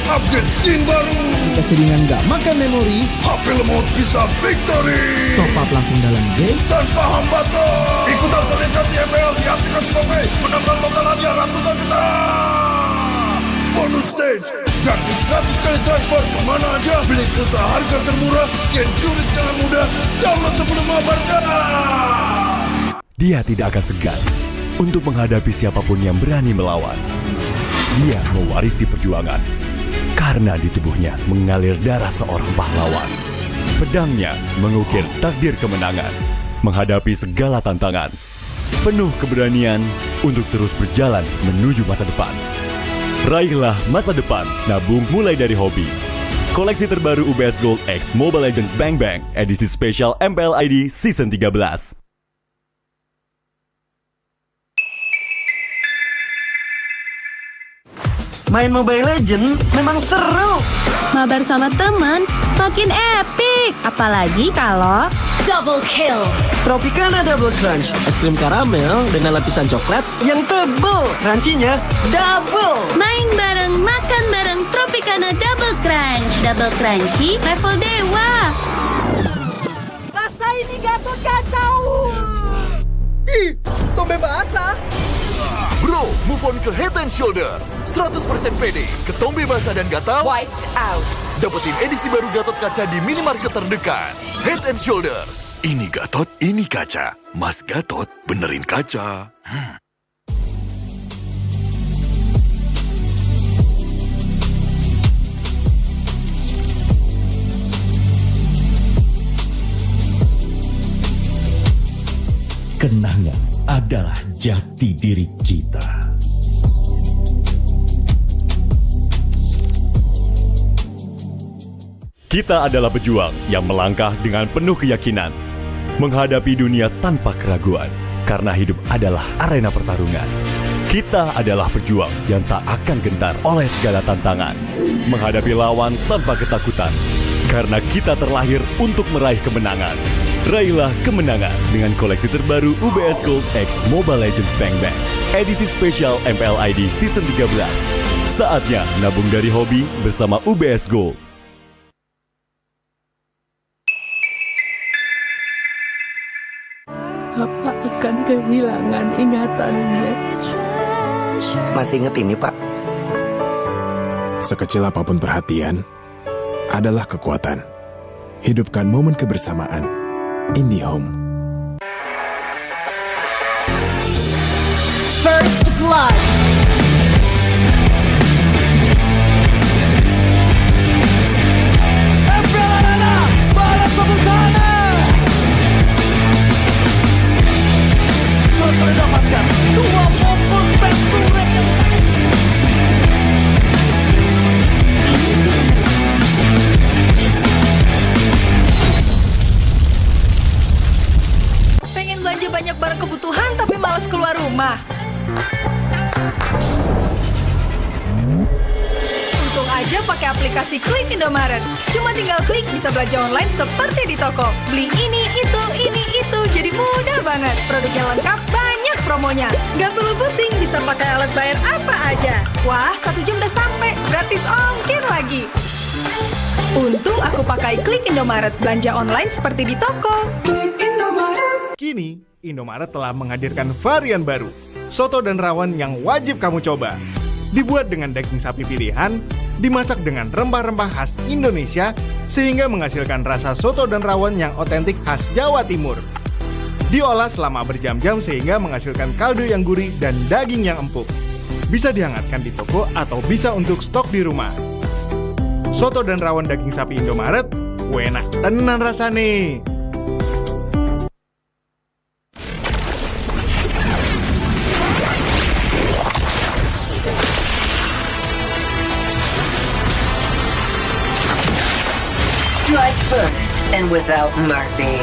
Upgrade skin baru. Keseringan gak makan memori, HP lemot bisa victory. top up langsung dalam game Tanpa hambatan. Ikutan selebrasi MPL di aplikasi GoPay. Menambah total hadiah ratusan juta. Bonus stage. Gratis 100 kali transfer kemana aja. Beli pulsa harga termurah. Scan jurus dengan mudah. Download sebelum mengabarkan. Dia tidak akan segan untuk menghadapi siapapun yang berani melawan. Dia mewarisi perjuangan karena di tubuhnya mengalir darah seorang pahlawan. Pedangnya mengukir takdir kemenangan, menghadapi segala tantangan. Penuh keberanian untuk terus berjalan menuju masa depan. Raihlah masa depan, nabung mulai dari hobi. Koleksi terbaru UBS Gold X Mobile Legends Bang Bang, edisi spesial MPL ID Season 13. Main Mobile Legends memang seru. Mabar sama temen makin epic. Apalagi kalau double kill. Tropicana Double Crunch, es krim karamel dengan lapisan coklat yang tebal. Crunchy-nya double. Main bareng, makan bareng Tropicana Double Crunch. Double crunchy level dewa. Rasa ini Gatot kacau. Ih, tombe basah. Bro, move on ke Head and Shoulders. 100% pede, ketombe basah dan gatal Wiped out. dapetin edisi baru Gatot Kaca di minimarket terdekat. Head and Shoulders. Ini Gatot, ini kaca. Mas Gatot, benerin kaca. Kenangan adalah jati diri kita. Kita adalah pejuang yang melangkah dengan penuh keyakinan, menghadapi dunia tanpa keraguan, karena hidup adalah arena pertarungan. Kita adalah pejuang yang tak akan gentar oleh segala tantangan, menghadapi lawan tanpa ketakutan, karena kita terlahir untuk meraih kemenangan. Raihlah kemenangan dengan koleksi terbaru UBS Gold X Mobile Legends Bang Bang, edisi spesial MPL ID Season 13. Saatnya nabung dari hobi bersama UBS Gold. Apa akan kehilangan ingatannya? Masih inget ini, Pak? Sekecil apapun perhatian adalah kekuatan. Hidupkan momen kebersamaan. IndiHome. First blood. Mendapatkan 2 momen penturet yang Pengen belanja banyak barang kebutuhan tapi malas keluar rumah. Untung aja pakai aplikasi Klik Indomaret. Cuma tinggal klik bisa belanja online seperti di toko. Beli ini, itu, jadi mudah banget. Produknya lengkap, banyak promonya. Gak perlu pusing, bisa pakai alat bayar apa aja. Wah, 1 jam udah sampai, gratis ongkir lagi. Untung aku pakai Klik Indomaret, belanja online seperti di toko. Klik Indomaret. Kini, Indomaret telah menghadirkan varian baru, soto dan rawon yang wajib kamu coba. Dibuat dengan daging sapi pilihan, dimasak dengan rempah-rempah khas Indonesia, sehingga menghasilkan rasa soto dan rawon yang otentik khas Jawa Timur. Diolah selama berjam-jam sehingga menghasilkan kaldu yang gurih dan daging yang empuk. Bisa dihangatkan di toko atau bisa untuk stok di rumah. Soto dan rawon daging sapi Indomaret, enak tenan rasane. Strike first and without mercy.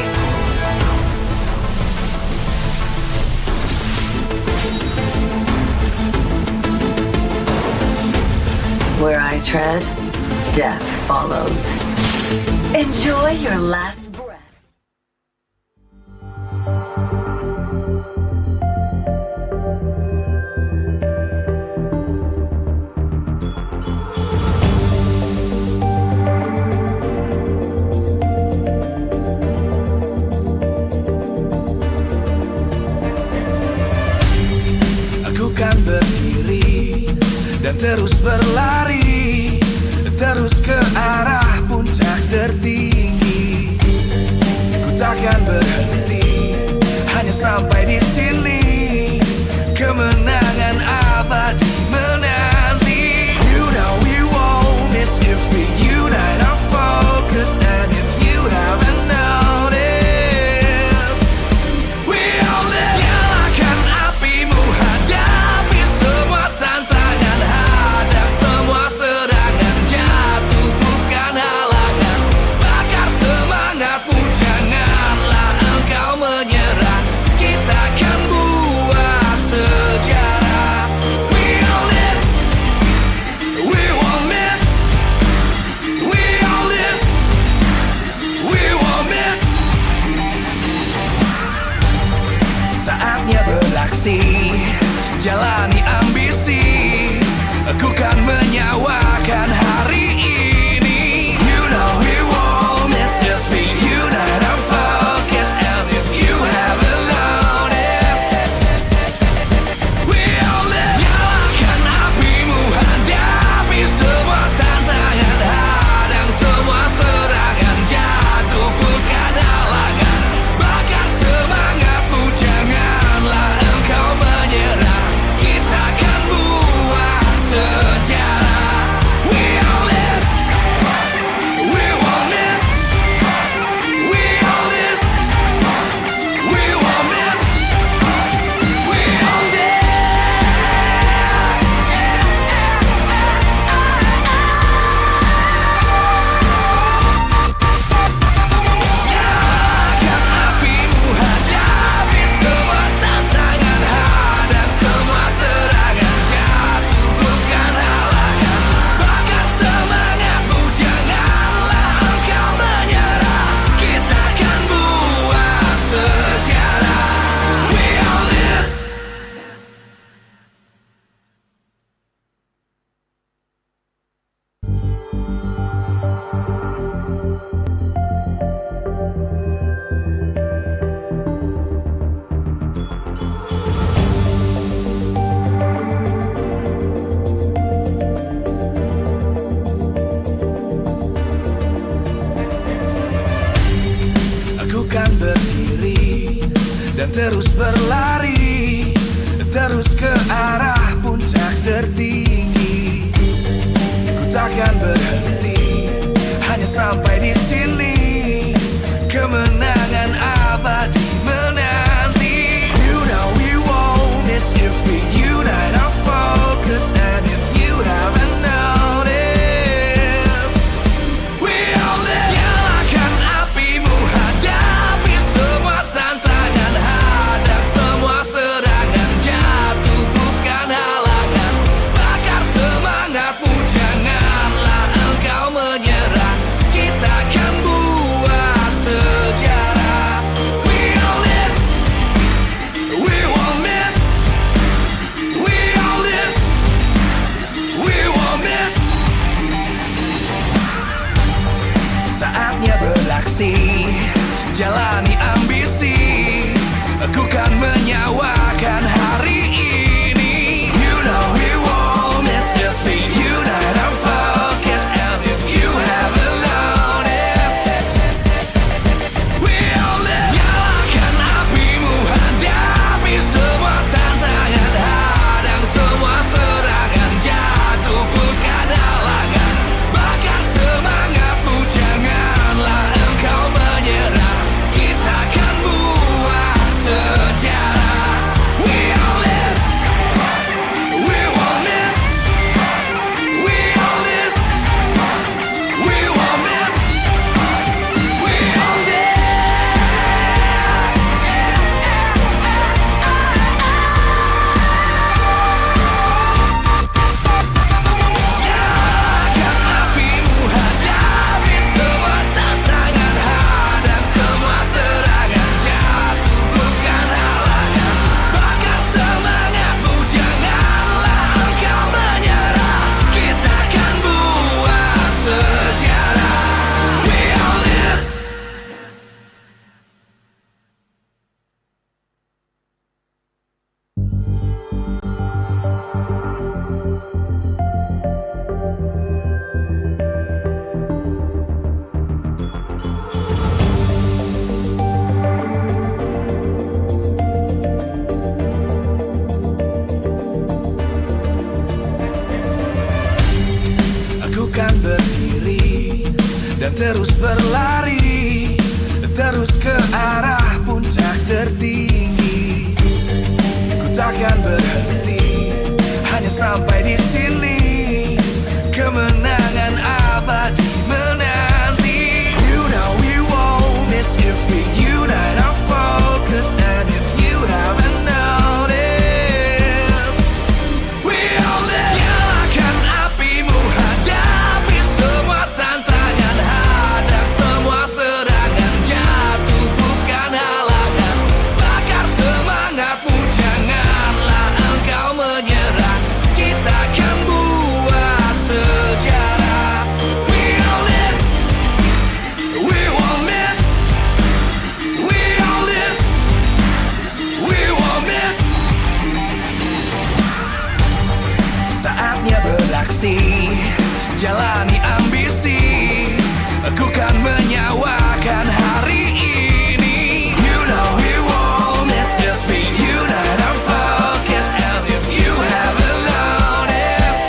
Where I tread, death follows. Enjoy your last breath. terus berlari, terus ke arah puncak tertinggi. Ku takkan berhenti, hanya sampai di sini. Kemenangan abadi menanti. You know we won't miss if we unite our focus. And if you haven't noticed, we all live. Nyalakan apimu, hadapi semua tantangan, hadang semua serangan, jatuh bukan halangan. Bakar semangatmu, janganlah engkau menyerah. Kita akan buat sejarah. We all this, we won't miss. We all this, we won't miss. Saatnya beraksi, jalani ambisi. Aku kan menyawakan hari ini. You know we won't miss if we unite our focus. And if you haven't noticed, we all live. Nyalakan apimu, hadapi semua tantangan, hadang semua serangan, jatuh bukan halangan. Bakar semangatmu, janganlah engkau menyerah. Kita akan buat sejarah. We all this, we won't miss. We all this, we won't miss. We all this. Nyalakan apimu, hadapi semua tantangan, hadang semua serangan, jatuh bukan halangan. Bakar semangatmu, janganlah engkau menyerah. Kita akan buat sejarah. We all this. Aku kan berdiri dan terus berlari, terus ke arah puncak tertinggi. Ku takkan berhenti, hanya sampai di sini. Kemenangan abadi menanti. You know we won't miss if we unite our focus. And if you haven't noticed, we all live. Nyalakan apimu, hadapi semua tantangan, hadang semua serangan, jatuh bukan halangan. Bakar semangatmu, janganlah engkau menyerah. Kita akan buat dan terus berlari, terus ke arah puncak tertinggi. Ku takkan berhenti, hanya sampai di sini. Kemenangan abadi menanti. You know we won't miss if we unite our focus. And if you haven't noticed, we all live. Nyalakan apimu, hadapi semua tantangan, hadang semua serangan, jatuh bukan halangan. Bakar semangatmu, janganlah engkau menyerah. Kita akan buat sejarah. We all this, we won't miss. We all this, we won't miss. Saatnya beraksi, jalani ambisi. Aku kan menyawakan hari ini. You know we won't miss if we unite our focus. And if you haven't noticed,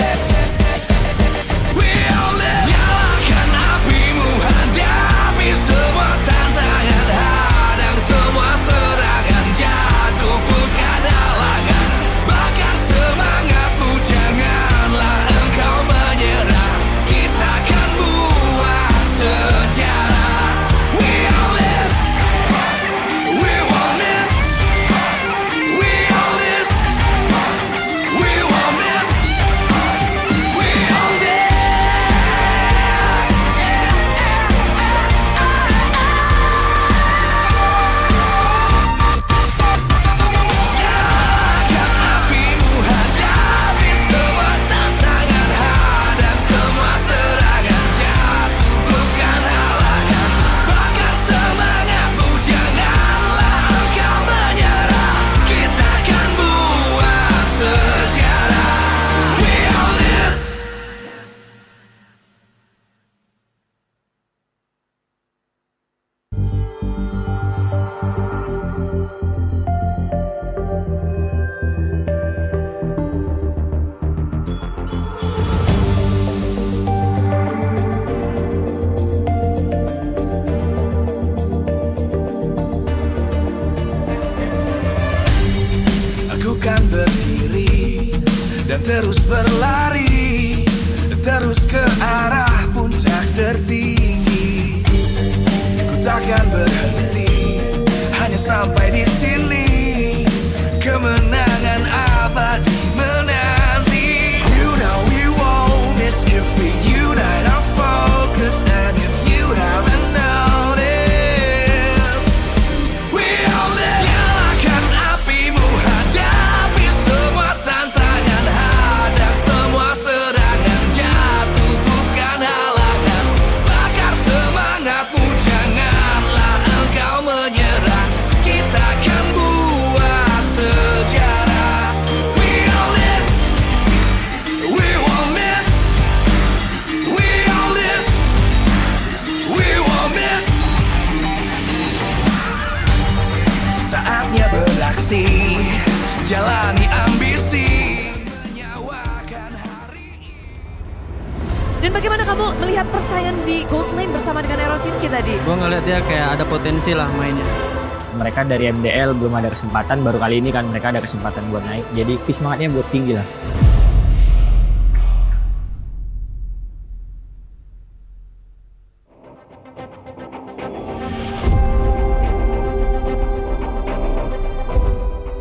we all live. Nyalakan apimu, hadapi semua tantangan, hadang semua serangan, jatuh bukan halangan. Bakar semangatmu, janganlah engkau menyerah. Kita akan buat sejarah. We all this, we won't miss. We all this, we won't miss. We all this. Nyalakan apimu, hadapi semua tantangan, hadang semua serangan, jatuh bukan halangan. Bakar semangatmu, janganlah engkau menyerah. Kita akan buat sejarah. We all this. Aku kan berdiri dan terus berlari, terus ke arah puncak tertinggi. Ku takkan berhenti, hanya sampai di sini. Kemenangan abadi menanti. You know we won't miss if we unite our focus. And if you haven't noticed, we all live. Nyalakan apimu, hadapi semua tantangan, hadang semua serangan, jatuh bukan halangan. Bakar semangatmu, janganlah engkau menyerah. Kita akan buat sejarah. We all this, we won't miss. We all this, we won't miss. Saatnya beraksi, jalani ambisi, menyawakan hari ini. Dan bagaimana kamu melihat persaingan di Gold Lane bersama dengan Erosin kita tadi? Gue ngeliat dia kayak ada potensi lah mainnya. Mereka dari MDL belum ada kesempatan, baru kali ini kan mereka ada kesempatan buat naik. Jadi semangatnya buat tinggi lah.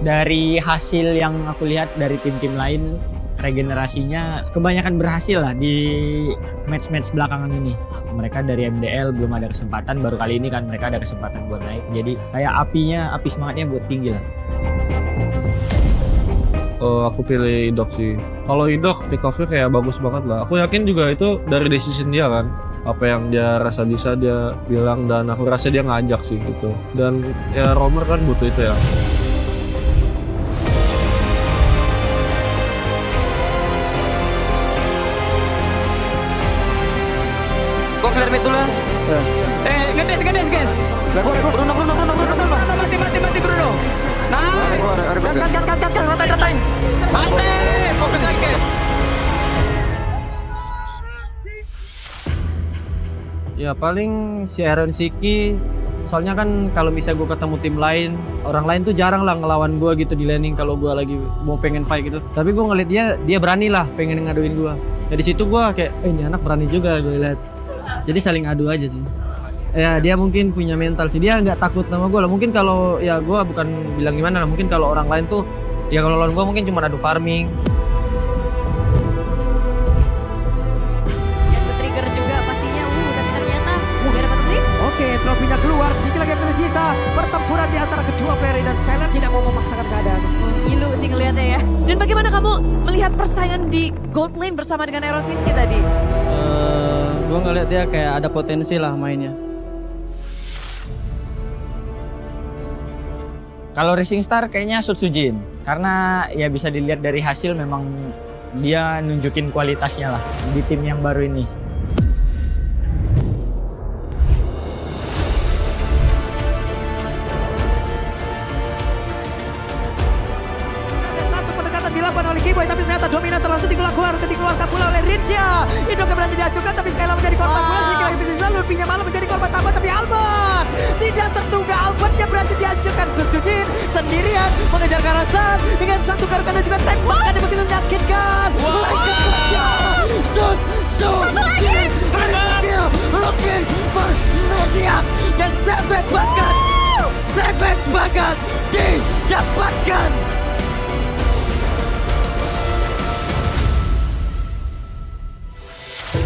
Dari hasil yang aku lihat dari tim-tim lain, regenerasinya kebanyakan berhasil lah di match-match belakangan ini. Mereka dari MDL belum ada kesempatan, baru kali ini kan mereka ada kesempatan buat naik. Jadi kayak api semangatnya buat tinggi lah. Aku pilih Indok sih. Kalau Indok pick off-nya kayak bagus banget lah. Aku yakin juga itu dari decision dia kan. Apa yang dia rasa bisa dia bilang, dan aku rasa dia ngajak sih gitu. Dan ya Romer kan butuh itu ya. Gue clear mid dulu ya. Guys. Bruno. Mati Bruno. Nah, kat. Ratain. Mati. Fokus lagi. Ya paling si Aaron Siki, soalnya kan kalau misalnya gue ketemu tim lain, orang lain tuh jarang lah ngelawan gue gitu di laning kalau gue lagi mau pengen fight gitu. Tapi gue ngeliat dia berani lah pengen ngaduin gue. Dari situ gue kayak, ini anak berani juga gue lihat. Jadi saling adu aja sih. Ya dia mungkin punya mental sih, dia nggak takut sama gue lah. Mungkin kalau ya gue bukan bilang gimana lah, mungkin kalau orang lain tuh ya kalau lawan gue mungkin cuma adu farming. Yang ke-trigger juga pastinya ternyata biar dapat beli. Oke, trofinya keluar, sedikit lagi yang tersisa. Pertempuran di antara kedua player dan Skylar tidak mau memaksakan keadaan. Ngilu tinggal lihatnya ya. Dan bagaimana kamu melihat persaingan di gold lane bersama dengan Erosinki tadi? Gue ngeliat dia kayak ada potensi lah mainnya. Kalau Rising Star kayaknya Sutsujin, karena ya bisa dilihat dari hasil memang dia nunjukin kualitasnya lah di tim yang baru ini. Dilakukan oleh Kiboy, tapi ternyata dominator langsung dikeluarkan pula oleh Rinja. Hidupnya berhasil dihancurkan, tapi Skylar menjadi korban pula. Sedikit lagi bisnis lalu, Pinya malah menjadi korban tambah, tapi Albert tidak tertunggal. Albert yang berhasil dihancurkan. Sutsujin sendirian mengejar Karasan dengan satu garukan dan juga tembakan yang begitu menyakitkan. Sutsujin looking for Zodiac dan Savage bahkan didapatkan.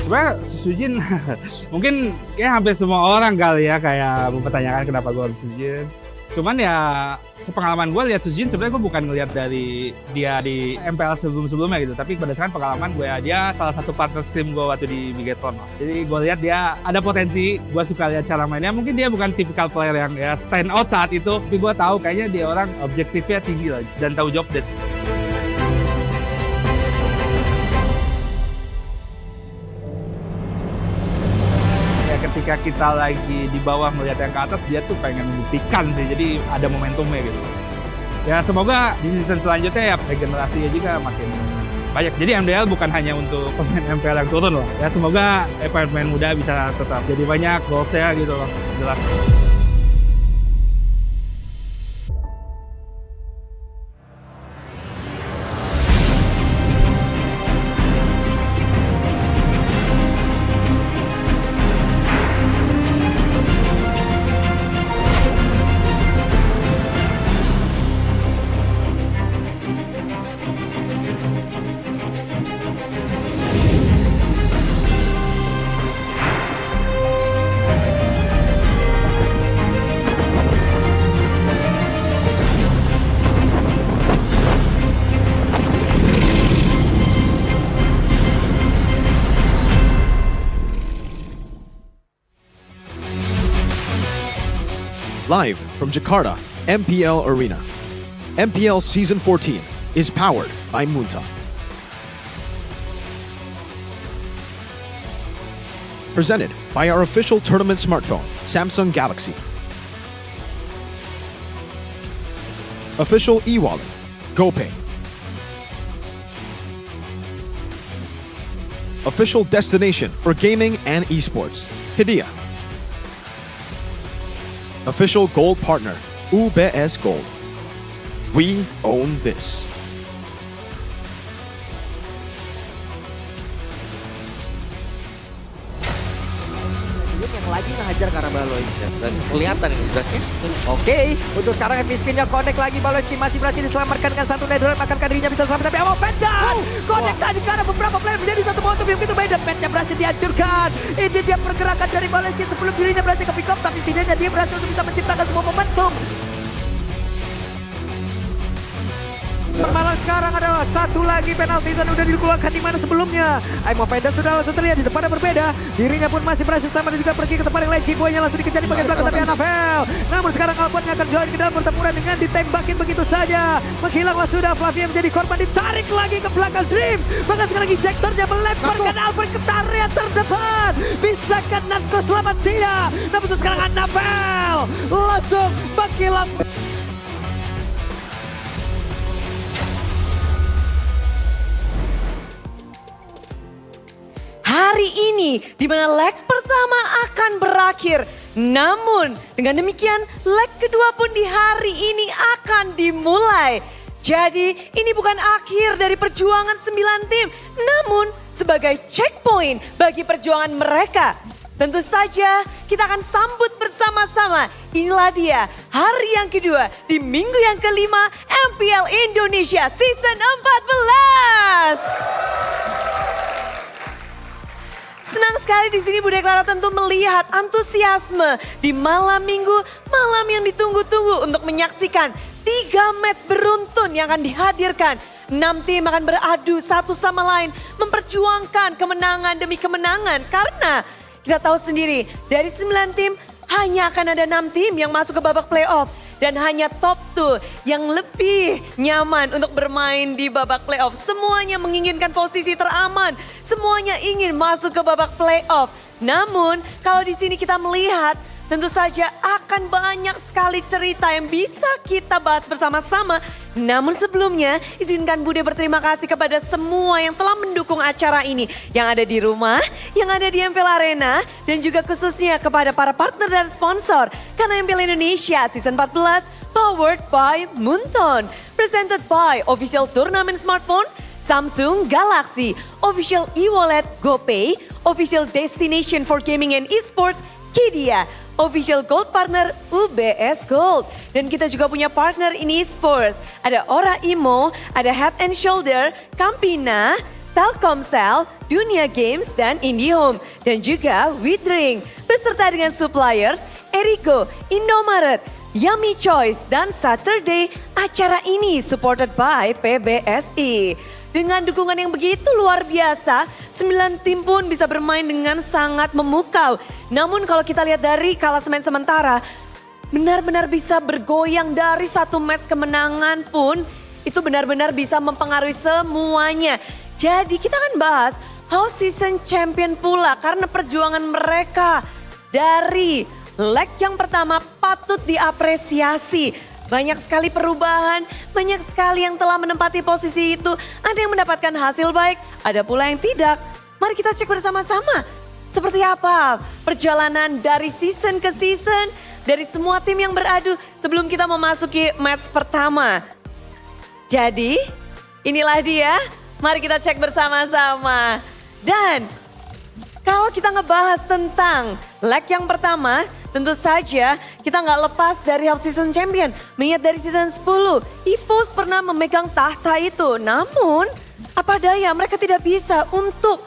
Sebenarnya Sutsujin mungkin kayak hampir semua orang kali ya kayak mempertanyakan kenapa gue harus Sutsujin. Cuman ya sepengalaman gue lihat Sutsujin sebenarnya gue bukan ngelihat dari dia di MPL sebelumnya gitu, tapi berdasarkan pengalaman gue ya dia salah satu partner scrim gue waktu di Bigetron. Jadi gue lihat dia ada potensi, gue suka lihat cara mainnya. Mungkin dia bukan tipikal player yang ya stand out saat itu, tapi gue tahu kayaknya dia orang objektifnya tinggi lah dan tahu job desk. Ketika kita lagi di bawah melihat yang ke atas, dia tuh pengen membuktikan sih, jadi ada momentumnya gitu. Ya semoga di season selanjutnya ya regenerasinya juga makin banyak. Jadi MDL bukan hanya untuk pemain MPL yang turun loh. Ya semoga pemain muda bisa tetap jadi banyak goalsnya gitu loh, jelas. Live from Jakarta, MPL Arena. MPL Season 14 is powered by Munta. Presented by our official tournament smartphone, Samsung Galaxy. Official e-wallet, GoPay. Official destination for gaming and esports, Hidea. Official gold partner, UBS Gold. We own this. Yang lagi ngehajar ke arah Baloy dan kelihatan ini jelasnya. Oke, untuk sekarang heavy spinnya connect lagi. Baloyski masih berhasil diselamatkan dengan satu netherite. Akankah dirinya bisa selamat? Tapi Amo Pendan connect tadi ke arah beberapa player menjadi satu momentum yang begitu beda. Petnya berhasil dihancurkan. Ini dia pergerakan dari Baloyski sebelum dirinya berhasil ke pick up, tapi setidaknya dia berhasil untuk bisa menciptakan sebuah momentum. Permalan sekarang adalah satu lagi penalti dan udah dikeluarkan di mana sebelumnya. Aimo Pendan sudah langsung terlihat di depannya berbeda. Dirinya pun masih berhasil sama dan juga pergi ke tempat yang lain. Kickboynya langsung dikejar di bagian belakang tapi Anafel. Namun sekarang Albonnya akan join ke dalam pertempuran dengan ditembakin begitu saja. Menghilanglah sudah, Flavia menjadi korban, ditarik lagi ke belakang Dreams. Bahkan sekarang ejectornya melemparkan Albon ke area terdepan. Bisakah Nanko selamat? Tidak. Namun itu sekarang Anafel langsung menghilang. hari ini di mana leg pertama akan berakhir. Namun dengan demikian leg kedua pun di hari ini akan dimulai. Jadi ini bukan akhir dari perjuangan 9 tim, namun sebagai checkpoint bagi perjuangan mereka. Tentu saja kita akan sambut bersama-sama. Inilah dia hari yang kedua di minggu yang kelima MPL Indonesia Season 14. Senang sekali di sini Bude Clara tentu melihat antusiasme di malam minggu, malam yang ditunggu-tunggu untuk menyaksikan 3 match beruntun yang akan dihadirkan. 6 tim akan beradu satu sama lain, memperjuangkan kemenangan demi kemenangan. Karena kita tahu sendiri dari 9 tim hanya akan ada 6 tim yang masuk ke babak playoff. Dan hanya top 2 yang lebih nyaman untuk bermain di babak playoff. Semuanya menginginkan posisi teraman, semuanya ingin masuk ke babak playoff. Namun kalau di sini kita melihat tentu saja akan banyak sekali cerita yang bisa kita bahas bersama-sama. Namun sebelumnya izinkan Bude berterima kasih kepada semua yang telah mendukung acara ini. Yang ada di rumah, yang ada di MPL Arena, dan juga khususnya kepada para partner dan sponsor. Karena MPL Indonesia Season 14 powered by Moonton. Presented by Official Turnamen Smartphone, Samsung Galaxy, Official e-wallet GoPay, Official Destination for Gaming and Esports, Kidia. Official Gold Partner UBS Gold. Dan kita juga punya partner in esports. Ada Ora Imo, ada Head and Shoulder, Campina, Telkomsel, Dunia Games, dan IndiHome. Dan juga WeDrink. Beserta dengan suppliers Erigo, Indomaret, Yummy Choice, dan Saturday. Acara ini supported by PBSI. Dengan dukungan yang begitu luar biasa, 9 tim pun bisa bermain dengan sangat memukau. Namun kalau kita lihat dari klasemen sementara, benar-benar bisa bergoyang dari satu match kemenangan pun, itu benar-benar bisa mempengaruhi semuanya. Jadi kita akan bahas House Season Champion pula karena perjuangan mereka dari leg yang pertama patut diapresiasi. Banyak sekali perubahan, banyak sekali yang telah menempati posisi itu. Ada yang mendapatkan hasil baik, ada pula yang tidak. Mari kita cek bersama-sama. Seperti apa perjalanan dari season ke season, dari semua tim yang beradu sebelum kita memasuki match pertama. Jadi inilah dia, mari kita cek bersama-sama. Dan kalau kita ngebahas tentang leg yang pertama, tentu saja kita nggak lepas dari House Season Champion. Mengingat dari season 10, EVOS pernah memegang tahta itu. Namun, apa daya mereka tidak bisa untuk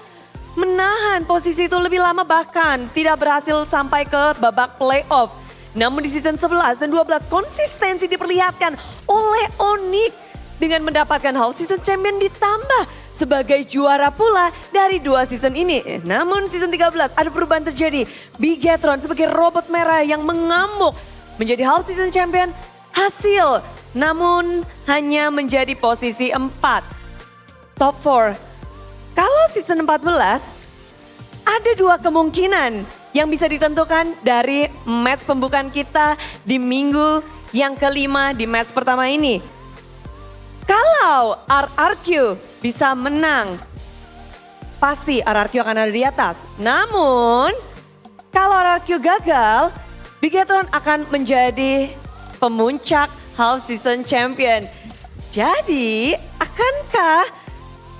menahan posisi itu lebih lama, bahkan tidak berhasil sampai ke babak playoff. Namun di season 11 dan 12 konsistensi diperlihatkan oleh Onyx dengan mendapatkan House Season Champion ditambah sebagai juara pula dari 2 season ini. Namun season 13 ada perubahan terjadi. Bigetron sebagai robot merah yang mengamuk menjadi House Season Champion hasil. Namun hanya menjadi posisi 4. Top 4. Kalau season 14 ada 2 kemungkinan yang bisa ditentukan dari match pembukaan kita di minggu yang kelima di match pertama ini. Kalau RRQ bisa menang, pasti RRQ akan ada di atas. Namun, kalau RRQ gagal, Bigetron akan menjadi pemuncak House Season Champion. Jadi, akankah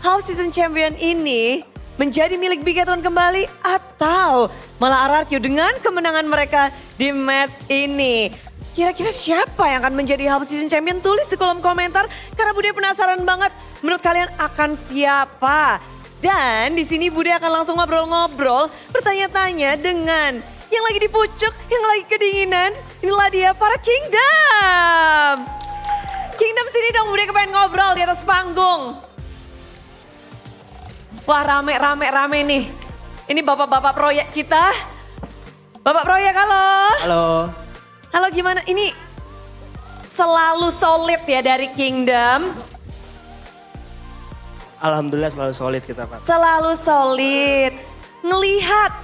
House Season Champion ini menjadi milik Bigetron kembali atau malah RRQ dengan kemenangan mereka di match ini? Kira-kira siapa yang akan menjadi House Season Champion? Tulis di kolom komentar karena Bude penasaran banget. Menurut kalian akan siapa? Dan di sini Bude akan langsung ngobrol-ngobrol, bertanya-tanya dengan yang lagi di pucuk, yang lagi kedinginan. Inilah dia para Kingdom. Kingdom sini dong, Bude kepengen ngobrol di atas panggung. Wah rame nih. Ini bapak-bapak proyek kita. Bapak proyek, halo. Halo. Halo, gimana? Ini selalu solid ya dari Kingdom. Alhamdulillah selalu solid kita, Pak. Selalu solid. Ngelihat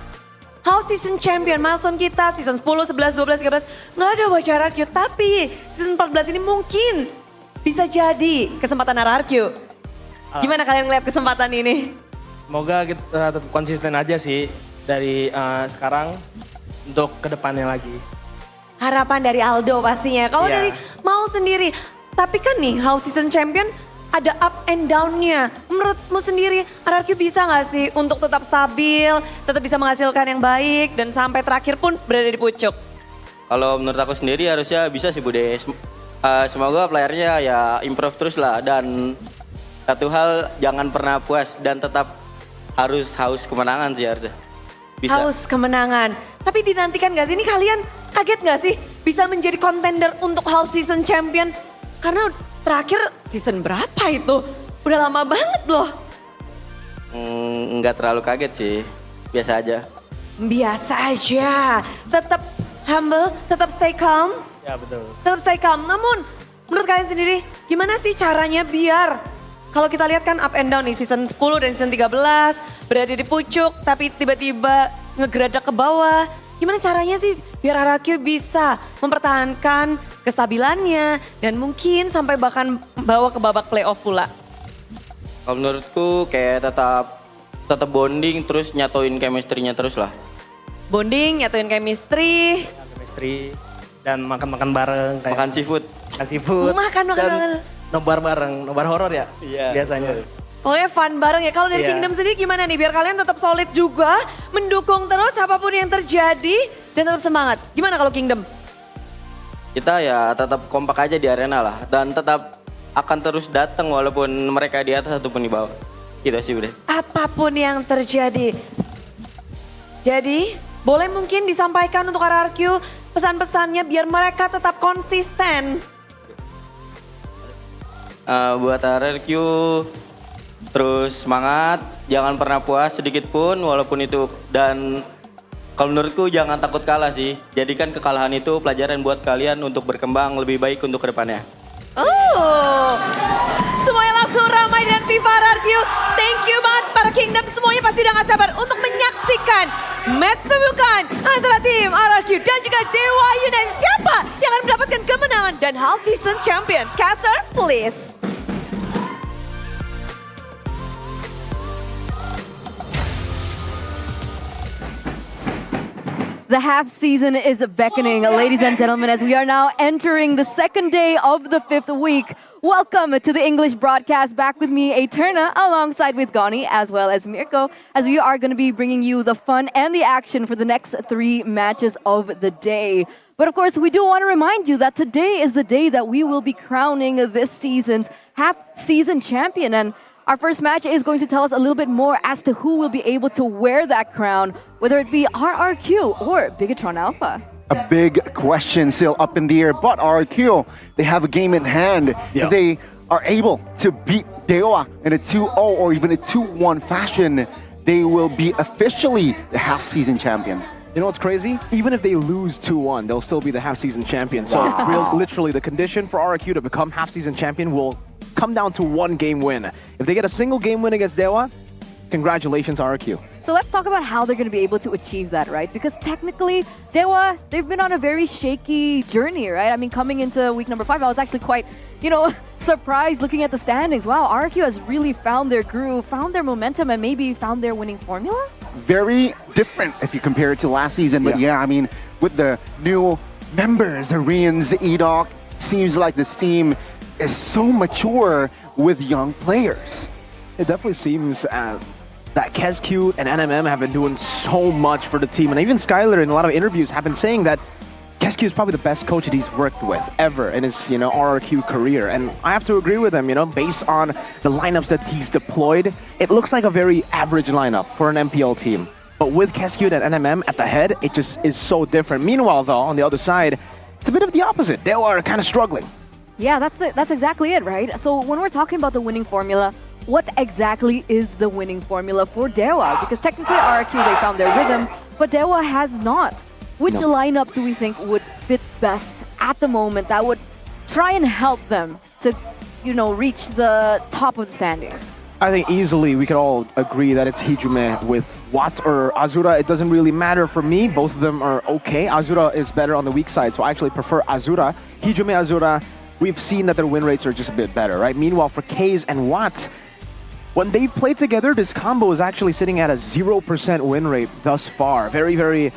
House Season Champion milestone kita season 10, 11, 12, 13 nggak ada buat RRQ. Tapi season 14 ini mungkin bisa jadi kesempatan RRQ. Gimana kalian ngeliat kesempatan ini? Semoga kita tetap konsisten aja sih dari sekarang untuk kedepannya lagi. Harapan dari Aldo pastinya. Kalau Iya. dari Maul sendiri, tapi kan nih Half Season Champion ada up and down-nya. Menurutmu sendiri RRQ bisa gak sih untuk tetap stabil, tetap bisa menghasilkan yang baik dan sampai terakhir pun berada di pucuk? Kalau menurut aku sendiri harusnya bisa sih Bude. Semoga playernya ya improve terus lah, dan satu hal jangan pernah puas dan tetap harus haus kemenangan sih harusnya. Bisa. Haus kemenangan. Tapi dinantikan gak sih? Ini kalian kaget gak sih bisa menjadi contender untuk Half Season Champion? Karena terakhir season berapa itu? Udah lama banget loh. Nggak terlalu kaget sih, biasa aja. Biasa aja. Tetap humble, tetap stay calm. Ya betul. Tetap stay calm. Namun menurut kalian sendiri gimana sih caranya biar kalau kita lihat kan up and down nih season 10 dan season 13 berada di pucuk tapi tiba-tiba ngegeradak ke bawah. Gimana caranya sih biar RRQ bisa mempertahankan kestabilannya dan mungkin sampai bahkan bawa ke babak playoff pula? Kalau menurutku kayak tetap bonding terus nyatoin chemistry-nya terus lah. Bonding, nyatuin chemistry. Chemistry dan makan-makan bareng. Kayak Makan seafood. Makan seafood. Makan dan nobar bareng, nobar horor ya biasanya. Pokoknya fun bareng ya. Kalau dari Iya. Kingdom sendiri gimana nih biar kalian tetap solid juga, mendukung terus apapun yang terjadi dan tetap semangat. Gimana kalau Kingdom? Kita ya tetap kompak aja di arena lah, dan tetap akan terus datang walaupun mereka di atas ataupun di bawah. Gitu sih udah. Apapun yang terjadi. Jadi boleh mungkin disampaikan untuk RRQ pesan-pesannya biar mereka tetap konsisten. Buat RRQ terus semangat, jangan pernah puas sedikit pun walaupun itu, dan kalau menurutku jangan takut kalah sih. Jadikan kekalahan itu pelajaran buat kalian untuk berkembang lebih baik untuk kedepannya. Oh, semuanya langsung ramai dengan FIFA RRQ. Thank you banget para Kingdom, semuanya pasti udah gak sabar untuk menyaksikan match pembukaan antara tim RRQ dan juga Dewa United. Siapa yang akan mendapatkan kemenangan dan Half Season Champion? Caster, please. The half season is beckoning, ladies and gentlemen, as we are now entering the second day of the 5th week. Welcome to the English broadcast. Back with me, Eterna, alongside with Goni, as well as Mirko, as we are going to be bringing you the fun and the action for the next 3 matches of the day. But of course, we do want to remind you that today is the day that we will be crowning this season's half season champion. And our first match is going to tell us a little bit more as to who will be able to wear that crown, whether it be RRQ or Bigatron Alpha. A big question still up in the air, but RRQ, they have a game in hand. If they are able to beat Dewa in a 2-0 or even a 2-1 fashion, they will be officially the half-season champion. You know what's crazy? Even if they lose 2-1, they'll still be the half-season champion. So literally the condition for RRQ to become half-season champion will come down to 1 game win. If they get a single game win against Dewa, congratulations RRQ. So let's talk about how they're going to be able to achieve that, right? Because technically, Dewa, they've been on a very shaky journey, right? I mean, coming into week number 5, I was actually quite, surprised looking at the standings. Wow, RRQ has really found their groove, found their momentum, and maybe found their winning formula? Very different if you compare it to last season. But yeah, I mean, with the new members, the Rians, Edok, seems like this team is so mature with young players. It definitely seems that KezQ and NMM have been doing so much for the team. And even Skylar in a lot of interviews have been saying that KezQ is probably the best coach that he's worked with ever in his, RRQ career. And I have to agree with him, based on the lineups that he's deployed, it looks like a very average lineup for an MPL team. But with KezQ and NMM at the head, it just is so different. Meanwhile, though, on the other side, it's a bit of the opposite. They are kind of struggling. Yeah, that's it. That's exactly it, right? So when we're talking about the winning formula, what exactly is the winning formula for Dewa? Because technically RRQ, they found their rhythm, but Dewa has not. Which lineup do we think would fit best at the moment that would try and help them to, reach the top of the standings? I think easily we could all agree that it's Hijume with Watt or Azura. It doesn't really matter for me. Both of them are okay. Azura is better on the weak side, so I actually prefer Azura. Hijume, Azura, we've seen that their win rates are just a bit better, right? Meanwhile, for Kaze and Watt, when they've played together, this combo is actually sitting at a 0% win rate thus far. Very, very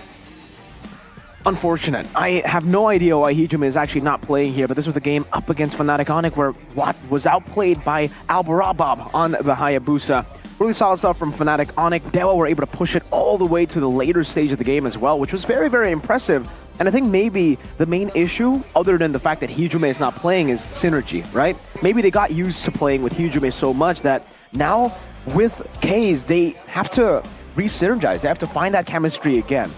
unfortunate. I have no idea why Hijume is actually not playing here, but this was the game up against Fnatic Onic where Watt was outplayed by Albarabab on the Hayabusa. Really solid stuff from Fnatic Onic. Dewa were able to push it all the way to the later stage of the game as well, which was very, very impressive. And I think maybe the main issue, other than the fact that Hijume is not playing, is synergy, right? Maybe they got used to playing with Hijume so much that now with Kaze, they have to re-synergize. They have to find that chemistry again.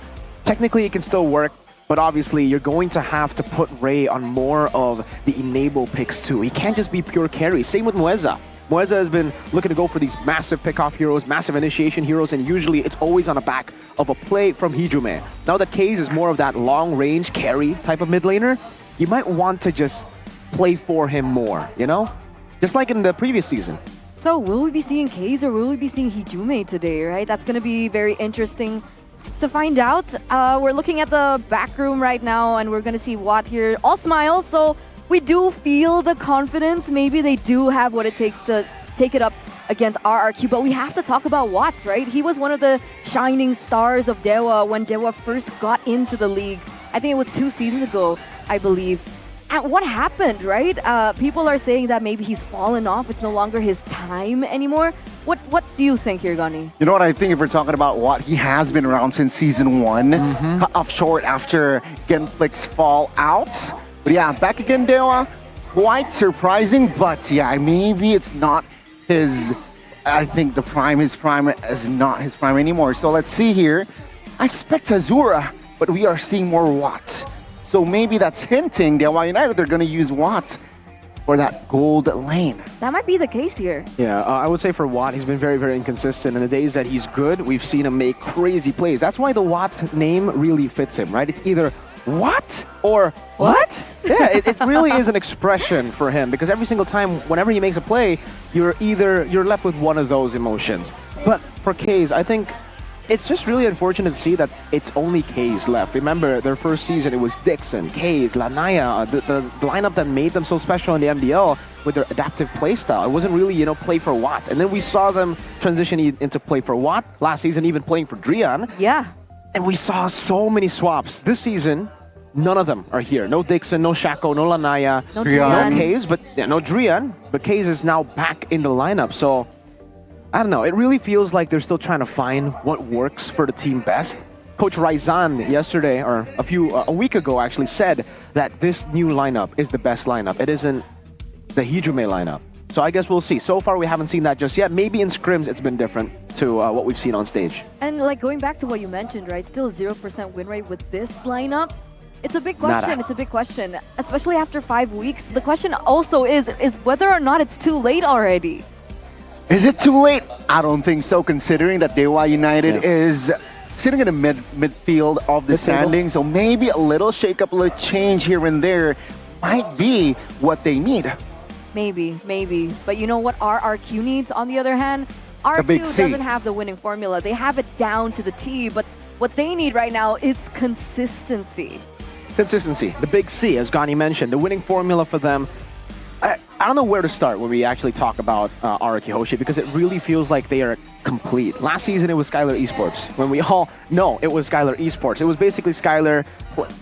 Technically, it can still work, but obviously you're going to have to put Ray on more of the enable picks too. He can't just be pure carry. Same with Mueza. Mueza has been looking to go for these massive pick-off heroes, massive initiation heroes, and usually it's always on the back of a play from Hijume. Now that Kaze is more of that long-range carry type of mid laner, you might want to just play for him more, you know? Just like in the previous season. So will we be seeing Kaze or will we be seeing Hijume today, right? That's going to be very interesting to find out. We're looking at the back room right now and we're going to see Watt here. All smiles, so we do feel the confidence. Maybe they do have what it takes to take it up against RRQ, but we have to talk about Watt, right? He was one of the shining stars of Dewa when Dewa first got into the league. I think it was 2 seasons ago, I believe. And what happened, right? People are saying that maybe he's fallen off. It's no longer his time anymore. What do you think here, Gani? You know what I think if we're talking about Watt, he has been around since season 1. Cut off short after Genflix fall out. But yeah, back again, Dewa. Quite surprising, but yeah, maybe it's not his... I think his prime is not his prime anymore. So let's see here. I expect Azura, but we are seeing more Watt. So maybe that's hinting Dewa United they're going to use Watt for that gold lane. That might be the case here. Yeah, I would say for Watt, he's been very, very inconsistent. In the days that he's good, we've seen him make crazy plays. That's why the Watt name really fits him, right? It's either what or what? Yeah, it really is an expression for him because every single time, whenever he makes a play, you're left with one of those emotions. But for Kaze, I think it's just really unfortunate to see that it's only Kaze left. Remember, their first season, it was Dixon, Kaze, Lanaya, the lineup that made them so special in the MDL with their adaptive playstyle. It wasn't really, play for Watt. And then we saw them transition into play for Watt. Last season, even playing for Drian. Yeah. And we saw so many swaps. This season, none of them are here. No Dixon, no Shaco, no Lanaya, no Kaze, but no Drian. But Kaze is now back in the lineup. So, I don't know. It really feels like they're still trying to find what works for the team best. Coach Raizan yesterday, or a week ago actually, said that this new lineup is the best lineup. It isn't the Hijume lineup. So I guess we'll see. So far, we haven't seen that just yet. Maybe in scrims, it's been different to what we've seen on stage. And like going back to what you mentioned, right? Still 0% win rate with this lineup. It's a big question. It's a big question, especially after 5 weeks. The question also is whether or not it's too late already. Is it too late? I don't think so, considering that Dewa United is sitting in the midfield of the standings. So maybe a little shake-up, a little change here and there might be what they need. Maybe. But you know what RRQ needs, on the other hand? RRQ doesn't have the winning formula. They have it down to the T, but what they need right now is consistency. Consistency, the big C, as Gani mentioned. The winning formula for them, I don't know where to start when we actually talk about RRQ Hoshi, because it really feels like they are complete. Last season, it was Skylar Esports. When we all know it was Skylar Esports. It was basically Skylar,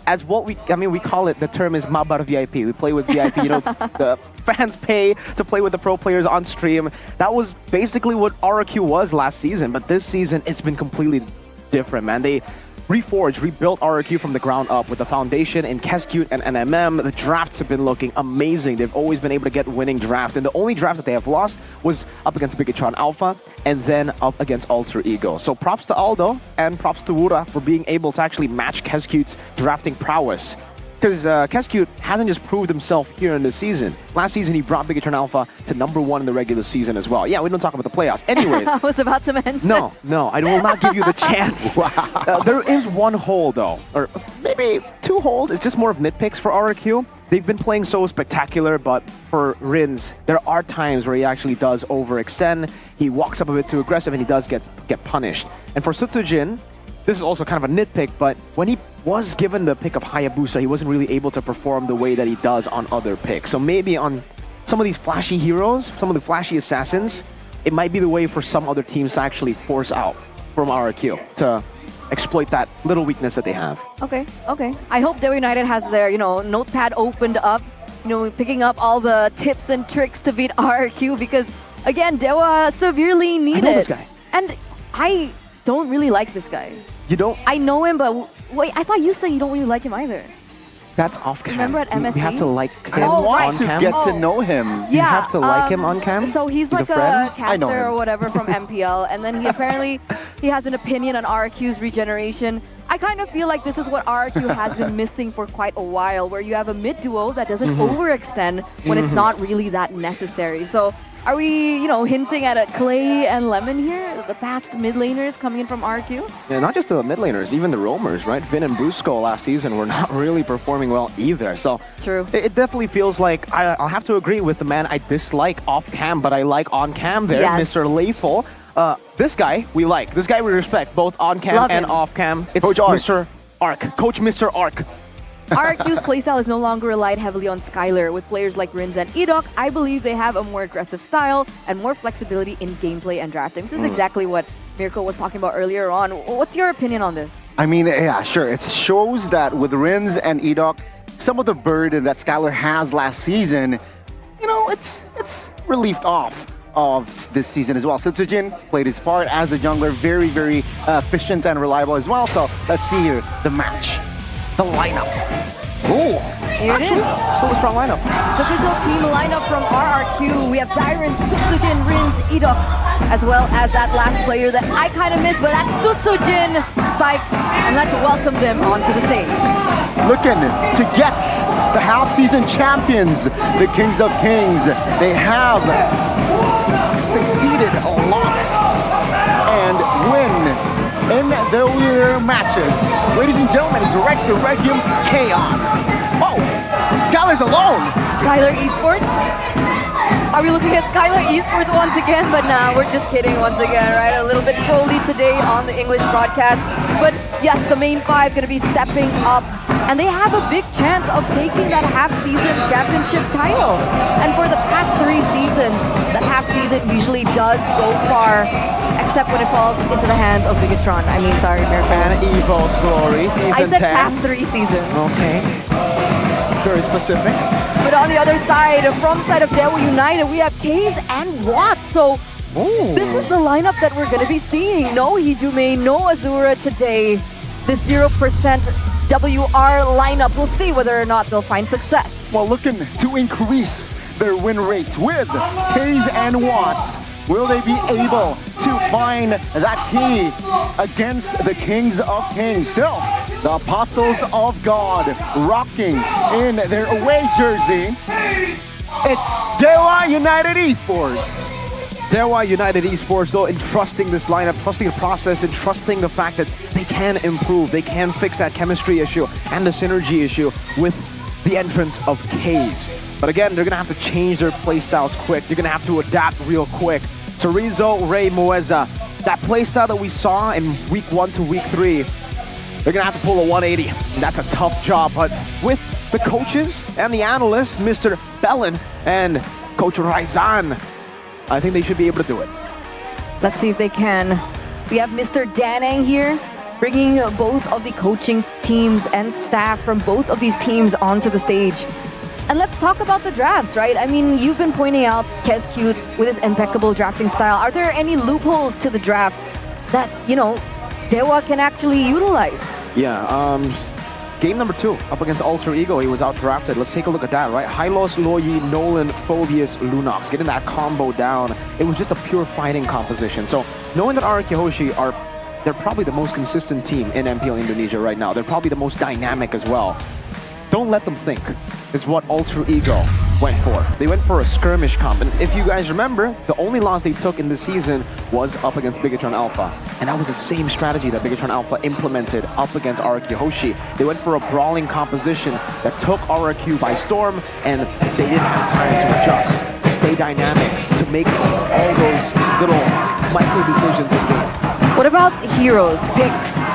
as what we call it, the term is Mabar VIP. We play with VIP, the fans pay to play with the pro players on stream. That was basically what RRQ was last season, but this season, it's been completely different, man. They rebuilt RRQ from the ground up with the foundation in Kescute and NMM. The drafts have been looking amazing. They've always been able to get winning drafts, and the only draft that they have lost was up against Bigatron Alpha and then up against Alter Ego. So props to Aldo and props to Wura for being able to actually match Kescute's drafting prowess. Because Kescute hasn't just proved himself here in this season. Last season, he brought Bigatron Alpha to #1 in the regular season as well. Yeah, we don't talk about the playoffs. Anyways. I was about to mention. No, I will not give you the chance. Wow. There is one hole, though. Or maybe 2 holes. It's just more of nitpicks for RRQ. They've been playing so spectacular, but for Rins, there are times where he actually does overextend. He walks up a bit too aggressive, and he does get punished. And for Sutsujin, this is also kind of a nitpick, but when he was given the pick of Hayabusa, he wasn't really able to perform the way that he does on other picks. So maybe on some of these flashy heroes, some of the flashy assassins, it might be the way for some other teams to actually force out from RRQ to exploit that little weakness that they have. Okay. I hope Dewa United has their, notepad opened up, picking up all the tips and tricks to beat RRQ because, again, Dewa severely need I know it. this guy. And I don't really like this guy. You don't? I know him, but wait, I thought you said you don't really like him either. That's off cam. Remember at MSC? We have to like him Oh, on right. cam. Get to know him. You have to like him on cam? So he's like a friend? a caster or whatever from MPL, and then he apparently he has an opinion on RRQ's regeneration. I kind of feel like this is what RRQ has been missing for quite a while, where you have a mid duo that doesn't overextend when it's not really that necessary. So are we, hinting at a Clay and Lemon here, the past mid laners coming in from RRQ? Yeah, not just the mid laners, even the roamers, right? Vin and Brusco last season were not really performing well either. So true. It definitely feels like I'll have to agree with the man I dislike off cam, but I like on cam there, Yes. Mr. Layful. This guy we like. This guy we respect, both on cam Love and him. off cam. It's Coach Arc. Mr. Arc. Coach Mr. Arc. RRQ's playstyle is no longer relied heavily on Skylar. With players like Rinz and Edok, I believe they have a more aggressive style and more flexibility in gameplay and drafting. This is exactly what Mirko was talking about earlier on. What's your opinion on this? I mean, yeah, sure. It shows that with Rinz and Edok, some of the burden that Skylar has last season, it's relieved off of this season as well. So Tsujin played his part as a jungler, very, very efficient and reliable as well. So let's see here the match, the lineup. Oh, Here it is. Still a strong lineup. The official team lineup from RRQ. We have Tyron, Sutsujin, Rinz, Edok, as well as that last player that I kind of missed, but that's Sutsujin Sykes. And let's welcome them onto the stage. Looking to get the half-season champions, the Kings of Kings. They have succeeded a lot and win in their matches. Ladies and gentlemen, it's Rex Regium Chaos. Oh, Skylar's alone. Skylar Esports? Are we looking at Skylar Esports once again? But nah, we're just kidding once again, right? A little bit trolly today on the English broadcast. But yes, the main five gonna be stepping up. And they have a big chance of taking that half-season championship title. And for the past 3 seasons, that half-season usually does go far, except when it falls into the hands of Bigatron. I mean, sorry, Mirko. And Evo's Glory, season 10. I said past 3 seasons. Okay. Very specific. But on the other side, from side of Dewa United, we have Kaze and Watt. So this is the lineup that we're going to be seeing. No Hijume, no Azura today. The 0% WR lineup. We'll see whether or not they'll find success. Well, looking to increase their win rate with Kaze and Watts. Will they be able to find that key against the Kings of Kings? Still, the Apostles of God rocking in their away jersey. It's Dewa United Esports. Dewa United Esports, though, in trusting this lineup, trusting the process, and trusting the fact that they can improve, they can fix that chemistry issue and the synergy issue with the entrance of Kaze. But again, they're going to have to change their playstyles quick. They're going to have to adapt real quick. Terizo, Ray, Moeza, that playstyle that we saw in week 1 to week 3, they're going to have to pull a 180. And that's a tough job, but with the coaches and the analysts, Mr. Bellin and Coach Raizan, I think they should be able to do it. Let's see if they can. We have Mr. Danang here, bringing both of the coaching teams and staff from both of these teams onto the stage. And let's talk about the drafts, right? I mean, you've been pointing out Kescute with his impeccable drafting style. Are there any loopholes to the drafts that, Dewa can actually utilize? Yeah, game number 2 up against Alter Ego, he was outdrafted. Let's take a look at that, right? Hylos, Loyi, Nolan, Phobius, Lunox, getting that combo down. It was just a pure fighting composition. So knowing that RRQ Hoshi they're probably the most consistent team in MPL Indonesia right now. They're probably the most dynamic as well. Don't let them think, is what Alter Ego went for. They went for a skirmish comp, and if you guys remember, the only loss they took in this season was up against Bigatron Alpha, and that was the same strategy that Bigatron Alpha implemented up against RRQ Hoshi. They went for a brawling composition that took RRQ by storm, and they didn't have time to adjust, to stay dynamic, to make all those little micro decisions in game. What about heroes, picks?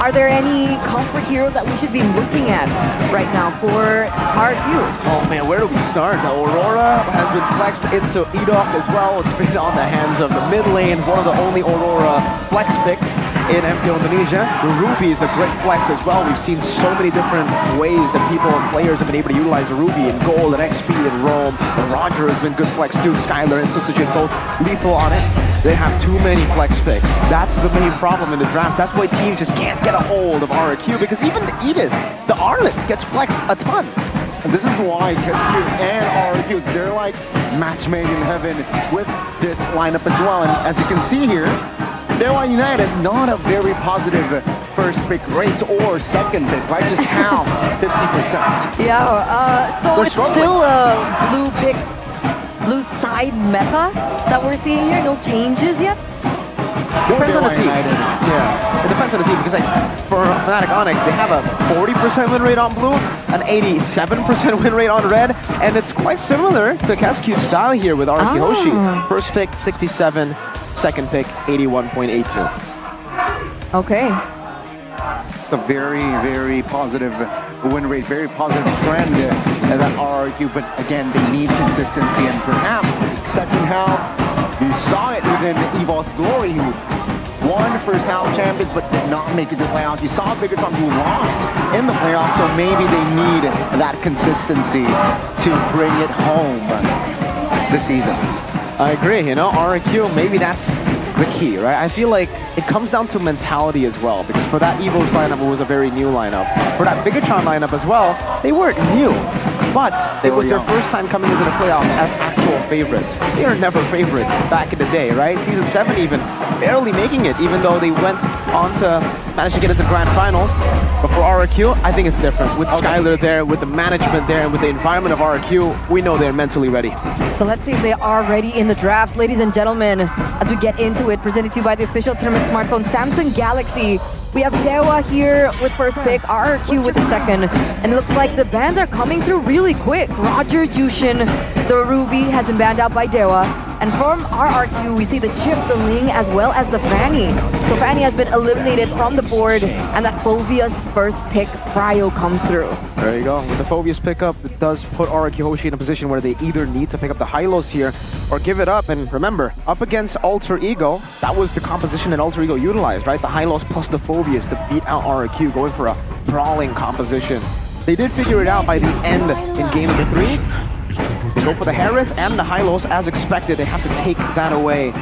Are there any comfort heroes that we should be looking at right now for RQ? Oh man, where do we start? The Aurora has been flexed into Edok as well. It's been on the hands of the mid lane, one of the only Aurora flex picks in MPL Indonesia. The Ruby is a great flex as well. We've seen so many different ways that people and players have been able to utilize the Ruby in Gold and XP and Rome. And Roger has been good flex too. Skylar and Sitsujin both lethal on it. They have too many flex picks. That's the main problem in the draft. That's why teams just can't get a hold of RQ, because even Edith, the Arlet, gets flexed a ton. And this is why KSQ and RQ, they're like match made in heaven with this lineup as well. And as you can see here, Dewa United, not a very positive first pick rate or second pick, right? Just half, 50%. Yeah, so They're it's struggling. still a blue side meta that we're seeing here. No changes yet. Depends on the team. Yeah, it depends on the team, because like for Fnatic Onyx, they have a 40% win rate on blue, an 87% win rate on red, and it's quite similar to KSQ's style here with RQ Hoshi. First pick 67, second pick 81.82. Okay. It's a very, very positive win rate, very positive trend that RRQ, but again, they need consistency, and perhaps second half, you saw it within EVO's Glory, who won first half champions but did not make it to the playoffs. You saw Bigger Tom, who lost in the playoffs, so maybe they need that consistency to bring it home this season. I agree, you know, RQ, maybe that's the key, right? I feel like it comes down to mentality as well, because for that EVO's lineup, it was a very new lineup. For that Bigatron lineup as well, they weren't new, but it was their first time coming into the playoffs as actual favorites. They were never favorites back in the day, right? Season 7 even, barely making it, even though they went on to manage to get into the grand finals. But for RQ, I think it's different. With Skylar there, with the management there, and with the environment of RQ, we know they're mentally ready. So let's see if they are ready in the drafts. Ladies and gentlemen, as we get into it, presented to you by the official tournament smartphone, Samsung Galaxy. We have Dewa here with first pick, RRQ with the second, and it looks like the bans are coming through really quick. Roger, Jushin, the Ruby has been banned out by Dewa, and from RRQ we see the Chip, the Ling, as well as the Fanny. So Fanny has been eliminated from the board, and that Phovia's first pick, Cryo, comes through. There you go. With the Phovia's pickup, it does put RRQ Hoshi in a position where they either need to pick up the Hylos here or give it up. And remember, up against Alter Ego, that was the composition that Alter Ego utilized, right? The Hylos plus the Phovias to beat out RRQ, going for a brawling composition. They did figure it out by the end in game number 3. They go for the Harith and the Hylos as expected. They have to take that away.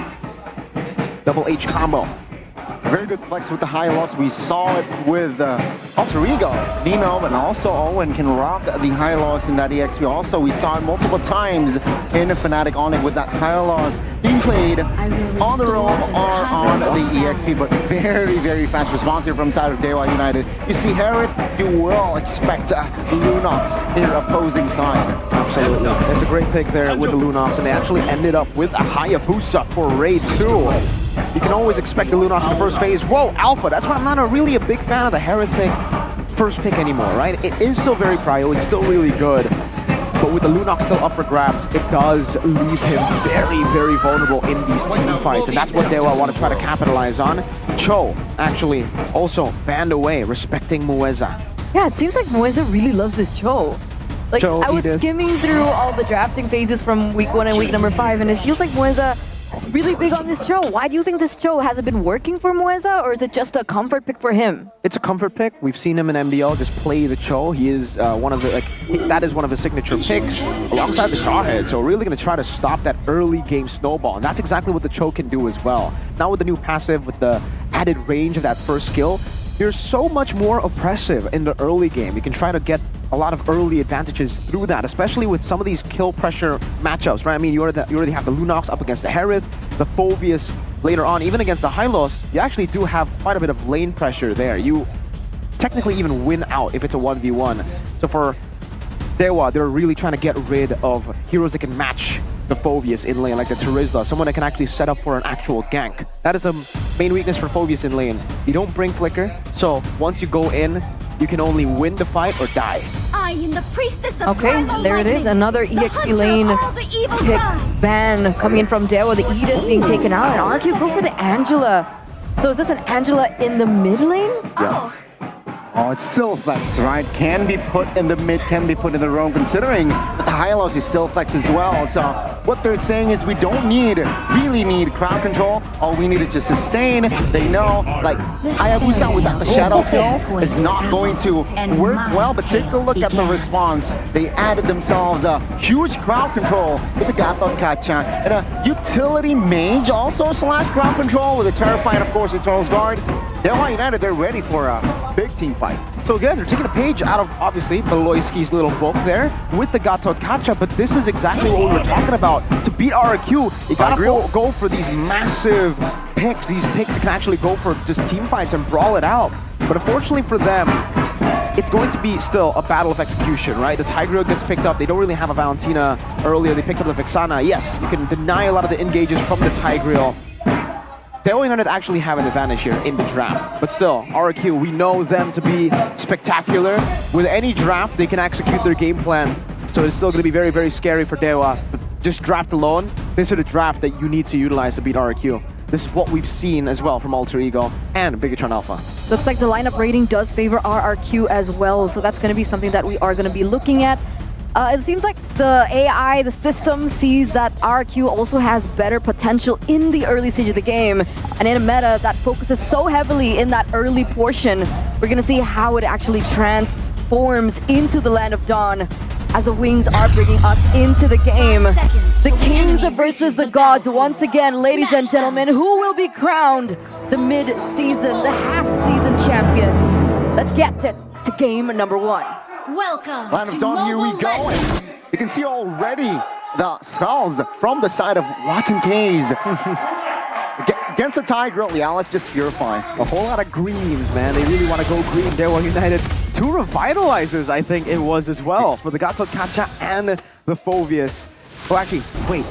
Double H combo. Very good flex with the high loss. We saw it with Alter Ego. Nino and also Owen can rock the high loss in that EXP. Also, we saw it multiple times in Fnatic Onyx with that high loss being played on the roam or on the EXP, but very, very fast response here from side of Dewa United. You see Harith, you will expect Lunox in your opposing side. Absolutely. It's a great pick there with the Lunox, and they actually ended up with a Hayabusa for Raid 2. You can always expect the Lunox in the first phase. Whoa, Alpha! That's why I'm not really a big fan of the Harith pick, first pick anymore, right? It is still very prio, it's still really good, but with the Lunox still up for grabs, it does leave him very, very vulnerable in these team fights, and that's what Dewa want to try to capitalize on. Cho, actually, also banned away, respecting Mueza. Yeah, it seems like Mueza really loves this Cho. Like, Cho, I was Edith. skimming through all the drafting phases from week 1 and week number 5, and it feels like Mueza really big on this Cho. Why do you think this Cho hasn't been working for Mueza, or is it just a comfort pick for him? It's a comfort pick. We've seen him in MDL just play the Cho. He is one of the, that is one of his signature picks alongside the Jawhead. So really going to try to stop that early game snowball. And that's exactly what the Cho can do as well. Now with the new passive, with the added range of that first skill, you're so much more oppressive in the early game. You can try to get a lot of early advantages through that, especially with some of these kill pressure matchups, right? I mean, you already have the Lunox up against the Harith, the Phovius later on, even against the Hylos, you actually do have quite a bit of lane pressure there. You technically even win out if it's a 1v1. So for Dewa, they're really trying to get rid of heroes that can match the Phovius in lane, like the Terizla, someone that can actually set up for an actual gank. That is the main weakness for Phovius in lane. You don't bring Flicker, so once you go in, you can only win the fight or die. I am the priestess of Okay, there it is, another EXP lane pick ban coming in from Dewa, the Edith being taken out, and RQ go for the Angela. So is this an Angela in the mid lane? Yeah. Oh, it's still flex, right? Can be put in the mid, can be put in the roam, considering that the Hylos is still flex as well. So what they're saying is we don't really need crowd control. All we need is just sustain. They know, like, Hayabusa without the shadow kill is not going to work well, but take a look at the response. They added themselves a huge crowd control with the Gatot Kacha and a utility mage also slash crowd control with a terrifying, of course, Eternal's Guard. Dewa United, they're ready for a big team fight. So again, they're taking a page out of, obviously, Beloyski's little book there with the Gatot Kacha, but this is exactly what we were talking about. To beat RRQ, you gotta go for these massive picks. These picks can actually go for just team fights and brawl it out. But unfortunately for them, it's going to be still a battle of execution, right? The Tigreal gets picked up. They don't really have a Valentina earlier. They picked up the Vixana. Yes, you can deny a lot of the engages from the Tigreal. Dewa United actually have an advantage here in the draft. But still, RRQ, we know them to be spectacular. With any draft, they can execute their game plan. So it's still going to be very, very scary for Dewa. But just draft alone, this is the draft that you need to utilize to beat RRQ. This is what we've seen as well from Alter Ego and Bigatron Alpha. Looks like the lineup rating does favor RRQ as well, so that's going to be something that we are going to be looking at. It seems like the AI, the system, sees that RRQ also has better potential in the early stage of the game. And in a meta that focuses so heavily in that early portion, we're going to see how it actually transforms into the Land of Dawn as the Wings are bringing us into the game. The Kings versus the Gods once again, ladies and gentlemen. Who will be crowned the mid-season, the half-season champions? Let's get it to game number 1. Welcome Land of Dawn, here we go. And you can see already the skulls from the side of Watson K's. Against the Tigreal, yeah, let's just purify. A whole lot of greens, man. They really want to go green. Dewa United. 2 revitalizers, I think it was as well, for the Gatot Kacha and the Phoveus. Oh, actually, wait,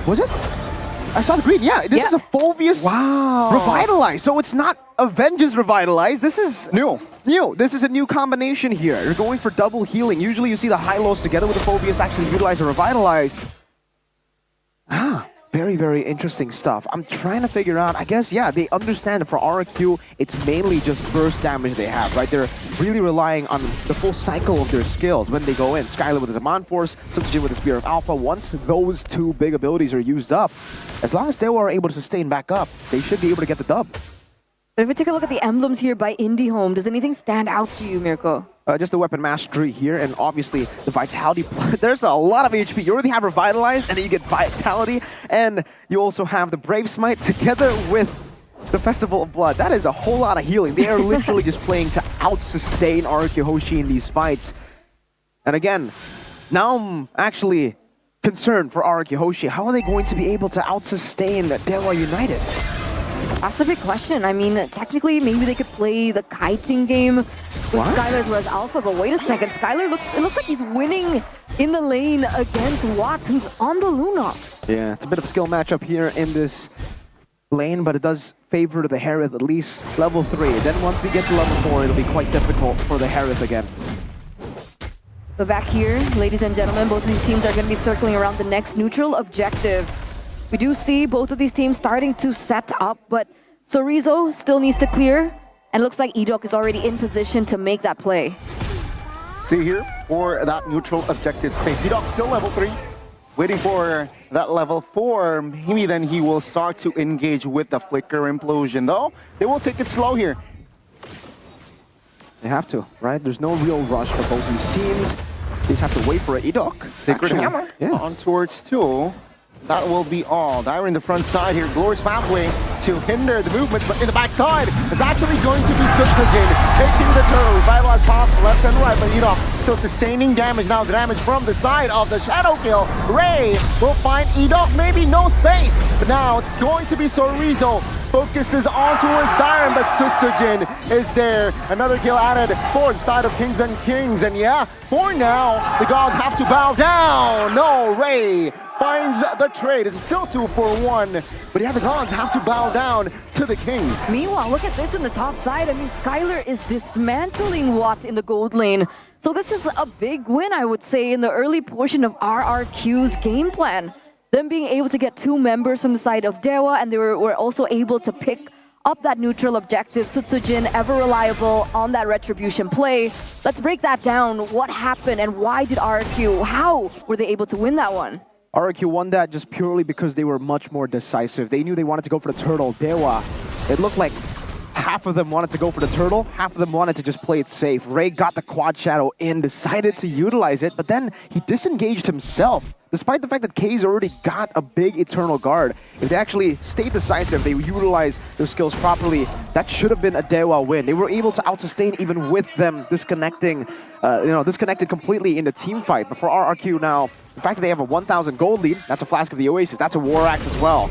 was it? I saw the green. Yeah, this is a Phoveus revitalized. So it's not a Vengeance revitalized. This is new. This is a new combination here. You're going for double healing. Usually you see the Hylos together with the Phoveus actually utilize a revitalize. Very, very interesting stuff. I'm trying to figure out, I guess, yeah, they understand that for RRQ, it's mainly just burst damage they have, right? They're really relying on the full cycle of their skills when they go in. Skylar with his Zaman Force, Sunsujin with the Spear of Alpha. Once those 2 big abilities are used up, as long as they were able to sustain back up, they should be able to get the dub. If we take a look at the emblems here by IndieHome, does anything stand out to you, Mirko? Just the weapon mastery here, and obviously the vitality. There's a lot of HP. You already have revitalized, and then you get vitality, and you also have the Brave Smite together with the Festival of Blood. That is a whole lot of healing. They are literally just playing to out-sustain RRQ Hoshi in these fights. And again, now I'm actually concerned for RRQ Hoshi. How are they going to be able to out-sustain Dewa United? That's a big question. I mean, technically, maybe they could play the kiting game with Skylar as well as Alpha, but wait a second. Skylar it looks like he's winning in the lane against Watts, who's on the Lunox. Yeah, it's a bit of a skill matchup here in this lane, but it does favor the Harith, at least level 3. Then once we get to level 4, it'll be quite difficult for the Harith again. But back here, ladies and gentlemen, both of these teams are going to be circling around the next neutral objective. We do see both of these teams starting to set up, but Sorizo still needs to clear, and it looks like Edok is already in position to make that play. See here for that neutral objective phase. Edok still level 3, waiting for that level 4. Maybe then he will start to engage with the Flicker Implosion, though. They will take it slow here. They have to, right? There's no real rush for both these teams. They just have to wait for a Edok. Sacred Hammer on towards 2. That will be all. Dire in the front side here. Glorious pathway to hinder the movement, but in the backside, it's actually going to be Sunsujin taking the turtle. Revitalized path left and right, but Edok still sustaining damage now. Damage from the side of the Shadow Kill. Ray will find Edok, maybe no space, but now it's going to be Sorizo. Focuses on towards Siren, but Sunsujin is there. Another kill added for the side of Kings and Kings, and yeah, for now, the gods have to bow down. No, Ray finds the trade. It's still 2-for-1, but yeah, the gods have to bow down to the Kings. Meanwhile, look at this in the top side. I mean, Skylar is dismantling Watt in the gold lane. So this is a big win, I would say, in the early portion of RRQ's game plan. Them being able to get 2 members from the side of Dewa, and they were also able to pick up that neutral objective. Sutsujin, ever reliable on that retribution play. Let's break that down. What happened and why did RRQ, how were they able to win that one? RRQ won that just purely because they were much more decisive. They knew they wanted to go for the turtle. Dewa, it looked like half of them wanted to go for the turtle, half of them wanted to just play it safe. Ray got the quad shadow in, decided to utilize it, but then he disengaged himself. Despite the fact that K's already got a big Eternal Guard, if they actually stayed decisive, they utilized their skills properly, that should have been a Dewa win. They were able to out-sustain even with them disconnecting, disconnected completely in the team fight. But for RRQ now, the fact that they have a 1,000 gold lead, that's a Flask of the Oasis, that's a War Axe as well.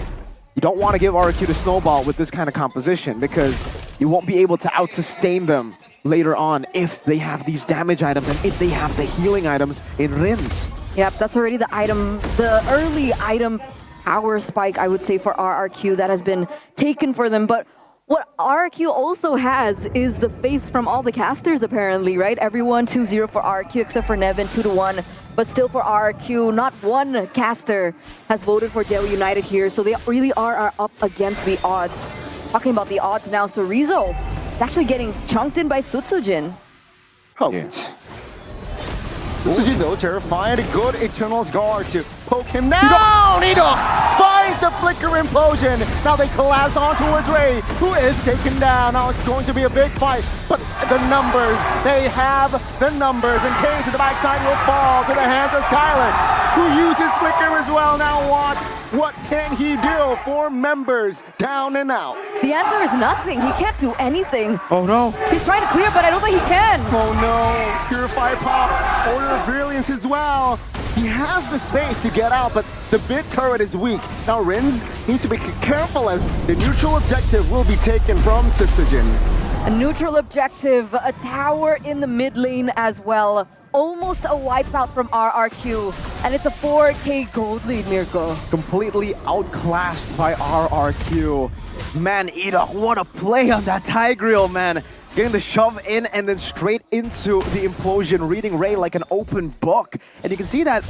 You don't want to give RRQ the snowball with this kind of composition because you won't be able to out-sustain them later on if they have these damage items and if they have the healing items in Rins. Yep, that's already the item, the early item power spike, I would say, for RRQ that has been taken for them. But what RRQ also has is the faith from all the casters, apparently, right? Everyone 2-0 for RRQ except for Nevin, 2-1. But still for RRQ, not one caster has voted for Dewa United here. So they really are up against the odds. Talking about the odds now, so Rizzo is actually getting chunked in by Sutsujin. Oh. Yes. Sutsujin though, terrified, good Eternal's Guard to poke him down! Nido finds the Flicker Implosion! Now they collapse on towards Ray, who is taken down. Now it's going to be a big fight, but the numbers, they have the numbers, and K to the backside will fall to the hands of Skylar, who uses Flicker as well. Now what can he do? 4 members down and out. The answer is nothing. He can't do anything. Oh no. He's trying to clear, but I don't think he can. Oh no. Purify popped. Order of Brilliance as well. He has the space to get out, but the big turret is weak. Now Rins needs to be careful as the neutral objective will be taken from Sutsujin. A neutral objective, a tower in the mid lane as well. Almost a wipeout from RRQ, and it's a 4K gold lead, Mirko. Completely outclassed by RRQ. Man, Edok, what a play on that Tigreal, man. Getting the shove in and then straight into the implosion, reading Ray like an open book. And you can see that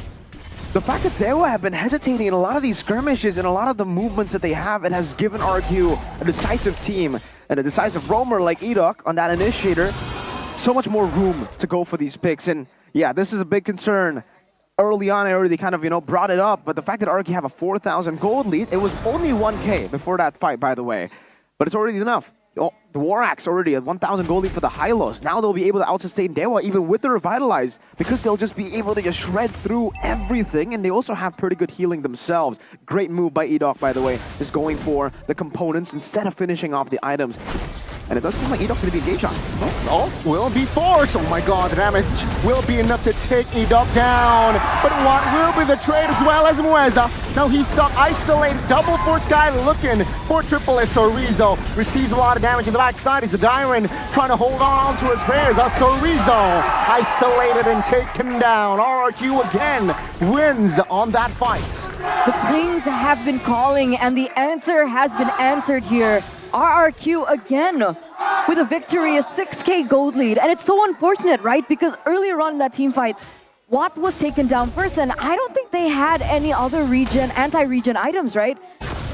the fact that Dewa have been hesitating in a lot of these skirmishes and a lot of the movements that they have, it has given RRQ a decisive team and a decisive roamer like Edok on that initiator. So much more room to go for these picks, and yeah, this is a big concern. Early on, I already kind of, brought it up, but the fact that RRQ have a 4,000 gold lead, it was only 1K before that fight, by the way, but it's already enough. Oh, the War Axe already at 1,000 gold lead for the Hylos. Now they'll be able to out-sustain Dewa even with the Revitalize because they'll just be able to just shred through everything, and they also have pretty good healing themselves. Great move by Edok, by the way, is going for the components instead of finishing off the items. And it does seem like Edok's going to be engaged on. Oh, will be forced. Oh my god, the damage will be enough to take Edok down. But what will be the trade as well as Mueza? Now he's stuck, isolated, double for Sky, looking for Triple S. Sorizo receives a lot of damage in the backside. He's a Dyran trying to hold on to his prayers. Sorizo isolated and taken down. RRQ again wins on that fight. The pings have been calling, and the answer has been answered here. RRQ again with a victory, a 6K gold lead. And it's so unfortunate, right? Because earlier on in that team fight, Watt was taken down first, and I don't think they had any other anti-regen items, right?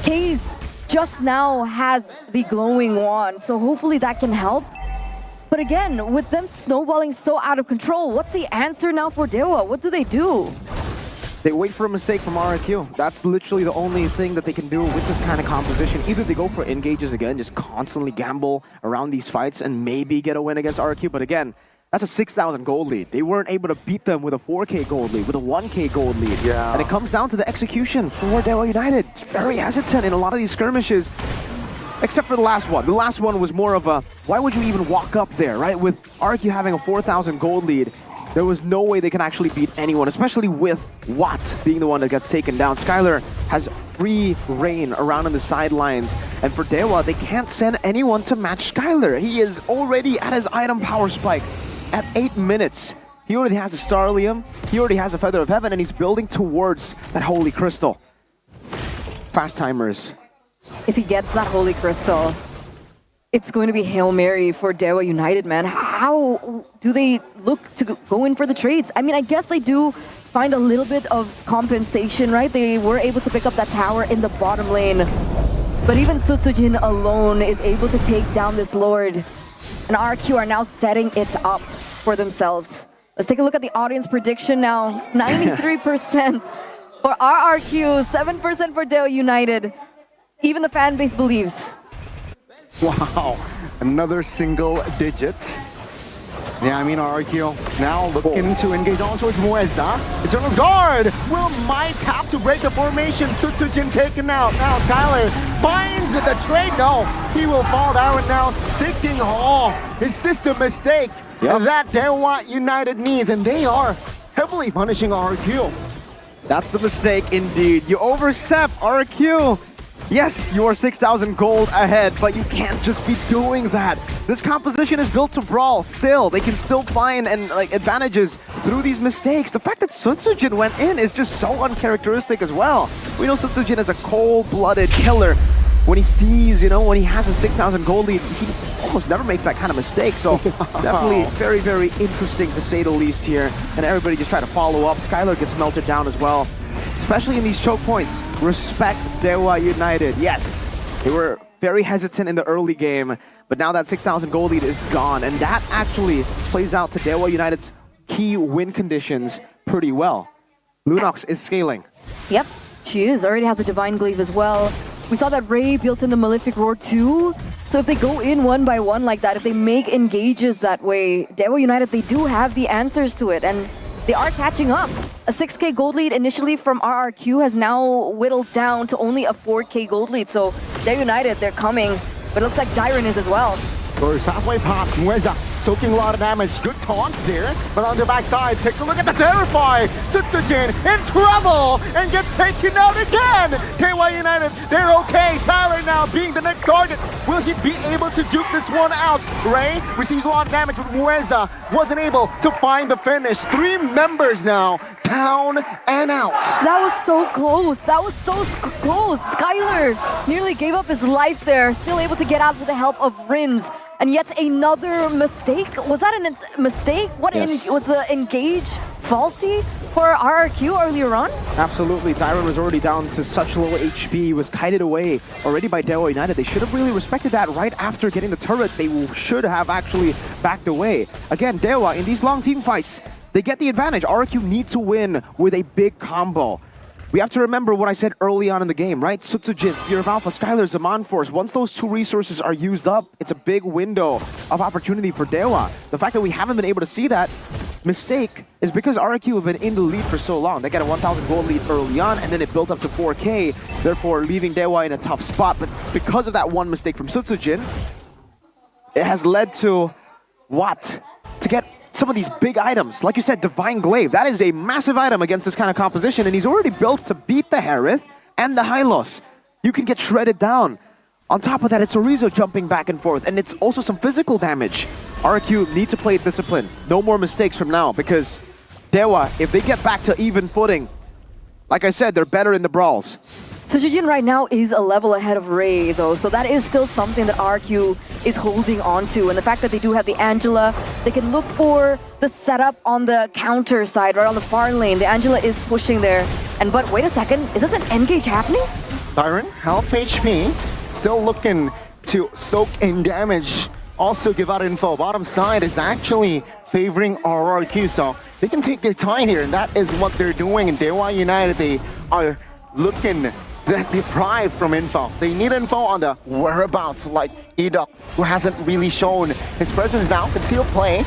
Case just now has the glowing wand, so hopefully that can help. But again, with them snowballing so out of control, what's the answer now for Dewa? What do they do? They wait for a mistake from RRQ. That's literally the only thing that they can do with this kind of composition. Either they go for engages again, just constantly gamble around these fights and maybe get a win against RRQ. But again, that's a 6,000 gold lead. They weren't able to beat them with a 4K gold lead, with a 1K gold lead. Yeah. And it comes down to the execution for Dewa United. It's very hesitant in a lot of these skirmishes. Except for the last one. The last one was more of a, why would you even walk up there, right? With RRQ having a 4,000 gold lead, there was no way they can actually beat anyone, especially with Watt being the one that gets taken down. Skylar has free reign around on the sidelines, and for Dewa, they can't send anyone to match Skylar. He is already at his item power spike at 8 minutes. He already has a Starlium, he already has a Feather of Heaven, and he's building towards that Holy Crystal. Fast timers. If he gets that Holy Crystal, it's going to be Hail Mary for Dewa United, man. How do they look to go in for the trades? I mean, I guess they do find a little bit of compensation, right? They were able to pick up that tower in the bottom lane. But even Sutsujin alone is able to take down this Lord. And RRQ are now setting it up for themselves. Let's take a look at the audience prediction now. 93% for RRQ, 7% for Dewa United. Even the fan base believes. Wow, another single digit. Yeah, I mean, RRQ now looking to engage on towards Mueza. Eternal's Guard might have to break the formation. Sutsujin taken out. Now Skylar finds the trade. No, he will fall down now. Seeking Hall. His system mistake that Dewa United needs, and they are heavily punishing RRQ. That's the mistake indeed. You overstep RRQ. Yes, you are 6,000 gold ahead, but you can't just be doing that. This composition is built to brawl still. They can still find advantages through these mistakes. The fact that Sutsujin went in is just so uncharacteristic as well. We know Sutsujin is a cold-blooded killer. When he sees, when he has a 6,000 gold lead, he almost never makes that kind of mistake. So definitely very, very interesting to say the least here. And everybody just try to follow up. Skylar gets melted down as well. Especially in these choke points. Respect Dewa United. Yes, they were very hesitant in the early game, but now that 6,000 gold lead is gone, and that actually plays out to Dewa United's key win conditions pretty well. Lunox is scaling. Yep, she is. Already has a Divine Glaive as well. We saw that Ray built in the Malefic Roar too. So if they go in one by one like that, if they make engages that way, Dewa United, they do have the answers to it. And they are catching up. A 6k gold lead initially from RRQ has now whittled down to only a 4k gold lead. So they're united, they're coming. But it looks like Jiren is as well. First halfway pops, Mueza soaking a lot of damage. Good taunt there, but on the backside, take a look at the Terrify. Sutsujin in trouble and gets taken out again. KY United, they're okay. Skylar now being the next target. Will he be able to duke this one out? Ray receives a lot of damage, but Mueza wasn't able to find the finish. 3 members now down and out. That was so close. That was so close. Skylar nearly gave up his life there. Still able to get out with the help of Rins. And yet another mistake. Was that a mistake? What was the engage faulty for RRQ earlier on? Absolutely. Jiren was already down to such low HP. He was kited away already by Dewa United. They should have really respected that right after getting the turret. They should have actually backed away. Again, Dewa, in these long team fights, they get the advantage. RRQ needs to win with a big combo. We have to remember what I said early on in the game, right? Sutsujin, Spear of Alpha, Skylar, Zaman Force. Once those 2 resources are used up, it's a big window of opportunity for Dewa. The fact that we haven't been able to see that mistake is because RRQ have been in the lead for so long. They got a 1,000 gold lead early on, and then it built up to 4k, therefore leaving Dewa in a tough spot. But because of that one mistake from Sutsujin, it has led to what? To get some of these big items. Like you said, Divine Glaive. That is a massive item against this kind of composition, and he's already built to beat the Harith and the Hylos. You can get shredded down. On top of that, it's Orizo jumping back and forth, and it's also some physical damage. RRQ need to play discipline. No more mistakes from now, because Dewa, if they get back to even footing, like I said, they're better in the brawls. Sutsujin right now is a level ahead of Ray, though, so that is still something that RRQ is holding on to. And the fact that they do have the Angela, they can look for the setup on the counter side, right on the far lane. The Angela is pushing there. But wait a second, is this an engage happening? Jiren, half HP, still looking to soak in damage. Also give out info. Bottom side is actually favoring RRQ, so they can take their time here, and that is what they're doing. In Dewa United, they are looking deprived from info. They need info on the whereabouts, like Edok, who hasn't really shown his presence now. Concealed play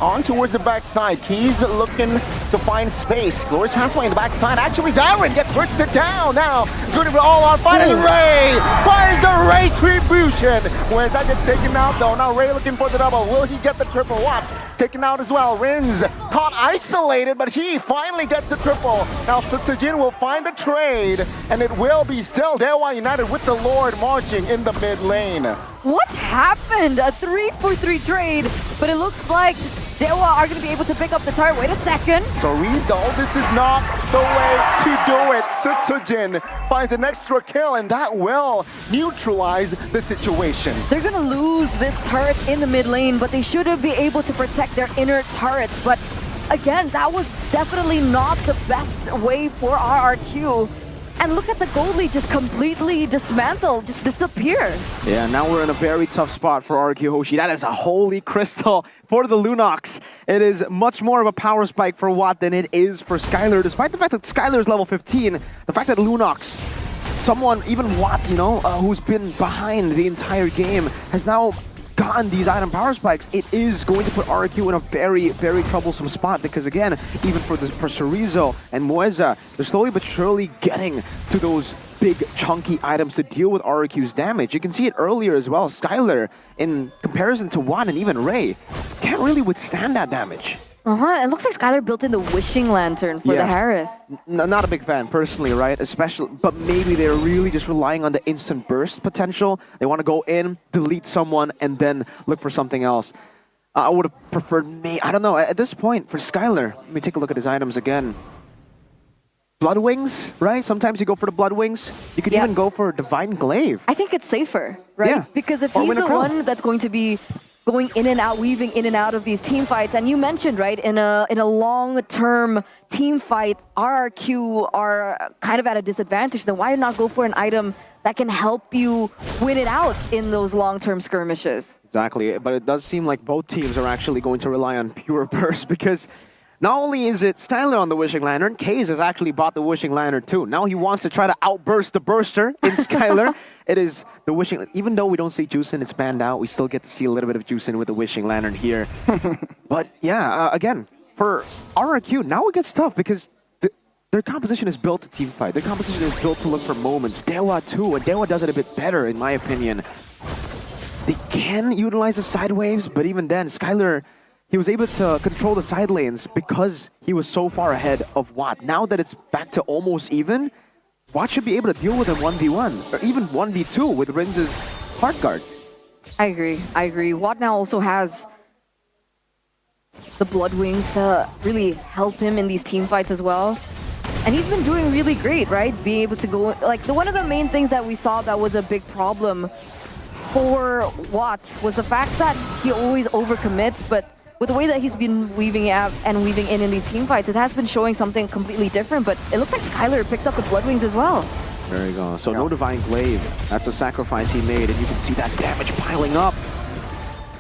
on towards the backside. He's looking to find space. Glorious halfway in the backside. Actually, Darren gets bursted down now. It's going to be all out fight, and Ray fires the Ray Tribution. Whereas that gets taken out though. Now Ray looking for the double. Will he get the triple? What? Taken out as well. Rins caught isolated, but he finally gets the triple. Now Sutsujin will find the trade, and it will be still Dewa United with the Lord marching in the mid lane. What happened? A 3-for-3 trade, but it looks like Dewa are going to be able to pick up the turret. Wait a second. So Rizal, this is not the way to do it. Sutsujin finds an extra kill, and that will neutralize the situation. They're going to lose this turret in the mid lane, but they should be able to protect their inner turrets. But again, that was definitely not the best way for RRQ. And look at the gold lead just completely dismantle, just disappear. Yeah, now we're in a very tough spot for RQ Hoshi. That is a holy crystal for the Lunox. It is much more of a power spike for Watt than it is for Skylar. Despite the fact that Skylar is level 15, the fact that Lunox, someone, even Watt, you know, who's been behind the entire game, has now gotten these item power spikes, it is going to put RQ in a very, very troublesome spot because, again, even for Chorizo and Mueza, they're slowly but surely getting to those big, chunky items to deal with RQ's damage. You can see it earlier as well. Skylar, in comparison to Juan and even Ray, can't really withstand that damage. It looks like Skylar built in the wishing lantern for the Harith. Not a big fan, personally, right? Especially, but maybe they're really just relying on the instant burst potential. They want to go in, delete someone, and then look for something else. I would have preferred I don't know, at this point, for Skylar, let me take a look at his items again. Blood Wings, right? Sometimes you go for the Blood Wings. You could even go for Divine Glaive. I think it's safer, right? Yeah. Because if he's the one that's going to be going in and out, weaving in and out of these team fights, and you mentioned, right, in a long-term team fight, RRQ are kind of at a disadvantage, then why not go for an item that can help you win it out in those long-term skirmishes? Exactly, but it does seem like both teams are actually going to rely on pure burst because not only is it Skylar on the Wishing Lantern, Kaze has actually bought the Wishing Lantern too. Now he wants to try to outburst the Burster in Skylar. It is the Wishing... Even though we don't see Juicin, it's banned out, we still get to see a little bit of Juicin with the Wishing Lantern here. But yeah, again, for RRQ, now it gets tough because their composition is built to team fight. Their composition is built to look for moments. Dewa too, and Dewa does it a bit better in my opinion. They can utilize the side waves, but even then, Skylar... He was able to control the side lanes because he was so far ahead of Watt. Now that it's back to almost even, Watt should be able to deal with him 1v1 or even 1v2 with Rinz's Heart Guard. I agree. Watt now also has the Blood Wings to really help him in these team fights as well. And he's been doing really great, right? Being able to go... one of the main things that we saw that was a big problem for Watt was the fact that he always overcommits, but with the way that he's been weaving out and weaving in these team fights, it has been showing something completely different, but it looks like Skylar picked up the Blood Wings as well. There you go. So no Divine Glaive. That's a sacrifice he made, and you can see that damage piling up.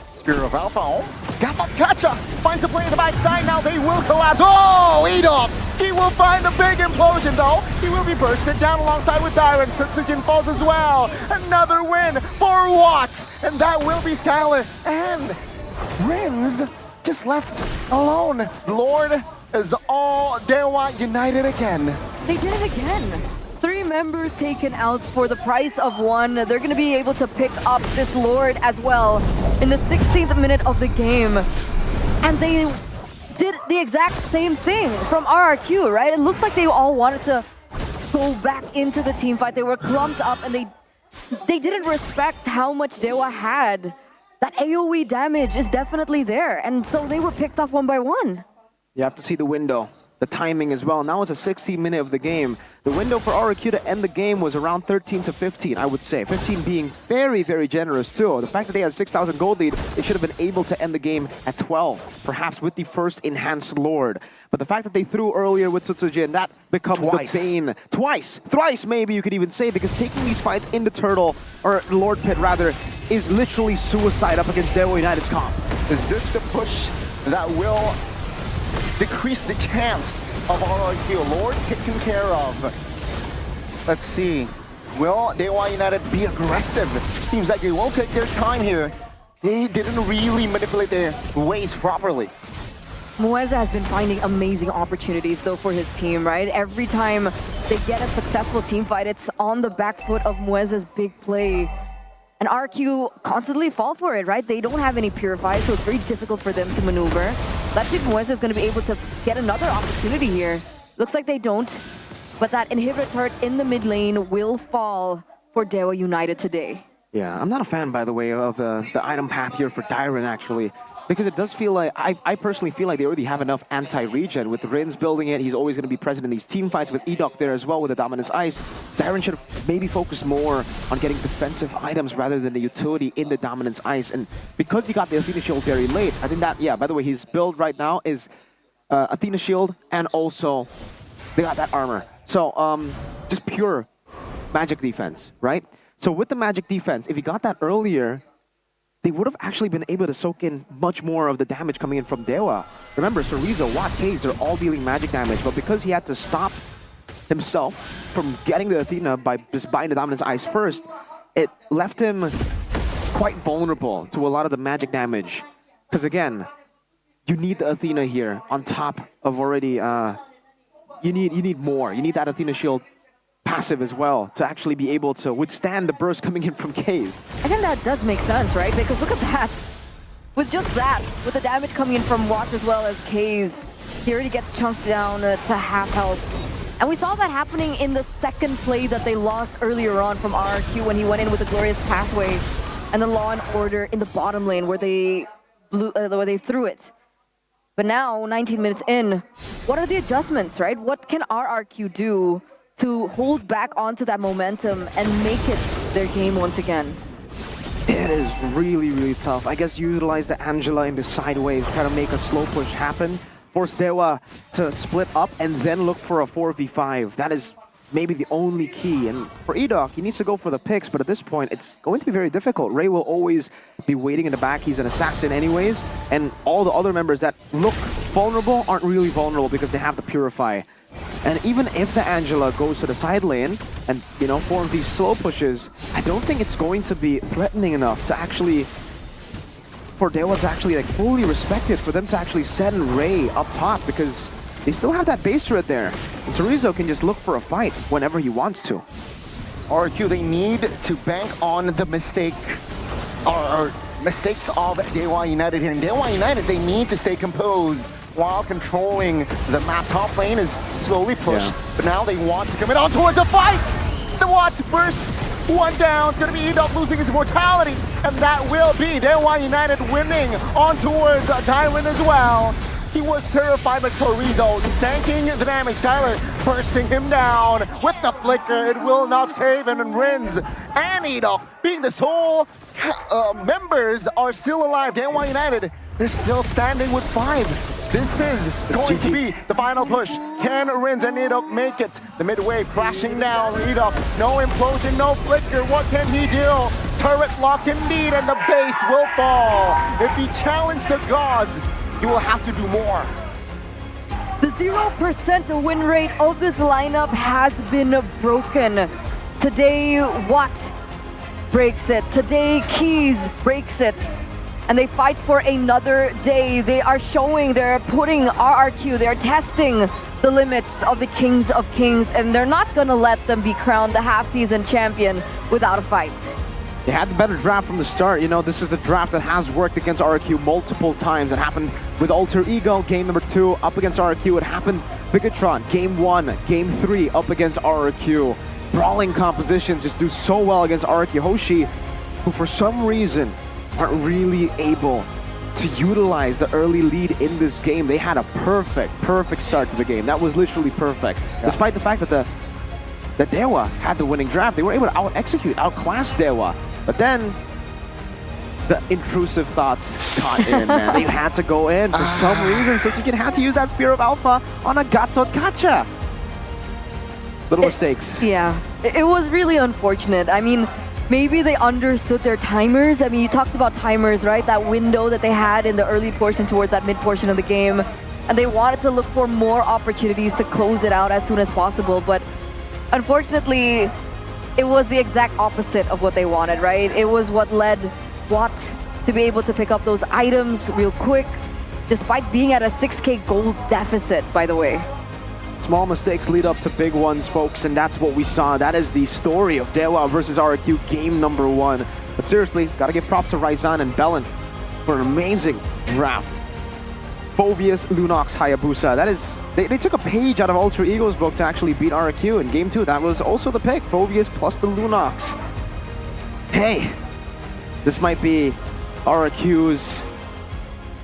Spirit of Alpha. Gacha finds the play in the backside. Now they will collapse. Oh, Edom! He will find the big implosion, though. He will be bursted down alongside with Dyron. Setsujin falls as well. Another win for Watts, and that will be Skylar. And Rinz just left alone. The Lord is all Dewa united again. They did it again. 3 members taken out for the price of 1. They're going to be able to pick up this Lord as well in the 16th minute of the game. And they did the exact same thing from RRQ, right? It looked like they all wanted to go back into the team fight. They were clumped up and they didn't respect how much Dewa had. That AoE damage is definitely there, and so they were picked off 1 by 1. You have to see the window, the timing as well. Now it's a 60 minute of the game. The window for RRQ to end the game was around 13 to 15, I would say. 15 being very, very generous too. The fact that they had 6,000 gold lead, they should have been able to end the game at 12, perhaps with the first enhanced Lord. But the fact that they threw earlier with Setsujin, that becomes the bane. Thrice maybe you could even say, because taking these fights in the Turtle, or the Lord Pit rather, is literally suicide up against Dewa United's comp. Is this the push that will decrease the chance of RRQ? Lord taken care of. Let's see. Will Dewa United be aggressive? Seems like they will take their time here. They didn't really manipulate their ways properly. Mueza has been finding amazing opportunities though for his team, right? Every time they get a successful team fight, it's on the back foot of Mueza's big play. And RQ constantly fall for it, right? They don't have any Purify, so it's very difficult for them to maneuver. Let's see if Mueza is going to be able to get another opportunity here. Looks like they don't, but that inhibitor turret in the mid lane will fall for Dewa United today. Yeah, I'm not a fan, by the way, of the item path here for Dyron, actually. Because it does feel like, I personally feel like they already have enough anti-regen. With Rinz building it, he's always going to be present in these team fights. With Edok there as well with the Dominance Ice, Dyron should have maybe focused more on getting defensive items rather than the utility in the Dominance Ice. And because he got the Athena Shield very late, I think that, yeah, by the way, his build right now is Athena Shield, and also they got that armor. So, just pure magic defense, right? So with the magic defense, if he got that earlier, they would have actually been able to soak in much more of the damage coming in from Dewa. Remember, Chorizo, Watt, Case, they're all dealing magic damage, but because he had to stop himself from getting the Athena by just buying the Dominance Eyes first, it left him quite vulnerable to a lot of the magic damage. Because again, you need the Athena here on top of already, you need more. You need that Athena shield passive as well to actually be able to withstand the burst coming in from Case. I think that does make sense, right? Because look at that. With just that, with the damage coming in from Watts as well as Case, he already gets chunked down to half health. And we saw that happening in the second play that they lost earlier on from RRQ when he went in with the Glorious Pathway and the Law and Order in the bottom lane where they threw it. But now, 19 minutes in, what are the adjustments, right? What can RRQ do to hold back onto that momentum and make it their game once again? It is really, really tough. I guess utilize the Angela in the sideways, try to make a slow push happen, force Dewa to split up, and then look for a 4v5. That is maybe the only key. And for Edok, he needs to go for the picks, but at this point, it's going to be very difficult. Ray will always be waiting in the back. He's an assassin anyways, and all the other members that look vulnerable aren't really vulnerable because they have the Purify. And even if the Angela goes to the side lane and, you know, forms these slow pushes, I don't think it's going to be threatening enough to actually, for Dewa to actually like fully respect it, for them to actually send Ray up top, because they still have that base turret there. And Chorizo can just look for a fight whenever he wants to. RQ, they need to bank on the mistake or mistakes of Dewa United here. In Dewa United, they need to stay composed while controlling the map. Top lane is slowly pushed, but now they want to commit on towards a fight! The Watts bursts, one down, it's gonna be Edok losing his mortality, and that will be Dewa United winning on towards Diamond as well. He was terrified by Chorizo, stanking the damage. Skyler bursting him down with the flicker. It will not save him, and Rins and Edok, being the sole members, are still alive. Dewa United, they're still standing with 5. This is going to be the final push. Can Rins and Edok make it? The midwave crashing down. Edok, no implosion, no flicker. What can he do? Turret lock indeed, and the base will fall. If he challenged the gods, you will have to do more. The 0% win rate of this lineup has been broken. Today, Watt breaks it. Today, Keys breaks it. And they fight for another day. They are showing, they're putting RRQ, they're testing the limits of the Kings of Kings, and they're not gonna let them be crowned the half-season champion without a fight. They had the better draft from the start. You know, this is a draft that has worked against RRQ multiple times. It happened with Alter Ego, game number 2, up against RRQ. It happened Bigatron, game 1, game 3, up against RRQ. Brawling compositions just do so well against RRQ. Hoshi, who for some reason aren't really able to utilize the early lead in this game. They had a perfect start to the game. That was literally perfect. Yeah. Despite the fact that the Dewa had the winning draft, they were able to out-execute, outclass Dewa. But then, the intrusive thoughts got in, man. They had to go in for some reason, so you had to use that Spear of Alpha on a Gatot Gacha. Little mistakes. Yeah, it was really unfortunate. I mean, maybe they understood their timers. I mean, you talked about timers, right? That window that they had in the early portion towards that mid portion of the game. And they wanted to look for more opportunities to close it out as soon as possible. But unfortunately, it was the exact opposite of what they wanted, right? It was what led Watt to be able to pick up those items real quick, despite being at a 6K gold deficit, by the way. Small mistakes lead up to big ones, folks, and that's what we saw. That is the story of Dewa versus RRQ game number 1. But seriously, gotta give props to Raizan and Bellin for an amazing draft. Phoveus, Lunox, Hayabusa. That is, they took a page out of Alter Ego's book to actually beat RRQ in game 2. That was also the pick, Phoveus plus the Lunox. Hey, this might be RRQ's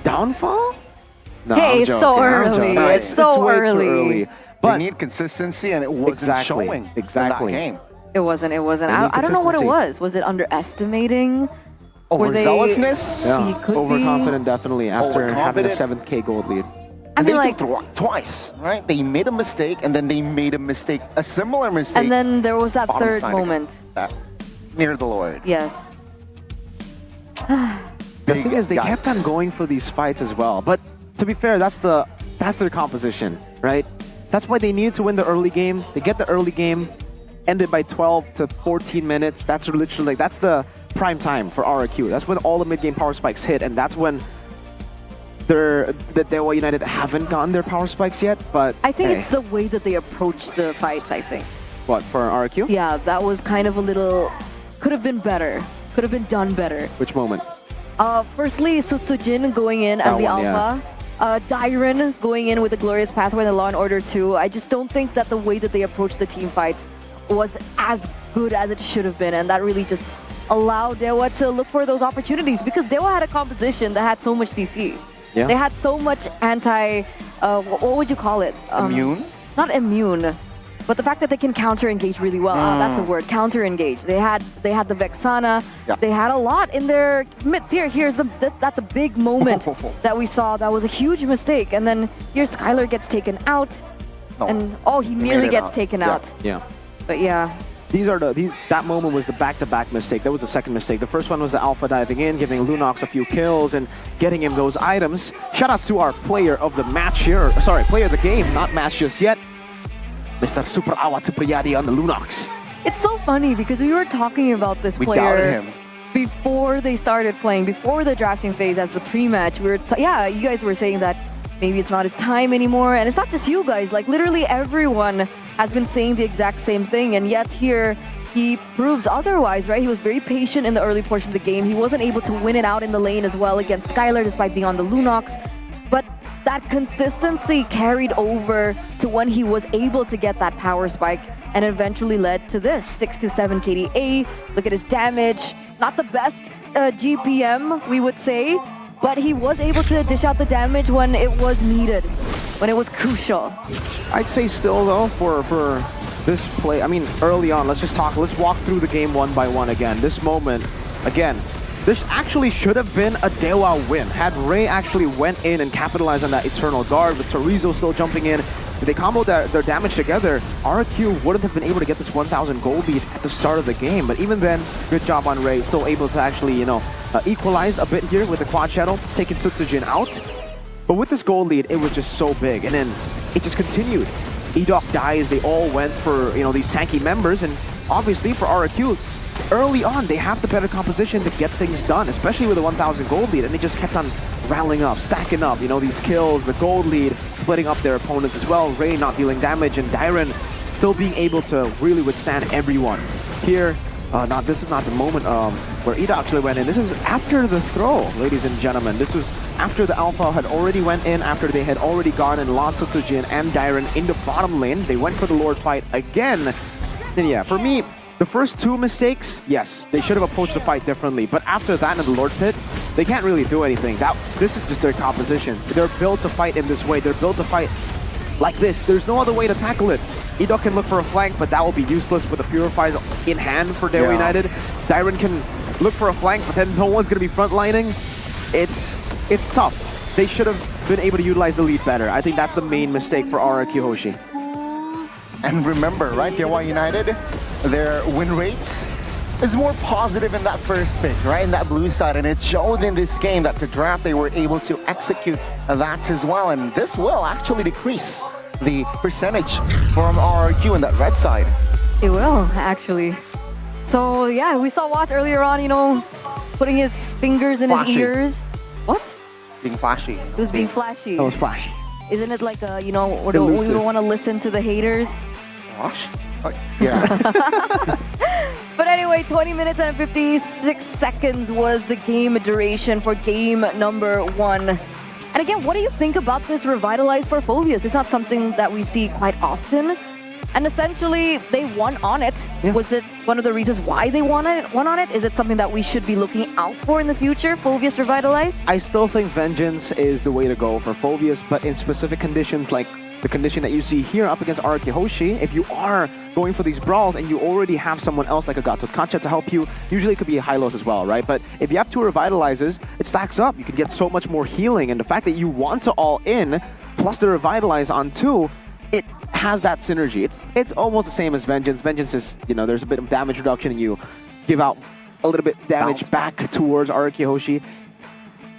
downfall? No, hey, it's so early. It's so way early. Too early. But they need consistency, and it wasn't showing in that game. It wasn't. I don't know what it was. Was it underestimating? Overzealousness? Yeah, overconfident definitely after having a 7K gold lead. And mean, they like- took the rock twice, right? They made a mistake, and then they made a similar mistake. And then there was that bottom third side moment. That near the Lord. Yes. The thing is, they kept on going for these fights as well. But to be fair, that's their composition, right? That's why they needed to win the early game. They get the early game, ended by 12 to 14 minutes. That's literally that's the prime time for RRQ. That's when all the mid-game power spikes hit, and that's when the Dewa United haven't gotten their power spikes yet. But I think hey, it's the way that they approach the fights, I think. what for RRQ? Yeah, that was kind of a little... Could have been better. Could have been done better. Which moment? Firstly, Sutsujin going in as That the one, yeah. alpha. Dairen going in with the Glorious Pathway and the Law and Order 2. I just don't think that the way that they approached the team fights was as good as it should have been, and that really just allowed Dewa to look for those opportunities, because Dewa had a composition that had so much CC. Yeah. They had so much what would you call it? Immune? Not immune, but the fact that they can counter-engage really well. That's a word, counter-engage. They had the Vexana. Yeah. They had a lot in their midst. Here's the big moment that we saw. That was a huge mistake. And then here Skylar gets taken out. And he nearly gets taken out. Yeah. But yeah. That moment was the back-to-back mistake. That was the second mistake. The first one was the Alpha diving in, giving Lunox a few kills and getting him those items. Shoutouts to our player of the match here. Sorry, player of the game, not match just yet. Mr. Super Awat Supriyadi on the Lunox. It's so funny because we were talking about this We player doubted him. before they started playing, before the drafting phase as the pre-match. You guys were saying that maybe it's not his time anymore. And it's not just you guys, like literally everyone has been saying the exact same thing. And yet here he proves otherwise, right? He was very patient in the early portion of the game. He wasn't able to win it out in the lane as well against Skylar despite being on the Lunox. But that consistency carried over to when he was able to get that power spike and eventually led to this 6 to 7 KDA. Look at his damage. Not the best GPM, we would say, but he was able to dish out the damage when it was needed, when it was crucial. I'd say still though, for this play, I mean, early on, let's walk through the game one by one again. This moment, again, this actually should have been a Dewa win. Had Ray actually went in and capitalized on that Eternal Guard with Chorizo still jumping in, if they comboed their damage together, RQ wouldn't have been able to get this 1,000 gold lead at the start of the game. But even then, good job on Ray, still able to actually, equalize a bit here with the quad shadow, taking Sutsujin out. But with this gold lead, it was just so big. And then it just continued. Edok dies, they all went for, these tanky members. And obviously for RQ, early on, they have the better composition to get things done, especially with the 1,000 gold lead. And they just kept on rallying up, stacking up, these kills, the gold lead, splitting up their opponents as well. Ray not dealing damage, and Dairen still being able to really withstand everyone. Here, this is not the moment where Ida actually went in. This is after the throw, ladies and gentlemen. This was after the Alpha had already went in, after they had already gone and lost Sutsujin and Dairen in the bottom lane. They went for the Lord fight again. And yeah, for me, the first two mistakes, yes, they should have approached the fight differently. But after that in the Lord Pit, they can't really do anything. This is just their composition. They're built to fight in this way. They're built to fight like this. There's no other way to tackle it. Edok can look for a flank, but that will be useless with the Purifies in hand for Dewa United. Dairen can look for a flank, but then no one's going to be frontlining. It's tough. They should have been able to utilize the lead better. I think that's the main mistake for RRQ Hoshi. And remember, right, Dewa United, their win rate is more positive in that first pick, right, in that blue side. And it showed in this game that the draft, they were able to execute that as well. And this will actually decrease the percentage from RRQ in that red side. It will, actually. So, yeah, we saw Watt earlier on, putting his fingers in his ears. What? Being flashy. It was being flashy. That was flashy. Isn't it like we don't want to listen to the haters? Gosh. Yeah. But anyway, 20 minutes and 56 seconds was the game duration for game number 1. And again, what do you think about this revitalize for Phobius? It's not something that we see quite often. And essentially, they won on it. Yeah. Was it one of the reasons why they won on it? Is it something that we should be looking out for in the future, Phobius Revitalize? I still think Vengeance is the way to go for Phobius, but in specific conditions like the condition that you see here up against RRQ Hoshi, if you are going for these brawls and you already have someone else like a Gatot Kacha to help you, usually it could be a Hylos as well, right? But if you have 2 Revitalizers, it stacks up. You can get so much more healing, and the fact that you want to all in plus the Revitalize on 2, it has that synergy. It's almost the same as Vengeance. Vengeance is, there's a bit of damage reduction and you give out a little bit damage back towards Araki Hoshi.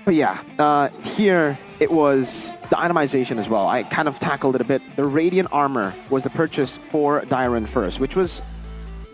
But yeah, here it was the itemization as well. I kind of tackled it a bit. The Radiant Armor was the purchase for Dairon first, which was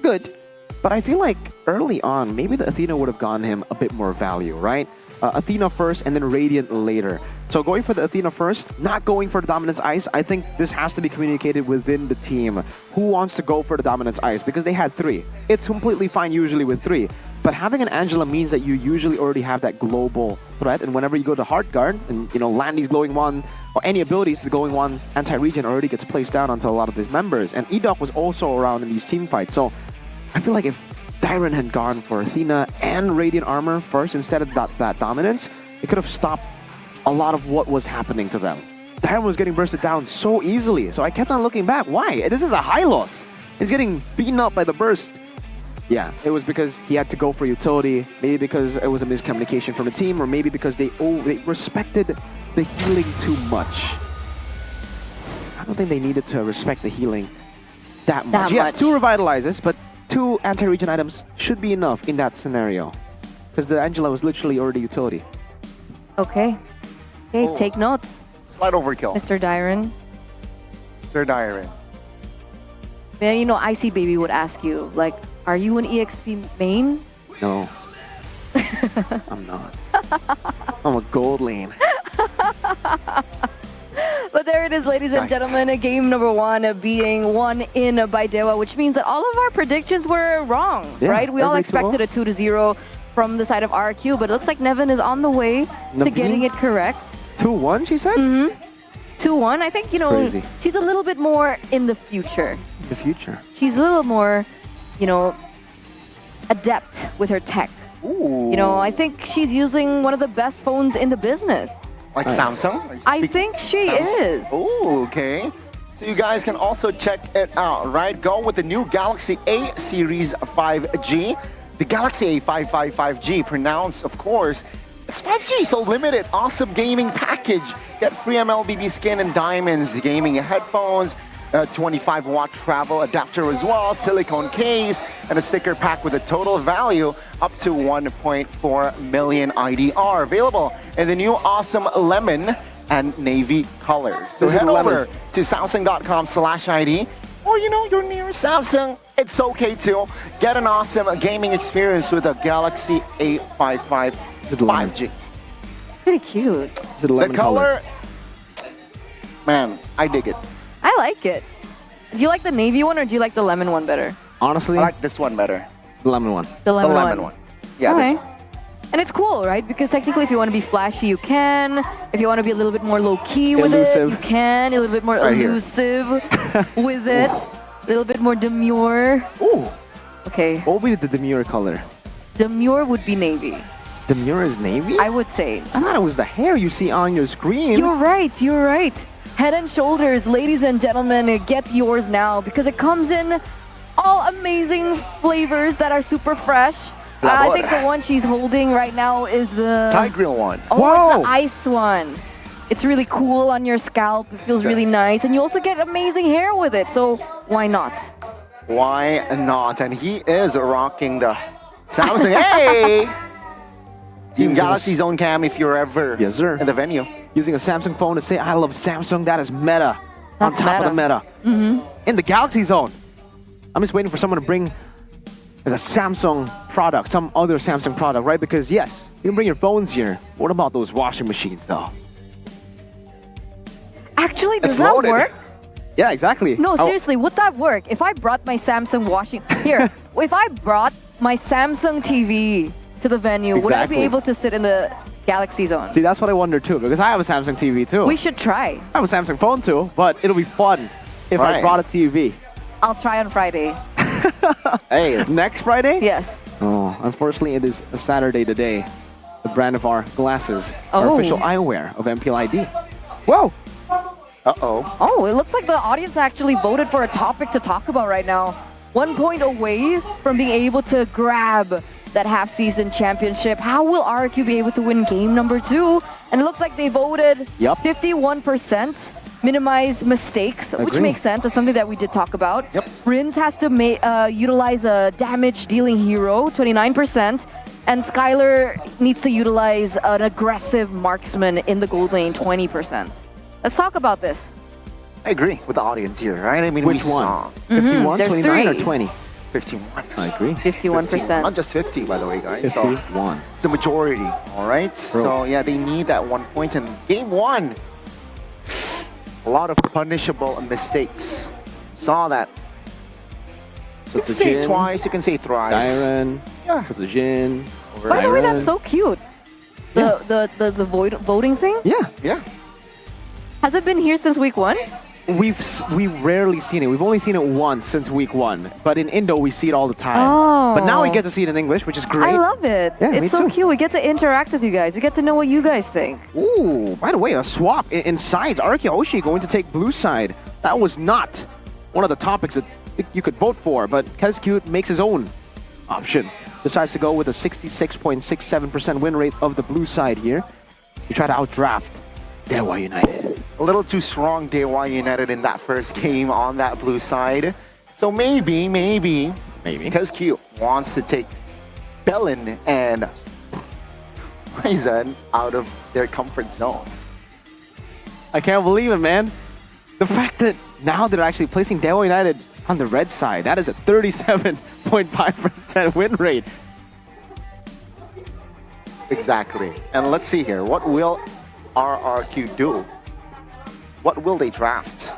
good. But I feel like early on, maybe the Athena would have gotten him a bit more value, right? Athena first and then Radiant later. So going for the Athena first, not going for the Dominance Ice, I think this has to be communicated within the team. Who wants to go for the Dominance Ice? Because they had 3. It's completely fine usually with 3. But having an Angela means that you usually already have that global threat, and whenever you go to Heart Guard, and Landy's Glowing One, or any abilities, the Glowing One anti-regen already gets placed down onto a lot of these members. And Edok was also around in these team fights, so I feel like if Dairon had gone for Athena and Radiant Armor first instead of that Dominance, it could have stopped a lot of what was happening to them. Dairon was getting bursted down so easily, so I kept on looking back. Why? This is a high loss. He's getting beaten up by the burst. Yeah, it was because he had to go for utility, maybe because it was a miscommunication from the team, or maybe because they respected the healing too much. I don't think they needed to respect the healing that much. Yes, 2 Revitalizes, but 2 anti-regen items should be enough in that scenario. Because the Angela was literally already utility. Okay. Okay, take notes. Slight overkill. Mr. Dairon. Mr. Dairon. Man, Icy Baby would ask you, like, are you an EXP main? No. I'm not. I'm a gold lane. But there it is, ladies and gentlemen. Game number 1 being won in by Dewa, which means that all of our predictions were wrong, right? We all expected a 2-0 from the side of RQ, but it looks like Nevin is on the way to getting it correct. 2-1, she said? Mm-hmm. 2-1. I think, Crazy. she's a little bit more in the future. The future. She's a little more, adept with her tech. Ooh. I think she's using one of the best phones in the business. Like Samsung? I think she is. Oh, okay. So you guys can also check it out, right? Go with the new Galaxy A Series 5G. The Galaxy A555 5G, pronounced, of course, it's 5G, so limited. Awesome gaming package. Get free MLBB skin and diamonds, gaming headphones, 25-watt travel adapter as well, silicone case, and a sticker pack with a total value up to 1.4 million IDR. Available in the new awesome lemon and navy colors. So head over to Samsung.com/ID, or your nearest Samsung. It's okay to get an awesome gaming experience with a Galaxy A55 5G. It's pretty cute. Is it a lemon color? Man, I dig it. I like it. Do you like the navy one or do you like the lemon one better? Honestly, I like this one better. The lemon one. The lemon one. Yeah, okay. this one. And it's cool, right? Because technically if you want to be flashy, you can. If you want to be a little bit more low-key with it, you can. A little bit more elusive with it. A little bit more demure. Ooh. Okay. What would be the demure color? Demure would be navy. Demure is navy? I would say. I thought it was the hair you see on your screen. You're right. You're right. Head and Shoulders, ladies and gentlemen, get yours now because it comes in all amazing flavors that are super fresh. I think the one she's holding right now is the Thai grill one. Oh, Whoa. It's the ice one. It's really cool on your scalp. It feels really nice, and you also get amazing hair with it. So why not? Why not? And he is rocking the Samsung. Hey! Team Galaxy's own cam if you're ever in the venue. Using a Samsung phone to say, I love Samsung, that is meta. That's on top meta. of the meta. Mm-hmm. In the Galaxy Zone. I'm just waiting for someone to bring like a Samsung product, some other Samsung product, right? Because yes, you can bring your phones here. What about those washing machines though? Actually, does that work? Yeah, exactly. No, seriously, would that work? If I brought my Samsung washing... Here, if I brought my Samsung TV to the venue, would I be able to sit in the Galaxy Zone? See, that's what I wonder too, because I have a Samsung TV too. We should try. I have a Samsung phone too, but it'll be fun if I brought a TV. I'll try on Friday. Hey, next Friday? Yes. Oh, unfortunately, it is a Saturday today. The brand of our glasses, our official eyewear of MPL ID. Whoa! Uh-oh. Oh, it looks like the audience actually voted for a topic to talk about right now. 1 point away from being able to grab that half-season championship. How will RQ be able to win game number 2? And it looks like they voted 51% minimize mistakes, which Agree. makes sense. That's something that we did talk about. Rins has to utilize a damage dealing hero, 29%. And Skylar needs to utilize an aggressive marksman in the gold lane, 20%. Let's talk about this. I agree with the audience here, right? I mean, Which we one? saw 51, There's 29, or three. 20? 51. I agree. 51%. Not just 50, by the way, guys. 51. So it's the majority, all right? So yeah, they need that 1 point in game one. A lot of punishable mistakes. Saw that. You can say Jin, twice, you can say thrice. Dairon, Yeah. Jin. By the way, that's so cute. The voting thing? Yeah. Has it been here since week 1? We've rarely seen it. We've only seen it once since week 1. But in Indo, we see it all the time. Oh. But now we get to see it in English, which is great. I love it. Yeah, me It's so too. cute. We get to interact with you guys. We get to know what you guys think. Ooh, by the way, a swap in sides. Araki Oshi going to take blue side. That was not one of the topics that you could vote for, but Kezcute makes his own option. Decides to go with a 66.67% win rate of the blue side here. You try to outdraft Dewa United. A little too strong Dewa United in that first game on that blue side. So maybe, because Q wants to take Bellin and Ryzen out of their comfort zone. I can't believe it, man. The fact that now they're actually placing Dewa United on the red side, that is a 37.5% win rate. Exactly. And let's see here. What will RRQ do? What will they draft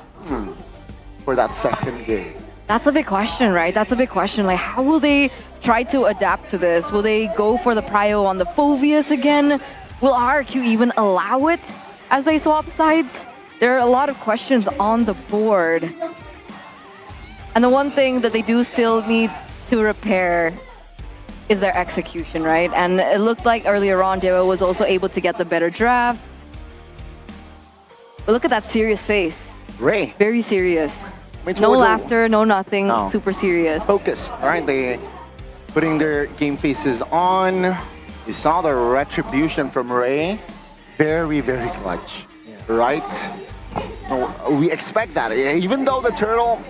for that second game? That's a big question, right? That's a big question. Like, how will they try to adapt to this? Will they go for the prio on the Phoveus again? Will RRQ even allow it as they swap sides? There are a lot of questions on the board. And the one thing that they do still need to repair is their execution, right? And it looked like earlier on, Dewa was also able to get the better draft. But look at that serious face. Ray. Very serious. mean, No towards the- laughter, no nothing, No. super serious. Focused, right? They putting their game faces on. You saw the retribution from Ray. Very, very clutch, right? No, we expect that. Even though the turtle,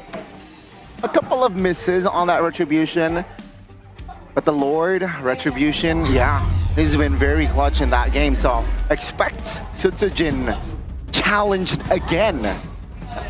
a couple of misses on that retribution, but the Lord retribution, yeah, he's been very clutch in that game. So expect Sutsujin challenged again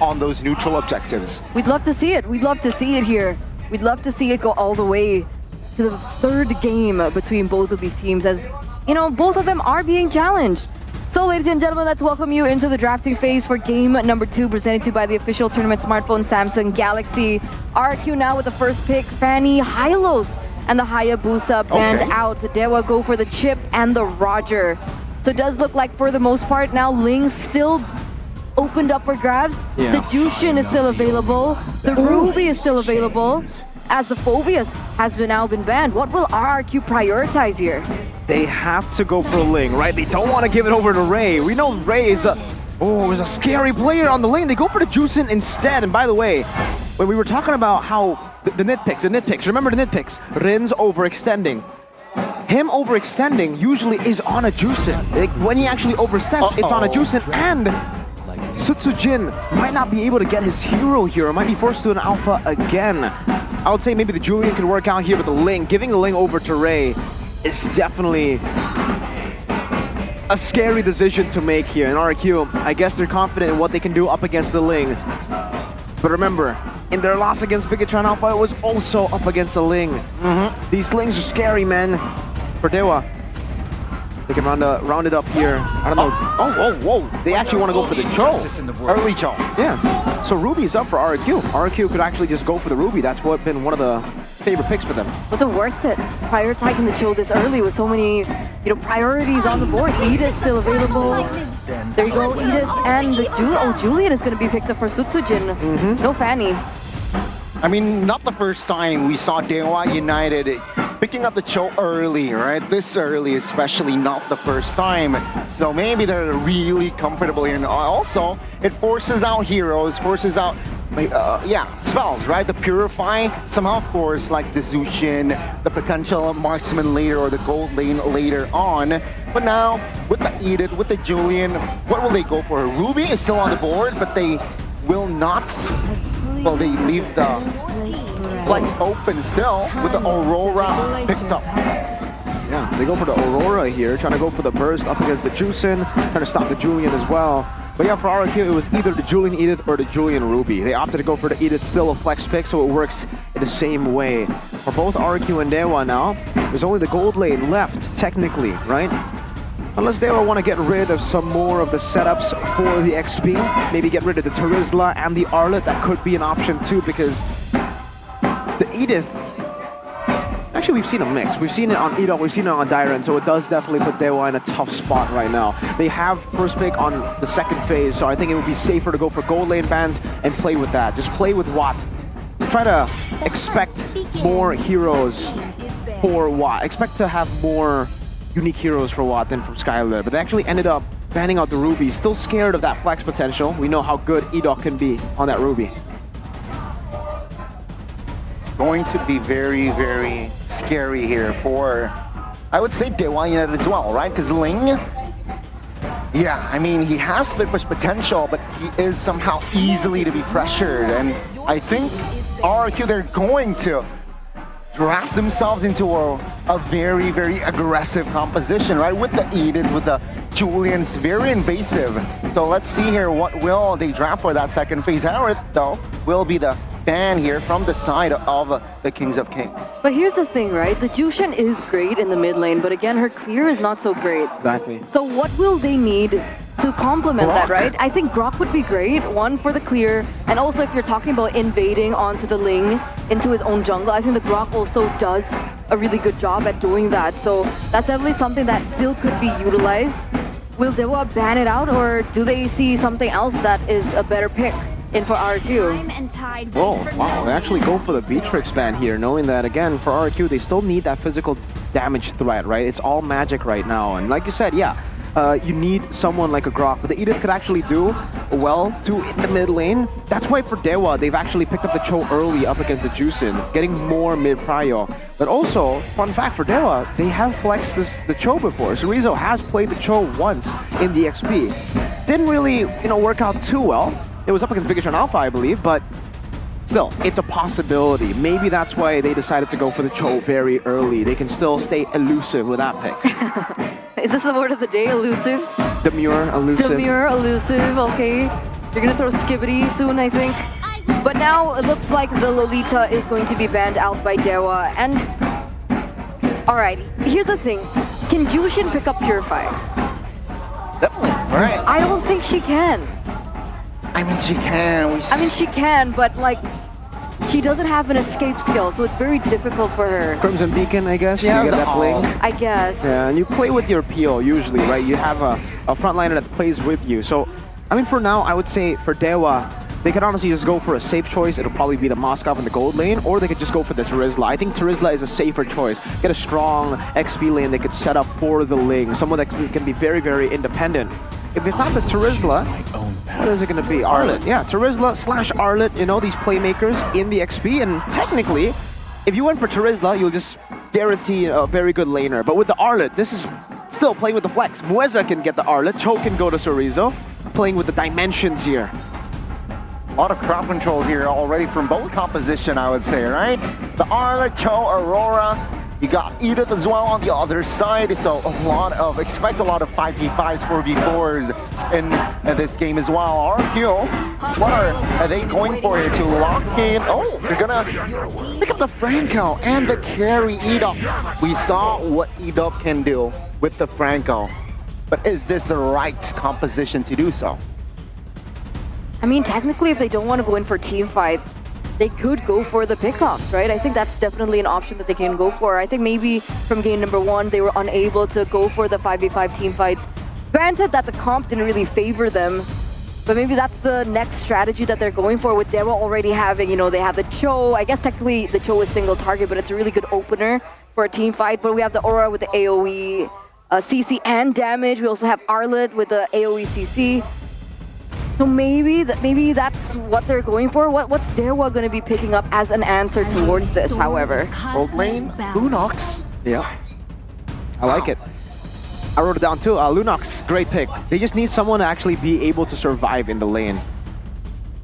on those neutral objectives. We'd love to see it. We'd love to see it here. We'd love to see it go all the way to the third game between both of these teams, as, you know, both of them are being challenged. So, ladies and gentlemen, let's welcome you into the drafting phase for game number 2, presented to you by the official tournament smartphone Samsung Galaxy. RQ now with the first pick, Fanny, Hylos, and the Hayabusa banned out. Dewa go for the Chip and the Roger. So it does look like, for the most part, now Ling's still opened up for grabs. Yeah. The Jushin is still available. The Ruby is still available, as the Phoveus has now been banned. What will RRQ prioritize here? They have to go for Ling, right? They don't want to give it over to Ray. We know Ray is a scary player on the lane. They go for the Juicin instead. And by the way, when we were talking about how the nitpicks, remember the nitpicks? Rin's overextending. Him overextending usually is on a Juicin. Like, when he actually oversteps, it's on a Juicin. And Sutsujin might not be able to get his hero here. Might be forced to an alpha again. I would say maybe the Julian could work out here, but the Ling, giving the Ling over to Ray is definitely a scary decision to make here. And RQ, I guess they're confident in what they can do up against the Ling. But remember, in their loss against Bigatron Alpha, it was also up against the Ling. These Lings are scary, man. For Dewa, they can round it up here. I don't know. Whoa. They actually want to go for the Cho. Early Cho. Yeah. So Ruby's up for RQ. RQ could actually just go for the Ruby. That's what been one of the favorite picks for them. Was it worth it, prioritizing the Chill this early with so many, priorities on the board? Edith still available. There you go, Edith and the Julian is going to be picked up for Sutsujin. No Fanny. I mean, not the first time we saw Dewa United picking up the Cho early, right? This early, especially, not the first time. So maybe they're really comfortable here. And also, it forces out heroes, forces out spells, right? The Purify somehow force like the Zushin, the potential marksman later or the gold lane later on. But now with the Edith, with the Julian, what will they go for? Ruby is still on the board, but they will not. Well, they leave the flex open still with the Aurora picked up. Yeah, they go for the Aurora here, trying to go for the burst up against the Juicin, trying to stop the Julian as well. But yeah, for RQ, it was either the Julian Edith or the Julian Ruby. They opted to go for the Edith, still a flex pick, so it works in the same way. For both RQ and Dewa now, there's only the gold lane left, technically, right? Unless Dewa want to get rid of some more of the setups for the XP, maybe get rid of the Terizla and the Arlet, that could be an option too, because the Edith, actually we've seen a mix. We've seen it on Edith, we've seen it on Dyren, so it does definitely put Dewa in a tough spot right now. They have first pick on the second phase, so I think it would be safer to go for gold lane bans and play with that. Just play with Watt. Try to expect more heroes for Watt. Expect to have more unique heroes for Watt than from Skylar, but they actually ended up banning out the Ruby. Still scared of that flex potential. We know how good Edok can be on that Ruby. It's going to be very, very scary here for, I would say, Dewa United as well, right? Because Ling, yeah, I mean, he has split push potential, but he is somehow easily to be pressured. And I think RQ, they're going to draft themselves into a very, very aggressive composition, right? With the Edith, with the Julians, very invasive. So let's see here, what will they draft for that second phase? Harith, though, will be the ban here from the side of the Kings of Kings. But here's the thing, right? The Jushin is great in the mid lane, but again, her clear is not so great. Exactly. So what will they need to complement that, right? I think Grok would be great, one for the clear, and also if you're talking about invading onto the Ling, into his own jungle, I think the Grok also does a really good job at doing that. So that's definitely something that still could be utilized. Will Dewa ban it out, or do they see something else that is a better pick in for RQ? Oh, wow, they actually go for the Beatrix ban here, knowing that, again, for RQ, they still need that physical damage threat, right? It's all magic right now, and like you said, yeah, you need someone like a Grok, but the Edith could actually do well too in the mid lane. That's why for Dewa, they've actually picked up the Cho early up against the Juicin, getting more mid prio. But also, fun fact for Dewa, they have flexed the Cho before. So Rizzo has played the Cho once in the XP. Didn't really, work out too well. It was up against Biggest Alpha, I believe, but still, it's a possibility. Maybe that's why they decided to go for the Cho very early. They can still stay elusive with that pick. Is this the word of the day, elusive? Demure, elusive. Demure, elusive, okay. You're gonna throw Skibbity soon, I think. But now it looks like the Lolita is going to be banned out by Dewa. And, alright, here's the thing. Can Jushin pick up Purify? Definitely, right. I don't think she can. I mean, she can. She can, but like, she doesn't have an escape skill, so it's very difficult for her. Crimson Beacon, I guess. She has get that blink. I guess. Yeah, and you play with your PO usually, right? You have a frontliner that plays with you. So, I mean, for now, I would say for Dewa, they could honestly just go for a safe choice. It'll probably be the Moskov in the gold lane, or they could just go for the Terizla. I think Terizla is a safer choice. Get a strong XP lane they could set up for the Ling. Someone that can be very, very independent. If it's not the Terizla, what is it going to be? Arlet. Yeah, Terizla / Arlet, these playmakers in the XP. And technically, if you went for Terizla, you'll just guarantee a very good laner. But with the Arlet, this is still playing with the flex. Mueza can get the Arlet. Cho can go to Sorizo. Playing with the dimensions here. A lot of crowd control here already from both composition, I would say, right? The Arlet, Cho, Aurora. You got Edith as well on the other side, so expect a lot of 5v5s, 4v4s in this game as well. RQ, what are they going for here to lock in? Oh, they're gonna pick up the Franco and the carry Edith. We saw what Edith can do with the Franco, but is this the right composition to do so? I mean, technically, if they don't want to go in for team fight, they could go for the pickoffs, right? I think that's definitely an option that they can go for. I think maybe from game number 1, they were unable to go for the 5v5 team fights. Granted that the comp didn't really favor them, but maybe that's the next strategy that they're going for with Dewa already having, they have the Cho. I guess technically the Cho is single target, but it's a really good opener for a team fight. But we have the Aura with the AoE, CC and damage. We also have Arlet with the AoE CC. So maybe that's what they're going for. What's Dewa going to be picking up as an answer towards this, however? Old lane, Lunox. Yeah. I like it. I wrote it down too. Lunox, great pick. They just need someone to actually be able to survive in the lane.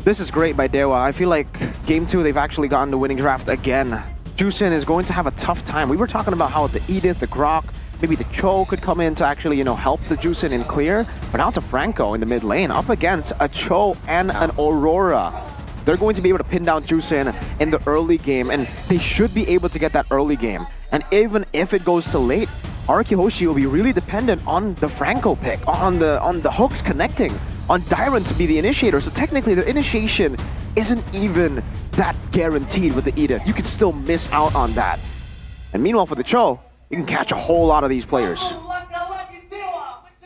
This is great by Dewa. I feel like game 2, they've actually gotten the winning draft again. Jusin is going to have a tough time. We were talking about how the Edith, the Grok, maybe the Cho could come in to actually, help the Jusin in clear. But now it's a Franco in the mid lane up against a Cho and an Aurora. They're going to be able to pin down Jusin in the early game, and they should be able to get that early game. And even if it goes to late, Araki Hoshi will be really dependent on the Franco pick, on the hooks connecting, on Dyron to be the initiator. So technically the initiation isn't even that guaranteed with the Edith. You could still miss out on that. And meanwhile for the Cho, you can catch a whole lot of these players.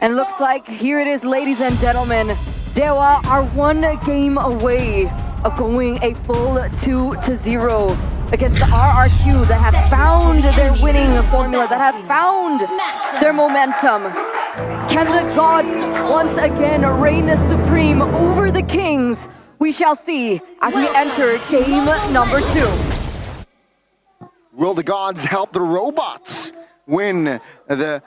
And looks like here it is, ladies and gentlemen. Dewa are 1 game away of going a full 2-0 against the RRQ that have found their winning formula, that have found their momentum. Can the gods once again reign supreme over the kings? We shall see as we enter game number 2. Will the gods help the robots win the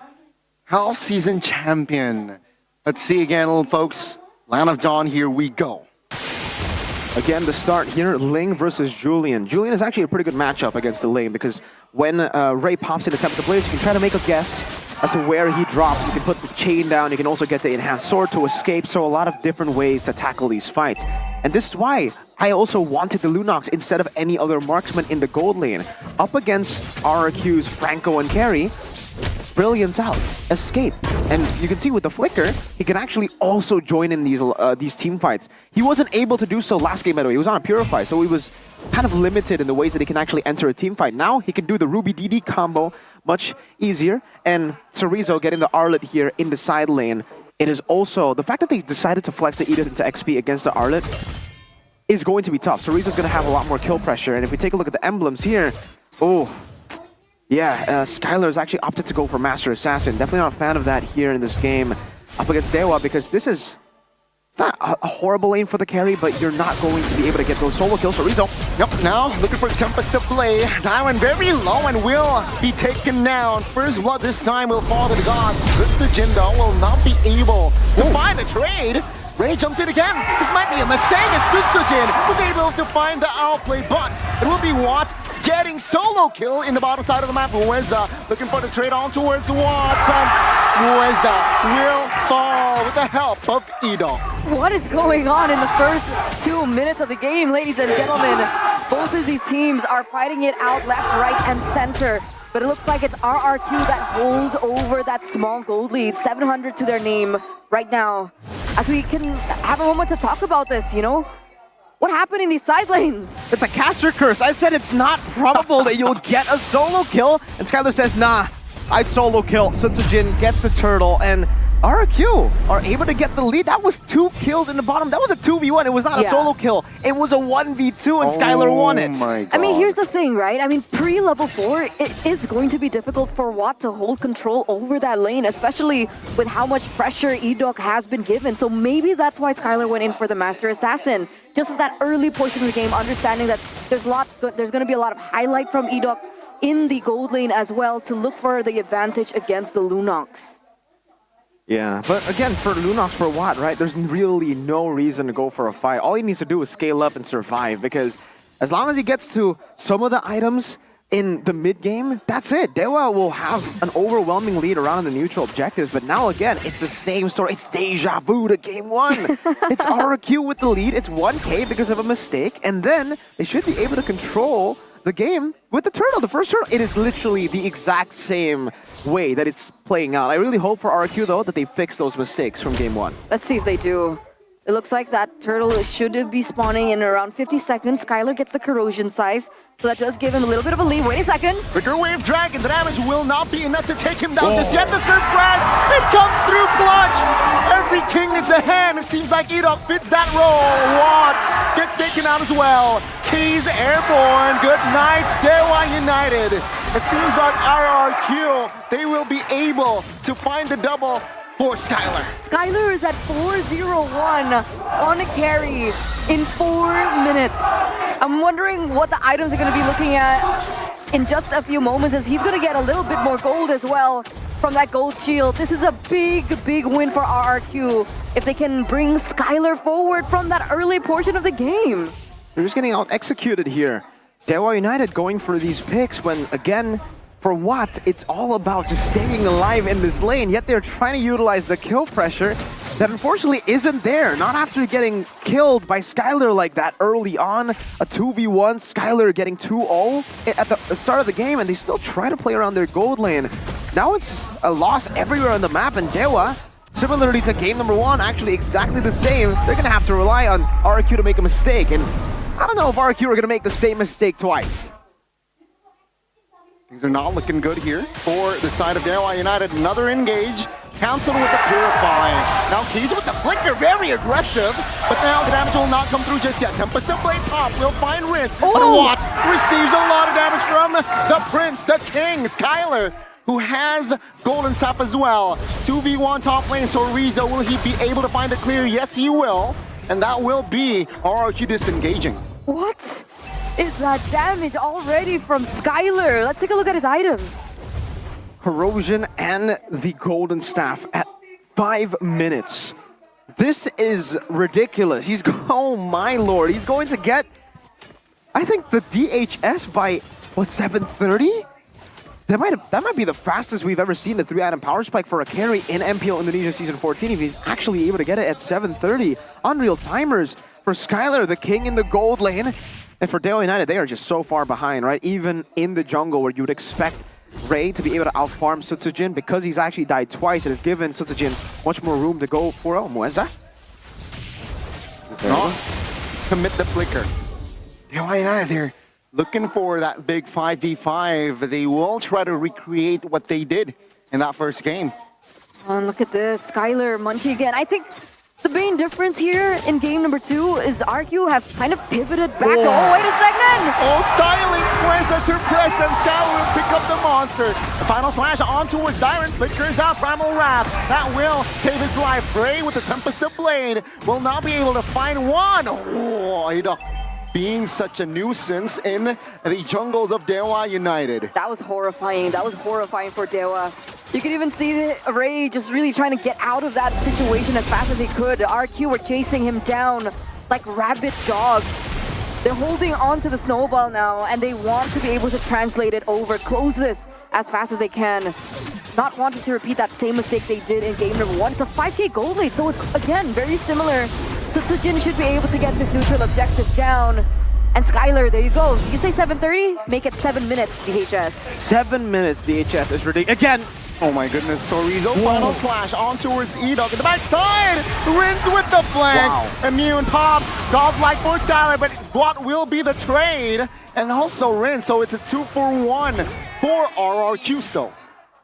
half-season champion? Let's see again, little folks. Land of Dawn, here we go. Again, the start here, Ling versus Julian. Julian is actually a pretty good matchup against the Ling because when Ray pops into Tempest Blades, you can try to make a guess as to where he drops. You can put the chain down, you can also get the enhanced sword to escape, so a lot of different ways to tackle these fights. And this is why I also wanted the Lunox instead of any other marksman in the gold lane. Up against RRQ's Franco and Carry, Brilliance out, escape. And you can see with the Flicker, he can actually also join in these team fights. He wasn't able to do so last game, by the way. He was on a Purify, so he was kind of limited in the ways that he can actually enter a team fight. Now he can do the Ruby DD combo much easier. And Chorizo getting the Arlet here in the side lane. It is also, the fact that they decided to flex the Edith into XP against the Arlet is going to be tough. Chorizo's going to have a lot more kill pressure. And if we take a look at the emblems here, Skylar has actually opted to go for Master Assassin. Definitely not a fan of that here in this game up against Dewa because this is... It's not a horrible lane for the carry, but you're not going to be able to get those solo kills. Chorizo. Yep, now looking for Tempest to play. Dyron very low and will be taken down. First blood this time will fall to the gods. Zitsujin though will not be able to find the trade. Ray jumps in again. This might be a mistake as Zitsujin was able to find the outplay, but it will be Watt getting solo kill in the bottom side of the map. Ueza looking for the trade on towards Watson. Ueza will fall with the help of Ido. What is going on in the first 2 minutes of the game, ladies and gentlemen? Both of these teams are fighting it out left, right, and center. But it looks like it's RR2 that hold over that small gold lead. 700 to their name right now. As we can have a moment to talk about this, What happened in these side lanes? It's a caster curse. I said it's not probable that you'll get a solo kill. And Skylar says, nah, I'd solo kill. Sutsujin gets the turtle, and RQ are able to get the lead. That was 2 kills in the bottom. That was a 2v1. It was not a solo kill. It was a 1v2, and Skylar won it. I mean, here's the thing, right? I mean, pre-level 4, it is going to be difficult for Watt to hold control over that lane, especially with how much pressure Edok has been given. So maybe that's why Skylar went in for the Master Assassin. Just with that early portion of the game, understanding that there's going to be a lot of highlight from Edok in the gold lane as well to look for the advantage against the Lunox. Yeah, but again, for Lunox, for Watt, right, there's really no reason to go for a fight. All he needs to do is scale up and survive, because as long as he gets to some of the items in the mid-game, that's it. Dewa will have an overwhelming lead around the neutral objectives, but now again, it's the same story. It's deja vu to game 1. It's RQ with the lead. It's 1K because of a mistake, and then they should be able to control the game with the turtle, the first turtle. It is literally the exact same way that it's playing out. I really hope for RQ, though, that they fix those mistakes from game 1. Let's see if they do. It looks like that turtle should be spawning in around 50 seconds. Skylar gets the corrosion scythe, so that does give him a little bit of a lead. Wait a second. Trigger Wave Dragon, the damage will not be enough to take him down just yet. The surprise, it comes through clutch. Every king needs a hand. It seems like Edok fits that role. Watts gets taken out as well. Keys airborne. Good night, Dewa United. It seems like RRQ, they will be able to find the double for Skylar. Skylar is at 401 on a carry in 4 minutes. I'm wondering what the items are going to be looking at in just a few moments, as he's going to get a little bit more gold as well from that gold shield. This is a big win for RRQ if they can bring Skylar forward from that early portion of the game. They're just getting out-executed here. Dewa United going for these picks when, again, for what? It's all about just staying alive in this lane, yet they're trying to utilize the kill pressure that unfortunately isn't there. Not after getting killed by Skylar like that early on. A 2v1, Skylar getting 2-0 at the start of the game, and they still try to play around their gold lane. Now it's a loss everywhere on the map, and Dewa, similarly to game number 1, actually exactly the same. They're gonna have to rely on RRQ to make a mistake, and I don't know if RRQ are gonna make the same mistake twice. Things are not looking good here for the side of Dewa United. Another engage. Cancelled with the Purify. Now Keys with the Flicker, very aggressive. But now the damage will not come through just yet. Tempest Blade pop will find Rinse. But what? Receives a lot of damage from the Prince, the King, Skylar, who has Golden Staff as well. 2v1 top lane, so Riza, will he be able to find the clear? Yes, he will. And that will be RRQ disengaging. What is that damage already from Skylar? Let's take a look at his items. Corrosion and the Golden Staff at 5 minutes. This is ridiculous. Oh my lord, he's going to get, I think, the DHS by, what, 7:30? That might be the fastest we've ever seen the 3-item power spike for a carry in MPL Indonesia Season 14 if he's actually able to get it at 7:30. Unreal timers for Skylar, the king in the gold lane. And for Dewa United, they are just so far behind, right? Even in the jungle where you would expect Ray to be able to outfarm Sutsujin, because he's actually died twice, it has given Sutsujin much more room to go for Mueza. Not commit the flicker. Dewa United, they're looking for that big 5v5. They will try to recreate what they did in that first game. Oh, look at this, Skylar, Munchie again. I think the main difference here in game number 2 is RQ have kind of pivoted back. Oh, wait a second! Oh, styling Mueza's her presence. Skylar will pick up the monster. The final slash on towards Dyron. Flickers out Primal Wrath. That will save his life. Ray with the Tempest of Blade will not be able to find one. Oh, being such a nuisance in the jungles of Dewa United. That was horrifying. That was horrifying for Dewa. You could even see Ray just really trying to get out of that situation as fast as he could. The RQ were chasing him down like rabid dogs. They're holding on to the snowball now, and they want to be able to translate it over, close this as fast as they can. Not wanting to repeat that same mistake they did in game number 1. It's a 5k gold lead, so it's, again, very similar. So Tsujin should be able to get this neutral objective down. And Skylar, there you go. You say 7:30? Make it 7 minutes, DHS. 7 minutes, DHS is ridiculous. Again! Oh my goodness, Sorizo, final slash on towards E-Dog at the backside! Rinse with the flank! Wow. Immune pops, godlike for Skylar, but what will be the trade? And also Rinse, so it's a 2-for-1 for RRQ, so.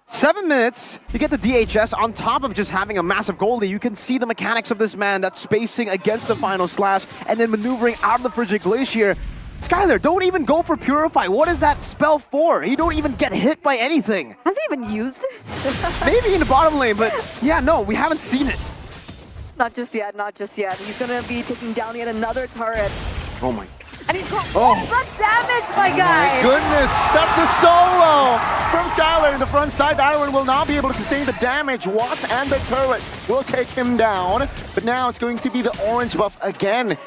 7 minutes, you get the DHS on top of just having a massive goalie. You can see the mechanics of this man, that spacing against the final slash, and then maneuvering out of the Frigid Glacier. Skylar, don't even go for Purify. What is that spell for? You don't even get hit by anything. Has he even used it? Maybe in the bottom lane, but yeah, no, we haven't seen it. Not just yet, not just yet. He's gonna be taking down yet another turret. Oh my. And he's got all the damage, my guy! My goodness, that's a solo from Skylar in the front side. Darwin will not be able to sustain the damage. Watts and the turret will take him down. But now it's going to be the orange buff again.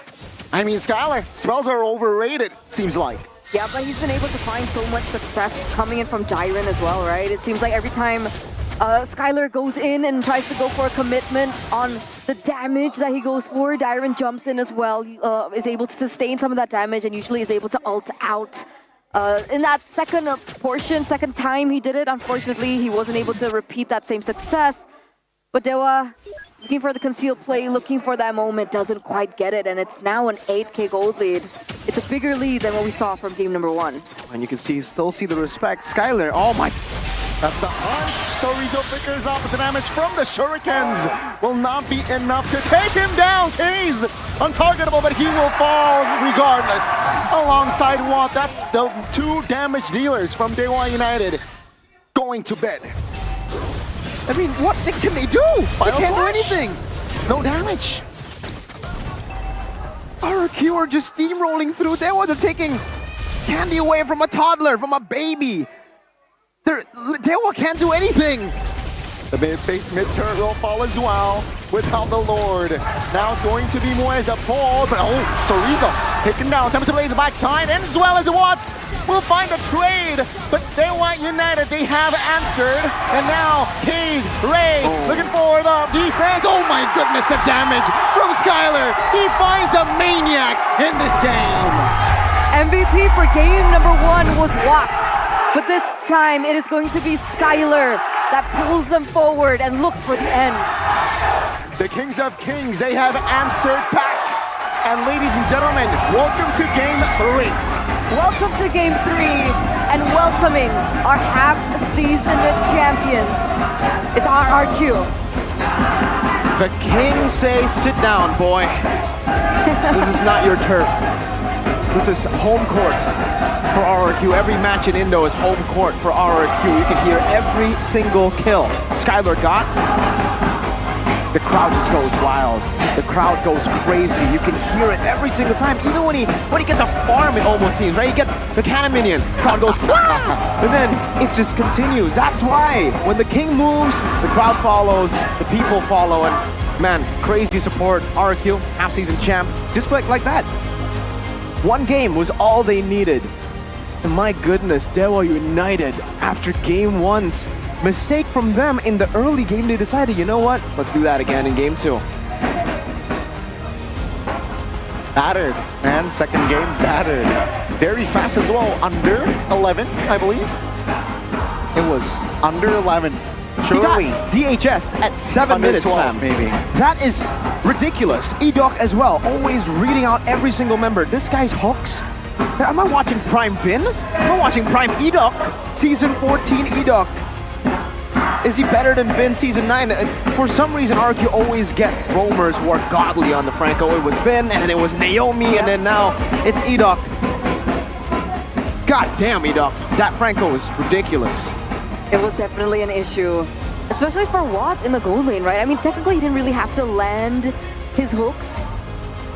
I mean, Skylar, spells are overrated, seems like. Yeah, but he's been able to find so much success coming in from Jiren as well, right? It seems like every time Skylar goes in and tries to go for a commitment on the damage that he goes for, Jiren jumps in as well, is able to sustain some of that damage and usually is able to ult out. In that second time he did it, unfortunately, he wasn't able to repeat that same success. But Dewa, looking for the concealed play, looking for that moment, doesn't quite get it, and it's now an 8k gold lead. It's a bigger lead than what we saw from game number 1. And you can still see the respect. Skylar, oh my... That's the hunt. Sorizo flickers off with the damage from the shurikens. Will not be enough to take him down. K's untargetable, but he will fall regardless. Alongside Watt, that's the 2 damage dealers from Dewa United going to bed. I mean, what can they do? They can't do anything. No damage. RRQ are just steamrolling through. They're taking candy away from a toddler, from a baby. Dewa can't do anything. The mid-face mid-turn will fall as well without the Lord. Now it's going to be more as a pull, but Chorizo taken down. Time to play the backside, and as well as Watts will find a trade. But Dewa United, they have answered. And now Hayes, Ray, looking for the defense. Oh my goodness, the damage from Skylar. He finds a maniac in this game. MVP for game number 1 was Watts. But this time it is going to be Skylar that pulls them forward and looks for the end. The Kings of Kings, they have answered back. And ladies and gentlemen, welcome to game 3. Welcome to game 3 and welcoming our half-season champions. It's RRQ. The Kings say, sit down, boy. This is not your turf. This is home court for RRQ. Every match in Indo is home court for RRQ. You can hear every single kill Skylar got. The crowd just goes wild. The crowd goes crazy. You can hear it every single time. Even when he gets a farm, it almost seems, right? He gets the cannon minion. Crowd goes, wah! And then it just continues. That's why when the king moves, the crowd follows, the people follow, and man, crazy support. RRQ, half-season champ, just like that. One game was all they needed. And my goodness, Dewa United, after game 1's mistake from them in the early game, they decided, you know what? Let's do that again in game 2. Battered, man. Second game, battered. Very fast as well. Under 11, I believe. It was under 11. Surely. He got DHS at 7 minutes, 12, maybe. That is ridiculous. Edoc as well, always reading out every single member. This guy's hooks. Am I watching Prime Vin? Am I watching Prime Edoc? Season 14 Edoc. Is he better than Vin Season 9? For some reason, RQ always get roamers who are godly on the Franco. It was Vin, and then it was Naomi, and then now it's Edoc. God damn, Edoc. That Franco was ridiculous. It was definitely an issue, especially for Watt in the gold lane, right? I mean, technically he didn't really have to land his hooks,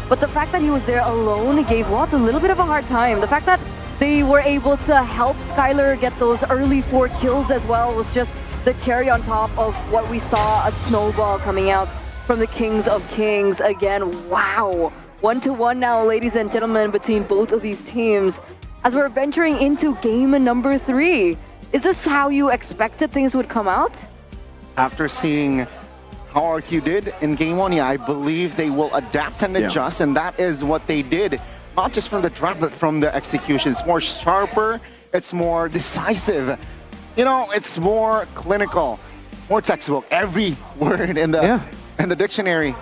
but the fact that he was there alone gave Watt a little bit of a hard time. The fact that they were able to help Skylar get those early 4 kills as well was just the cherry on top of what we saw, a snowball coming out from the Kings of Kings again. Wow. 1-1 now, ladies and gentlemen, between both of these teams as we're venturing into game number 3. Is this how you expected things would come out? After seeing how RQ did in game 1, yeah, I believe they will adapt and adjust, and that is what they did. Not just from the draft, but from the execution. It's more sharper, it's more decisive. You know, it's more clinical, more textbook. Every word in the dictionary.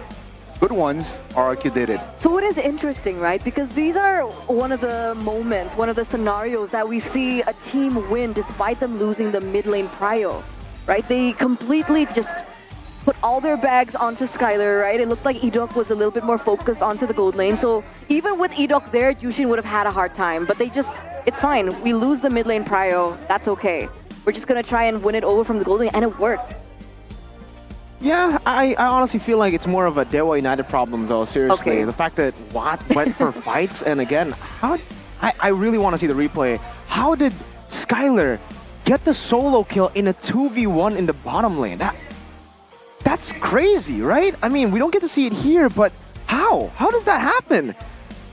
Good ones, RQ did it. So what is interesting, right? Because these are one of the moments, one of the scenarios that we see a team win despite them losing the mid lane prio, right? They completely just put all their bags onto Skylar, right? It looked like Edoc was a little bit more focused onto the gold lane. So even with Edoc there, Jushin would have had a hard time, but they just, it's fine. We lose the mid lane prio, that's okay. We're just gonna try and win it over from the gold lane, and it worked. Yeah, I honestly feel like it's more of a Dewa United problem, though, seriously. Okay. The fact that Watt went for fights, and again, I really want to see the replay. How did Skylar get the solo kill in a 2v1 in the bottom lane? That's crazy, right? I mean, we don't get to see it here, but how? How does that happen?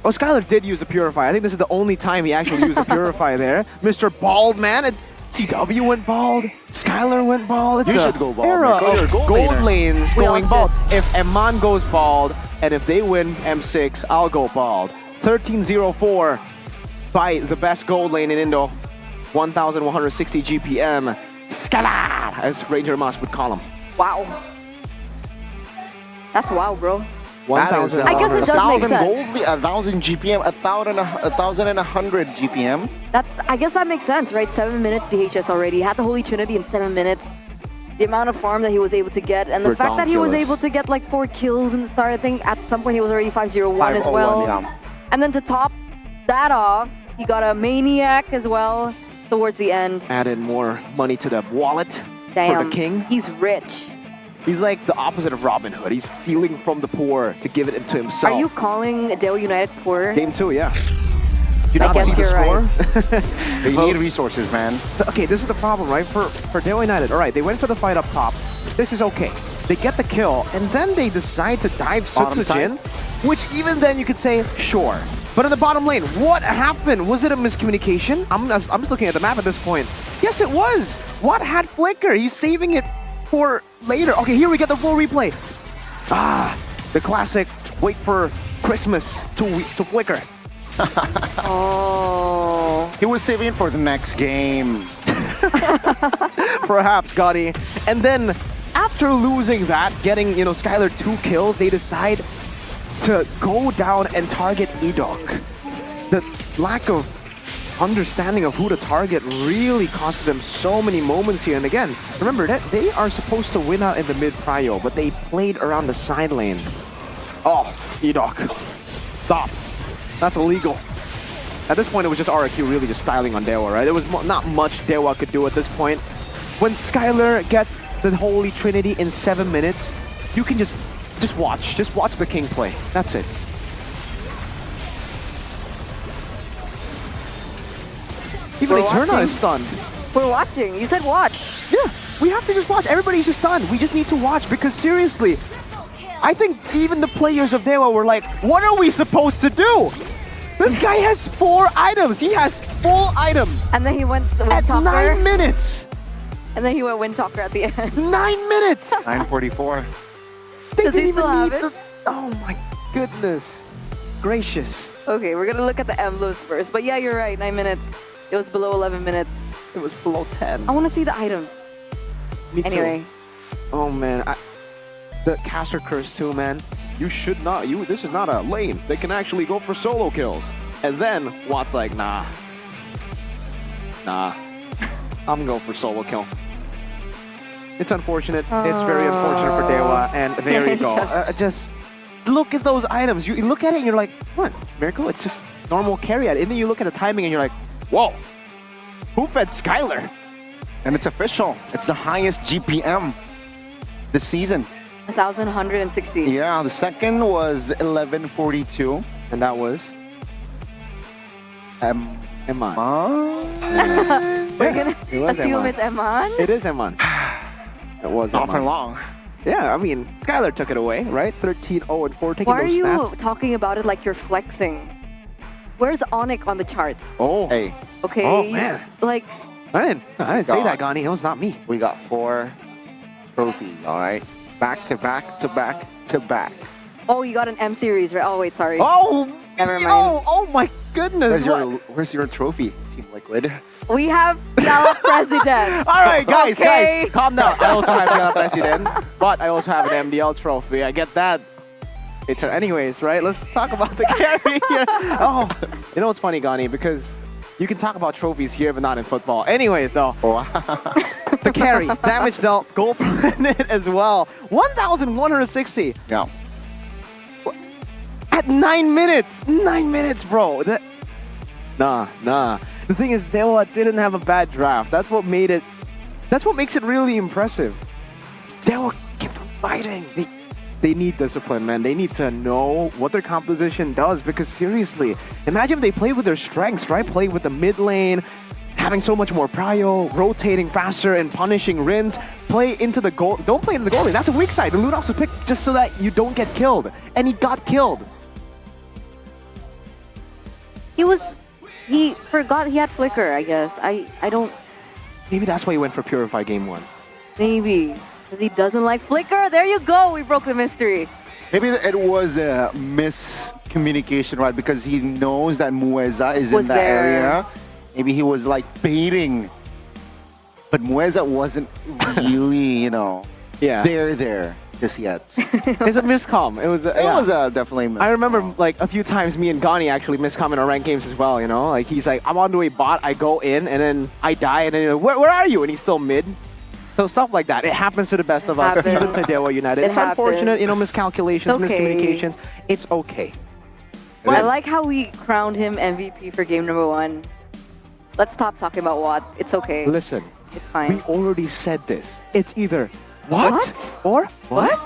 Oh, Skylar did use a Purify. I think this is the only time he actually used a Purify there. Mr. Bald Man. CW went bald, Skylar went bald. It's You should go bald, era man. Go to of your gold laner. lanes We all going bald. If Eman goes bald, and if they win M6, I'll go bald. 1304 by the best gold lane in Indo. 1,160 GPM. Skylar, as Ranger Moss would call him. Wow. That's wow, bro. 1,000. I guess it does make sense. 1,000 GPM, 1,100 GPM. I guess that makes sense, right? 7 minutes DHS already. Had the Holy Trinity in 7 minutes. The amount of farm that he was able to get, and the fact that he was able to get like 4 kills in the start. I think at some point he was already 501 as well. Yeah. And then to top that off, he got a Maniac as well towards the end. Added more money to the wallet. Damn, the king. he's rich. He's like the opposite of Robin Hood. He's stealing from the poor to give it into himself. Are you calling Dewa United poor? Game 2, yeah. Do you I not guess see the you're score? right. They need resources, man. Okay, this is the problem, right? For Dewa United, all right, they went for the fight up top. This is okay. They get the kill, and then they decide to dive Bottom Sutsujin, which even then you could say, sure. But in the bottom lane, what happened? Was it a miscommunication? I'm just looking at the map at this point. Yes, it was. What had Flicker? He's saving it for later. Okay, here we get the full replay. Ah, the classic wait for Christmas to flicker. Oh. He was saving it for the next game. Perhaps, Gotti. And then after losing that, getting, Skylar 2 kills, they decide to go down and target Edok. The lack of understanding of who to target really cost them so many moments here. And again, remember that they are supposed to win out in the mid prio, but they played around the side lanes. Oh, Edok. Stop. That's illegal. At this point, it was just RQ really just styling on Dewa, right? There was not much Dewa could do at this point. When Skylar gets the Holy Trinity in 7 minutes, you can just watch. Just watch the King play. That's it. Even Eterna is stunned. We're watching. You said watch. Yeah, we have to just watch. Everybody's just stunned. We just need to watch because seriously, I think even the players of Dewa were like, what are we supposed to do? This guy has 4 items. He has full items. And then he went at Windtalker. 9 minutes. And then he went Windtalker at the end. 9 minutes. 9:44. They Does didn't he still even have need it? Oh my goodness. Gracious. Okay, we're gonna look at the emblems first. But yeah, you're right. 9 minutes. It was below 11 minutes. It was below 10. I want to see the items. Me too. Anyway. Oh man, the caster curse too, man. You should not. This is not a lane. They can actually go for solo kills. And then Watt's like, nah. I'm gonna go for solo kill. It's unfortunate. It's very unfortunate for Dewa. And there you go. Just look at those items. You look at it and you're like, what? Miracle? It's just normal carry at it. And then you look at the timing and you're like, whoa. Who fed Skylar? And it's official. It's the highest GPM this season. 1,160. Yeah, the second was 1142. And that was? Eman. We're gonna assume it's Eman? It is Eman. It was Not for Eman. long. Yeah, I mean, Skylar took it away, right? 13-0-4, taking Why are those you stats. talking about it like you're flexing? Where's Onyx on the charts? Oh. Hey. Okay. Oh, man. Like, I didn't say that, Gani. It was not me. We got 4 trophies, all right? Back to back to back to back. oh, you got an M series, right? Oh, wait, sorry. Oh, Never mind. Oh my goodness. Where's your trophy, Team Liquid? We have Gala President. All right, guys, Okay. guys, calm down. I also have Gala President, but I also have an MDL trophy. I get that. Anyways, right? Let's talk about the carry here. Oh, you know what's funny, Gani? Because you can talk about trophies here, but not in football. Anyways, though, the carry, damage dealt, goal per minute as well. 1,160. Yeah. At 9 minutes. 9 minutes, bro. Nah. The thing is, Dewa didn't have a bad draft. That's what makes it really impressive. Dewa kept on fighting. They need discipline, man. They need to know what their composition does because seriously, imagine if they play with their strengths, right? Play with the mid lane, having so much more prio, rotating faster and punishing Rins. Play into the goal. Don't play into the goal lane. That's a weak side. The Lunox was picked just so that you don't get killed. And he got killed. He forgot he had Flicker, I guess. I don't... Maybe that's why he went for Purify game 1. Maybe. Because he doesn't like Flicker. There you go. We broke the mystery. Maybe it was a miscommunication, right? Because he knows that Mueza is in that area. Maybe he was like baiting. But Mueza wasn't really, there just yet. It's a miscomm. It was definitely a miscomm. I remember like a few times me and Gani actually miscomm in our ranked games as well, Like he's like, I'm onto a bot, I go in, and then I die, and then where are you? And he's still mid. So stuff like that. It happens to the best of us, even to Dewa United. It's unfortunate, miscalculations, miscommunications. It's okay. I like how we crowned him MVP for game number 1. Let's stop talking about Watt. It's okay. Listen, It's fine. We already said this. It's either what? Or what?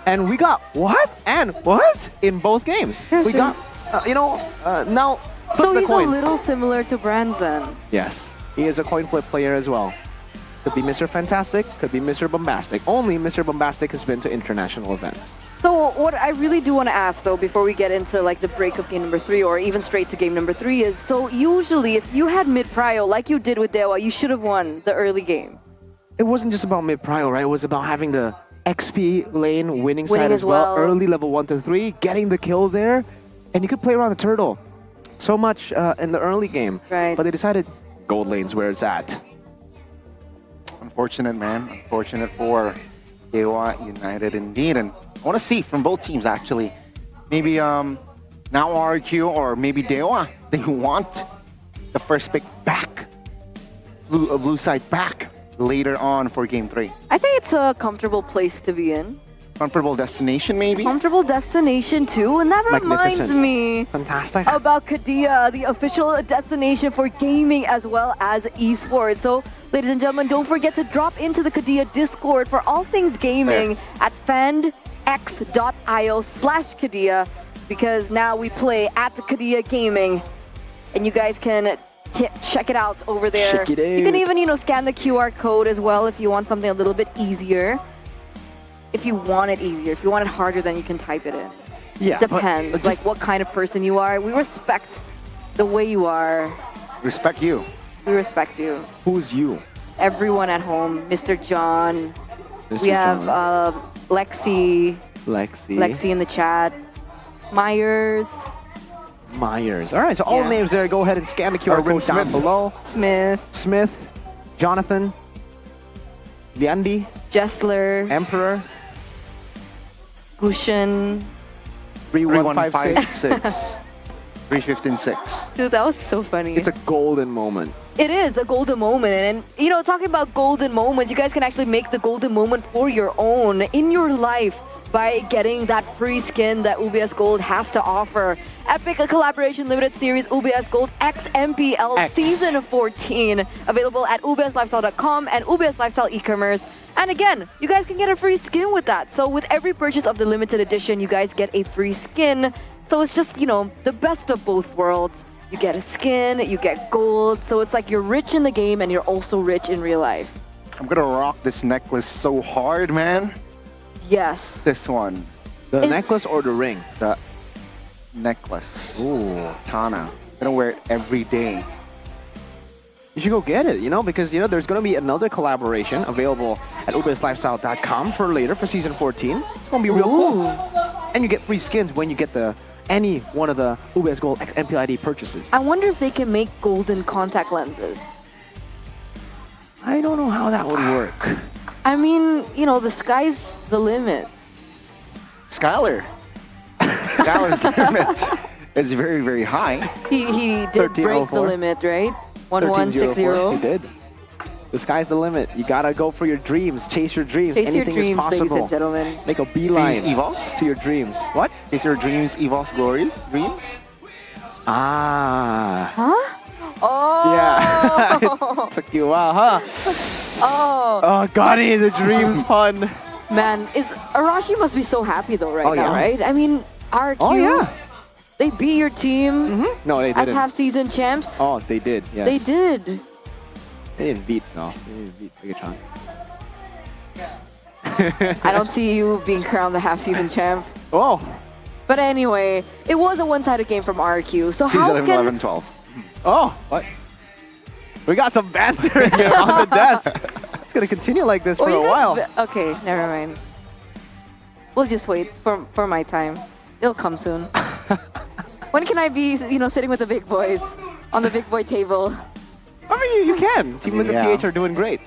And we got what and what in both games. Sure, we sure. got, now flip So the he's coin. a little similar to Brands then. Yes, he is a coin flip player as well. Could be Mr. Fantastic, could be Mr. Bombastic. Only Mr. Bombastic has been to international events. So what I really do want to ask though, before we get into like the break of game number 3 or even straight to game number 3 is, so usually if you had mid-prio like you did with Dewa, you should have won the early game. It wasn't just about mid-prio, right? It was about having the XP lane winning side as as well. well. Early level 1 to 3, getting the kill there. And you could play around the turtle so much in the early game. Right. But they decided gold lane's where it's at. Unfortunate, man. Unfortunate for Dewa United indeed. And I want to see from both teams, actually. Maybe now RQ or maybe Dewa, they want the first pick back. Blue side back later on for game 3. I think it's a comfortable place to be in. Comfortable destination, maybe? Comfortable destination too, and that reminds Magnificent. me Fantastic. about Kadia, the official destination for gaming as well as esports. So, ladies and gentlemen, don't forget to drop into the Kadia Discord for all things gaming at fandx.io/Kadia, because now we play at the Kadia Gaming, and you guys can check it out over there. Check it You can out. even, scan the QR code as well if you want something a little bit easier. If you want it easier, if you want it harder, then you can type it in. Yeah, but Depends, just- like what kind of person you are. We respect the way you are. Respect you. We respect you. Who's you? Everyone at home, Mr. John. Mr. We have John. Lexi. Lexi. Lexi in the chat. Myers. Myers. All right, so all Yeah. names there. Go ahead and scan the QR code down below. Smith. Jonathan. Liandi. Jessler. Emperor. Gushen. 3156. 3156. Dude, that was so funny. It's a golden moment. It is a golden moment. And, talking about golden moments, you guys can actually make the golden moment for your own in your life by getting that free skin that UBS Gold has to offer. Epic Collaboration Limited Series UBS Gold X MPL Season 14. Available at ubslifestyle.com and UBS Lifestyle e-commerce. And again, you guys can get a free skin with that. So with every purchase of the limited edition, you guys get a free skin. So it's just, the best of both worlds. You get a skin, you get gold. So it's like you're rich in the game and you're also rich in real life. I'm gonna rock this necklace so hard, man. Yes. This one. The necklace or the ring? The necklace. Ooh, Tana. I'm gonna wear it every day. You should go get it, because, there's going to be another collaboration available at ubslifestyle.com for later for Season 14. It's going to be real cool. And you get free skins when you get any one of the UBS Gold X MPLID purchases. I wonder if they can make golden contact lenses. I don't know how that would work. I mean, the sky's the limit. Skylar. Skylar's limit is very, very high. He did break the limit, right? 1160. He did. The sky's the limit. You gotta go for your dreams. Chase your dreams. Chase your Anything dreams, is possible. ladies and gentlemen. Make a beeline Dreams Evos? to your dreams. What? Is your dreams Evos glory? Dreams? Ah. Huh? Oh. Yeah. Took you a while, huh? Oh. Oh, Gotti, the dreams pun. Man, Arashi must be so happy though right now, yeah. right? I mean, RQ. Oh, yeah. They beat your team No, they as didn't. half-season champs. Oh, they did. Yes. They did. They didn't beat. No, they didn't beat Megatron. I don't see you being crowned the half-season champ. Oh. But anyway, it was a one-sided game from RQ. So how 11, can 11, 12. Oh, what? We got some banter here on the desk. It's gonna continue like this for you a guys while. Okay, never mind. We'll just wait for my time. It'll come soon. When can I be, sitting with the big boys on the big boy table? I mean, you can. Team Liquid Yeah. PH are doing great.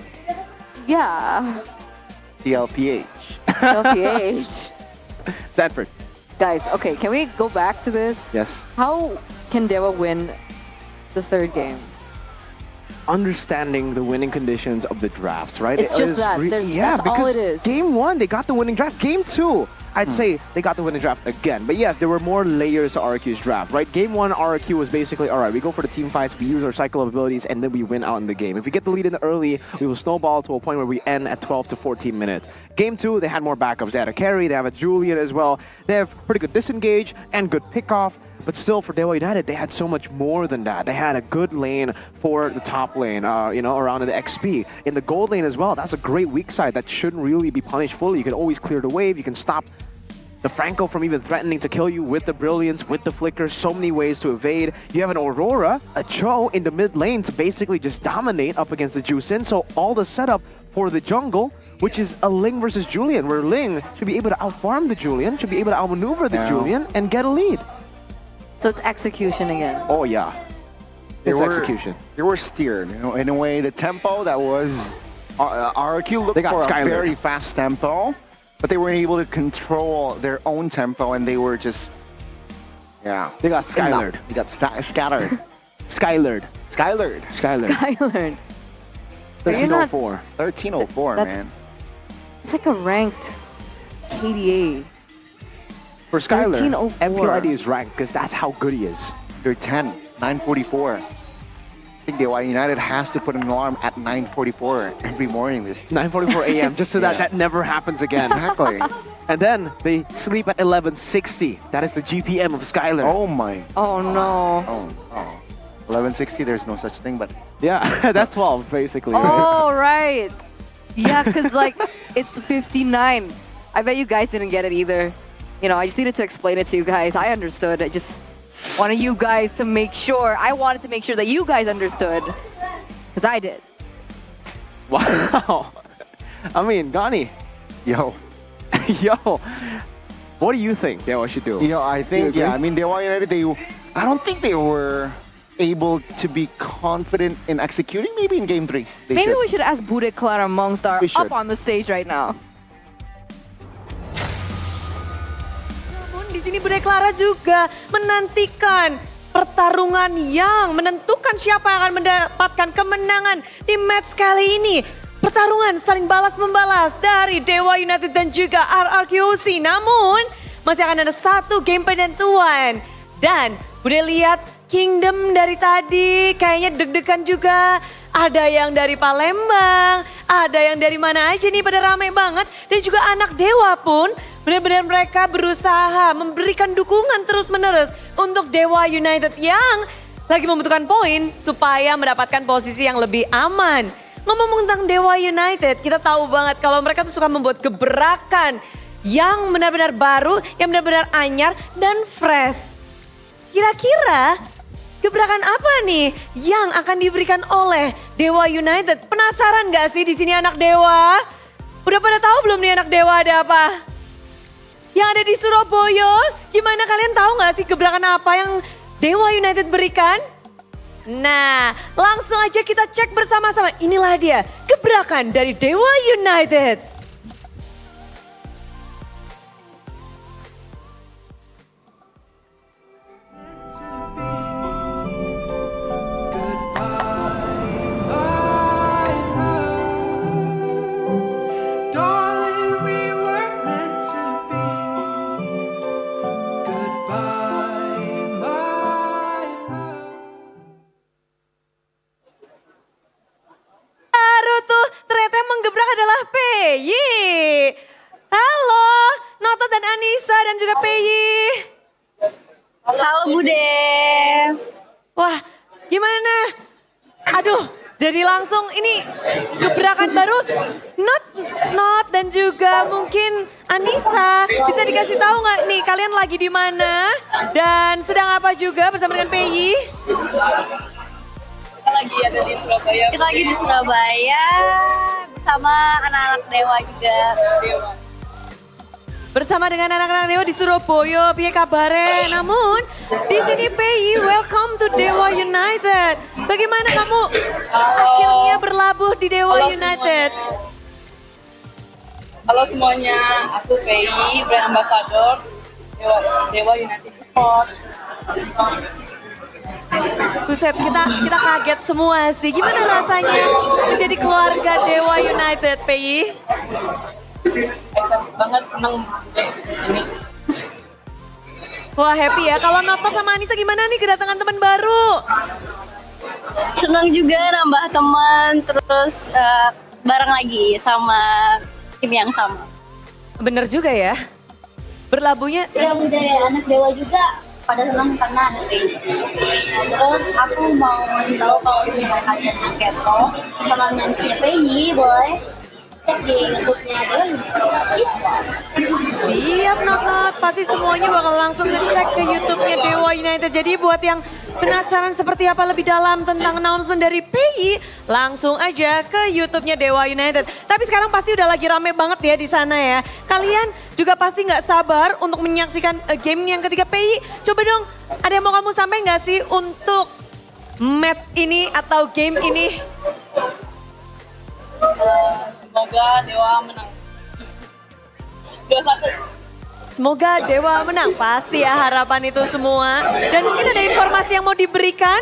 Yeah, TLPH. LPH. Stanford. Guys, okay, can we go back to this? Yes. How can Dewa win the third game? understanding the winning conditions of the drafts, right? It's just that. That's all it is. Game 1, they got the winning draft. Game 2, I'd say they got the winning draft again. But yes, there were more layers to RRQ's draft, right? Game 1, RRQ was basically, all right, we go for the team fights, we use our cycle of abilities, and then we win out in the game. If we get the lead in the early, we will snowball to a point where we end at 12 to 14 minutes. Game 2, they had more backups. They had a carry, they have a Julian as well. They have pretty good disengage and good pickoff. But still, for Dewa United, they had so much more than that. They had a good lane for the top lane, around in the XP. In the gold lane as well, that's a great weak side that shouldn't really be punished fully. You can always clear the wave. You can stop the Franco from even threatening to kill you with the Brilliance, with the Flicker. So many ways to evade. You have an Aurora, a Cho in the mid lane to basically just dominate up against the Juicin. So all the setup for the jungle, which is a Ling versus Julian, where Ling should be able to outfarm the Julian, should be able to outmaneuver the Julian, and get a lead. So it's execution again. Oh yeah, it's execution. They were steered, in a way. The tempo that was RRQ looked for a very fast tempo, but they weren't able to control their own tempo, and they were just, they got Skylered. They got scattered. Skylered. 1304. 1304, man. It's like a ranked KDA. For Skyler, 1304. MPL ID is ranked because that's how good he is. They're 10, 944. I think Dewa United has to put an alarm at 9:44 every morning. 9:44 a.m. just so that never happens again. Exactly. And then they sleep at 11:60. That is the GPM of Skyler. Oh my. Oh no. Oh. 11:60. There's no such thing, but yeah, that's 12 basically. Oh right. Yeah, because it's 59. I bet you guys didn't get it either. I just needed to explain it to you guys. I understood. I just wanted you guys to make sure. I wanted to make sure that you guys understood. Because I did. Wow. I mean, Gani. Yo. What do you think Dewa should do? I think, Dewa United, I don't think they were able to be confident in executing. Maybe in Game 3. Maybe we should ask Bude Clara Mongstar up on the stage right now. Di sini Bude Clara juga menantikan pertarungan yang menentukan siapa yang akan mendapatkan kemenangan di match kali ini. Pertarungan saling balas-membalas dari Dewa United dan juga RRQC. Namun masih akan ada satu game penentuan. Dan Bude lihat Kingdom dari tadi kayaknya deg-degan juga. Ada yang dari Palembang, ada yang dari mana aja nih, pada rame banget. Dan juga anak Dewa pun benar-benar mereka berusaha memberikan dukungan terus-menerus untuk Dewa United yang lagi membutuhkan poin supaya mendapatkan posisi yang lebih aman. Ngomong tentang Dewa United, kita tahu banget kalau mereka tuh suka membuat gebrakan yang benar-benar baru, yang benar-benar anyar dan fresh. Kira-kira gebrakan apa nih yang akan diberikan oleh Dewa United? Penasaran gak sih di sini anak Dewa? Udah pada tahu belum nih anak Dewa ada apa? Yang ada di Surabaya, gimana kalian tahu gak sih gebrakan apa yang Dewa United berikan? Nah, langsung aja kita cek bersama-sama. Inilah dia gebrakan dari Dewa United. Halo, Nota dan Anissa dan juga Peyi. Halo Bude. Wah, gimana? Aduh, jadi langsung ini gebrakan baru. Not dan juga mungkin Anissa. Bisa dikasih tahu nggak nih kalian lagi di mana dan sedang apa juga bersama dengan Peyi? Kita lagi ada di Surabaya. Kita lagi di Surabaya bersama anak-anak Dewa juga. Bersama dengan anak-anak Dewa di Surabaya, piye kabare? Namun di sini Peyi, welcome to Dewa United. Bagaimana kamu akhirnya berlabuh di Dewa United? Halo semuanya, aku Peyi, brand ambassador Dewa United Sport. Buset, kita kaget semua sih. Gimana rasanya menjadi keluarga Dewa United, PI? Banget seneng di sini. Wah, happy ya. Kalau Notot sama Anissa gimana nih kedatangan teman baru? Seneng juga nambah teman, terus bareng lagi sama tim yang sama. Bener juga ya. Berlabuhnya. Ya budaya anak Dewa juga pada senang karena ada PI. Terus aku mau ngasih tahu kalau misalnya kalian yang kepo, sama nansinya PI boleh cek di YouTube-nya Dewa Esports. Siap Not, pasti semuanya bakal langsung ngecek ke YouTube-nya Dewa United. Jadi buat yang penasaran seperti apa lebih dalam tentang announcement dari PI, langsung aja ke YouTube-nya Dewa United. Tapi sekarang pasti udah lagi rame banget ya di sana ya. Kalian juga pasti nggak sabar untuk menyaksikan game yang ketiga PI. Coba dong, ada yang mau kamu sampaikan nggak sih untuk match ini atau game ini? Semoga Dewa menang. 2-1. Semoga Dewa menang, pasti ya harapan itu semua. Dan mungkin ada informasi yang mau diberikan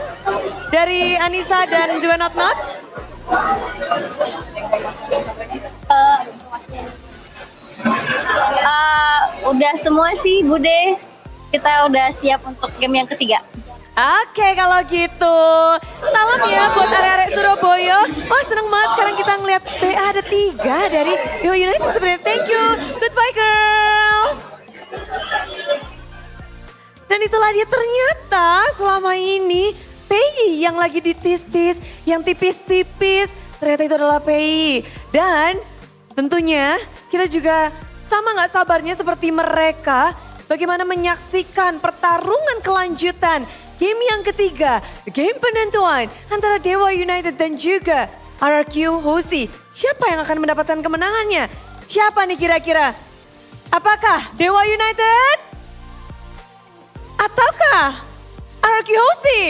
dari Anissa dan juga Not. Udah semua sih Bude, kita udah siap untuk game yang ketiga. Oke, kalau gitu. Salam ya buat area-area Surabaya. Wah, seneng banget sekarang kita ngeliat BA ada 3 dari Dewa United sebenarnya. Thank you. Goodbye girls. Dan itulah dia, ternyata selama ini PI yang lagi ditis-tis, yang tipis-tipis, ternyata itu adalah PI. Dan tentunya kita juga sama nggak sabarnya seperti mereka bagaimana menyaksikan pertarungan kelanjutan game yang ketiga, game penentuan antara Dewa United dan juga RRQ Hoshi. Siapa yang akan mendapatkan kemenangannya? Siapa nih kira-kira? Apakah Dewa United? Ataukah RRQ Hoshi?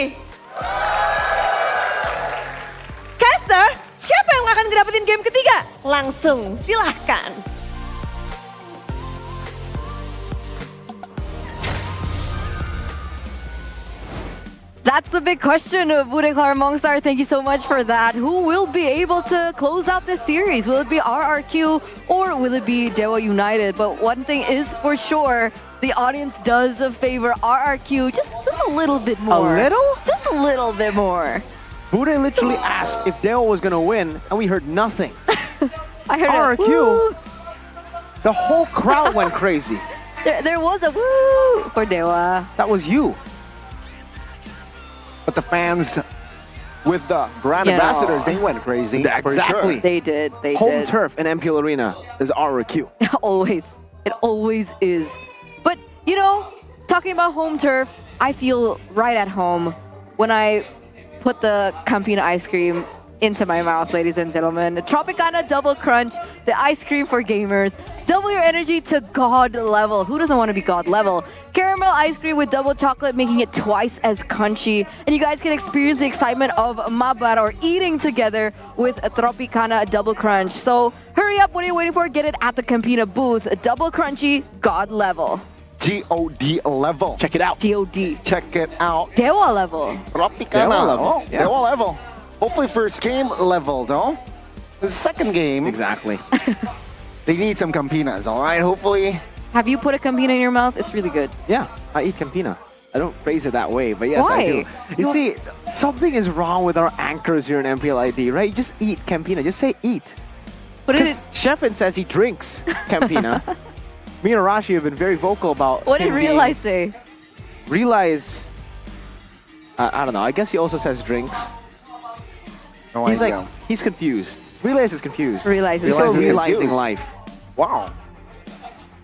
Caster, siapa yang akan dapetin game ketiga? Langsung silahkan. That's the big question, Bude Clara Mongstar. Thank you so much for that. Who will be able to close out this series? Will it be RRQ or will it be Dewa United? But one thing is for sure, the audience does favor RRQ just a little bit more. A little? Just a little bit more. Bude literally asked if Dewa was gonna win, and we heard nothing. I heard RRQ. a woo. The whole crowd went crazy. There was a woo for Dewa. That was you. But the fans with the brand ambassadors, they went crazy. For Exactly. sure. They did. They Home did. turf in MPL Arena is RRQ. Always. It always is. But, you know, talking about home turf, I feel right at home when I put the Campina ice cream into my mouth, ladies and gentlemen. Tropicana Double Crunch, the ice cream for gamers. Double your energy to God level. Who doesn't want to be God level? Caramel ice cream with double chocolate, making it twice as crunchy. And you guys can experience the excitement of mabar or eating together with Tropicana Double Crunch. So hurry up, what are you waiting for? Get it at the Campina booth. Double crunchy, God level. G-O-D level. Check it out. G-O-D. Check it out. Dewa level. Tropicana. Dewa level. Oh, Yeah. Dewa level. Hopefully first game level though. The second game, Exactly. they need some Campinas, all right? Hopefully. Have you put a Campina in your mouth? It's really good. Yeah, I eat Campina. I don't phrase it that way, but yes, I do. Why? You see, something is wrong with our anchors here in MPL ID, right? Just eat Campina. Just say eat. What Because Sheffin says he drinks Campina. Me and Arashi have been very vocal about What did him being- Realize say? Realize, I don't know. I guess he also says drinks. No He's idea. like, he's confused. Realize is confused. Realize is He's still confused. realizing life. Wow.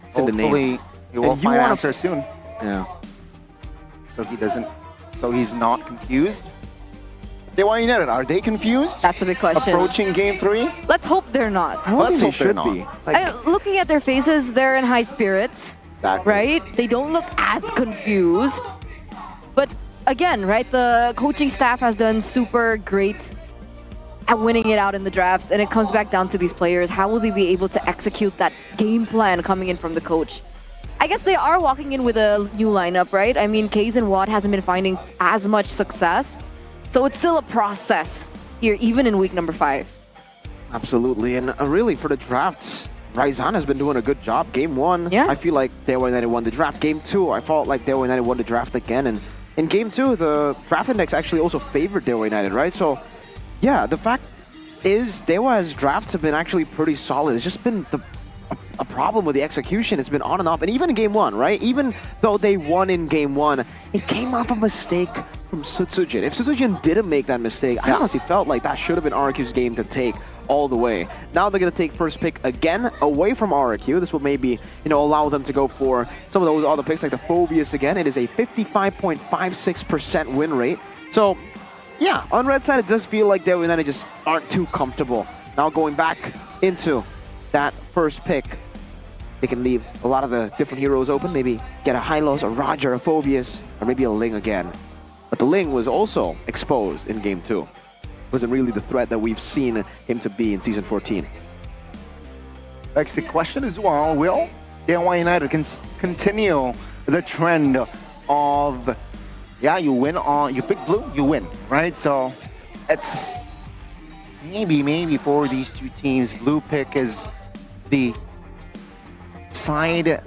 It's in the name. Hopefully you will And you find wanna- answer soon. Yeah. So he's not confused. Dewa United, are they confused? That's a big question. Approaching game 3? Let's hope they're not. I don't Let's think hope they they're should not. be. Looking at their faces, they're in high spirits. Exactly. Right? They don't look as confused. But again, right, the coaching staff has done super great at winning it out in the drafts, and it comes back down to these players. How will they be able to execute that game plan coming in from the coach? I guess they are walking in with a new lineup, right? I mean, Kaze and Watt hasn't been finding as much success. So it's still a process here, even in week number 5. Absolutely, and really for the drafts, Raizan has been doing a good job. Game 1, I feel like Dewa United won the draft. Game 2, I felt like Dewa United won the draft again. And in Game 2, the draft index actually also favored Dewa United, right? So, yeah, the fact is Dewa's drafts have been actually pretty solid. It's just been a problem with the execution. It's been on and off. And even in Game 1, right? Even though they won in Game 1, it came off a mistake from Sutsujin. If Sutsujin didn't make that mistake, I honestly felt like that should have been RQ's game to take all the way. Now they're going to take first pick again away from RQ. This will maybe, allow them to go for some of those other picks like the Phobius again. It is a 55.56% win rate. So, yeah, on red side, it does feel like Dewa United just aren't too comfortable. Now going back into that first pick, they can leave a lot of the different heroes open. Maybe get a Hylos, a Roger, a Phobius, or maybe a Ling again. But the Ling was also exposed in Game 2. Wasn't really the threat that we've seen him to be in Season 14. Next question as well, will Dewa United can continue the trend of, you win on, you pick blue, you win, right? So it's maybe for these two teams, blue pick is the side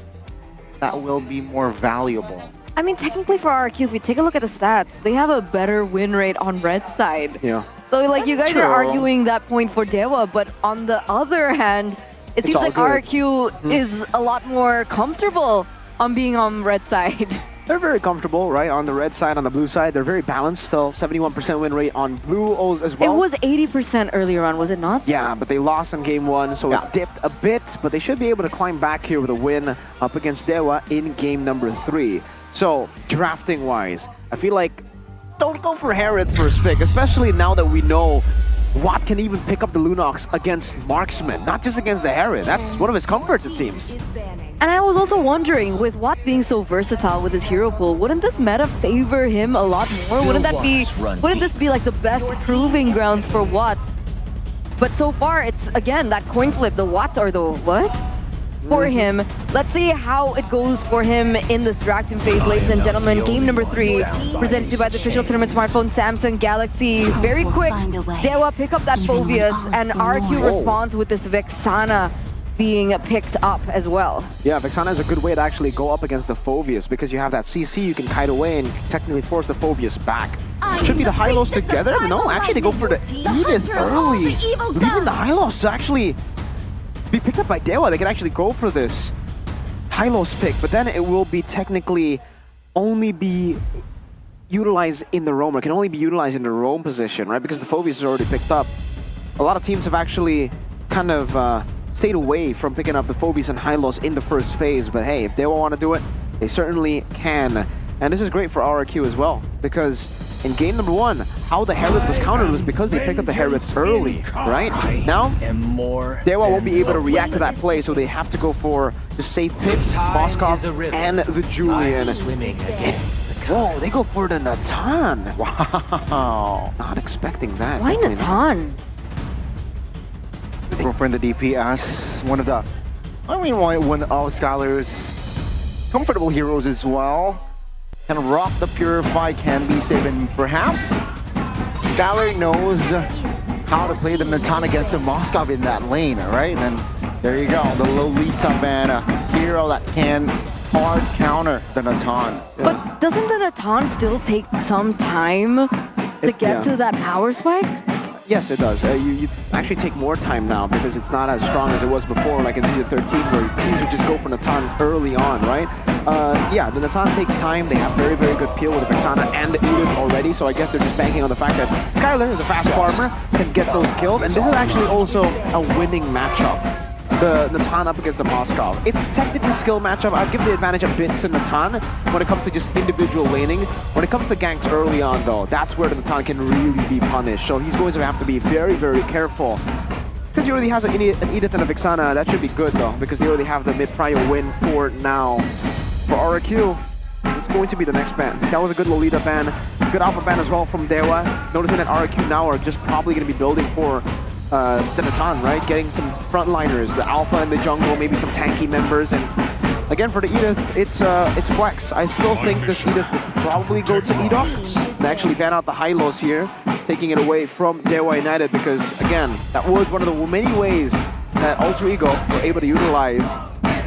that will be more valuable. I mean, technically for RQ, if you take a look at the stats, they have a better win rate on red side. Yeah. So, like, you guys are arguing that point for Dewa, but on the other hand, it seems like RQ is a lot more comfortable on being on red side. They're very comfortable, right? On the red side, on the blue side, they're very balanced. Still 71% win rate on blue as well. It was 80% earlier on, was it not? Yeah, but they lost in Game 1, so it dipped a bit, but they should be able to climb back here with a win up against Dewa in Game number 3. So, drafting-wise, I feel like don't go for Herod first pick, especially now that we know Watt can even pick up the Lunox against Marksman, not just against the Herod. That's one of his comforts, it seems. And I was also wondering, with Watt being so versatile with his hero pool, wouldn't this meta favor him a lot more? Wouldn't this be like the best proving grounds for Watt? But so far, it's again that coin flip, the Watt or the what? For him. Let's see how it goes for him in this drafting phase, ladies and gentlemen. Game number 3, presented to you by the official tournament smartphone Samsung Galaxy. Very quick, Dewa pick up that Phobius, and RQ responds with this Vexana being picked up as well. Yeah, Vexana is a good way to actually go up against the Phobius because you have that CC you can kite away and technically force the Phobius back. Should be the Hylos together? No, actually they go for the Edith early, leaving the Hylos to actually be picked up by Dewa. They can actually go for this Hylos pick, but then it will be technically only be utilized in the roam. It can only be utilized in the roam position, right? Because the Phobius is already picked up. A lot of teams have actually kind of stayed away from picking up the Phobius and Hylos in the first phase, but hey, if Dewa want to do it, they certainly can. And this is great for RRQ as well, because in game number 1, how the Herod was countered was because they picked up the Herod early, right? Now, Dewa won't be able to react to that play, so they have to go for the safe picks, Moskov and the Julian. Whoa, they go for the Natan. Wow, not expecting that. Why Natan? Go for the DPS, one of Skylar's comfortable heroes as well. Can rock the Purify, can be safe, and perhaps Skylar knows how to play the Natan against the Moskov in that lane, right? And there you go, the Lolita man, hero that can hard counter the Natan. But doesn't the Natan still take some time to get to that power spike? Yes, it does. You actually take more time now because it's not as strong as it was before, like in Season 13, where teams would just go for Natan early on, right? Yeah, the Natan takes time. They have very, very good peel with the Vexana and the Edith already, so I guess they're just banking on the fact that Skylar is a fast farmer, can get those kills, and this is actually also a winning matchup. The Natan up against the Moskov. It's technically skill matchup. I'll give the advantage a bit to Natan when it comes to just individual laning. When it comes to ganks early on, though, that's where the Natan can really be punished. So he's going to have to be very, very careful. Because he already has an Edith and a Vexana. That should be good, though, because they already have the mid-prior win for now. For RRQ, it's going to be the next ban. That was a good Lolita ban. Good alpha ban as well from Dewa. Noticing that RRQ now are just probably going to be building for the Natan, right? Getting some frontliners, the alpha in the jungle, maybe some tanky members, and Again, for the Edith, it's flex. I still think this Edith will probably go to Edok and actually ban out the high-lows here, taking it away from Dewa United because, again, that was one of the many ways that Alter Ego were able to utilize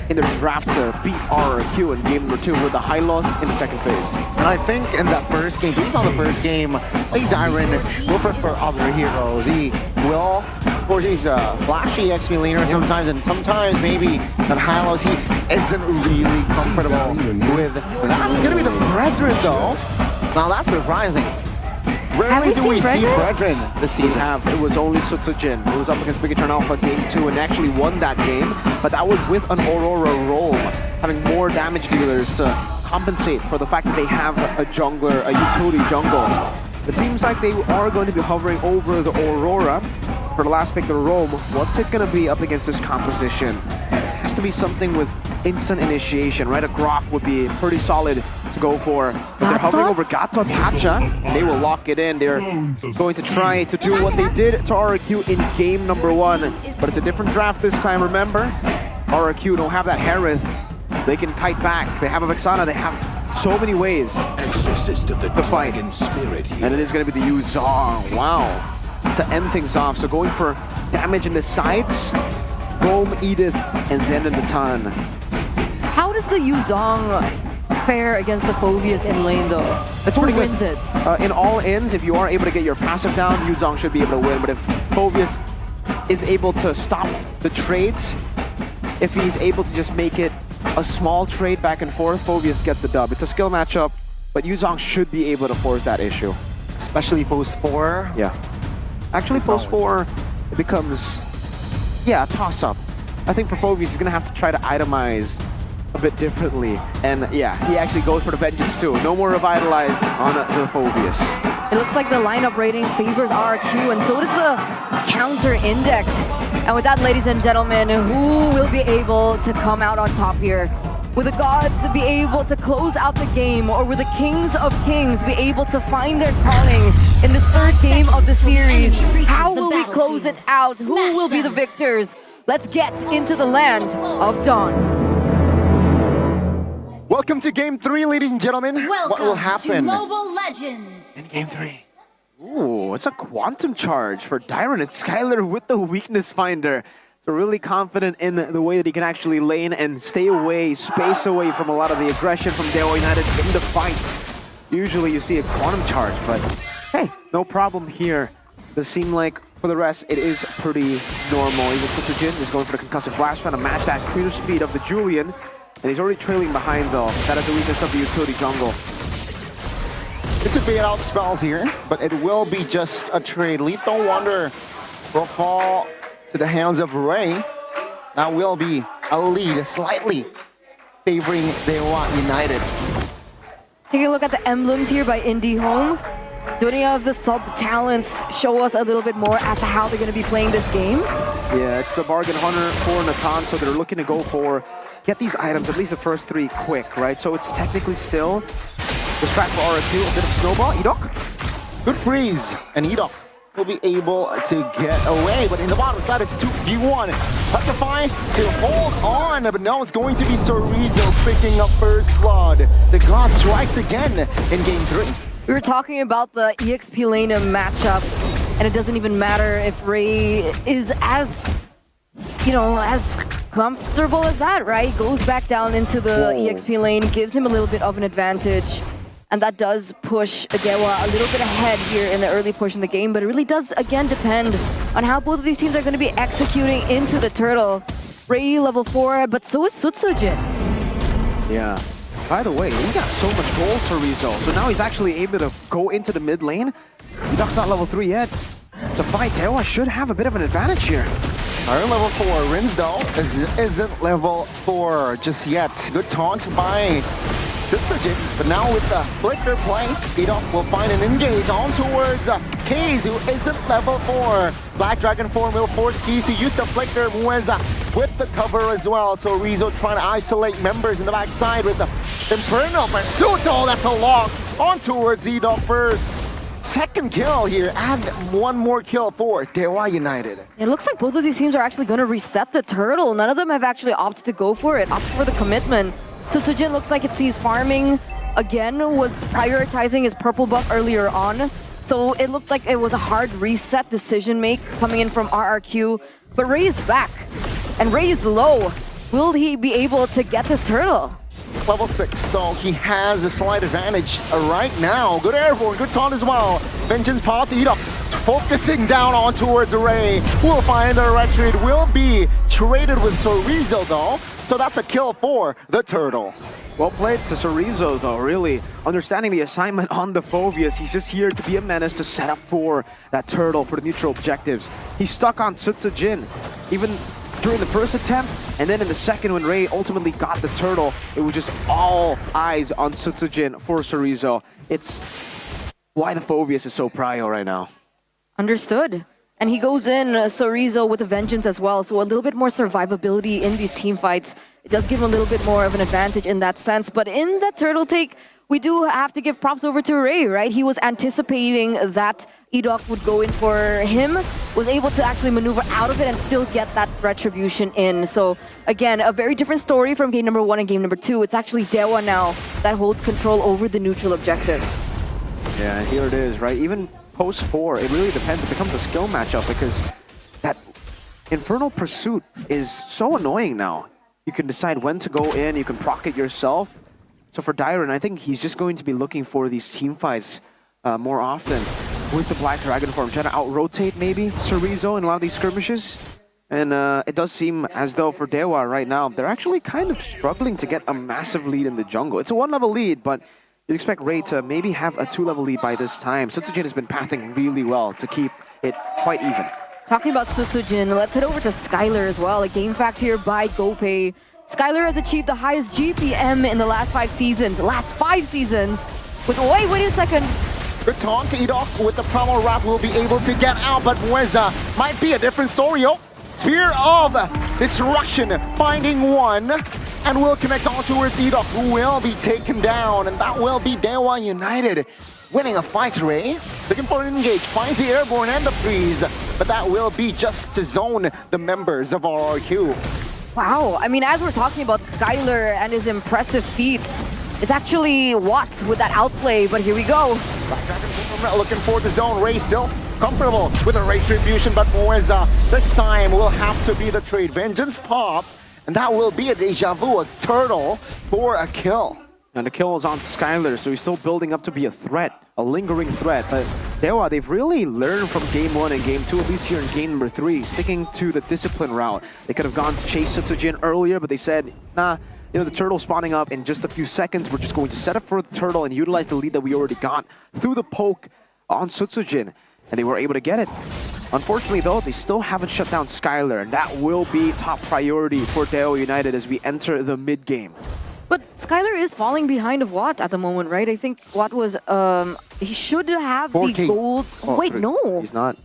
in their draft to beat RRQ in game number 2 with the high-lows in the second phase. And I think in that first game, based on the first game, Dyron will prefer other heroes. He will, of course, he's a flashy XP laner sometimes, and sometimes maybe that high-lows he isn't really comfortable with. That's gonna be the Brethren though. Now that's surprising. Rarely do we see Brethren this season. It was only Sutsujin. It was up against Big Eternal Alpha game 2 and actually won that game, but that was with an Aurora role, having more damage dealers to compensate for the fact that they have a jungler, a utility jungle. It seems like they are going to be hovering over the Aurora for the last pick, the Rome. What's it going to be up against this composition? It has to be something with instant initiation, right? A Grok would be pretty solid to go for. But they're hovering over Gatot Hatcha, and they will lock it in. They're going to try to do what they did to RRQ in game number 1. But it's a different draft this time, remember? RRQ don't have that Harith. They can kite back. They have a Vexana. They have so many ways to fight. And it is going to be the Yuzong. Wow. To end things off. So going for damage in the sides, Rome, Edith, and then in the Tan. How does the Yuzong fare against the Phoveus in lane though? That's Who pretty good. wins it? In all ends, if you are able to get your passive down, Yuzong should be able to win. But if Phoveus is able to stop the trades, if he's able to just make it a small trade back and forth, Phoveus gets the dub. It's a skill matchup, but Yuzong should be able to force that issue. Especially post 4. Yeah. Actually, post 4, it becomes, a toss-up. I think for Phoveus, he's going to have to try to itemize a bit differently. And yeah, he actually goes for the Vengeance too. No more Revitalize on the Phoveus. It looks like the lineup rating favors RQ, and so does the counter index. And with that, ladies and gentlemen, who will be able to come out on top here? Will the gods be able to close out the game, or will the kings of kings be able to find their calling in this third game of the series? How will we close it out? Who will be the victors? Let's get into the land of Dawn. Welcome to Game 3, ladies and gentlemen. What will happen to Mobile Legends in Game 3? Ooh, it's a Quantum Charge for Dyron and Skylar with the Weakness Finder. So really confident in the way that he can actually lane and stay away, space away from a lot of the aggression from Dewa United in the fights. Usually you see a Quantum Charge, but hey, no problem here. Does seem like for the rest, it is pretty normal. Even Sutsujin is going for the Concussive Blast, trying to match that clear speed of the Julian. And he's already trailing behind though. That is the weakness of the utility jungle. It's a bait out spells here, but it will be just a trade. Lethal Wonder will fall to the hands of Ray. That will be a lead, slightly favoring Dewa United. Taking a look at the emblems here by Indie Home. Do any of the sub-talents show us a little bit more as to how they're going to be playing this game? Yeah, it's the Bargain Hunter for Natan, so they're looking to go for get these items, at least the first 3, quick, right? So it's technically still the strat for RQ, a bit of snowball. Edok, good freeze, and Edok will be able to get away, but in the bottom side, it's 2v1. Petrify to hold on, but now it's going to be Sorizo picking up first blood. The God strikes again in Game 3. We were talking about the EXP lane matchup, and it doesn't even matter if Ray is as, as comfortable as that, right? Goes back down into the EXP lane, gives him a little bit of an advantage. And that does push Dewa a little bit ahead here in the early portion of the game, but it really does, again, depend on how both of these teams are going to be executing into the turtle. Ray level 4, but so is Sutsujin. Yeah. By the way, he got so much gold for Rizzo, so now he's actually able to go into the mid lane. Edok's not level 3 yet. To fight, Dewa should have a bit of an advantage here. Our level 4, Rinsdale isn't level 4 just yet. Good taunt by Sutsujin, but now with the flicker play, Edok will find an engage on towards Kaze, who isn't level 4. Black Dragon form will force Kaze to use the flicker Mueza with the cover as well. So Rizzo trying to isolate members in the backside with the Infernal Pursuit. Oh, that's a lock on towards Edok first. second kill here and one more kill for Dewa United. It looks like both of these teams are actually going to reset the turtle. None of them have actually opted to go for it, opt for the commitment. So Sujin looks like he's farming again, was prioritizing his purple buff earlier on. So it looked like it was a hard reset decision make coming in from RRQ. But Ray is back, and Ray is low. Will he be able to get this turtle? Level 6, so he has a slight advantage right now. Good airborne, good taunt as well. Vengeance Pot Eat Up, focusing down on towards Ray. Will find the retreat, will be traded with Sorizo though. So that's a kill for the turtle. Well played to Sorizo though, really. Understanding the assignment on the Phobias, he's just here to be a menace to set up for that turtle for the neutral objectives. He's stuck on Tsutsujin, even during the first attempt, and then in the second when Ray ultimately got the turtle, it was just all eyes on Tsutsujin for Sorizo. It's why the Phobias is so prio right now. Understood. And he goes in, Sorizo, with a vengeance as well, so a little bit more survivability in these team fights. It does give him a little bit more of an advantage in that sense, but in that turtle take, we do have to give props over to Ray, right? He was anticipating that Edok would go in for him, was able to actually maneuver out of it and still get that retribution in. So again, a very different story from game number 1 and game number 2. It's actually Dewa now that holds control over the neutral objective. Yeah, and here it is, right? Even post 4, it really depends. It becomes a skill matchup because that Infernal Pursuit is so annoying now. You can decide when to go in, you can proc it yourself. So for Dyron, I think he's just going to be looking for these team fights more often with the Black Dragon form, trying to out-rotate maybe Sorizo in a lot of these skirmishes. And it does seem as though for Dewa right now, they're actually kind of struggling to get a massive lead in the jungle. It's a 1-level lead, but you'd expect Ray to maybe have a 2-level lead by this time. Tsutsujin has been pathing really well to keep it quite even. Talking about Tsutsujin, let's head over to Skylar as well. A game fact here by GoPay. Skylar has achieved the highest GPM in the last 5 seasons. With, wait a second. Good taunt to Edok with the Primal Wrath will be able to get out, but Mueza might be a different story. Oh, Spear of Destruction finding one and will connect on towards Edok, who will be taken down, and that will be Dewa United winning a fight. Ray looking for an engage, finds the airborne and the freeze, but that will be just to zone the members of RRQ. Wow, I mean, as we're talking about Skylar and his impressive feats, it's actually Watt with that outplay, but here we go. Black Dragon looking for the zone. Ray still comfortable with a retribution, but Mueza this time will have to be the trade. Vengeance popped, and that will be a deja vu, a turtle for a kill. And the kill is on Skylar, so he's still building up to be a threat, a lingering threat. But Dewa, they've really learned from game 1 and game 2, at least here in game number 3, sticking to the discipline route. They could have gone to chase Tsutsujin earlier, but they said, nah, you know, the turtle spawning up in just a few seconds. We're just going to set up for the turtle and utilize the lead that we already got through the poke on Tsutsujin. And they were able to get it. Unfortunately, though, they still haven't shut down Skylar, and that will be top priority for Dewa United as we enter the mid-game. But Skylar is falling behind of Watt at the moment, right? I think Watt was, he should have 4K. the gold. Oh, wait, no. He's not.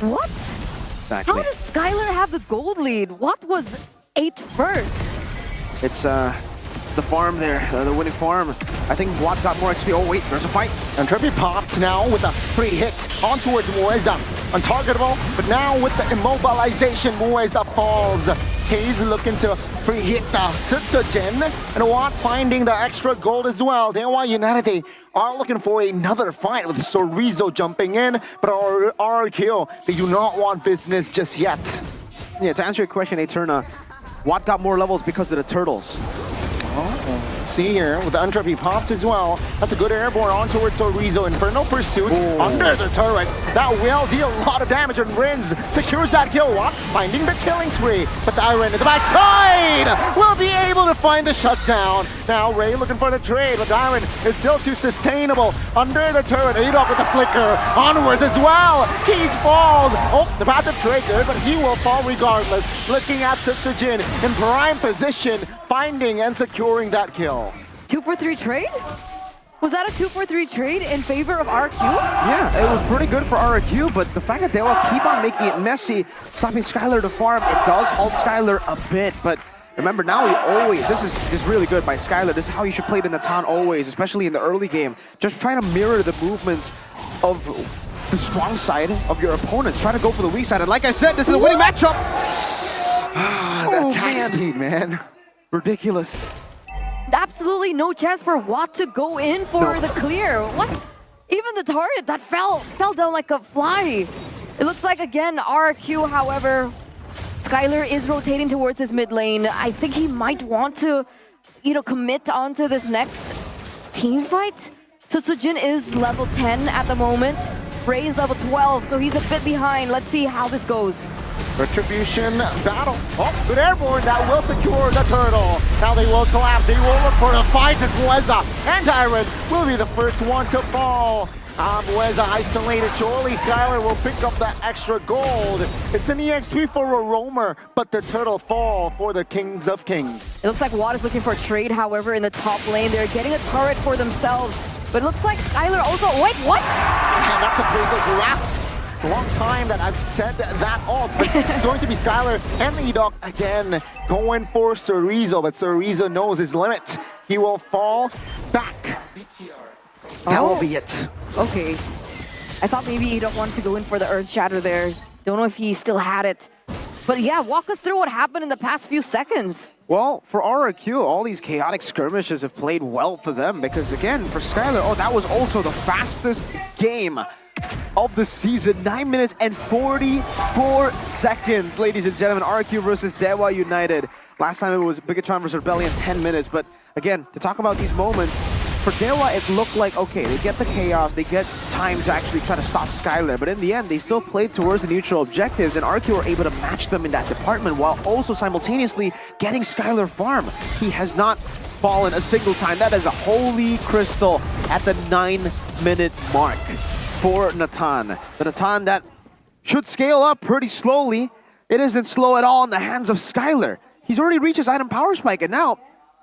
What? Exactly. How does Skylar have the gold lead? Watt was 8th first. It's the farm there, the winning farm. I think Watt got more XP. Oh wait, there's a fight. And Trippy pops now with a free hit on towards Mueza. Untargetable, but now with the immobilization, Mueza falls. He's looking to free hit Tsutsujin, and Watt finding the extra gold as well. Dewa United, they are looking for another fight with Sorizo jumping in, but RRQ, they do not want business just yet. Yeah, to answer your question, Eterna, Watt got more levels because of the turtles. Oh, see here with the Untrappy popped as well. That's a good airborne on towards Sorizo. Infernal Pursuit under the turret. That will deal a lot of damage, and Rins secures that kill. Watt finding the killing spree, but the Iron at the backside will be able to find the shutdown. Now Ray looking for the trade, but Iron is still too sustainable under the turret. Edok with the flicker onwards as well. Keys falls. Oh, the passive trade good, but he will fall regardless. Looking at Tsutsujin in prime position, finding and securing that kill. 2-for-3 trade? Was that a 2-for-3 trade in favor of RQ? Yeah, it was pretty good for RQ, but the fact that Dewa keep on making it messy, stopping Skylar to farm, it does halt Skylar a bit, but remember now he always, this is really good by Skylar. This is how you should play it in the town always, especially in the early game. Just trying to mirror the movements of the strong side of your opponents. Try to go for the weak side. And like I said, this is a winning matchup. The attack speed, man. Ridiculous. Absolutely no chance for Watt to go in for the clear. What? Even the turret that fell down like a fly. It looks like, again, RRQ, however, Skylar is rotating towards his mid lane. I think he might want to, commit onto this next team fight. Tsujin is level 10 at the moment. Ray is level 12, so he's a bit behind. Let's see how this goes. Retribution battle. Oh, good airborne. That will secure the turtle. Now they will collapse. They will look for the fight as Mueza and Iron will be the first one to fall. Mueza isolated. Surely Skylar will pick up that extra gold. It's an EXP for a roamer, but the turtle fall for the Kings of Kings. It looks like Watt is looking for a trade, however, in the top lane. They're getting a turret for themselves. But it looks like Skylar also... Wait, what? And that's a Blizzard graph. It's a long time that I've said that ult, but it's going to be Skylar and Edok again going for Cerezo, but Cerezo knows his limit. He will fall back. That will be it. Okay. I thought maybe Edok wanted to go in for the Earth Shatter there. Don't know if he still had it. But yeah, walk us through what happened in the past few seconds. Well, for RRQ, all these chaotic skirmishes have played well for them because, again, for Skylar, that was also the fastest game of the season. 9 minutes and 44 seconds, ladies and gentlemen. RRQ versus Dewa United. Last time it was Bigatron versus Rebellion, 10 minutes. But again, to talk about these moments, for Dewa, it looked like, okay, they get the chaos, they get time to actually try to stop Skylar, but in the end, they still played towards the neutral objectives, and RQ were able to match them in that department while also simultaneously getting Skylar farm. He has not fallen a single time. That is a holy crystal at the 9-minute mark for Natan. The Natan that should scale up pretty slowly. It isn't slow at all in the hands of Skylar. He's already reached his item power spike, and now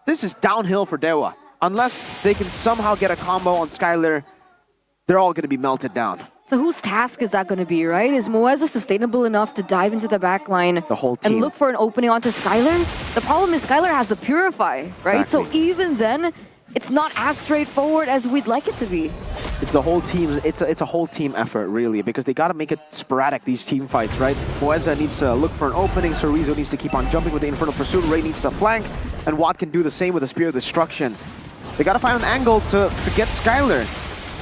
this is downhill for Dewa. Unless they can somehow get a combo on Skylar, they're all going to be melted down. So whose task is that going to be, right? Is Mueza sustainable enough to dive into the back line the whole team and look for an opening onto Skylar? The problem is Skylar has the Purify, right? Exactly. So even then, it's not as straightforward as we'd like it to be. It's the whole team. It's a whole team effort, really, because they got to make it sporadic, these team fights, right? Mueza needs to look for an opening. Cerezo needs to keep on jumping with the Infernal Pursuit. Ray needs to flank, and Watt can do the same with the Spear of Destruction. They got to find an angle to get Skylar.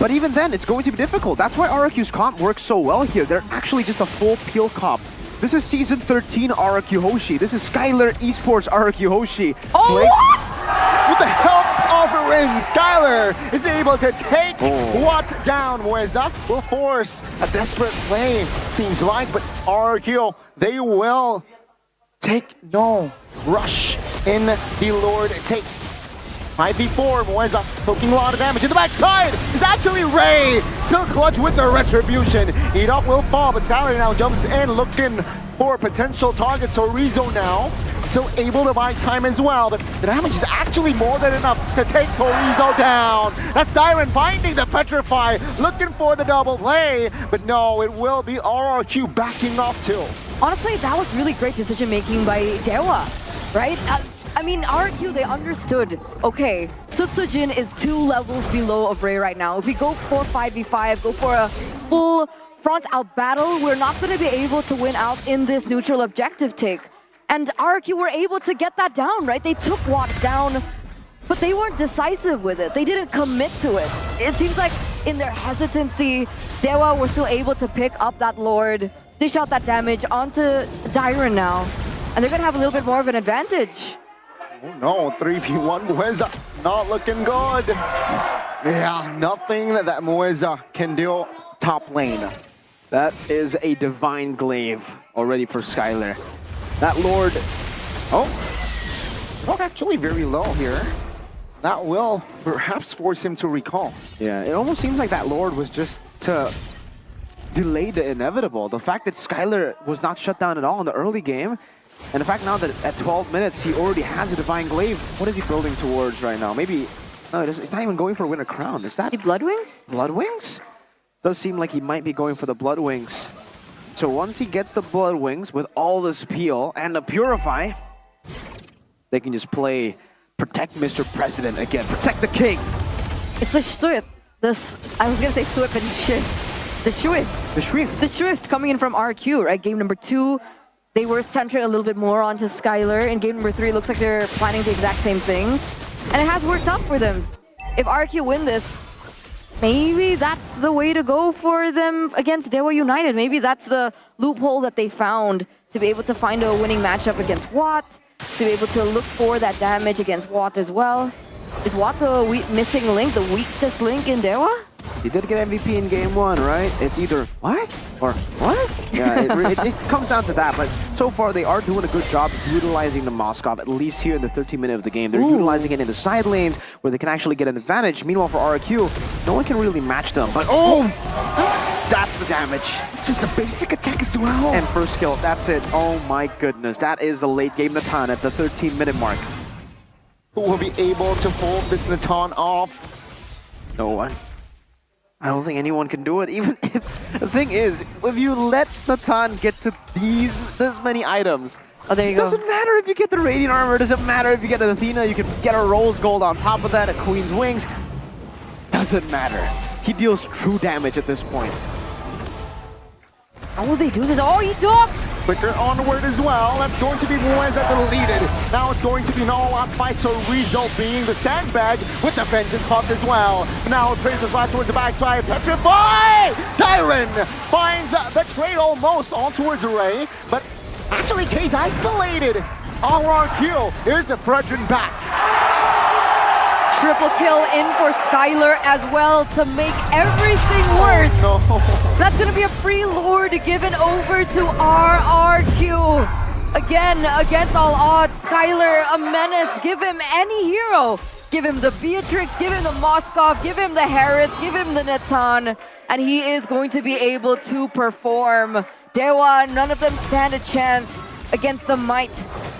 But even then, it's going to be difficult. That's why RRQ's comp works so well here. They're actually just a full peel comp. This is Season 13 RRQ Hoshi. This is Skylar Esports RRQ Hoshi. Oh, what? With the help of Rin, Skylar is able to take Watt down. Mueza will force a desperate play, seems like, but RRQ, they will take no rush in the Lord take. 5v4, Mueza poking a lot of damage in the backside. It's actually Ray, still clutch with the retribution. Edok will fall, but Skylar now jumps in looking for a potential target. So Rizzo now still able to buy time as well, but the damage is actually more than enough to take Rizzo down. That's Dyron finding the Petrify, looking for the double play, but no, it will be RRQ backing off too. Honestly, that was really great decision making by Dewa, right? I mean, RQ, they understood, okay, Sutsujin is 2 levels below of Ray right now. If we go for 5v5, go for a full front-out battle, we're not going to be able to win out in this neutral objective take. And RQ were able to get that down, right? They took Watt down, but they weren't decisive with it. They didn't commit to it. It seems like in their hesitancy, Dewa were still able to pick up that Lord, dish out that damage onto Dyron now. And they're going to have a little bit more of an advantage. Oh no, 3v1 Mueza, not looking good. Yeah, nothing that Mueza can do top lane. That is a divine glaive already for Skylar. That Lord, not actually very low here. That will perhaps force him to recall. Yeah, it almost seems like that Lord was just to delay the inevitable. The fact that Skylar was not shut down at all in the early game, and the fact now that at 12 minutes he already has a Divine Glaive. What is he building towards right now? Maybe, no, he's not even going for a Winter Crown. Is that Blood Wings? Blood Wings? Does seem like he might be going for the Blood Wings. So once he gets the Blood Wings with all this peel and the Purify, they can just play Protect Mr. President again. Protect the King. It's I was gonna say Swift and Shift. The Swift coming in from RQ, right? Game number 2, they were centering a little bit more onto Skylar. In game number 3, it looks like they're planning the exact same thing. And it has worked out for them. If RQ win this, maybe that's the way to go for them against Dewa United. Maybe that's the loophole that they found to be able to find a winning matchup against Watt, to be able to look for that damage against Watt as well. Is Watt the missing link, the weakest link in Dewa? He did get MVP in game 1, right? It's either what or what? Yeah, it comes down to that. But so far, they are doing a good job utilizing the Moskov, at least here in the 13th minute of the game. They're utilizing it in the side lanes where they can actually get an advantage. Meanwhile, for RQ, no one can really match them. But that's the damage. It's just a basic attack as well. And first skill, that's it. Oh my goodness, that is the late game Natan at the 13-minute mark. Who will be able to hold this Natan off? No one. I don't think anyone can do it, even if... The thing is, if you let Natan get to this many items, there you go. Doesn't matter if you get the Radiant Armor, doesn't matter if you get an Athena, you can get a Rose Gold on top of that, a Queen's Wings. Doesn't matter. He deals true damage at this point. How will they do this? Oh, he ducked! Quicker onward as well. That's going to be Mueza deleted. Now it's going to be an all-out fight, so Rizzo being the sandbag with the Vengeance Hawk as well. Now it plays the flat towards the backside. Petrify! Tyron finds the trade almost all towards Ray, but actually K's isolated. RRQ, here's the Fredrin back. Triple kill in for Skylar as well to make everything worse. Oh, no. That's going to be a free Lord given over to RRQ. Again, against all odds, Skylar, a menace. Give him any hero. Give him the Beatrix, give him the Moskov, give him the Harith, give him the Natan, and he is going to be able to perform. Dewa, none of them stand a chance against the might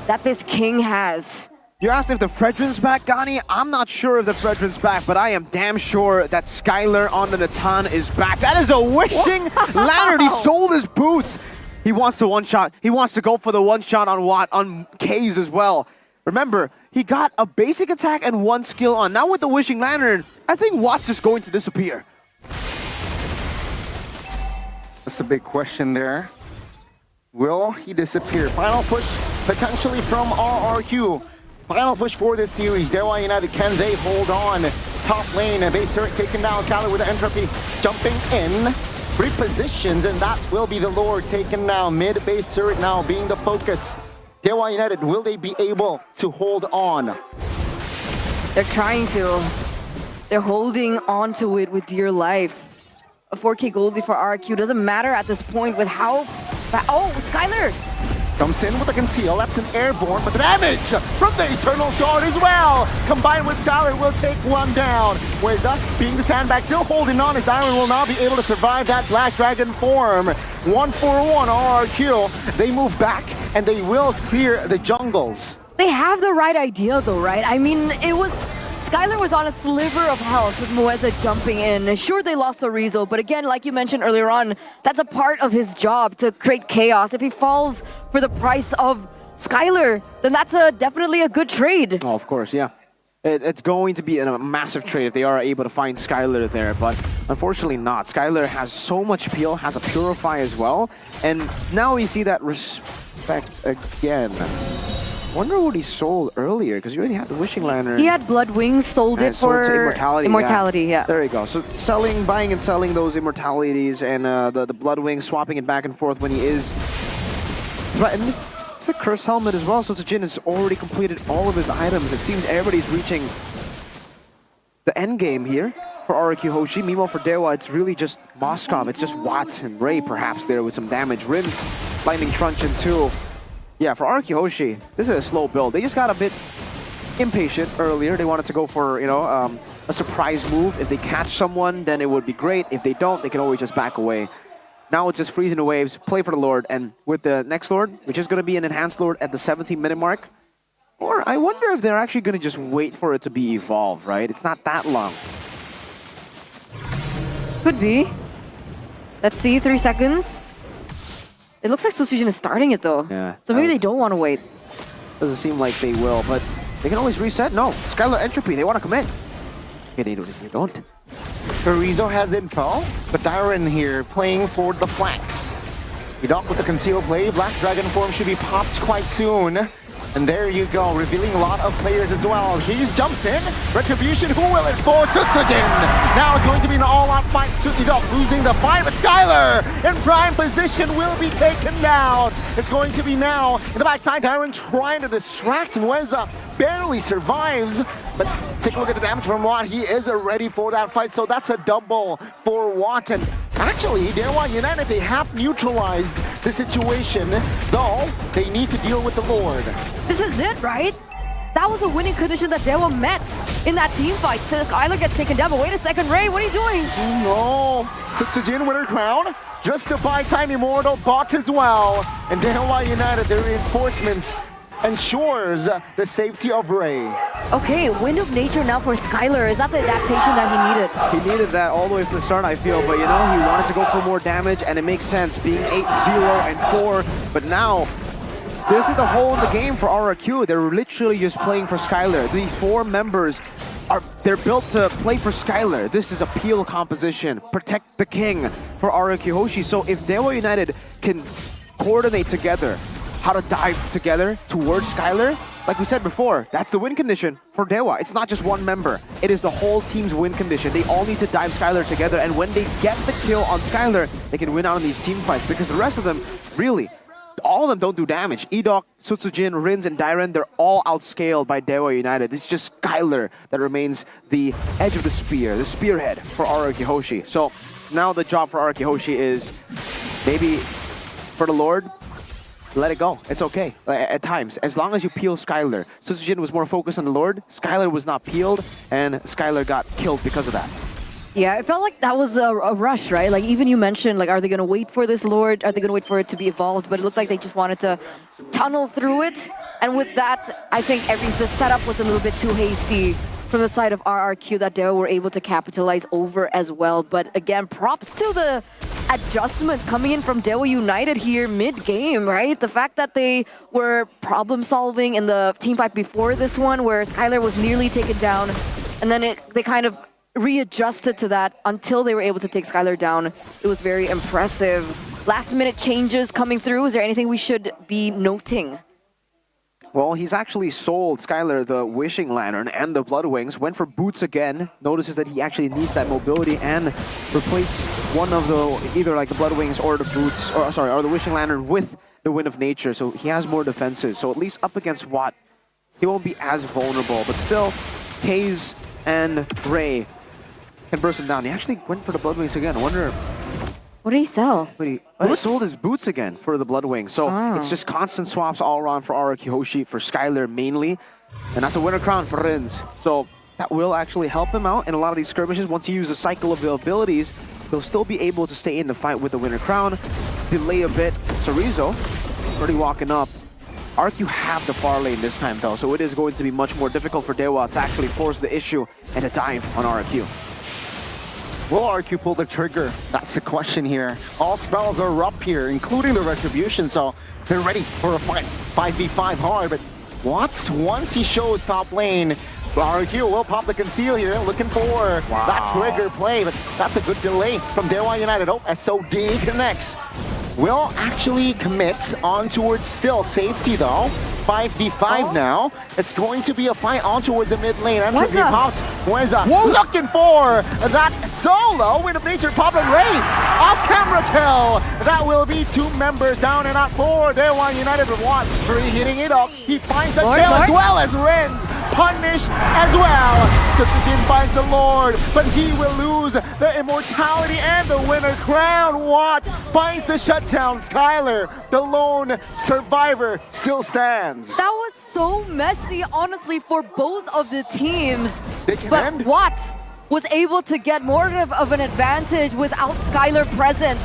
that this king has. You asked if the Fredrin's back, Gani. I'm not sure if the Fredrin's back, but I am damn sure that Skylar on the Natan is back. That is a wishing lantern. He sold his boots. He wants the one-shot. He wants to go for the one-shot on Watt, on K's as well. Remember, he got a basic attack and one skill on. Now with the wishing lantern, I think Watt's just going to disappear. That's a big question there. Will he disappear? Final push potentially from RRQ. Final push for this series. Dewa United, can they hold on? Top lane, base turret taken down. Skylar with the entropy jumping in. Repositions, and that will be the Lord taken down. Mid base turret now being the focus. Dewa United, will they be able to hold on? They're trying to. They're holding on to it with dear life. A 4K Goldie for RQ doesn't matter at this point with how... Oh, Skylar! Comes in with a conceal, that's an airborne, but the damage from the Eternal Shard as well. Combined with Skylar will take one down. Weza being the sandbag, still holding on as Iron will now be able to survive that Black Dragon form. 1-for-1 RRQ. They move back and they will clear the jungles. They have the right idea though, right? I mean, Skylar was on a sliver of health with Mueza jumping in. Sure, they lost to Rizzo, but again, like you mentioned earlier on, that's a part of his job to create chaos. If he falls for the price of Skylar, then that's definitely a good trade. Oh, of course, yeah. It's going to be a massive trade if they are able to find Skylar there, but unfortunately not. Skylar has so much peel, has a Purify as well, and now we see that respect again. Wonder what he sold earlier, because he already had the Wishing Lantern. He had Blood Wings, sold it for Immortality, yeah. There you go. So buying and selling those Immortalities and the Blood Wings, swapping it back and forth when he is threatened. It's a Curse Helmet as well, so Sejin has already completed all of his items. It seems everybody's reaching the end game here for RRQ Hoshi. Meanwhile for Dewa, it's really just Moskov. It's just Watts and Ray perhaps there with some damage. Rin's Lightning Truncheon too. Yeah, for RRQ Hoshi, this is a slow build. They just got a bit impatient earlier. They wanted to go for, a surprise move. If they catch someone, then it would be great. If they don't, they can always just back away. Now it's just freezing the waves, play for the Lord, and with the next Lord, which is going to be an enhanced Lord at the 17-minute mark, or I wonder if they're actually going to just wait for it to be evolved, right? It's not that long. Could be. Let's see, 3 seconds. It looks like Susujin is starting it though. Yeah. So maybe they don't want to wait. Doesn't seem like they will, but they can always reset. No, Skylar Entropy, they want to come in. Okay, they don't. Chorizo has info, but Dyron here playing for the flanks. Edok with the conceal play. Black Dragon form should be popped quite soon. And there you go, revealing a lot of players as well. He jumps in. Retribution, who will it for? Tsutsujin. Now it's going to be an all-out fight. Edok losing the fight, but Skylar in prime position will be taken down. It's going to be now in the backside. Dyron trying to distract Nweza. Barely survives, but take a look at the damage from Watt. He is ready for that fight, so that's a double for Watt. And actually, Dewa United, they have neutralized the situation, though they need to deal with the Lord. This is it, right? That was a winning condition that Dewa met in that team fight. Says Skylar gets taken down, but wait a second, Ray, what are you doing? No, Tsutsujin winner crown. Just to buy Time Immortal, bought as well. And Dewa United, their reinforcements ensures the safety of Ray. Okay, Wind of Nature now for Skylar. Is that the adaptation that he needed? He needed that all the way from the start, I feel, but you know, he wanted to go for more damage, and it makes sense, being 8-0 and 4, but now, this is the hole in the game for RRQ. They're literally just playing for Skylar. These 4 members, they're built to play for Skylar. This is a peel composition, protect the king for RRQ Hoshi. So if Dewa United can coordinate together, how to dive together towards Skylar, like we said before, that's the win condition for Dewa. It's not just one member. It is the whole team's win condition. They all need to dive Skylar together, and when they get the kill on Skylar, they can win out in these team fights, because the rest of them, really, all of them don't do damage. Edok, Tsutsujin, Rins, and Dyron, they're all outscaled by Dewa United. It's just Skylar that remains the edge of the spear, the spearhead for RRQ Hoshi. So now the job for RRQ Hoshi is maybe for the Lord, let it go. It's okay at times. As long as you peel Skylar. Tsutsujin was more focused on the Lord. Skylar was not peeled, and Skylar got killed because of that. Yeah, it felt like that was a rush, right? Like, even you mentioned, like, are they going to wait for this Lord? Are they going to wait for it to be evolved? But it looked like they just wanted to tunnel through it. And with that, I think the setup was a little bit too hasty from the side of RRQ that Dewa were able to capitalize over as well. But again, props to the adjustments coming in from Dewa United here mid-game, right? The fact that they were problem-solving in the team fight before this one, where Skylar was nearly taken down, and then they kind of readjusted to that until they were able to take Skylar down. It was very impressive. Last-minute changes coming through. Is there anything we should be noting? Well, he's actually sold Skylar the Wishing Lantern and the Blood Wings, went for Boots again, notices that he actually needs that mobility, and replaced one of the, either like the Blood Wings or the Boots, or sorry, or the Wishing Lantern with the Wind of Nature, so he has more defenses. So at least up against Watt, he won't be as vulnerable, but still, Kaze and Ray can burst him down. He actually went for the Blood Wings again. I wonder... What did he sell? He sold his boots again for the Blood Wings. So it's just constant swaps all around for RRQ Hoshi, for Skylar mainly. And that's a winner crown for Rins. So that will actually help him out in a lot of these skirmishes. Once he uses a cycle of abilities, he'll still be able to stay in the fight with the winner crown. Delay a bit. Chorizo already walking up. RRQ have the far lane this time though, so it is going to be much more difficult for Dewa to actually force the issue and to dive on RRQ. Will RRQ pull the trigger? That's the question here. All spells are up here, including the Retribution, so they're ready for a fight. 5v5 hard, but what? Once he shows top lane, RRQ will pop the conceal here, looking for that trigger play, but that's a good delay from Dewa United. Oh, SOD connects. Will actually commit on towards still safety though. 5v5 now. It's going to be a fight on towards the mid lane. Nweza looking for that solo. Wind of Nature popped and Ray off camera kill. That will be 2 members down and not 4. Dewa United with 1. 3 hitting it up. He finds a kill as well as Rins. Punished as well. Tsutsujin finds the Lord, but he will lose the immortality and the winner crown. Watt finds the shutdown. Skylar, the lone survivor, still stands. That was so messy, honestly, for both of the teams. But Watt was able to get more of an advantage without Skylar present.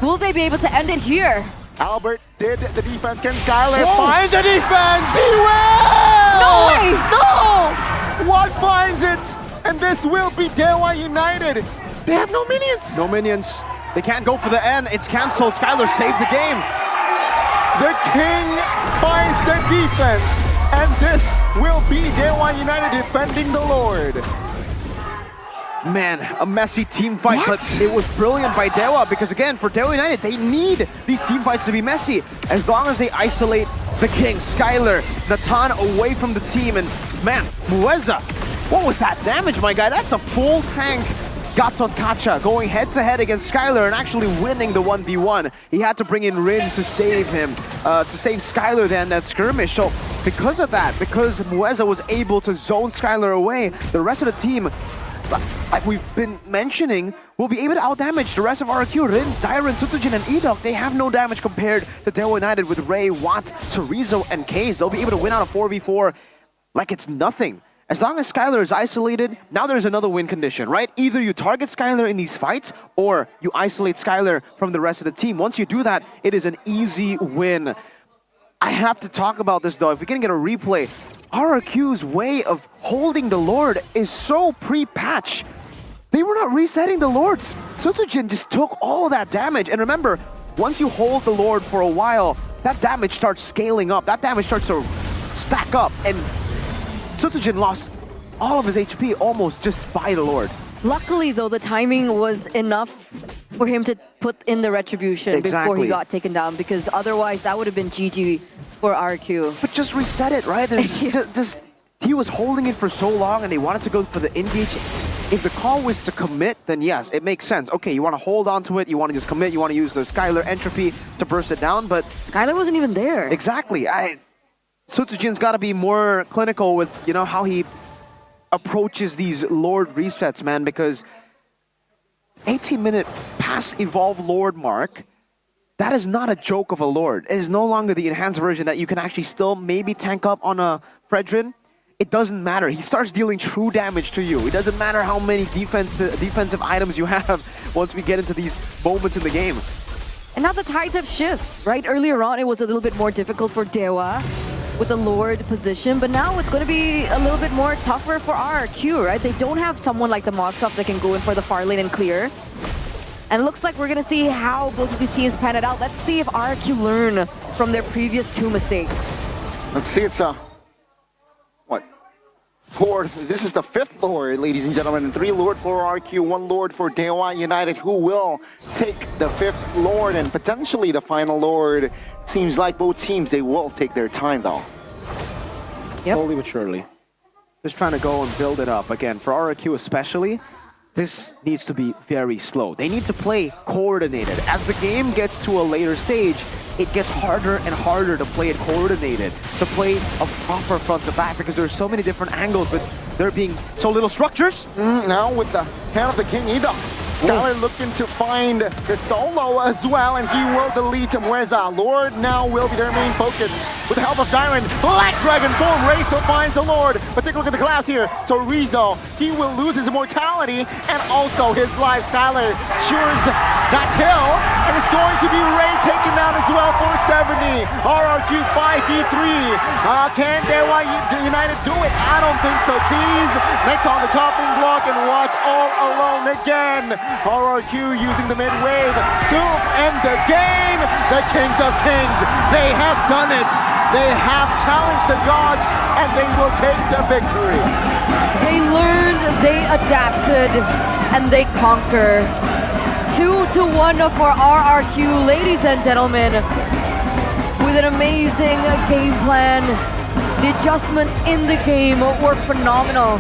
Will they be able to end it here? Albert did the defense. Can Skylar find the defense? He will! No way! No! Watt finds it! And this will be Dewa United. They have no minions. No minions. They can't go for the end. It's canceled. Skylar saved the game. The king finds the defense. And this will be Dewa United defending the Lord. Man, a messy team fight, but it was brilliant by Dewa because again, for Dewa United, they need these team fights to be messy. As long as they isolate the King, Skylar, Natan away from the team, and man, Mueza, what was that damage, my guy? That's a full tank Gatot Kacha going head-to-head against Skylar and actually winning the 1v1. He had to bring in Rin to save him, to save Skylar then that skirmish. So because of that, because Mueza was able to zone Skylar away, the rest of the team, like we've been mentioning, will be able to outdamage the rest of RRQ. Rins, Dyron, Sutujin, and Edok, they have no damage compared to Dewa United with Ray, Watt, Chorizo, and Kaze. They'll be able to win out a 4v4 like it's nothing. As long as Skylar is isolated, now there's another win condition, right? Either you target Skylar in these fights, or you isolate Skylar from the rest of the team. Once you do that, it is an easy win. I have to talk about this though. If we can get a replay, RRQ's way of holding the Lord is so pre-patch. They were not resetting the Lords. Sutujin just took all that damage. And remember, once you hold the Lord for a while, that damage starts scaling up. That damage starts to stack up. And Sutujin lost all of his HP almost just by the Lord. Luckily, though, the timing was enough for him to put in the retribution before he got taken down, because otherwise that would have been GG for RQ. But just reset it, right? There's he was holding it for so long and they wanted to go for the engage. If the call was to commit, then yes, it makes sense. Okay, you want to hold on to it, you want to just commit, you want to use the Skylar entropy to burst it down, but Skylar wasn't even there. Exactly. Sutujin's got to be more clinical with, you know, how he approaches these Lord resets, man, because 18-minute pass evolve Lord mark, that is not a joke of a Lord. It is no longer the enhanced version that you can actually still maybe tank up on a Fredrin. It doesn't matter. He starts dealing true damage to you. It doesn't matter how many defensive items you have once we get into these moments in the game. And now the tides have shifted, right? Earlier on, it was a little bit more difficult for Dewa with the Lord position, but now it's going to be a little bit more tougher for RRQ, right? They don't have someone like the Moskov that can go in for the far lane and clear. And it looks like we're going to see how both of these teams pan it out. Let's see if RRQ learn from their previous 2 mistakes. Let's see, it's Lord, this is the 5th Lord, ladies and gentlemen, and 3 Lord for RQ, 1 Lord for Dewa United, who will take the 5th Lord and potentially the final Lord. Seems like both teams, they will take their time though. Slowly but surely. Just trying to go and build it up. Again, for RQ especially, this needs to be very slow. They need to play coordinated. As the game gets to a later stage, it gets harder and harder to play it coordinated, to play a proper front to back, because there are so many different angles, but there being so little structures. Now with the hand of the King Ida, Skylar looking to find the solo as well, and he will delete Mueza. Lord now will be their main focus. With the help of Dyron, Black Dragon form, Razo finds the Lord. But take a look at the class here. So Rizzo, he will lose his immortality and also his life. Skylar cheers that kill, and it's going to be Ray taken down as well for 70. RRQ 5v3. Can Dewa United do it? I don't think so. Keys next on the topping block, and Watts all alone again. RRQ using the mid wave to end the game. The Kings of Kings, they have done it. They have challenged the gods, and they will take the victory. They learned, they adapted, and they conquer. 2-1 for RRQ, ladies and gentlemen, with an amazing game plan. The adjustments in the game were phenomenal.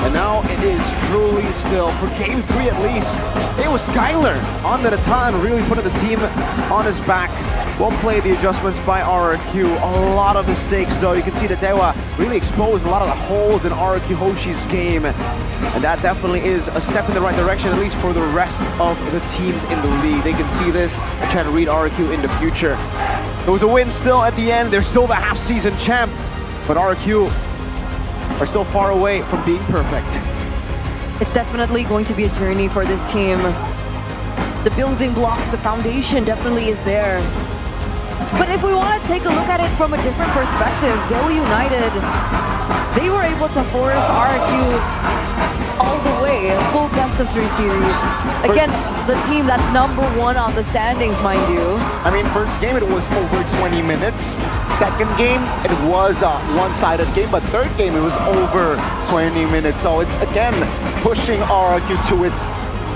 And now it is truly still, for game 3 at least, it was Skylar on the time, really putting the team on his back. Well played, the adjustments by RRQ. A lot of mistakes though. You can see that Dewa really exposed a lot of the holes in RRQ Hoshi's game. And that definitely is a step in the right direction, at least for the rest of the teams in the league. They can see this and try to read RRQ in the future. There was a win still at the end. They're still the half-season champ, but RRQ are still far away from being perfect. It's definitely going to be a journey for this team. The building blocks, the foundation definitely is there. But if we want to take a look at it from a different perspective, Dewa United, they were able to force RQ all the way full best of 3 series against the team that's #1 on the standings, mind you. I mean, first game it was over 20 minutes. Second game it was a one-sided game, but third game it was over 20 minutes. So it's again pushing RRQ to its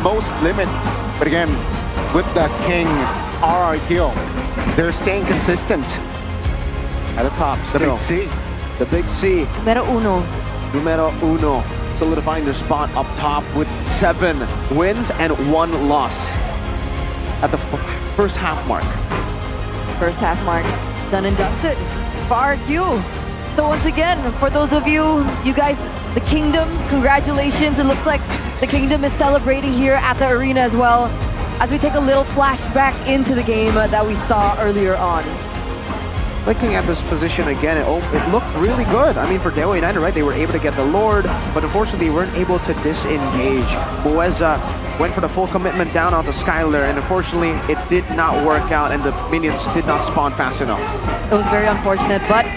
most limit. But again, with the king RRQ, they're staying consistent. At the top, The still. big C. The big C. Numero uno. Solidifying their spot up top with 7 wins and 1 loss at the first half mark. First half mark, done and dusted for RQ. So once again, for those of you guys, the Kingdom, congratulations. It looks like the Kingdom is celebrating here at the arena as well, as we take a little flashback into the game that we saw earlier on. Looking at this position again, it looked really good. I mean, for Dewa United, right, they were able to get the Lord, but unfortunately they weren't able to disengage. Mueza went for the full commitment down onto Skylar, and unfortunately it did not work out, and the minions did not spawn fast enough. It was very unfortunate, but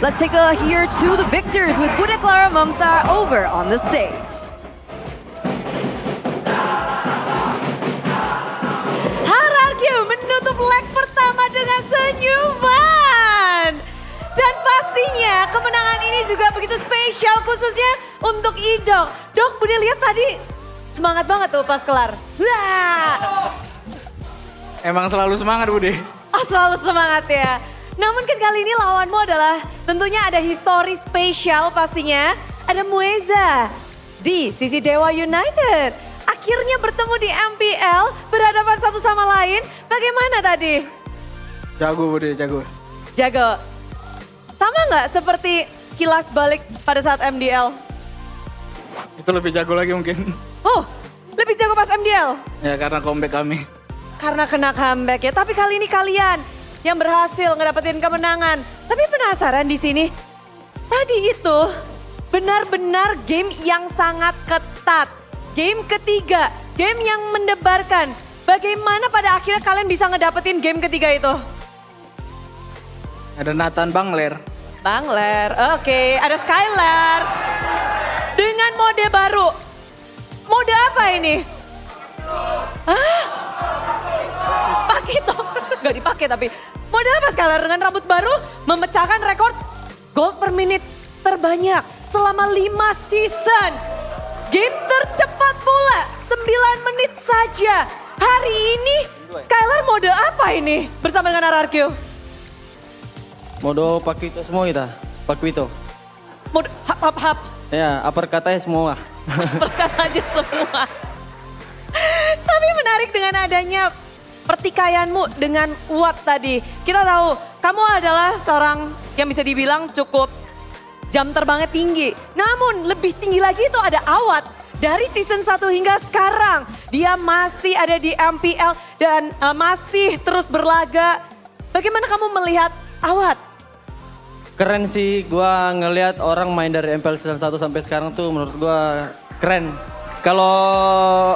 let's take a here to the victors with Bude Clara Mamstar over on the stage. RRQ menutup leg pertama dengan senyuman. Dan pastinya kemenangan ini juga begitu spesial khususnya untuk Idok. Dok, Bude lihat tadi semangat banget tuh pas kelar. Wah. Emang selalu semangat Bude. Oh, selalu semangat ya. Namun kan kali ini lawanmu adalah tentunya ada histori spesial pastinya. Ada Mueza di sisi Dewa United. Akhirnya bertemu di MPL, berhadapan satu sama lain. Bagaimana tadi? Jago Bude, jago. Jago. Sama nggak seperti kilas balik pada saat MDL? Itu lebih jago lagi mungkin. Oh, lebih jago pas MDL? Ya karena comeback kami. Karena kena comeback ya, tapi kali ini kalian yang berhasil ngedapetin kemenangan. Tapi penasaran di sini, tadi itu benar-benar game yang sangat ketat. Game ketiga, game yang mendebarkan. Bagaimana pada akhirnya kalian bisa ngedapetin game ketiga itu? Ada Nathan Bangler. Bangler, oke. Ada Skylar. Dengan mode baru. Mode apa ini? Hah? Pakito. Gak dipakai tapi. Mode apa Skylar? Dengan rambut baru memecahkan rekor gold per menit terbanyak selama 5 season. Game tercepat pula, 9 menit saja. Hari ini Skylar mode apa ini bersama dengan RRQ? Modo Pakito semua kita, Pakito. Mode hap. Ya, uppercut-nya semua. Uppercut aja semua. Tapi menarik dengan adanya pertikaianmu dengan Watt tadi. Kita tahu kamu adalah seorang yang bisa dibilang cukup jam terbangnya tinggi. Namun lebih tinggi lagi itu ada Awat. Dari season 1 hingga sekarang dia masih ada di MPL dan masih terus berlaga. Bagaimana kamu melihat Awat? Keren sih, gua ngelihat orang main dari MPL season 1 sampai sekarang tuh menurut gua keren. Kalau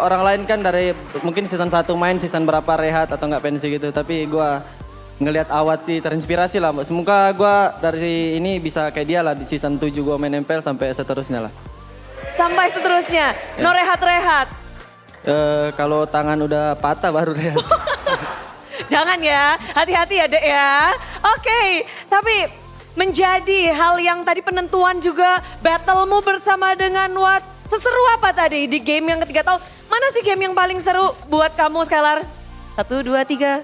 orang lain kan dari mungkin season 1 main, season berapa rehat atau nggak pensi gitu. Tapi gua ngelihat Awat sih terinspirasi lah. Semoga gua dari ini bisa kayak dia lah di season 7 gua main MPL sampai seterusnya lah. Sampai seterusnya, no rehat-rehat. Kalau tangan udah patah baru rehat. Jangan ya, hati-hati ya Dek ya. Oke, tapi menjadi hal yang tadi penentuan juga battlemu bersama dengan Watt. Seseru apa tadi di game yang ketiga? Tahu mana sih game yang paling seru buat kamu Skylar? 1, 2, 3.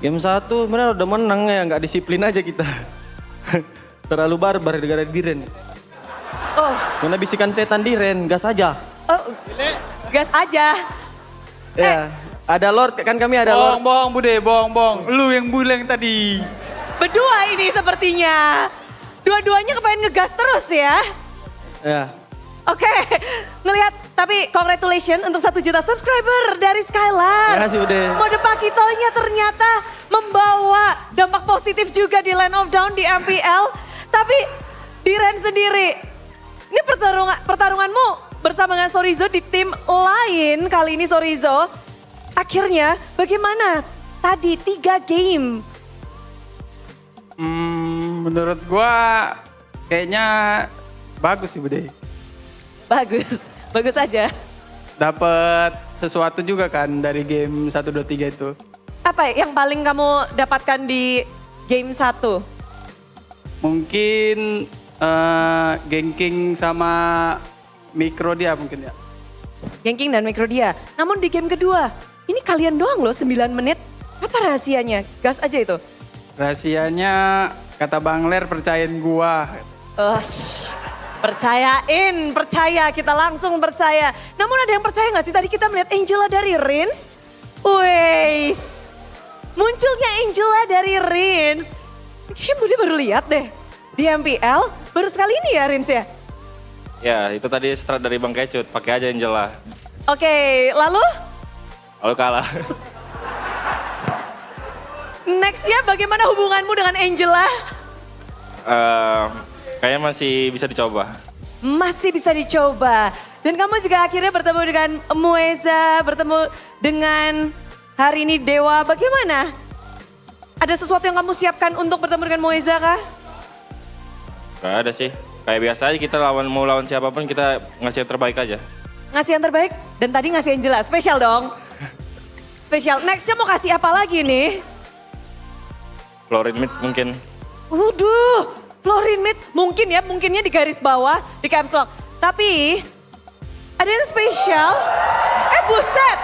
Game 1 bener udah menang ya, nggak disiplin aja kita. Terlalu barbar gara-gara Diren. Oh. Mana bisikan setan Diren, gas aja. Oh, gas aja. Ya, ada Lord, kan kami ada Lord. Bohong Bude, bohong. Lu yang bilang tadi. Berdua ini sepertinya. Dua-duanya kepengen ngegas terus ya. Ya. Oke, ngelihat tapi congratulations untuk 1 juta subscriber dari Skylar. Terima kasih Bude. Mode Pakitonya ternyata membawa dampak positif juga di Land of Dawn di MPL. Tapi Diren sendiri, ini pertarunganmu bersama dengan Sorizo di tim lain. Kali ini Sorizo, akhirnya bagaimana tadi 3 game? Menurut gua kayaknya bagus sih Bude. Bagus, bagus aja. dapat sesuatu juga kan dari game 1, 2, 3 itu. Apa yang paling kamu dapatkan di game 1? Mungkin ganking sama mikro dia mungkin ya. Ganking dan mikro dia. Namun di game kedua, ini kalian doang loh 9 menit. Apa rahasianya? Gas aja itu. Rahasianya kata Bang Ler percayain gua. Percaya, kita langsung percaya. Namun ada yang percaya gak sih tadi kita melihat Angela dari Rins? Wih, munculnya Angela dari Rins. Kayaknya Budi baru lihat deh di MPL, baru sekali ini ya Rins ya? Ya, itu tadi strat dari Bang Kecut, pakai aja Angela. Oke, lalu? Lalu kalah. Nextnya bagaimana hubunganmu dengan Angela? Kayaknya masih bisa dicoba. Masih bisa dicoba. Dan kamu juga akhirnya bertemu dengan Mueza, bertemu dengan hari ini Dewa. Bagaimana? Ada sesuatu yang kamu siapkan untuk bertemu dengan Mueza kah? Gak ada sih. Kayak biasa aja kita mau lawan siapapun kita ngasih yang terbaik aja. Ngasih yang terbaik dan tadi ngasih Angela. Spesial dong. Spesial. Nextnya mau kasih apa lagi nih? Florin mid mungkin. Waduh. Florin mid mungkin ya, mungkinnya di garis bawah, di caps lock. Tapi ada yang spesial. Buset,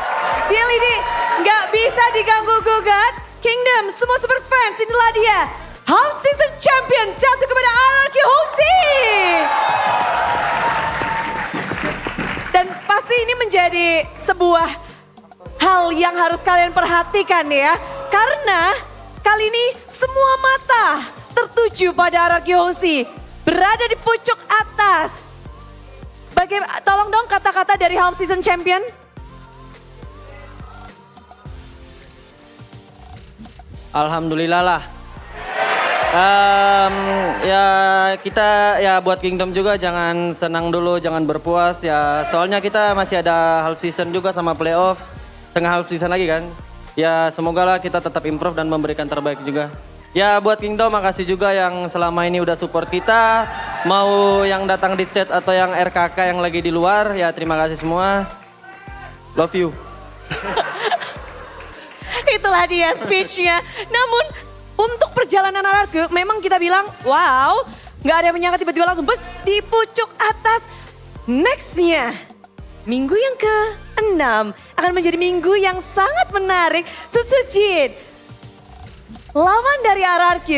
dia ini nggak bisa diganggu gugat. Kingdom, semua super fans, inilah dia. Half season champion jatuh kepada RRQ Hosi. Dan pasti ini menjadi sebuah hal yang harus kalian perhatikan ya. Karena kali ini semua mata tertuju pada RRQ Hosi, berada di pucuk atas. Tolong dong kata-kata dari half season champion. Alhamdulillah lah. Ya kita ya buat Kingdom juga jangan senang dulu, jangan berpuas ya. Soalnya kita masih ada half season juga sama playoff, tengah half season lagi kan. Ya semoga lah kita tetap improve dan memberikan terbaik juga. Ya buat Kingdom makasih juga yang selama ini udah support kita. Mau yang datang di stage atau yang RKK yang lagi di luar, ya terima kasih semua. Love you. Itulah dia speech-nya. Namun untuk perjalanan RRQ memang kita bilang wow. Gak ada yang menyangka tiba-tiba langsung bes di pucuk atas. Nextnya minggu yang ke-6 akan menjadi minggu yang sangat menarik. Sutsujin. Lawan dari RRQ,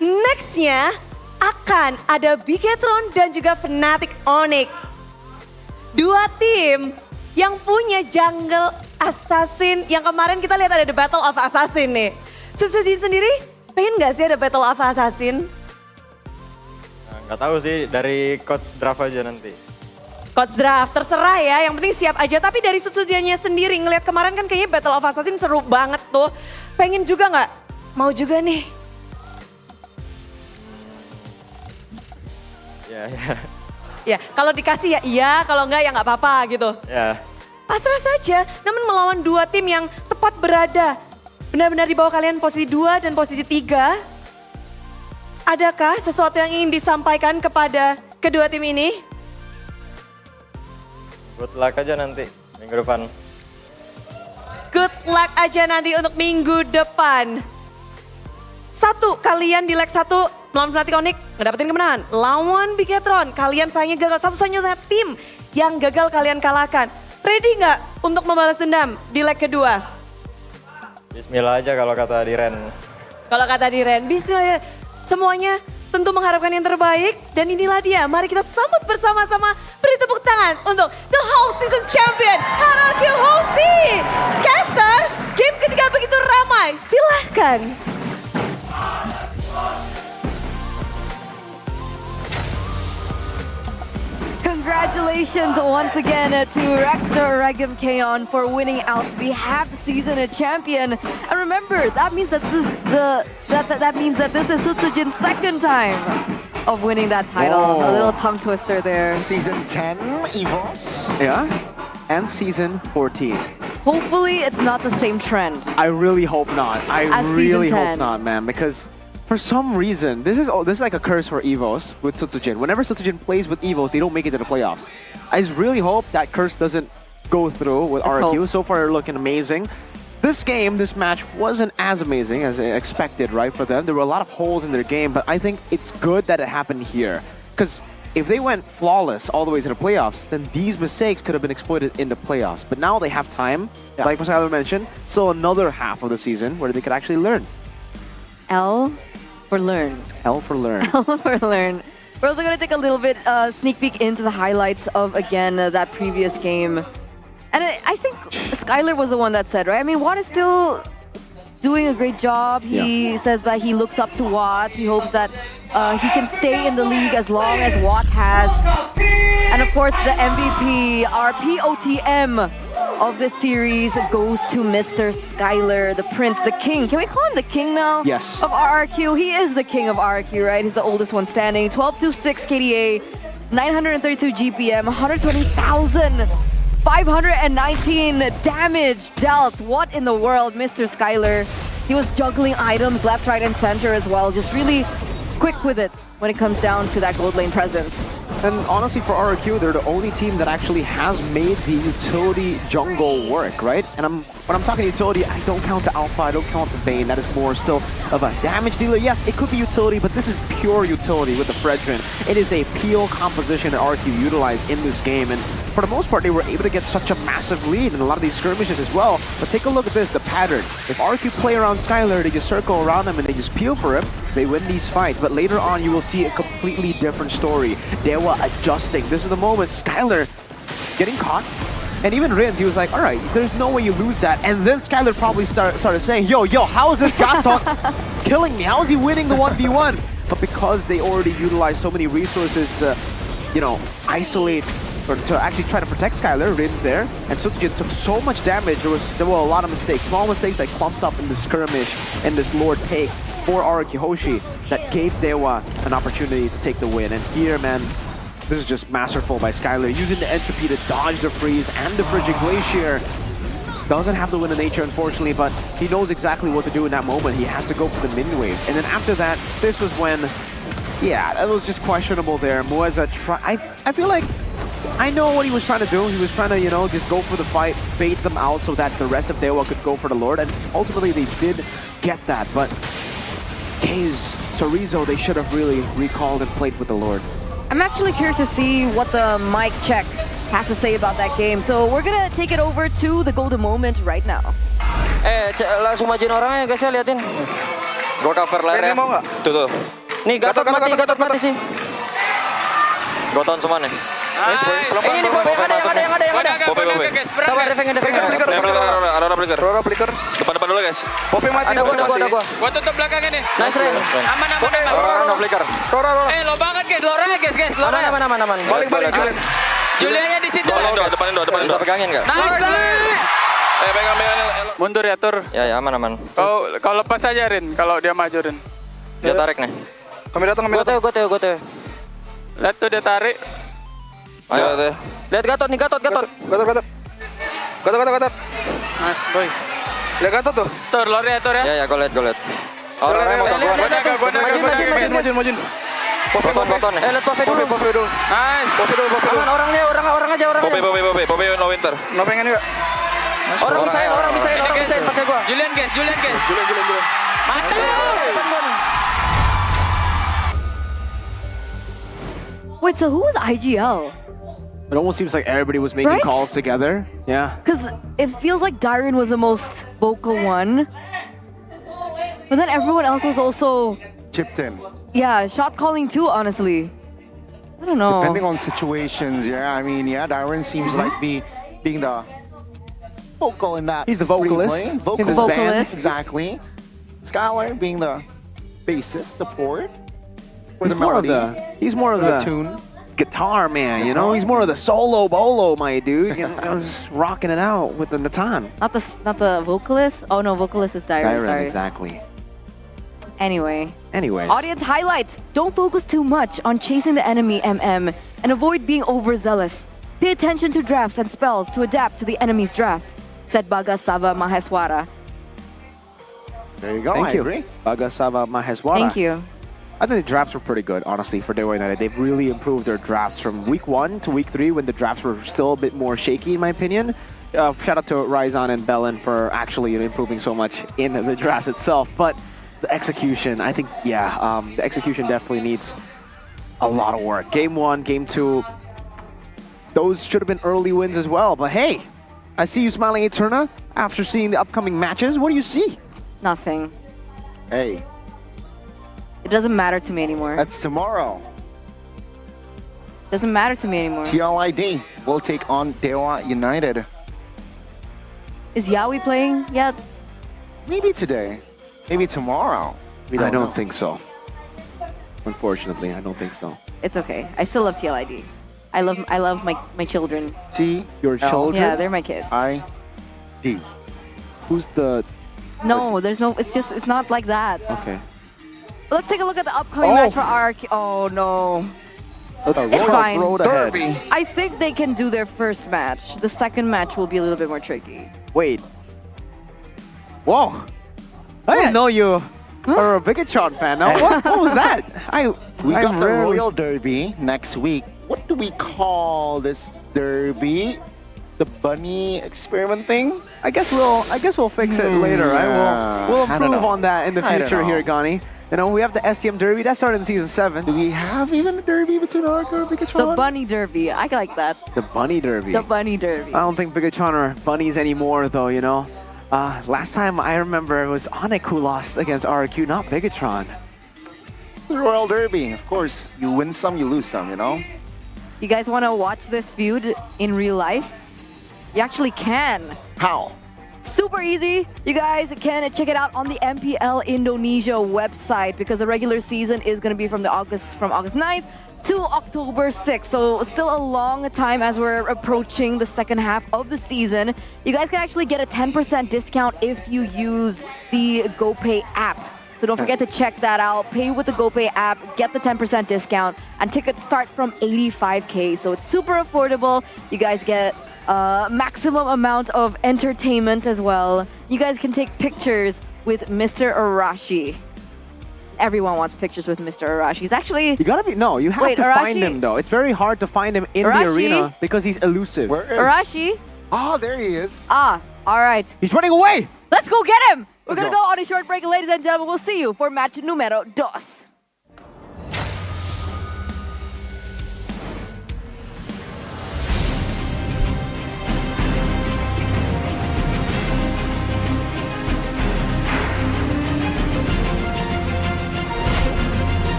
nextnya akan ada Bigetron dan juga Fnatic Onyx. Dua tim yang punya jungle assassin yang kemarin kita lihat ada The Battle of Assassin nih. Susujin sendiri pengen gak sih ada Battle of Assassin? Nggak tahu sih, dari coach draft aja nanti. Coach draft, terserah ya, yang penting siap aja. Tapi dari Sutsujinnya sendiri ngelihat kemarin kan kayaknya Battle of Assassin seru banget tuh. Pengen juga gak? Mau juga nih. Ya, kalau dikasih ya iya, kalau enggak ya nggak apa-apa gitu. Ya. Pasrah saja, namun melawan dua tim yang tepat berada. Benar-benar di bawah kalian posisi 2 dan posisi 3. Adakah sesuatu yang ingin disampaikan kepada kedua tim ini? Good luck aja nanti, minggu depan. Good luck aja nanti untuk minggu depan. Kalian di leg 1 melawan Fnatic Onyx ngedapetin kemenangan. Lawan Bigetron, kalian sayangnya gagal. Satu-satunya tim yang gagal kalian kalahkan. Ready nggak untuk membalas dendam di leg kedua? Bismillah aja kalau kata Diren. Kalau kata Diren, bismillah. Semuanya tentu mengharapkan yang terbaik. Dan inilah dia, mari kita sambut bersama-sama. Beri tepuk tangan untuk The Whole Season Champion, RRQ Hosi. Caster, game ketiga begitu ramai, silahkan. Congratulations once again to Rexor Regum Kaon for winning out the half-season champion. And remember, that means that this is Sutsujin's second time of winning that title. Whoa. A little tongue twister there. Season 10 EVOS. Yeah, and season 14. Hopefully, it's not the same trend. I really hope not. I As really season hope 10. not, man, because for some reason, this is like a curse for EVOS with Sutsujin. Whenever Sutsujin plays with EVOS, they don't make it to the playoffs. I just really hope that curse doesn't go through with Let's RRQ. hope. So far, they're looking amazing. This game, this match wasn't as amazing as expected, right, for them. There were a lot of holes in their game, but I think it's good that it happened here. Because if they went flawless all the way to the playoffs, then these mistakes could have been exploited in the playoffs. But now they have time, like Pascal mentioned, still another half of the season where they could actually learn. L for learn. L for learn. L for learn. We're also going to take a little bit sneak peek into the highlights of, again, that previous game. And I think Skylar was the one that said, right? I mean, Watt is still doing a great job. He says that he looks up to Watt. He hopes that he can stay in the league as long as Watt has. And of course, the MVP, our POTM of this series goes to Mr. Skylar, the prince, the king. Can we call him the king now? Yes. Of RRQ. He is the king of RRQ, right? He's the oldest one standing. 1226 KDA, 932 GPM, 120,000. 519 damage dealt. What in the world, Mr. Skylar? He was juggling items left, right, and center as well. Just really quick with it when it comes down to that gold lane presence. And honestly, for RRQ, they're the only team that actually has made the utility jungle work, right? And when I'm talking utility, I don't count the Alpha, I don't count the Bane. That is more still of a damage dealer. Yes, it could be utility, but this is pure utility with the Fredrin. It is a pure composition that RRQ utilized in this game. And for the most part, they were able to get such a massive lead in a lot of these skirmishes as well. But take a look at this, the pattern. If RRQ play around Skylar, they just circle around him and they just peel for him, they win these fights. But later on, you will see a completely different story. Dewa adjusting. This is the moment Skylar getting caught. And even Rins, he was like, all right, there's no way you lose that. And then Skylar probably started saying, yo, how is this Gatot killing me? How is he winning the 1v1? But because they already utilized so many resources to, isolate or to actually try to protect Skylar, Rins there, and Sutsujin took so much damage, there were a lot of mistakes. Small mistakes like clumped up in the skirmish and this Lord take for RRQ Hoshi that gave Dewa an opportunity to take the win. And here, man, this is just masterful by Skylar, using the entropy to dodge the freeze and the frigid glacier. Doesn't have to win the nature, unfortunately, but he knows exactly what to do in that moment. He has to go for the minion waves. And then after that, this was when, that was just questionable there. Mueza I feel like I know what he was trying to do. He was trying to, just go for the fight, bait them out so that the rest of Dewa could go for the Lord. And ultimately, they did get that. But K's, Sorizo, they should have really recalled and played with the Lord. I'm actually curious to see what the mic check has to say about that game. So we're gonna take it over to the golden moment right now. Langsung majuin orangnya guys ya, liatin. Gua cover layar ya. Mau nggak? Tuh. Nih, Gatot mati sih. Goton semua nih. Ini nih, Bob, yang ada. Sabar, defeng. Ada flicker. Depan dulu guys. Bob mati. Ada gua. Gua tutup belakangnya nih. Nice, Ren. Aman. Roro flicker. Lo banget guys, loranya guys. Aman. Balik. Julianya di situ. Depan Indo. Bisa pegangin nggak? Nice. Pegang. Mundur ya, Tur. Ya, aman. Kau lepas aja, Rin, kalau dia maju, Rin. Dia tarik nih. Kami datang. Gua teo. Lihat tuh dia tarik. Ayo teh. Lihat Gatot nih, Gatot. Mas, boy. Lihat Gatot tuh. Tur, lornya, Tur ya. Ya, gue liat. Orangnya mau Gua naga. Maju. Poton nih. Lihat Pove dulu. Nice. Aman, orang aja. Pope no winter. No pengen juga. Orang bisain pakai gua. Julian guys. Julian. Mati. Wait, so who was IGL? It almost seems like everybody was making Right? calls together. Yeah. Because it feels like Dyrene was the most vocal one. But then everyone else was also, Chipped in. shot calling too, honestly. I don't know. Depending on situations, Dyrene seems like being the vocal in that. He's the vocalist replay. in this band. Vocalist. Exactly. Skylar being the bassist support. He's more of the tune. guitar man, He's more of the solo bolo, my dude. Just rocking it out with the Natan. Not the vocalist? Oh no, vocalist is Dyrene, sorry. Exactly. Anyways. Audience highlight. Don't focus too much on chasing the enemy MM and avoid being overzealous. Pay attention to drafts and spells to adapt to the enemy's draft, said Bagasava Maheswara. There you go. Thank I you. agree. Bagasava Maheswara. Thank you. I think the drafts were pretty good, honestly, for Dewa United. They've really improved their drafts from week 1 to week 3 when the drafts were still a bit more shaky, in my opinion. Shout out to Ryzon and Belen for actually improving so much in the drafts itself. But the execution, I think, the execution definitely needs a lot of work. Game 1, Game 2, those should have been early wins as well. But hey, I see you smiling, Eterna, after seeing the upcoming matches. What do you see? Nothing. Hey. It doesn't matter to me anymore. That's tomorrow. Doesn't matter to me anymore. TLID will take on Dewa United. Is Yaoi playing yet? Maybe today. Maybe tomorrow. We I don't know. think so. Unfortunately, I don't think so. It's okay. I still love TLID. I love my children. See, your children? Yeah, they're my kids. ID. Who's the... No, there's no... It's not like that. Okay. Let's take a look at the upcoming match for RQ. Oh, no. It's fine. I think they can do their first match. The second match will be a little bit more tricky. Wait. Whoa. I didn't know you are a Bigatron fan. No? What was that? We got the Royal Derby next week. What do we call this derby? The bunny experiment thing? I guess we'll fix it later, right? We'll improve on that in the future here, Gani. You know, we have the STM Derby that started in season 7. Do we have even a derby between RQ and Bigatron? The bunny derby. I like that. The bunny derby. The bunny derby. I don't think Bigatron are bunnies anymore, though. You know. Last time I remember it was Onek who lost against RQ, not Bigatron. The Royal Derby, of course. You win some, you lose some, you know? You guys want to watch this feud in real life? You actually can. How? Super easy. You guys can check it out on the MPL Indonesia website because the regular season is going to be from August 9th to October 6th. So still a long time as we're approaching the second half of the season. You guys can actually get a 10% discount if you use the GoPay app. So don't forget to check that out. Pay with the GoPay app, get the 10% discount, and tickets start from 85K. So it's super affordable. You guys get maximum amount of entertainment as well. You guys can take pictures with Mr. Arashi. Everyone wants pictures with Mr. Arashi. He's actually... You gotta be... No, you have to find him, though. It's very hard to find him in the arena because he's elusive. Where is... Arashi? Oh, there he is. All right. He's running away! Let's go get him! We're gonna go on a short break, ladies and gentlemen. We'll see you for match numero 2.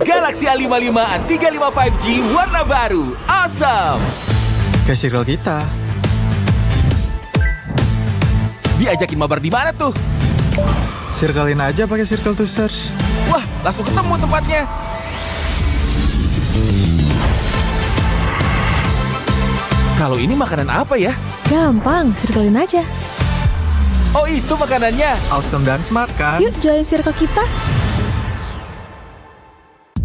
Galaxy A55 A35 5G warna baru, awesome! Kayak circle kita. Diajakin mabar di mana tuh? Circlein aja pakai circle to search. Wah, langsung ketemu tempatnya. Kalau ini makanan apa ya? Gampang, circlein aja. Oh, itu makanannya. Awesome dan smart kan? Yuk join circle kita.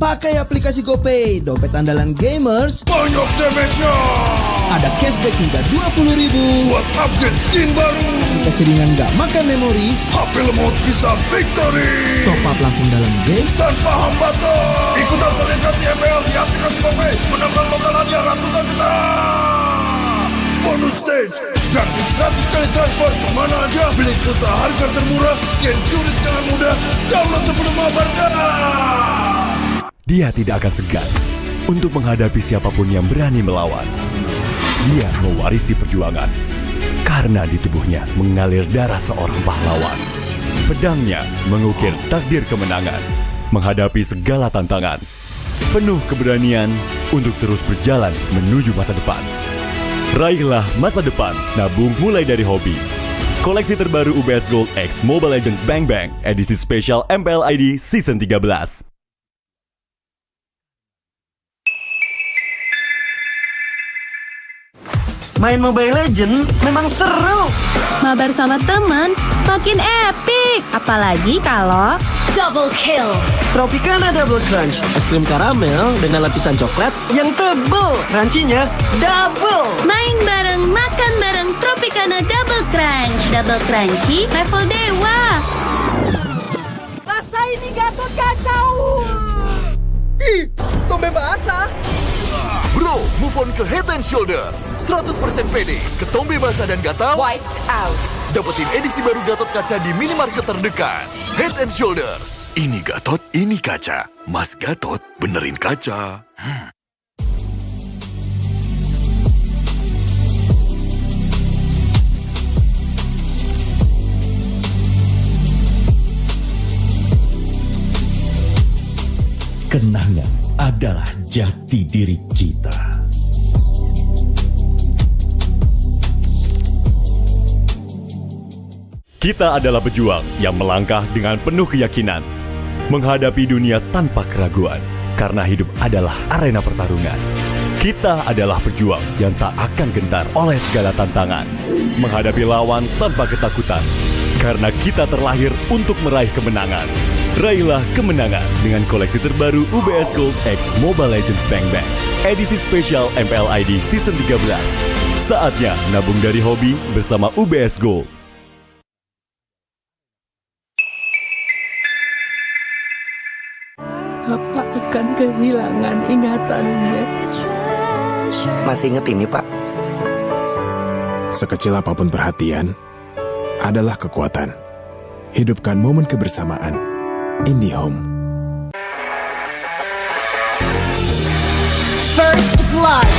Pakai aplikasi GoPay, dompet andalan gamers. Banyak damage-nya. Ada cashback hingga 20.000 buat upgrade skin baru. Aplikasi ringan gak makan memori. HP lemot bisa victory. Top up langsung dalam game tanpa hambatan. Ikutan selebrasi MPL di aplikasi GoPay. Menambah total hadiah ratusan juta. Bonus stage. Gratis 100 kali transfer kemana aja. Beli pulsa harga termurah. Scan QRIS dengan mudah. Download sebelum mabarkan. Dia tidak akan segan untuk menghadapi siapapun yang berani melawan. Dia mewarisi perjuangan karena di tubuhnya mengalir darah seorang pahlawan. Pedangnya mengukir takdir kemenangan, menghadapi segala tantangan. Penuh keberanian untuk terus berjalan menuju masa depan. Raihlah masa depan, nabung mulai dari hobi. Koleksi terbaru UBS Gold X Mobile Legends Bang Bang edisi spesial MPL ID Season 13. Main Mobile Legend memang seru. Mabar sama temen makin epic. Apalagi kalau double kill. Tropicana Double Crunch, es krim karamel dengan lapisan coklat yang tebal. Crunchy-nya double. Main bareng, makan bareng Tropicana Double Crunch. Double crunchy level dewa. Rasa ini Gatot kacau. Ih, tombe basah. Bro, move on ke Head and Shoulders. 100% pede, ketombe basah dan gatal. Wiped out. Dapetin edisi baru Gatot Kaca di minimarket terdekat. Head and Shoulders. Ini Gatot, ini kaca. Mas Gatot, benerin kaca. Kenangan adalah jati diri kita. Kita adalah pejuang yang melangkah dengan penuh keyakinan, menghadapi dunia tanpa keraguan, karena hidup adalah arena pertarungan. Kita adalah pejuang yang tak akan gentar oleh segala tantangan, menghadapi lawan tanpa ketakutan, karena kita terlahir untuk meraih kemenangan. Raihlah kemenangan dengan koleksi terbaru UBS Gold X Mobile Legends Bang Bang, edisi spesial MPL ID Season 13. Saatnya nabung dari hobi bersama UBS Gold. Apa akan kehilangan ingatannya? Masih inget ini, Pak? Sekecil apapun perhatian adalah kekuatan. Hidupkan momen kebersamaan. IndiHome. First Blood.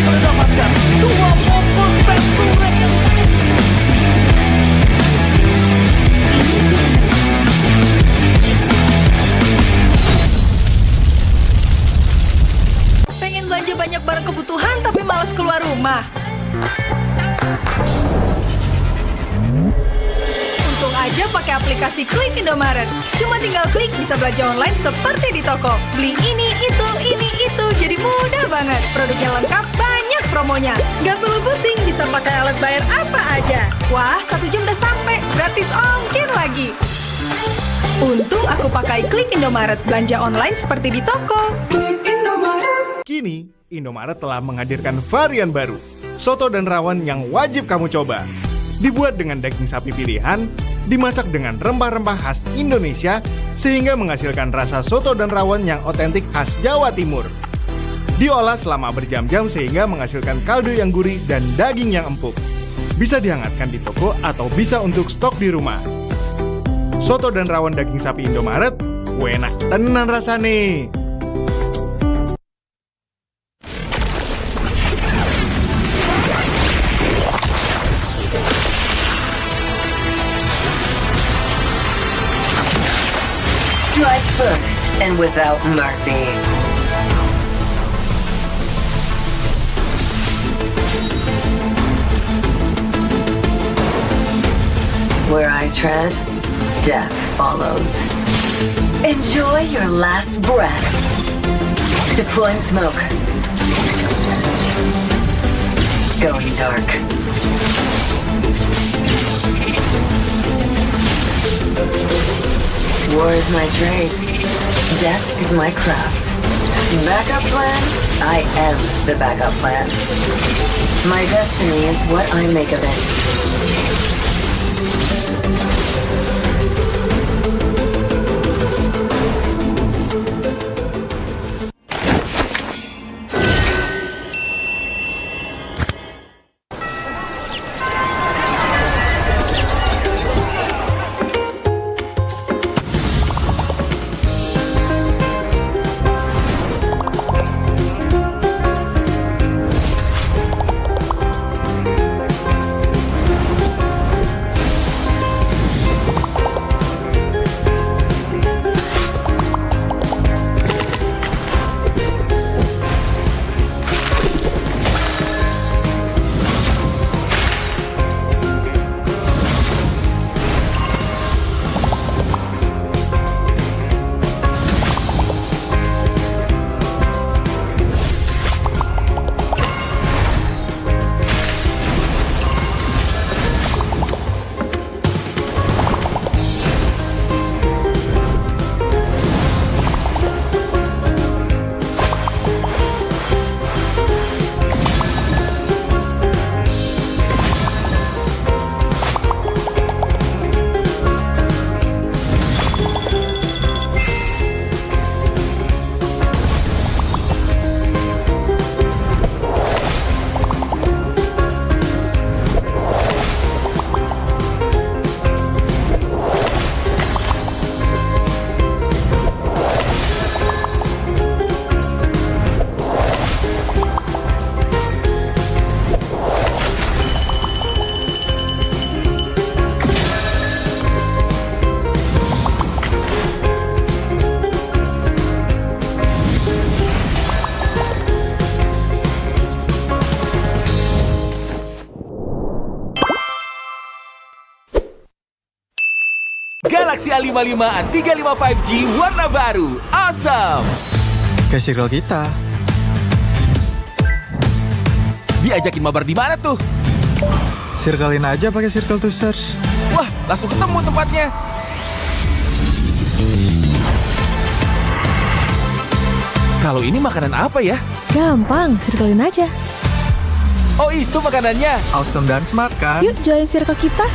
Mendapatkan 2 momen penturen. Pengen belanja banyak barang kebutuhan tapi malas keluar rumah. Untung aja pakai aplikasi Klik Indomaret. Cuma tinggal klik bisa belanja online seperti di toko. Beli ini, itu, jadi mudah banget. Produknya lengkap, banyak promonya. Gak perlu pusing, bisa pakai alat bayar apa aja. Wah, 1 jam udah sampai, gratis ongkir lagi. Untung aku pakai Klik Indomaret, belanja online seperti di toko. Kini, Indomaret telah menghadirkan varian baru, soto dan rawon yang wajib kamu coba. Dibuat dengan daging sapi pilihan, dimasak dengan rempah-rempah khas Indonesia, sehingga menghasilkan rasa soto dan rawon yang otentik khas Jawa Timur. Diolah selama berjam-jam sehingga menghasilkan kaldu yang gurih dan daging yang empuk. Bisa dihangatkan di toko atau bisa untuk stok di rumah. Soto dan rawon daging sapi Indomaret, enak tenan rasane. Strike first and without mercy. Where I tread, death follows. Enjoy your last breath. Deploying smoke. Going dark. War is my trade. Death is my craft. Backup plan? I am the backup plan. My destiny is what I make of it. Galaxy A55 A35 5G warna baru. Awesome! Kayak circle kita. Diajakin mabar di mana tuh? Circlein aja pakai circle to search. Wah, langsung ketemu tempatnya. Kalau ini makanan apa ya? Gampang, circlein aja. Oh, itu makanannya. Awesome dan smart kan? Yuk join circle kita.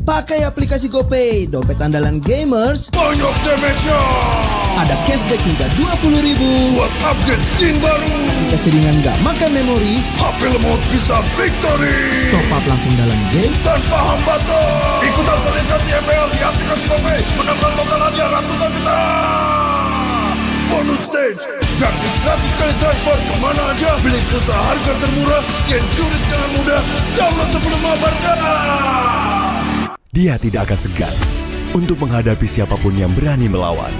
Pakai aplikasi GoPay, dompet andalan gamers. Banyak damage-nya. Ada cashback hingga 20.000 buat upgrade skin baru. Aplikasi ringan gak makan memori. HP lemot bisa victory. Top up langsung dalam game tanpa hambatan. Ikutan selebrasi MPL di aplikasi GoPay. Menambah total hadiah ratusan juta. Bonus stage, gratis 100 kali transfer kemana aja. Beli pulsa harga termurah, scan QRIS dengan mudah. Download sebelum mabarkan. Dia tidak akan segan untuk menghadapi siapapun yang berani melawan.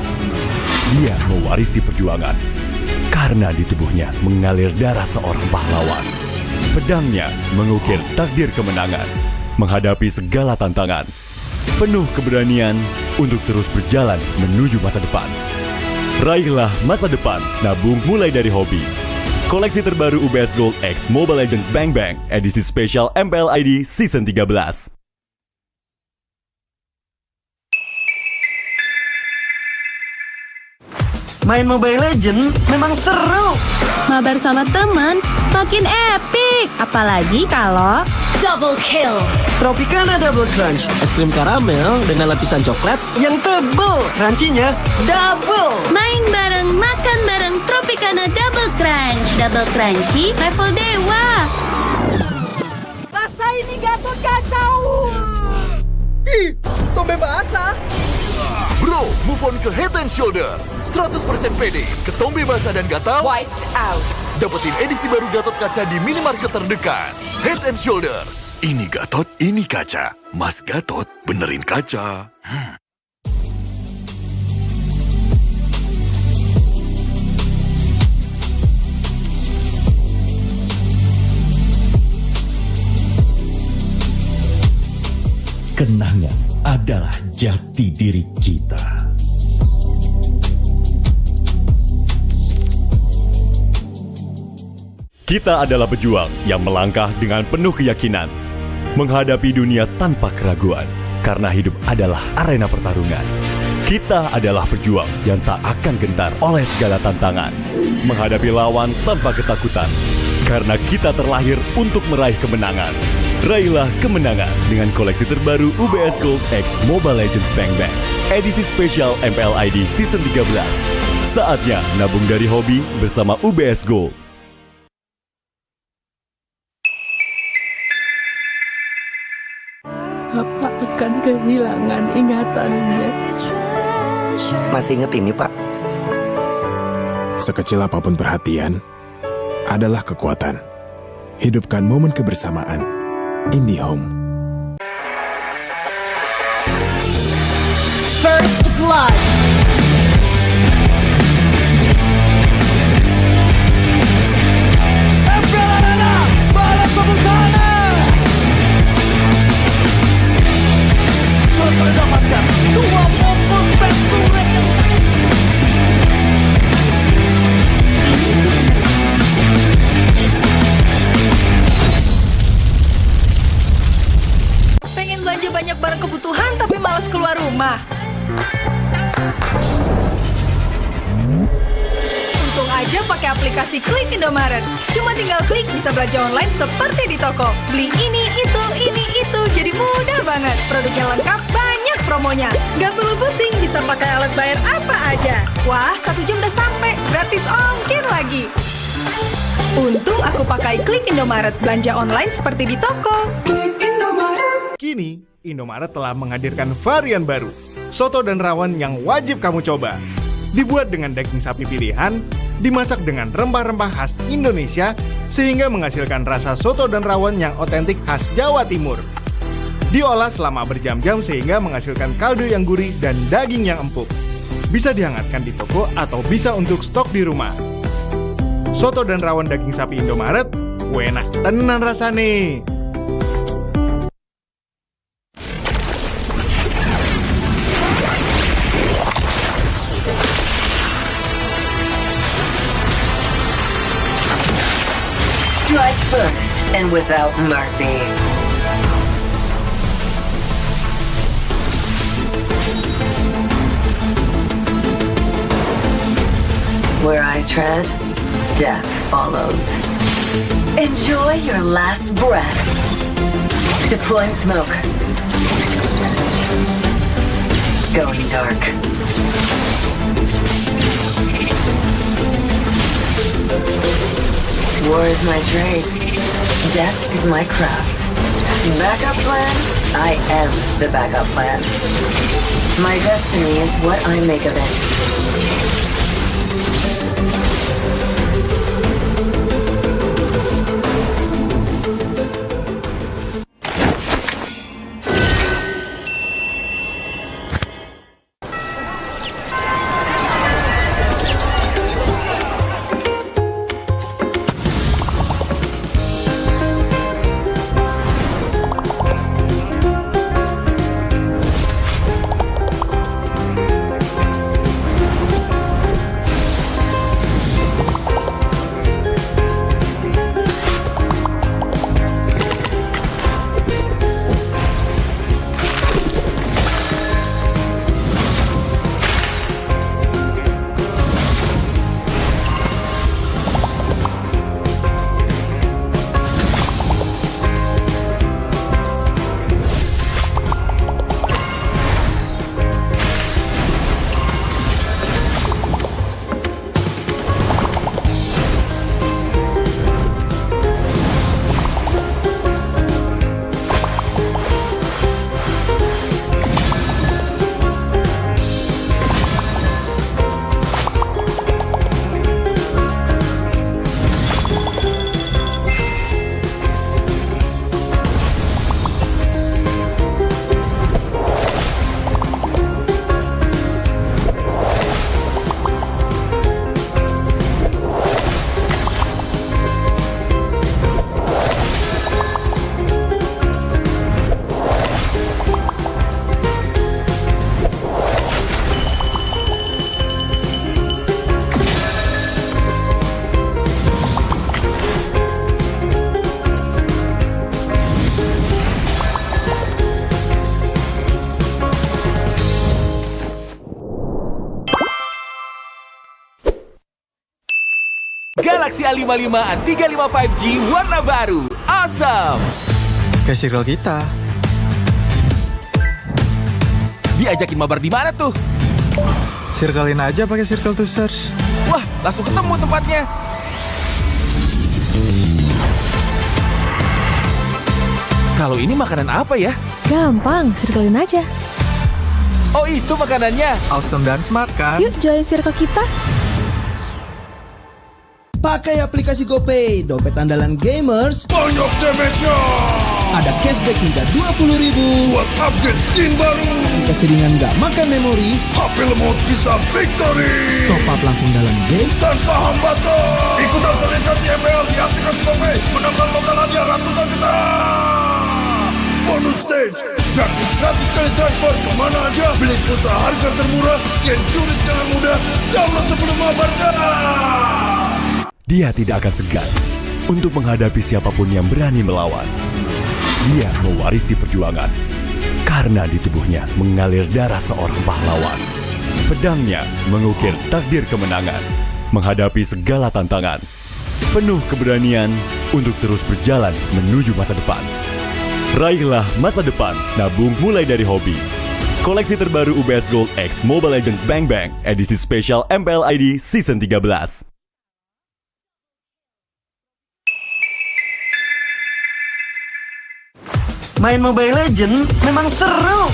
Dia mewarisi perjuangan karena di tubuhnya mengalir darah seorang pahlawan. Pedangnya mengukir takdir kemenangan, menghadapi segala tantangan. Penuh keberanian untuk terus berjalan menuju masa depan. Raihlah masa depan, nabung mulai dari hobi. Koleksi terbaru UBS Gold X Mobile Legends Bang Bang, edisi spesial MPL ID Season 13. Main Mobile Legends memang seru. Mabar sama temen makin epic. Apalagi kalau double kill. Tropicana Double Crunch, es krim karamel dengan lapisan coklat yang tebal. Crunchy-nya double. Main bareng, makan bareng Tropicana Double Crunch. Double crunchy, level dewa. Rasa ini Gatot kacau. Ih, tombe basah. Bro, move on ke Head and Shoulders. 100% pede, ketombe basah dan gatal Wiped out. dapetin edisi baru Gatot Kaca di minimarket terdekat. Head and Shoulders. Ini Gatot, ini kaca. Mas Gatot, benerin kaca. Kenangan adalah jati diri kita. Kita adalah pejuang yang melangkah dengan penuh keyakinan, menghadapi dunia tanpa keraguan, karena hidup adalah arena pertarungan. Kita adalah pejuang yang tak akan gentar oleh segala tantangan, menghadapi lawan tanpa ketakutan, karena kita terlahir untuk meraih kemenangan. Raihlah kemenangan dengan koleksi terbaru UBS Gold X Mobile Legends Bang Bang, edisi spesial MPL ID Season 13. Saatnya nabung dari hobi bersama UBS Gold. Papa akan kehilangan ingatannya. Masih inget ini, Pak? Sekecil apapun perhatian adalah kekuatan. Hidupkan momen kebersamaan. IndiHome. First blood. Pengen belanja banyak barang kebutuhan tapi malas keluar rumah. Untung aja pakai aplikasi Klik Indomaret. Cuma tinggal klik bisa belanja online seperti di toko. Beli ini, itu, jadi mudah banget. Produknya lengkap, banyak promonya. Gak perlu pusing, bisa pakai alat bayar apa aja. Wah, 1 jam udah sampai, gratis ongkir lagi. Untung aku pakai Klik Indomaret, belanja online seperti di toko. Klik Indomaret. Kini, Indomaret telah menghadirkan varian baru, soto dan rawon yang wajib kamu coba. Dibuat dengan daging sapi pilihan, dimasak dengan rempah-rempah khas Indonesia, sehingga menghasilkan rasa soto dan rawon yang otentik khas Jawa Timur. Diolah selama berjam-jam sehingga menghasilkan kaldu yang gurih dan daging yang empuk. Bisa dihangatkan di toko atau bisa untuk stok di rumah. Soto dan rawon daging sapi Indomaret, enak tenan rasane. and without mercy. Where I tread, death follows. Enjoy your last breath. Deploying smoke. Going dark. War is my trade. Death is my craft. Backup plan? I am the backup plan. My destiny is what I make of it. Galaxy A55 A35 5G warna baru. Awesome! Kayak circle kita. Diajakin mabar di mana tuh? Circlein aja pakai circle to search. Wah, langsung ketemu tempatnya. Kalau ini makanan apa ya? Gampang, circlein aja. Oh, itu makanannya. Awesome dan smart kan? Yuk join circle kita. Pakai aplikasi GoPay, dompet andalan gamers. Banyak damage-nya. Ada cashback hingga 20.000 buat upgrade skin baru. Aplikasi ringan gak makan memori. HP lemot bisa victory. Top up langsung dalam game tanpa hambatan. Ikutan selebrasi MPL di aplikasi GoPay. Menambah total hadiah ratusan juta. Bonus stage. Gratis 100 kali transfer kemana aja. Beli pulsa harga termurah. Scan juris dengan mudah. Download sebelum mabarkan. Dia tidak akan segan untuk menghadapi siapapun yang berani melawan. Dia mewarisi perjuangan karena di tubuhnya mengalir darah seorang pahlawan. Pedangnya mengukir takdir kemenangan, menghadapi segala tantangan. Penuh keberanian untuk terus berjalan menuju masa depan. Raihlah masa depan, nabung mulai dari hobi. Koleksi terbaru UBS Gold X Mobile Legends Bang Bang edisi spesial MPL ID Season 13. Main Mobile Legends memang seru.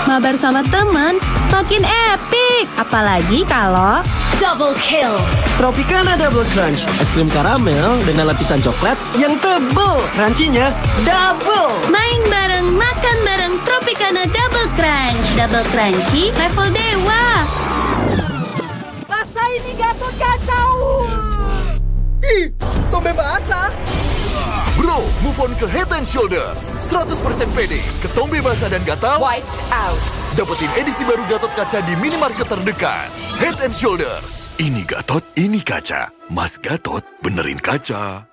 Mabar sama temen makin epic. Apalagi kalau double kill. Tropicana Double Crunch, es krim karamel dengan lapisan coklat yang tebal. Crunchy-nya double. Main bareng, makan bareng Tropicana Double Crunch. Double crunchy level dewa. Rasa ini Gatot kacau. Ih, tombe basah. Bro, move on ke Head and Shoulders. 100% pede, ketombe basah dan gatal Wiped out. dapetin edisi baru Gatot kaca di minimarket terdekat. Head and Shoulders. Ini Gatot, ini kaca. Mas Gatot, benerin kaca.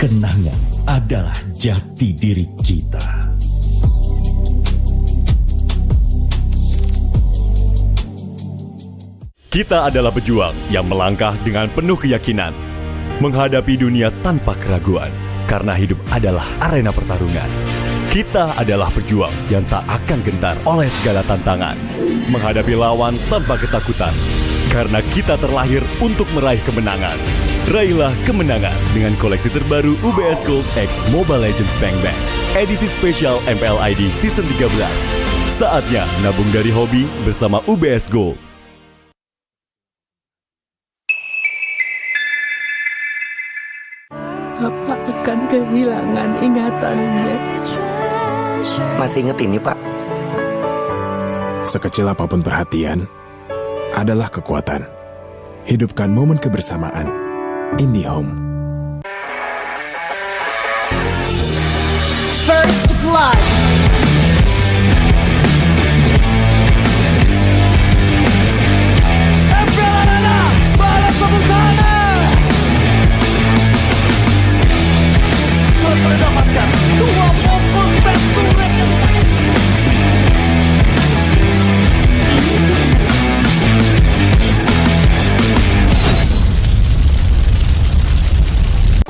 Kenangan adalah jati diri kita. Kita adalah pejuang yang melangkah dengan penuh keyakinan, menghadapi dunia tanpa keraguan, karena hidup adalah arena pertarungan. Kita adalah pejuang yang tak akan gentar oleh segala tantangan, menghadapi lawan tanpa ketakutan, karena kita terlahir untuk meraih kemenangan. Raihlah kemenangan dengan koleksi terbaru UBS Gold X Mobile Legends Bang Bang, edisi spesial MPL ID Season 13. Saatnya nabung dari hobi bersama UBS Gold. Apa akan kehilangan ingatannya? Masih inget ini, Pak? Sekecil apapun perhatian adalah kekuatan. Hidupkan momen kebersamaan. IndiHome. First Blood. Mendapatkan 2 momen best yang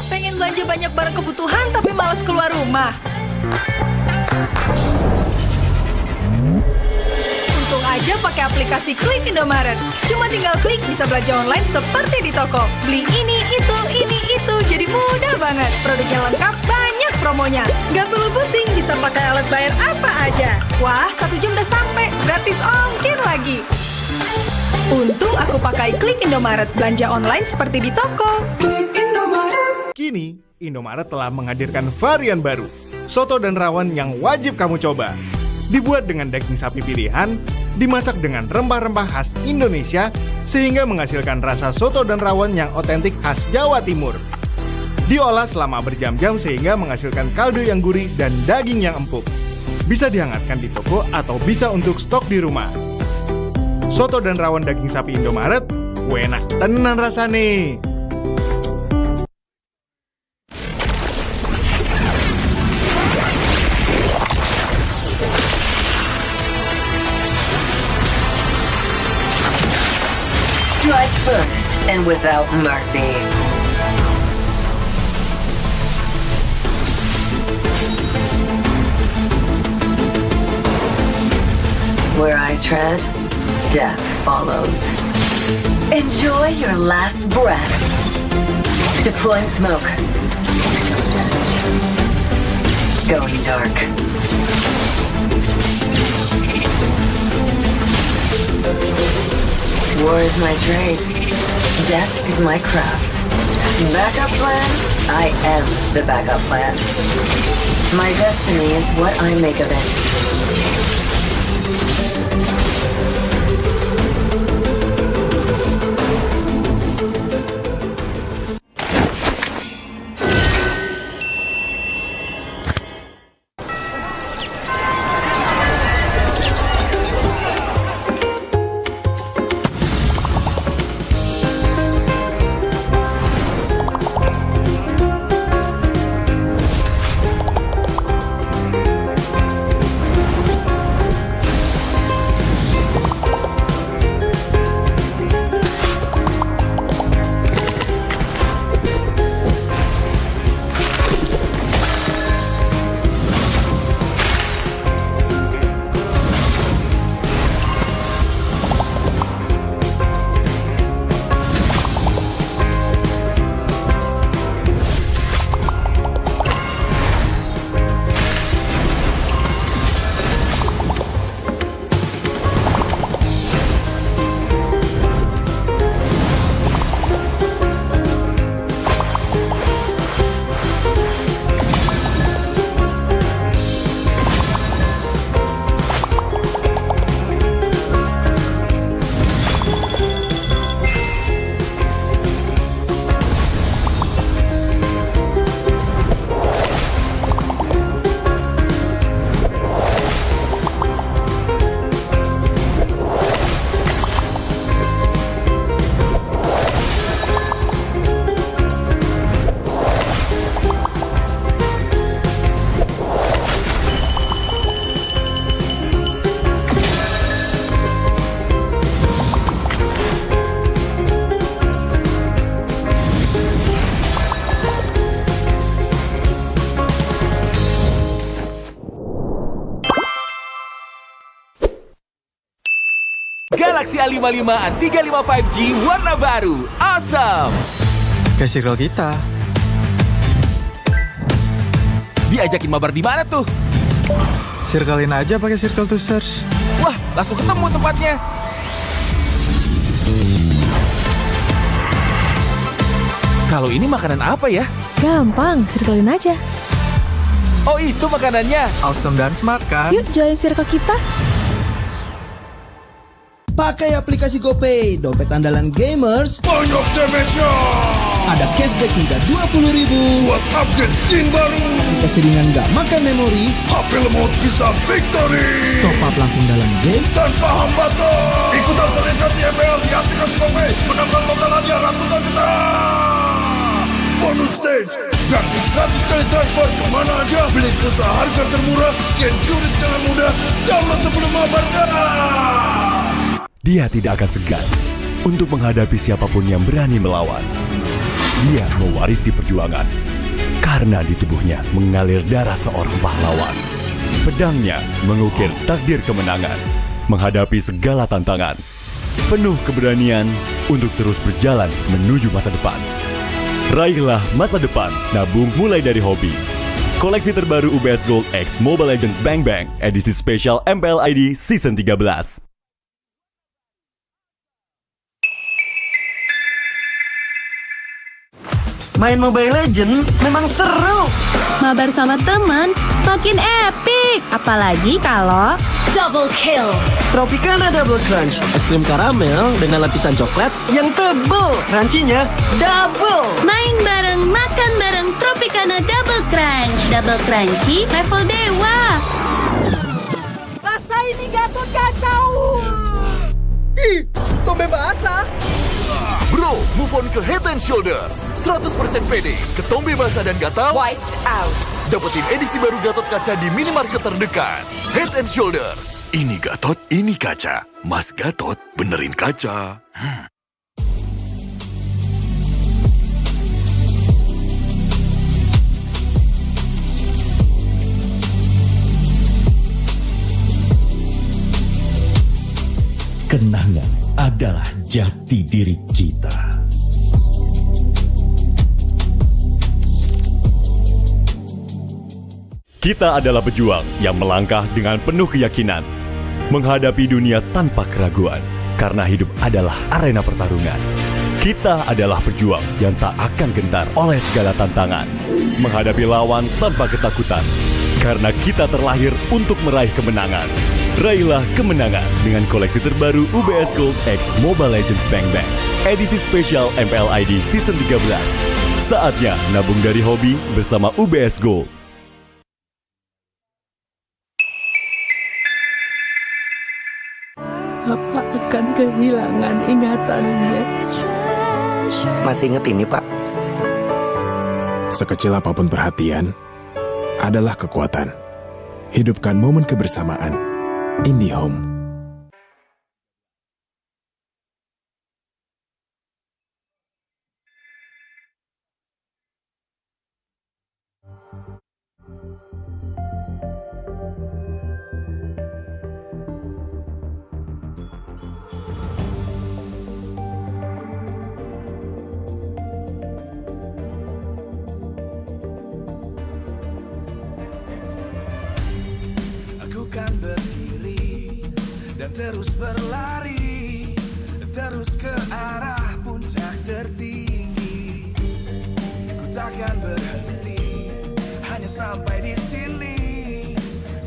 Pengen belanja banyak barang kebutuhan tapi malas keluar rumah. Untung aja pakai aplikasi Klik Indomaret. Cuma tinggal klik bisa belanja online seperti di toko. Beli ini, itu, jadi mudah banget. Produknya lengkap, banyak promonya. Gak perlu pusing, bisa pakai alat bayar apa aja. Wah, 1 jam udah sampai, gratis ongkir lagi. Untung aku pakai Klik Indomaret, belanja online seperti di toko. Kini, Indomaret telah menghadirkan varian baru, soto dan rawon yang wajib kamu coba. Dibuat dengan daging sapi pilihan, dimasak dengan rempah-rempah khas Indonesia, sehingga menghasilkan rasa soto dan rawon yang otentik khas Jawa Timur. Diolah selama berjam-jam sehingga menghasilkan kaldu yang gurih dan daging yang empuk. Bisa dihangatkan di toko atau bisa untuk stok di rumah. Soto dan rawon daging sapi Indomaret, enak tenan rasane. Strike first and without mercy. Where I tread, death follows. Enjoy your last breath. Deploying smoke. Going dark. War is my trade. Death is my craft. Backup plan? I am the backup plan. My destiny is what I make of it. Galaxy A55 A35 5G warna baru. Awesome! Kayak circle kita. Diajakin mabar di mana tuh? Circlein aja pakai circle to search. Wah, langsung ketemu tempatnya. Kalau ini makanan apa ya? Gampang, circlein aja. Oh, itu makanannya. Awesome dan smart kan? Yuk join circle kita. Pakai aplikasi GoPay, dompet andalan gamers. Banyak damage-nya. Ada cashback hingga 20.000 buat upgrade skin baru. Aplikasi ringan gak makan memori. HP lemot bisa victory. Top up langsung dalam game tanpa hambatan. Ikutan selebrasi MPL di aplikasi GoPay. Menambah total hadiah ratusan juta. Bonus stage. Gratis 100 kali transfer kemana aja. Beli pulsa harga termurah. Scan QRIS dengan mudah. Download sebelum mabarkan. Dia tidak akan segan untuk menghadapi siapapun yang berani melawan. Dia mewarisi perjuangan karena di tubuhnya mengalir darah seorang pahlawan. Pedangnya mengukir takdir kemenangan, menghadapi segala tantangan. Penuh keberanian untuk terus berjalan menuju masa depan. Raihlah masa depan, nabung mulai dari hobi. Koleksi terbaru UBS Gold X Mobile Legends Bang Bang, edisi spesial MPL ID Season 13. Main Mobile Legends memang seru. Mabar sama temen makin epic. Apalagi kalau double kill. Tropicana Double Crunch, es krim karamel dengan lapisan coklat yang tebal. Crunchy-nya double. Main bareng, makan bareng Tropicana Double Crunch. Double crunchy level dewa. Rasa ini Gatot kacau. Ih, tombe basah. Bro, move on ke Head and Shoulders. 100% pede, ketombe basah dan gatal Wiped out. dapetin edisi baru Gatot kaca di minimarket terdekat. Head and Shoulders. Ini Gatot, ini kaca. Mas Gatot, benerin kaca. Kenangan adalah jati diri kita. Kita adalah pejuang yang melangkah dengan penuh keyakinan, menghadapi dunia tanpa keraguan, karena hidup adalah arena pertarungan. Kita adalah pejuang yang tak akan gentar oleh segala tantangan, menghadapi lawan tanpa ketakutan, karena kita terlahir untuk meraih kemenangan. Raihlah kemenangan dengan koleksi terbaru UBS Gold X Mobile Legends Bang Bang, edisi spesial MPL ID Season 13. Saatnya nabung dari hobi bersama UBS Gold. Papa akan kehilangan ingatannya. Masih inget ini, Pak? Sekecil apapun perhatian adalah kekuatan. Hidupkan momen kebersamaan. IndiHome. Aku kan berdiri dan terus berlari, terus ke arah puncak tertinggi. Ku takkan berhenti, hanya sampai di sini.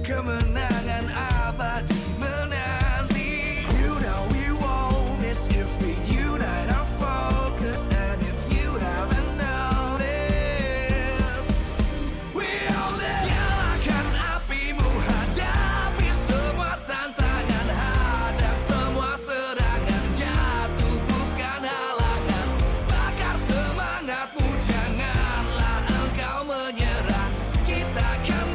Kemenangan abadi menanti. You know we won't miss if we unite our focus. And if you haven't noticed, we'll nyalakan apimu, hadapi semua tantangan, hadang semua serangan, jatuh bukan halangan, bakar semangatmu, janganlah engkau menyerah, kita kan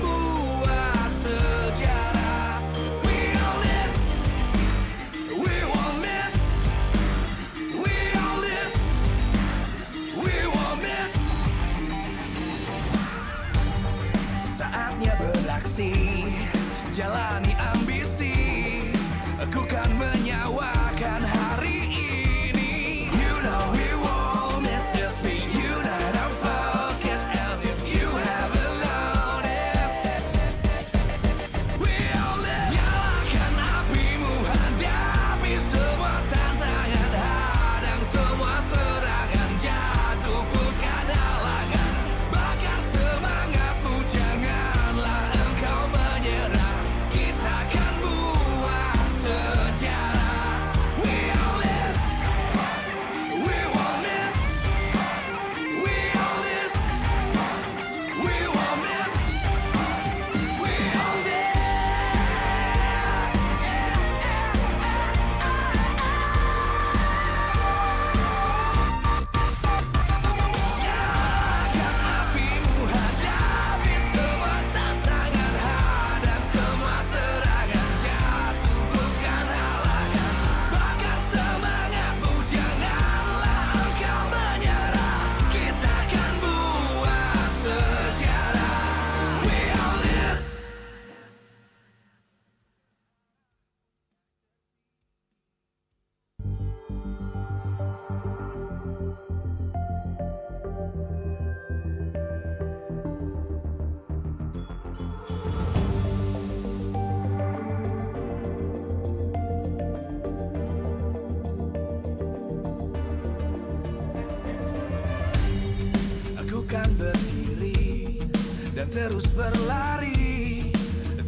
terus berlari,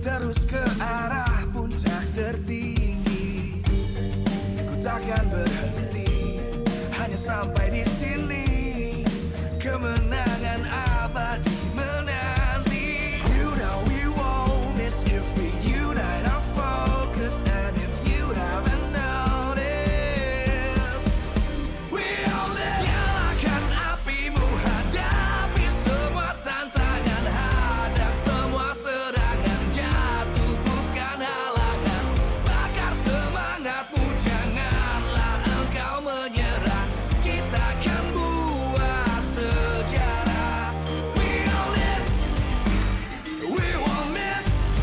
terus ke arah puncak tertinggi. Ku takkan berhenti, hanya sampai di sini. Kemenangan abadi menanti. You know we won't miss if we unite our focus. And if you haven't noticed, we all live. Nyalakan apimu, hadapi semua tantangan, hadang semua serangan, jatuh bukan halangan. Bakar semangatmu, janganlah engkau menyerah. Kita akan buat sejarah. We all this, we won't miss.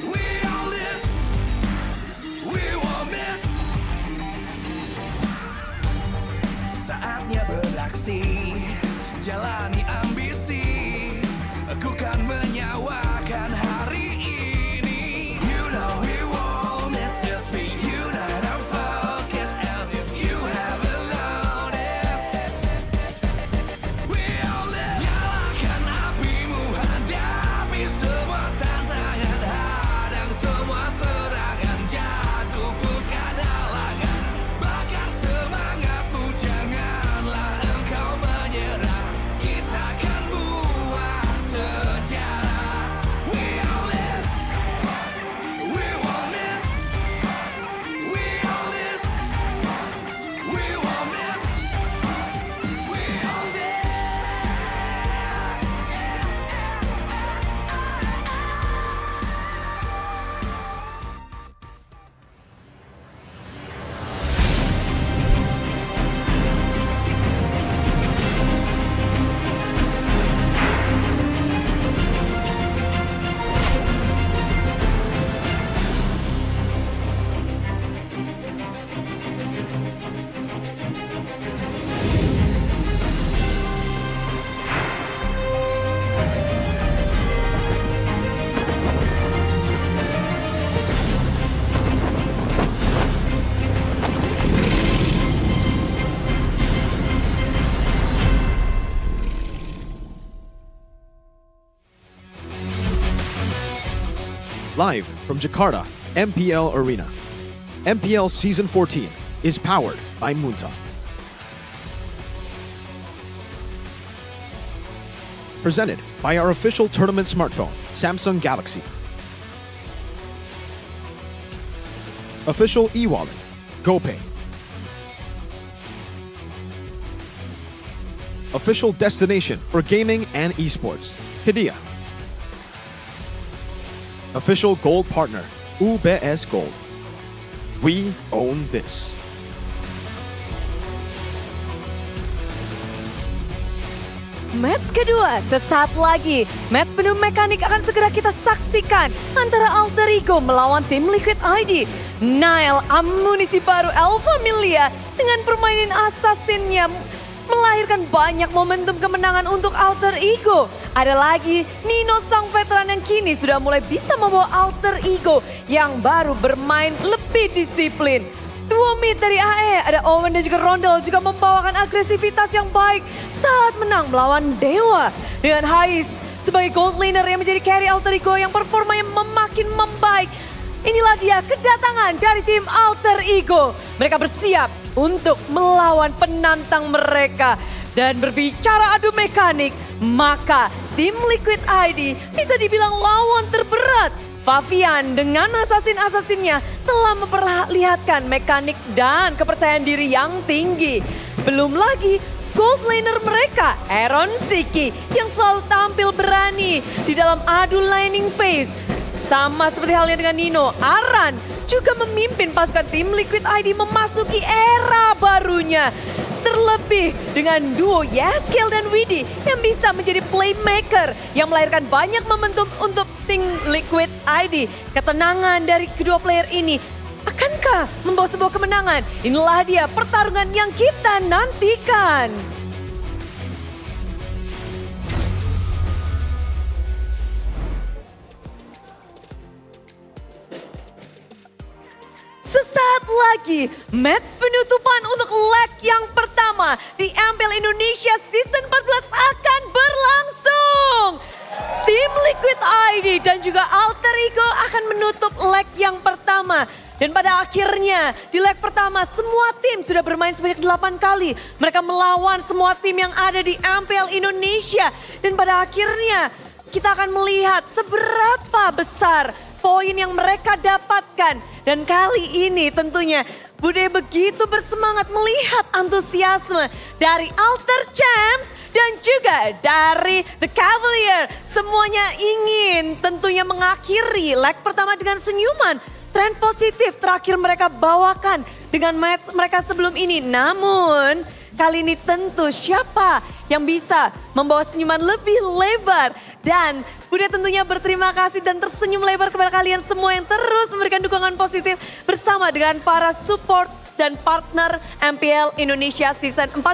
We all this, we won't miss. Saatnya beraksi, jalani ambisi. Aku kan menyawakan hari ini. You know we won't miss if we unite our focus. And if you haven't noticed, we all live. Nyalakan apimu, hadapi semua tantangan, hadang semua serangan, jatuh bukan halangan. Bakar semangatmu, janganlah engkau menyerah. Kita akan buat sejarah. We all this, we won't miss. We all this, we won't miss. We all this. Live from Jakarta, MPL Arena. MPL Season 14 is powered by Munta. Presented by our official tournament smartphone, Samsung Galaxy. Official e-wallet, GoPay. Official destination for gaming and esports, Hidea. Official gold partner, UBS Gold. We own this. Match kedua sesaat lagi. Match penuh mekanik akan segera kita saksikan antara Alter Ego melawan tim Liquid ID. Nile, amunisi baru Alpha Milia dengan permainan assassinnya melahirkan banyak momentum kemenangan untuk Alter Ego. Ada lagi Nino sang veteran yang kini sudah mulai bisa membawa Alter Ego yang baru bermain lebih disiplin. Dua mid dari AE, ada Owen dan juga Rondel juga membawakan agresivitas yang baik saat menang melawan Dewa. Dengan Hais sebagai gold laner yang menjadi carry Alter Ego yang performanya makin membaik. Inilah dia kedatangan dari tim Alter Ego. Mereka bersiap untuk melawan penantang mereka. Dan berbicara adu mekanik, maka tim Liquid ID bisa dibilang lawan terberat. Favian dengan assassin-assassinnya telah memperlihatkan mekanik dan kepercayaan diri yang tinggi. Belum lagi gold laner mereka, Aaron Siki, yang selalu tampil berani di dalam adu laning phase. Sama seperti halnya dengan Nino, Aran juga memimpin pasukan tim Liquid ID memasuki era barunya. Terlebih dengan duo Yaskiel dan Widi yang bisa menjadi playmaker yang melahirkan banyak momentum untuk tim Liquid ID. Ketenangan dari kedua player ini akankah membawa sebuah kemenangan? Inilah dia pertarungan yang kita nantikan. Sesaat lagi, match penutupan untuk leg yang pertama di MPL Indonesia Season 14 akan berlangsung. Tim Liquid ID dan juga Alter Ego akan menutup leg yang pertama. Dan pada akhirnya di leg pertama semua tim sudah bermain sebanyak 8 kali. Mereka melawan semua tim yang ada di MPL Indonesia. Dan pada akhirnya kita akan melihat seberapa besar poin yang mereka dapatkan. Dan kali ini tentunya Bude begitu bersemangat melihat antusiasme dari Alter Champs dan juga dari The Cavalier. Semuanya ingin tentunya mengakhiri leg pertama dengan senyuman. Tren positif terakhir mereka bawakan dengan match mereka sebelum ini. Namun kali ini tentu siapa yang bisa membawa senyuman lebih lebar. Dan Bude tentunya berterima kasih dan tersenyum lebar kepada kalian semua yang terus memberikan dukungan positif bersama dengan para support dan partner MPL Indonesia Season 14.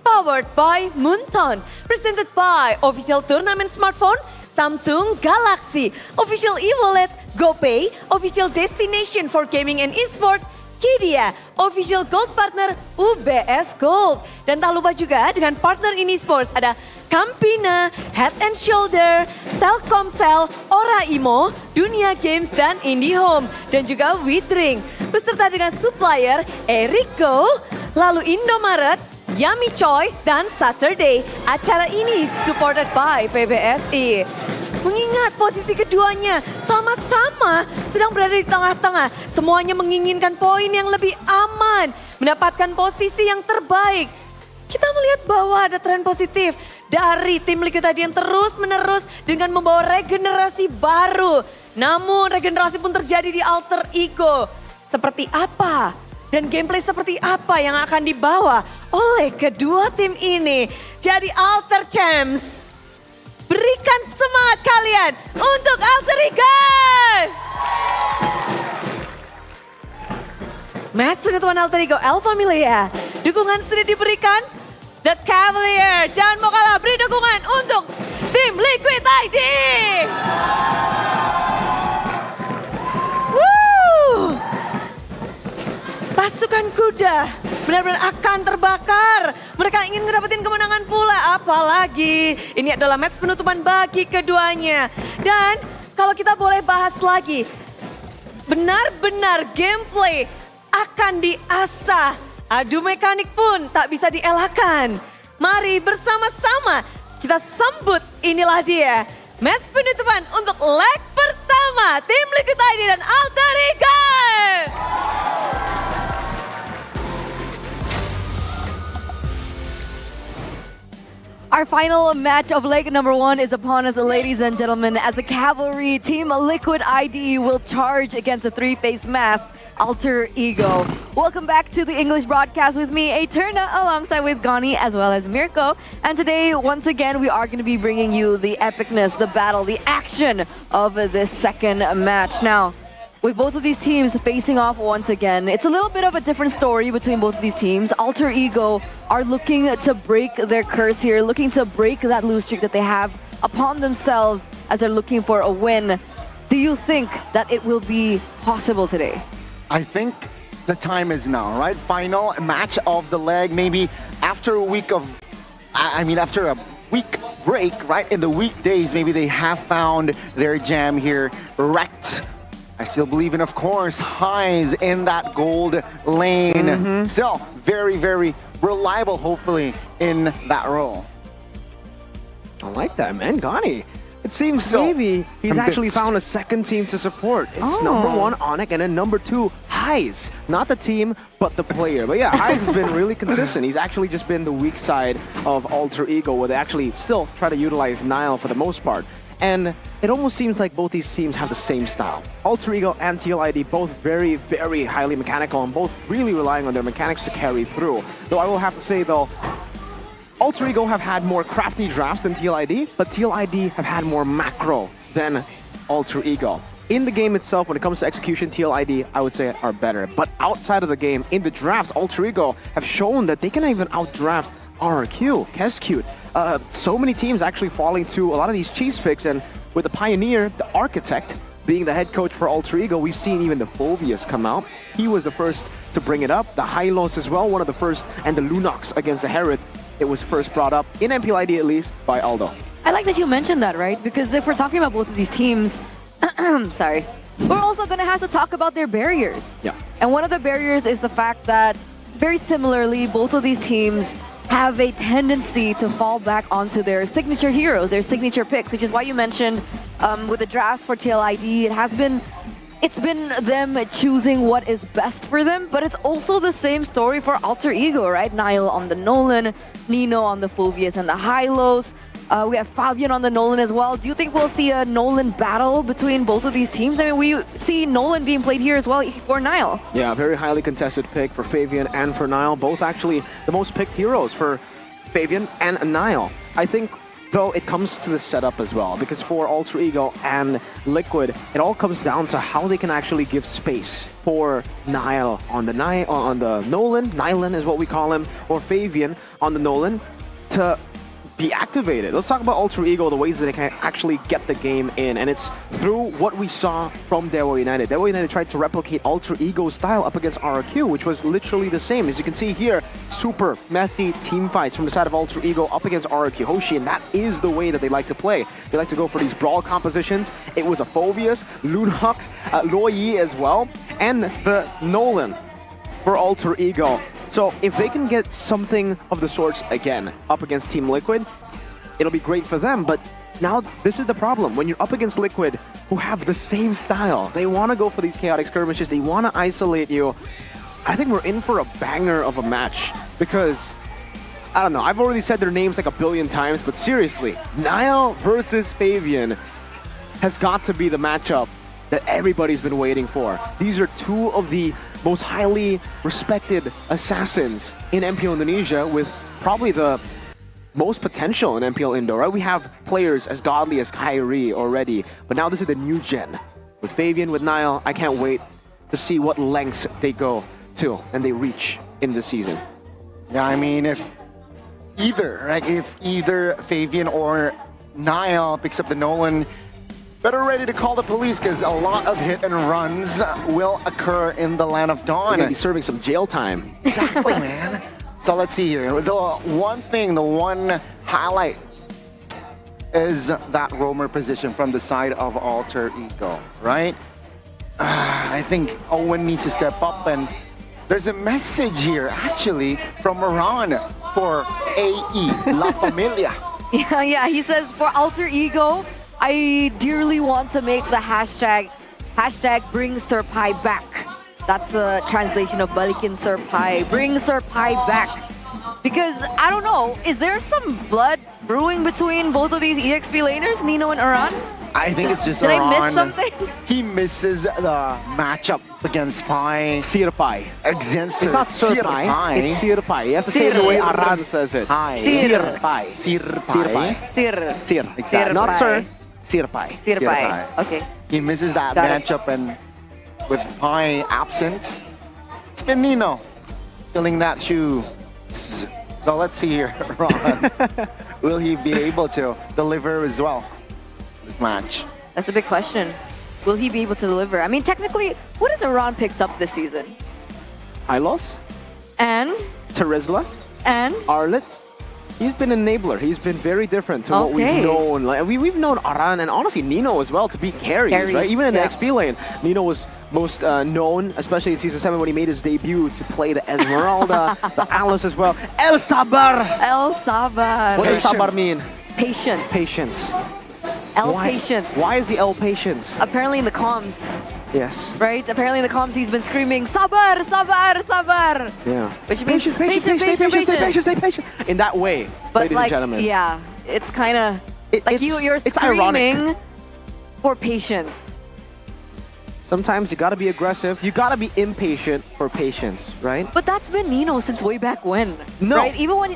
Powered by Moonton, presented by Official Tournament Smartphone, Samsung Galaxy, Official e-wallet, GoPay, Official Destination for Gaming and Esports, Kidia, Official Gold Partner UBS Gold. Dan tak lupa juga dengan partner ini sports ada Campina, Head and Shoulder, Telkomsel, Ora Imo, Dunia Games dan IndiHome. Dan juga Witring, beserta dengan supplier Erico, lalu Indomaret, Yummy Choice dan Saturday. Acara ini supported by PBSI. Mengingat posisi keduanya sama-sama sedang berada di tengah-tengah. Semuanya menginginkan poin yang lebih aman, mendapatkan posisi yang terbaik. Kita melihat bahwa ada tren positif dari tim Liquid tadi yang terus-menerus dengan membawa regenerasi baru. Namun regenerasi pun terjadi di Alter Ego. Seperti apa? Dan gameplay seperti apa yang akan dibawa oleh kedua tim ini? Jadi Alter Champs, berikan semangat kalian untuk Alter Ego! Match penutupan Alter Ego, El Familia. Dukungan sudah diberikan. The Cavalier, jangan mau kalah, beri dukungan untuk tim Liquid ID. Woo! Pasukan kuda benar-benar akan terbakar. Mereka ingin ngedapetin kemenangan pula. Apalagi ini adalah match penutupan bagi keduanya. Dan kalau kita boleh bahas lagi, benar-benar gameplay akan diasah. Adu mekanik pun tak bisa dielakkan. Mari bersama-sama kita sambut, inilah dia. Match penutupan untuk leg pertama. Tim Liquid ID dan Alter Ego. Our final match of leg number 1 is upon us, ladies and gentlemen, as the Cavalry Team Liquid ID will charge against a three-face mask, Alter Ego. Welcome back to the English broadcast with me, Eterna, alongside with Gani as well as Mirko. And today, once again, we are going to be bringing you the epicness, the battle, the action of this second match. Now, with both of these teams facing off once again, it's a little bit of a different story between both of these teams. Alter Ego are looking to break their curse here, looking to break that lose streak that they have upon themselves as they're looking for a win. Do you think that it will be possible today? I think the time is now, right? Final match of the leg, maybe after a week of, after a week break, right? In the weekdays, maybe they have found their jam here, wrecked. I still believe in, of course, Highs in that gold lane. Still very, very reliable, hopefully, in that role. I like that, man. Gani. It seems So maybe he's actually convinced. found a second team to support. It's number 1, Onyx, and then number 2, Highs. Not the team, but the player. But yeah, Highs has been really consistent. He's actually just been the weak side of Alter Ego, where they actually still try to utilize Nile for the most part. And it almost seems like both these teams have the same style. Alter Ego and TLID both very, very highly mechanical and both really relying on their mechanics to carry through. Though I will have to say though, Alter Ego have had more crafty drafts than TLID, but TLID have had more macro than Alter Ego. In the game itself, when it comes to execution, TLID, I would say, are better. But outside of the game, in the drafts, Alter Ego have shown that they can even outdraft RRQ, Kescute. So many teams actually falling to a lot of these cheese picks, and with the Pioneer, the Architect, being the head coach for Alter Ego, we've seen even the Phobius come out. He was the first to bring it up. The Hylos as well, one of the first, and the Lunox against the Herod. It was first brought up, in MPLID at least, by Aldo. I like that you mentioned that, right? Because if we're talking about both of these teams, sorry, we're also going to have to talk about their barriers. Yeah. And one of the barriers is the fact that, very similarly, both of these teams have a tendency to fall back onto their signature heroes, their signature picks, which is why you mentioned with the drafts for TLID, it's been them choosing what is best for them, but it's also the same story for Alter Ego, right? Niall on the Nolan, Nino on the Phoveus and the Hylos. We have Fabian on the Nolan as well. Do you think we'll see a Nolan battle between both of these teams? I mean, we see Nolan being played here as well for Niall. Yeah, very highly contested pick for Fabian and for Niall. Both actually the most picked heroes for Fabian and Niall. I think, though, it comes to the setup as well, because for Alter Ego and Liquid, it all comes down to how they can actually give space for Niall on the Nolan, Nylan is what we call him, or Fabian on the Nolan to be activated. Let's talk about Alter Ego, the ways that they can actually get the game in, and it's through what we saw from Dewa United. Dewa United tried to replicate Alter Ego's style up against RRQ, which was literally the same. As you can see here, super messy team fights from the side of Alter Ego up against RRQ Hoshi, and that is the way that they like to play. They like to go for these brawl compositions. It was a Phoveus, Lunhox, Loyi as well, and the Nolan for Alter Ego. So if they can get something of the sorts again up against Team Liquid, it'll be great for them. But now this is the problem. When you're up against Liquid, who have the same style, they want to go for these chaotic skirmishes, they want to isolate you. I think we're in for a banger of a match because, I don't know, I've already said their names like a billion times, but seriously, Niall versus Fabian has got to be the matchup that everybody's been waiting for. These are two of the most highly respected assassins in MPL Indonesia with probably the most potential in MPL Indo, right? We have players as godly as Kyrie already, but now this is the new gen. With Fabian, with Niall, I can't wait to see what lengths they go to and they reach in this season. Yeah, I mean, if either Fabian or Niall picks up the Nolan, better ready to call the police because a lot of hit and runs will occur in the Land of Dawn. They're gonna be serving some jail time. Exactly, man. So let's see here. The one highlight is that roamer position from the side of Alter Ego, right? I think Owen needs to step up, and there's a message here actually from Moran for AE La Familia. Yeah, he says for Alter Ego, I dearly want to make the hashtag bring Serpai back. That's the translation of Balikin Serpai. Bring Serpai back. Because, I don't know, is there some blood brewing between both of these EXP laners, Nino and Aran? I think it's just Did Aran. I miss something? He misses the matchup against Pai. Sirpai. Against It's not Sirpai, it's Sirpai. You have to say it the way Aran says it. Sirpai. Sirpai. Sir. Exactly. Not Sir. Sirpai. Sirpai. Okay. He misses that Got it. matchup, and with Pai absent, it's been Nino filling that shoe. So let's see here, Ron. Will he be able to deliver as well this match? That's a big question. Will he be able to deliver? I mean, technically, what has Aran picked up this season? Hylos, And? Terizla, And? Arlet. He's been an enabler. He's been very different to what we've known. Like, we've known Aran and honestly Nino as well to beat carries, right? Even in the XP lane, Nino was most known, especially in Season 7 when he made his debut to play the Esmeralda, the Alice as well. El Sabar! El Sabar. What does Sabar mean? Patience. Patience. El Patience. Why is he El Patience? Apparently in the comms. Yes. Right? Apparently in the comms he's been screaming, Sabar, Sabar, Sabar. Yeah. Which means stay patient. In that way, but ladies like, and gentlemen. yeah, it's kind of like you're it's screaming ironic. for patience. Sometimes you gotta be aggressive. You gotta be impatient for patience, right? But that's been Nino since way back when. No. Right? Even when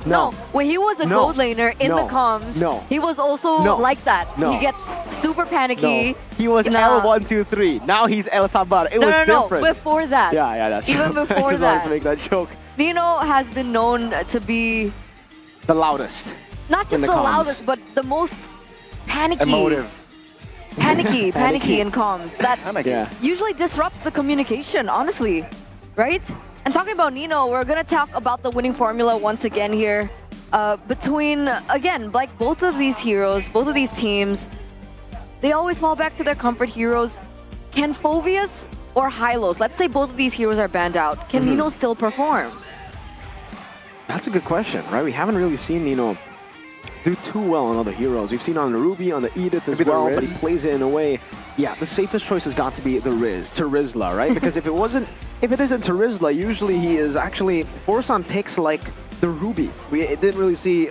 when he was a gold laner in the comms, he was also like that. He gets super panicky. He was L1, 2, 3. Now he's El Sabar. It was different. Before that. Yeah, that's true. Even before I just wanted to make that joke. Nino has been known to be the loudest. Not just the loudest, but the most panicky. Emotive. Panicky in comms. That usually disrupts the communication, honestly. Right? And talking about Nino, we're going to talk about the winning formula once again here. between, again, like both of these heroes, both of these teams, they always fall back to their comfort heroes. Can Phoveus or Hylos, let's say both of these heroes are banned out, can Nino still perform? That's a good question, right? We haven't really seen Nino do too well on other heroes. We've seen on the Ruby, on the Edith as well, but he plays it in a way. Yeah, the safest choice has got to be the Terizla, right? Because if it isn't Terizla, usually he is actually forced on picks like the Ruby. We didn't really see,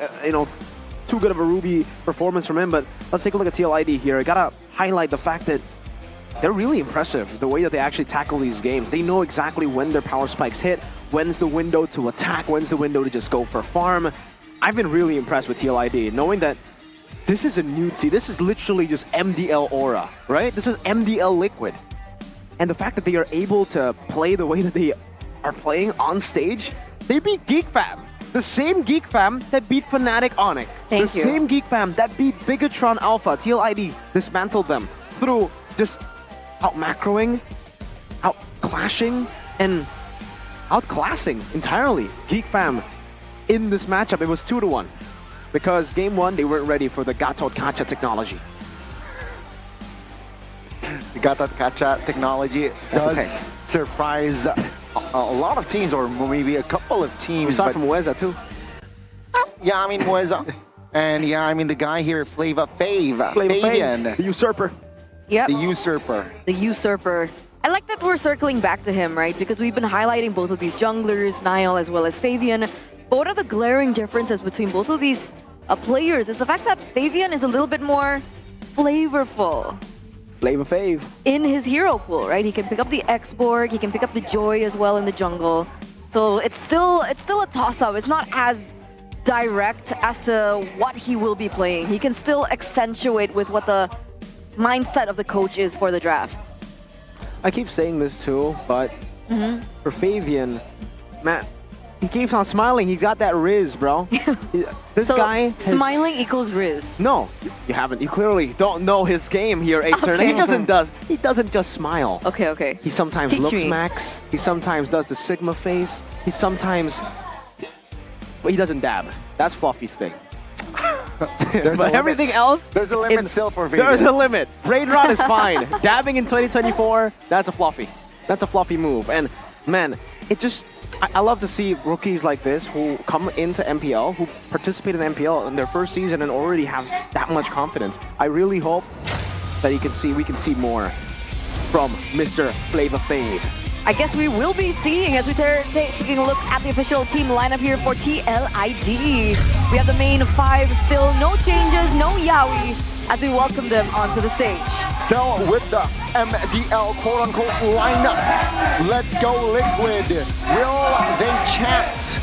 too good of a Ruby performance from him, but let's take a look at TLID here. I gotta highlight the fact that they're really impressive, the way that they actually tackle these games. They know exactly when their power spikes hit, when's the window to attack, when's the window to just go for farm. I've been really impressed with TLID, knowing that this is a new team. This is literally just MDL Aura, right? This is MDL Liquid. And the fact that they are able to play the way that they are playing on stage, they beat Geek Fam. The same Geek Fam that beat Fnatic Onyx. The same Geek Fam that beat Bigatron Alpha. TLID dismantled them through just out-macroing, out-clashing, and outclassing entirely Geek Fam. In this matchup, it was 2-1 because game 1 they weren't ready for the Gatot Kacha technology. The Gatot Kacha technology does surprise a lot of teams, or maybe a couple of teams. We saw it from Weza too. Yeah, I mean Weza, and yeah, I mean the guy here, Fabian, the usurper. Yep. The usurper. The usurper. I like that we're circling back to him, right? Because we've been highlighting both of these junglers, Niall as well as Fabian. But what are the glaring differences between both of these players? Is the fact that Fabian is a little bit more flavorful. Flavor Fave. In his hero pool, right? He can pick up the X-Borg, he can pick up the Joy as well in the jungle. So it's still a toss-up. It's not as direct as to what he will be playing. He can still accentuate with what the mindset of the coach is for the drafts. I keep saying this too, but for Fabian, man, he keeps on smiling. He's got that Riz, bro. This guy smiling equals Riz. No, you haven't. You clearly don't know his game here, Aetherna. Okay. He doesn't just smile. Okay. He sometimes looks max. He sometimes does the Sigma face. He sometimes... But he doesn't dab. That's Fluffy's thing. But everything else... There's a limit still for Fabian. There's a limit. Brain Rot is fine. Dabbing in 2024, that's a Fluffy. That's a Fluffy move. And man, it just... I love to see rookies like this who come into MPL, who participate in MPL in their first season and already have that much confidence. I really hope that we can see more from Mr. Flavor Fave. I guess we will be seeing as we taking a look at the official team lineup here for TLID. We have the main 5 still, no changes, no Yaoi, as we welcome them onto the stage. Still with the MDL quote-unquote lineup. Let's go Liquid. Will they chant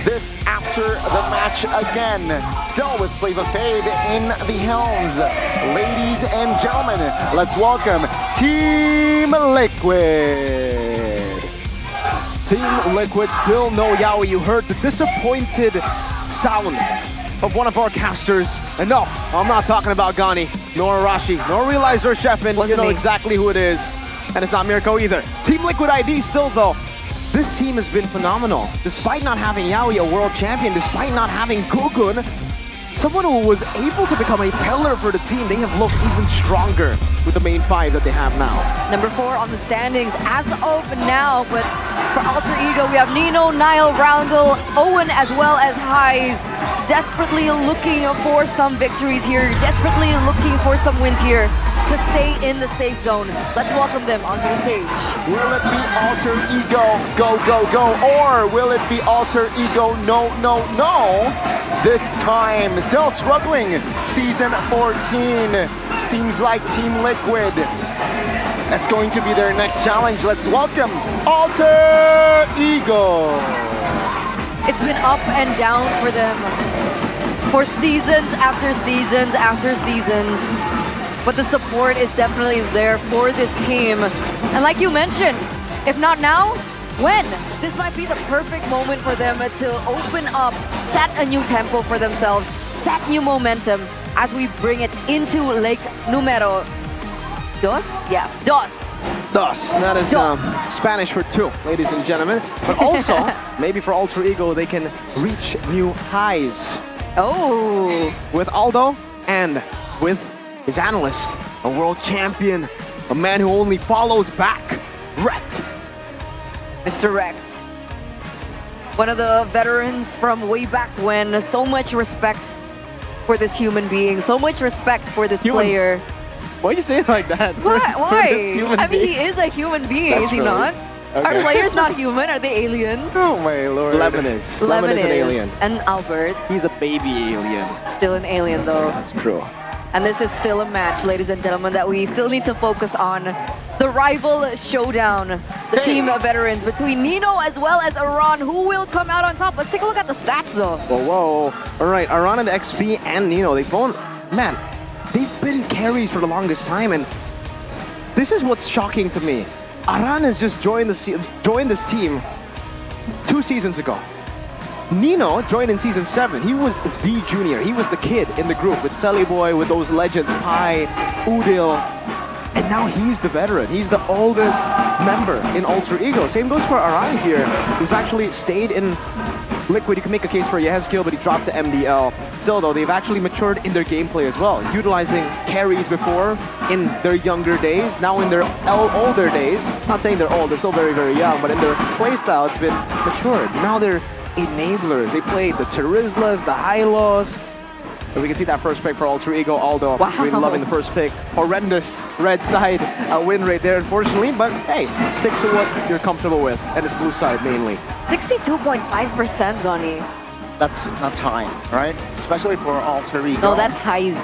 this after the match again? Still with Flavor Fave in the helms. Ladies and gentlemen, let's welcome Team Liquid. Team Liquid, still no Yaoi. You heard the disappointed sound of one of our casters. And no, I'm not talking about Gani, nor Arashi, nor Realizer Sheffin. You know exactly who it is. And it's not Mirko either. Team Liquid ID still though. This team has been phenomenal. Despite not having Yaoi, a world champion, despite not having Gugun, someone who was able to become a pillar for the team, they have looked even stronger with the main 5 that they have now. Number 4 on the standings as of now, but for Alter Ego, we have Nino, Niall, Roundel, Owen, as well as Highs, desperately looking for some victories here, desperately looking for some wins here to stay in the safe zone. Let's welcome them onto the stage. Will it be Alter Ego, go, go, go, or will it be Alter Ego, no, no, no? This time, still struggling, Season 14. Seems like Team Liquid. That's going to be their next challenge. Let's welcome Alter Ego. It's been up and down for them for seasons after seasons after seasons. But the support is definitely there for this team. And like you mentioned, if not now, when? This might be the perfect moment for them to open up, set a new tempo for themselves, set new momentum as we bring it into Lake Numero Dos? Yeah, Dos. Dos. That is Spanish for two, ladies and gentlemen. But also, maybe for Alter Ego, they can reach new highs. Oh. With Aldo and with his analyst, a world champion, a man who only follows back, Rekt. Mr. Rekt. One of the veterans from way back when. So much respect for this human being. So much respect for this player. Why do you say it like that? Why? I mean, he is a human being, is he not? Okay. Are players not human? Are they aliens? Oh my lord. Lemon is an alien. And Albert. He's a baby alien. Still an alien though. That's true. And this is still a match, ladies and gentlemen, that we still need to focus on. The rival showdown. The team of veterans between Nino as well as Aran. Who will come out on top? Let's take a look at the stats though. Whoa. All right, Aran and the XP and Nino, they've been carries for the longest time, and this is what's shocking to me. Aran has just joined this team 2 seasons ago. Nino joined in season 7. He was the junior. He was the kid in the group with Sully Boy, with those legends, Pai, Udil. And now he's the veteran. He's the oldest member in Alter Ego. Same goes for Aran here, who's actually stayed in Liquid. You can make a case for Yehezkiel, but he dropped to MDL. Still though, they've actually matured in their gameplay as well, utilizing carries before in their younger days, now in their older days. Not saying they're old, they're still very, very young, but in their playstyle, it's been matured. Now they're enablers. They played the Terizlas, the Hylos. And we can see that first pick for Alter Ego, Aldo. Wow. Really loving the first pick. Horrendous red side win rate there, unfortunately. But hey, stick to what you're comfortable with. And it's blue side mainly. 62.5%, Goni. That's high, right? Especially for Alter Ego. No, that's highs.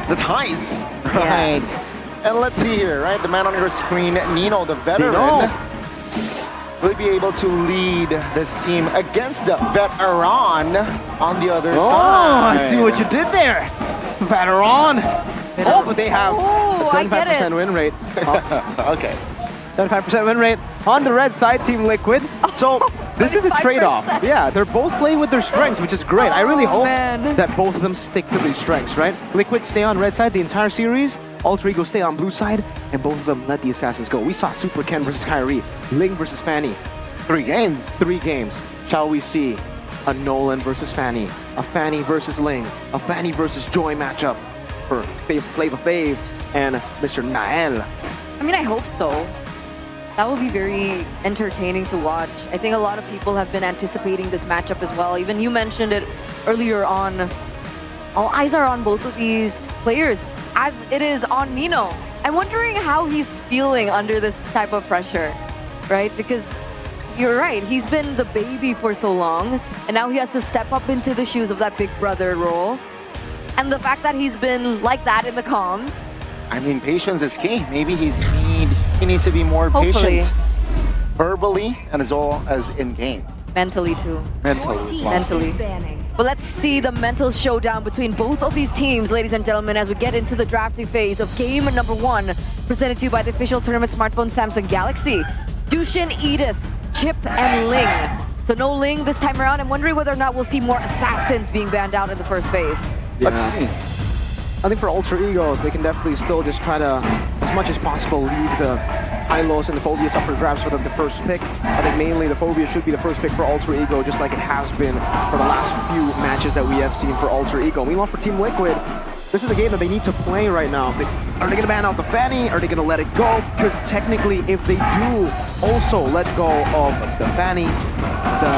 That's highs, right? Yeah. And let's see here, right? The man on your screen, Nino, the veteran. Will be able to lead this team against the veteran on the other side. Oh, I see what you did there. Veteran. Oh, but they have a 75% win rate. Okay. 75% win rate on the red side, Team Liquid. So this is a trade-off. Yeah, they're both playing with their strengths, which is great. I really hope that both of them stick to these strengths, right? Liquid stay on red side the entire series. Alter Ego stay on blue side, and both of them let the Assassins go. We saw Super Ken versus Kyrie, Ling versus Fanny. 3 games. 3 games. Shall we see a Nolan versus Fanny, a Fanny versus Ling, a Fanny versus Joy matchup for Flavor Flav and Mr. Nael? I mean, I hope so. That will be very entertaining to watch. I think a lot of people have been anticipating this matchup as well. Even you mentioned it earlier on. All eyes are on both of these players, as it is on Nino. I'm wondering how he's feeling under this type of pressure, right? Because you're right, he's been the baby for so long, and now he has to step up into the shoes of that big brother role. And the fact that he's been like that in the comms. I mean, patience is key. Maybe he needs to be more patient verbally and as well as in game. Mentally too. Mentally. But let's see the mental showdown between both of these teams, ladies and gentlemen, as we get into the drafting phase of game number 1, presented to you by the official tournament smartphone Samsung Galaxy. Dushin, Edith, Chip, and Ling. So no Ling this time around. I'm wondering whether or not we'll see more Assassins being banned out in the first phase. Yeah. Let's see. I think for Alter Ego, they can definitely still just try to, as much as possible, leave the Hylos and the Phobias up for grabs for them to first pick. I think mainly the Phobia should be the first pick for Alter Ego, just like it has been for the last few matches that we have seen for Alter Ego. Meanwhile, for Team Liquid, this is the game that they need to play right now. Are they going to ban out the Fanny? Are they going to let it go? Because technically, if they do also let go of the Fanny, the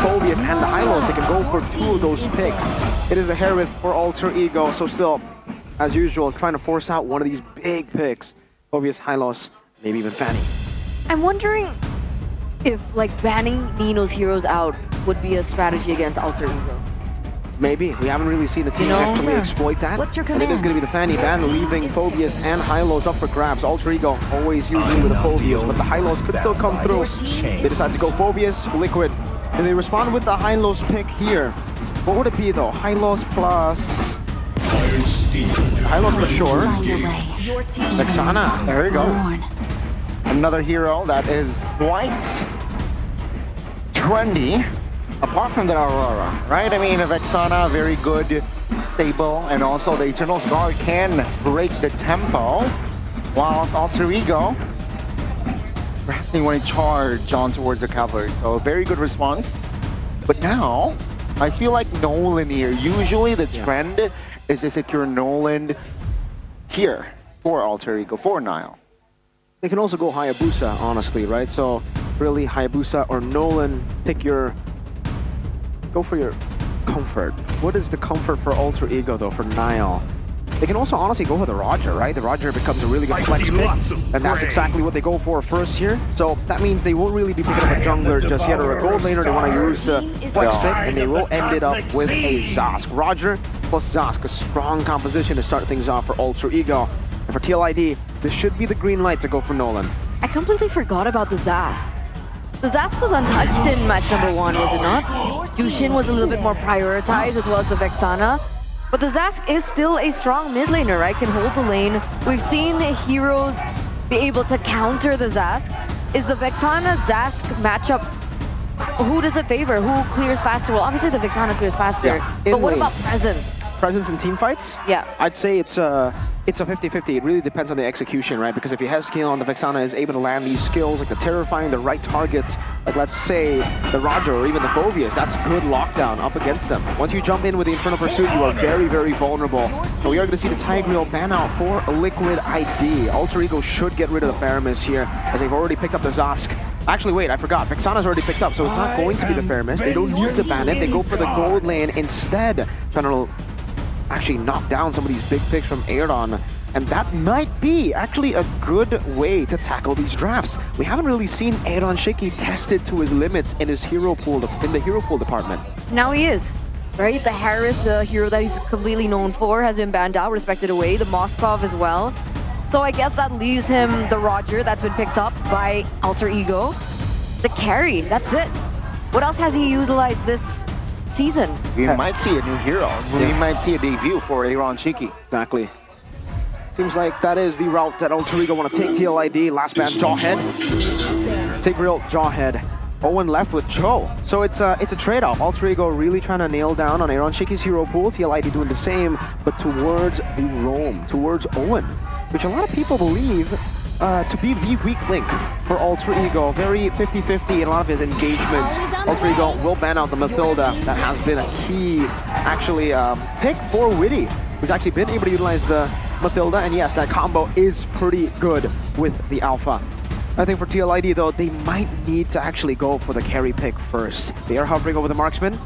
Phobias, and the Hylos, they can go for 2 of those picks. It is the Herith for Alter Ego, so still, as usual, trying to force out one of these big picks. Phobias, Hylos, maybe even Fanny. I'm wondering if banning Nino's heroes out would be a strategy against Alter Ego. Maybe. We haven't really seen the team actually exploit that. What's your and it is going to be the Fanny ban, leaving Phobias and Hylos up for grabs. Alter Ego always usually with the Phobias, but the Hylos could still come through. They decide to go Phobias, Liquid. And they respond with the Hylos pick here. What would it be though? Hylos plus... Hylos for sure. Vexana. There you go. Another hero that is quite trendy. Apart from the Aurora, right? I mean, Vexana, very good, stable, and also the Eternal's Guard can break the tempo, whilst Alter Ego Perhaps they want to charge on towards the cavalry. So a very good response. But now, I feel like Nolan here. Usually the trend is to secure Nolan here for Alter Ego, for Nile. They can also go Hayabusa, honestly, right? So really Hayabusa or Nolan, go for your comfort. What is the comfort for Alter Ego though, for Nile? They can also honestly go for the Roger, right? The Roger becomes a really good flex pick, and that's exactly what they go for first here. So that means they won't really be picking up a jungler just yet or a gold laner. They want to use the flex pick, and they will end it up with a Zask. Roger plus Zask, a strong composition to start things off for Alter Ego. And for TLID, this should be the green light to go for Nolan. I completely forgot about the Zask. The Zask was untouched in match number 1, was it not? Yushin was a little bit more prioritized, as well as the Vexana. But the Zask is still a strong mid laner, right? Can hold the lane. We've seen heroes be able to counter the Zask. Is the Vexana-Zask matchup, who does it favor? Who clears faster? Well, obviously the Vexana clears faster. But what about presence? Presence in team fights? Yeah. I'd say it's a 50-50. It really depends on the execution, right? Because if he has skill and the Vexana is able to land these skills, like the terrifying, the right targets, like let's say the Roger or even the Phobius, that's good lockdown up against them. Once you jump in with the Infernal Pursuit, you are very, very vulnerable. So we are going to see the Tigreal ban out for a Liquid ID. Alter Ego should get rid of the Faramis here, as they've already picked up the Zask. Actually, wait, I forgot. Vexana's already picked up, so it's not going to be the Faramis. They don't need to ban it. They go for the gold lane instead, trying to actually knock down some of these big picks from Aaron. And that might be actually a good way to tackle these drafts. We haven't really seen Aaron Shiki tested to his limits in his hero pool, in the hero pool department. Now he is, right? The Harith, the hero that he's completely known for, has been banned out, respected away. The Moskov as well. So I guess that leaves him the Roger that's been picked up by Alter Ego. The carry, that's it. What else has he utilized this season? We might see a new hero. We might see a debut for Aaron Shiki. Exactly. Seems like that is the route that Alter Ego want to take. TLID, last ban, Jawhead. Take real Jawhead. Owen left with Cho. So it's a trade-off. Alter Ego really trying to nail down on Aaron Shiki's hero pool. TLID doing the same, but towards the roam, towards Owen, which a lot of people believe to be the weak link for Alter Ego. Very 50-50 in a lot of his engagements. Alter Ego will ban out the Mathilda. That has been a key, actually, pick for Witty, who's actually been able to utilize the Mathilda. And yes, that combo is pretty good with the Alpha. I think for TLID, though, they might need to actually go for the carry pick first. They are hovering over the marksman.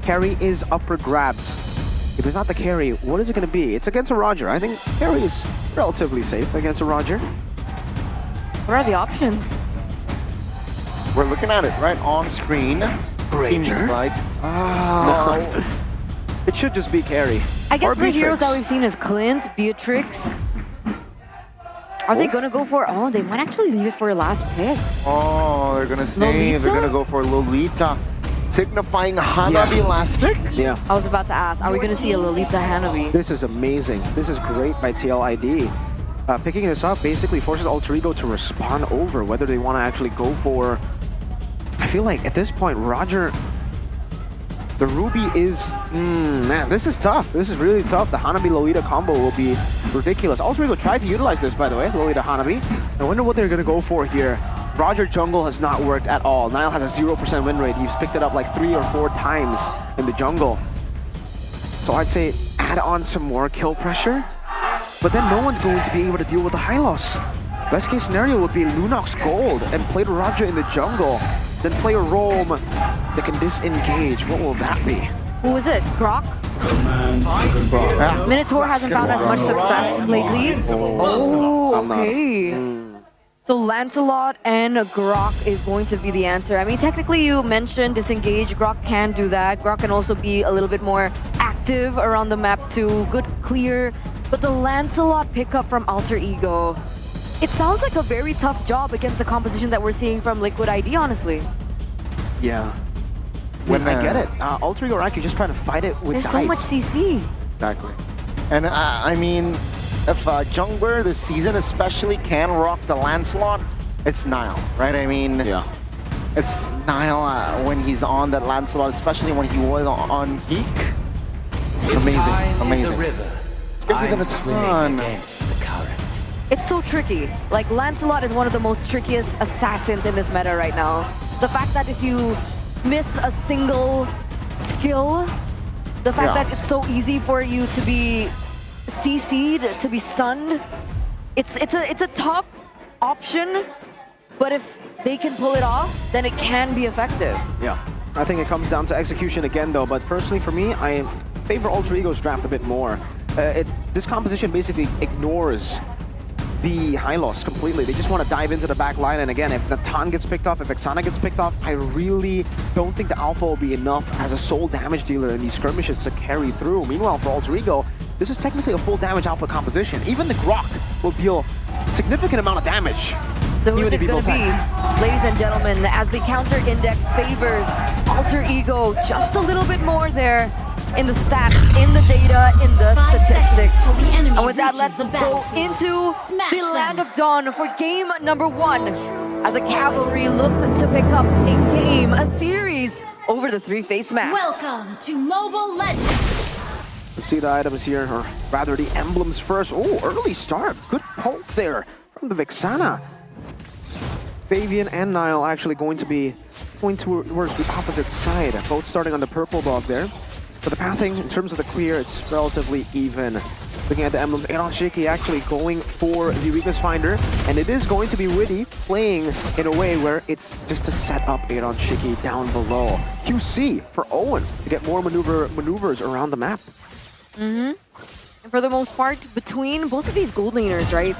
Carry is up for grabs. If it's not the carry, what is it going to be? It's against a Roger. I think carry is relatively safe against a Roger. What are the options? We're looking at it right on screen. Seems like it should just be carry. I guess or the heroes Beatrix. that we've seen is Clint, Beatrix. Are they gonna go for? Oh, they might actually leave it for a last pick. Oh, they're gonna save. They're gonna go for Lolita, signifying Hanabi last pick. Yeah. I was about to ask, are we gonna see a Lolita Hanabi? This is amazing. This is great by TLID. Picking this up basically forces Alter Ego to respond over whether they want to actually go for. I feel like at this point, Roger. The Ruby is, man, this is tough. This is really tough. The Hanabi-Lolita combo will be ridiculous. Alter Ego tried to utilize this, by the way, Lolita-Hanabi. I wonder what they're going to go for here. Roger jungle has not worked at all. Nile has a 0% win rate. He's picked it up like 3 or 4 times in the jungle. So I'd say add on some more kill pressure, but then no one's going to be able to deal with the high loss. Best case scenario would be Lunox Gold and play the Roger in the jungle, then play a roam that can disengage. What will that be? Who is it? Grok? Minotaur hasn't found as much success lately. Oh, okay. So Lancelot and Grok is going to be the answer. I mean, technically you mentioned disengage. Grok can do that. Grok can also be a little bit more active around the map too. Good clear. But the Lancelot pickup from Alter Ego, it sounds like a very tough job against the composition that we're seeing from Liquid ID, honestly. Yeah. I get it. Alter Ego are actually just trying to fight it with There's so much CC. Exactly. And I mean, if jungler this season especially can rock the Lancelot, it's Nile, right? I mean, it's Nile when he's on that Lancelot, especially when he was on peak. Amazing, amazing. River, it's gonna be a ton. against the current. it's so tricky. Like, Lancelot is one of the most trickiest assassins in this meta right now. The fact that if you miss a single skill, the fact that it's so easy for you to be CC'd, to be stunned, it's a tough option, but if they can pull it off, then it can be effective. Yeah, I think it comes down to execution again though, but personally for me, I favor Alter Ego's draft a bit more. This composition basically ignores the Hylos completely. They just want to dive into the back line, and again, if Natan gets picked off, if Vexana gets picked off, I really don't think the Alpha will be enough as a sole damage dealer in these skirmishes to carry through. Meanwhile, for Alter Ego, this is technically a full damage Alpha composition. Even the Grok will deal significant amount of damage. So who's it going to be? Ladies and gentlemen, as the counter index favors Alter Ego just a little bit more there in the stats, in the data, in the statistics. And with that, let's go into the Land of Dawn for game number 1. As a Cavalry look to pick up a game, a series over the 3-face masks. Welcome to Mobile Legends. Let's see the items here, or rather the emblems first. Oh, early start. Good poke there from the Vexana. Fabian and Niall actually going towards the opposite side. Both starting on the purple buff there. For the pathing, in terms of the clear, it's relatively even. Looking at the emblems, Aaron Shiki actually going for the weakness finder, and it is going to be Witty playing in a way where it's just to set up Aaron Shiki down below. QC for Owen to get more maneuvers around the map. And for the most part, between both of these gold laners, right?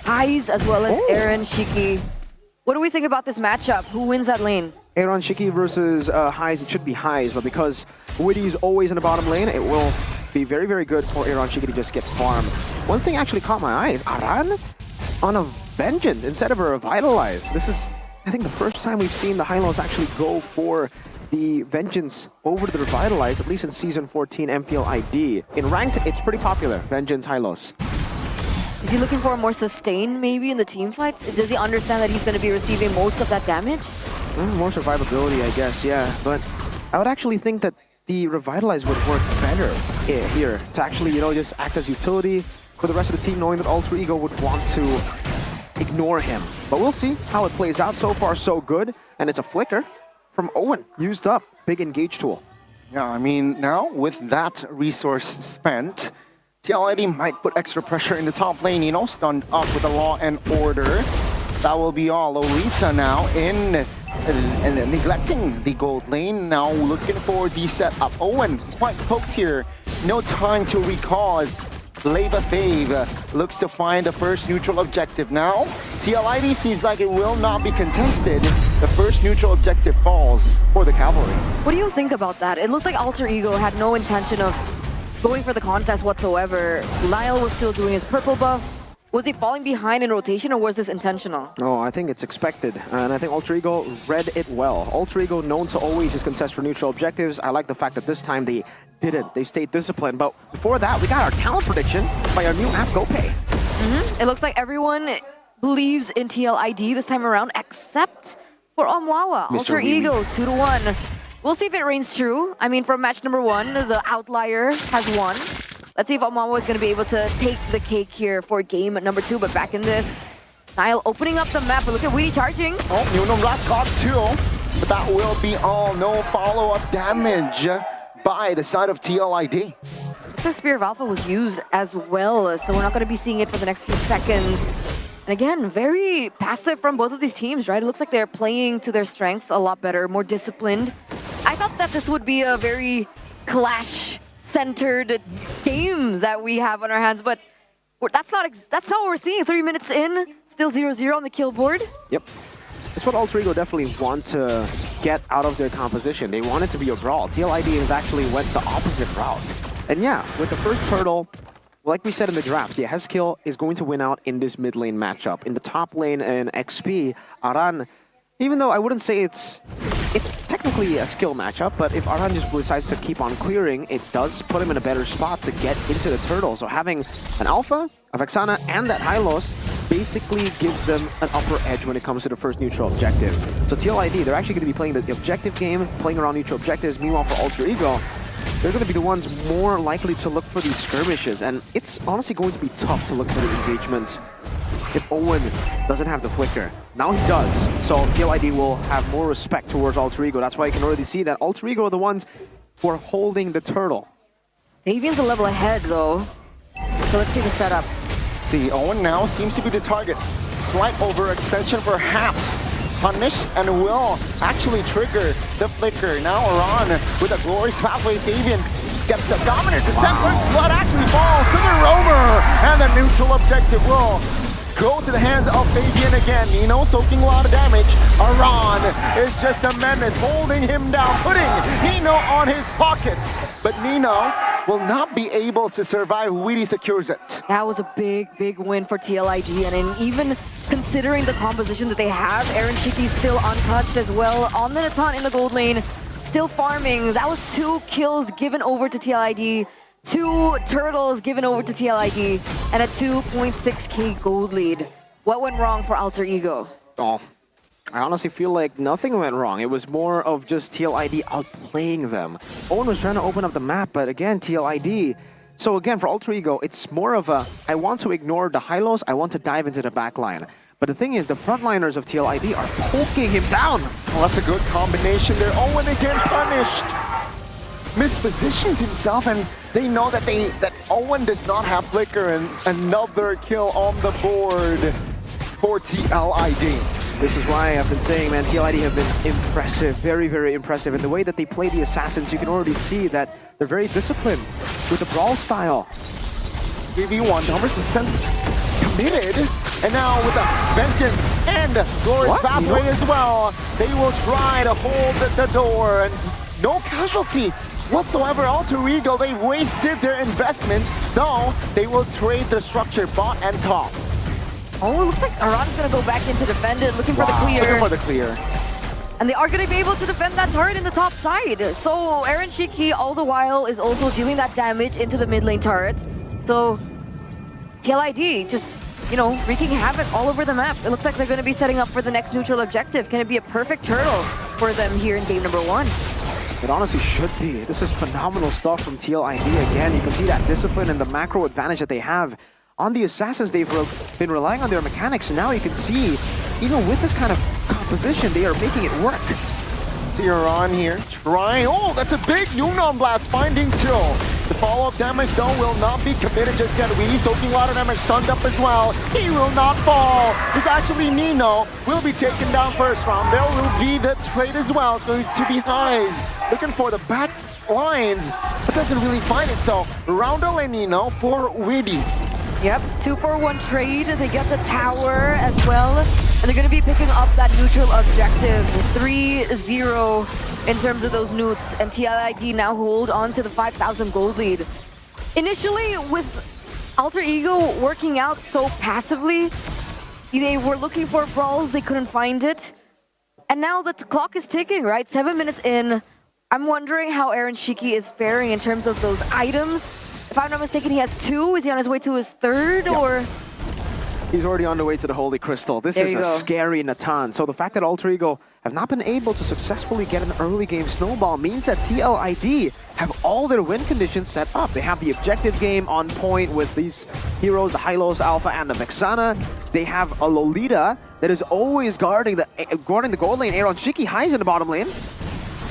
Highs as well as Aaron Shiki. What do we think about this matchup? Who wins that lane? Aaron Shiki versus Highs, it should be Highs, but because Witty's always in the bottom lane, it will be very, very good for Aaron Shiki to just get farmed. One thing actually caught my eye is Aran on a Vengeance instead of a Revitalize. This is, I think, the first time we've seen the Hylos actually go for the Vengeance over the Revitalize, at least in Season 14 MPL ID. In Ranked, it's pretty popular, Vengeance Hylos. Is he looking for a more sustain maybe in the team fights? Does he understand that he's going to be receiving most of that damage? More survivability, I guess, yeah. But I would actually think that the Revitalize would work better here to actually, just act as utility for the rest of the team, knowing that Alter Ego would want to ignore him. But we'll see how it plays out. So far, so good. And it's a flicker from Owen, used up. Big engage tool. Yeah, I mean, now with that resource spent, TLID might put extra pressure in the top lane, stunned up with the Law and Order. That will be all. Lolita now in and neglecting the gold lane, now looking for the setup. Owen quite poked here. No time to recall as Leva Fave looks to find the first neutral objective. Now, TLID seems like it will not be contested. The first neutral objective falls for the Cavalry. What do you think about that? It looked like Alter Ego had no intention of going for the contest whatsoever. Lyle was still doing his purple buff. Was he falling behind in rotation, or was this intentional? Oh, I think it's expected, and I think Alter Ego read it well. Alter Ego known to always just contest for neutral objectives. I like the fact that this time they didn't. They stayed disciplined. But before that, we got our talent prediction by our new app, GoPay. It looks like everyone believes in TLID this time around, except for Omwawa. Alter Ego 2-1. We'll see if it reigns true. I mean, from match number 1, the outlier has won. Let's see if Omwawa is going to be able to take the cake here for game number 2. But back in this, Niall opening up the map. But look at Weedy charging. Oh, Yunum last got 2. But that will be all. No follow-up damage by the side of TLID. The Spear of Alpha was used as well, so we're not going to be seeing it for the next few seconds. And again, very passive from both of these teams, right? It looks like they're playing to their strengths a lot better, more disciplined. I thought that this would be a very clash-centered game that we have on our hands, but that's not what we're seeing. 3 minutes in, still 0-0 on the kill board. Yep. That's what Alter Ego definitely want to get out of their composition. They want it to be a brawl. TLID has actually went the opposite route. And yeah, with the first turtle, like we said in the draft, yeah, Hezkill is going to win out in this mid lane matchup. In the top lane in XP, Aran, even though I wouldn't say it's technically a skill matchup, but if Aran just decides to keep on clearing, it does put him in a better spot to get into the turtle. So having an Alpha, a Vexana, and that Hylos basically gives them an upper edge when it comes to the first neutral objective. So TLID, they're actually going to be playing the objective game, playing around neutral objectives. Meanwhile, for Alter Ego, they're going to be the ones more likely to look for these skirmishes. And it's honestly going to be tough to look for the engagements if Owen doesn't have the flicker. Now he does, so TLID will have more respect towards Alter Ego. That's why you can already see that Alter Ego are the ones who are holding the turtle. Davian's a level ahead though, so let's see the setup. See, Owen now seems to be the target. Slight overextension perhaps. Punished and will actually trigger the flicker. Now Aran with a glorious pathway. Fabian gets the dominant descent. First blood actually falls to the roamer. And the neutral objective will go to the hands of Fabian again. Nino soaking a lot of damage. Aran is just a menace, holding him down, putting Nino on his pockets. But Nino will not be able to survive. Weedy secures it. That was a big win for TLID, and in even considering the composition that they have, Aaron Shiki still untouched as well on the Natan in the gold lane, still farming. That was 2 kills given over to TLID, 2 turtles given over to TLID, and a 2.6k gold lead. What went wrong for Alter Ego? Oh, I honestly feel like nothing went wrong. It was more of just TLID outplaying them. Owen was trying to open up the map, but again, TLID. So again, for Alter Ego, it's more of a, I want to ignore the high-lows, I want to dive into the backline. But the thing is, the frontliners of TLID are poking him down. Well, that's a good combination there. Owen again punished. Mispositions himself, and they know that Owen does not have flicker, and another kill on the board for TLID. This is why I've been saying, man, TLID have been impressive, very impressive. And the way that they play the Assassins, you can already see that they're very disciplined with the brawl style. 3v1, Numbers Descent committed, and now with the Vengeance and Glorious Pathway as well, they will try to hold the door, and no casualty whatsoever. Alter Ego, they wasted their investment, though they will trade the structure bot and top. Oh, it looks like Aran's gonna go back into defend it, looking for the clear. Looking for the clear. And they are gonna be able to defend that turret in the top side. So Aaron Shiki all the while is also dealing that damage into the mid lane turret. So TLID just, you know, wreaking havoc all over the map. It looks like they're gonna be setting up for the next neutral objective. Can it be a perfect turtle for them here in game number 1? It honestly should be. This is phenomenal stuff from TLID again. You can see that discipline and the macro advantage that they have. On the Assassins, they've been relying on their mechanics, and now you can see, even with this kind of composition, they are making it work. See Aran here, trying, oh, that's a big Nunon Blast, finding Till. The follow-up damage, though, will not be committed just yet. Weedy soaking a lot of damage, stunned up as well. He will not fall. It's actually Nino, will be taken down first round. There will be the trade as well. It's going to be Highs, looking for the back lines, but doesn't really find it. So, Roundel and Nino for Weedy. Yep, 2-for-1 trade. They get the tower as well. And they're going to be picking up that neutral objective. 3-0 in terms of those newts. And TLID now hold on to the 5,000 gold lead. Initially, with Alter Ego working out so passively, they were looking for brawls, they couldn't find it. And now the clock is ticking, right? 7 minutes in. I'm wondering how Aaron Shiki is faring in terms of those items. If I'm not mistaken, he has 2. Is he on his way to his 3rd, or...? He's already on the way to the Holy Crystal. This is a scary Natan. So the fact that Alter Ego have not been able to successfully get an early game snowball means that TLID have all their win conditions set up. They have the objective game on point with these heroes, the Hylos, Alpha, and the Vexana. They have a Lolita that is always guarding the gold lane. Aaron Shiki Highs in the bottom lane.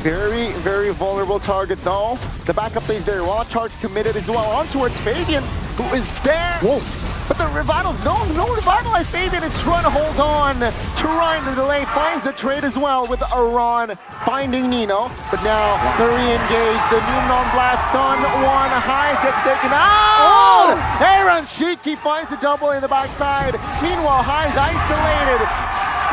Very vulnerable target though. The backup plays there. Raw charge committed as well. On towards Fabian, who is there. Whoa. But the revitals, no revitalized. Fabian is trying to hold on, trying to delay, finds the trade as well with Aran finding Nino. But now the re-engage, the Nunon Blast on 1, Highs gets taken out! Aaron Shiki finds the double in the backside. Meanwhile, Highs isolated,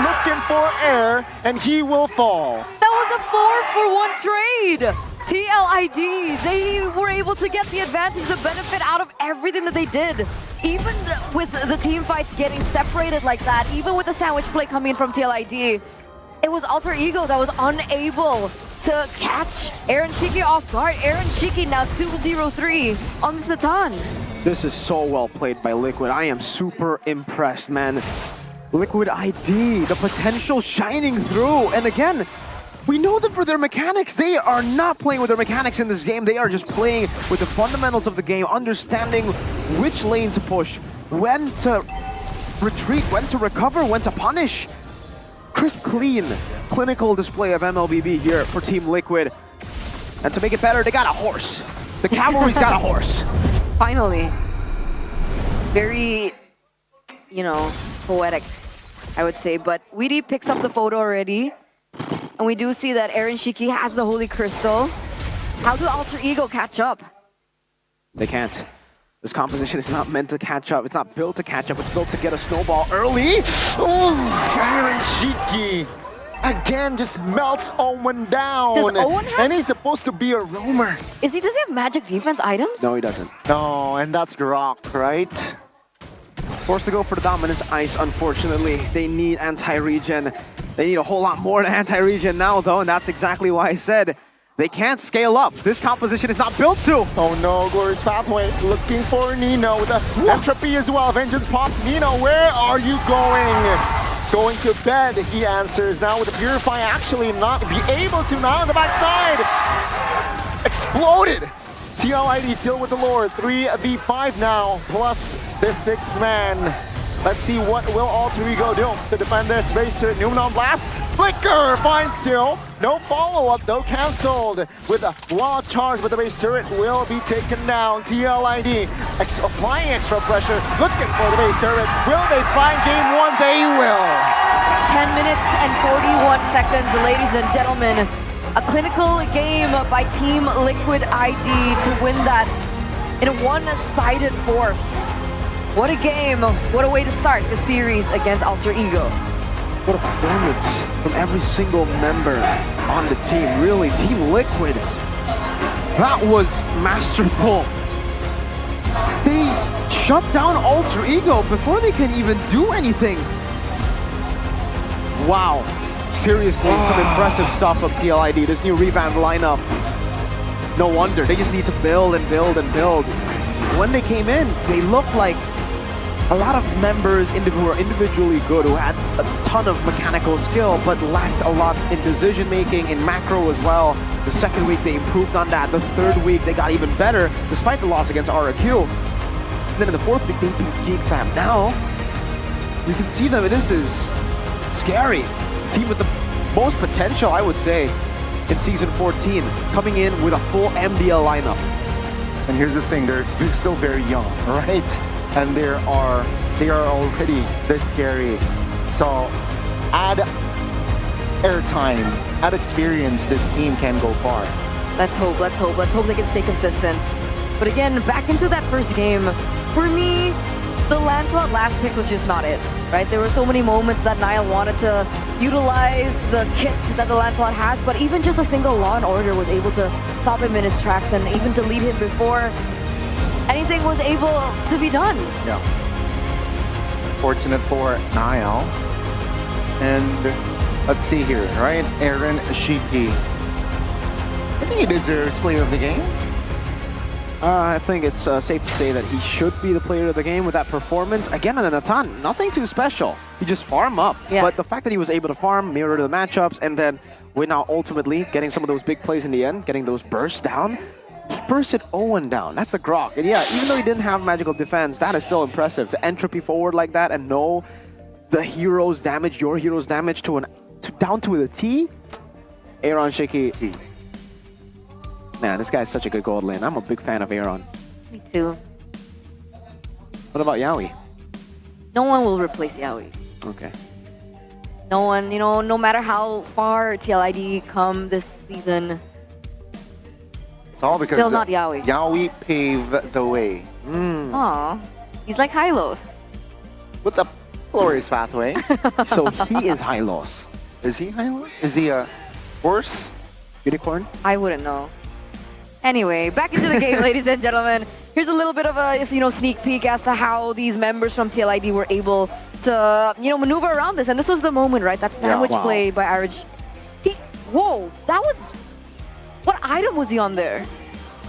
looking for air, and he will fall. That was a 4-for-1 trade! TLID, they were able to get the advantage, the benefit out of everything that they did. Even with the team fights getting separated like that, even with the sandwich play coming in from TLID, it was Alter Ego that was unable to catch Aaron Shiki off guard. Aaron Shiki now 2-0-3 on this Natan. This is so well played by Liquid. I am super impressed, man. Liquid ID, the potential shining through. And again, we know them for their mechanics. They are not playing with their mechanics in this game. They are just playing with the fundamentals of the game, understanding which lane to push, when to retreat, when to recover, when to punish. Crisp, clean, clinical display of MLBB here for Team Liquid. And to make it better, they got a horse. The cavalry's got a horse. Finally. Very, you know, poetic, I would say. But Weedy picks up the photo already. And we do see that Aaron Shiki has the Holy Crystal. How do Alter Ego catch up? They can't. This composition is not meant to catch up. It's not built to catch up. It's built to get a snowball early. Oh, Aaron Shiki again just melts Owen down. Does Owen have... And he's supposed to be a roamer. Does he have magic defense items? No, he doesn't. No, and that's Grok, right? Forced to go for the dominance ice, unfortunately. They need anti-regen. They need a whole lot more than anti-regen now, though, and that's exactly why I said they can't scale up. This composition is not built to. Oh no, Glorious Pathway looking for Nino with the entropy as well. Vengeance pops. Nino, where are you going? Going to bed, he answers. Now with the Purify actually not be able to, not on the backside. Exploded. TLID still with the Lord. 3v5 now, plus the 6th man. Let's see what will Alter Ego do to defend this. Base turret, Numenon Blast. Flicker finds Still. No follow-up though, cancelled. With a wild charge, but the base turret will be taken down. TLID applying extra pressure, looking for the base turret. Will they find game one? They will. 10 minutes and 41 seconds, ladies and gentlemen. A clinical game by Team Liquid ID to win that in a one-sided force. What a game. What a way to start the series against Alter Ego. What a performance from every single member on the team. Really, Team Liquid. That was masterful. They shut down Alter Ego before they can even do anything. Wow. Seriously, some impressive stuff from TLID. This new revamped lineup. No wonder. They just need to build and build and build. When they came in, they looked like a lot of members who were individually good, who had a ton of mechanical skill, but lacked a lot in decision-making, in macro as well. The second week, they improved on that. The third week, they got even better, despite the loss against RQ. And then in the fourth week, they beat Geek Fam. Now, you can see them. This is scary. Team with the most potential, I would say, in Season 14, coming in with a full MDL lineup. And here's the thing, they're still very young, right? And they are already this scary. So add airtime, add experience, this team can go far. Let's hope they can stay consistent. But again, back into that first game, for me, the Lancelot last pick was just not it, right? There were so many moments that Niall wanted to utilize the kit that the Lancelot has, but even just a single Law and Order was able to stop him in his tracks and even delete him before anything was able to be done. Yeah. Fortunate for Niall. And let's see here, right? Aaron Shiki. I think he deserves player of the game. I think it's safe to say that he should be the player of the game with that performance. Again, in the Natan, nothing too special. He just farmed up. Yeah. But the fact that he was able to farm, mirror the matchups, and then we're now ultimately getting some of those big plays in the end, getting those bursts down. He bursted Owen down. That's the Grok. And yeah, even though he didn't have magical defense, that is still impressive. To entropy forward like that and know the hero's damage, your hero's damage down to the T. Aaron Shiki. Man, this guy's such a good gold lane. I'm a big fan of Aaron. Me too. What about Yaoi? No one will replace Yaoi. Okay. No one, no matter how far TLID come this season, it's all because still not Yaoi. Yaoi paved the way. Aw, he's like Hylos. With the glorious pathway. So he is Hylos. Is he Hylos? Is he a horse? Unicorn? I wouldn't know. Anyway, back into the game, ladies and gentlemen. Here's a little bit of a sneak peek as to how these members from TLID were able to maneuver around this. And this was the moment, right? That sandwich play by Arj. Whoa, that was... What item was he on there?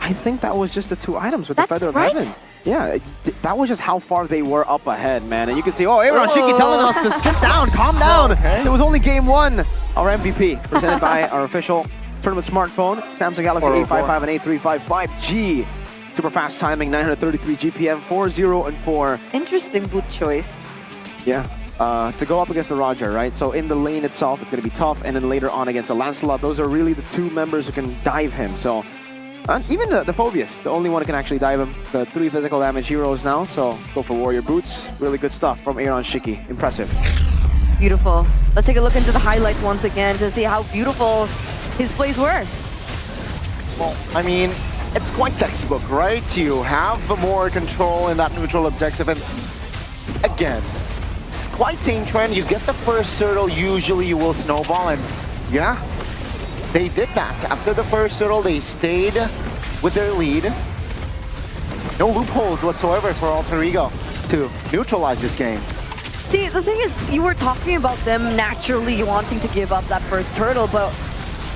I think that was just the 2 items with the Feather of Heaven. Yeah, that was just how far they were up ahead, man. And you can see, Aaron Shiki telling us to sit down, calm down. Okay. It was only game 1. Our MVP, presented by our official tournament smartphone, Samsung Galaxy A55 and A35 5G. Super fast timing, 933 GPM, 4.0 and 4. Interesting boot choice. Yeah. To go up against the Roger, right? So in the lane itself, it's going to be tough, and then later on against the Lancelot, those are really the two members who can dive him. So even the Phobius, the only one who can actually dive him. The 3 physical damage heroes now, so go for Warrior Boots. Really good stuff from Aaron Shiki. Impressive. Beautiful. Let's take a look into the highlights once again to see how beautiful his plays were. Well, I mean, it's quite textbook, right? You have more control in that neutral objective, and again, it's quite same trend. You get the first turtle, usually you will snowball, and yeah, they did that. After the first turtle, they stayed with their lead. No loopholes whatsoever for Alter Ego to neutralize this game. See, the thing is, you were talking about them naturally wanting to give up that first turtle, but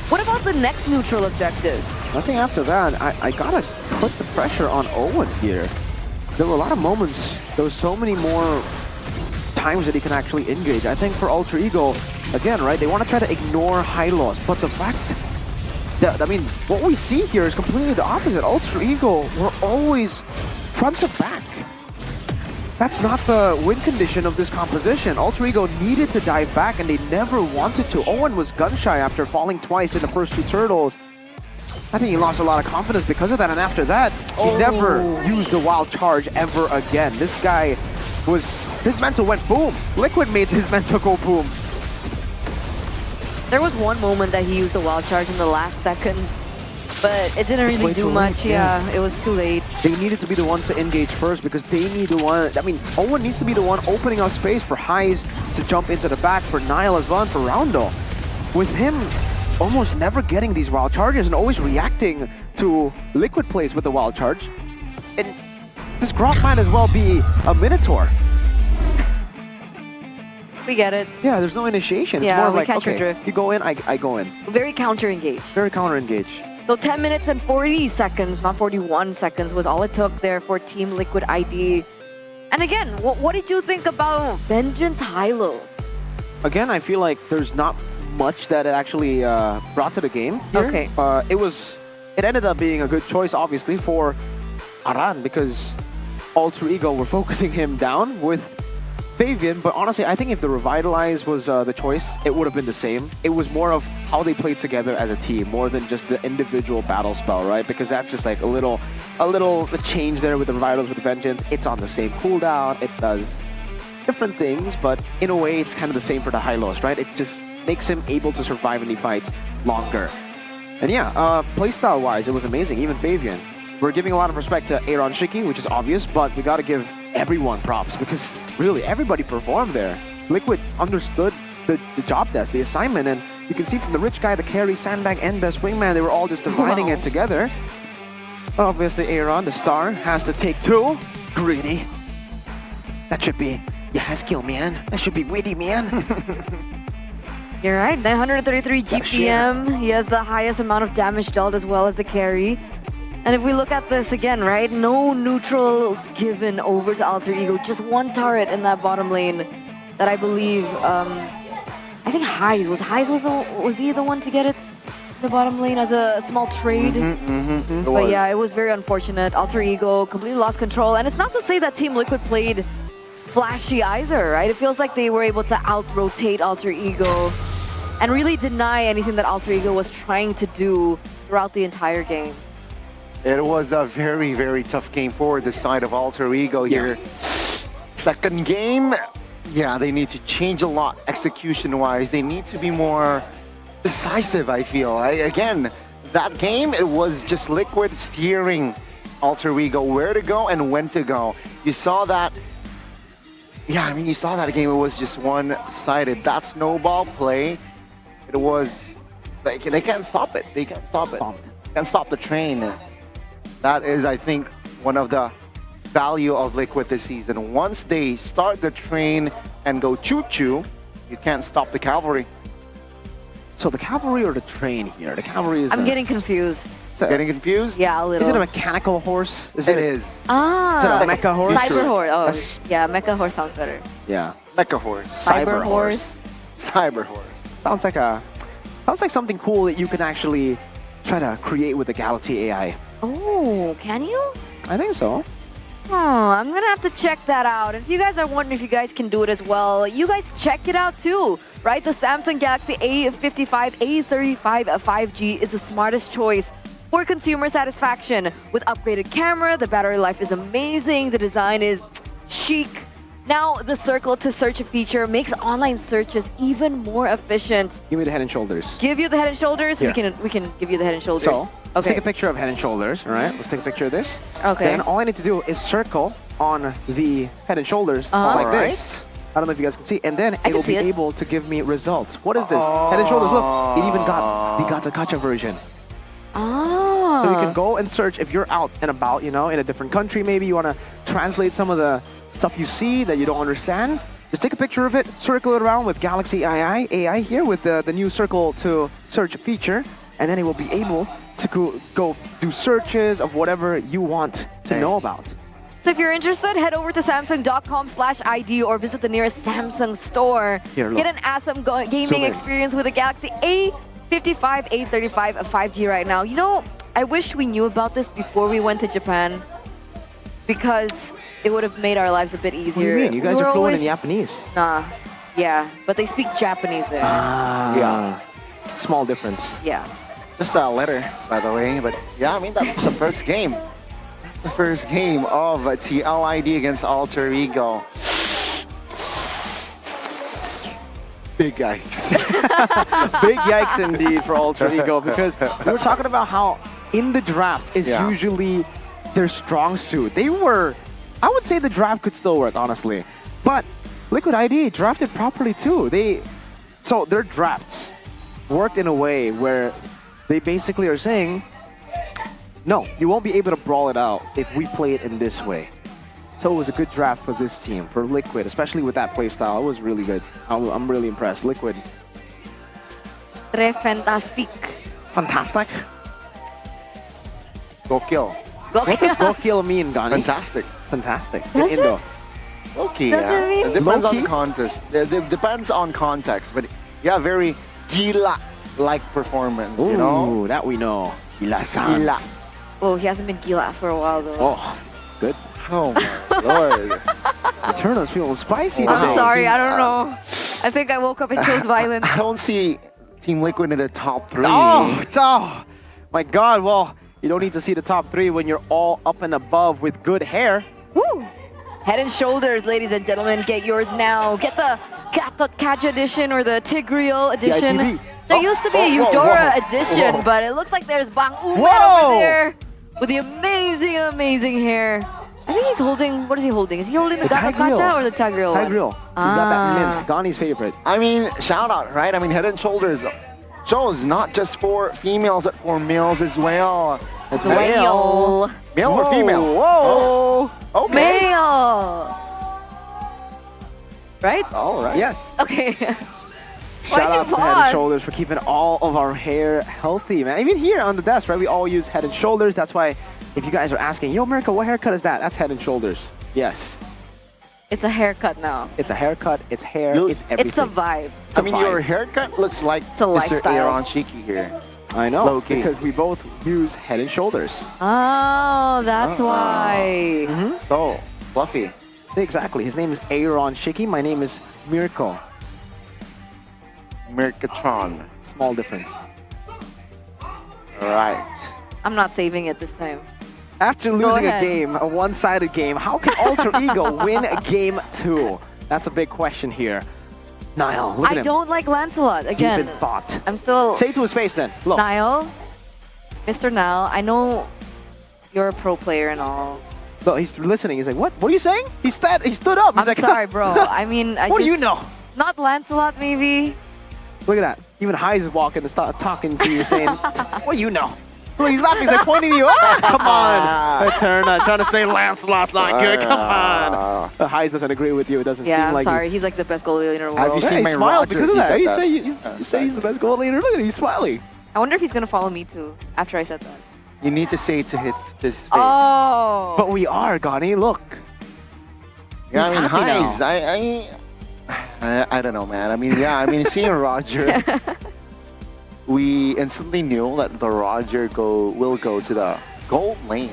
what about the next neutral objectives? I think after that, I gotta put the pressure on Owen here. There were a lot of moments, there were so many more times that he can actually engage. I think for Alter Ego, again, right, they want to try to ignore high loss, but the fact that, I mean, what we see here is completely the opposite. Alter Ego were always front to back. That's not the win condition of this composition. Alter Ego needed to dive back, and they never wanted to. Owen was gun-shy after falling twice in the first 2 turtles. I think he lost a lot of confidence because of that, and after that, he never used the wild charge ever again. This guy was... his mental went boom. Liquid made his mental go boom. There was one moment that he used the wild charge in the last second, but it didn't really do much. Yeah, it was too late. They needed to be the ones to engage first because they need the one... I mean, Owen needs to be the one opening up space for Highs to jump into the back, for Nile as well, and for Roundo. With him almost never getting these wild charges and always reacting to Liquid plays with the wild charge. And this Grok might as well be a Minotaur. We get it. Yeah, there's no initiation. It's Yeah, more of we like, catch your okay, drift. you go in, I go in. Very counter-engaged. Very counter-engaged. So 10 minutes and 40 seconds, not 41 seconds, was all it took there for Team Liquid ID. And again, what did you think about Vengeance Hylos? Again, I feel like there's not much that it actually brought to the game here. Okay. It ended up being a good choice, obviously, for Aran, because Alter Ego were focusing him down with Fabian, but honestly, I think if the Revitalize was the choice, it would have been the same. It was more of how they played together as a team, more than just the individual battle spell, right? Because that's just like a little change there with the Revitals with Vengeance. It's on the same cooldown, it does different things, but in a way, it's kind of the same for the Hylos, right? It just makes him able to survive in the fights longer. And yeah, playstyle-wise, it was amazing, even Fabian. We're giving a lot of respect to Aaron Shiki, which is obvious, but we gotta give everyone props because really everybody performed there. Liquid understood the job desk, the assignment, and you can see from the rich guy, the carry, sandbag, and best wingman, they were all just dividing it together. Obviously, Aaron, the star, has to take 2. Greedy. That should be, yeah, skill, man. That should be witty, man. You're right, 933 GPM. He has the highest amount of damage dealt as well as the carry. And if we look at this again, right, no neutrals given over to Alter Ego, just 1 turret in that bottom lane that I believe, I think Highs was he the one to get it? The bottom lane as a small trade. But yeah, it was very unfortunate. Alter Ego completely lost control. And it's not to say that Team Liquid played flashy either, right? It feels like they were able to out-rotate Alter Ego and really deny anything that Alter Ego was trying to do throughout the entire game. It was a very, very tough game for the side of Alter Ego here. Second game, yeah, they need to change a lot execution-wise. They need to be more decisive, I feel. Again, that game, it was just Liquid steering Alter Ego where to go and when to go. You saw that. Yeah, I mean, you saw that game. It was just one-sided. That snowball play, it was like they can't stop it. They can't stop it. Can't stop the train. That is, I think, one of the value of Liquid this season. Once they start the train and go choo-choo, you can't stop the cavalry. So the cavalry or the train here? The cavalry is... I'm getting confused. Getting confused? Yeah, a little. Is it a mechanical horse? It is. Ah. Is it a mecha horse? Cyber horse. Oh, yeah, mecha horse sounds better. Yeah. Mecha horse. Cyber horse. Cyber horse. Sounds like something cool that you can actually try to create with the Galaxy AI. Oh, can you? I think so. I'm gonna have to check that out. And if you guys are wondering if you guys can do it as well, you guys check it out too, right? The Samsung Galaxy A55, A35 5G is the smartest choice for consumer satisfaction. With upgraded camera, the battery life is amazing, the design is chic. Now, the circle to search feature makes online searches even more efficient. Give me the Head and Shoulders. Give you the Head and Shoulders? Here. We can give you the Head and Shoulders. So, let's take a picture of Head and Shoulders, all right? Let's take a picture of this. Okay. Then all I need to do is circle on the Head and Shoulders like this. I don't know if you guys can see. And then it will be able to give me results. What is this? Head and Shoulders, look. It even got the gacha version. Oh. So you can go and search if you're out and about, you know, in a different country. Maybe you want to translate some of the stuff you see that you don't understand. Just take a picture of it, circle it around with Galaxy AI here with the new circle to search feature. And then it will be able to go do searches of whatever you want to know about. So if you're interested, head over to samsung.com/ID or visit the nearest Samsung store. Here, look. Get an awesome gaming experience with the Galaxy A55, A35 5G right now. You know, I wish we knew about this before we went to Japan, because it would have made our lives a bit easier. What do you mean? You guys are fluent in Japanese. Nah, yeah, but they speak Japanese there. Yeah. Small difference. Yeah. Just a letter, by the way. But yeah, I mean, that's the first game. That's the first game of TLID against Alter Ego. Big yikes. Big yikes indeed for Alter Ego, because we were talking about how in the drafts is usually their strong suit. I would say the draft could still work, honestly. But Liquid ID drafted properly too. So their drafts worked in a way where they basically are saying, no, you won't be able to brawl it out if we play it in this way. So it was a good draft for this team, for Liquid, especially with that playstyle. It was really good. I'm really impressed. Liquid. Tre fantastic. Fantastic. Go kill. What does go kill mean, Gani? Fantastic. Fantastic. Does in Indo. it? Okay, Does it mean? It depends on Low-key? the contest. It depends on context, but yeah, very gila-like performance, you know? Ooh, that we know. Gila-sans. Gila. Oh, he hasn't been gila for a while though. Oh, good. Oh my lord. Eterna's feeling spicy I'm today. sorry, I don't know. I think I woke up and chose violence. I don't see Team Liquid in the top 3. Oh, my God. Well, you don't need to see the top 3 when you're all up and above with good hair. Woo! Head and Shoulders, ladies and gentlemen, get yours now. Get the Kaja edition or the Tigreal edition. ITV. There used to be a Eudora edition, but it looks like there's Bang Uman Whoa! over there with the amazing, amazing hair. I think he's holding, what is he holding? Is he holding the Kaja or the Tigreal one? Tigreal. He's got that mint. Gani's favorite. I mean, shout out, right? I mean, Head and Shoulders shows not just for females, but for males as well. It's male. Male or female? Whoa! Okay. Male! Right? All right. Yes. Okay. Shout Why'd you out to Head and pause? Shoulders for keeping all of our hair healthy, man. Even here on the desk, right? We all use Head and Shoulders. That's why if you guys are asking, yo, America, what haircut is that? That's Head and Shoulders. Yes. It's a haircut now. It's a haircut. It's hair. You- It's everything. It's a vibe. It's a I mean, vibe. your haircut looks like It's a Mr. lifestyle. Aaron Shiki here. I know, Low-key. because we both use Head and Shoulders. Oh, that's why. So, fluffy. Exactly. His name is Aaron Shiki. My name is Mirko. Mercatron. Small difference. All right. I'm not saving it this time. After losing a ahead. game, a one-sided game, how can Alter Ego win a game 2? That's a big question here. Niall, look at I him. don't like Lancelot again. Deep in thought. I'm still. Say it to his face then. Look. Niall, Mr. Niall, I know you're a pro player and all. Look, he's listening. He's like, what? What are you saying? He stood up. He's I'm like, sorry, bro. I mean, What do you know? Not Lancelot, maybe. Look at that. Even High is walking and start talking to you saying, what do you know? Look, he's laughing. He's like pointing to you. Ah, come on. Eterna, trying to say Lancelot's not good. Come on. High doesn't agree with you. It doesn't Yeah, seem I'm like sorry. He's like the best goalie in the world. Have you seen He my smiled Roger? because of He that. said He that. said he's the best goalie leader. Look at him. He's smiling. I wonder if he's gonna follow me too after I said that. You need to say it to his face. Oh. But we are, Gani. Look. Yeah, I He's mean, happy highs. I don't know, man. I mean, yeah, I mean, seeing Roger, we instantly knew that the Roger will go to the gold lane.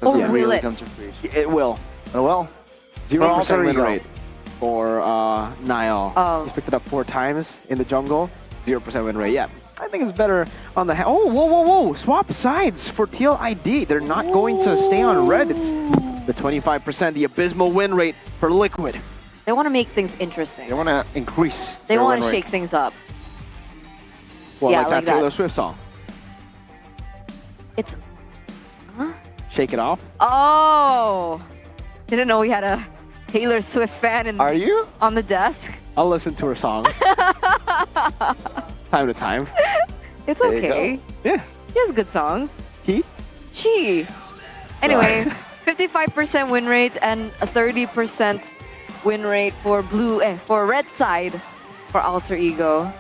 Oh, Does will really it? come to fruition. It will. Oh, well, 0% Alter win Ego. rate for Niall. Oh. He's picked it up 4 times in the jungle. 0% win rate. Yeah, I think it's better on the... Oh, whoa, whoa, whoa. Swap sides for TLID. They're not going to stay on red. It's the 25%, the abysmal win rate for Liquid. They want to make things interesting. They want to increase. They their want win to rate. shake things up. Well, Yeah, like like that Taylor that. Swift song. It's... Shake it off. Oh! Didn't know we had a Taylor Swift fan Are you? on the desk. I'll listen to her songs. Time to time. It's There you okay. Yeah. She has good songs. He? She. Anyway, 55% win rate and a 30% win rate for for red side for Alter Ego.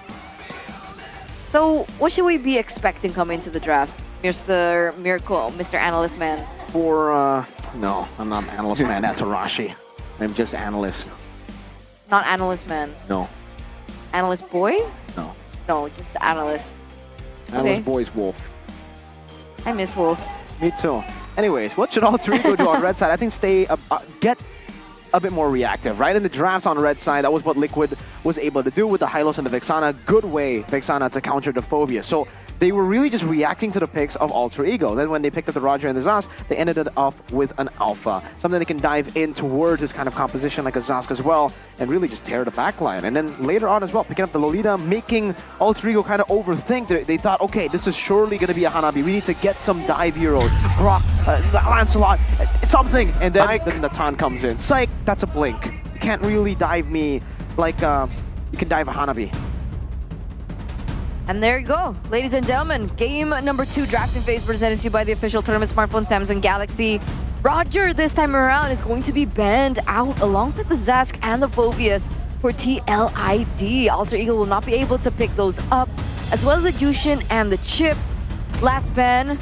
So what should we be expecting coming into the drafts, Mr. Miracle, Mr. Analyst Man? For, no, I'm not analyst man. That's Arashi. I'm just analyst. Not Analyst Man. No. Analyst Boy? No. No, just Analyst. Analyst Okay. boy's Wolf. I miss Wolf. Me too. Anyways, what should Alter Ego do on red side? I think get a bit more reactive, right? In the draft on the red side, that was what Liquid was able to do with the Hylos and the Vexana. Good way, Vexana, to counter the Phobia. So they were really just reacting to the picks of Alter Ego. Then when they picked up the Roger and the Zas, they ended it off with an Alpha. Something they can dive in towards this kind of composition like a Zask as well, and really just tear the backline. And then later on as well, picking up the Lolita, making Alter Ego kind of overthink. They thought, okay, this is surely going to be a Hanabi. We need to get some dive heroes. Brock, Lancelot, something. And then Natan comes in. Psych, that's a blink. You can't really dive me like you can dive a Hanabi. And there you go. Ladies and gentlemen, game number 2 drafting phase presented to you by the official tournament smartphone Samsung Galaxy. Roger this time around is going to be banned out alongside the Zask and the Phobias for TLID. Alter Ego will not be able to pick those up, as well as the Jushin and the Chip. Last ban.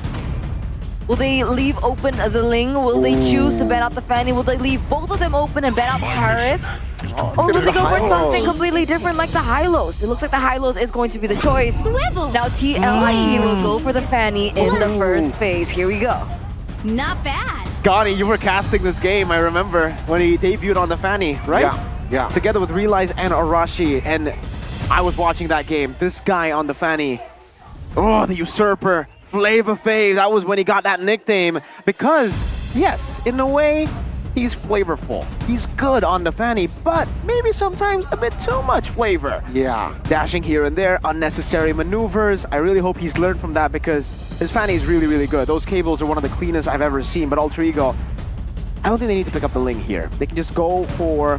Will they leave open the Ling? Will they choose to ban out the Fanny? Will they leave both of them open and ban out Harith? Or will they go for something completely different like the Hylos? It looks like the Hylos is going to be the choice. Swivel. Now TLID will go for the Fanny in the first phase. Here we go. Not bad. Gani, you were casting this game, I remember, when he debuted on the Fanny, right? Yeah. Together with Realize and Arashi, and I was watching that game. This guy on the Fanny, oh, the Usurper, Flavor Fave, that was when he got that nickname. Because, yes, in a way, he's flavorful. He's good on the Fanny, but maybe sometimes a bit too much flavor. Yeah. Dashing here and there, unnecessary maneuvers. I really hope he's learned from that because his Fanny is really, really good. Those cables are one of the cleanest I've ever seen, but Alter Ego, I don't think they need to pick up the Ling here. They can just go for...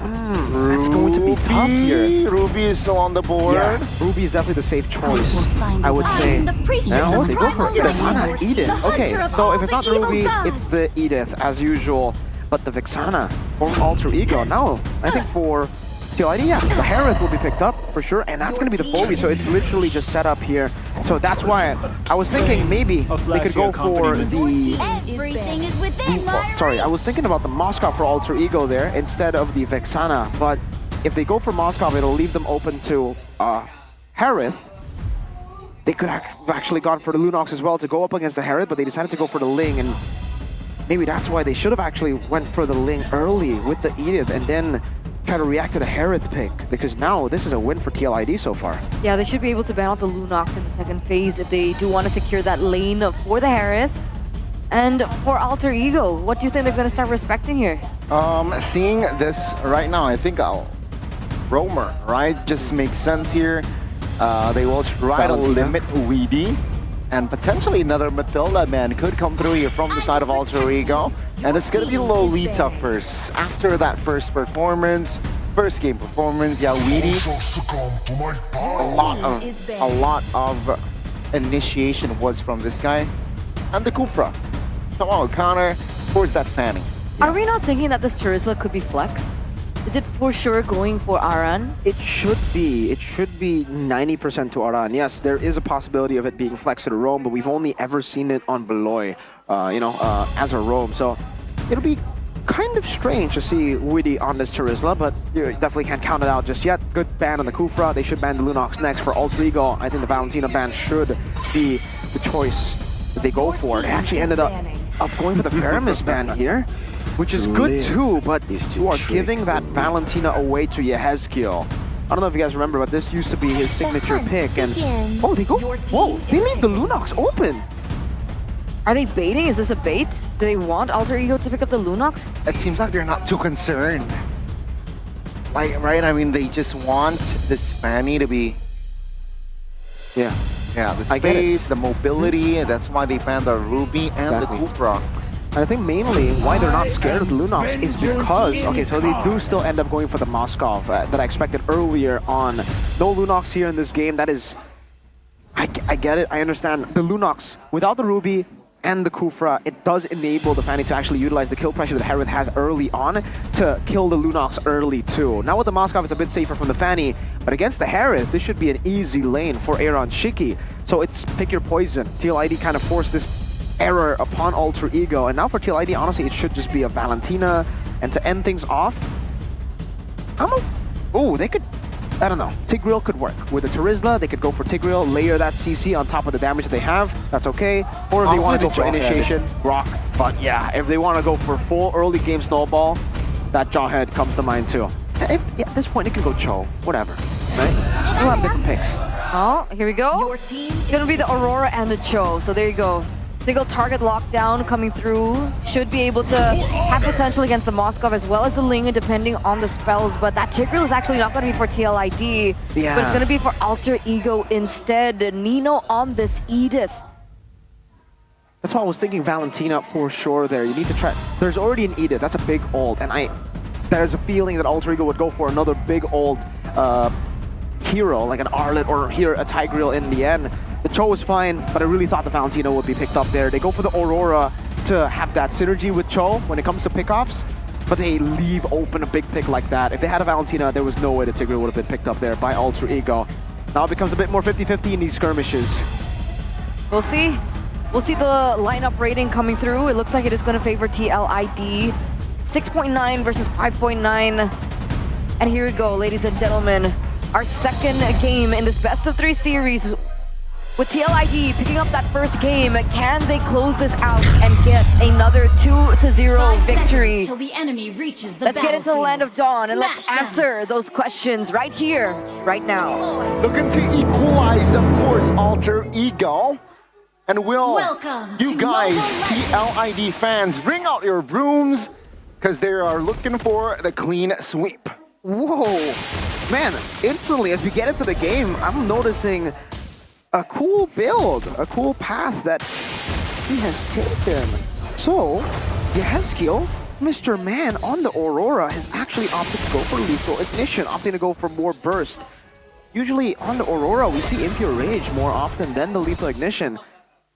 It's going to be tough here. Ruby is still on the board. Yeah, Ruby is definitely the safe choice, I would say. Now they go for Vexana, Edith. Okay, so if it's not Ruby, it's the Edith as usual. But the Vexana from Alter Ego. Now, I think for TLID, yeah, the Harith will be picked up for sure, and that's going to be the Phobia, so it's literally just set up here. So that's why I was thinking maybe they could go for the... Everything is within my Sorry, I was thinking about the Moskov for Alter Ego there instead of the Vexana, but if they go for Moskov, it'll leave them open to Harith. They could have actually gone for the Lunox as well to go up against the Harith, but they decided to go for the Ling, and maybe that's why they should have actually went for the Ling early with the Edith and then try to react to the Harith pick, because now this is a win for TLID so far. Yeah, they should be able to ban out the Lunox in the second phase if they do want to secure that lane for the Harith. And for Alter Ego, what do you think they're going to start respecting here? Seeing this right now, I think Roamer, right, just makes sense here. They will try to limit Weedy, and potentially another Matilda man could come through here from the side of Alter Ego. And it's going to be Lolita first. After that first game performance, yeah, Weedy, a lot of initiation was from this guy. And the Kufra. Somehow counter towards that Fanny. Are we not thinking that this Charizla could be flexed? Is it for sure going for Aran? It should be. It should be 90% to Aran. Yes, there is a possibility of it being flexed to the Roam, but we've only ever seen it on Beloy, as a Roam. So it'll be kind of strange to see Woody on this Charizla, but you definitely can't count it out just yet. Good ban on the Kufra. They should ban the Lunox next. For Alter Ego, I think the Valentina ban should be the choice that they go for. They actually ended up going for the Paramis ban here, which is good too, but you are giving that Valentina away to Yehezkiel. I don't know if you guys remember, but this used to be his signature pick, and oh, they go, whoa, they leave the Lunox open. Are they baiting? Is this a bait? Do they want Alter Ego to pick up the Lunox? It seems like they're not too concerned. Like, right? I mean, they just want this Fanny to be... Yeah, the space, the mobility, and that's why they banned the Ruby and the Kufra. And I think mainly why they're not scared of the Lunox is because, okay, so they do still end up going for the Moskov that I expected earlier on. No Lunox here in this game. That is, I get it, I understand. The Lunox, without the Ruby and the Kufra, it does enable the Fanny to actually utilize the kill pressure that Herith has early on to kill the Lunox early too. Now with the Moskov, it's a bit safer from the Fanny, but against the Herith, this should be an easy lane for Aaron Shiki. So it's pick your poison. TLID kind of forced this error upon Alter Ego, and now for TLID, honestly, it should just be a Valentina, and to end things off, they could, I don't know, Tigreal could work. With the Terizla, they could go for Tigreal, layer that CC on top of the damage that they have, that's okay. Or if they want to go for Initiation, Rock. But yeah, if they want to go for full early game Snowball, that Jawhead comes to mind too. At this point, it can go Cho, whatever, right? We'll have different picks. Oh, here we go. It's gonna be the Aurora and the Cho, so there you go. Single target lockdown coming through. Should be able to have potential against the Moskov as well as the Ling, depending on the spells. But that Tigreal is actually not going to be for TLID. Yeah. But it's going to be for Alter Ego instead. Nino on this Edith. That's why I was thinking Valentina for sure there. You need to try. There's already an Edith. That's a big ult. And there's a feeling that Alter Ego would go for another big ult hero, like an Arlet or here a Tigreal in the end. The Cho was fine, but I really thought the Valentina would be picked up there. They go for the Aurora to have that synergy with Cho when it comes to pickoffs, but they leave open a big pick like that. If they had a Valentina, there was no way the Tigreal would have been picked up there by Alter Ego. Now it becomes a bit more 50-50 in these skirmishes. We'll see. We'll see the lineup rating coming through. It looks like it is going to favor TLID. 6.9 versus 5.9. And here we go, ladies and gentlemen. Our second game in this best of 3 series. With TLID picking up that first game, can they close this out and get another 2-0 victory? Till the enemy reaches the Let's get into the Land of Dawn and let's answer those questions right here, right now. Looking to equalize, of course, Alter Ego. And will you guys, TLID fans, bring out your brooms because they are looking for the clean sweep. Whoa, man, instantly as we get into the game, I'm noticing a cool build, a cool path that he has taken. So, Yehezkiel, Mr. Man on the Aurora, has actually opted to go for lethal ignition, opting to go for more burst. Usually on the Aurora, we see Impure Rage more often than the lethal ignition.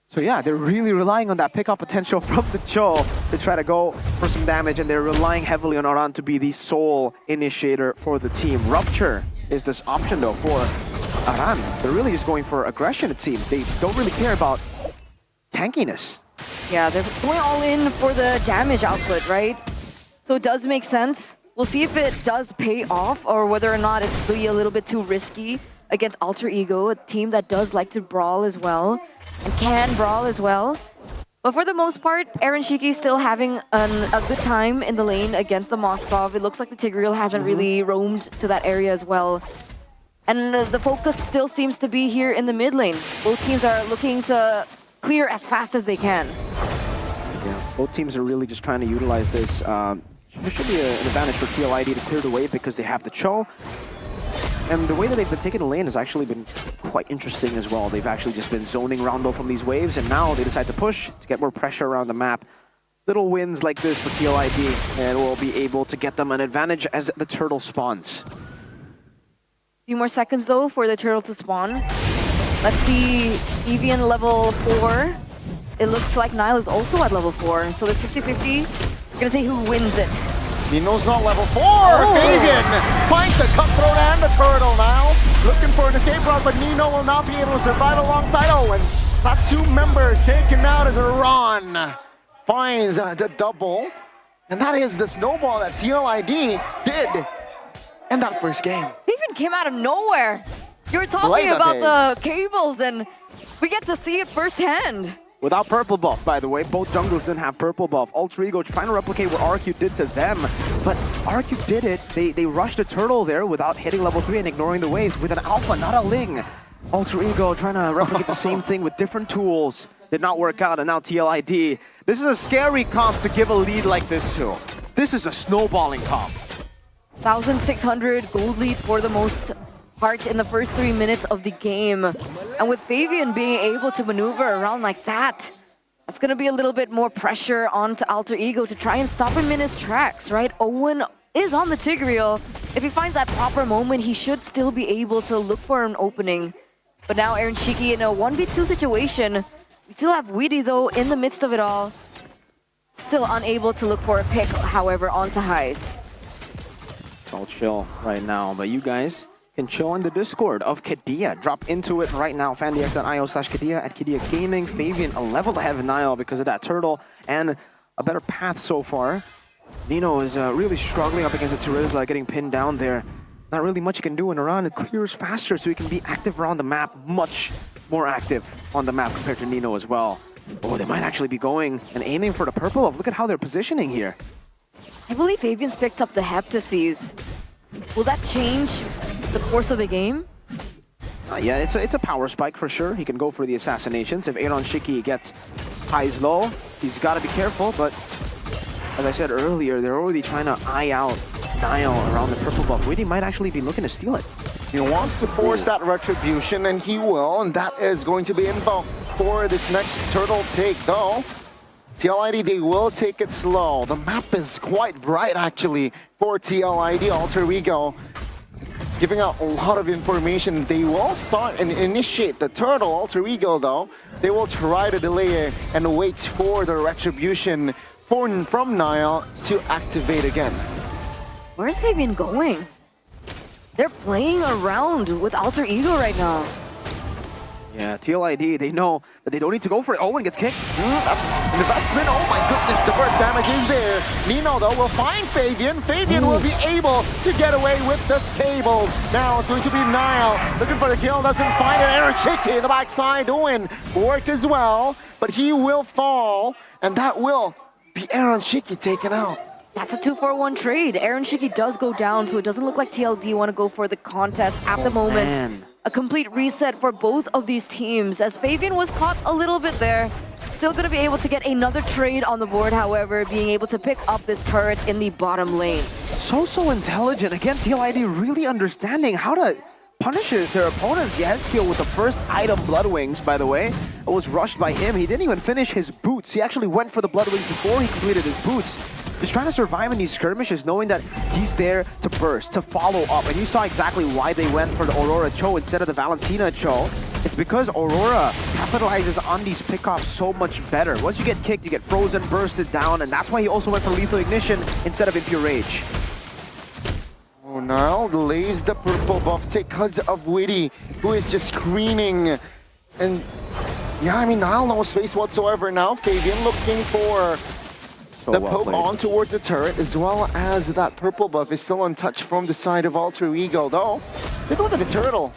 So yeah, they're really relying on that pickup potential from the Cho to try to go for some damage, and they're relying heavily on Aran to be the sole initiator for the team. Rupture is this option though for Aran. They're really just going for aggression, it seems. They don't really care about tankiness. Yeah, they're going all in for the damage output, right? So it does make sense. We'll see if it does pay off or whether or not it's really a little bit too risky against Alter Ego, a team that does like to brawl as well and can brawl as well. But for the most part, Aaron Shiki is still having a good time in the lane against the Moskov. It looks like the Tigreal hasn't really roamed to that area as well. And the focus still seems to be here in the mid lane. Both teams are looking to clear as fast as they can. Yeah, both teams are really just trying to utilize this. There should be an advantage for TLID to clear the wave because they have the Cho. And the way that they've been taking the lane has actually been quite interesting as well. They've actually just been zoning Rondo from these waves, and now they decide to push to get more pressure around the map. Little wins like this for TLID, and will be able to get them an advantage as the turtle spawns. Few more seconds though for the turtle to spawn. Let's see, Evian level 4. It looks like Nile is also at level 4, so it's 50-50. We're gonna see who wins it. Nino's not level 4! Fagan finds the cutthroat and the turtle now. Looking for an escape route, but Nino will not be able to survive alongside Owen. That's 2 members taken out as Ron finds the double. And that is the snowball that TLID did in that first game. They even came out of nowhere. You were talking about the cables and we get to see it firsthand. Without purple buff, by the way. Both jungles didn't have purple buff. Alter Ego trying to replicate what RQ did to them. But RQ did it. They rushed a turtle there without hitting level 3 and ignoring the waves with an alpha, not a Ling. Alter Ego trying to replicate the same thing with different tools. Did not work out, and now TLID. This is a scary comp to give a lead like this to. This is a snowballing comp. 1,600 gold lead for the most part in the first 3 minutes of the game. And with Fabian being able to maneuver around like that, that's going to be a little bit more pressure onto Alter Ego to try and stop him in his tracks, right? Owen is on the Tigreal. If he finds that proper moment, he should still be able to look for an opening. But now Aaron Shiki in a 1v2 situation. We still have Weedy though in the midst of it all. Still unable to look for a pick, however, onto Heis. I'll chill right now, but you guys can chill in the Discord of Kadia. Drop into it right now, fandx.io/Kadia at Kadia Gaming. Fabian a level ahead of Niall because of that turtle and a better path so far. Nino is really struggling up against the Terizla, getting pinned down there. Not really much he can do in Iran. It clears faster so he can be active around the map, much more active on the map compared to Nino as well. Oh, they might actually be going and aiming for the purple buff. Look at how they're positioning here. I believe Fabian's picked up the Heptases. Will that change the course of the game? Yeah, it's a power spike for sure. He can go for the assassinations. If Aaron Shiki gets highs low, he's got to be careful. But as I said earlier, they're already trying to eye out Niall around the purple buff. Weedy might actually be looking to steal it. He wants to force that retribution, and he will, and that is going to be inbound for this next turtle take, though. TLID, they will take it slow. The map is quite bright, actually, for TLID. Alter Ego giving out a lot of information. They will start and initiate the turtle. Alter Ego, though, they will try to delay it and wait for the retribution from Niall to activate again. Where's Fabian going? They're playing around with Alter Ego right now. Yeah, TLID, they know that they don't need to go for it. Owen gets kicked. That's an investment. Oh my goodness, the first damage is there. Nino, though, will find Fabian. Fabian will be able to get away with the stable. Now it's going to be Niall looking for the kill. Doesn't find it. Aaron Shiki in the backside doing work as well. But he will fall, and that will be Aaron Shiki taken out. That's a 2-4-1 trade. Aaron Shiki does go down, so it doesn't look like TLD want to go for the contest at the moment. Man. A complete reset for both of these teams, as Fabian was caught a little bit there. Still going to be able to get another trade on the board, however, being able to pick up this turret in the bottom lane. So intelligent. Again, TLID really understanding how to punish their opponents. Yezkiel with the first item, Blood Wings, by the way. It was rushed by him. He didn't even finish his boots. He actually went for the Blood Wings before he completed his boots. He's trying to survive in these skirmishes, knowing that he's there to burst, to follow up. And you saw exactly why they went for the Aurora Cho instead of the Valentina Cho. It's because Aurora capitalizes on these pickoffs so much better. Once you get kicked, you get frozen, bursted down, and that's why he also went for Lethal Ignition instead of Impure Rage. Oh, Niall delays the purple buff because of Witty, who is just screaming. And yeah, I mean, Niall no space whatsoever now. Fabian looking for the poke on towards the turret, as well as that purple buff is still untouched from the side of Alter Ego, though. Take a look at the turtle.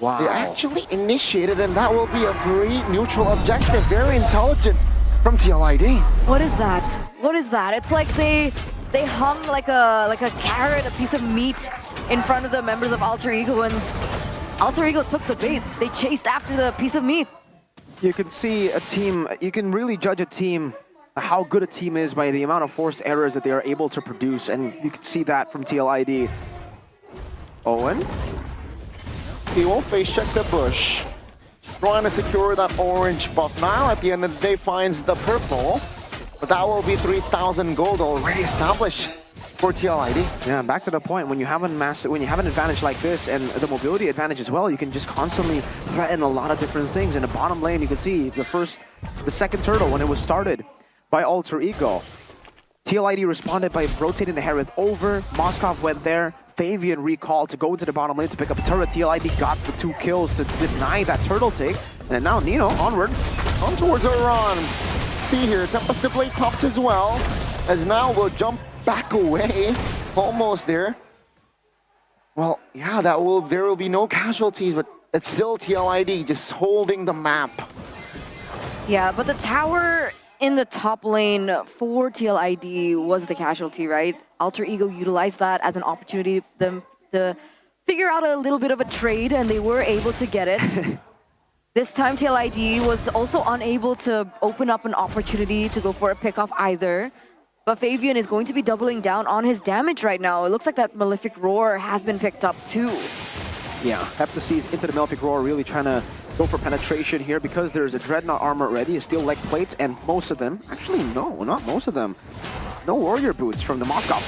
Wow. They actually initiated, and that will be a very neutral objective. Very intelligent from TLID. What is that? What is that? It's like they hung like a carrot, a piece of meat in front of the members of Alter Ego, and Alter Ego took the bait. They chased after the piece of meat. You can see a team, you can really judge a team, how good a team is by the amount of forced errors that they are able to produce, and you can see that from TLID. Owen? He will face check the bush, trying to secure that orange buff. Now at the end of the day finds the purple, but that will be 3,000 gold already established for TLID. Yeah, back to the point, when you have an advantage like this and the mobility advantage as well, you can just constantly threaten a lot of different things. In the bottom lane, you can see the second turtle when it was started by Alter Ego. TLID responded by rotating the Hereth over. Moskov went there. Fabian recalled to go into the bottom lane to pick up a turret. TLID got the 2 kills to deny that turtle take. And now Nino onward. On towards Iran. See here, Tempest Blade popped as well, as now we'll jump back away. Almost there. Well, yeah, there will be no casualties, but it's still TLID just holding the map. Yeah, but the tower in the top lane for TLID was the casualty, right? Alter Ego utilized that as an opportunity for them to figure out a little bit of a trade, and they were able to get it. This time TLID was also unable to open up an opportunity to go for a pick-off either. But Fabian is going to be doubling down on his damage right now. It looks like that Malefic Roar has been picked up too. Yeah, Hepta sees into the Malefic Roar, really trying to go for penetration here because there's a Dreadnought armor ready, a steel leg plates, and most of them, actually no, not most of them, no warrior boots from the Moscow.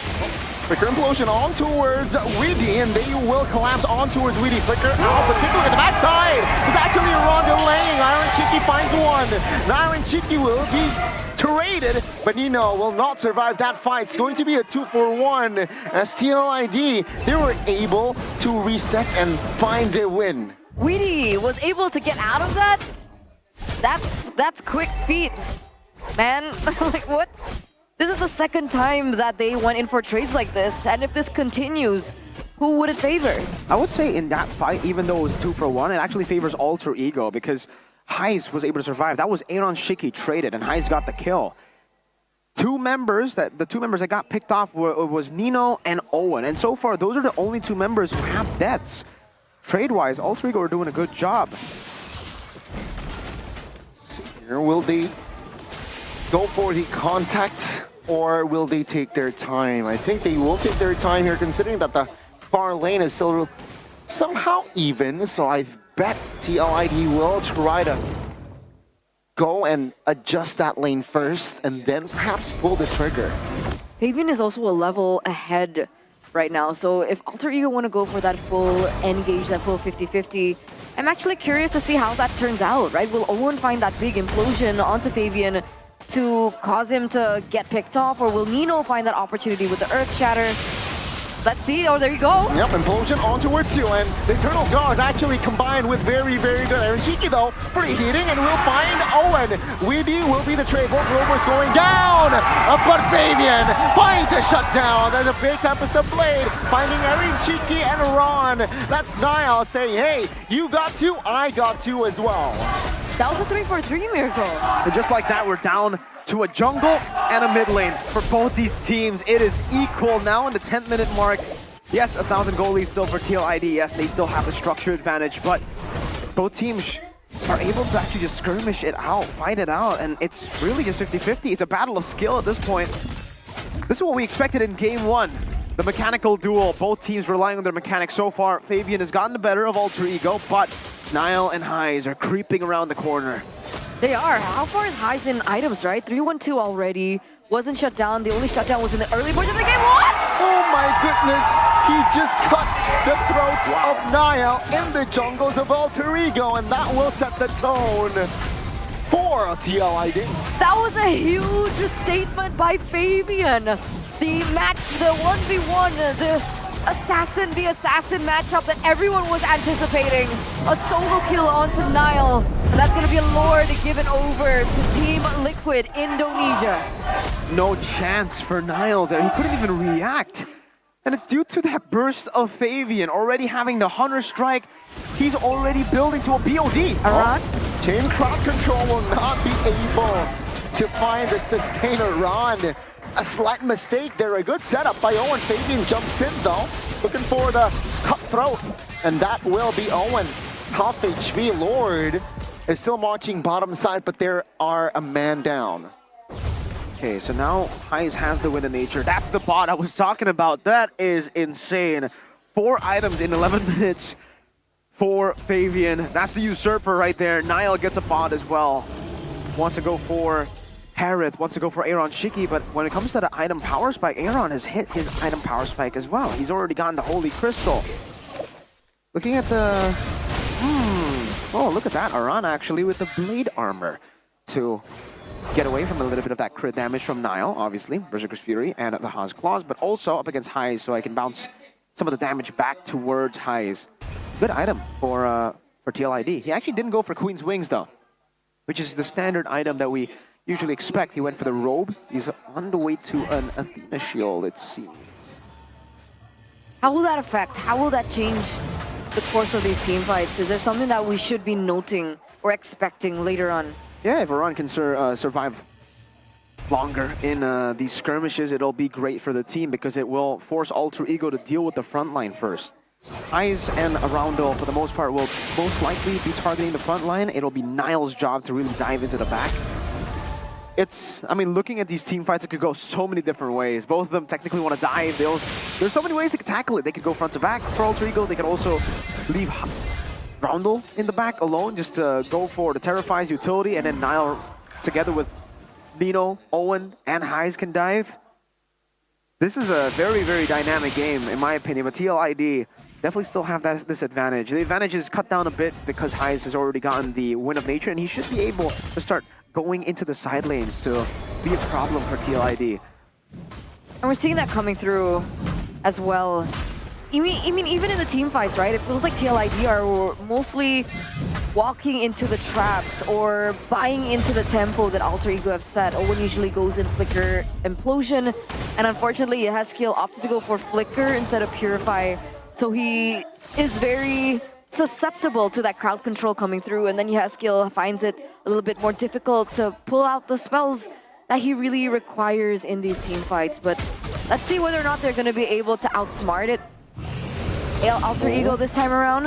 Flicker Implosion on towards Weedy, and they will collapse on towards Weedy. Flicker out, particularly at the backside. It's actually a Ron delaying. Iron Chicky finds one. Iron Chicky will be traded, but Nino will not survive that fight. It's going to be a 2-for-1 as TLID, they were able to reset and find their win. Weedy was able to get out of that? That's quick feet, man. Like, what? This is the second time that they went in for trades like this, and if this continues, who would it favor? I would say in that fight, even though it was 2-for-1, it actually favors Alter Ego because Heist was able to survive. That was Aaron Shiki traded, and Heist got the kill. The two members that got picked off was Nino and Owen, and so far those are the only two members who have deaths. Trade-wise, Alter Ego are doing a good job. Here, will they go for the contact, or will they take their time? I think they will take their time here, considering that the far lane is still somehow even, so I bet TLID will try to go and adjust that lane first, and then perhaps pull the trigger. Fabian is also a level ahead right now, so if Alter Ego want to go for that full engage, that full 50-50, I'm actually curious to see how that turns out, right? Will Owen find that big implosion onto Fabian to cause him to get picked off, or will Nino find that opportunity with the Earth Shatter? Let's see. Oh, there you go. Yep, Implosion on towards you, and the Eternal Guard actually combined with very, very good Aaron Shiki though. Free hitting, and we'll find Owen. Weedy will be the trade. Both rovers going down, but Fabian finds the shutdown. There's a big Tempest of Blade, finding Aaron Shiki and Ron. That's Niall saying, hey, you got two, I got two as well. That was a 3-for-3 miracle. And just like that, we're down to a jungle and a mid lane. For both these teams, it is equal now in the 10th-minute mark. Yes, 1,000 gold leads still for TLID. Yes, they still have the structure advantage, but both teams are able to actually just skirmish it out, fight it out, and it's really just 50-50. It's a battle of skill at this point. This is what we expected in game one. The mechanical duel, both teams relying on their mechanics so far. Fabian has gotten the better of Alter Ego, but Niall and Heis are creeping around the corner. They are. How far is Heis in items, right? 3-1-2 already. Wasn't shut down. The only shutdown was in the early portion of the game. What? Oh my goodness! He just cut the throats of Niall in the jungles of Alter Ego, and that will set the tone for TLID. That was a huge statement by Fabian. The match, the 1v1, the assassin matchup that everyone was anticipating. A solo kill onto Niall. And that's going to be a Lord given over to Team Liquid Indonesia. No chance for Niall there. He couldn't even react. And it's due to that burst of Fabian already having the Hunter Strike. He's already building to a BOD. Alright. Chain crowd control will not be able to find the sustainer Ron. A slight mistake there, a good setup by Owen. Fabian jumps in though, looking for the cutthroat, and that will be Owen. Half HP, Lord is still marching bottom side, but there are a man down. Okay, so now Heis has the win in nature. That's the bot I was talking about. That is insane. 4 items in 11 minutes for Fabian. That's the usurper right there. Niall gets a bot as well. Wants to go for Harith, wants to go for Aaron Shiki, but when it comes to the item power spike, Aaron has hit his item power spike as well. He's already gotten the Holy Crystal. Looking at the... Oh, look at that. Aran actually with the Blade Armor to get away from a little bit of that crit damage from Niall, obviously. Berserker's Fury and the Haas Claws, but also up against Heis, so I can bounce some of the damage back towards Heis. Good item for TLID. He actually didn't go for Queen's Wings, though, which is the standard item that we usually expect. He went for the robe. He's on the way to an Athena shield, it seems. How will that affect? How will that change the course of these team fights? Is there something that we should be noting or expecting later on? Yeah, if Iran can survive longer in these skirmishes, it'll be great for the team because it will force Alter Ego to deal with the front line first. Eyes and Aroundo, for the most part, will most likely be targeting the front line. It'll be Niall's job to really dive into the back. I mean, looking at these team fights, it could go so many different ways. Both of them technically want to dive. There's so many ways they could tackle it. They could go front to back for Alter Ego. They could also leave Roundel in the back alone just to go for the Terrify's utility, and then Niall together with Nino, Owen, and Heiss can dive. This is a very, very dynamic game, in my opinion, but TLID definitely still have this advantage. The advantage is cut down a bit because Heiss has already gotten the Wind of Nature, and he should be able to start going into the side lanes to be a problem for TLID. And we're seeing that coming through as well. I mean, even in the team fights, right? It feels like TLID are mostly walking into the traps or buying into the tempo that Alter Ego have set. Owen usually goes in Flicker Implosion, and unfortunately Haskill opted to go for Flicker instead of Purify. So he is very susceptible to that crowd control coming through, and then Haskill finds it a little bit more difficult to pull out the spells that he really requires in these team fights. But let's see whether or not they're going to be able to outsmart it. Alter Ego this time around.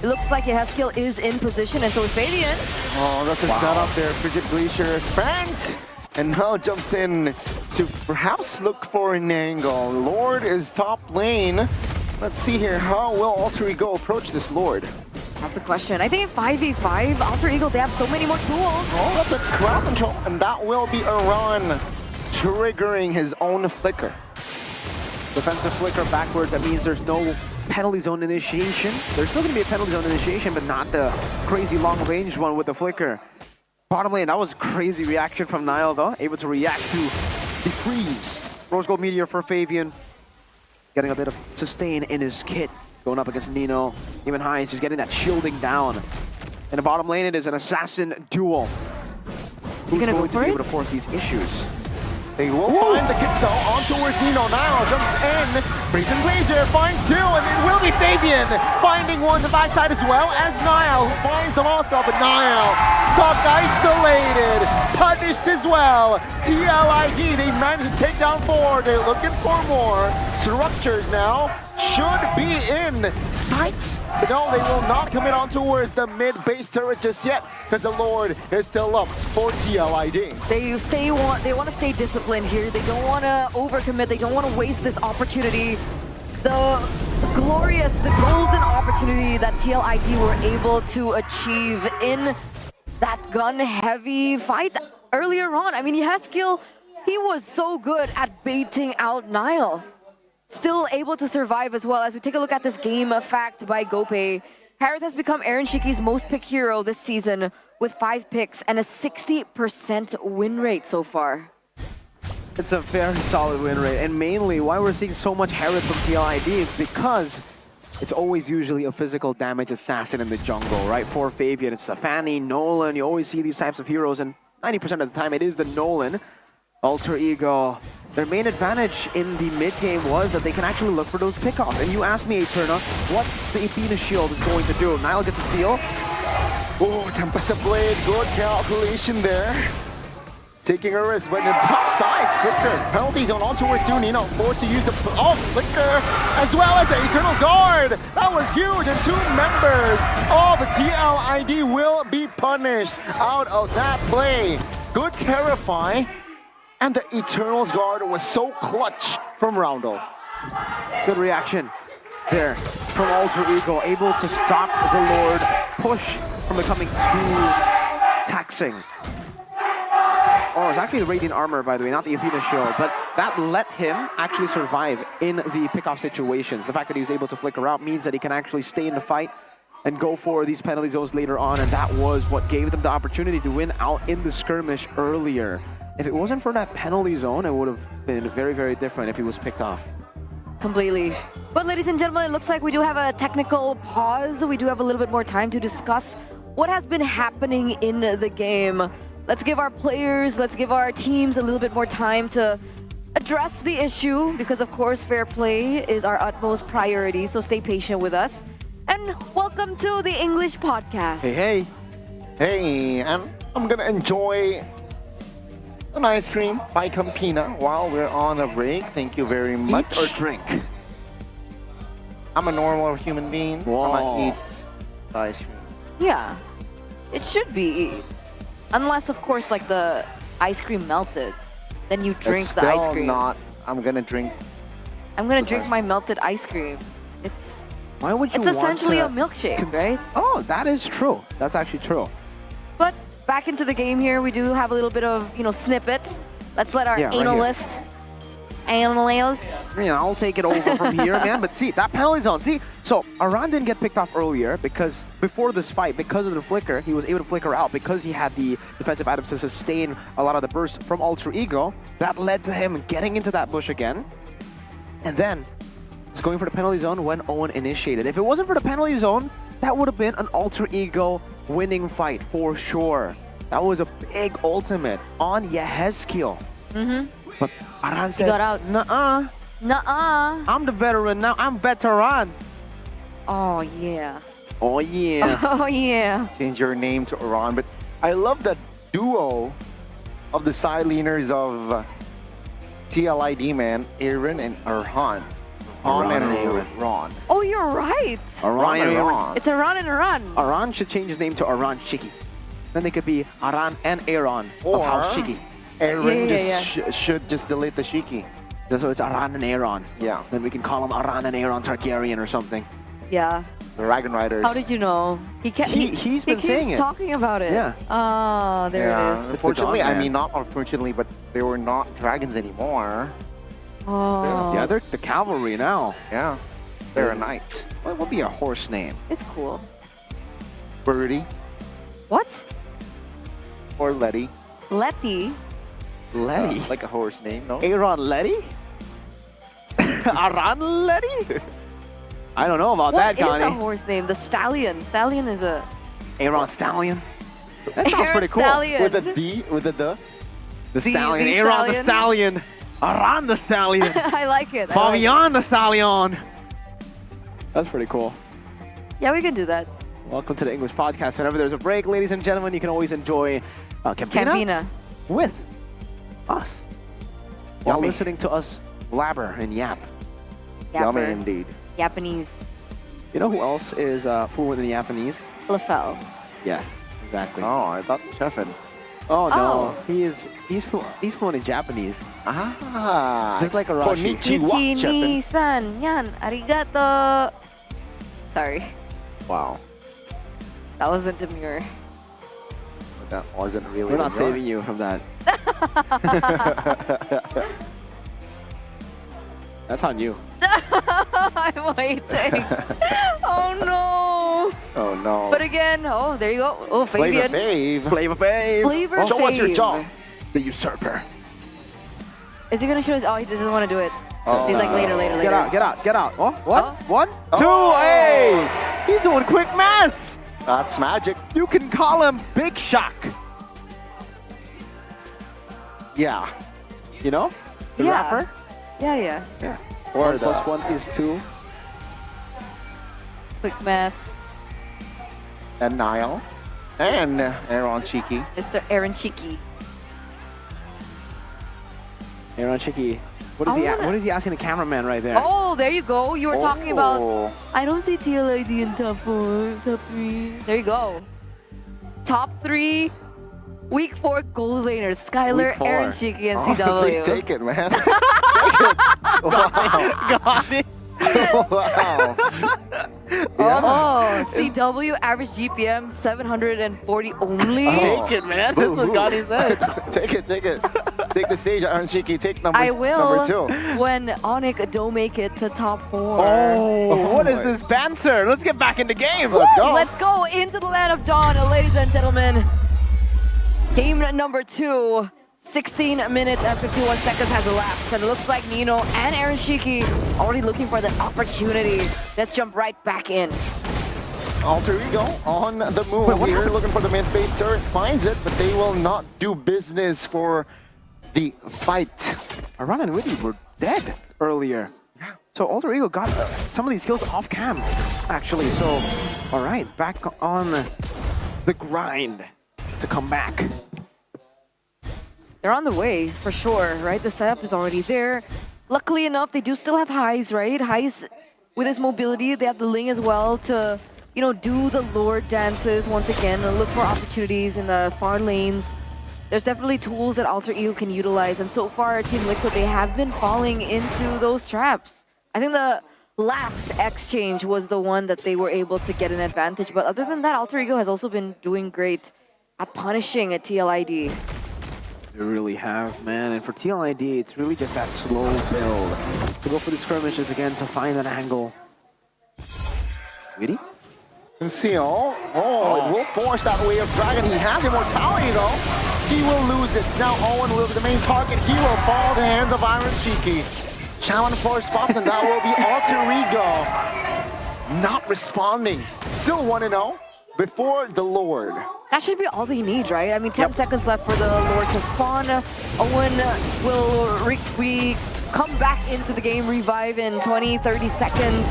It looks like Haskill is in position, and so is Fabian. Oh, that's a setup there. Frigid Glacier spanked, and now jumps in to perhaps look for an angle. Lord is top lane. Let's see here, how will Alter Ego approach this Lord? That's the question. I think in 5v5, Alter Ego, they have so many more tools. Oh, that's a crowd control, and that will be Iran triggering his own Flicker. Defensive Flicker backwards, that means there's no penalty zone initiation. There's still going to be a penalty zone initiation, but not the crazy long-range one with the Flicker. Bottom lane, that was a crazy reaction from Niall, though. Able to react to the freeze. Rose Gold Meteor for Fabian. Getting a bit of sustain in his kit. Going up against Nino. Even Heiss just getting that shielding down. In the bottom lane, it is an assassin duel. Who's going to be able to force these issues? They will find the kick though on towards Nino. Now jumps in. Freezing Glacier finds two, and it will be Fabian finding one to backside as well as Niall, who finds the Moscow, but Niall stuck isolated, punished as well. TLID, they managed to take down 4. They're looking for more. Structures now should be in sight. But no, they will not commit on towards the mid-base turret just yet, because the Lord is still up for TLID. They want to stay disciplined here. They don't want to overcommit. They don't want to waste this opportunity. The golden opportunity that TLID were able to achieve in that gun-heavy fight earlier on. I mean, Haskill, he was so good at baiting out Niall. Still able to survive as well. As we take a look at this game fact by GoPay, Harith has become Aaron Shiki's most picked hero this season with 5 picks and a 60% win rate so far. It's a very solid win rate, and mainly why we're seeing so much Harith from TLID is because it's always usually a physical damage assassin in the jungle, right? For Fabian, it's the Fanny, Nolan, you always see these types of heroes, and 90% of the time it is the Nolan. Alter Ego, their main advantage in the mid game was that they can actually look for those pickoffs. And you asked me, Eterna, what the Athena Shield is going to do. Niall gets a steal. Oh, Tempest Blade, good calculation there. Taking a risk, but in the top side, Flicker. Penalty zone on towards Nino, forced to use the Flicker, as well as the Eternal Guard. That was huge, and 2 members of the TLID will be punished out of that play. Good Terrify. And the Eternal's Guard was so clutch from Roundel. Good reaction there from Alter Ego, able to stop the Lord push from becoming too taxing. Oh, it's actually the Radiant Armor, by the way, not the Athena Shield, but that let him actually survive in the pickoff situations. The fact that he was able to flicker out means that he can actually stay in the fight and go for these penalty zones later on, and that was what gave them the opportunity to win out in the skirmish earlier. If it wasn't for that penalty zone, it would have been very, very different if he was picked off. Completely. But ladies and gentlemen, it looks like we do have a technical pause. We do have a little bit more time to discuss what has been happening in the game. Let's give our players, let's give our teams a little bit more time to address the issue, because of course fair play is our utmost priority, so stay patient with us. And welcome to the English podcast. Hey, hey. Hey, and I'm gonna enjoy an ice cream by Campina while we're on a break. Thank you very much. Eat or drink? I'm a normal human being. I'm gonna eat the ice cream. Yeah, it should be. Unless, of course, like the ice cream melted. Then you drink It's the ice still cream. not. I'm gonna drink. I'm gonna drink my melted ice cream. It's Why would you it's want essentially to a milkshake, right? Oh, that is true. That's actually true. But back into the game here, we do have a little bit of, snippets. Let's let our Yeah, right here. analyst. Yeah, I'll take it over from here, man. But see, that penalty zone. See, so Aran didn't get picked off earlier because before this fight, because of the flicker, he was able to flicker out because he had the defensive items to sustain a lot of the burst from Alter Ego. That led to him getting into that bush again. And then he's going for the penalty zone when Owen initiated. If it wasn't for the penalty zone, that would have been an Alter Ego winning fight for sure. That was a big ultimate on Yehezkiel. But Aran said, got out. Nuh-uh. Nuh-uh. I'm the veteran now. I'm veteran. Oh, yeah. Oh, yeah. Oh, yeah. Change your name to Iran, but I love the duo of the side leaners of TLID, man. Aaron and Arhan. Aran and and Aaron. Ron. Oh, you're right. Aran and Aaron. Ron. It's Aran and Aran. Aran should change his name to Aran Shiki. Then they could be Aran and Aaron Or of House Shiki. Aaron Yeah. should just delete the Shiki. So it's Aran and Aaron. Yeah. Then we can call him Aran and Aaron Targaryen or something. Yeah. The Dragon Riders. How did you know? He's been keeps saying it. talking about it. Yeah. Oh, there it is. Unfortunately, Dawn I Man. mean, not unfortunately, but they were not dragons anymore. Oh. Yeah, they're the cavalry now. Yeah. They're a knight. What would be a horse name? It's cool. Birdie What? or Letty. Letty? Letty? Like a horse name, no? Aaron Letty? Aran Letty? I don't know about What that, is a Connie. horse name? The Stallion. Stallion is a... Aaron Stallion? That sounds Aaron pretty cool. Stallion. With a D, with a the. The Stallion. the Aaron the Stallion. Stallion. Aran the Stallion. I like it. I like it. Fabian the Stallion. That's pretty cool. Yeah, we can do that. Welcome to the English podcast. Whenever there's a break, ladies and gentlemen, you can always enjoy Campina Campina. with us. While Yummy. listening to us blabber and yap. Yummy Yapper. indeed. Japanese. You know who else is fluent in Japanese? Lafel. Yes, exactly. Oh, I thought Chefin. Oh no, Oh. he's fluent in Japanese. Ah. Just like Arashi. Konnichiwa, Chefin. Nichi-ni-san. Yan. Arigato. Sorry. Wow. That wasn't demure. But that wasn't really. We're not right. saving you from that. That's on you. I'm waiting. Oh no. Oh no. But again, oh, there you go. Oh, Flavor Fabian. Fave. Flavor Fave. Flavor Show us your Fave. jaw. The usurper. Is he gonna show us? Oh, he doesn't want to do it. Oh. He's like later. Get out, get out, get out. Oh, what? Oh. 1, 2, Oh. hey! He's doing quick maths! That's magic. You can call him Big Shock. Yeah. You know? The Yeah. rapper? Yeah. Yeah. Or 1 plus 1 is 2. Quick maths. And Niall. And Aaron Cheeky. Mr. Aaron Shiki. Aaron Chicky. What is what is he asking the cameraman right there? Oh, there you go. You were talking about. Oh. I don't see TLID in top 4, top 3. There you go. Top 3. Week 4 gold laners. Skylar, Week 4. Aaron Shiki, and Honestly, CW. take it, man. Take it. Wow. Got it. Wow. Oh, CW average GPM 740 only. Take it, man. That's what Gotti said. Take it. Take the stage, Aaron Cheeky. Take number I 2. when Onyx don't make it to top 4. Oh, what is my. this banter? Let's get back in the game. Let's go. Let's go into the land of dawn, ladies and gentlemen. Game number 2. 16 minutes and 51 seconds has elapsed, and it looks like Nino and Aaron Shiki already looking for that opportunity. Let's jump right back in. Alter Ego on the move here, looking for the mid-base turret. Finds it, but they will not do business for the fight. Aran and Witty were dead earlier. So Alter Ego got some of these skills off cam, actually. So, all right, back on the grind to come back. They're on the way, for sure, right? The setup is already there. Luckily enough, they do still have Highs, right? Highs, with his mobility, they have the Ling as well to, you know, do the Lord dances once again and look for opportunities in the far lanes. There's definitely tools that Alter Ego can utilize, and so far, Team Liquid, they have been falling into those traps. I think the last exchange was the one that they were able to get an advantage, but other than that, Alter Ego has also been doing great at punishing a TLID. They really have, man. And for TLID, it's really just that slow build. To go for the skirmishes again to find that angle. Really? Conceal. Oh, it will force that way of Dragon. He has immortality though. He will lose it. Now Owen will be the main target. He will fall in the hands of Iron Cheeky. Challenge for spots, and that will be Alter Ego. Not responding. Still 1-0 before the Lord. That should be all they need, right? I mean, 10 seconds left for the Lord to spawn. Owen will come back into the game, revive in 20, 30 seconds.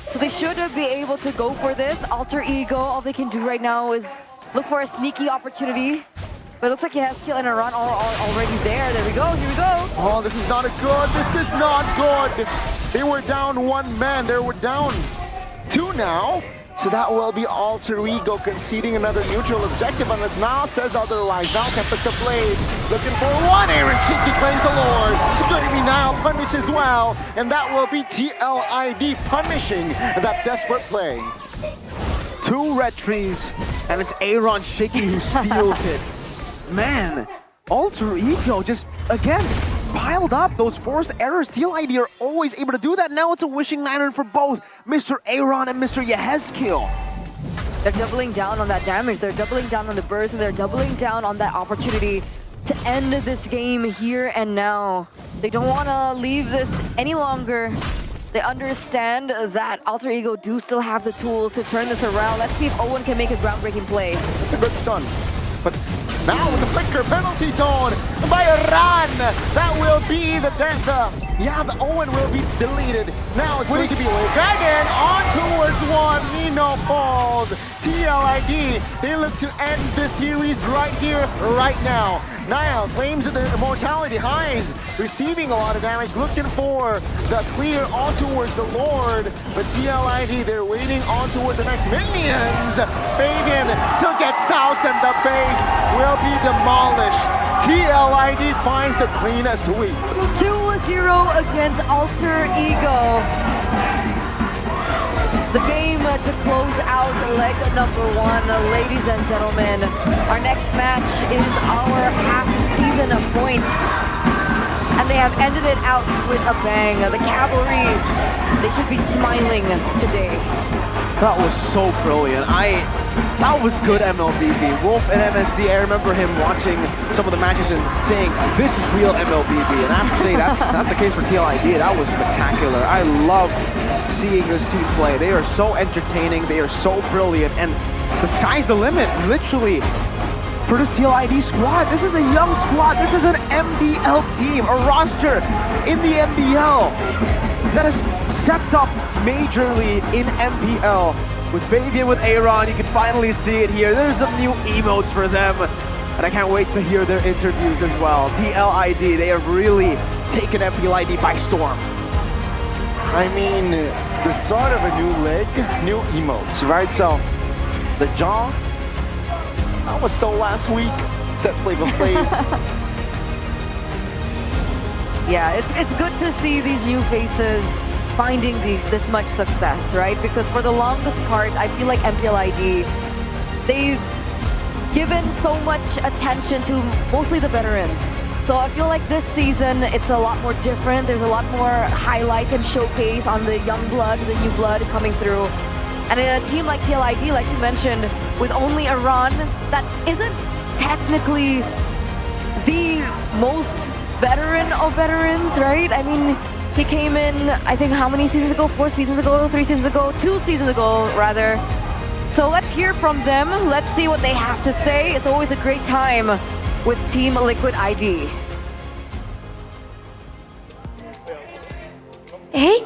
So they should be able to go for this. Alter Ego, all they can do right now is look for a sneaky opportunity. But it looks like he has skill and a run already there. There we go, here we go. Oh, this is not good. This is not good. They were down 1 man. They were down 2 now. So that will be Alter Ego conceding another neutral objective, unless now says otherwise. Now Tempest the Blade looking for 1. Aaron Cheeky claims the Lord. It's going to be now punished as well. And that will be TLID punishing that desperate play. 2 red trees, and it's Aaron Shaky who steals it. Man, Alter Ego just, again, piled up those forced errors. TLID are always able to do that. Now it's a wishing lantern for both Mr. Aaron and Mr. Yehezkiel. They're doubling down on that damage. They're doubling down on the burst, and they're doubling down on that opportunity to end this game here and now. They don't want to leave this any longer. They understand that Alter Ego do still have the tools to turn this around. Let's see if Owen can make a groundbreaking play. That's a good stun. But now with the flicker penalty zone by Ran, that will be the death. The Owen will be deleted. Now it's going to be Dragon on towards 1. Nino falls. TLID, they look to end the series right here, right now. Niall claims the immortality. Highs receiving a lot of damage, looking for the clear on towards the Lord. But TLID, they're waiting on towards the next minions. Fabian still gets out, and the base will be demolished. TLID finds a clean sweep. 2-0 against Alter Ego. The game to close out leg number 1. Ladies and gentlemen, our next match is our half-season point. And they have ended it out with a bang. The Cavalry, they should be smiling today. That was so brilliant. That was good MLBB. Wolf and MSC, I remember him watching some of the matches and saying, this is real MLBB. And I have to say, that's the case for TLID. That was spectacular. I love seeing this team play. They are so entertaining. They are so brilliant. And the sky's the limit, literally, for this TLID squad. This is a young squad. This is an MPL team, a roster in the MPL that has stepped up majorly in MPL. With Fabian, with Aaron, you can finally see it here. There's some new emotes for them. And I can't wait to hear their interviews as well. TLID, they have really taken MPLID by storm. I mean, the start of a new leg, new emotes, right? So, the jaw, that was so last week. Set Flavor Flav. Yeah, it's good to see these new faces finding this much success, right? Because for the longest part, I feel like MPLID, they've given so much attention to mostly the veterans. So I feel like this season, it's a lot more different. There's a lot more highlight and showcase on the young blood, the new blood coming through. And a team like TLID, like you mentioned, with only a run that isn't technically the most veteran of veterans, right? I mean, he came in, I think, how many seasons ago? 4 seasons ago, 3 seasons ago, 2 seasons ago, rather. So let's hear from them. Let's see what they have to say. It's always a great time with Team Liquid ID. Hey,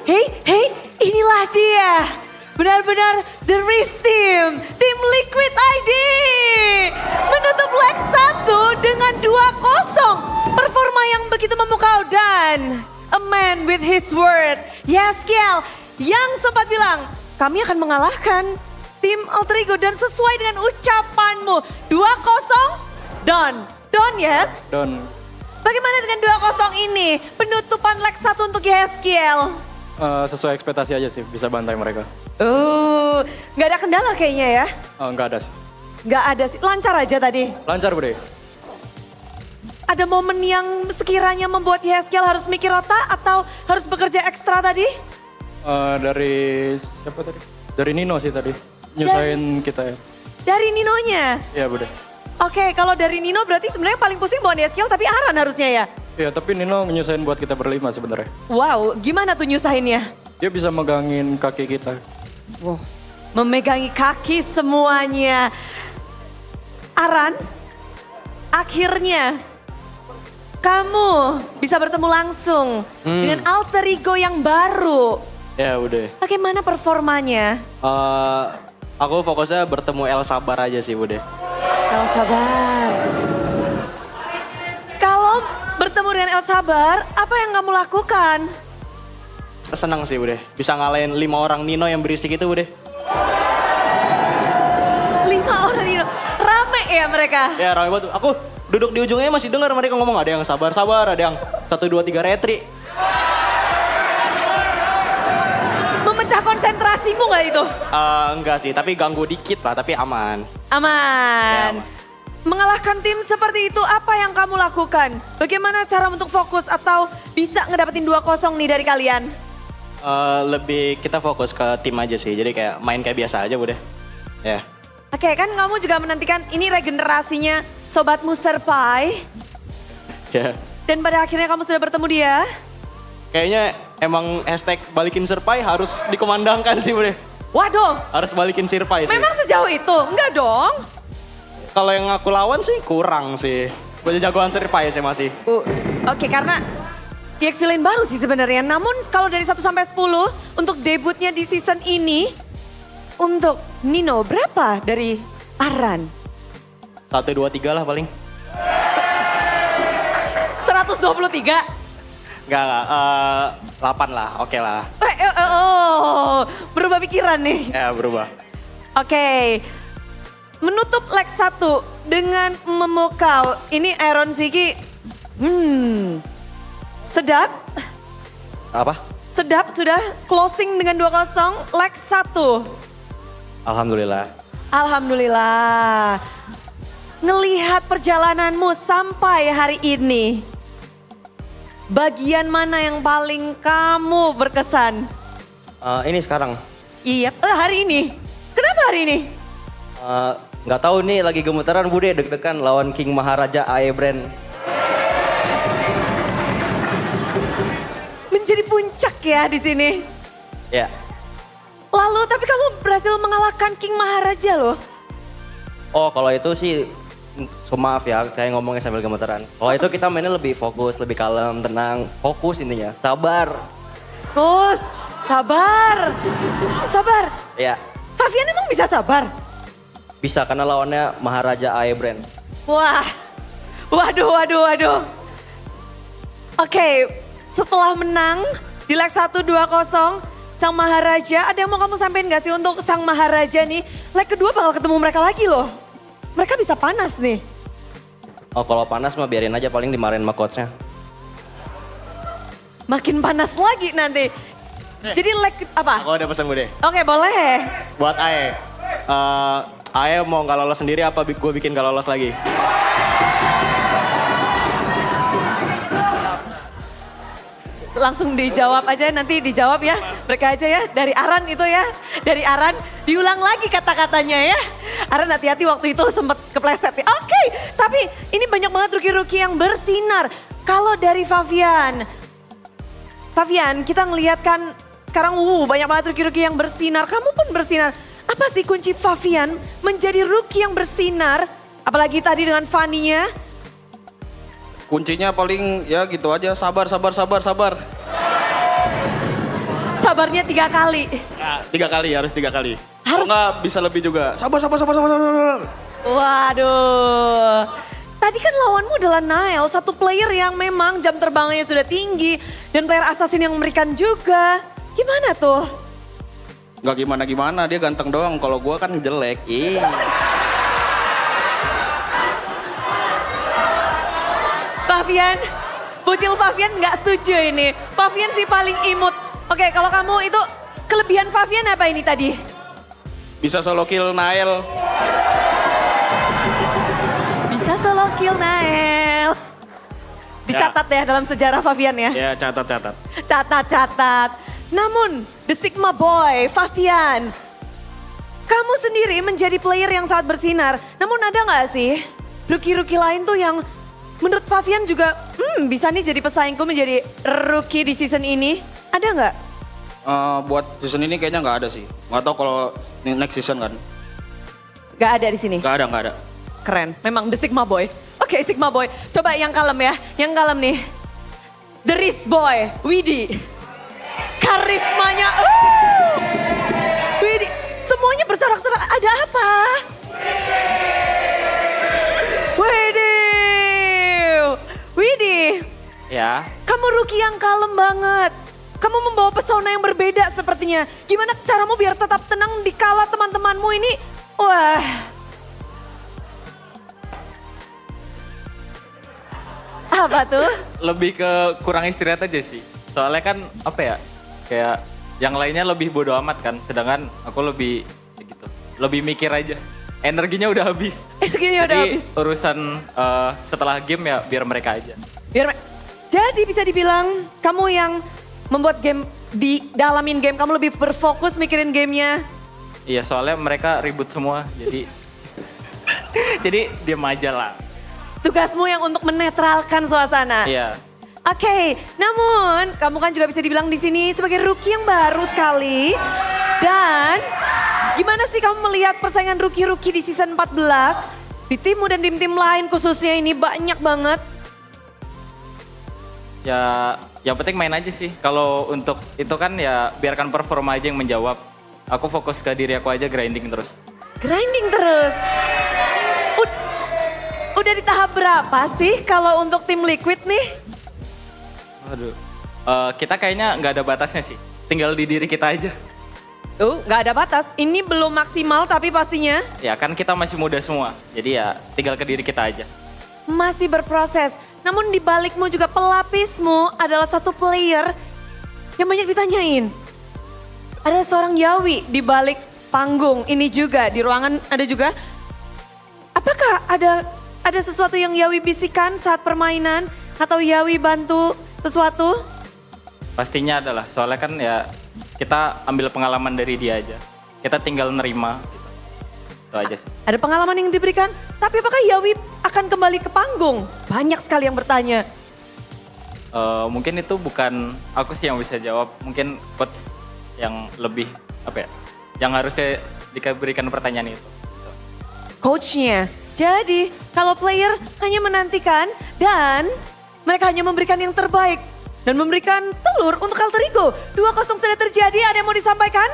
inilah dia. Benar-benar the race team, tim Liquid ID. Menutup leg 1 dengan 2-0. Performa yang begitu memukau dan a man with his word. Yeskiel yang sempat bilang, kami akan mengalahkan tim Alter Ego dan sesuai dengan ucapanmu. 2-0, Don yes? Don. Bagaimana dengan 2-0 ini? Penutupan leg 1 untuk Yeskiel. Sesuai ekspektasi aja sih, bisa bantai mereka. Nggak ada kendala kayaknya ya? Nggak ada sih. Nggak ada sih, lancar aja tadi. Lancar Bude. Ada momen yang sekiranya membuat Yeskiel harus mikir otak atau harus bekerja ekstra tadi? Dari siapa tadi? Dari Nino sih tadi, nyusahin kita ya. Dari Ninonya? Iya Bude. Oke, kalau dari Nino berarti sebenarnya paling pusing bukan Yeskiel tapi Aran harusnya ya? Iya, tapi Nino nyusahin buat kita berlima sebenarnya. Wow, gimana tuh nyusahinnya? Dia bisa megangin kaki kita. Wow, memegangi kaki semuanya. Aran, akhirnya kamu bisa bertemu langsung dengan alter ego yang baru. Ya udah. Bagaimana performanya? Aku fokusnya bertemu El Sabar aja sih Bude. El Sabar. Kalau bertemu dengan El Sabar, apa yang kamu lakukan? Senang sih Bude, bisa ngalahin 5 orang Nino yang berisik itu Bude. 5 orang Nino, rame ya mereka? Ya rame banget, aku duduk di ujungnya masih dengar mereka ngomong ada yang sabar-sabar, ada yang 1, 2, 3 retri. Memecah konsentrasimu nggak itu? Enggak sih, tapi ganggu dikit lah, tapi aman. Aman. Ya, aman. Mengalahkan tim seperti itu, apa yang kamu lakukan? Bagaimana cara untuk fokus atau bisa ngedapetin 2-0 nih dari kalian? Lebih kita fokus ke tim aja sih, jadi kayak main kayak biasa aja Bude. Ya. Oke, kan kamu juga menantikan ini regenerasinya sobatmu Serpai. Ya. Dan pada akhirnya kamu sudah bertemu dia. Kayaknya emang hashtag balikin Serpai harus dikomandangkan sih Bude. Waduh. Harus balikin Serpai sih. Memang sejauh itu? Enggak dong. Kalau yang aku lawan sih kurang sih. Gue jagoan Serpai sih masih. Oke, karena EXP Lane baru sih sebenarnya. Namun kalau dari 1 sampai 10 untuk debutnya di season ini, untuk Nino berapa dari Aran? 1, 2, 3 lah paling. 123? Enggak, 8 lah, oke lah. Berubah pikiran nih. Ya berubah. Oke, menutup leg 1 dengan memukau. Ini Iron Ziki, sedap. Apa? Sedap sudah closing dengan 2-0 leg 1. Alhamdulillah. Alhamdulillah. Ngelihat perjalananmu sampai hari ini, bagian mana yang paling kamu berkesan? Ini sekarang. Iya, hari ini. Kenapa hari ini? Nggak tahu nih lagi gemetaran Bude, deg-degan lawan King Maharaja AE Brand. Menjadi puncak ya di sini. Ya. Lalu tapi kamu berhasil mengalahkan King Maharaja loh. Oh kalau itu sih, maaf ya kayak ngomongnya sambil gemetaran. Kalau itu kita mainnya lebih fokus, lebih kalem, tenang, fokus intinya, sabar. Gus, sabar. Sabar. Ya. Favian emang bisa sabar? Bisa karena lawannya Maharaja AE Brand. Wah, waduh. Oke, setelah menang di leg 1 2-0, Sang Maharaja, ada yang mau kamu sampaikan gak sih untuk Sang Maharaja nih? Leg kedua bakal ketemu mereka lagi loh. Mereka bisa panas nih. Oh kalau panas mah biarin aja, paling dimarahin sama coachnya. Makin panas lagi nanti. Jadi leg apa? Aku ada pesan Bude. Oke, boleh. Buat AE. AE mau gak lolos sendiri apa gue bikin gak lolos lagi? Langsung dijawab aja, nanti dijawab ya. Mereka aja ya, dari Aran itu ya. Dari Aran, diulang lagi kata-katanya ya. Aran hati-hati waktu itu sempat kepleset ya. Oke, tapi ini banyak banget rookie-rookie yang bersinar. Kalau dari Favian, kita ngelihat kan sekarang banyak banget rookie-rookie yang bersinar. Kamu pun bersinar. Apa sih kunci Favian menjadi rookie yang bersinar? Apalagi tadi dengan Fanny-nya. Kuncinya paling ya gitu aja, sabar. Sabar. Sabarnya 3 kali. Nah, 3 kali, harus 3 kali. Harus. Kalau nggak bisa lebih juga. Sabar. Waduh. Tadi kan lawanmu adalah Nile, satu player yang memang jam terbangnya sudah tinggi. Dan player assassin yang memberikan juga. Gimana tuh? Nggak gimana-gimana, dia ganteng doang. Kalau gua kan jelek. Fabian, bocil Fabian nggak setuju ini. Fabian sih paling imut. Oke, kalau kamu itu kelebihan Fabian apa ini tadi? Bisa solo kill Nael. Bisa solo kill Nael. Dicatat ya dalam sejarah Fabian ya. Ya, catat. Catat. Namun, The Sigma Boy, Fabian, kamu sendiri menjadi player yang sangat bersinar. Namun ada nggak sih rookie-rookie lain tuh yang menurut Fabian juga bisa nih jadi pesaingku menjadi rookie di season ini? Ada nggak? Buat season ini kayaknya nggak ada sih. Nggak tahu kalau next season kan. Nggak ada di sini? Nggak ada. Keren, memang The Sigma Boy. Oke, Sigma Boy. Coba yang kalem ya, yang kalem nih. The Riz Boy, Widi. Karismanya, Widi. Semuanya bersorak-sorak, ada apa? Widi. Ya. Kamu rookie yang kalem banget. Kamu membawa pesona yang berbeda sepertinya. Gimana caramu biar tetap tenang di kala teman-temanmu ini? Wah. Apa tuh? Lebih ke kurang istirahat aja sih. Soalnya kan apa ya, kayak yang lainnya lebih bodo amat kan. Sedangkan aku lebih gitu, lebih mikir aja. Energinya udah habis. Jadi urusan setelah game ya biar mereka aja. Jadi bisa dibilang kamu yang membuat game, di dalamin game, kamu lebih berfokus mikirin gamenya. Iya, soalnya mereka ribut semua, jadi jadi diam aja lah. Tugasmu yang untuk menetralkan suasana. Iya. Oke, namun kamu kan juga bisa dibilang di sini sebagai rookie yang baru sekali. Dan gimana sih kamu melihat persaingan rookie-rookie di season 14? Di timmu dan tim-tim lain khususnya ini banyak banget. Ya, yang penting main aja sih. Kalau untuk itu kan ya biarkan performa aja yang menjawab. Aku fokus ke diri aku aja, grinding terus. Grinding terus? Udah di tahap berapa sih kalau untuk tim Liquid nih? Waduh, kita kayaknya nggak ada batasnya sih. Tinggal di diri kita aja. Nggak ada batas. Ini belum maksimal tapi pastinya. Ya kan kita masih muda semua. Jadi ya tinggal ke diri kita aja. Masih berproses. Namun di balikmu juga pelapismu adalah satu player yang banyak ditanyain. Ada seorang Yawi di balik panggung ini juga, di ruangan ada juga. Apakah ada sesuatu yang Yawi bisikan saat permainan atau Yawi bantu sesuatu? Pastinya adalah, soalnya kan ya kita ambil pengalaman dari dia aja. Kita tinggal nerima gitu. Itu aja sih. Ada pengalaman yang diberikan, tapi apakah Yawi akan kembali ke panggung? Banyak sekali yang bertanya. Mungkin itu bukan aku sih yang bisa jawab. Mungkin coach yang lebih apa ya, yang harusnya diberikan pertanyaan itu. Coachnya. Jadi kalau player hanya menantikan dan mereka hanya memberikan yang terbaik. Dan memberikan telur untuk alter ego. 2-0 sudah terjadi, ada yang mau disampaikan?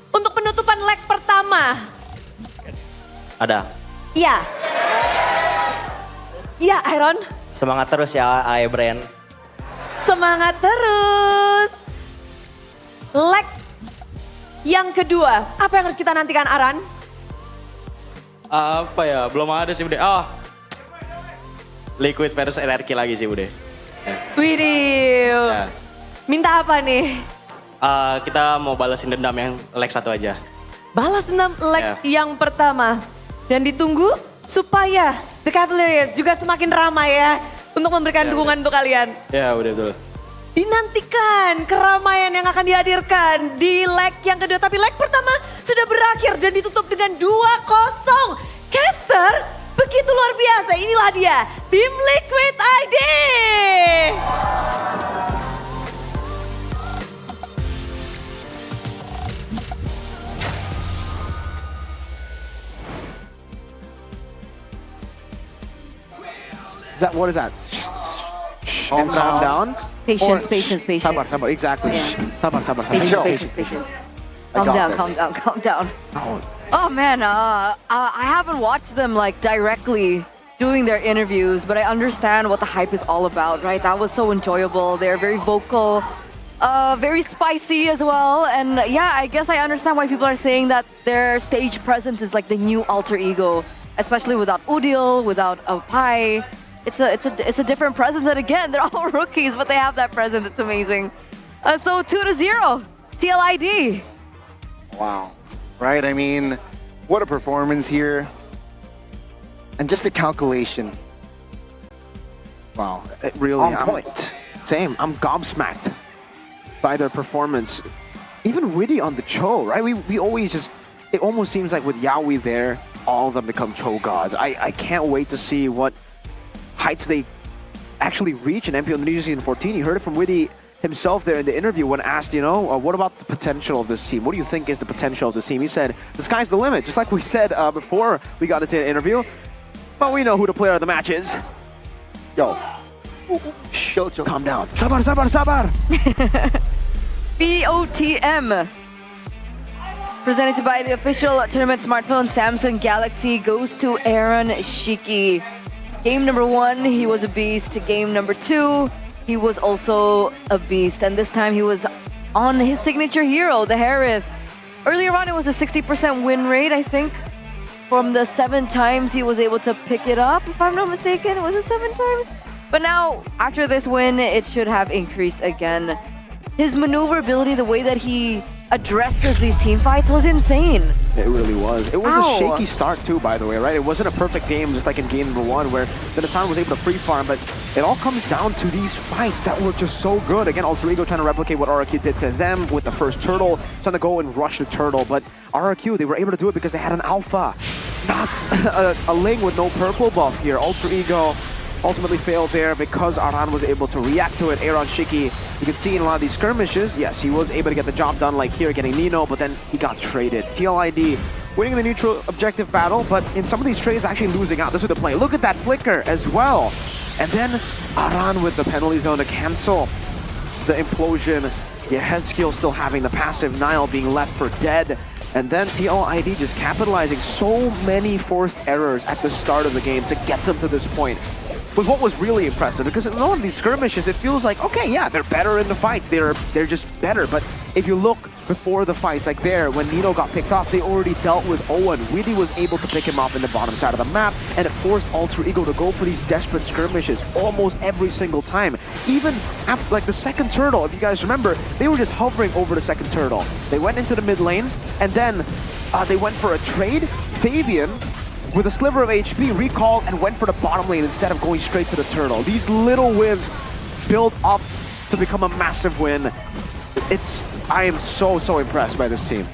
Untuk penutupan leg pertama. Ada. Iya. Iya, Iron. Semangat terus ya, AE Brand. Semangat terus. Leg yang kedua, apa yang harus kita nantikan, Aran? Apa ya, belum ada sih Bude. Liquid versus RRQ lagi sih Bude. Widih. Ya. Minta apa nih? Kita mau balasin dendam yang leg 1 aja. Balas dendam leg yang pertama. Dan ditunggu supaya The Cavaliers juga semakin ramai ya. Untuk memberikan dukungan untuk kalian. Ya udah betul. Dinantikan keramaian yang akan dihadirkan di leg yang kedua. Tapi leg pertama sudah berakhir dan ditutup dengan 2-0. Caster begitu luar biasa. Inilah dia, tim Liquid ID. What is that? And calm down? Patience, patience, patience. Sabar, sabar, exactly. Sabar, sabar, sabar. Patience, patience. Calm down. Oh man, I haven't watched them like directly doing their interviews, but I understand what the hype is all about, right? That was so enjoyable. They're very vocal, very spicy as well. And yeah, I guess I understand why people are saying that their stage presence is like the new alter ego, especially without Udil, without Pai. It's a different presence, and again, they're all rookies, but they have that presence. It's amazing. So 2-0, TLID. Wow. Right? I mean, what a performance here. And just a calculation. Wow. It really, on point. Same. I'm gobsmacked by their performance. Even Witty on the Cho, right? We always just, it almost seems like with Yaoi there, all of them become Cho gods. I can't wait to see what heights they actually reach in MPL Indonesia Season 14. You heard it from Witty himself there in the interview when asked, what about the potential of this team? What do you think is the potential of this team? He said, the sky's the limit, just like we said before we got into the interview. But we know who the player of the match is. Yo. Calm down. Sabar. BOTM. Presented by the official tournament smartphone Samsung Galaxy goes to Aaron Shiki. Game number 1, he was a beast. Game number 2, he was also a beast. And this time he was on his signature hero, the Harith. Earlier on, it was a 60% win rate, I think. From the 7 times he was able to pick it up, if I'm not mistaken. Was it 7 times? But now, after this win, it should have increased again. His maneuverability, the way that he addresses these team fights was insane. It really was. It was a shaky start too, by the way, right? It wasn't a perfect game, just like in game number 1, where the Natan was able to free farm, but it all comes down to these fights that were just so good. Again, Alter Ego trying to replicate what RRQ did to them with the first turtle, trying to go and rush the turtle, but RRQ, they were able to do it because they had an alpha, not a Ling with no purple buff here. Alter Ego ultimately failed there because Aran was able to react to it. Aaron Shiki, you can see in a lot of these skirmishes, yes, he was able to get the job done, like here getting Nino, but then he got traded. TLID winning the neutral objective battle, but in some of these trades actually losing out. This is the play. Look at that flicker as well. And then Aran with the penalty zone to cancel the implosion. Yehezkiel still having the passive, Nile being left for dead. And then TLID just capitalizing so many forced errors at the start of the game to get them to this point. But what was really impressive, because in all of these skirmishes, it feels like, okay, yeah, they're better in the fights. They're just better. But if you look before the fights, like there, when Nino got picked off, they already dealt with Owen. Witty was able to pick him off in the bottom side of the map, and it forced Alter Ego to go for these desperate skirmishes almost every single time. Even after, like, the second turtle, if you guys remember, they were just hovering over the second turtle. They went into the mid lane, and then they went for a trade. Fabian, with a sliver of HP, recalled and went for the bottom lane instead of going straight to the turtle. These little wins build up to become a massive win. I am so impressed by this team.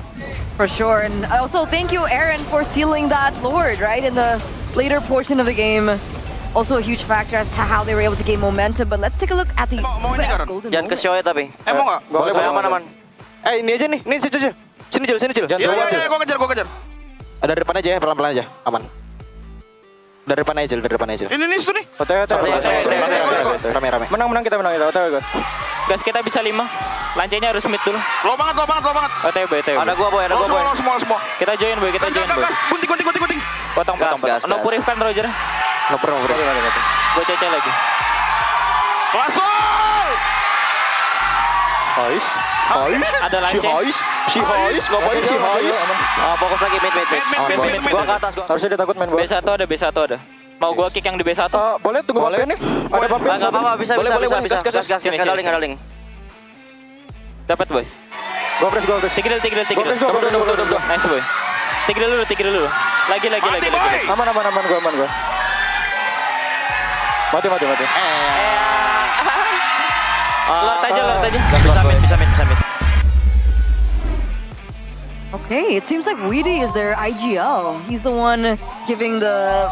For sure, and also thank you, Aaron, for sealing that Lord, right, in the later portion of the game. Also a huge factor as to how they were able to gain momentum, but let's take a look at the best golden Jangan ke show ya tapi. Mau nggak? Boleh, aman. Ini aja nih, ini aja. Sini Cil. Jangan Iya, gua kejar. Dari depan aja ya, pelan-pelan aja, aman. Dari depan aja, Ini situ nih. Rame. Menang kita. OTW. Gas kita bisa 5. Lancenya harus mid dulu. Lo banget. OTW. Ada gua boy. Semua. Kita join boy. Gunting. Potong. No purif kan Roger? No purif. Gue cece lagi. Langsung. Hais. Ada lanceng. Si Hais. Ngapain si Hais? Fokus lagi mid. Gua ke atas. Harusnya dia takut main bola. B1 ada. Mau gua kick yang di B1? Boleh, tunggu boleh nih. Ada bumper. Enggak apa-apa, bisa. Gas, daling. Dapat boy. Gua press. Tigil. Gua. Nice boy. Tigil dulu. Lagi. Aman gua. Mati. Lord aja. Bisa mid. Okay, it seems like Weedy is their IGL. He's the one giving the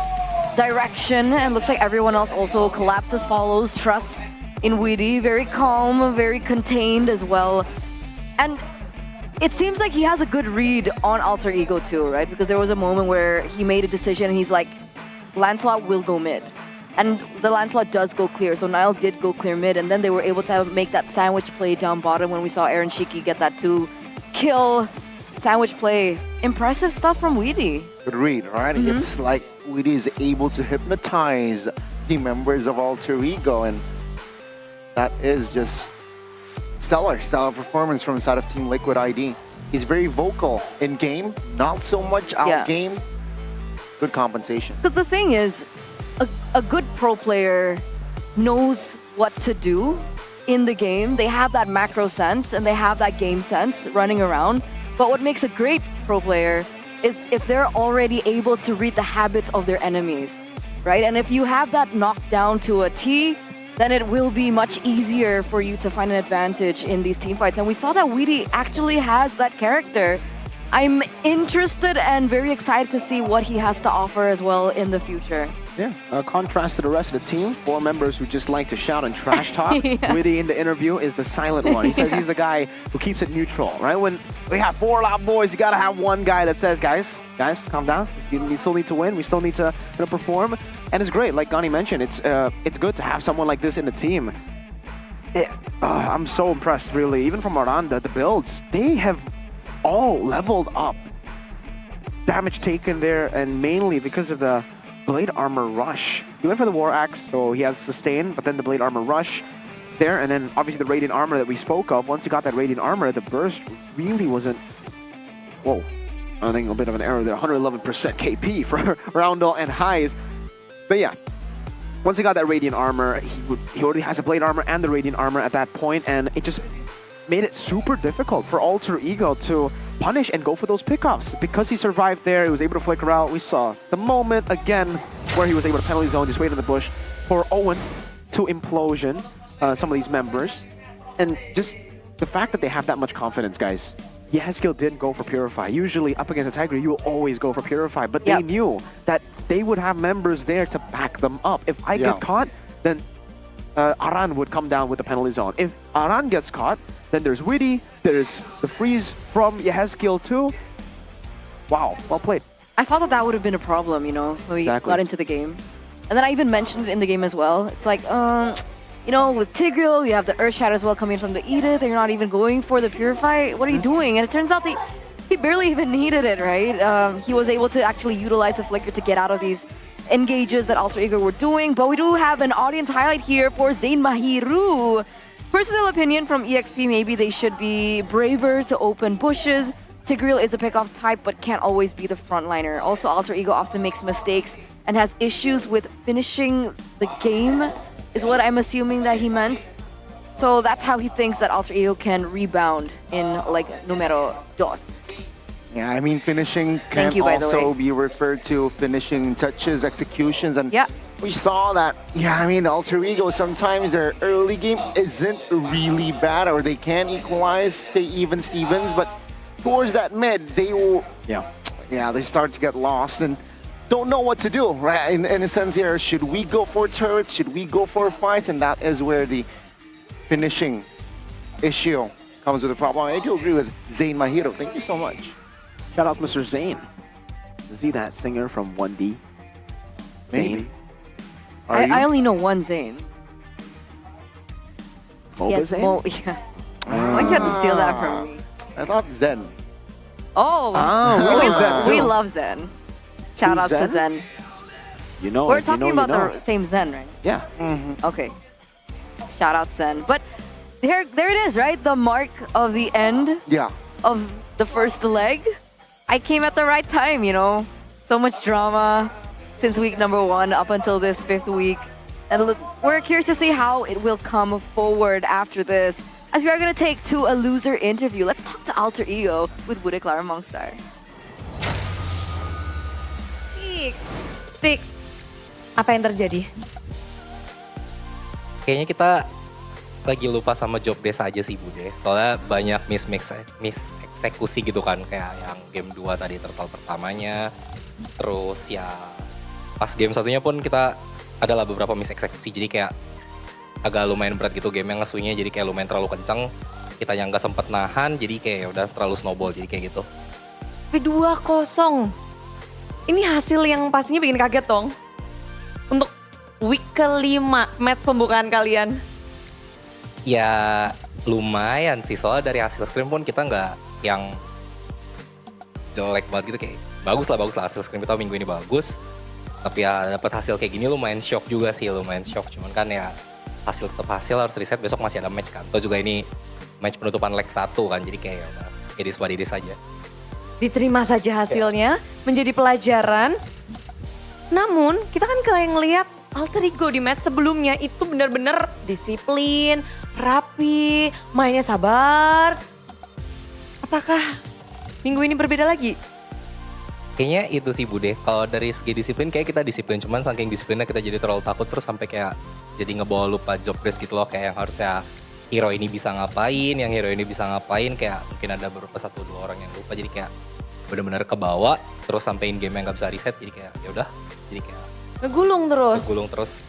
direction, and looks like everyone else also collapses, follows, trusts in Weedy. Very calm, very contained as well. And it seems like he has a good read on Alter Ego too, right? Because there was a moment where he made a decision and he's like, Lancelot will go mid. And the landslide does go clear, so Nile did go clear mid, and then they were able to make that sandwich play down bottom when we saw Aaron Shiki get that 2-kill sandwich play. Impressive stuff from Weedy. Good read, right? It's like Weedy is able to hypnotize the members of Alter Ego, and that is just stellar performance from the side of Team Liquid ID. He's very vocal in game, not so much out game. Good compensation. Because the thing is, a good pro player knows what to do in the game. They have that macro sense and they have that game sense running around. But what makes a great pro player is if they're already able to read the habits of their enemies, right? And if you have that knocked down to a T, then it will be much easier for you to find an advantage in these team fights. And we saw that Weedy actually has that character. I'm interested and very excited to see what he has to offer as well in the future. Yeah, contrast to the rest of the team, 4 members who just like to shout and trash talk. Weedy in the interview is the silent one. He says he's the guy who keeps it neutral, right? When we have 4 loud boys, you gotta have one guy that says, guys, calm down. We still need to win. We still need to perform. And it's great, like Gani mentioned, it's good to have someone like this in the team. I'm so impressed, really. Even from Aranda, the builds, they have all leveled up. Damage taken there, and mainly because of the Blade Armor Rush. He went for the War Axe, so he has sustain, but then the Blade Armor Rush there, and then obviously the Radiant Armor that we spoke of. Once he got that Radiant Armor, the burst really wasn't... Whoa. I think a bit of an error there. 111% KP for Roundel and Highs. But yeah, once he got that Radiant Armor, he already has a Blade Armor and the Radiant Armor at that point, and it just made it super difficult for Alter Ego to punish and go for those pickoffs. Because he survived there, he was able to flicker out. We saw the moment again where he was able to penalty zone, just wait in the bush for Owen to implosion some of these members. And just the fact that they have that much confidence, guys. Yehezkiel didn't go for Purify. Usually up against a Tiger, you will always go for Purify. But they knew that they would have members there to back them up. If I get caught, then Aran would come down with the penalty zone. If Aran gets caught, then there's Weedy, there's the freeze from Yehezkiel too. Wow, well played. I thought that would have been a problem, you know, when we got into the game. And then I even mentioned it in the game as well. It's like, you know, with Tigreal, you have the Earth Shatter as well coming from the Edith, and you're not even going for the Purify. What are you doing? And it turns out he barely even needed it, right? He was able to actually utilize the Flicker to get out of these engages that Alter Ego were doing. But we do have an audience highlight here for Zain Mahiru. Personal opinion from EXP, maybe they should be braver to open bushes. Tigreal is a pickoff type, but can't always be the frontliner. Also, Alter Ego often makes mistakes and has issues with finishing the game, is what I'm assuming that he meant. So that's how he thinks that Alter Ego can rebound in like numero dos. Yeah, I mean, finishing can also be referred to finishing touches, executions, and we saw that, I mean, Alter Ego, sometimes their early game isn't really bad, or they can equalize, stay even Stevens, but towards that mid, they will, they start to get lost and don't know what to do, right? In a sense here, should we go for turrets? Should we go for fights? And that is where the finishing issue comes with the problem. I do agree with Zain Mahiru. Thank you so much. Shout out Mr. Zain. Is he that singer from 1D? Maybe. I only know one Zayn. MOBA Zayn? Why'd you have to steal that from me? I thought Zen. We love Zen. Shout out to Zen. You know, we're talking about the same Zen, right? Yeah. Okay. Shout out Zen. But there it is, right? The mark of the end of the first leg. I came at the right time, you know. So much drama since week number 1 up until this 5th week. And we're curious to see how it will come forward after this, as we are going to take to a loser interview. Let's talk to Alter Ego with Bude Clara Mongstar. Six. Apa yang terjadi? Kayaknya kita lagi lupa sama job desk aja sih Bude. Soalnya banyak miseksekusi gitu kan. Kayak yang game 2 tadi turtle pertamanya. Terus ya pas game satunya pun kita adalah beberapa miseksekusi. Jadi kayak agak lumayan berat gitu game yang ngesuinya. Jadi kayak lumayan terlalu kenceng. Kita yang gak sempet nahan. Jadi kayak udah terlalu snowball. Jadi kayak gitu. Tapi 2-0. Ini hasil yang pastinya bikin kaget dong. Untuk week kelima match pembukaan kalian? Ya lumayan sih, soalnya dari hasil scrim pun kita nggak yang jelek banget gitu, kayak bagus lah hasil scrim kita minggu ini bagus. Tapi ya dapat hasil kayak gini lumayan shock juga sih, lumayan shock. Cuman kan ya hasil tetap hasil, harus reset, besok masih ada match kan. Atau juga ini match penutupan leg 1 kan, jadi kayak ya udah edis badidis aja. Diterima saja hasilnya, menjadi pelajaran. Namun kita kan kayak ngelihat Alter Ego di match sebelumnya itu benar-benar disiplin, rapi, mainnya sabar. Apakah minggu ini berbeda lagi? Kayaknya itu sih Bude, kalau dari segi disiplin kayak kita disiplin, cuman saking disiplinnya kita jadi terlalu takut terus sampai kayak jadi ngebawa lupa job desk gitu loh, kayak yang harusnya hero ini bisa ngapain, yang hero ini bisa ngapain, kayak mungkin ada beberapa 1-2 orang yang lupa, jadi kayak benar-benar kebawa terus sampai in game yang nggak bisa reset, jadi kayak ya udah, jadi kayak ngegulung terus.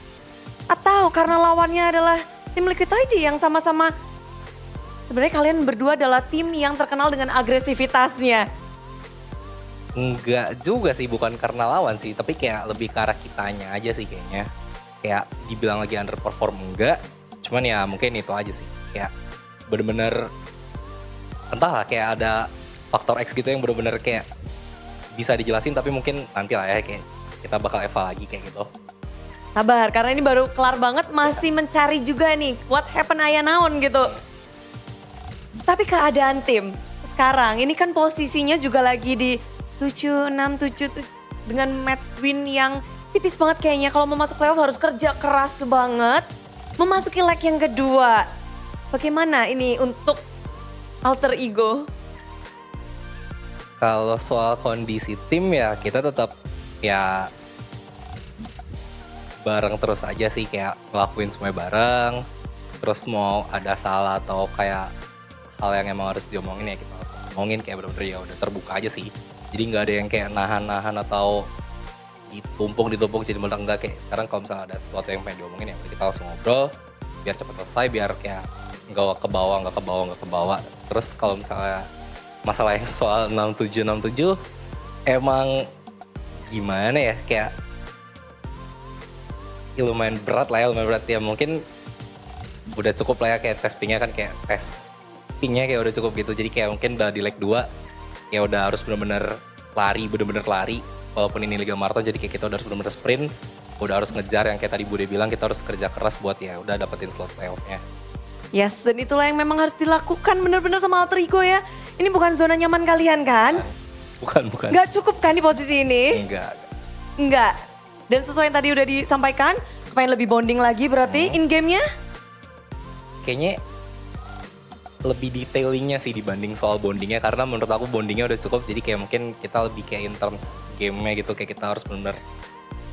Atau karena lawannya adalah tim Liquid ID yang sama-sama, sebenarnya kalian berdua adalah tim yang terkenal dengan agresivitasnya. Enggak juga sih, bukan karena lawan sih, tapi kayak lebih ke arah kitanya aja sih kayaknya. Kayak dibilang lagi underperform enggak, cuman ya mungkin itu aja sih. Kayak bener-bener entahlah, kayak ada faktor X gitu yang bener-bener kayak bisa dijelasin, tapi mungkin nanti lah ya, kayak kita bakal eval lagi kayak gitu. Sabar, karena ini baru kelar banget, masih mencari juga nih what happen aya naon gitu. Tapi keadaan tim sekarang, ini kan posisinya juga lagi di 7-6-7 dengan match win yang tipis banget kayaknya. Kalau mau masuk playoff harus kerja keras banget. Memasuki leg yang kedua. Bagaimana ini untuk Alter Ego? Kalau soal kondisi tim ya kita tetap ya bareng terus aja sih, kayak ngelakuin semuanya bareng. Terus mau ada salah atau kayak hal yang emang harus diomongin ya kita langsung ngomongin, kayak bener-bener ya udah terbuka aja sih. Jadi nggak ada yang kayak nahan-nahan atau ditumpuk jadi malah enggak, kayak sekarang kalau misalnya ada sesuatu yang pengen diomongin ya kita langsung ngobrol biar cepet selesai, biar kayak nggak ke bawah. Terus kalau misalnya masalahnya soal 67 emang gimana ya, kayak ya lumayan berat ya, mungkin udah cukup lah ya, kayak tes pingnya kan kayak tes pingnya kayak udah cukup gitu, jadi kayak mungkin udah di leg 2 ya udah harus bener-bener lari, walaupun ini Liga Marathon jadi kayak kita udah harus bener-bener sprint, udah harus ngejar yang kayak tadi Bude bilang, kita harus kerja keras buat ya udah dapetin slot playoff-nya. Yes, dan itulah yang memang harus dilakukan bener-bener sama Alter Ego ya. Ini bukan zona nyaman kalian kan? Bukan. Nggak cukup kan di posisi ini? Enggak. Dan sesuai yang tadi udah disampaikan, pengen lebih bonding lagi berarti in game-nya? Kayaknya lebih detailingnya sih dibanding soal bondingnya, karena menurut aku bondingnya udah cukup, jadi kayak mungkin kita lebih kayak in terms game-nya gitu, kayak kita harus benar-benar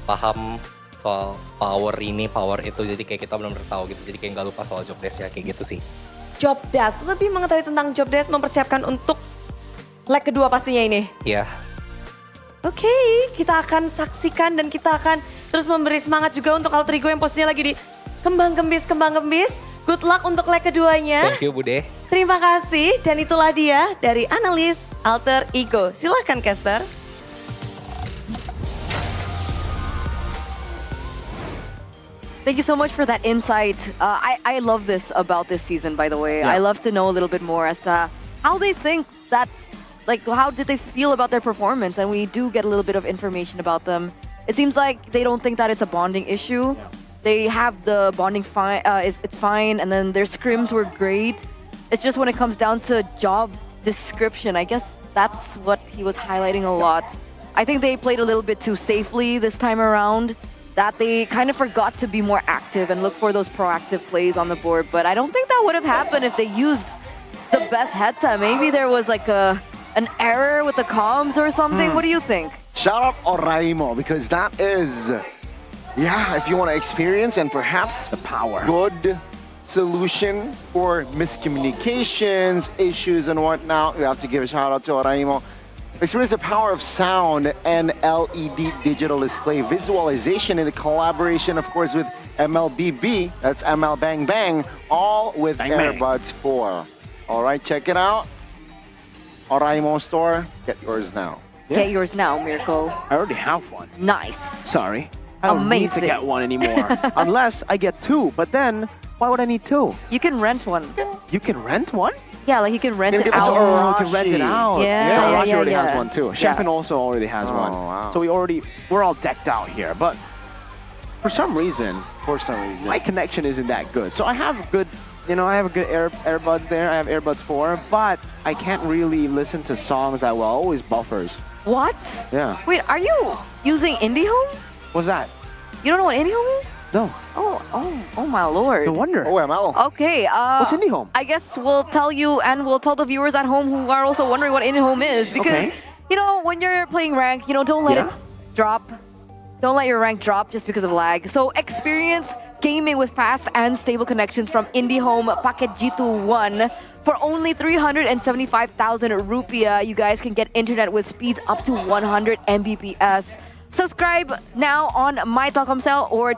paham soal power ini, power itu, jadi kayak kita benar-benar tahu gitu, jadi kayak nggak lupa soal job desk ya, kayak gitu sih. Job desk, lebih mengetahui tentang job desk, mempersiapkan untuk leg kedua pastinya ini? Iya. Oke, kita akan saksikan dan kita akan terus memberi semangat juga untuk Alter Ego yang posisinya lagi di kembang gembis. Good luck untuk leg keduanya. Thank you Bude. Terima kasih, dan itulah dia dari analis Alter Ego. Silahkan caster. Thank you so much for that insight. I love this about this season, by the way. Yeah. I love to know a little bit more as to how they think that, like, how did they feel about their performance? And we do get a little bit of information about them. It seems like they don't think that it's a bonding issue. Yeah. They have the bonding fine, it's fine, and then their scrims were great. It's just when it comes down to job description, I guess that's what he was highlighting a lot. I think they played a little bit too safely this time around, that they kind of forgot to be more active and look for those proactive plays on the board. But I don't think that would have happened if they used the best headset. Maybe there was like an error with the comms or something. What do you think? Shout out Oraimo, because that is, yeah, if you want to experience and perhaps the power, good solution for miscommunications, issues and whatnot, you have to give a shout out to Oraimo. Experience the power of sound and LED digital display visualization in the collaboration, of course, with MLBB, that's ML Bang Bang, all with Bang AirBuds 4. All right, check it out. Oraimo store, get yours now. Get yours now, Mirko. I already have one. Nice. Sorry. I don't need to Amazing. get one anymore. Unless I get two. But then, why would I need two? You can rent one. You can rent one? Yeah, like you can rent it Oh, out. you can rent it out. Yeah, Rashi yeah, already yeah. has one too. Champagne also already has one. wow. So we're all decked out here. But for some reason, my connection isn't that good. So I have good, I have a good earbuds there. I have earbuds 4, but I can't really listen to songs that well. Always buffers. What? Yeah. Wait, are you using IndieHome? What's that? You don't know what IndieHome is? No. Oh my lord. No wonder. OML. Okay. What's IndieHome? I guess we'll tell you and we'll tell the viewers at home who are also wondering what IndieHome is because, when you're playing rank, don't let it drop. Don't let your rank drop just because of lag. So experience gaming with fast and stable connections from IndieHome Paket G2 1. For only 375,000 rupiah, you guys can get internet with speeds up to 100 Mbps. Subscribe now on MyTelkomsel or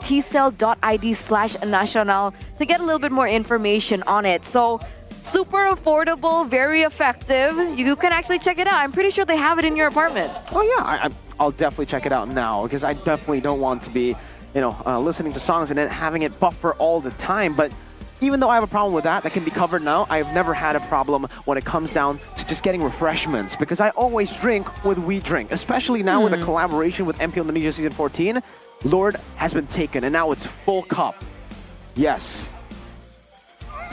tcell.id/national to get a little bit more information on it. So super affordable, very effective. You can actually check it out. I'm pretty sure they have it in your apartment. Oh yeah, I'll definitely check it out now because I definitely don't want to be, listening to songs and then having it buffer all the time. But even though I have a problem with that can be covered now, I've never had a problem when it comes down to just getting refreshments because I always drink with We Drink, especially now with a collaboration with MPL Indonesia Season 14. Lord has been taken and now it's full cup. Yes.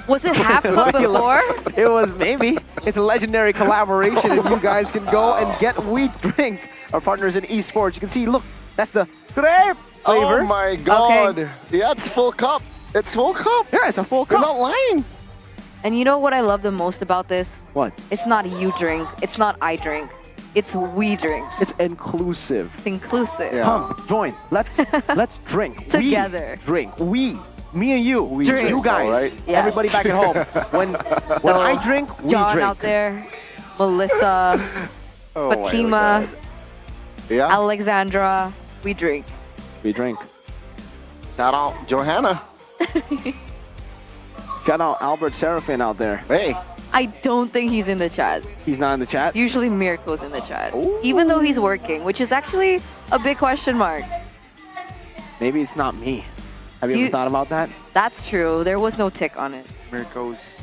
Was it half cup before? It was maybe. It's a legendary collaboration and you guys can go and get We Drink, our partners in esports. You can see, look, that's the grape flavor. Oh my god. Okay. Yeah, it's full cup. It's full cup. Yeah, it's a full cup. You're not lying. And you know what I love the most about this? What? It's not you drink. It's not I drink. It's we drink. It's inclusive. It's inclusive. Yeah. Come, join. Let's drink. Together. We drink. Me and you. Drink. You guys. Right. Yes. Everybody back at home. When I drink, we John drink. out there, Melissa, Oh Fatima, Yeah. Alexandra, we drink. We drink. Shout out Johanna. Shout out Albert Serafin out there. Hey. I don't think he's in the chat. He's not in the chat? Usually Mirko's in the chat. Ooh. Even though he's working, which is actually a big question mark. Maybe it's not me. Have Do you you- ever thought about that? That's true. There was no tick on it. Mirko's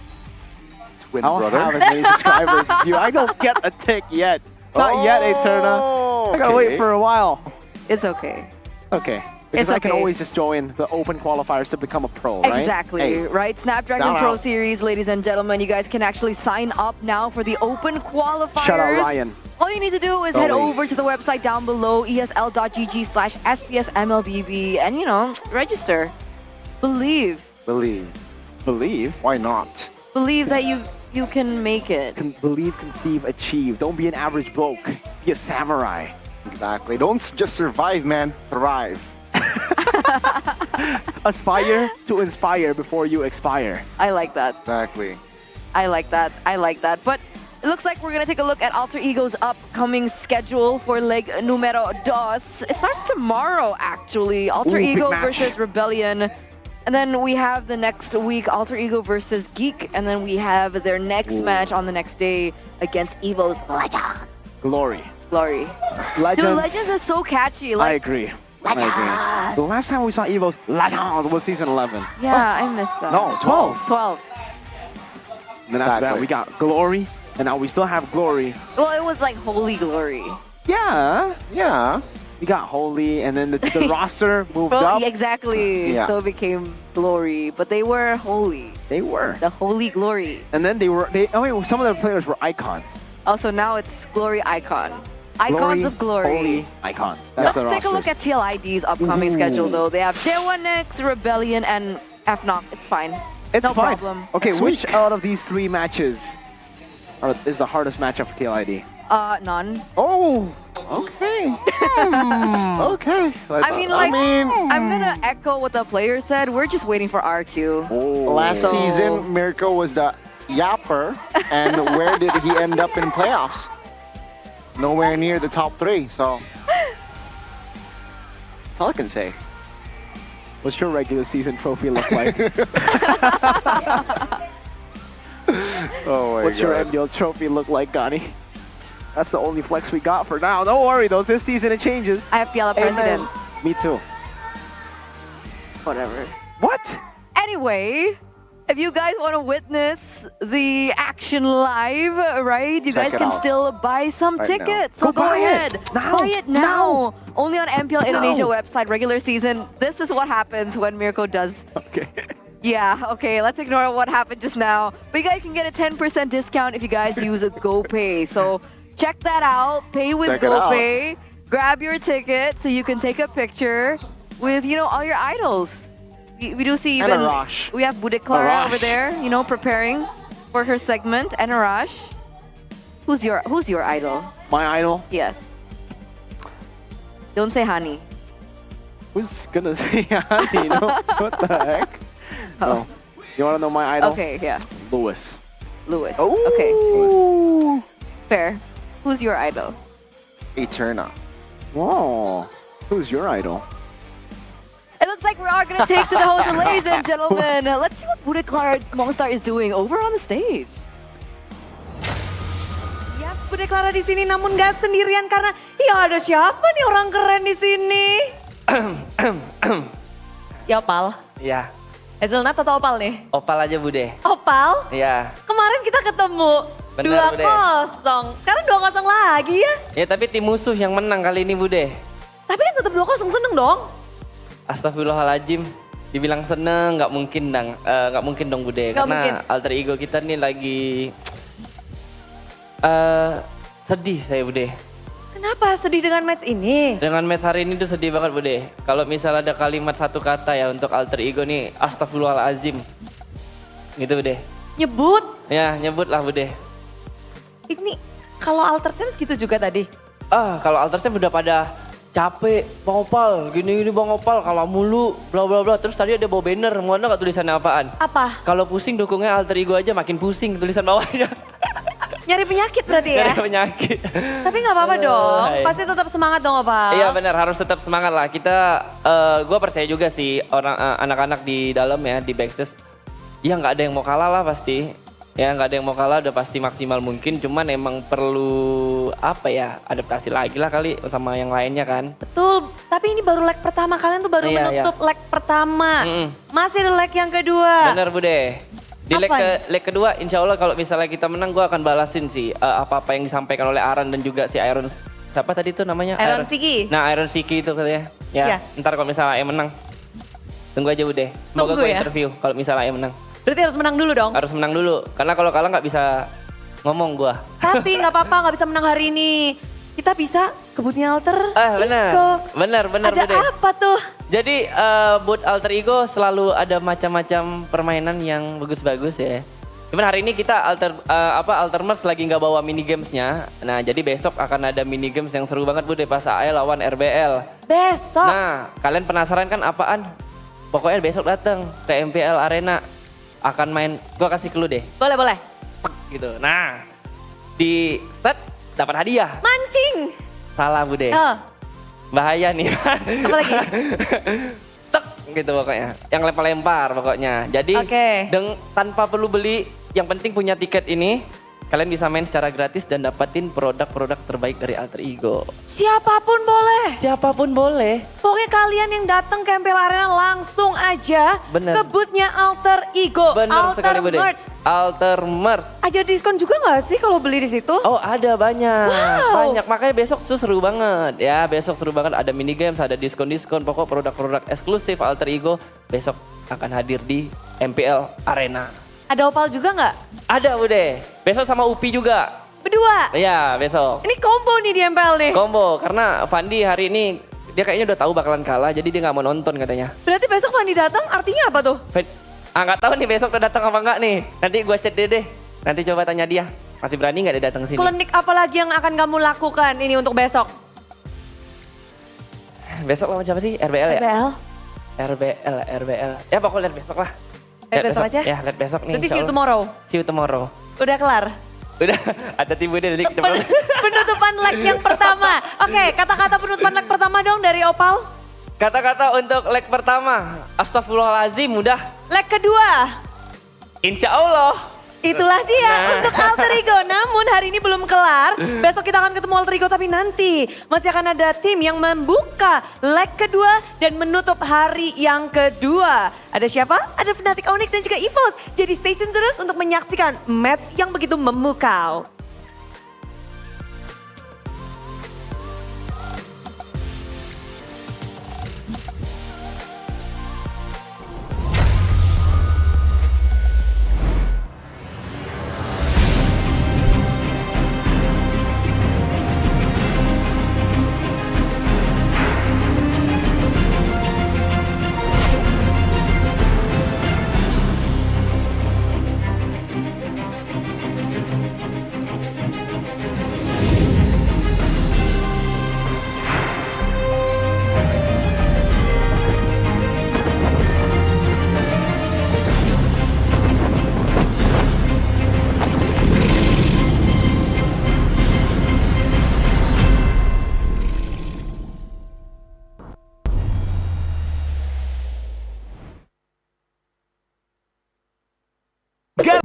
twin I don't brother. have as many subscribers as you. I don't get a tick yet. Not yet, Eterna. I gotta wait for a while. It's okay. Okay. Because It's I can okay. always just join the open qualifiers to become a pro, right? Exactly, Hey. right? Snapdragon Shout Pro out. Series, ladies and gentlemen, you guys can actually sign up now for the open qualifiers. Shout out Ryan. All you need to do is head Oli. over to the website down below, esl.gg/SPSMLBB, and, register. Believe. Believe. Why not? Believe that you can make it. Believe, conceive, achieve. Don't be an average bloke. Be a samurai. Exactly. Don't just survive, man. Thrive. Aspire to inspire before you expire. I like that. Exactly. I like that. But it looks like we're going to take a look at Alter Ego's upcoming schedule for leg numero dos. It starts tomorrow, actually. Alter Ooh, big Ego match. versus Rebellion. And then we have the next week, Alter Ego versus Geek. And then we have their next match on the next day against Evo's Legends. Glory. Dude, Legends is so catchy. I Like, agree. I agree. The last time we saw Evo's Legends was season 11. yeah, I missed that. No, 12. 12. And then after that, Exactly. we got Glory. And now we still have Glory. Well, it was like Holy Glory. Yeah. Yeah. We got Holy, and then the roster moved Well, up. exactly. Yeah. So it became Glory. But they were Holy. They were. The Holy Glory. And then some of the players were icons. Also, now it's Glory Icon. Icons of Glory. Holy, Icon. That's Let's the take a look rosters. at TLID's upcoming schedule, though. They have Day1X, Rebellion, and FNOC. It's fine. It's no fine. problem. Okay, Next which week. out of these 3 matches is the hardest matchup for TLID? None. Oh. Okay. Okay. I mean, I'm gonna echo what the player said. We're just waiting for RQ. Last So- season, Mirko was the yapper, and where did he end up in playoffs? Nowhere near the top 3. So that's all I can say. What's your regular season trophy look like? Oh my What's your God. MPL trophy look like, Gani? That's the only flex we got for now. Don't worry though, this season it changes. I have Piala Amen. President. Me too. whatever. What? Anyway, if you guys want to witness the action live, right? You Check guys it can out. still buy some Right tickets. now. So Go buy it. ahead. Now. Buy it now. Only on MPL Indonesia No. website, regular season. This is what happens when Mirko does. Okay. Yeah, okay, let's ignore what happened just now. But you guys can get a 10% discount if you guys use a GoPay. So check that out. Pay with Check it out. GoPay. Grab your ticket so you can take a picture with, all your idols. We do see And even Arash. we have Bude Clara Arash. over there, preparing for her segment. And Arash. Who's your idol? My idol? Yes. Don't say Hani. Who's gonna say honey? What the heck? No. You wanna know my idol? Okay, yeah. Lewis. Lewis. Oh. Okay. Fair. Who's your idol? Eterna. Whoa. Who's your idol? It looks like we are going to take to the host, ladies and gentlemen. Let's see what Bude Clara Mongstar is doing over on the stage. Yes, Bude Clara di sini namun gak sendirian karena ya ada siapa nih orang keren di sini? Ya Opal. Iya. Hazelnut atau Opal nih? Opal aja Bude. Opal? Iya. Kemarin kita ketemu Benar, Bude. 2-0. Sekarang 2-0 lagi ya. Ya tapi tim musuh yang menang kali ini Bude. Tapi kan tetap 2-0 seneng dong. Astagfirullahaladzim. Dibilang seneng nggak mungkin dong Bude. Nggak Karena mungkin. alter ego kita nih lagi sedih saya Bude. Kenapa sedih dengan match ini? Dengan match hari ini tuh sedih banget Bude. Kalau misal ada kalimat satu kata ya untuk alter ego nih, astagfirullahaladzim. Gitu Bude. Nyebut? Ya nyebut lah Bude. Ini kalau Alter Sam gitu juga tadi? Kalau alter Sam udah pada capek, Bang Opal, gini Bang Opal, kalah mulu, bla bla bla. Terus tadi ada bawa banner, mau nggak tulisannya apaan? Apa? Kalau pusing dukungnya alter ego aja makin pusing tulisan bawahnya. Nyari penyakit berarti ya? Dari penyakit. Tapi nggak apa-apa dong, Hai. pasti tetap semangat dong Opal. Iya benar, harus tetap semangat lah. Kita, gue percaya juga sih orang anak-anak di dalam ya, di backstage. Ya nggak ada yang mau kalah lah pasti. Ya nggak ada yang mau kalah, udah pasti maksimal mungkin. Cuman emang perlu adaptasi lagi lah kali sama yang lainnya kan. Betul, tapi ini baru leg pertama, kalian tuh baru Iya, menutup leg pertama. Masih ada leg yang kedua. Bener Bude. Di leg kedua insya Allah kalau misalnya kita menang gue akan balasin sih apa-apa yang disampaikan oleh Aran dan juga si Iron. Siapa tadi tuh namanya? Iron Siki. Nah Iron Siki itu katanya. Ya, ntar kalau misalnya Ayah menang. Tunggu aja Bude. Semoga Tunggu gue ya. interview kalau misalnya Ayah menang. Berarti harus menang dulu dong? Harus menang dulu. Karena kalau kalah nggak bisa ngomong gue. Tapi nggak apa-apa, nggak bisa menang hari ini. Kita bisa kebutnya Alter Bener Ada Bude. apa tuh? Jadi buat alter ego selalu ada macam-macam permainan yang bagus-bagus ya. Cuman hari ini kita Altermers lagi nggak bawa mini gamesnya. Nah jadi besok akan ada mini games yang seru banget Bude pas AE lawan RBL. Besok? Nah kalian penasaran kan apaan? Pokoknya besok datang ke MPL Arena. Akan main, gua kasih clue deh. Boleh. Gitu. Nah di set dapat hadiah. Mancing. Salah Bude. Bahaya nih. Apa lagi? Tek gitu pokoknya. Yang lempar-lempar pokoknya. Jadi tanpa perlu beli, yang penting punya tiket ini, kalian bisa main secara gratis dan dapetin produk-produk terbaik dari alter ego. Siapapun boleh. Siapapun boleh. Pokoknya kalian yang datang ke MPL Arena langsung aja ke boothnya Alter Ego. Bener sekali Bude. Merch. Altermers. Ada diskon juga nggak sih kalau beli di situ? Oh ada banyak. Wow. Banyak. Makanya besok tuh seru banget. Ya besok seru banget. Ada mini games, ada diskon-diskon. Pokok produk-produk eksklusif alter ego besok akan hadir di MPL Arena. Ada Opal juga nggak? Ada Bude. Besok sama Upi juga. Berdua? Iya besok. Ini combo nih di MPL nih. Combo karena Fandi hari ini dia kayaknya udah tahu bakalan kalah jadi dia nggak mau nonton katanya. Berarti besok Fandi datang artinya apa tuh? Nggak tahu nih besok udah datang apa enggak nih. Nanti gue chat deh. Nanti coba tanya dia. Masih berani nggak dia datang sini? Klinik apa lagi yang akan kamu lakukan ini untuk besok? Besok lawan siapa sih? RBL ya? RBL. Ya pokoknya lihat besok lah. Lihat besok aja? Ya lihat besok nih. Berarti see you tomorrow? See you tomorrow. Udah kelar? Udah, ada tim Bude dari kecepatan. Penutupan leg yang pertama. Oke, kata-kata penutupan leg pertama dong dari Opal. Kata-kata untuk leg pertama, astagfirullahaladzim udah. Leg kedua. Insya Allah. Itulah dia untuk Alter Ego. Namun hari ini belum kelar. Besok kita akan ketemu Alter Ego, tapi nanti masih akan ada tim yang membuka leg kedua dan menutup hari yang kedua. Ada siapa? Ada Fnatic Onyx dan juga EVOS. Jadi stay tune terus untuk menyaksikan match yang begitu memukau.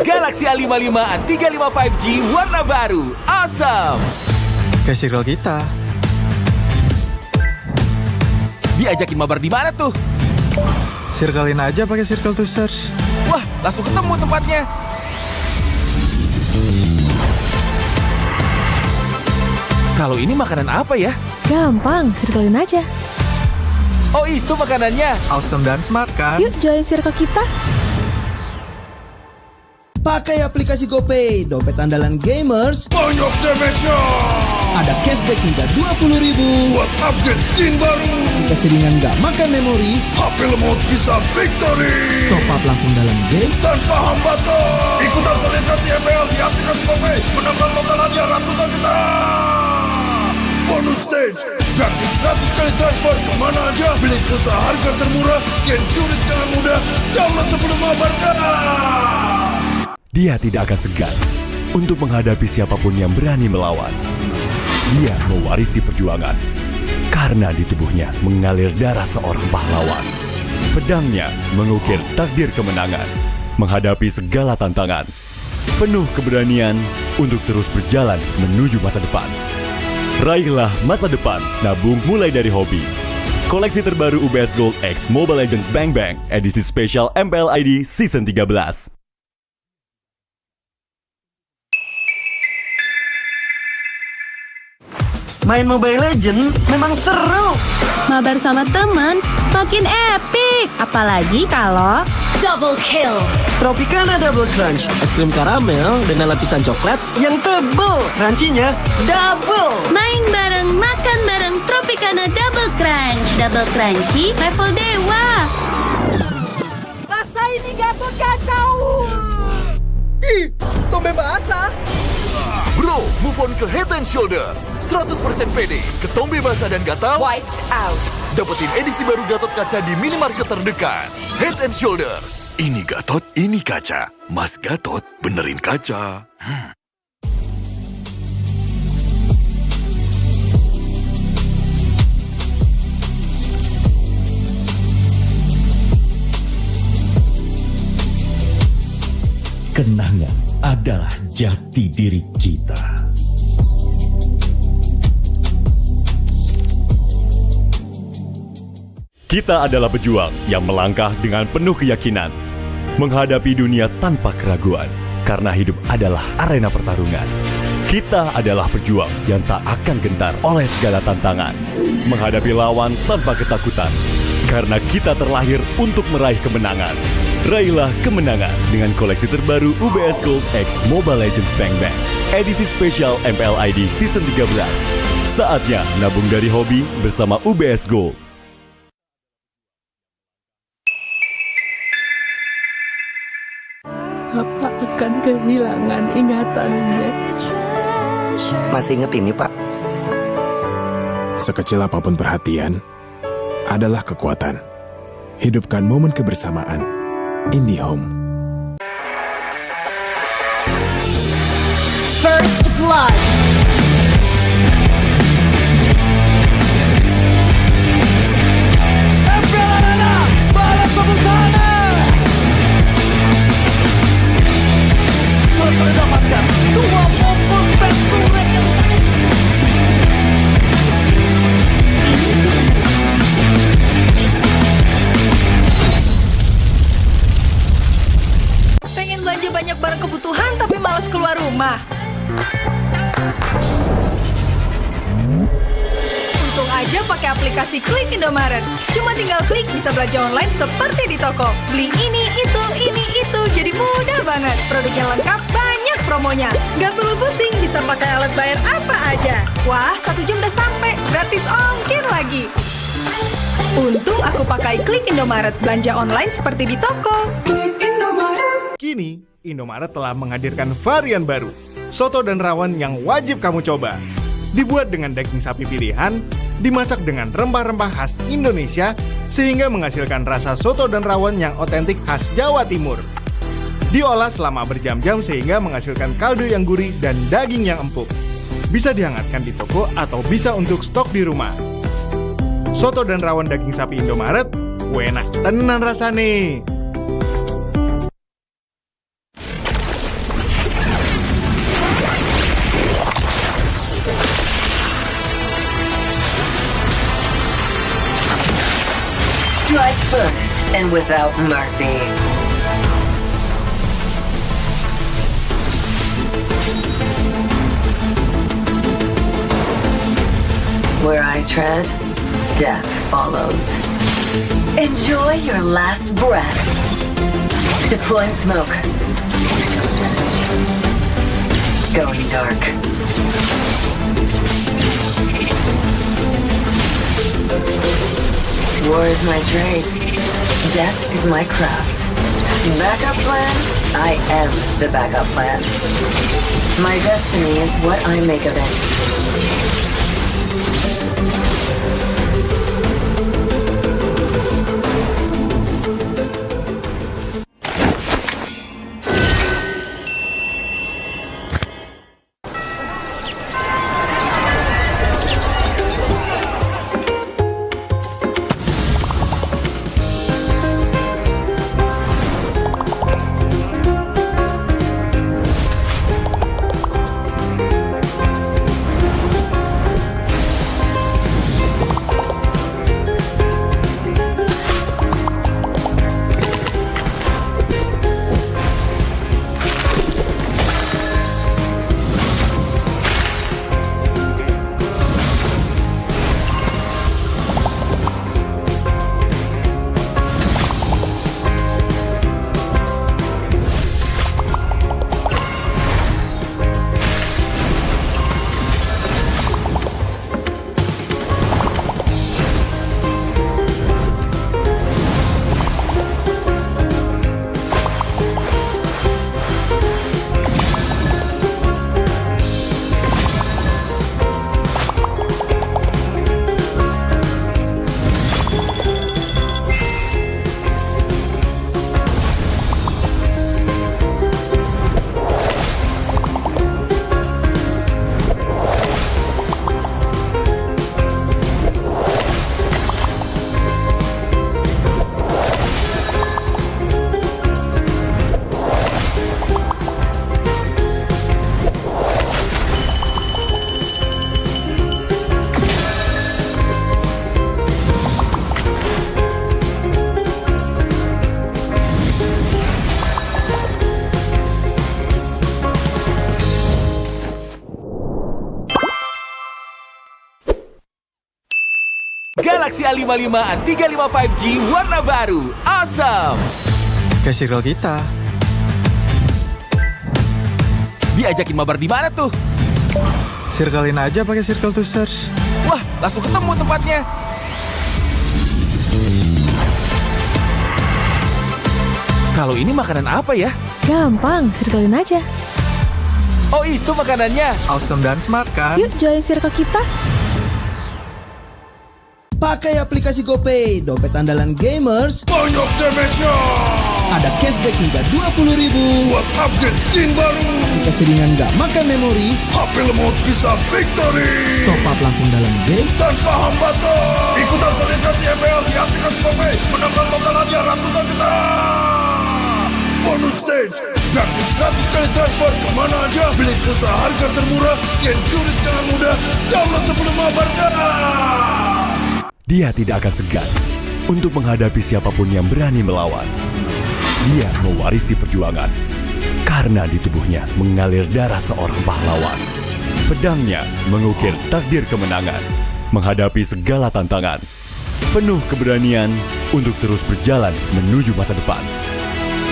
Galaxy A55 A35 5G warna baru. Awesome! Kayak circle kita. Diajakin mabar di mana tuh? Circlein aja pakai circle to search. Wah, langsung ketemu tempatnya. Kalau ini makanan apa ya? Gampang, circlein aja. Oh, itu makanannya. Awesome dan smart kan? Yuk join circle kita. Pakai aplikasi GoPay, dompet andalan gamers. Banyak damage-nya. Ada cashback hingga 20.000 buat upgrade skin baru. Aplikasi ringan gak makan memori. HP lemot bisa victory. Top up langsung dalam game tanpa hambatan. Ikutan selebrasi MPL di aplikasi GoPay. Menambah total hadiah ratusan juta. Bonus stage. Gratis 100 kali transfer kemana aja. Beli pulsa harga termurah. Scan curi dengan mudah. Download sebelum mabarkan. Dia tidak akan segan untuk menghadapi siapapun yang berani melawan. Dia mewarisi perjuangan karena di tubuhnya mengalir darah seorang pahlawan. Pedangnya mengukir takdir kemenangan, menghadapi segala tantangan. Penuh keberanian untuk terus berjalan menuju masa depan. Raihlah masa depan, nabung mulai dari hobi. Koleksi terbaru UBS Gold X Mobile Legends Bang Bang, edisi spesial MPL ID Season 13. Main Mobile Legends memang seru. Mabar sama temen makin epic. Apalagi kalau double kill. Tropicana Double Crunch, es krim karamel dengan lapisan coklat yang tebal. Crunchy-nya double. main bareng, makan bareng Tropicana Double Crunch. Double crunchy level dewa. Rasa ini Gatot kacau. Ih, tombe basah. Bro, move on ke Head and Shoulders. 100% pede, ketombe basah dan gatal Wiped out. dapetin edisi baru Gatot kaca di minimarket terdekat. Head and Shoulders. Ini Gatot, ini kaca. Mas Gatot, benerin kaca. Kenangan adalah jati diri kita. Kita adalah pejuang yang melangkah dengan penuh keyakinan, menghadapi dunia tanpa keraguan, karena hidup adalah arena pertarungan. Kita adalah pejuang yang tak akan gentar oleh segala tantangan, menghadapi lawan tanpa ketakutan, karena kita terlahir untuk meraih kemenangan. Raihlah kemenangan dengan koleksi terbaru UBS Gold X Mobile Legends Bang Bang, edisi spesial MPL ID Season 13. Saatnya nabung dari hobi bersama UBS Gold. Papa akan kehilangan ingatannya. Masih inget ini, Pak? Sekecil apapun perhatian adalah kekuatan. Hidupkan momen kebersamaan. IndiHome. First blood. barang kebutuhan tapi malas keluar rumah. Untung aja pakai aplikasi Klik Indomaret. Cuma tinggal klik bisa belanja online seperti di toko. Beli ini, itu, jadi mudah banget. Produknya lengkap, banyak promonya. Gak perlu pusing, bisa pakai alat bayar apa aja. Wah, 1 jam udah sampai, gratis ongkir lagi. Untung aku pakai Klik Indomaret, belanja online seperti di toko. Klik Indomaret. Kini, Indomaret telah menghadirkan varian baru, soto dan rawon yang wajib kamu coba. Dibuat dengan daging sapi pilihan, dimasak dengan rempah-rempah khas Indonesia, sehingga menghasilkan rasa soto dan rawon yang otentik khas Jawa Timur. Diolah selama berjam-jam sehingga menghasilkan kaldu yang gurih dan daging yang empuk. Bisa dihangatkan di toko atau bisa untuk stok di rumah. Soto dan rawon daging sapi Indomaret, enak tenan rasane. Strike first and without mercy. Where I tread, death follows. Enjoy your last breath. Deploying smoke. Going dark. War is my trade. Death is my craft. Backup plan? I am the backup plan. My destiny is what I make of it. Galaxy A55 A35 5G warna baru. Awesome! Kayak circle kita. Diajakin mabar di mana tuh? Circlein aja pakai circle to search. Wah, langsung ketemu tempatnya. Kalau ini makanan apa ya? Gampang, circlein aja. Oh, itu makanannya. Awesome dan smart kan? Yuk join circle kita. Pakai aplikasi GoPay, dompet andalan gamers. Banyak damage-nya. Ada cashback hingga 20.000 buat upgrade skin baru. Aplikasi ringan gak makan memori. HP lemot bisa victory. Top up langsung dalam game tanpa hambatan. Ikutan selebrasi MPL di aplikasi GoPay. Menambah total hadiah ratusan juta. Bonus stage. Gratis 100 kali transfer kemana aja. Beli pulsa harga termurah. Scan QRIS dengan mudah. Download sebelum mabarkan. Dia tidak akan segan untuk menghadapi siapapun yang berani melawan. Dia mewarisi perjuangan karena di tubuhnya mengalir darah seorang pahlawan. Pedangnya mengukir takdir kemenangan, menghadapi segala tantangan. Penuh keberanian untuk terus berjalan menuju masa depan.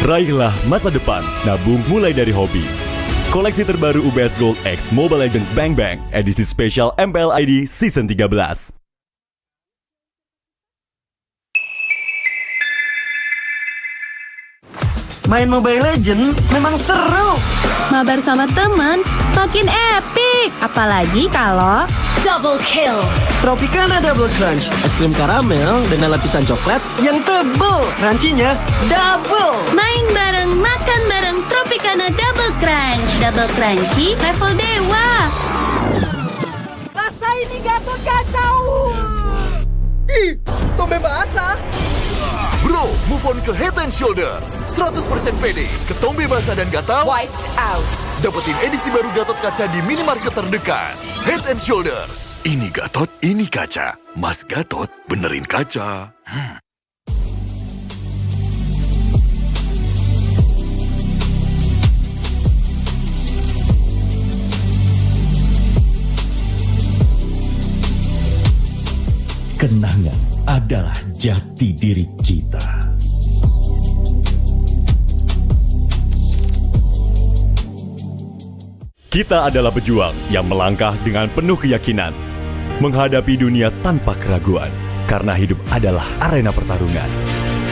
Raihlah masa depan, nabung mulai dari hobi. Koleksi terbaru UBS Gold X Mobile Legends Bang Bang, edisi spesial MPL ID Season 13. Main Mobile Legends memang seru. Mabar sama temen makin epic. Apalagi kalau Double kill. Tropicana Double Crunch, es krim karamel dengan lapisan coklat yang tebal. Crunchy-nya double. main bareng, makan bareng Tropicana Double Crunch. Double crunchy level dewa. Rasa ini Gatot kacau. Ih, tobe basah. Bro, move on ke Head and Shoulders. 100% pede, ketombe basah dan gatal. Wiped out. Dapetin edisi baru Gatot Kaca di minimarket terdekat. Head and Shoulders. Ini Gatot, ini kaca. Mas Gatot, benerin kaca. Kenangan adalah jati diri kita. Kita adalah pejuang yang melangkah dengan penuh keyakinan, menghadapi dunia tanpa keraguan, karena hidup adalah arena pertarungan.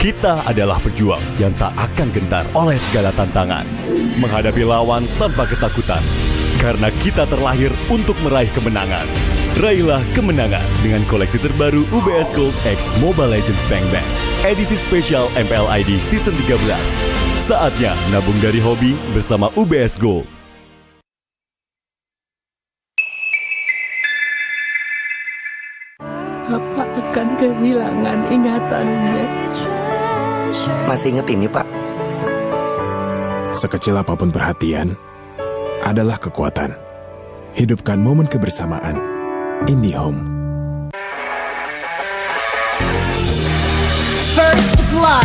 Kita adalah pejuang yang tak akan gentar oleh segala tantangan, menghadapi lawan tanpa ketakutan, karena kita terlahir untuk meraih kemenangan. Raihlah kemenangan dengan koleksi terbaru UBS Gold X Mobile Legends Bang Bang, edisi spesial MPL ID Season 13. Saatnya nabung dari hobi bersama UBS Gold. Apa akan kehilangan ingatannya? Masih inget ini, Pak? Sekecil apapun perhatian adalah kekuatan. Hidupkan momen kebersamaan. IndiHome. First blood.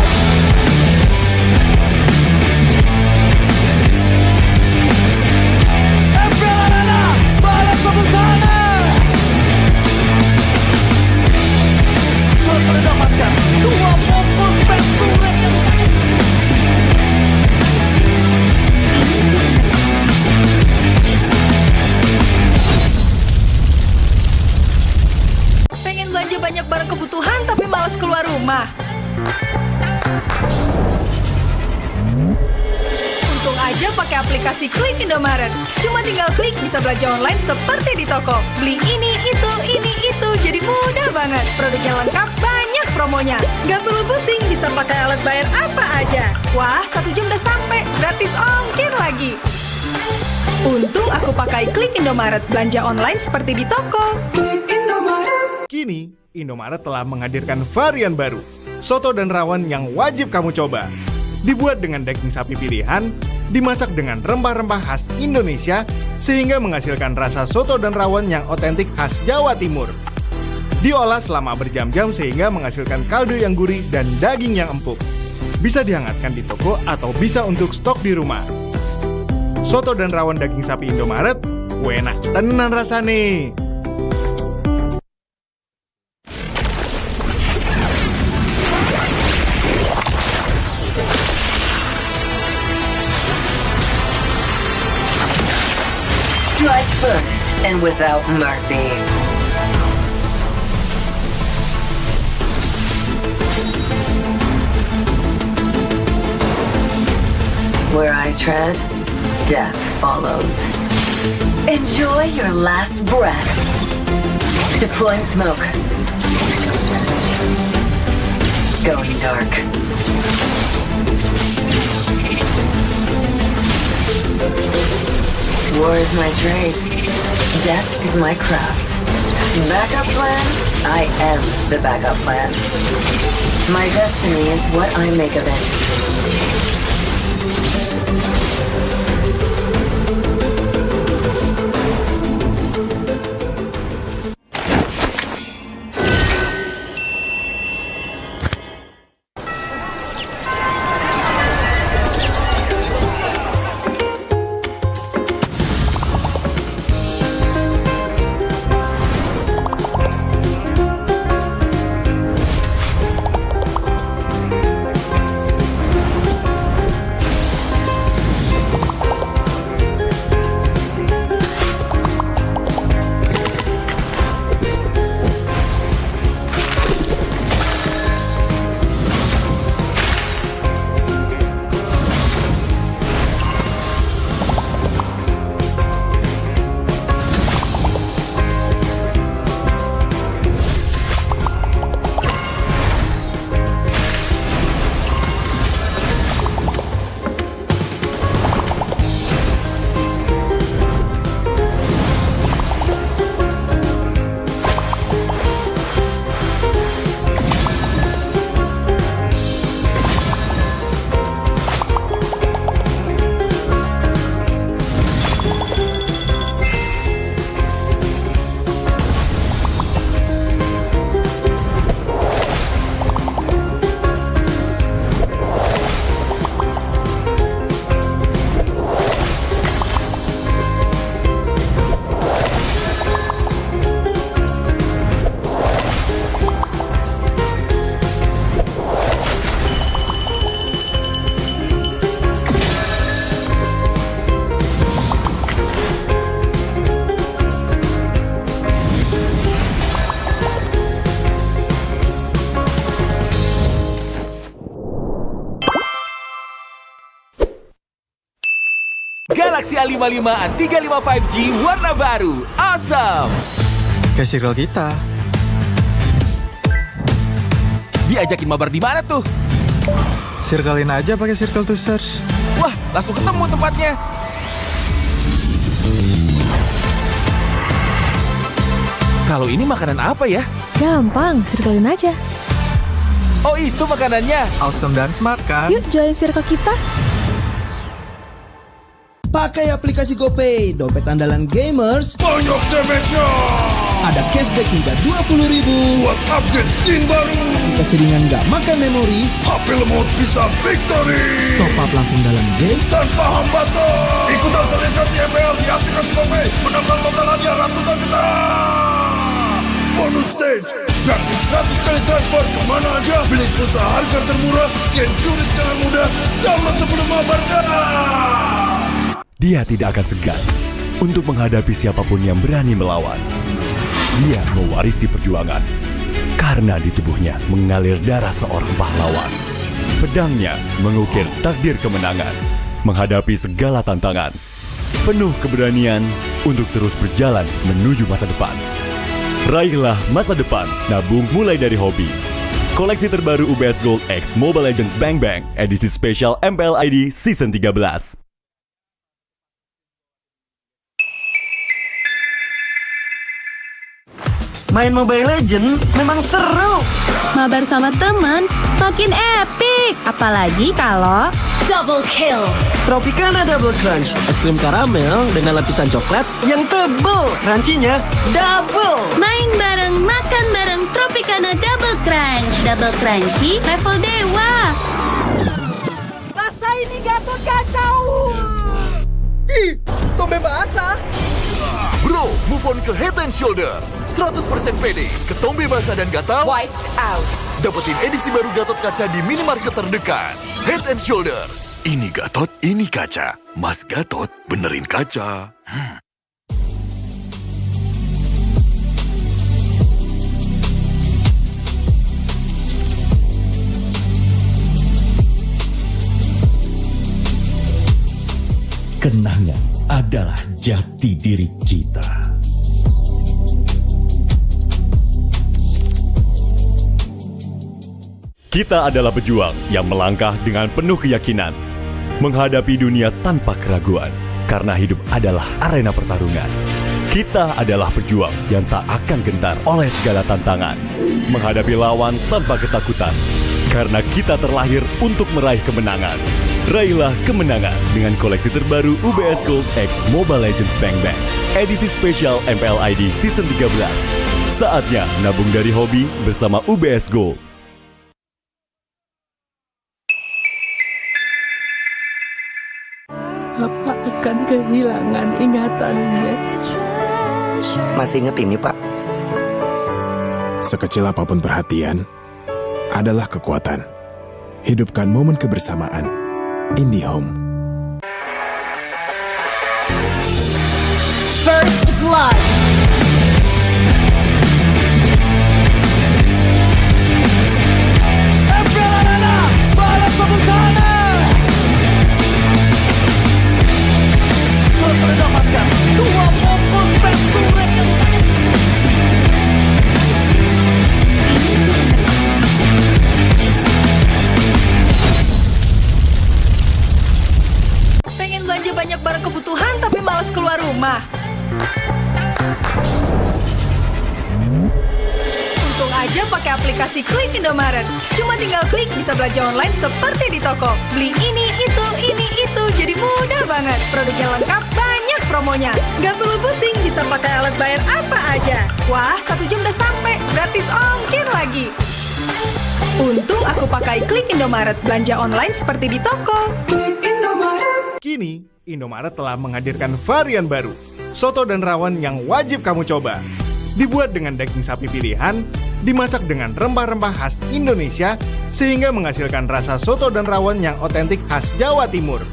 Mendapatkan 2 pompon spektuler yang Pengen belanja banyak barang kebutuhan tapi malas keluar rumah. Untung aja pakai aplikasi Klik Indomaret. Cuma tinggal klik bisa belanja online seperti di toko. Beli ini, itu, jadi mudah banget. Produknya lengkap, banyak promonya. Gak perlu pusing, bisa pakai alat bayar apa aja. Wah, 1 jam udah sampai, gratis ongkir lagi. Untung aku pakai Klik Indomaret, belanja online seperti di toko. Kini, Indomaret telah menghadirkan varian baru, soto dan rawon yang wajib kamu coba. Dibuat dengan daging sapi pilihan, dimasak dengan rempah-rempah khas Indonesia, sehingga menghasilkan rasa soto dan rawon yang otentik khas Jawa Timur. Diolah selama berjam-jam sehingga menghasilkan kaldu yang gurih dan daging yang empuk. Bisa dihangatkan di toko atau bisa untuk stok di rumah. Soto dan rawon daging sapi Indomaret, enak tenan rasane. Strike first and without mercy. Where I tread, death follows. Enjoy your last breath. Deploying smoke. Going dark. War is my trade. Death is my craft. Backup plan? I am the backup plan. My destiny is what I make of it. Galaxy A55 A35 5G warna baru. Awesome! Kayak circle kita. Diajakin mabar di mana tuh? Circlein aja pakai circle to search. Wah, langsung ketemu tempatnya. Kalau ini makanan apa ya? Gampang, circlein aja. Oh, itu makanannya. Awesome dan smart kan? Yuk join circle kita. Pakai aplikasi GoPay, dompet andalan gamers. Banyak damage-nya. Ada cashback hingga 20.000 buat upgrade skin baru. Jika seringan nggak makan memori, HP lemot bisa victory. Top up langsung dalam game tanpa hambatan. Ikutan selebrasi MPL di aplikasi GoPay. Menambah total hadiah ratusan juta. Bonus stage, gratis 100 kali transfer kemana aja. Beli pulsa harga termurah, scan turis dengan mudah. Download sebelum mabarkan. Dia tidak akan segan untuk menghadapi siapapun yang berani melawan. Dia mewarisi perjuangan karena di tubuhnya mengalir darah seorang pahlawan. Pedangnya mengukir takdir kemenangan, menghadapi segala tantangan. Penuh keberanian untuk terus berjalan menuju masa depan. Raihlah masa depan, nabung mulai dari hobi. Koleksi terbaru UBS Gold X Mobile Legends Bang Bang, edisi spesial MPL ID Season 13. Main Mobile Legends memang seru. Mabar sama temen makin epic. Apalagi kalau double kill. Tropicana Double Crunch, es krim karamel dengan lapisan coklat yang tebal. Crunchy-nya double. main bareng, makan bareng Tropicana Double Crunch. Double crunchy level dewa. rasa ini Gatot kacau. Ih, tombe basah. Bro, move on ke Head and Shoulders. 100% pede, ketombe basah dan gatal Wiped out. dapetin edisi baru Gatot kaca di minimarket terdekat. Head and Shoulders. Ini Gatot, ini kaca. Mas Gatot, benerin kaca. Kenangan adalah jati diri kita. Kita adalah pejuang yang melangkah dengan penuh keyakinan, menghadapi dunia tanpa keraguan, karena hidup adalah arena pertarungan. Kita adalah pejuang yang tak akan gentar oleh segala tantangan, menghadapi lawan tanpa ketakutan, karena kita terlahir untuk meraih kemenangan. Raihlah kemenangan dengan koleksi terbaru UBS Gold X Mobile Legends Bang Bang, edisi spesial MPL ID Season 13. Saatnya nabung dari hobi bersama UBS Gold. Papa akan kehilangan ingatannya. Masih inget ini, Pak? Sekecil apapun perhatian adalah kekuatan. Hidupkan momen kebersamaan. IndiHome. First blood. Pengen belanja banyak barang kebutuhan tapi malas keluar rumah. Untung aja pakai aplikasi Klik Indomaret. Cuma tinggal klik bisa belanja online seperti di toko. Beli ini itu, jadi mudah banget. Produknya lengkap, banyak promonya. Gak perlu pusing, bisa pakai alat bayar apa aja. Wah, 1 jam udah sampai, gratis ongkir lagi. Untung aku pakai Klik Indomaret, belanja online seperti di toko. Klik Indomaret. Kini, Indomaret telah menghadirkan varian baru, soto dan rawon yang wajib kamu coba. Dibuat dengan daging sapi pilihan, dimasak dengan rempah-rempah khas Indonesia, sehingga menghasilkan rasa soto dan rawon yang otentik khas Jawa Timur.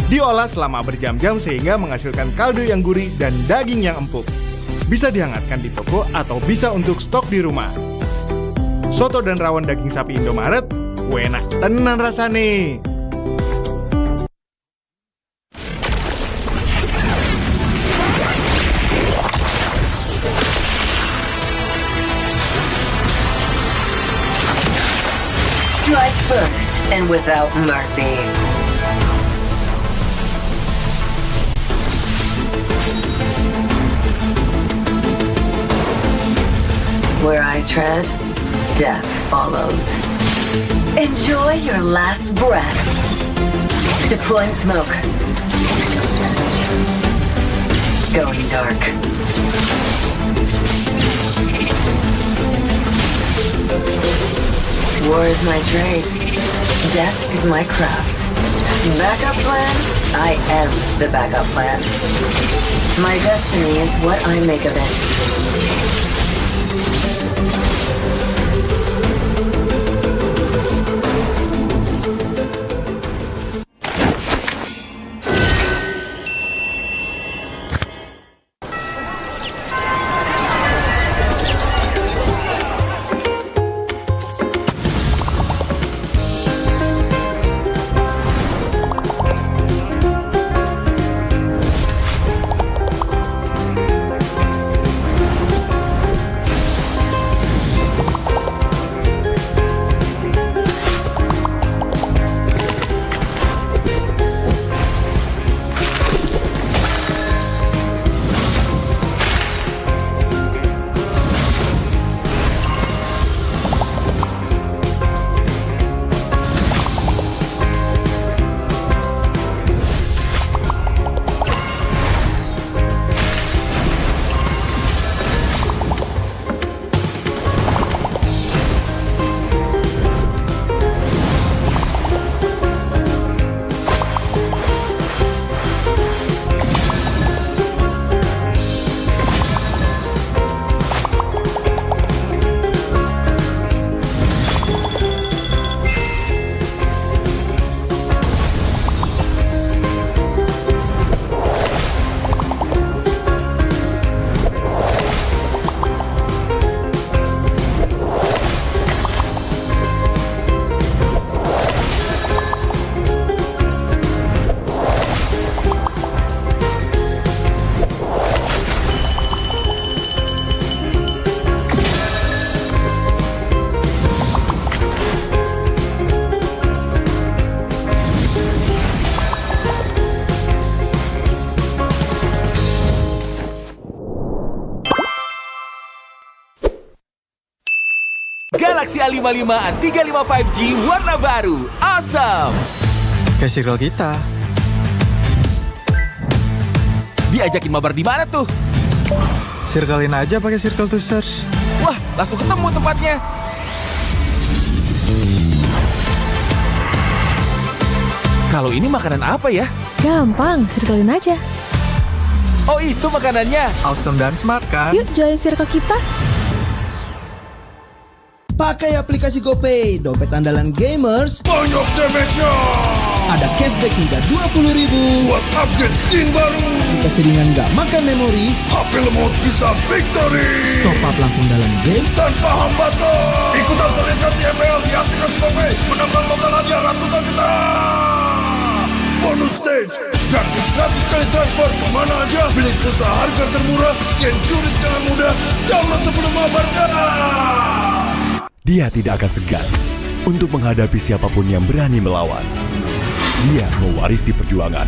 Diolah selama berjam-jam sehingga menghasilkan kaldu yang gurih dan daging yang empuk. Bisa dihangatkan di toko atau bisa untuk stok di rumah. Soto dan rawon daging sapi Indomaret, enak tenan rasane. Strike first and without mercy. Where I tread, death follows. Enjoy your last breath. Deploying smoke. Going dark. War is my trade. Death is my craft. Backup plan? I am the backup plan. My destiny is what I make of it. Galaxy A55 A35 5G warna baru. Awesome! Kayak circle kita. Diajakin mabar di mana tuh? Circlein aja pakai circle to search. Wah, langsung ketemu tempatnya. Kalau ini makanan apa ya? Gampang, circlein aja. Oh, itu makanannya. Awesome dan smart kan? Yuk join circle kita. Pakai aplikasi GoPay, dompet andalan gamers. Banyak damage-nya. Ada cashback hingga 20.000 buat upgrade skin baru. Dikasih ringan gak makan memori. HP lemot bisa victory. Top up langsung dalam game tanpa hambatan. Ikutan selebrasi MPL di aplikasi GoPay. Menambah total hadiah ratusan juta. Bonus stage. Gratis 100 kali transfer kemana aja. Beli pulsa harga termurah. Scan juris dengan mudah. Download sebelum mabarkan. Dia tidak akan segan untuk menghadapi siapapun yang berani melawan. Dia mewarisi perjuangan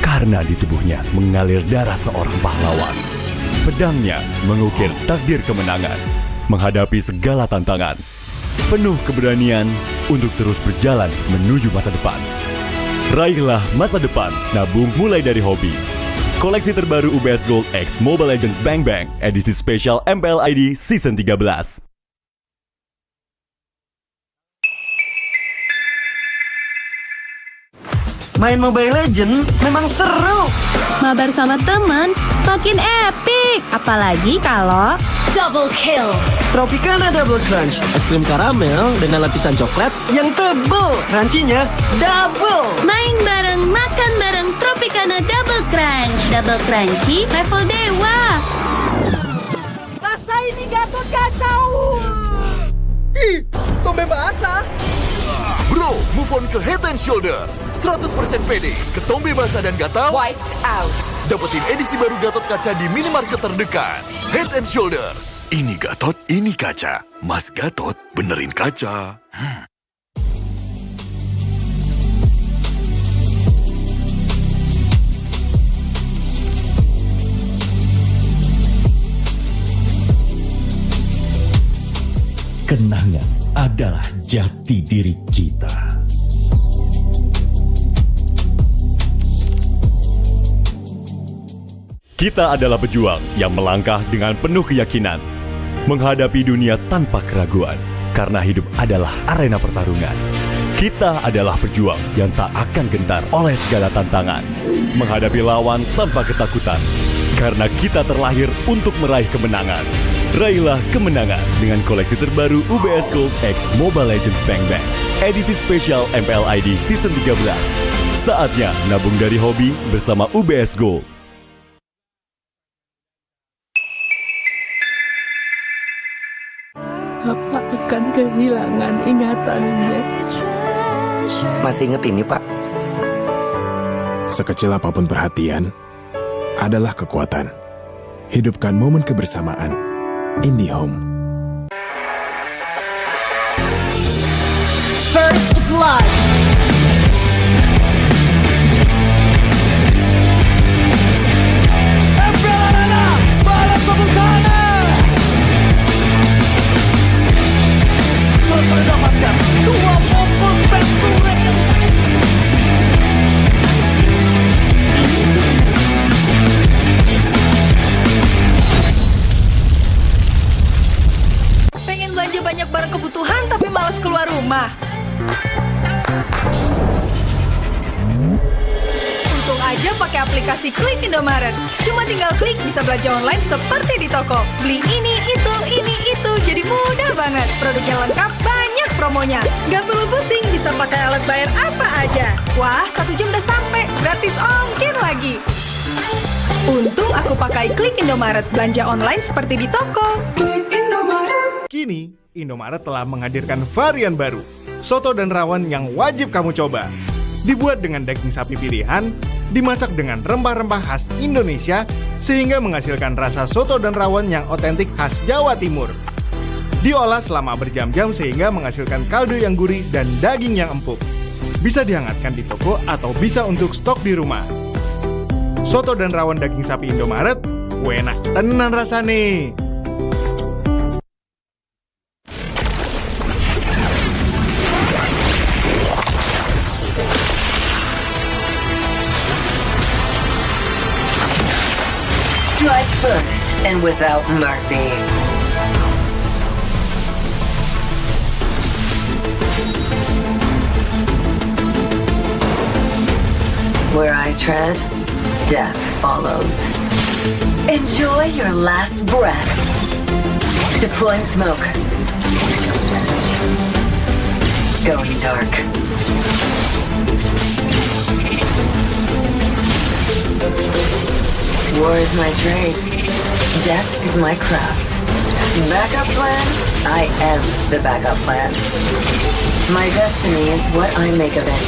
karena di tubuhnya mengalir darah seorang pahlawan. Pedangnya mengukir takdir kemenangan, menghadapi segala tantangan. Penuh keberanian untuk terus berjalan menuju masa depan. Raihlah masa depan, nabung mulai dari hobi. Koleksi terbaru UBS Gold X Mobile Legends Bang Bang edisi spesial MPL ID Season 13. Main Mobile Legends memang seru. Mabar sama temen makin epic. Apalagi kalau double kill. Tropicana Double Crunch, es krim karamel dengan lapisan coklat yang tebal. Crunchy-nya double. main bareng, makan bareng Tropicana Double Crunch. Double crunchy level dewa. Rasa ini Gatot kacau. Ih, tombe basah. Bro, move on ke Head and Shoulders. 100% pede, ketombe basah dan gatal. Wiped out. Dapetin edisi baru Gatot kaca di minimarket terdekat. Head and Shoulders. Ini Gatot, ini kaca. Mas Gatot, benerin kaca. kenangan adalah jati diri kita. Kita adalah pejuang yang melangkah dengan penuh keyakinan, menghadapi dunia tanpa keraguan, karena hidup adalah arena pertarungan. Kita adalah pejuang yang tak akan gentar oleh segala tantangan, menghadapi lawan tanpa ketakutan, karena kita terlahir untuk meraih kemenangan. Raihlah kemenangan dengan koleksi terbaru UBS Gold X Mobile Legends Bang Bang, edisi spesial MPL ID Season 13. Saatnya nabung dari hobi bersama UBS Gold. Papa akan kehilangan ingatannya. Masih inget ini, Pak? Sekecil apapun perhatian adalah kekuatan. Hidupkan momen kebersamaan. IndiHome. First blood. Mendapatkan 2 momen best race. Pengen belanja banyak barang kebutuhan tapi malas keluar rumah. Untung aja pakai aplikasi Klik Indomaret. Cuma tinggal klik bisa belanja online seperti di toko. Beli ini, itu, jadi mudah banget. Produknya lengkap, banyak promonya. Gak perlu pusing, bisa pakai alat bayar apa aja. Wah, 1 jam udah sampai, gratis ongkir lagi. Untung aku pakai Klik Indomaret, belanja online seperti di toko. Kini, Indomaret telah menghadirkan varian baru, soto dan rawon yang wajib kamu coba. Dibuat dengan daging sapi pilihan, dimasak dengan rempah-rempah khas Indonesia, sehingga menghasilkan rasa soto dan rawon yang otentik khas Jawa Timur. Diolah selama berjam-jam sehingga menghasilkan kaldu yang gurih dan daging yang empuk. Bisa dihangatkan di toko atau bisa untuk stok di rumah. Soto dan rawon daging sapi Indomaret, enak tenan rasane. Strike first and without mercy. Where I tread, death follows. Enjoy your last breath. Deploying smoke. Going dark. War is my trade. Death is my craft. Backup plan? I am the backup plan. My destiny is what I make of it.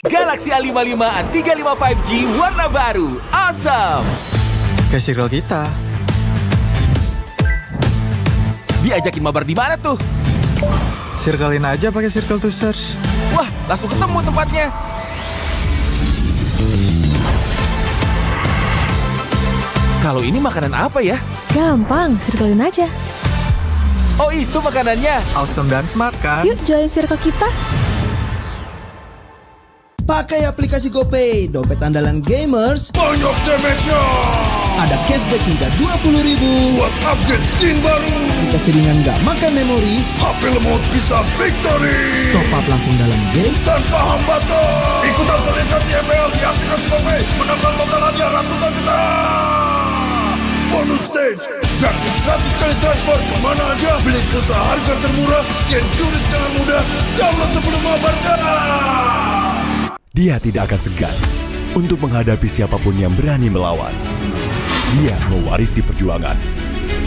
Galaxy A55 A35 5G warna baru. Awesome! Kayak circle kita. Diajakin mabar di mana tuh? Circlein aja pakai circle to search. Wah, langsung ketemu tempatnya. Kalau ini makanan apa ya? Gampang, circlein aja. Oh, itu makanannya. Awesome dan smart kan? Yuk join circle kita. Pakai aplikasi GoPay, dompet andalan gamers. Banyak damage-nya. Ada cashback hingga 20.000 buat upgrade skin baru. Aplikasi ringan gak makan memori. HP lemot bisa victory. Top up langsung dalam game tanpa hambatan. Ikutan selebrasi MPL di aplikasi GoPay. Menambah total hadiah ratusan juta. Bonus stage. Gratis 100 kali transfer kemana aja. Beli pulsa harga termurah. Scan QRIS dengan mudah. Download sebelum mabarkan. Dia tidak akan segan untuk menghadapi siapapun yang berani melawan. Dia mewarisi perjuangan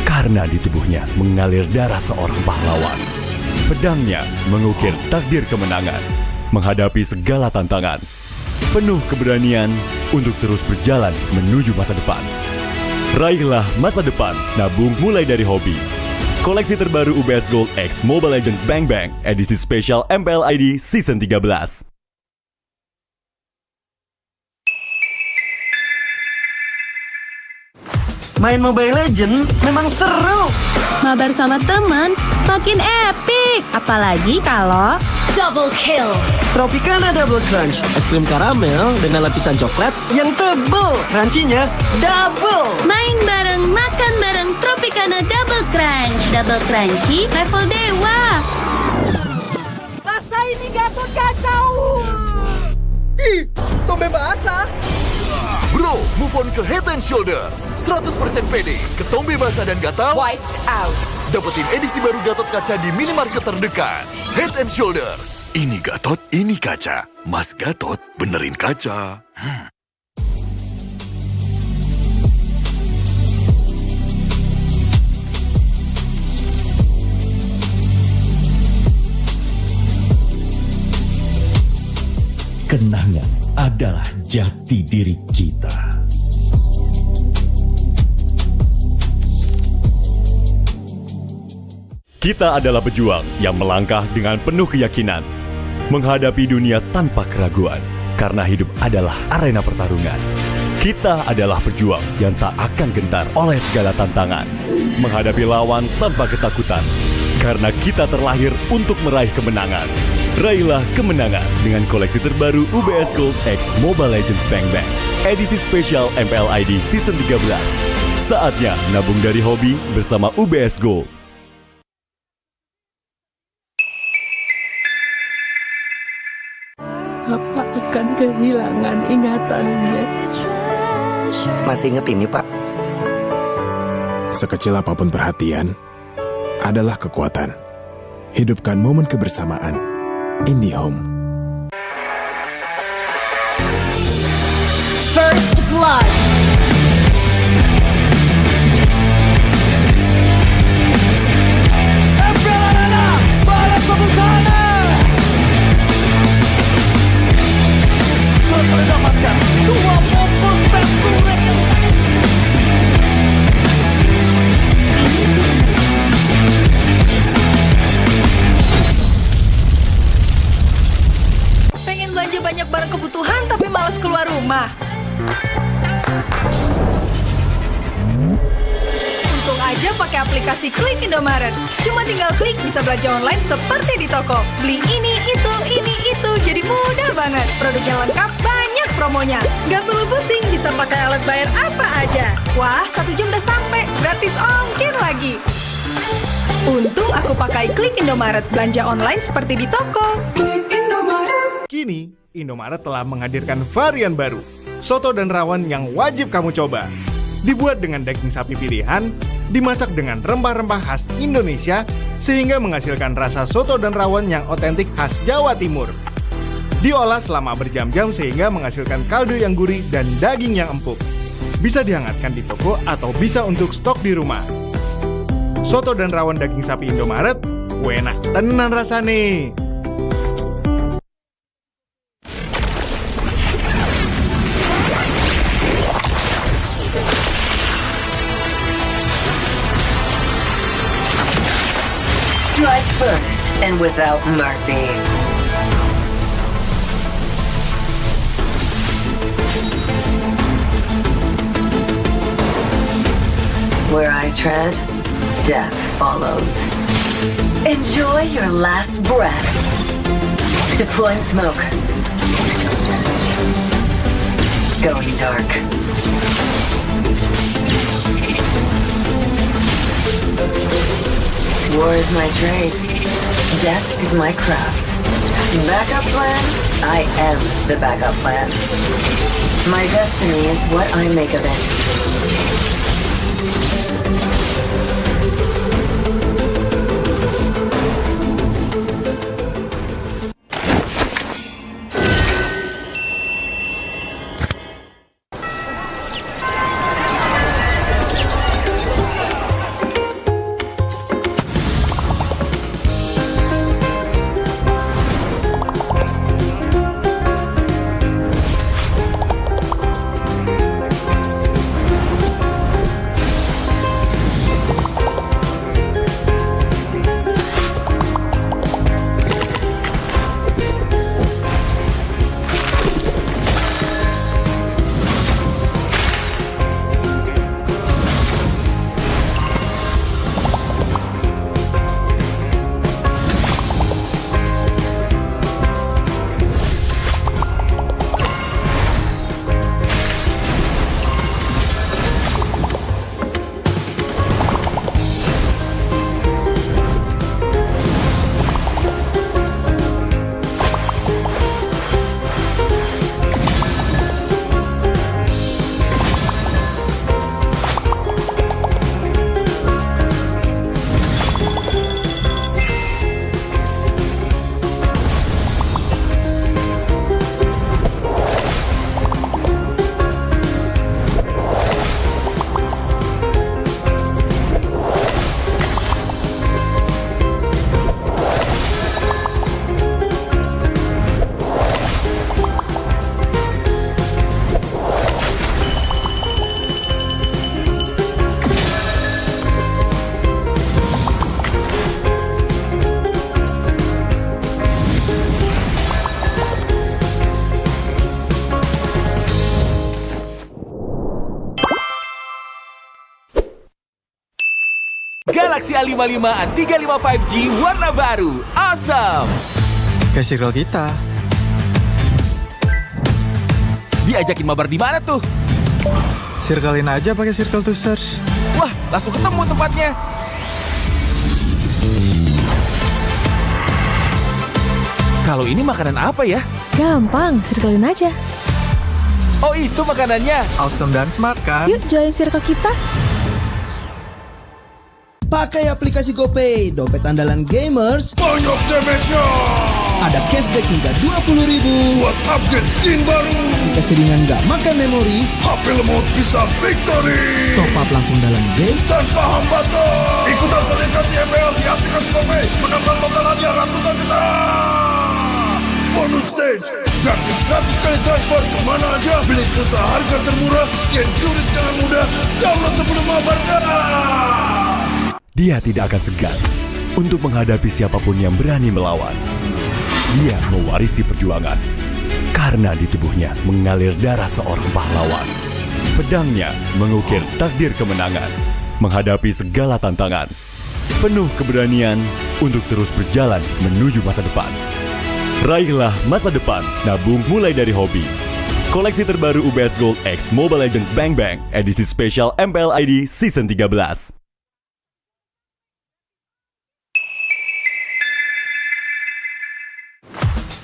karena di tubuhnya mengalir darah seorang pahlawan. Pedangnya mengukir takdir kemenangan, menghadapi segala tantangan. Penuh keberanian untuk terus berjalan menuju masa depan. Raihlah masa depan, nabung mulai dari hobi. Koleksi terbaru UBS Gold X Mobile Legends Bang Bang, edisi spesial MPL ID Season 13. Main Mobile Legends memang seru. Mabar sama temen makin epic. Apalagi kalau Double kill. Tropicana Double Crunch, es krim karamel dengan lapisan coklat yang tebal. Crunchy-nya double. main bareng, makan bareng Tropicana Double Crunch. Double crunchy level dewa. Rasa ini Gatot kacau. Ih, tombe basah. Bro, move on ke Head and Shoulders. 100% pede, ketombe basah dan gatal. Wiped out. Dapetin edisi baru Gatot kaca di minimarket terdekat. Head and Shoulders. Ini Gatot, ini kaca. Mas Gatot, benerin kaca. Kenangan adalah jati diri kita. Kita adalah pejuang yang melangkah dengan penuh keyakinan, menghadapi dunia tanpa keraguan, karena hidup adalah arena pertarungan. Kita adalah pejuang yang tak akan gentar oleh segala tantangan, menghadapi lawan tanpa ketakutan, karena kita terlahir untuk meraih kemenangan. Raihlah kemenangan dengan koleksi terbaru UBS Gold X Mobile Legends Bang Bang, edisi spesial MPL ID Season 13. Saatnya nabung dari hobi bersama UBS Gold. Papa akan kehilangan ingatannya. Masih inget ini, Pak? Sekecil apapun perhatian adalah kekuatan. Hidupkan momen kebersamaan. IndiHome. First blood. Mendapatkan 2 pompon pembunuh. Pengen belanja banyak barang kebutuhan tapi malas keluar rumah. Untung aja pakai aplikasi Klik Indomaret. Cuma tinggal klik bisa belanja online seperti di toko. Beli ini, itu, jadi mudah banget. Produknya lengkap, banyak promonya. Gak perlu pusing, bisa pakai alat bayar apa aja. Wah, 1 jam udah sampai, gratis ongkir lagi. Untung aku pakai Klik Indomaret, belanja online seperti di toko. Kini, Indomaret telah menghadirkan varian baru, soto dan rawon yang wajib kamu coba. Dibuat dengan daging sapi pilihan, dimasak dengan rempah-rempah khas Indonesia, sehingga menghasilkan rasa soto dan rawon yang otentik khas Jawa Timur. Diolah selama berjam-jam sehingga menghasilkan kaldu yang gurih dan daging yang empuk. Bisa dihangatkan di toko atau bisa untuk stok di rumah. Soto dan rawon daging sapi Indomaret, enak tenan rasane. and without mercy. Where I tread, death follows. Enjoy your last breath. Deploying smoke. Going dark. War is my trade. Death is my craft. Backup plan? I am the backup plan. My destiny is what I make of it. Galaxy A55 A35 5G warna baru. Awesome! Kayak circle kita. Diajakin mabar di mana tuh? Circlein aja pakai circle to search. Wah, langsung ketemu tempatnya. Kalau ini makanan apa ya? Gampang, circlein aja. Oh, itu makanannya. Awesome dan smart kan? Yuk join circle kita. Pakai aplikasi GoPay, dompet andalan gamers. Banyak damage-nya. Ada cashback hingga 20.000 buat upgrade skin baru. Aplikasi ringan gak makan memori. HP lemot bisa victory. Top up langsung dalam game tanpa hambatan. Ikutan selebrasi MPL di aplikasi GoPay. Menambah total hadiah ratusan juta. Bonus stage. Gratis 100 kali transfer kemana aja. Beli pulsa harga termurah. Scan QRIS dengan mudah. Download sebelum mabarkan. Dia tidak akan segan untuk menghadapi siapapun yang berani melawan. Dia mewarisi perjuangan karena di tubuhnya mengalir darah seorang pahlawan. Pedangnya mengukir takdir kemenangan, menghadapi segala tantangan. Penuh keberanian untuk terus berjalan menuju masa depan. Raihlah masa depan, nabung mulai dari hobi. Koleksi terbaru UBS Gold X Mobile Legends Bang Bang, edisi spesial MPL ID Season 13.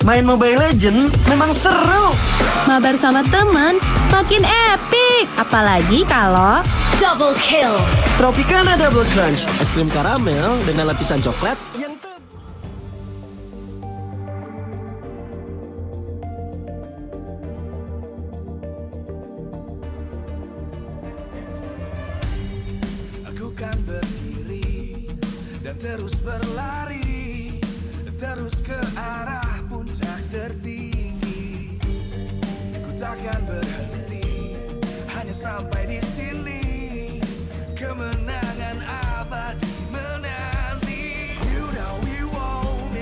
Main Mobile Legends memang seru. Mabar sama temen makin epic. Apalagi kalau double kill. Tropicana Double Crunch, es krim karamel dengan lapisan coklat yang Aku kan berdiri dan terus berlari, terus ke arah puncak tertinggi. Ku takkan berhenti, hanya sampai di sini. Kemenangan abadi menanti. You know we won't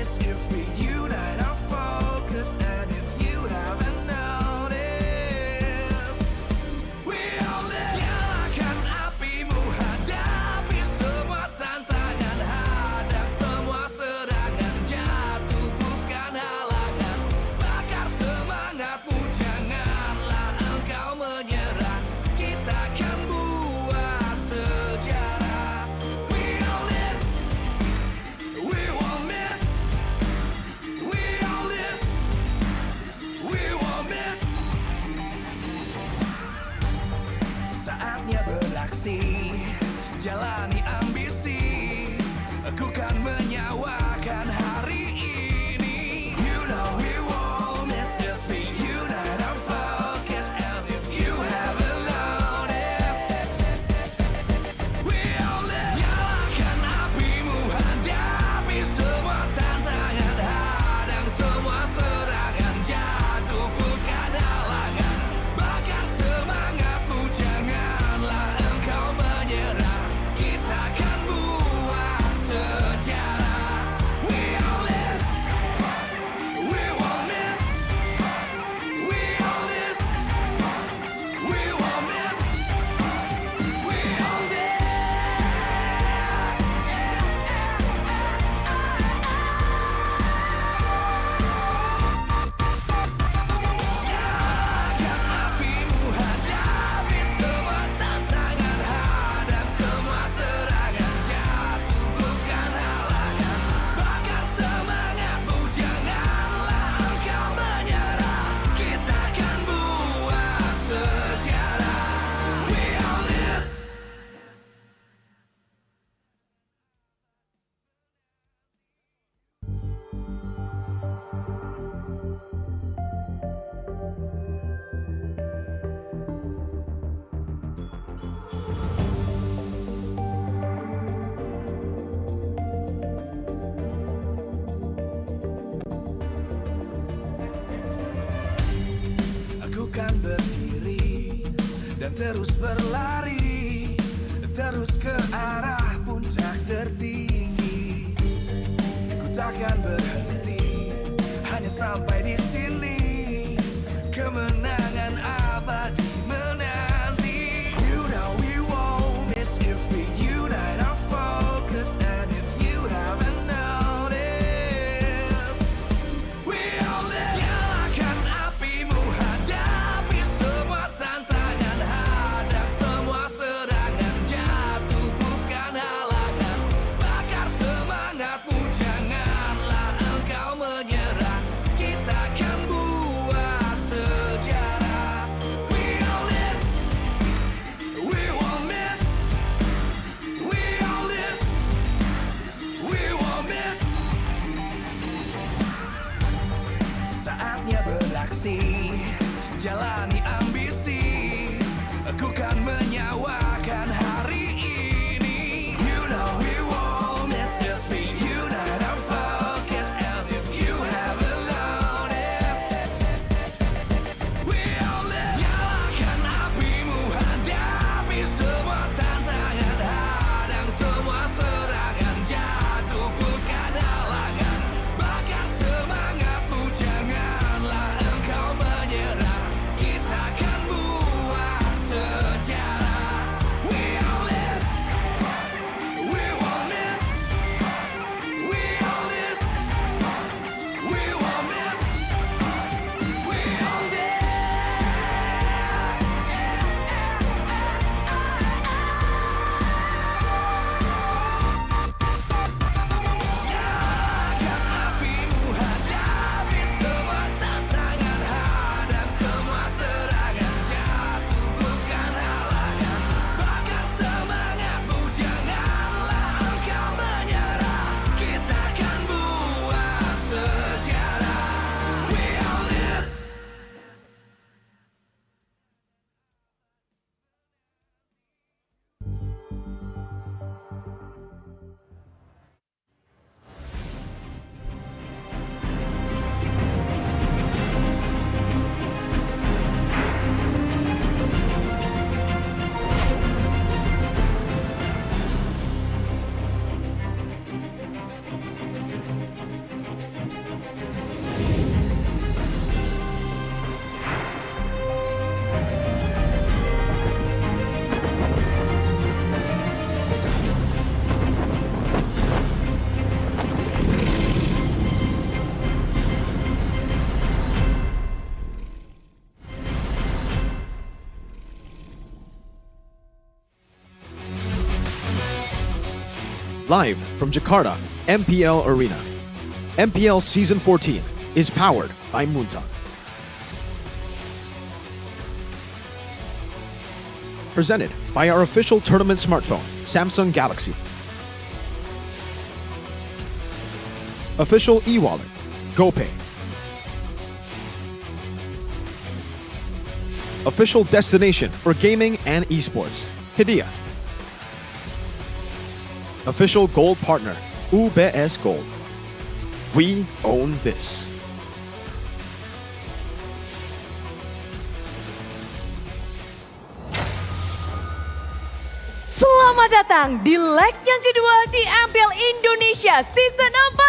berdiri dan terus berlari, terus ke arah puncak tertinggi. Ku takkan berhenti, hanya sampai di sini. Kemenangan abadi menanti. You know we won't miss if we unite our focus. And if you haven't noticed, we all live. Nyalakan apimu, hadapi semua tantangan, hadang semua serangan, jatuh bukan halangan. Bakar semangatmu, janganlah engkau menyerah. Kita akan buat sejarah. We all this, we won't miss. We all this, we won't miss. Saatnya beraksi, jalani ambisi. Aku kan menyawakan hari ini. You know we won't miss if we unite our focus. And if you haven't noticed, we all live. Nyalakan apimu, hadapi semua tantangan, hadang semua serangan, jatuh bukan halangan. Bakar semangatmu, janganlah engkau menyerah. Kita akan buat sejarah. We all this, we won't miss. We all this, we won't miss. We all this. Nyalakan apimu, hadapi semua tantangan, hadang semua serangan, jatuh bukan halangan. Bakar semangatmu, janganlah engkau menyerah. Kita akan buat sejarah. We all this. Live from Jakarta, MPL Arena. MPL Season 14 is powered by Moonton. Presented by our official tournament smartphone, Samsung Galaxy. Official e-wallet, GoPay. Official destination for gaming and esports, Hidea. Official gold partner, UBS Gold. We own this. Selamat datang di leg yang kedua di MPL Indonesia Season 14.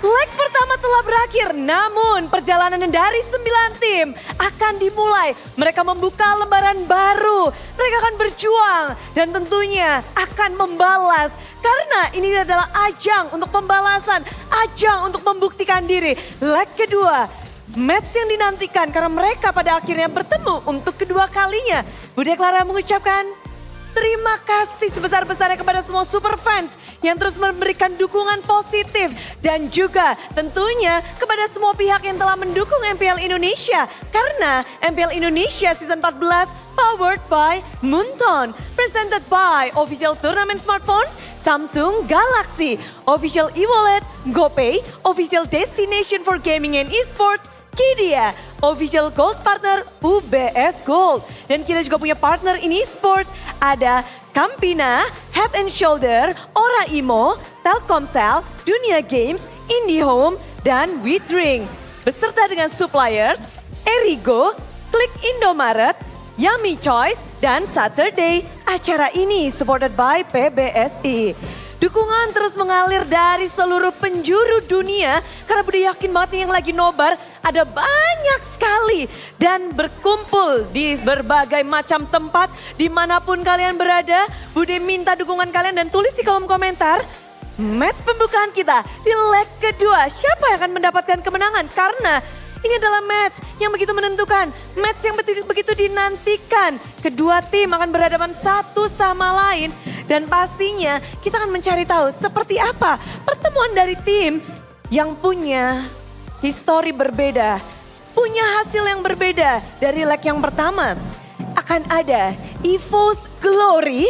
Leg pertama telah berakhir, namun perjalanan dari 9 tim akan dimulai. Mereka membuka lembaran baru, mereka akan berjuang dan tentunya akan membalas. Karena ini adalah ajang untuk pembalasan, ajang untuk membuktikan diri. Leg kedua, match yang dinantikan karena mereka pada akhirnya bertemu untuk kedua kalinya. Budi Clara mengucapkan terima kasih sebesar-besarnya kepada semua super fans yang terus memberikan dukungan positif. Dan juga tentunya kepada semua pihak yang telah mendukung MPL Indonesia. Karena MPL Indonesia Season 14 powered by Moonton. Presented by Official Tournament Smartphone, Samsung Galaxy. Official e-wallet, GoPay. Official Destination for Gaming and Esports, Hidea. Official Gold Partner UBS Gold. Dan kita juga punya partner in esports, ada Campina, Head and Shoulder, Ora Imo, Telkomsel, Dunia Games, IndiHome, dan We Drink. Beserta dengan suppliers, Erigo, Klik Indomaret, Yummy Choice, dan Saturday. Acara ini supported by PBSI. Dukungan terus mengalir dari seluruh penjuru dunia karena Bude yakin banget nih yang lagi nobar ada banyak sekali dan berkumpul di berbagai macam tempat dimanapun kalian berada. Bude minta dukungan kalian dan tulis di kolom komentar match pembukaan kita di leg kedua. Siapa yang akan mendapatkan kemenangan karena ini adalah match yang begitu menentukan, match yang begitu dinantikan. Kedua tim akan berhadapan satu sama lain dan pastinya kita akan mencari tahu seperti apa pertemuan dari tim yang punya histori berbeda, punya hasil yang berbeda. Dari leg yang pertama akan ada EVO's Glory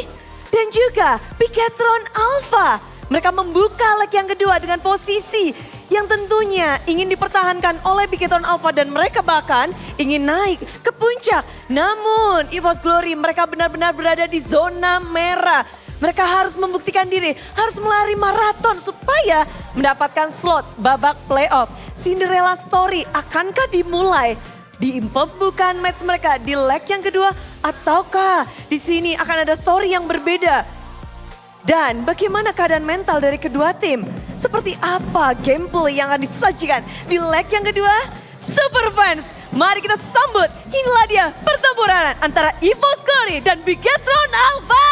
dan juga Bigetron Alpha. Mereka membuka leg yang kedua dengan posisi yang tentunya ingin dipertahankan oleh Bigetron Alpha dan mereka bahkan ingin naik ke puncak. Namun EVO's Glory mereka benar-benar berada di zona merah. Mereka harus membuktikan diri, harus melari maraton supaya mendapatkan slot babak playoff. Cinderella Story akankah dimulai di pembukaan match mereka di leg yang kedua ataukah di sini akan ada story yang berbeda? Dan bagaimana keadaan mental dari kedua tim? Seperti apa gameplay yang akan disajikan di leg yang kedua? Super fans, mari kita sambut. Inilah dia pertempuran antara EVO's Glory dan Bigetron Alpha.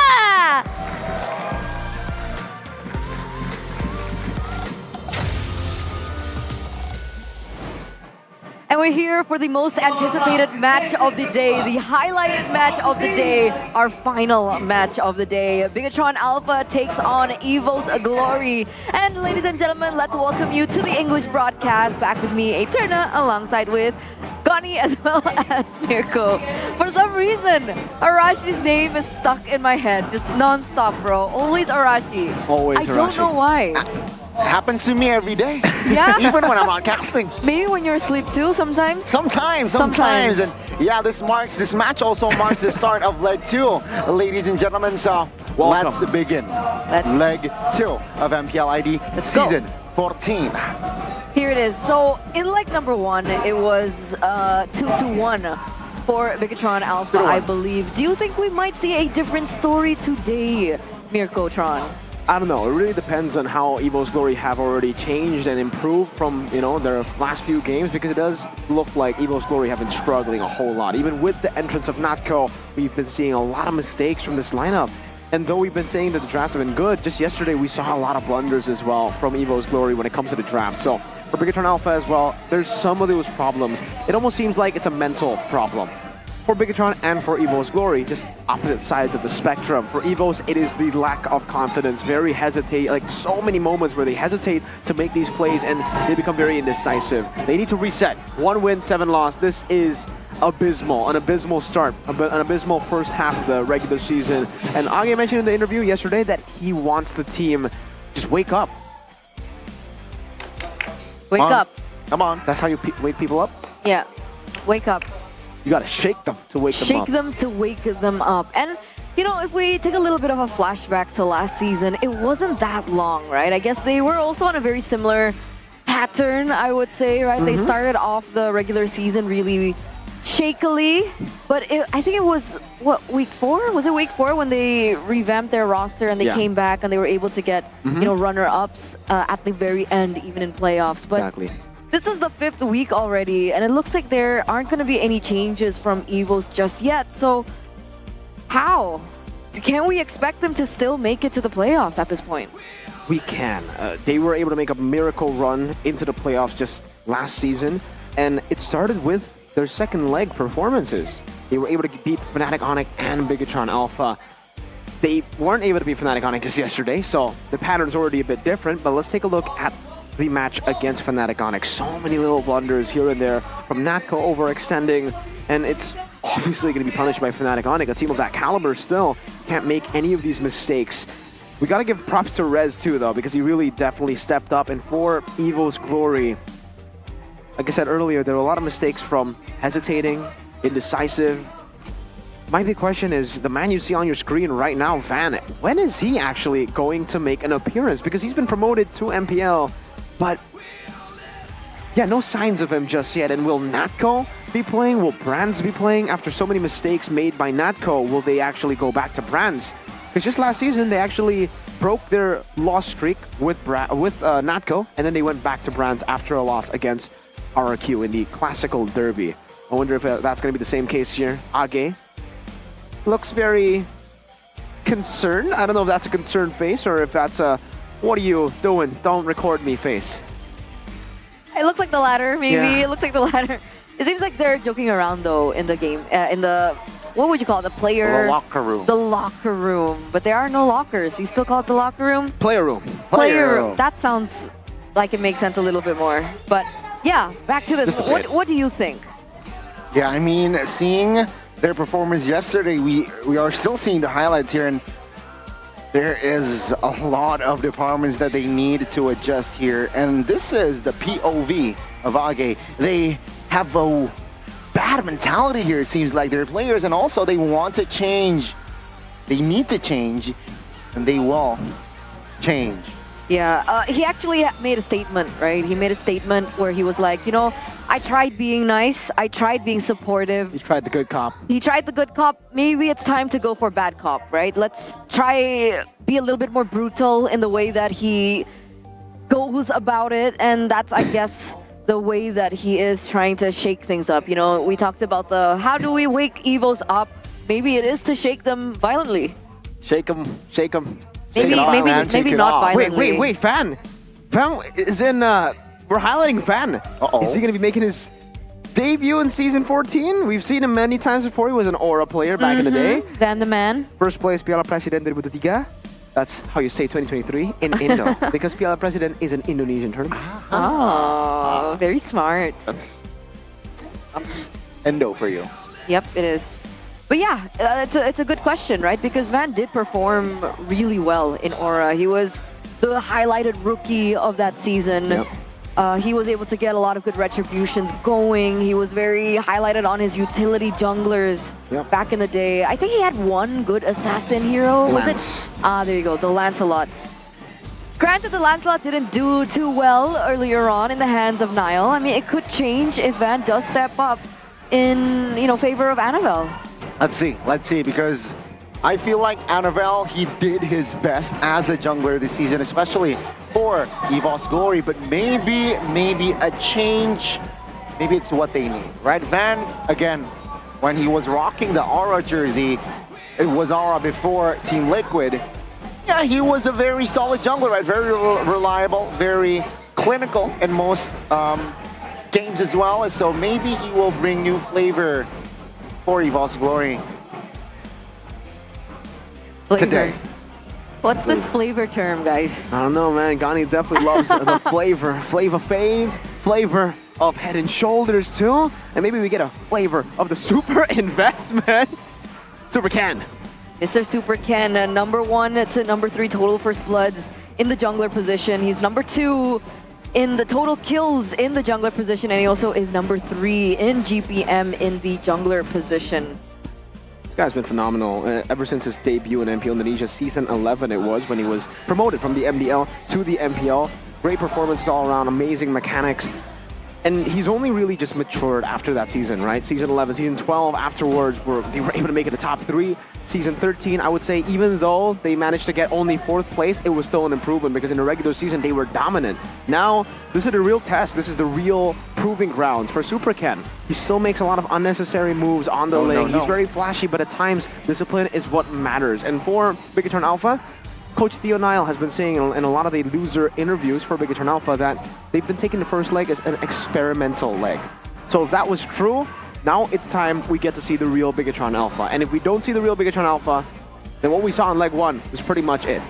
And we're here for the most anticipated match of the day, the highlighted match of the day, our final match of the day. Bigetron Alpha takes on EVO's Glory. And ladies and gentlemen, let's welcome you to the English broadcast. Back with me, Eterna, alongside with Gani as well as Mirko. For some reason, Arashi's name is stuck in my head, just non-stop, bro. Always Arashi. Always I Arashi. don't know why. Happens to me every day. Yeah? Even when I'm out casting. Maybe when you're asleep too, sometimes? Sometimes. And yeah, this match also marks the start of leg 2. Ladies and gentlemen, so let's begin. Leg 2 of MPL ID season 14. Here it is. So in leg number 1, it was 2-1 for Bigetron Alpha, I believe. Do you think we might see a different story today, Mirko-tron? I don't know. It really depends on how EVO's Glory have already changed and improved from, their last few games, because it does look like EVO's Glory have been struggling a whole lot. Even with the entrance of Natko, we've been seeing a lot of mistakes from this lineup. And though we've been saying that the drafts have been good, just yesterday we saw a lot of blunders as well from EVO's Glory when it comes to the draft. So for Bigetron Alpha as well, there's some of those problems. It almost seems like it's a mental problem. For Bigetron and for EVO's Glory, just opposite sides of the spectrum. For EVO's, it is the lack of confidence, very hesitate, like so many moments where they hesitate to make these plays and they become very indecisive. They need to reset. 1 win, 7 loss. This is abysmal, an abysmal start, an abysmal first half of the regular season. And Age mentioned in the interview yesterday that he wants the team just wake up. Wake up. Come on. That's how you wake people up? Yeah, wake up. You gotta shake them to wake them up. Shake them to wake them up. And, if we take a little bit of a flashback to last season, it wasn't that long, right? I guess they were also on a very similar pattern, I would say, right? They started off the regular season really shakily, but I think it was, week 4? Was it week 4 when they revamped their roster and they came back and they were able to get, runner-ups at the very end, even in playoffs. But exactly. This is the 5th week already, and it looks like there aren't going to be any changes from EVO's just yet. So, how? Can we expect them to still make it to the playoffs at this point? We can. They were able to make a miracle run into the playoffs just last season, and it started with their second leg performances. They were able to beat Fnatic Onyx and Bigetron Alpha. They weren't able to beat Fnatic Onyx just yesterday, so the pattern's already a bit different, but let's take a look at the match against Fnatic Onyx. So many little blunders here and there from Natko overextending, and it's obviously going to be punished by Fnatic Onyx. A team of that caliber still can't make any of these mistakes. We got to give props to Rez too, though, because he really definitely stepped up. And for EVO's Glory, like I said earlier, there were a lot of mistakes from hesitating, indecisive. My big question is, the man you see on your screen right now, Van, when is he actually going to make an appearance? Because he's been promoted to MPL, but yeah, no signs of him just yet. And will Natco be playing? Will Brands be playing? After so many mistakes made by Natco, will they actually go back to Brands? Because just last season, they actually broke their loss streak with Natco, and then they went back to Brands after a loss against RRQ in the Classical Derby. I wonder if that's going to be the same case here. Age looks very concerned. I don't know if that's a concerned face or if that's a, what are you doing? Don't record me face. It looks like the latter, maybe. Yeah. It looks like the latter. It seems like they're joking around, though, in the game. In the, what would you call it? The player... The locker room. The locker room. But there are no lockers. Do you still call it the locker room? Player room. Player room. That sounds like it makes sense a little bit more. But yeah, back to this. What do you think? Yeah, I mean, seeing their performance yesterday, we are still seeing the highlights here, and there is a lot of departments that they need to adjust here. And this is the POV of Age. They have a bad mentality here, it seems like, their players, and also they want to change. They need to change, and they will change. Yeah, he actually made a statement, right? He made a statement where he was like, you know, I tried being nice, I tried being supportive. He tried the good cop. He tried the good cop. Maybe it's time to go for bad cop, right? Let's try be a little bit more brutal in the way that he goes about it. And that's, I guess, the way that he is trying to shake things up. You know, we talked about the, how do we wake Evos up? Maybe it is to shake them violently. Shake them, shake them. Maybe not violently. Wait, Fan! Fan is in, we're highlighting Fan. Is he going to be making his debut in Season 14? We've seen him many times before. He was an Aura player back in the day. Van the Man. First place Piala Presiden 2023. That's how you say 2023 in Indo. Because Piala Presiden is an Indonesian tournament. Oh, very smart. That's Indo for you. Yep, it is. But yeah, it's a good question, right? Because Van did perform really well in Aura. He was the highlighted rookie of that season. Yep. He was able to get a lot of good retributions going. He was very highlighted on his utility junglers back in the day. I think he had one good assassin hero. Lance. Was it? There you go, the Lancelot. Granted, the Lancelot didn't do too well earlier on in the hands of Niall. I mean, it could change if Van does step up in, you know, favor of Annabelle. Let's see, because I feel like Annabelle, he did his best as a jungler this season, especially for EVOS Glory, but maybe a change, maybe it's what they need, right? Van, again, when he was rocking the Aura jersey, it was Aura before Team Liquid. Yeah, he was a very solid jungler, right? Very reliable, very clinical in most games as well, so maybe he will bring new flavor for EVOS Glory today. What's this flavor term, guys? I don't know, man. Gani definitely loves the flavor of Head and Shoulders too. And maybe we get a flavor of the Super investment. Super Ken. Mr. Super Ken, #1 to #3 total first bloods in the jungler position. He's #2 in the total kills in the jungler position, and he also is #3 in GPM in the jungler position. This guy's been phenomenal ever since his debut in MPL Indonesia. Season 11 it was when he was promoted from the MDL to the MPL. Great performances all around, amazing mechanics. And he's only really just matured after that season, right? Season 11, Season 12 afterwards, they were able to make it the top 3. Season 13, I would say, even though they managed to get only 4th place, it was still an improvement because in the regular season, they were dominant. Now, this is the real test. This is the real proving grounds for Super Ken. He still makes a lot of unnecessary moves on the lane. He's very flashy, but at times, discipline is what matters. And for Bigatron Alpha, Coach Theo Niall has been saying in a lot of the loser interviews for Bigatron Alpha that they've been taking the first leg as an experimental leg. So if that was true, now it's time we get to see the real Bigatron Alpha. And if we don't see the real Bigatron Alpha, then what we saw in leg 1 is pretty much it.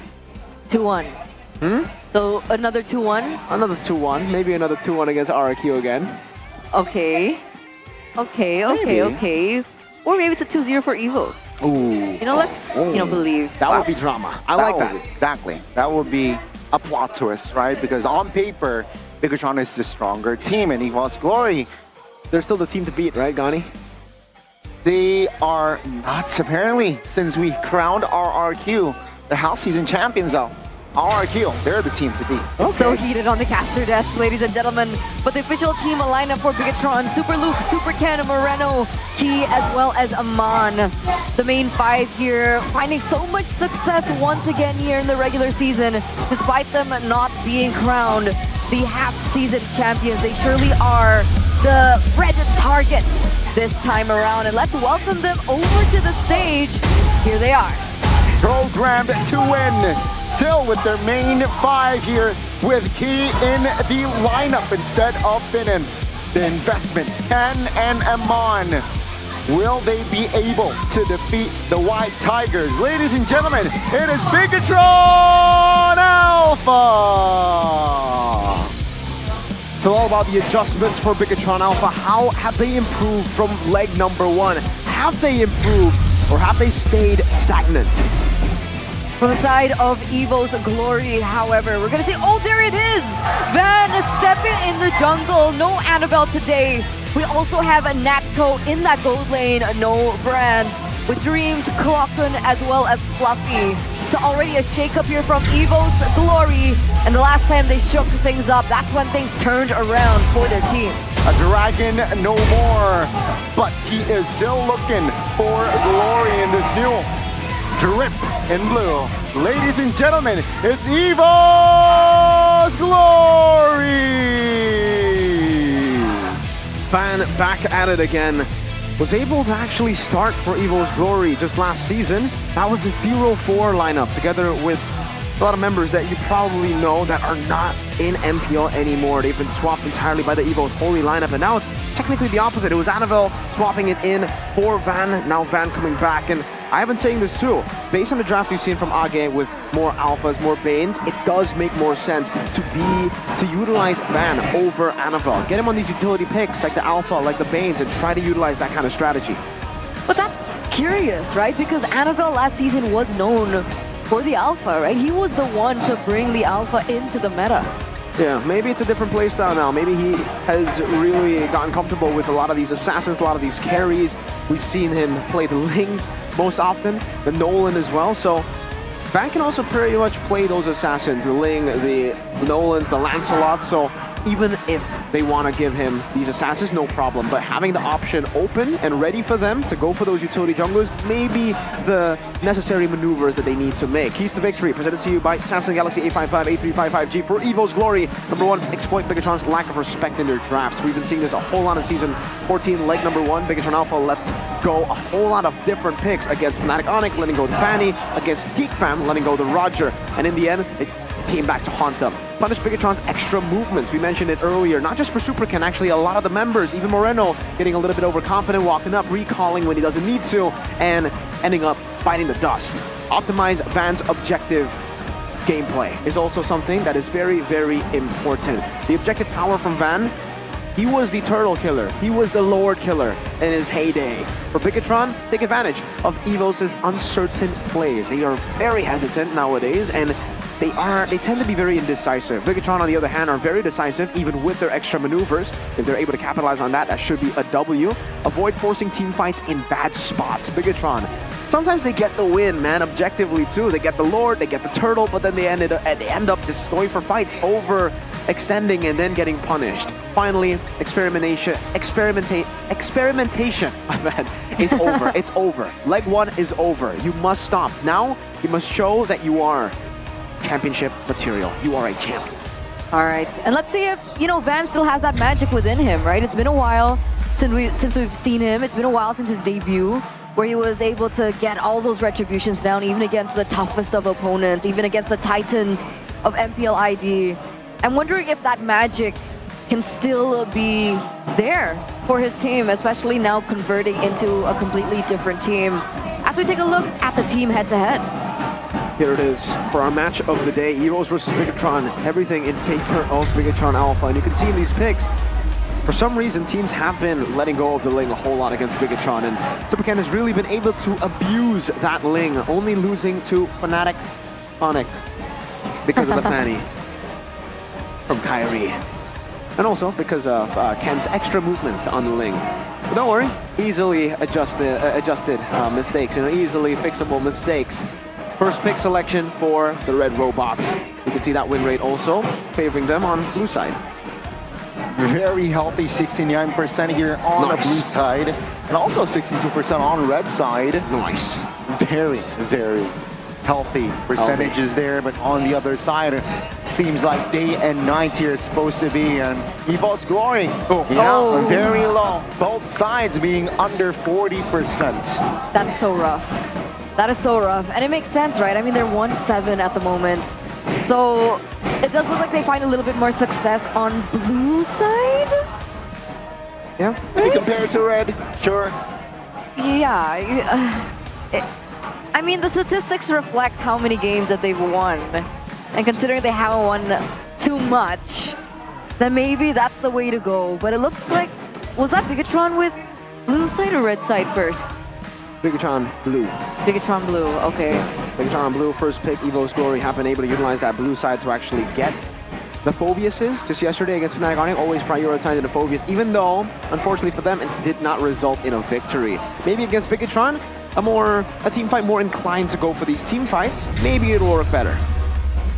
2-1. So another 2-1? Another 2-1. Maybe another 2-1 against RRQ again. Okay. Okay. Or maybe it's a 2-0 for Evos. Ooh. You know, let's, believe. That would be drama. I like that. Exactly. That would be a plot twist, right? Because on paper, Bigatron is the stronger team, and EVOS Glory, they're still the team to beat, right, Gani? They are not, apparently, since we crowned RRQ the house season champions, though. RRQ, they're the team to beat. It's so heated on the caster desk, ladies and gentlemen. But the official team lineup for Bigatron, Super Luke, Super Ken, Moreno, Key, as well as Aman. The main five here finding so much success once again here in the regular season. Despite them not being crowned the half-season champions, they surely are the red targets this time around. And let's welcome them over to the stage. Here they are. Programmed to win. Still with their main five here, with Key in the lineup instead of Finan. The investment, Ken and Aman. Will they be able to defeat the White Tigers? Ladies and gentlemen, it is Bigatron Alpha! It's all about the adjustments for Bigatron Alpha. How have they improved from leg number one? Have they improved or have they stayed stagnant? For the side of Evo's Glory, however, we're gonna say, oh, there it is! Van stepping in the jungle. No Annabelle today. We also have a Natco in that gold lane. No Brands with Dreams, Clockton, as well as Fluffy. So already a shakeup here from Evo's Glory. And the last time they shook things up, that's when things turned around for their team. A dragon no more, but he is still looking for glory in this new drip in blue. Ladies and gentlemen, it's Evo's Glory! Van back at it again. Was able to actually start for Evo's Glory just last season. That was the 0-4 lineup together with a lot of members that you probably know that are not in MPL anymore. They've been swapped entirely by the Evo's Holy lineup, and now it's technically the opposite. It was Annabelle swapping it in for Van, now Van coming back. And I have been saying this too, based on the draft you've seen from Age with more Alphas, more Banes, it does make more sense to utilize Van over Annabelle. Get him on these utility picks like the Alpha, like the Banes, and try to utilize that kind of strategy. But that's curious, right? Because Annabelle last season was known for the Alpha, right? He was the one to bring the Alpha into the meta. Yeah, maybe it's a different playstyle now. Maybe he has really gotten comfortable with a lot of these assassins, a lot of these carries. We've seen him play the Lings most often, the Nolan as well. So Van can also pretty much play those assassins, the Ling, the Nolans, the Lancelots. So even if they want to give him these assassins, no problem. But having the option open and ready for them to go for those utility junglers may be the necessary maneuvers that they need to make. Keys to Victory, presented to you by Samsung Galaxy A55, A355G for Evo's Glory. Number one, exploit Bigatron's lack of respect in their drafts. We've been seeing this a whole lot in Season 14, leg number one. Bigatron Alpha let go a whole lot of different picks against Fnatic Onyx, letting go to Fanny, against Geek Fam, letting go to Roger. And in the end, it came back to haunt them. Punish Bigatron's extra movements. We mentioned it earlier, not just for Super Ken, actually a lot of the members, even Moreno, getting a little bit overconfident, walking up, recalling when he doesn't need to, and ending up biting the dust. Optimize Van's objective gameplay is also something that is very, very important. The objective power from Van, he was the turtle killer. He was the lord killer in his heyday. For Bigatron, take advantage of Evos' uncertain plays. They are very hesitant nowadays, and they tend to be very indecisive. Bigatron, on the other hand, are very decisive, even with their extra maneuvers. If they're able to capitalize on that, that should be a W. Avoid forcing team fights in bad spots. Bigatron, sometimes they get the win, man, objectively too. They get the Lord, they get the Turtle, but then they end up just going for fights, overextending and then getting punished. Finally, experimentation is over. It's over. Leg one is over. You must stop. Now, you must show that you are championship material. You are a champion. All right, and let's see if, Van still has that magic within him, right? It's been a while since we've seen him. It's been a while since his debut, where he was able to get all those retributions down, even against the toughest of opponents, even against the Titans of MPL ID. I'm wondering if that magic can still be there for his team, especially now converting into a completely different team. As we take a look at the team head-to-head. Here it is for our match of the day, Evos versus Bigatron. Everything in favor of Bigatron Alpha. And you can see in these picks, for some reason, teams have been letting go of the Ling a whole lot against Bigatron. And Super Ken has really been able to abuse that Ling, only losing to Fnatic Onyx because of the Fanny from Kyrie. And also because of Ken's extra movements on the Ling. But don't worry, easily adjusted mistakes, easily fixable mistakes First pick selection for the Red Robots. You can see that win rate also favoring them on blue side. Very healthy 69% here on the blue side, and also 62% on red side. Nice. Very, very healthy percentages there, but on the other side, it seems like day and night here it's supposed to be, and EVO's Glory, very low. Both sides being under 40%. That's so rough. That is so rough. And it makes sense, right? I mean, they're 1-7 at the moment. So it does look like they find a little bit more success on blue side. Yeah, if you compare it to red, sure. Yeah. I mean, the statistics reflect how many games that they've won. And considering they haven't won too much, then maybe that's the way to go. But it looks like, was that Bigatron with blue side or red side first? Bigatron blue. Bigatron blue, okay. Bigatron blue, first pick. EVO's Glory have been able to utilize that blue side to actually get the Phobiuses. Just yesterday against Fnatic Onyx, always prioritizing the Phobius, even though, unfortunately for them, it did not result in a victory. Maybe against Bigatron, a team fight more inclined to go for these team fights, maybe it'll work better.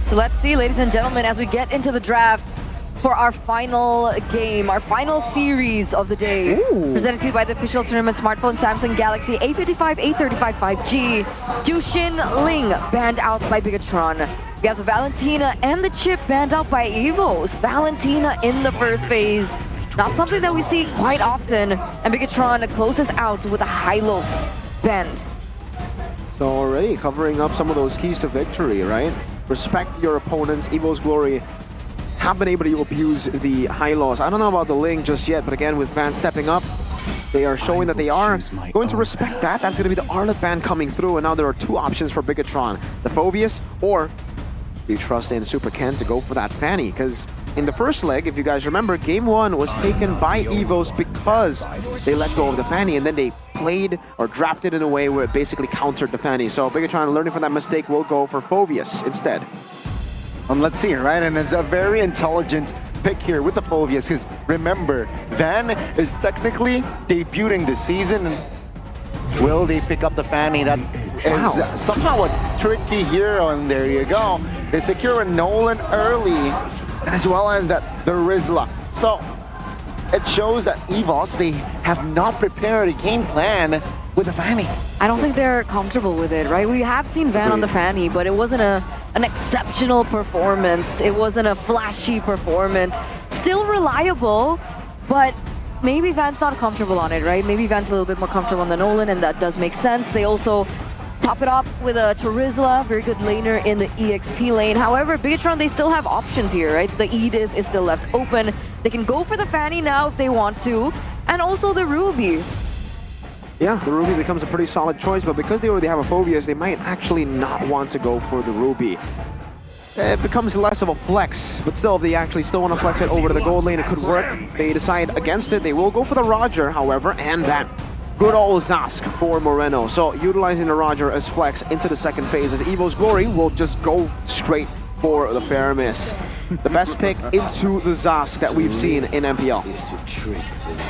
So let's see, ladies and gentlemen, as we get into the drafts for our final game, our final series of the day. Presented to you by the official tournament smartphone Samsung Galaxy A55, A35 5G. Jushin Ling banned out by Bigatron. We have the Valentina and the Chip banned out by EVOs. Valentina in the first phase. Not something that we see quite often. And Bigatron closes out with a Hylos banned. So already covering up some of those keys to victory, right? Respect your opponents. EVO's Glory have been able to abuse the Hylos. I don't know about the Ling just yet, but again, with Van stepping up, they are showing that they are going to respect that. That's going to be the Arlet ban coming through, and now there are two options for Bigatron. The Phobius, or you trust in Super Ken to go for that Fanny, because in the first leg, if you guys remember, game one was taken by EVOs because they let go of the Fanny, and then they played or drafted in a way where it basically countered the Fanny. So Bigatron, learning from that mistake, will go for Phobius instead. And let's see, right? And it's a very intelligent pick here with the Phobius, because remember, Van is technically debuting this season. Will they pick up the Fanny? That is somehow a tricky hero, and there you go. They secure a Nolan early, as well as the Rizla. So it shows that EVOS, they have not prepared a game plan with the Fanny. I don't think they're comfortable with it, right? We have seen Van on the Fanny, but it wasn't an exceptional performance. It wasn't a flashy performance. Still reliable, but maybe Van's not comfortable on it, right? Maybe Van's a little bit more comfortable on the Nolan, and that does make sense. They also top it up with a Terizla, very good laner in the EXP lane. However, Bigatron, they still have options here, right? The Edith is still left open. They can go for the Fanny now if they want to, and also the Ruby. Yeah, the Ruby becomes a pretty solid choice, but because they already have a Phobius, they might actually not want to go for the Ruby. It becomes less of a flex, but still, if they actually still want to flex it over to the gold lane, it could work. They decide against it. They will go for the Roger, however, and that good old Zask for Moreno. So utilizing the Roger as flex into the second phase as EVO's Glory will just go straight for the Faramis. The best pick into the Zask that we've seen in MPL.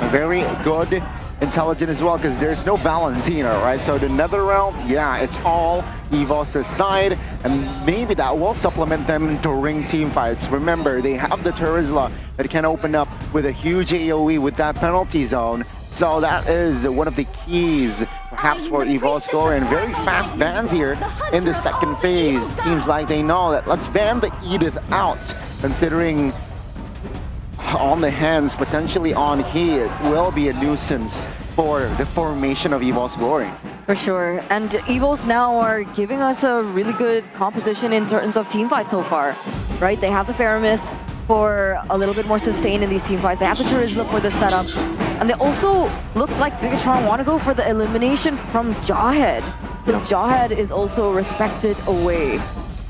Very good. Intelligent as well, because there's no Valentina, right? So the Nether Realm, yeah, it's all EVOS' side, and maybe that will supplement them into ring team fights. Remember, they have the Terizla that can open up with a huge AoE with that penalty zone. So that is one of the keys, perhaps, for EVO's Glory, and very fast bans here in the second phase. Seems like they know that let's ban the Edith out, considering on the hands, potentially on key, it will be a nuisance for the formation of EVO's Glory. For sure, and EVOs now are giving us a really good composition in terms of team fights so far, right? They have the Faramis for a little bit more sustain in these team fights. They have the Terizla for the setup, and they also, looks like Bigatron want to go for the elimination from Jawhead. So Jawhead is also respected away.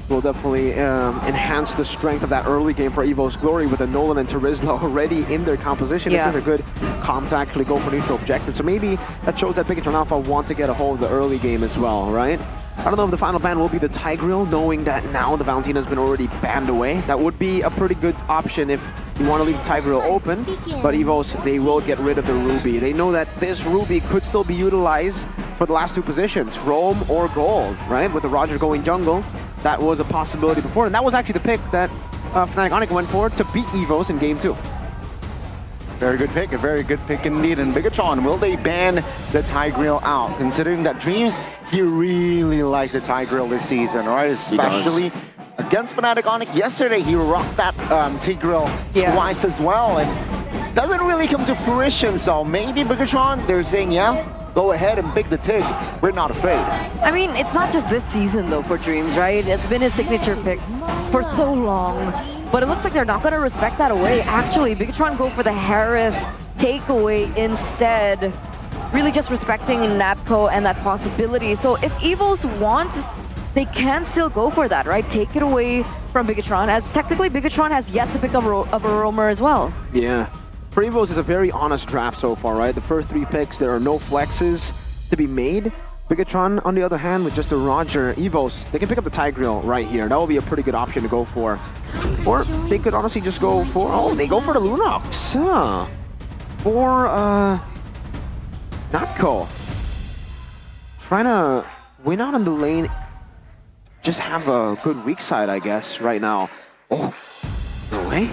Will definitely enhance the strength of that early game for EVO's Glory with the Nolan and Terizla already in their composition. Yeah. This is a good comp to actually go for neutral objective. So maybe that shows that Bigatron Alpha want to get a hold of the early game as well, right? I don't know if the final ban will be the Tigreal, knowing that now the Valentina has been already banned away. That would be a pretty good option if you want to leave the Tigreal open. But EVOs, they will get rid of the Ruby. They know that this Ruby could still be utilized for the last two positions, Roam or Gold, right? With the Roger going jungle, that was a possibility before, and that was actually the pick that Fnatic Onyx went for to beat EVOS in Game 2. Very good pick, a very good pick indeed. And Bigatron, will they ban the Tigreal out? Considering that Dreams, he really likes the Tigreal this season, right? Especially against Fnatic Onyx. Yesterday, he rocked that Tigreal twice as well, and doesn't really come to fruition. So maybe Bigatron, they're saying, yeah, go ahead and pick the Tig. We're not afraid. I mean, it's not just this season though for Dreams, right? It's been his signature pick for so long. But it looks like they're not going to respect that away. Actually, Bigatron go for the Harith takeaway instead. Really just respecting Natco and that possibility. So if EVOs want, they can still go for that, right? Take it away from Bigatron, as technically Bigatron has yet to pick up a roamer as well. Yeah. For EVOs, it's a very honest draft so far, right? The first 3 picks, there are no flexes to be made. Bigatron, on the other hand, with just a Roger, EVOs, they can pick up the Tigreal right here. That would be a pretty good option to go for. Or they could honestly just go for, they go for the Lunox. Huh. Or, Natco. Trying to win out on the lane. Just have a good weak side, I guess, right now. Oh, no way.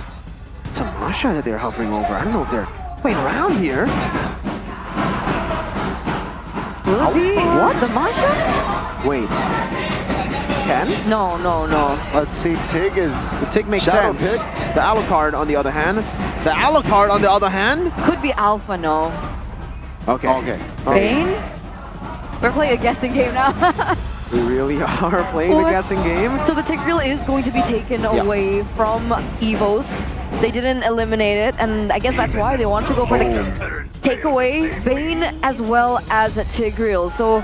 It's a Masha that they're hovering over. I don't know if they're playing around here. Will it be what? The Masha? Wait. Ken? No. Let's see, Tig is... The Tig makes shadow sense. picked. The Alucard on the other hand. The Alucard on the other hand? Could be Alpha, no. Okay. Bane? We're playing a guessing game now. We really are playing the guessing game. So the Tigreal is going to be taken away from EVOs. They didn't eliminate it, and I guess that's why they want to go for the takeaway, Bane as well as Tigreal. So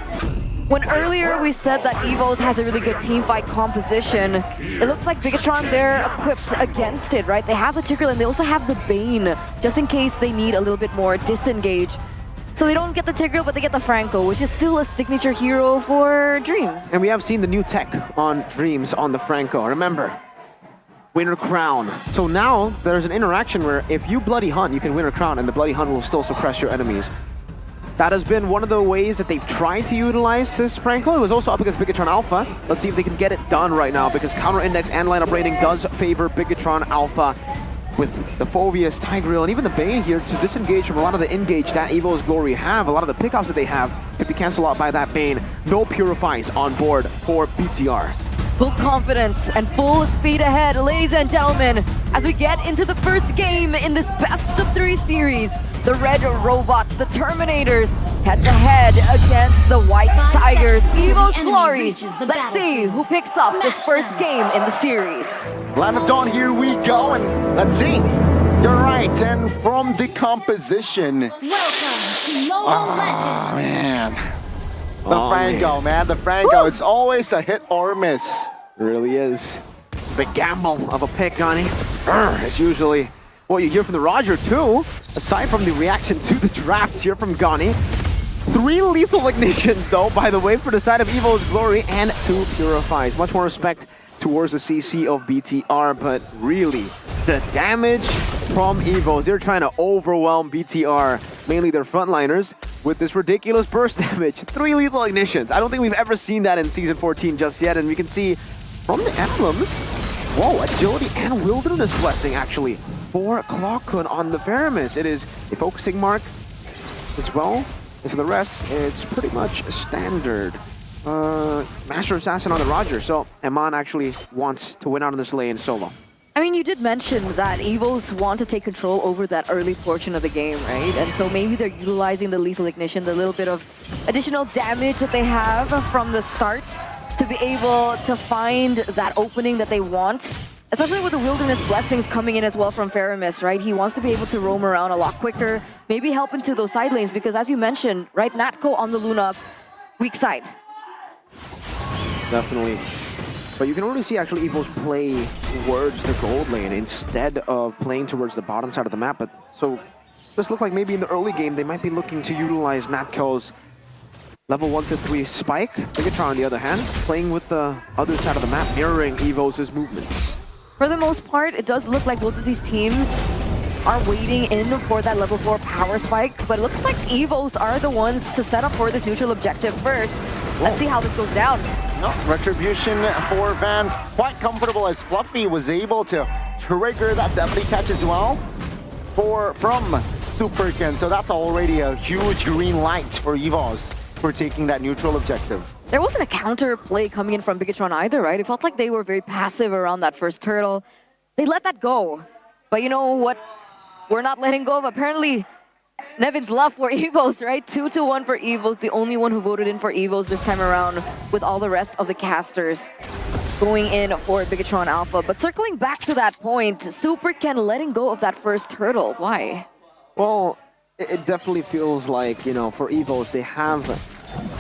when earlier we said that EVOs has a really good teamfight composition, it looks like Bigatron, they're equipped against it, right? They have the Tigreal and they also have the Bane, just in case they need a little bit more disengage. So they don't get the Tigreal, but they get the Franco, which is still a signature hero for Dreams. And we have seen the new tech on Dreams on the Franco. Remember, Winter Crown. So now there's an interaction where if you Bloody Hunt, you can Winter Crown, and the Bloody Hunt will still suppress your enemies. That has been one of the ways that they've tried to utilize this Franco. It was also up against Bigatron Alpha. Let's see if they can get it done right now, because counter index and lineup rating does favor Bigatron Alpha, with the Phoveus, Tigreal, and even the Bane here to disengage from a lot of the engage that EVO's Glory have. A lot of the pickoffs that they have could be cancelled out by that Bane. No Purifies on board for BTR. Full confidence and full speed ahead, ladies and gentlemen, as we get into the first game in this best-of-3 series. The Red Robots, the Terminators, head-to-head against the White Tigers. EVO's Glory. Let's see who picks up this first game in the series. Land of Dawn, here we go, and let's see. You're right, and from the composition. Welcome to Mobile Legends. Man. The Franco, man, the Franco. It's always a hit or miss. It really is. The gamble of a pick, Johnny. It's usually what you hear from the Roger, too. Aside from the reaction to the drafts here from Gani. 3 lethal ignitions, though, by the way, for the side of EVO's Glory, and 2 Purifies. Much more respect towards the CC of BTR, but really, the damage from EVOs, they're trying to overwhelm BTR, mainly their frontliners, with this ridiculous burst damage. 3 lethal ignitions. I don't think we've ever seen that in Season 14 just yet, and we can see from the emblems, whoa, Agility and Wilderness Blessing, actually, for Clockhood on the Faramis. It is a focusing mark as well, and for the rest, it's pretty much standard. Master Assassin on the Roger, so Eman actually wants to win out of this lane solo. I mean, you did mention that EVOs want to take control over that early portion of the game, right? And so maybe they're utilizing the lethal ignition, the little bit of additional damage that they have from the start to be able to find that opening that they want. Especially with the Wilderness Blessings coming in as well from Faramis, right? He wants to be able to roam around a lot quicker, maybe help into those side lanes, because as you mentioned, right, Natco on the Lunox, weak side. Definitely. But you can already see actually EVOs play towards the gold lane instead of playing towards the bottom side of the map. But so this looked like maybe in the early game they might be looking to utilize Natco's level 1 to 3 spike. Bigatron on the other hand, playing with the other side of the map, mirroring EVOs' movements. For the most part, it does look like both of these teams are waiting in for that level 4 power spike, but it looks like Evos are the ones to set up for this neutral objective first. Let's see how this goes down. No, retribution for Van, quite comfortable as Fluffy was able to trigger that deadly catch as well from Super Ken. So that's already a huge green light for Evos for taking that neutral objective. There wasn't a counter play coming in from Bigatron either, right? It felt like they were very passive around that first turtle. They let that go. But you know what? We're not letting go of apparently Nevin's love for Evos, right? 2-1 for Evos, the only one who voted in for Evos this time around, with all the rest of the casters going in for Bigatron Alpha. But circling back to that point, Super Ken letting go of that first turtle. Why? Well, it definitely feels like, you know, for Evos, they have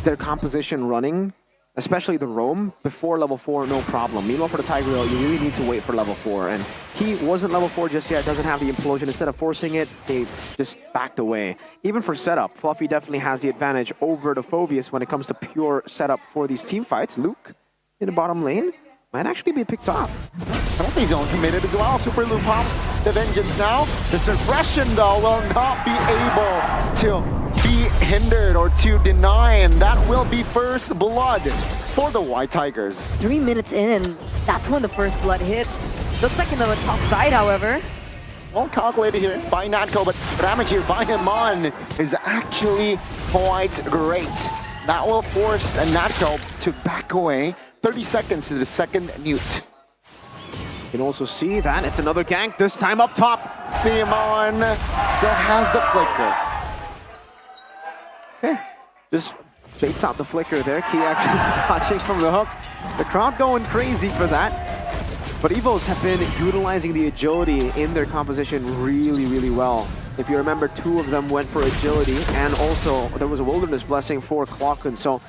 their composition running, especially the roam, before level 4, no problem. Meanwhile, for the Tigreal, you really need to wait for level 4. And he wasn't level 4 just yet, doesn't have the implosion. Instead of forcing it, they just backed away. Even for setup, Fluffy definitely has the advantage over the Phoveus when it comes to pure setup for these team fights. Luke in the bottom lane might actually be picked off. Penalty zone committed as well. Super Luke pops the vengeance now. The suppression though will not be able to be hindered or to deny, and that will be first blood for the White Tigers. 3 minutes in, that's when the first blood hits. Looks like in the top side, however. Well calculated here by Natco, but damage here by Iman is actually quite great. That will force Natco to back away. 30 seconds to the second newt. You can also see that it's another gank, this time up top. Simon still has the flicker. Okay, just baits out the flicker there. Key actually dodging from the hook. The crowd going crazy for that. But Evos have been utilizing the agility in their composition really, really well. If you remember, 2 of them went for agility, and also there was a wilderness blessing for Clockun. So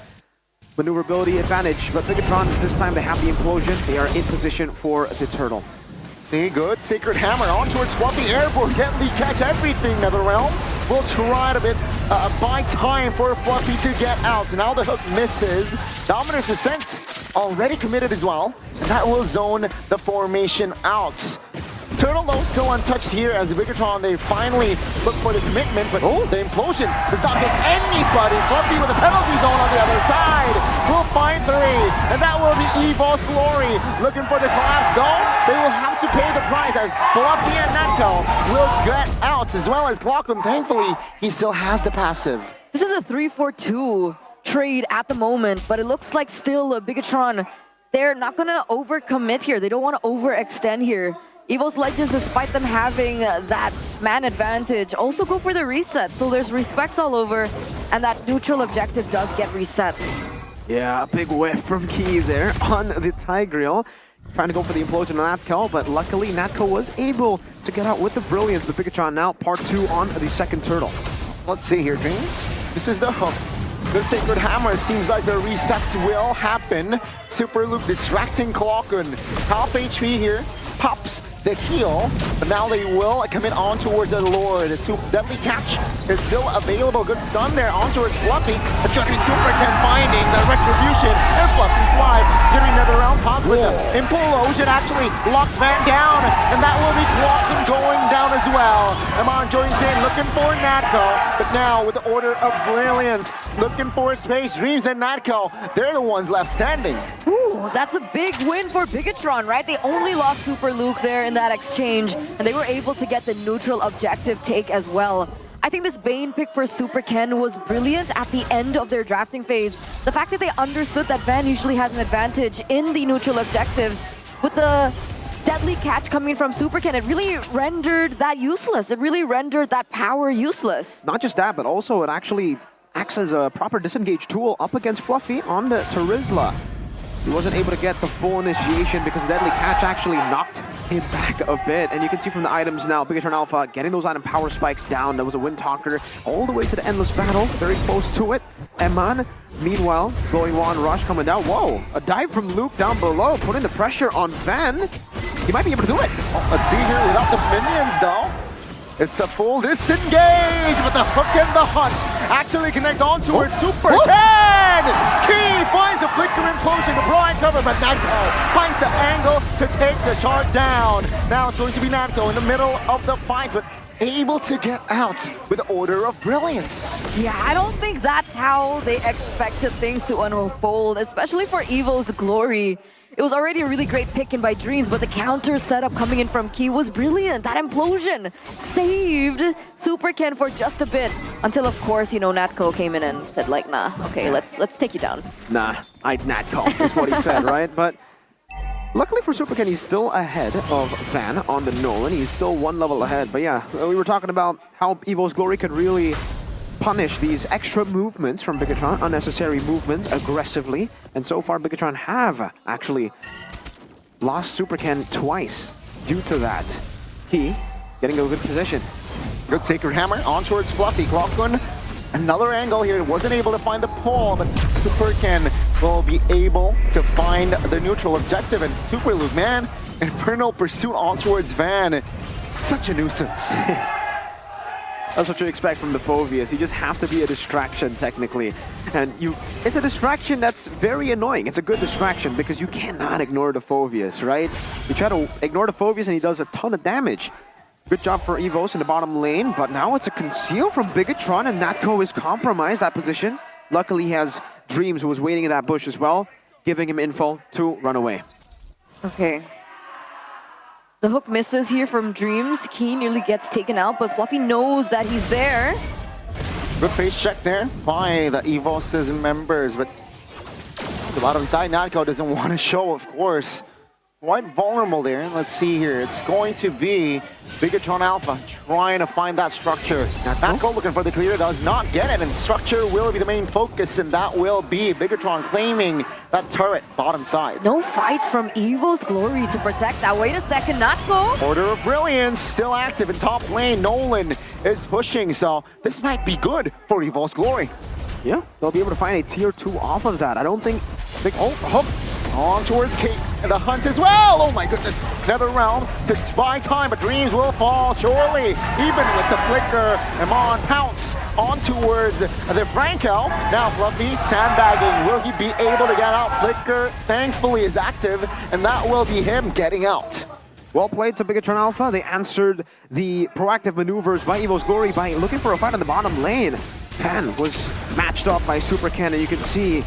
maneuverability advantage, but Bigatron, this time they have the implosion. They are in position for the turtle. See, good. Sacred Hammer on towards Fluffy. Airborne, deadly catch, everything. NetherRealm will try to buy time for Fluffy to get out. Now the hook misses. Dominus Ascent already committed as well. And that will zone the formation out. Turtle though still untouched here as the Bigatron, they finally look for the commitment, but the implosion does not hit anybody. Fluffy with a penalty zone on the other side will find 3, and that will be Evos Glory looking for the collapse though. They will have to pay the price as Fluffy and Natco will get out, as well as Clockun. Thankfully, he still has the passive. This is a 3-4-2 trade at the moment, but it looks like still Bigatron, they're not gonna overcommit here. They don't want to overextend here. Evos Legends, despite them having that man advantage, also go for the reset. So there's respect all over, and that neutral objective does get reset. Yeah, a big whiff from Key there on the Tigreal. Trying to go for the implosion on Natco, but luckily Natco was able to get out with the brilliance. But Bigatron now part 2 on the second turtle. Let's see here, Dreams. This is the hook. The Sacred Hammer seems like the resets will happen. Super Luke distracting Clockun. Half HP here. Pops the heal, but now they will commit on towards the Lord. The deadly catch is still available. Good stun there on towards Fluffy. It's going to be Super Ken finding the retribution, and Fluffy slide. Getting another round pop with the implosion actually locks Van down, and that will be Clockun going down as well. Amon joins in, looking for Natco, but now with the Order of Brilliance, looking for space. Dreams and Natco, they're the ones left standing. Ooh, that's a big win for Bigatron, right? They only lost Super Luke there in that exchange, and they were able to get the neutral objective take as well. I think this Bane pick for Super Ken was brilliant at the end of their drafting phase. The fact that they understood that Van usually has an advantage in the neutral objectives, with the deadly catch coming from Super Ken, it really rendered that useless. It really rendered that power useless. Not just that, but also it actually acts as a proper disengage tool up against Fluffy on the Terizla. He wasn't able to get the full initiation because the deadly catch actually knocked him back a bit. And you can see from the items now, Bigatron Alpha getting those item power spikes down. There was a Wind Talker all the way to the Endless Battle, very close to it. Eman, meanwhile, going one rush coming down. Whoa, a dive from Luke down below, putting the pressure on Van. He might be able to do it. Let's see here without the minions though. It's a full disengage, but the hook and the hunt actually connects on towards Super Ken! Key finds a flicker implosion to blind cover, but Natco finds the angle to take the charge down. Now it's going to be Natco in the middle of the fight, but able to get out with Order of Brilliance. Yeah, I don't think that's how they expected things to unfold, especially for Evo's Glory. It was already a really great pick in by Dreams, but the counter setup coming in from Key was brilliant. That implosion saved Super Ken for just a bit. Until, of course, you know, Natco came in and said, like, nah, okay, let's take you down. Nah, I'd Natco, is what he said, right? But luckily for Super Ken, he's still ahead of Van on the Nolan. He's still one level ahead. But yeah, we were talking about how Evo's Glory could really punish these extra movements from Bigatron, unnecessary movements aggressively. And so far, Bigatron have actually lost Super Ken twice due to that. He getting a good position. Good Sacred Hammer on towards Fluffy. Clockun, another angle here. Wasn't able to find the pole, but Super Ken will be able to find the neutral objective. And Super Luke, man, Infernal Pursuit on towards Van. Such a nuisance. That's what you expect from the Phoveus. You just have to be a distraction, technically. And it's a distraction that's very annoying. It's a good distraction because you cannot ignore the Phoveus, right? You try to ignore the Phoveus and he does a ton of damage. Good job for Evos in the bottom lane, but now it's a conceal from Bigatron and Natco is compromised that position. Luckily he has Dreams who was waiting in that bush as well, giving him info to run away. Okay. The hook misses here from Dreams. Key nearly gets taken out, but Fluffy knows that he's there. Good face check there by the Evos' members, but the bottom side, Natco doesn't want to show, of course. Quite vulnerable there. Let's see here. It's going to be Bigatron Alpha trying to find that structure. Natco looking for the clear, does not get it, and structure will be the main focus, and that will be Bigatron claiming that turret bottom side. No fight from Evo's Glory to protect that. Wait a second, Natco. Order of Brilliance still active in top lane. Nolan is pushing, so this might be good for Evo's Glory. Yeah, they'll be able to find a tier 2 off of that. I don't think... Oh, hook on towards Kate and the hunt as well. Oh my goodness, another round to buy time, but Dreams will fall surely. Even with the flicker, Amon pounce on towards the Franco. Now Fluffy sandbagging. Will he be able to get out? Flicker thankfully is active, and that will be him getting out. Well played to Bigatron Alpha. They answered the proactive maneuvers by Evo's Glory by looking for a fight on the bottom lane. Van was matched up by Super Ken, and you can see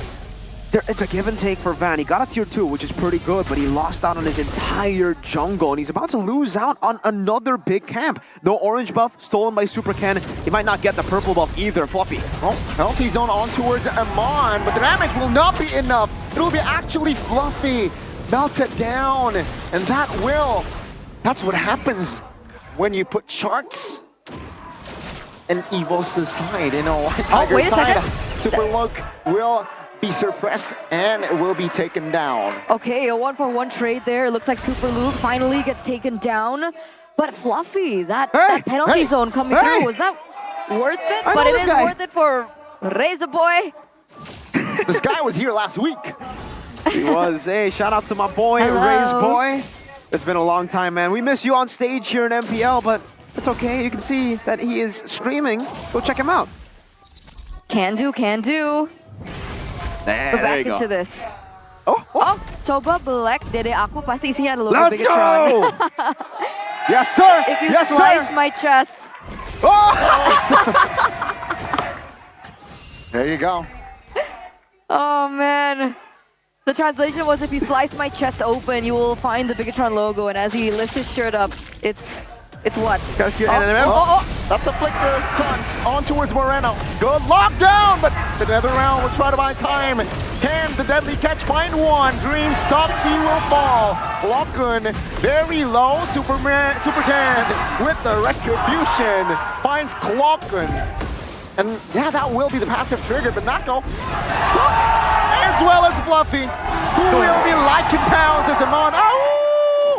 it's a give and take for Van. He got a tier 2, which is pretty good, but he lost out on his entire jungle, and he's about to lose out on another big camp. No orange buff stolen by Super Ken. He might not get the purple buff either. Fluffy. Oh, penalty zone on towards Amon, but the damage will not be enough. It will be actually Fluffy melted down, and that's what happens when you put sharks in Evos' side, you know, Tiger's side. Super Luke will be suppressed and will be taken down. Okay, a 1-for-1 trade there. Looks like Super Luke finally gets taken down. But Fluffy, that penalty zone coming through, was that worth it? But it is worth it for Razor Boy. This guy was here last week. He was. Hey, shout out to my boy, Razor Boy. It's been a long time, man. We miss you on stage here in MPL, but it's okay. You can see that he is streaming. Go check him out. Can do, can do. There, We're back you into go. this. Oh, coba black dede aku pasti isinya ada logo Let's Bigatron. go! Yes, sir! If you yes, slice sir! my chest. Oh! There you go. Oh man. The translation was, if you slice my chest open, you will find the Bigatron logo. And as he lifts his shirt up, it's what? That's a flicker front on towards Moreno. Good lockdown, but another round will try to buy time. Can the deadly catch find one? Dreams top key will fall. Lockun very low. Super Ken with the retribution finds Clockun. And yeah, that will be the passive trigger, but Natco stuck as well as Fluffy, who will be liking pounds as Amon.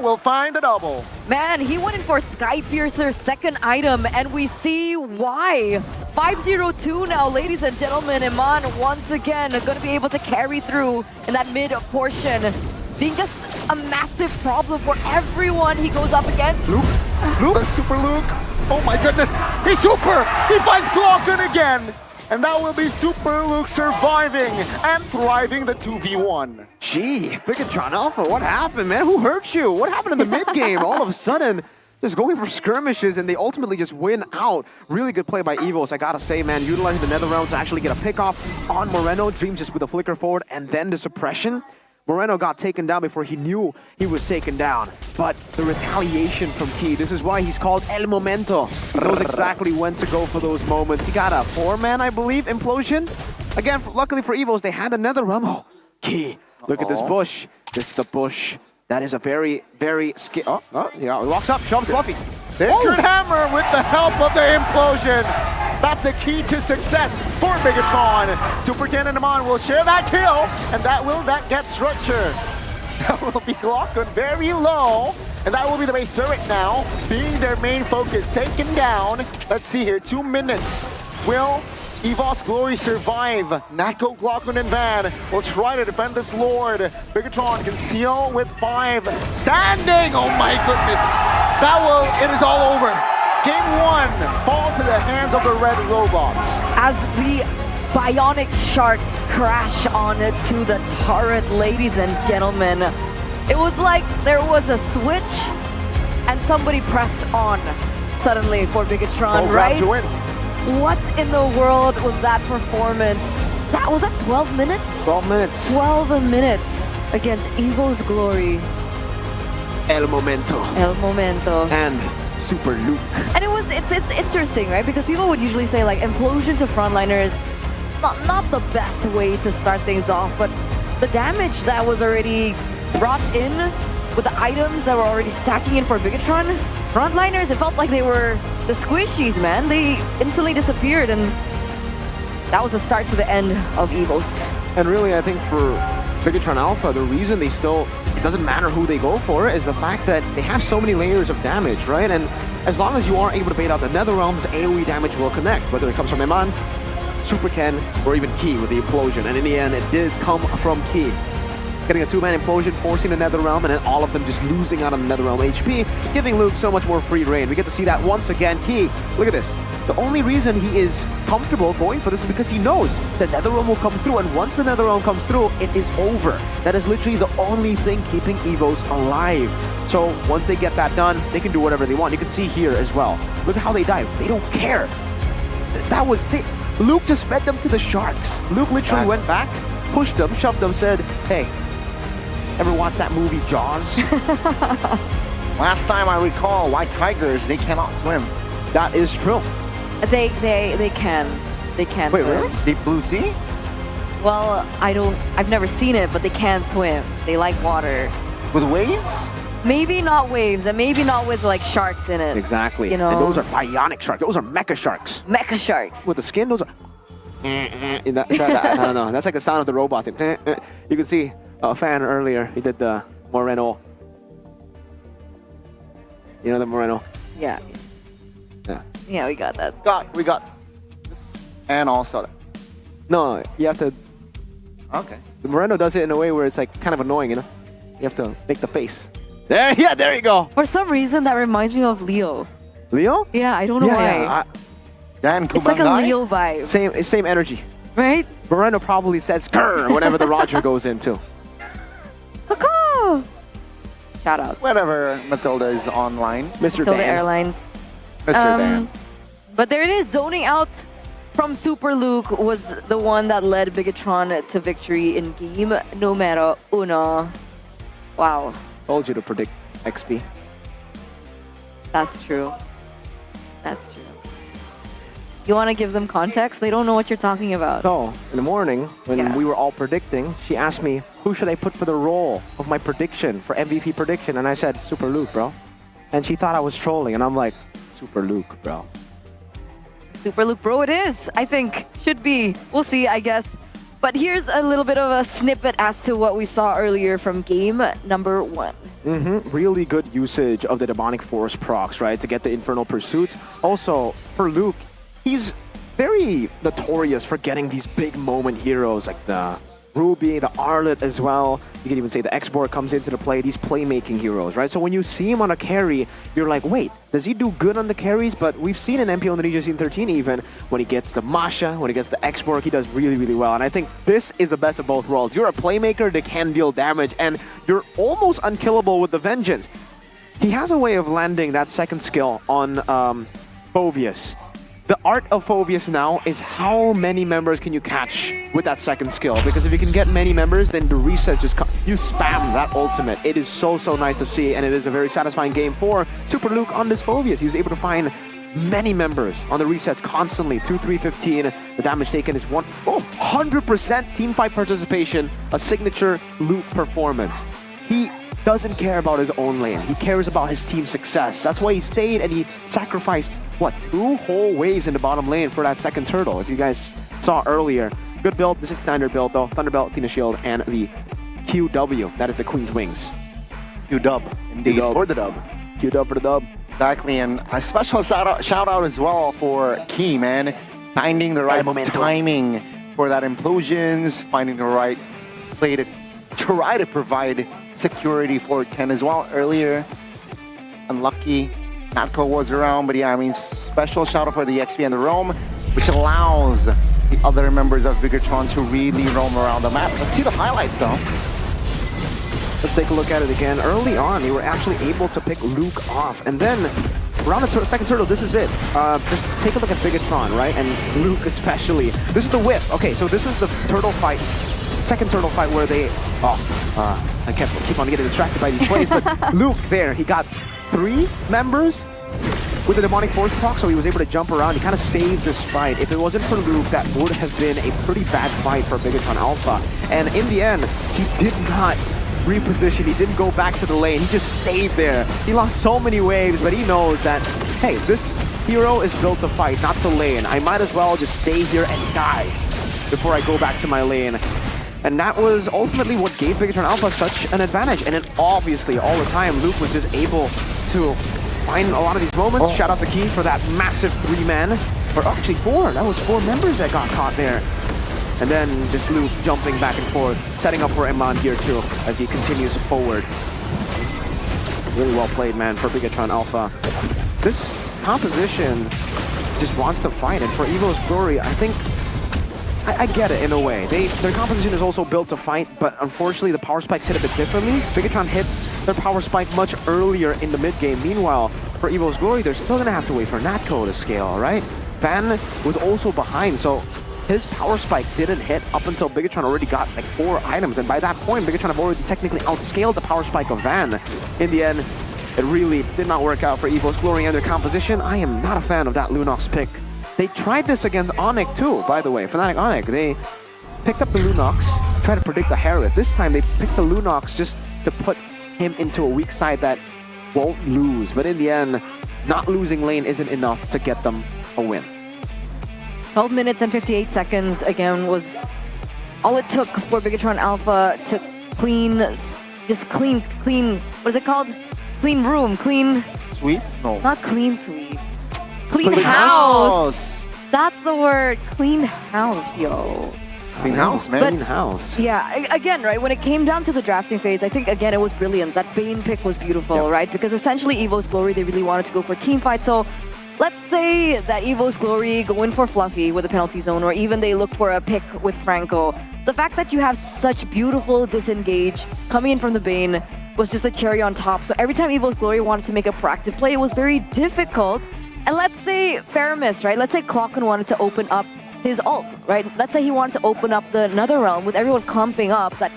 Will find the double. Man, he went in for Sky Piercer's second item, and we see why. 5-0-2 now, ladies and gentlemen. Iman once again going to be able to carry through in that mid portion, being just a massive problem for everyone he goes up against. Luke, Super Luke. Oh my goodness, he's super. He finds Glocken again. And that will be Super Luke surviving and thriving the 2v1. Gee, Bigatron Alpha, what happened, man? Who hurt you? What happened in the mid game? All of a sudden, just going for skirmishes, and they ultimately just win out. Really good play by Evos, I gotta say, man. Utilizing the nether realms to actually get a pick off on Moreno. Dream just with a flicker forward, and then the suppression. Moreno got taken down before he knew he was taken down. But the retaliation from Key, this is why he's called El Momento. He knows exactly when to go for those moments. He got a 4-man, I believe, implosion. Again, luckily for Evos, they had another realm. Oh, Key, look at this bush. This is the bush. That is a very, very scary. Oh, yeah, he walks up, shoves Fluffy. Sacred Hammer with the help of the implosion. That's a key to success for Bigatron. Super Cannon Amon will share that kill, and that get structure. That will be Glockon very low, and that will be the base turret now, being their main focus, taken down. Let's see here, 2 minutes. Will Evos Glory survive? Natko, Glockon, and Van will try to defend this Lord. Bigatron conceal with 5. Standing! Oh my goodness! It is all over. Game 1 falls to the hands of the red robots. As the bionic sharks crash onto the turret, ladies and gentlemen, it was like there was a switch and somebody pressed on suddenly for Bigatron, right? To win. What in the world was that performance? Was that 12 minutes? 12 minutes. 12 minutes against Evo's Glory. El Momento. El Momento. And Super Luke. And it's interesting, right? Because people would usually say like implosion to frontliners, not the best way to start things off, but the damage that was already brought in with the items that were already stacking in for Bigatron, frontliners, it felt like they were the squishies, man. They instantly disappeared, and that was the start to the end of Evos. And really, I think for Bigatron Alpha, the reason they still, it doesn't matter who they go for, is the fact that they have so many layers of damage, right? And as long as you are able to bait out the nether realms, AoE damage will connect, whether it comes from Iman, Super Ken, or even Key with the implosion. And in the end, it did come from Key. Getting a 2-man implosion, forcing the nether realm, and then all of them just losing out on the nether realm HP, giving Luke so much more free reign. We get to see that once again. Key, look at this. The only reason he is comfortable going for this is because he knows the nether realm will come through, and once the nether realm comes through, it is over. That is literally the only thing keeping Evos alive. So once they get that done, they can do whatever they want. You can see here as well. Look at how they dive. They don't care. Luke just fed them to the sharks. Luke literally went back, pushed them, shoved them, said, hey, ever watch that movie Jaws? Last time I recall, white tigers, they cannot swim. That is true. They can. They can Wait, swim. really? Deep blue sea? Well, I've never seen it, but they can swim. They like water. With waves? Maybe not waves, and maybe not with like sharks in it. Exactly. You know? And those are bionic sharks. Those are mecha sharks. Mecha sharks. With the skin, those are... I don't know. That's like the sound of the robot. You can see a fan earlier. He did the Moreno. You know the Moreno? Yeah. Yeah. Yeah, we got that. We got this. And also that. No, you have to... Okay. The Moreno does it in a way where it's like kind of annoying, you know? You have to make the face. There you go. For some reason, that reminds me of Leo. Leo? Yeah, I don't know why. It's like a Leo vibe. Same energy. Right? Moreno probably says grr whenever the Roger goes into. Shout out. Whenever Matilda is online. Mr. Matilda Dan. Airlines. Mr. Dan. But there it is. Zoning out from Super Luke was the one that led Bigatron to victory in game numero uno. Wow. Told you to predict XP. That's true. That's true. You want to give them context? They don't know what you're talking about. So, in the morning, when we were all predicting, she asked me, who should I put for the role of my prediction, for MVP prediction? And I said, Super Luke, bro. And she thought I was trolling, and I'm like, Super Luke, bro. Super Luke, bro, it is. I think. Should be. We'll see, I guess. But here's a little bit of a snippet as to what we saw earlier from game number 1. Really good usage of the Demonic Force procs, right, to get the Infernal Pursuits. Also, for Luke, he's very notorious for getting these big moment heroes like the Ruby, the Arlet as well. You can even say the Export comes into the play, these playmaking heroes, right? So when you see him on a carry, you're like, wait, does he do good on the carries? But we've seen in MPL Indonesia Season 13 even, when he gets the Masha, when he gets the Export, he does really, really well. And I think this is the best of both worlds. You're a playmaker that can deal damage, and you're almost unkillable with the Vengeance. He has a way of landing that second skill on Phoveus. The art of Phoveus now is how many members can you catch with that second skill, because if you can get many members, then the resets just come. You spam that ultimate. It is so nice to see, and it is a very satisfying game for Super Luke on this Phoveus. He was able to find many members on the resets constantly. 2, 3, 15. The damage taken is 100% team fight participation, a signature Luke performance. He doesn't care about his own lane. He cares about his team's success. That's why he stayed and he sacrificed, what, 2 whole waves in the bottom lane for that second turtle, if you guys saw earlier. Good build. This is standard build, though. Thunderbelt, Athena Shield, and the QW. That is the Queen's Wings. QW, indeed, for the dub. QW for the dub. Exactly, and a special shout out as well for Key, man. Finding the right timing for that implosions, finding the right play to try to provide security for Ken as well. Earlier, unlucky, Natco was around, but yeah, I mean, special shout out for the XP and the roam, which allows the other members of Bigatron to really roam around the map. Let's see the highlights though. Let's take a look at it again. Early on, they were actually able to pick Luke off, and then around the second turtle, this is it. Just take a look at Bigatron, right? And Luke especially. This is the whip. Okay, so this was the turtle fight, second turtle fight where they... I keep on getting distracted by these plays, but Luke there, he got 3 members with the Demonic Force proc, so he was able to jump around. He kind of saved this fight. If it wasn't for Luke, that would have been a pretty bad fight for Bigatron Alpha. And in the end, he did not reposition. He didn't go back to the lane. He just stayed there. He lost so many waves, but he knows that, hey, this hero is built to fight, not to lane. I might as well just stay here and die before I go back to my lane. And that was ultimately what gave Bigatron Alpha such an advantage. And then obviously, all the time, Luke was just able to find a lot of these moments. Shout out to Key for that massive 3-man. Or actually 4. That was 4 members that got caught there. And then just Luke jumping back and forth, setting up for Emma here too, as he continues forward. Really well played, man, for Bigatron Alpha. This composition just wants to fight, and for Evo's Glory, I think I get it in a way. Their composition is also built to fight, but unfortunately the power spikes hit a bit differently. Bigatron hits their power spike much earlier in the mid game. Meanwhile, for Evo's Glory, they're still gonna have to wait for Natco to scale, right? Van was also behind, so his power spike didn't hit up until Bigatron already got like 4 items, and by that point, Bigatron have already technically outscaled the power spike of Van. In the end, it really did not work out for Evo's Glory and their composition. I am not a fan of that Lunox pick. They tried this against Onyx too, by the way, Fnatic Onyx. They picked up the Lunox, tried to predict the Harith. This time they picked the Lunox just to put him into a weak side that won't lose. But in the end, not losing lane isn't enough to get them a win. 12 minutes and 58 seconds, again, was all it took for Bigatron Alpha to clean, what is it called? Clean room, clean... Sweep? No. Not clean sweep. Clean house. That's the word. Clean house, yo. Clean house, man. Clean house. Yeah, again, right, when it came down to the drafting phase, I think, again, it was brilliant. That Bane pick was beautiful, right? Because essentially, Evo's Glory, they really wanted to go for team fight. So let's say that Evo's Glory go in for Fluffy with a penalty zone, or even they look for a pick with Franco. The fact that you have such beautiful disengage coming in from the Bane was just a cherry on top. So every time Evo's Glory wanted to make a proactive play, it was very difficult. And let's say Faramis, right? Let's say Clocken wanted to open up his ult, right? Let's say he wanted to open up the Netherrealm with everyone clumping up, that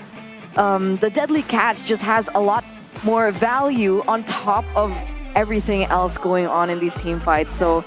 the Deadly Catch just has a lot more value on top of everything else going on in these team fights. So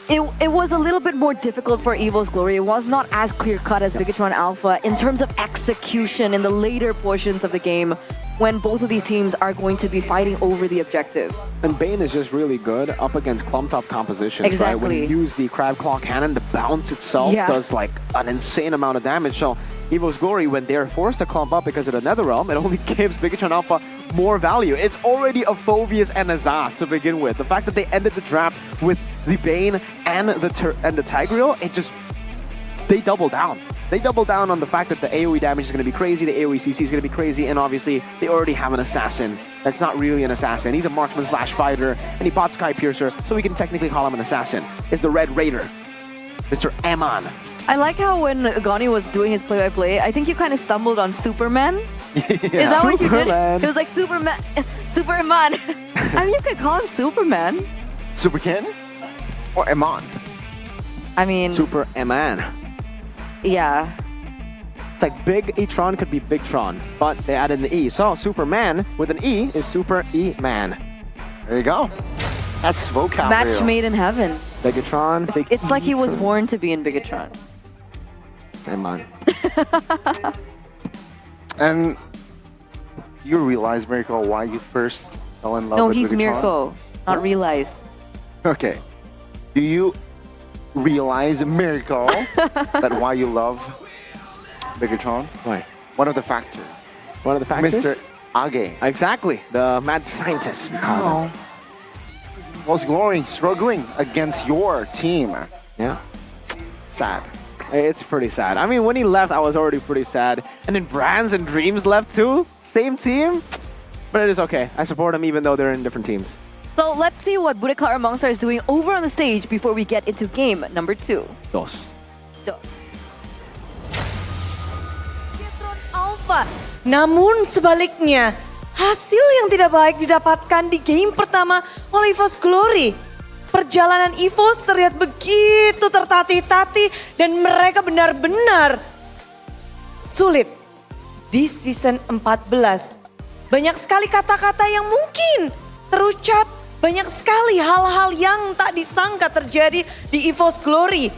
it was a little bit more difficult for Evo's Glory. It was not as clear-cut as Bigatron Alpha in terms of execution in the later portions of the game, when both of these teams are going to be fighting over the objectives. And Bane is just really good up against clumped-up compositions, exactly. Right? When you use the Crab Claw Cannon, the bounce itself does like an insane amount of damage. So Evo's Glory, when they're forced to clump up because of the Netherrealm, it only gives Bigatron Alpha more value. It's already a Phoveus and a Zas to begin with. The fact that they ended the draft with the Bane and the Tigreal, it just... they double down. They double down on the fact that the AoE damage is going to be crazy, the AoE CC is going to be crazy, and obviously they already have an assassin. That's not really an assassin. He's a marksman slash fighter, and he bought Sky Piercer, so we can technically call him an assassin. It's the Red Raider, Mr. Eman. I like how when Goni was doing his play-by-play, I think you kind of stumbled on Superman. Is that what you did? It was like Superman. Superman. I mean, you could call him Superman. Superkin? Or Eman? I mean... Super Eman. Yeah. It's like Big E-tron could be Big Tron, but they added an E. So Superman with an E is Super E-Man. There you go. That's vocabulary. Match made in heaven. Bigatron. Big It's like he was born to be in Bigatron. Eman. And you realize, Miracle, why you first fell in love No, with he's Bigatron? Miracle, not realize. Okay. Do you realize, Miracle, that why you love Bigatron? Why? One of the factors. One of the factors? Mr. Age. Exactly. The mad scientist, we call him. Was Glory struggling against your team. Yeah. Sad. It's pretty sad. I mean, when he left, I was already pretty sad. And then Brands and Dreams left too. Same team. But it is okay. I support them even though they're in different teams. So let's see what Budak Clara Mongstar is doing over on the stage before we get into game number 2. Dos. Alpha. Namun sebaliknya, hasil yang tidak baik didapatkan di game pertama oleh EVOS Glory. Perjalanan EVOS terlihat begitu tertatih-tatih dan mereka benar-benar sulit di season 14. Banyak sekali kata-kata yang mungkin terucap, banyak sekali hal-hal yang tak disangka terjadi di EVOS Glory.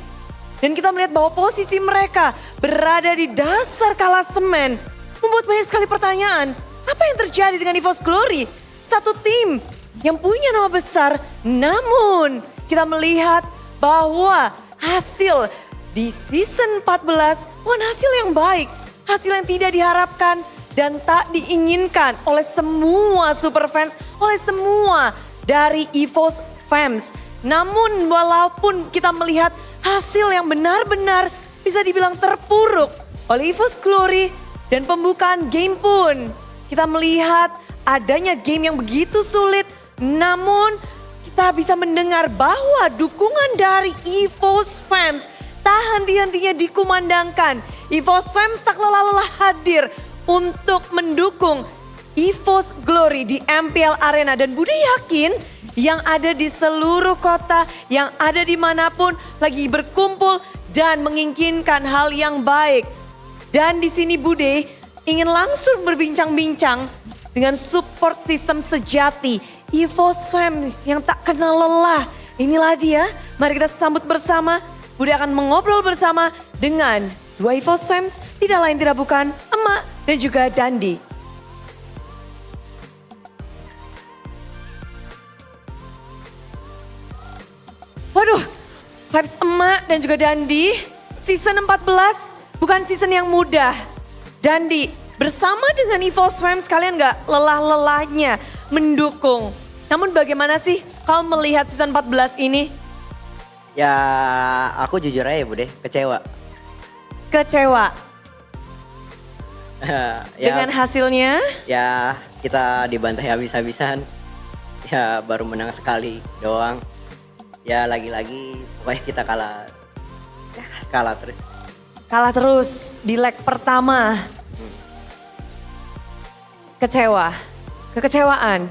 Dan kita melihat bahwa posisi mereka berada di dasar klasemen membuat banyak sekali pertanyaan. Apa yang terjadi dengan EVOS Glory? Satu tim yang punya nama besar, namun kita melihat bahwa hasil di season 14 bukan hasil yang baik. Hasil yang tidak diharapkan dan tak diinginkan oleh semua super fans, oleh semua dari EVOS fans. Namun walaupun kita melihat hasil yang benar-benar bisa dibilang terpuruk oleh EVOS Glory dan pembukaan game pun, kita melihat adanya game yang begitu sulit, namun kita bisa mendengar bahwa dukungan dari EVOS fans tak henti-hentinya dikumandangkan. EVOS fans tak lelah-lelah hadir untuk mendukung EVOS Glory di MPL Arena. Dan Bude yakin yang ada di seluruh kota, yang ada dimanapun lagi berkumpul dan menginginkan hal yang baik. Dan di sini Bude ingin langsung berbincang-bincang dengan support system sejati EVOS fans yang tak kenal lelah. Inilah dia, mari kita sambut bersama. Bude akan mengobrol bersama dengan dua EVOS fans, tidak lain tidak bukan Emak dan juga Dandi. Waduh, vibes Emak dan juga Dandi, season 14 bukan season yang mudah. Dandi, bersama dengan EVOS fans kalian gak lelah-lelahnya mendukung. Namun bagaimana sih kau melihat season 14 ini? Ya, aku jujur aja Bude, kecewa. Kecewa? Ya, Dengan hasilnya? Ya, kita dibantai habis-habisan. Ya, baru menang sekali doang. Ya, lagi-lagi pokoknya kita kalah. Ya, kalah terus. Kalah terus di leg pertama. Kecewa, kekecewaan.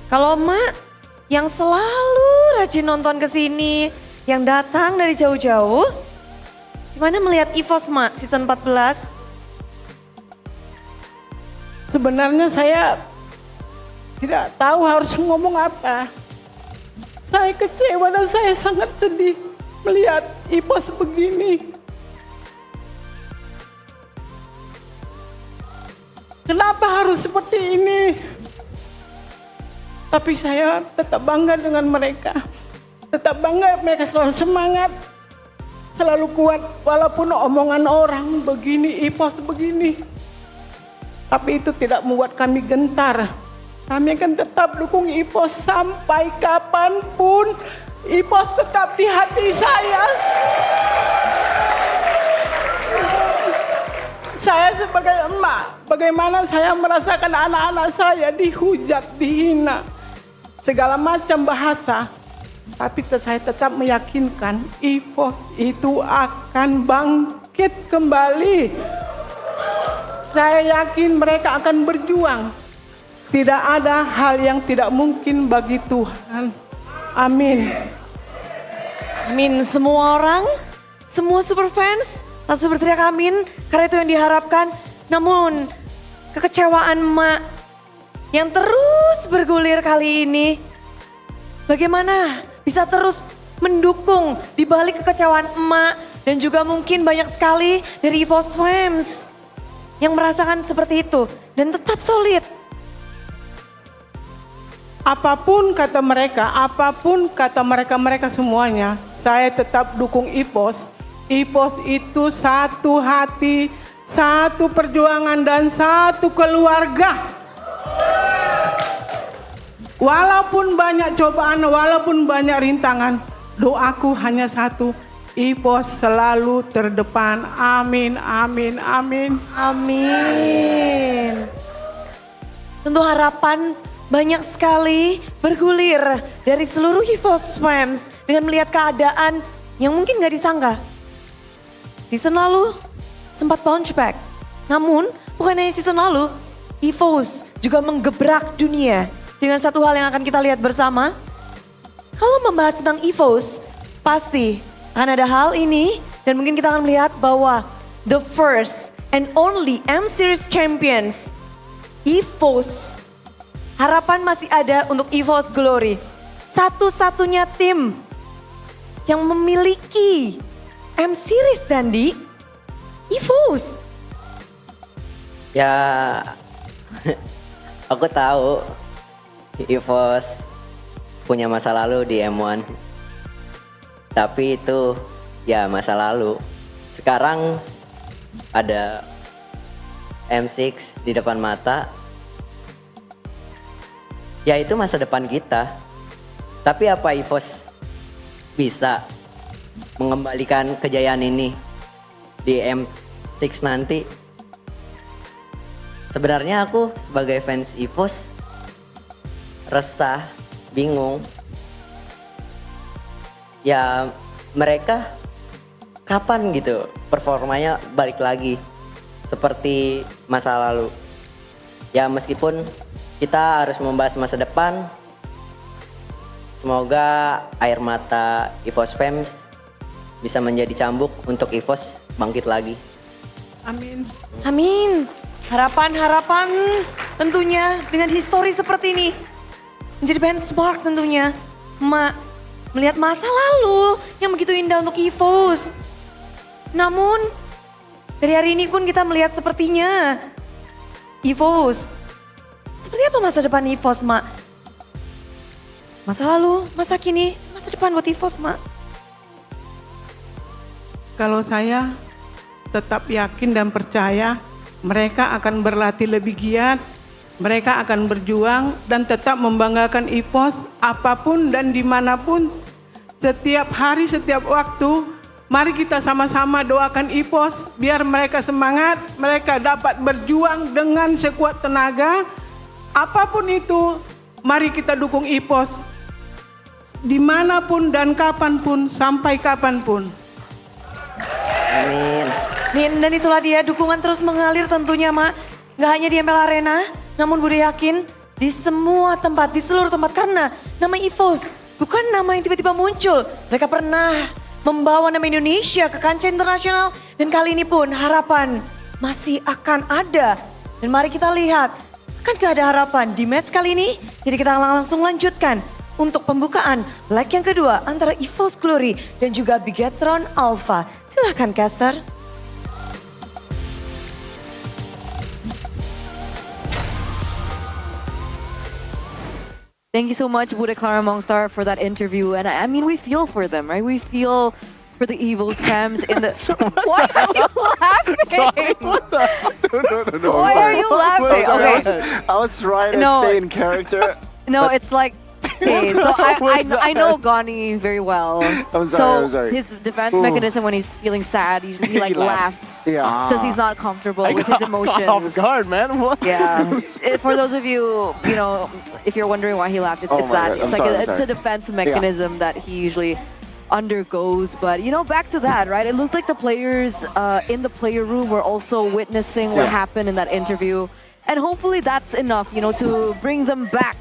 Kalau Mak yang selalu rajin nonton ke sini, yang datang dari jauh-jauh, gimana melihat EVOS Mak season 14? Sebenarnya saya tidak tahu harus ngomong apa. Saya kecewa dan saya sangat sedih melihat EVOS begini. Kenapa harus seperti ini? Tapi saya tetap bangga dengan mereka. Tetap bangga, mereka selalu semangat. Selalu kuat walaupun omongan orang begini, EVOS begini. Tapi itu tidak membuat kami gentar. Kami akan tetap dukung EVOS sampai kapanpun. EVOS tetap di hati saya. Saya sebagai emak, bagaimana saya merasakan anak-anak saya dihujat, dihina, segala macam bahasa. Tapi saya tetap meyakinkan EVOS itu akan bangkit kembali. Saya yakin mereka akan berjuang. Tidak ada hal yang tidak mungkin bagi Tuhan. Amin. Amin. Semua orang, semua super fans langsung berteriak amin karena itu yang diharapkan. Namun kekecewaan emak yang terus bergulir kali ini, bagaimana bisa terus mendukung di balik kekecewaan emak dan juga mungkin banyak sekali dari EVOS Fans yang merasakan seperti itu dan tetap solid. Apapun kata mereka semuanya, saya tetap dukung EVOS. EVOS itu satu hati, satu perjuangan dan satu keluarga. Walaupun banyak cobaan, walaupun banyak rintangan, doaku hanya satu, EVOS selalu terdepan. Amin, amin, amin. Amin. Tentu harapan banyak sekali bergulir dari seluruh EVOS fans dengan melihat keadaan yang mungkin gak disangka. Season lalu sempat bounce back, namun bukan hanya season lalu, EVOS juga menggebrak dunia dengan satu hal yang akan kita lihat bersama. Kalau membahas tentang EVOS, pasti akan ada hal ini dan mungkin kita akan melihat bahwa the first and only M-Series Champions, EVOS, harapan masih ada untuk EVOS Glory. Satu-satunya tim yang memiliki M-Series Dandi, EVOS. Ya, aku tahu EVOS punya masa lalu di M1. Tapi itu ya masa lalu. Sekarang ada M6 di depan mata. Ya itu masa depan kita. Tapi apa EVOS bisa mengembalikan kejayaan ini di M6 nanti? Sebenarnya aku sebagai fans EVOS resah, bingung. Ya mereka kapan gitu performanya balik lagi seperti masa lalu. Ya meskipun kita harus membahas masa depan, semoga air mata EVOS fans bisa menjadi cambuk untuk EVOS bangkit lagi. Amin. Amin. Harapan-harapan tentunya dengan histori seperti ini menjadi benchmark tentunya. Mak melihat masa lalu yang begitu indah untuk EVOS. Namun dari hari ini pun kita melihat sepertinya EVOS. Seperti apa masa depan EVOS, Mak? Masa lalu, masa kini, masa depan buat EVOS, Mak? Kalau saya tetap yakin dan percaya mereka akan berlatih lebih giat, mereka akan berjuang dan tetap membanggakan EVOS apapun dan dimanapun. Setiap hari, setiap waktu, mari kita sama-sama doakan EVOS biar mereka semangat, mereka dapat berjuang dengan sekuat tenaga. Apapun itu, mari kita dukung EVOS dimanapun dan kapanpun, sampai kapanpun. Amin. Dan itulah dia dukungan terus mengalir tentunya, Mak. Gak hanya di MPL Arena, namun Bude yakin di semua tempat, di seluruh tempat. Karena nama EVOS bukan nama yang tiba-tiba muncul. Mereka pernah membawa nama Indonesia ke kancah internasional. Dan kali ini pun harapan masih akan ada. Dan mari kita lihat, akankah ada harapan di match kali ini? Jadi kita langsung lanjutkan untuk pembukaan leg yang kedua antara EVOS Glory dan juga Bigetron Alpha. Silahkan caster. Thank you so much, Bude Clara Mongstar, for that interview. And I mean, we feel for them, right? We feel for the EVOS fans in the... Why are you laughing? No. Why are you laughing? Okay. I was trying to stay in character. No, it's like... Okay, so I know Gani very well. I'm sorry. His defense mechanism when he's feeling sad, he like laughs. Yeah. Because he's not comfortable with his emotions. Caught off guard, man. What? Yeah. For those of you, if you're wondering why he laughed, it's that. God. It's it's a defense mechanism that he usually undergoes. But back to that, right? It looked like the players in the player room were also witnessing what happened in that interview. And hopefully that's enough, to bring them back,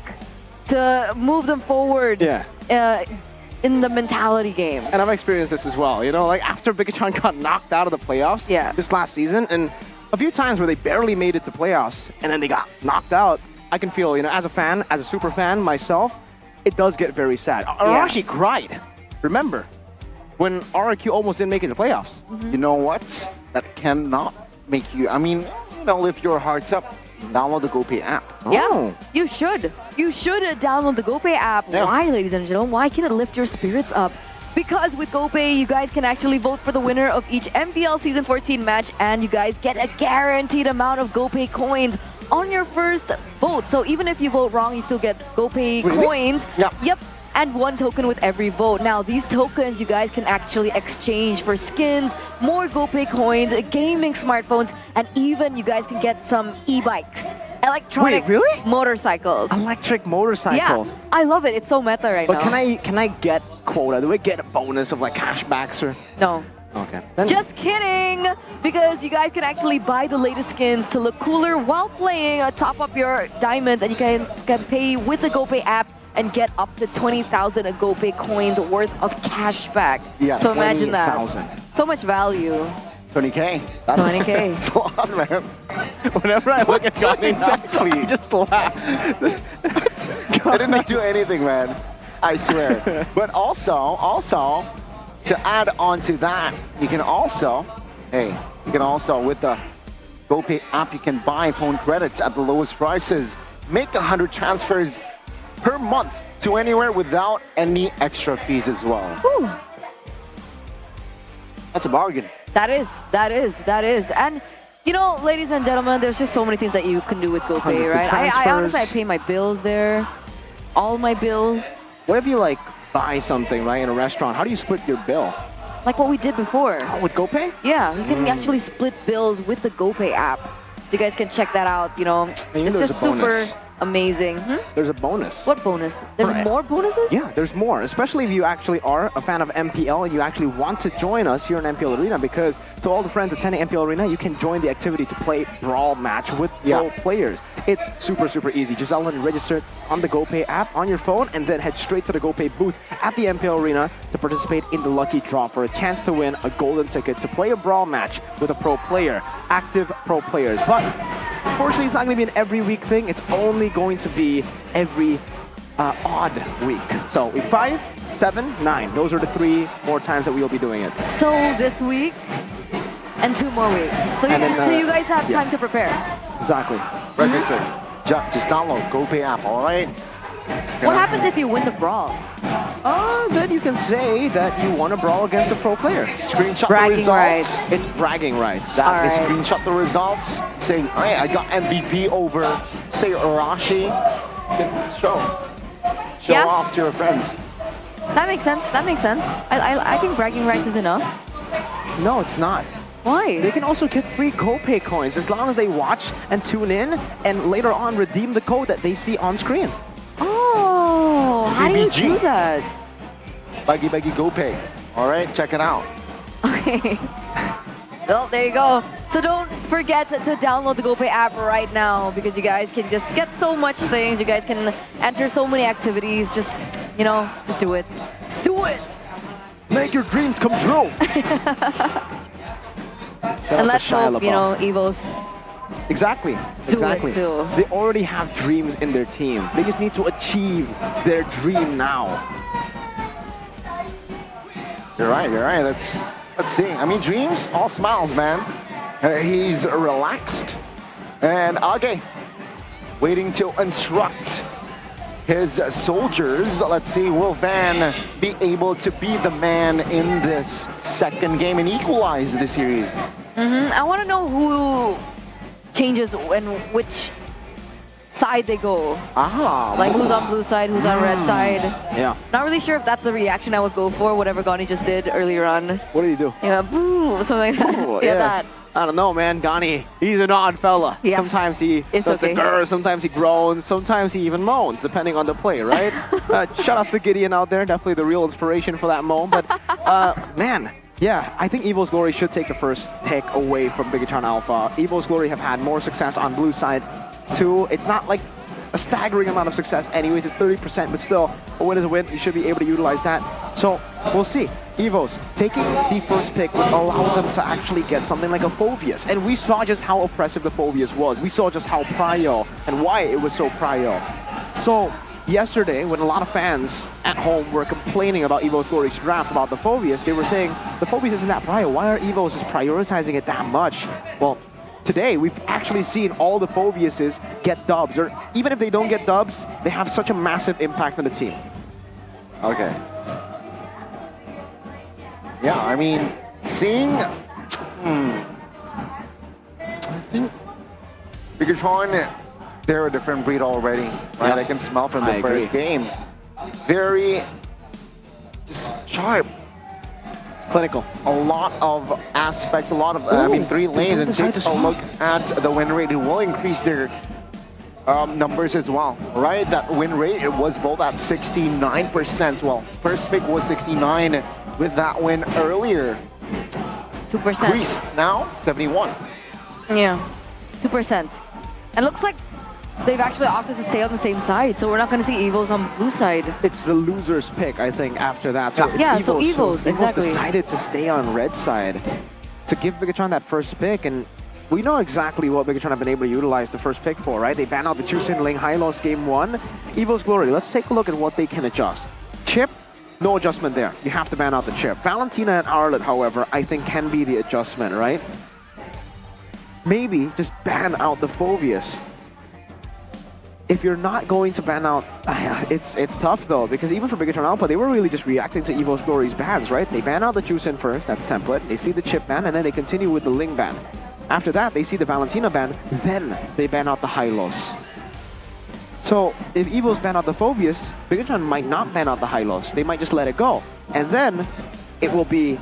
to move them forward in the mentality game. And I've experienced this as well, like after Bigachon got knocked out of the playoffs this last season, and a few times where they barely made it to playoffs, and then they got knocked out, I can feel, as a fan, as a super fan myself, it does get very sad. Arashi cried, remember, when RRQ almost didn't make it to playoffs. You know what? That cannot make you, lift your hearts up. Download the GoPay app. Yeah, you should. You should download the GoPay app. Yeah. Why, ladies and gentlemen? Why can it lift your spirits up? Because with GoPay, you guys can actually vote for the winner of each MPL Season 14 match, and you guys get a guaranteed amount of GoPay coins on your first vote. So even if you vote wrong, you still get GoPay coins. Yep. And 1 token with every vote. Now, these tokens you guys can actually exchange for skins, more GoPay coins, gaming smartphones, and even you guys can get some e-bikes, electronic motorcycles. Electric motorcycles? Yeah, I love it. It's so meta right now. But can I get quota? Do we get a bonus of like cashbacks or? No. Okay. Just kidding! Because you guys can actually buy the latest skins to look cooler while playing, top up your diamonds, and you can pay with the GoPay app and get up to 20,000 GoPay coins worth of cashback. Yeah, so imagine that. 20,000. So much value. 20K. 20K. That's a lot, man. Whenever I look at Johnny, Exactly. I just laugh. I did not do anything, man. I swear. But also, to add on to that, you can also, with the GoPay app, you can buy phone credits at the lowest prices. Make 100 transfers per month to anywhere without any extra fees as well. Whew. That's a bargain. That is. And, ladies and gentlemen, there's just so many things that you can do with GoPay, right? I honestly, I pay my bills there. All my bills. What if you buy something, right, in a restaurant? How do you split your bill? Like what we did before. Oh, with GoPay? Yeah, you can actually split bills with the GoPay app. So you guys can check that out, It's just super amazing. There's a bonus. What bonus? There's more bonuses? Yeah, there's more. Especially if you actually are a fan of MPL and you actually want to join us here in MPL Arena, because to all the friends attending MPL Arena, you can join the activity to play Brawl Match with pro players. It's super, super easy. Just download and register on the GoPay app on your phone and then head straight to the GoPay booth at the MPL Arena to participate in the lucky draw for a chance to win a golden ticket to play a Brawl Match with a pro player, active pro players. But unfortunately, it's not going to be an every week thing. It's only going to be every odd week. So week 5, 7, 9. Those are the 3 more times that we'll be doing it. So this week and 2 more weeks. So you guys have time to prepare. Exactly. Register. Just download GoPay app, all right? What happens if you win the brawl? Then you can say that you won a brawl against a pro player. Screenshot bragging the results. rights. It's bragging rights. That is screenshot the results, saying, hey, I got MVP over, say, Arashi. Show off to your friends. That makes sense. I think bragging rights is enough. No, it's not. Why? They can also get free GoPay coins as long as they watch and tune in and later on redeem the code that they see on screen. Oh, how do you do that? Bagi GoPay. All right, check it out. Okay. Well, there you go. So don't forget to download the GoPay app right now, because you guys can just get so much things. You guys can enter so many activities. Just, just do it. Just do it. Make your dreams come true. And let's hope, Evos Exactly. do it too. They already have dreams in their team. They just need to achieve their dream now. You're right. Let's see. I mean, dreams, all smiles, man. He's relaxed. And Age, waiting to instruct his soldiers. Let's see, will Van be able to be the man in this second game and equalize the series? I want to know who changes and which side they go. Ah. Like who's on blue side, who's on red side. Yeah. Not really sure if that's the reaction I would go for, whatever Gani just did earlier on. What did he do? Yeah, boo, something like that. Ooh, yeah, that. I don't know, man. Gani, he's an odd fella. Yeah. Sometimes he It's does okay. the grr, sometimes he groans, sometimes he even moans, depending on the play, right? Shout outs to Gideon out there, definitely the real inspiration for that moan. But, man, yeah, I think Evil's Glory should take the first pick away from Bigatron Alpha. Evil's Glory have had more success on blue side, too. It's not like a staggering amount of success anyways. It's 30%, but still, a win is a win. You should be able to utilize that. So, we'll see. Evos, taking the first pick would allow them to actually get something like a Phoveus. And we saw just how oppressive the Phoveus was. We saw just how prio and why it was so prio. So, yesterday, when a lot of fans at home were complaining about Evo's Glory's draft about the Phoveus, they were saying, the Phoveus isn't that prio. Why are Evos just prioritizing it that much? Well, today, we've actually seen all the Phoveuses get dubs, or even if they don't get dubs, they have such a massive impact on the team. Okay. Yeah, I mean, seeing... I think Bigatron, they're a different breed already, right? Yep. I can smell from the I agree. first game. Very just sharp. Clinical. A lot of aspects, a lot of, I mean, 3 lanes, and take a look at the win rate. It will increase their numbers as well, right? That win rate, it was both at 69%. Well, first pick was 69 with that win earlier. 2%. Increased now, 71. Yeah, 2%. And looks like they've actually opted to stay on the same side, so we're not going to see Evos on blue side. It's the loser's pick, I think, after that. So it's yeah, Evos. so Evos, exactly. Decided to stay on red side to give Bigatron that first pick, and we know exactly what Bigatron have been able to utilize the first pick for, right? They ban out the Chusin Ling Hylos game 1. Evo's Glory, let's take a look at what they can adjust. Chip, no adjustment there. You have to ban out the chip. Valentina and Arlet, however, I think can be the adjustment, right? Maybe just ban out the Phoveus. If you're not going to ban out, it's tough though, because even for Bigatron Alpha, they were really just reacting to Evo's Glory's bans, right? They ban out the Chusin first, that's template. They see the chip ban, and then they continue with the Ling ban. After that, they see the Valentina ban, then they ban out the Hylos. So, if Evos ban out the Phoveus, Bigatron might not ban out the Hylos. They might just let it go. And then, it will be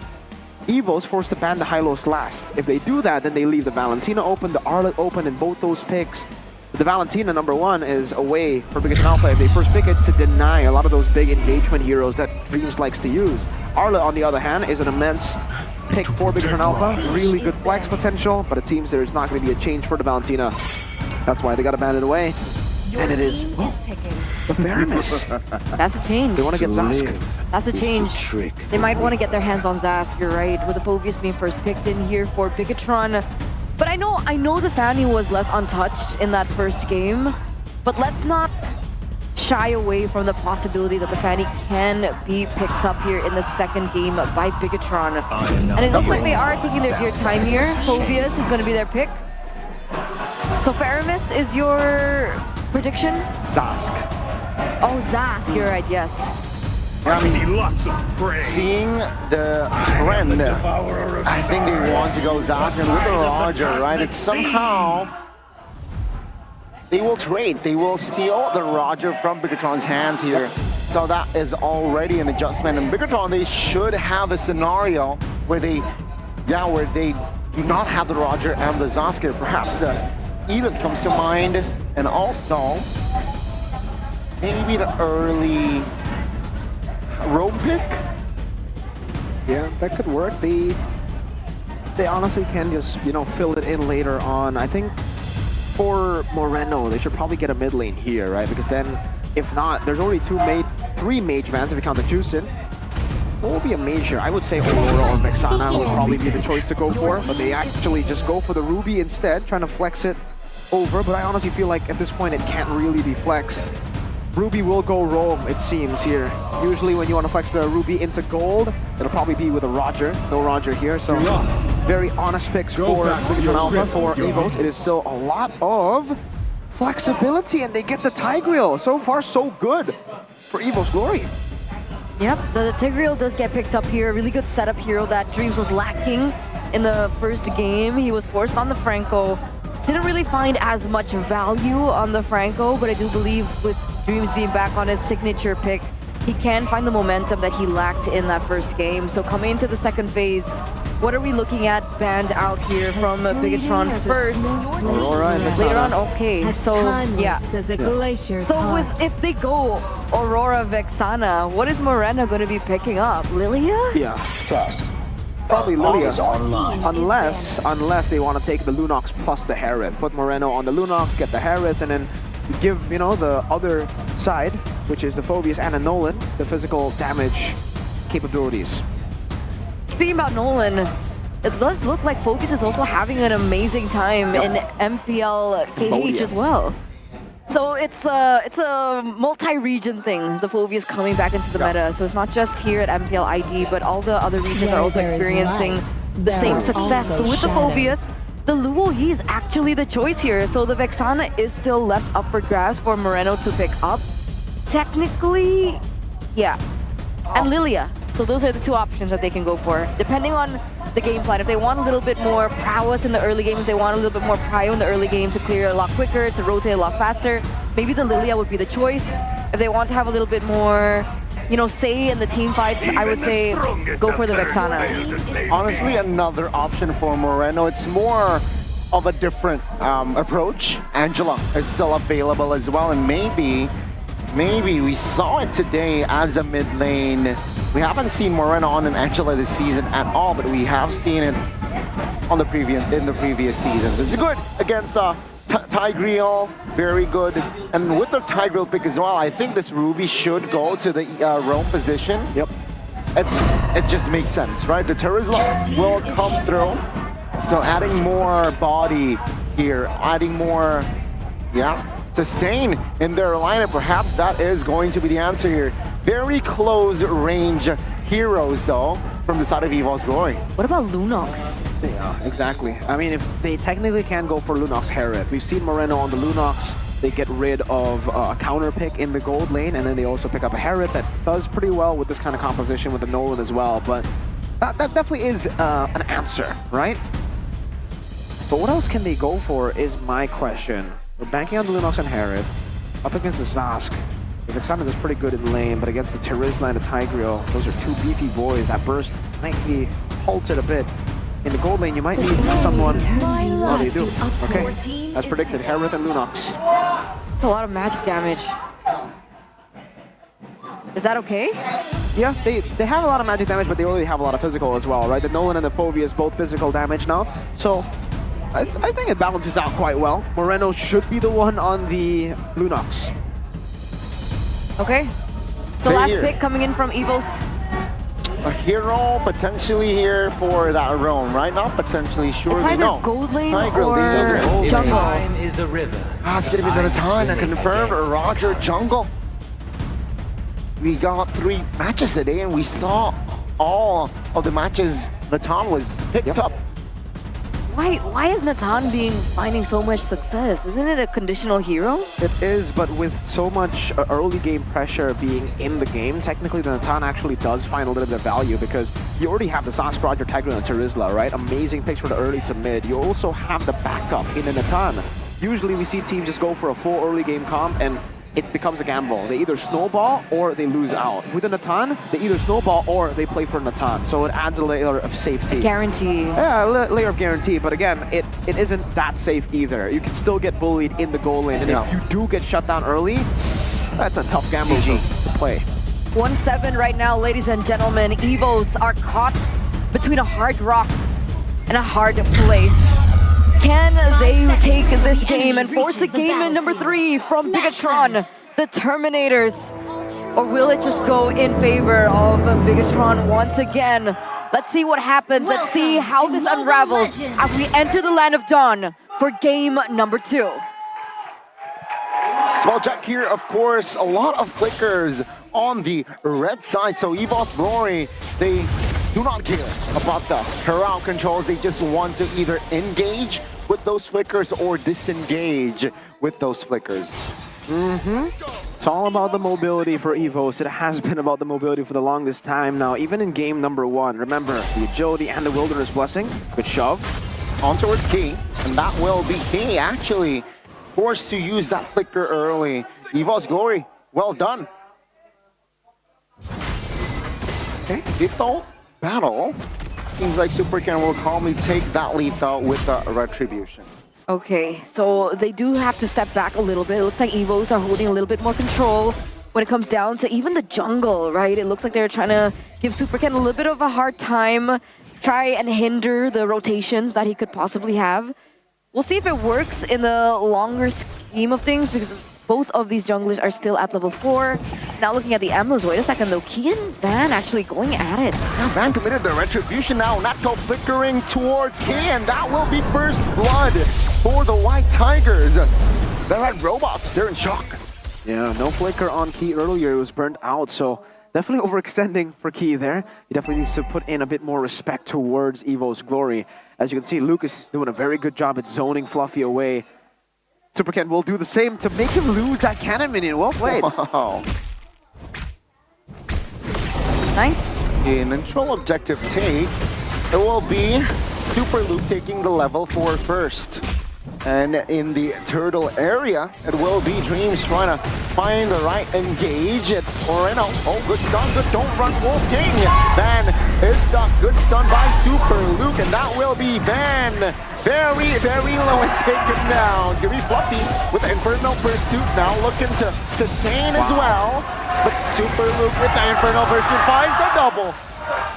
Evos forced to ban the Hylos last. If they do that, then they leave the Valentina open, the Arlet open, in both those picks. The Valentina, number 1, is a way for Bigatron Alpha, if they first pick it, to deny a lot of those big engagement heroes that Dreams likes to use. Arlet, on the other hand, is an immense pick for Bigatron Alpha. Really good flex potential, but it seems there's not going to be a change for the Valentina. That's why they got to ban it away. And it is the Faramis. That's a change. They want to get Zask. That's a change. They might want to get their hands on Zask, you're right, with the Phoveus being first picked in here for Bigatron. But I know the Fanny was left untouched in that first game, but let's not shy away from the possibility that the Fanny can be picked up here in the second game by Bigatron. And it looks like they are taking their dear time here. Phoveus is going to be their pick. So Faramis is your prediction? Zask. Oh, Zask, you're right, yes. I mean, seeing the trend, I think they want to go Zask and with the Roger, right? It's somehow they will trade. They will steal the Roger from Bigatron's hands here. So that is already an adjustment. And Bigatron, they should have a scenario where they do not have the Roger and the Zasker. Perhaps the Edith comes to mind, and also maybe the early Rome pick? Yeah, that could work. They honestly can just, fill it in later on. I think for Moreno, they should probably get a mid lane here, right? Because then, if not, there's only 3 mage bans if you count the Juicin. What will be a mage here? I would say Aurora or Vexana would probably be the choice to go for, but they actually just go for the Ruby instead, trying to flex it over. But I honestly feel like at this point it can't really be flexed. Ruby will go roam, it seems, here. Usually when you want to flex the Ruby into gold, it'll probably be with a Roger. No Roger here, so very honest picks for Bigatron Alpha. For Evos, it is still a lot of flexibility, and they get the Tigreal. So far, so good for Evos Glory. Yep, the Tigreal does get picked up here. Really good setup hero that Dreams was lacking in the first game. He was forced on the Franco. didn't really find as much value on the Franco, but I do believe with Dreams being back on his signature pick, he can find the momentum that he lacked in that first game. So coming into the second phase, what are we looking at banned out here from Bigatron first? Aurora and Later Vexana. on, okay. So yeah. So if they go Aurora Vexana, what is Moreno going to be picking up? Lilia? Yeah. Trust. Probably Lilia. Online. Unless they want to take the Lunox plus the Harith. Put Moreno on the Lunox, get the Harith, and then give, you know, the other side, which is the Phobius and a Nolan, the physical damage capabilities. Speaking about Nolan, it does look like Focus is also having an amazing time in MPL KH as well. So it's a multi-region thing. The Phobius coming back into the meta. So it's not just here at MPL ID, but all the other regions are also experiencing the same success. So with the Phobius, the Luo Yi is actually the choice here. So the Vexana is still left up for grabs for Moreno to pick up. Technically, yeah. And Lilia. So those are the two options that they can go for, depending on the game plan. If they want a little bit more prowess in the early game, if they want a little bit more prio in the early game to clear a lot quicker, to rotate a lot faster, maybe the Lilia would be the choice. If they want to have a little bit more, you know, say in the team fights, I would say go for the Vexana. Honestly, another option for Moreno. It's more of a different approach. Angela is still available as well, and maybe we saw it today as a mid lane. We haven't seen Moreno on an Angela this season at all, but we have seen it on the previous seasons. It's good against Tigreal, very good. And with the Tigreal pick as well, I think this Ruby should go to the roam position. Yep. It just makes sense, right? The Terizla will come through. So adding more body here, adding more, sustain in their lineup, perhaps that is going to be the answer here. Very close range heroes though from the side of Evil's Glory. What about Lunox? Yeah, exactly. I mean, if they technically can go for Lunox Harith. We've seen Moreno on the Lunox. They get rid of a counter pick in the gold lane, and then they also pick up a Harith that does pretty well with this kind of composition with the Nolan as well. But that definitely is an answer, right? But what else can they go for is my question. We're banking on the Lunox and Harith up against the Zask. The Vexana is pretty good in lane, but against the Terizla and the Tigreal, those are two beefy boys. That burst might be halted a bit. In the gold lane, you might need someone. Oh, they do. Okay, as predicted, Harith and Lunox. It's a lot of magic damage. Is that okay? Yeah, they have a lot of magic damage, but they already have a lot of physical as well, right? The Nolan and the Phobius both physical damage now. So I think it balances out quite well. Moreno should be the one on the Lunox. Okay. So last pick coming in from Evos. A hero potentially here for that roam, right? Not potentially, surely. It's either no. gold lane Tigreal, or jungle. Time is a river. It's gonna be the Natan, confirmed. Roger jungle. We got 3 matches today, and we saw all of the matches Natan was picked up. Why is Natan finding so much success? Isn't it a conditional hero? It is, but with so much early game pressure being in the game, technically the Natan actually does find a little bit of value because you already have the Zask, Roger, Tigreal, and Terizla, right? Amazing picks for the early to mid. You also have the backup in the Natan. Usually we see teams just go for a full early game comp and it becomes a gamble. They either snowball or they lose out. With a Natan, they either snowball or they play for Natan. So it adds a layer of safety. A guarantee. Yeah, a layer of guarantee. But again, it isn't that safe either. You can still get bullied in the goal lane. And if you do get shut down early, that's a tough gamble to play. 1-7 right now, ladies and gentlemen. Evos are caught between a hard rock and a hard place. Can they take this game and force a game in number 3 from Bigatron, the Terminators? Or will it just go in favor of Bigatron once again? Let's see what happens. Let's see how this unravels as we enter the Land of Dawn for game number 2. Small check here, of course, a lot of flickers on the red side. So Evil's Glory, they do not care about the corral controls. They just want to either engage with those flickers or disengage with those flickers. It's all about the mobility for Evos. It has been about the mobility for the longest time now. Even in game number 1, remember the agility and the wilderness blessing. Good shove. on towards Key, and that will be Key actually forced to use that flicker early. Evo's Glory, well done. Okay, lethal battle. Seems like Supercan will calmly take that lethal with the Retribution. Okay, so they do have to step back a little bit. It looks like Evos are holding a little bit more control when it comes down to even the jungle, right? It looks like they're trying to give Supercan a little bit of a hard time, try and hinder the rotations that he could possibly have. We'll see if it works in the longer scheme of things, because both of these junglers are still at level 4. Now looking at the emos, wait a second though, Key and Van actually going at it. Now Van committed the Retribution now, Natko flickering towards Key, and that will be first blood for the White Tigers. They're at robots, they're in shock. Yeah, no flicker on Key earlier, it was burnt out, so definitely overextending for Key there. He definitely needs to put in a bit more respect towards Evo's Glory. As you can see, Luke is doing a very good job at zoning Fluffy away. Supercan will do the same to make him lose that cannon minion. Well played. Wow. Nice. In neutral objective take, it will be Super Luke taking the level 4 first. And in the turtle area, it will be Dreams trying to find the right engage. Moreno, oh, good stun, good don't run, Wolf King. Van is stuck, good stun by Super Luke, and that will be Van. Very, very low and taken down. It's gonna be Fluffy with the Infernal Pursuit now, looking to sustain as well. But Super Luke with the Infernal Pursuit finds the double.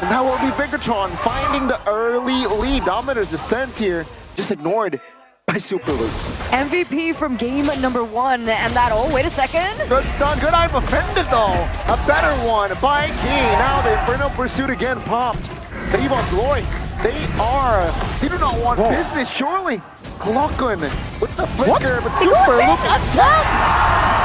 And that will be Bigatron finding the early lead. Dominator's Ascent here, just ignored by Super Luke. MVP from game number 1, and that, oh, wait a second. Good stun, good I'm offended though. A better one by Key. Now the Infernal Pursuit again popped. The Evo's Glory, they do not want business, surely. Klokun with the flicker, but Super Luke again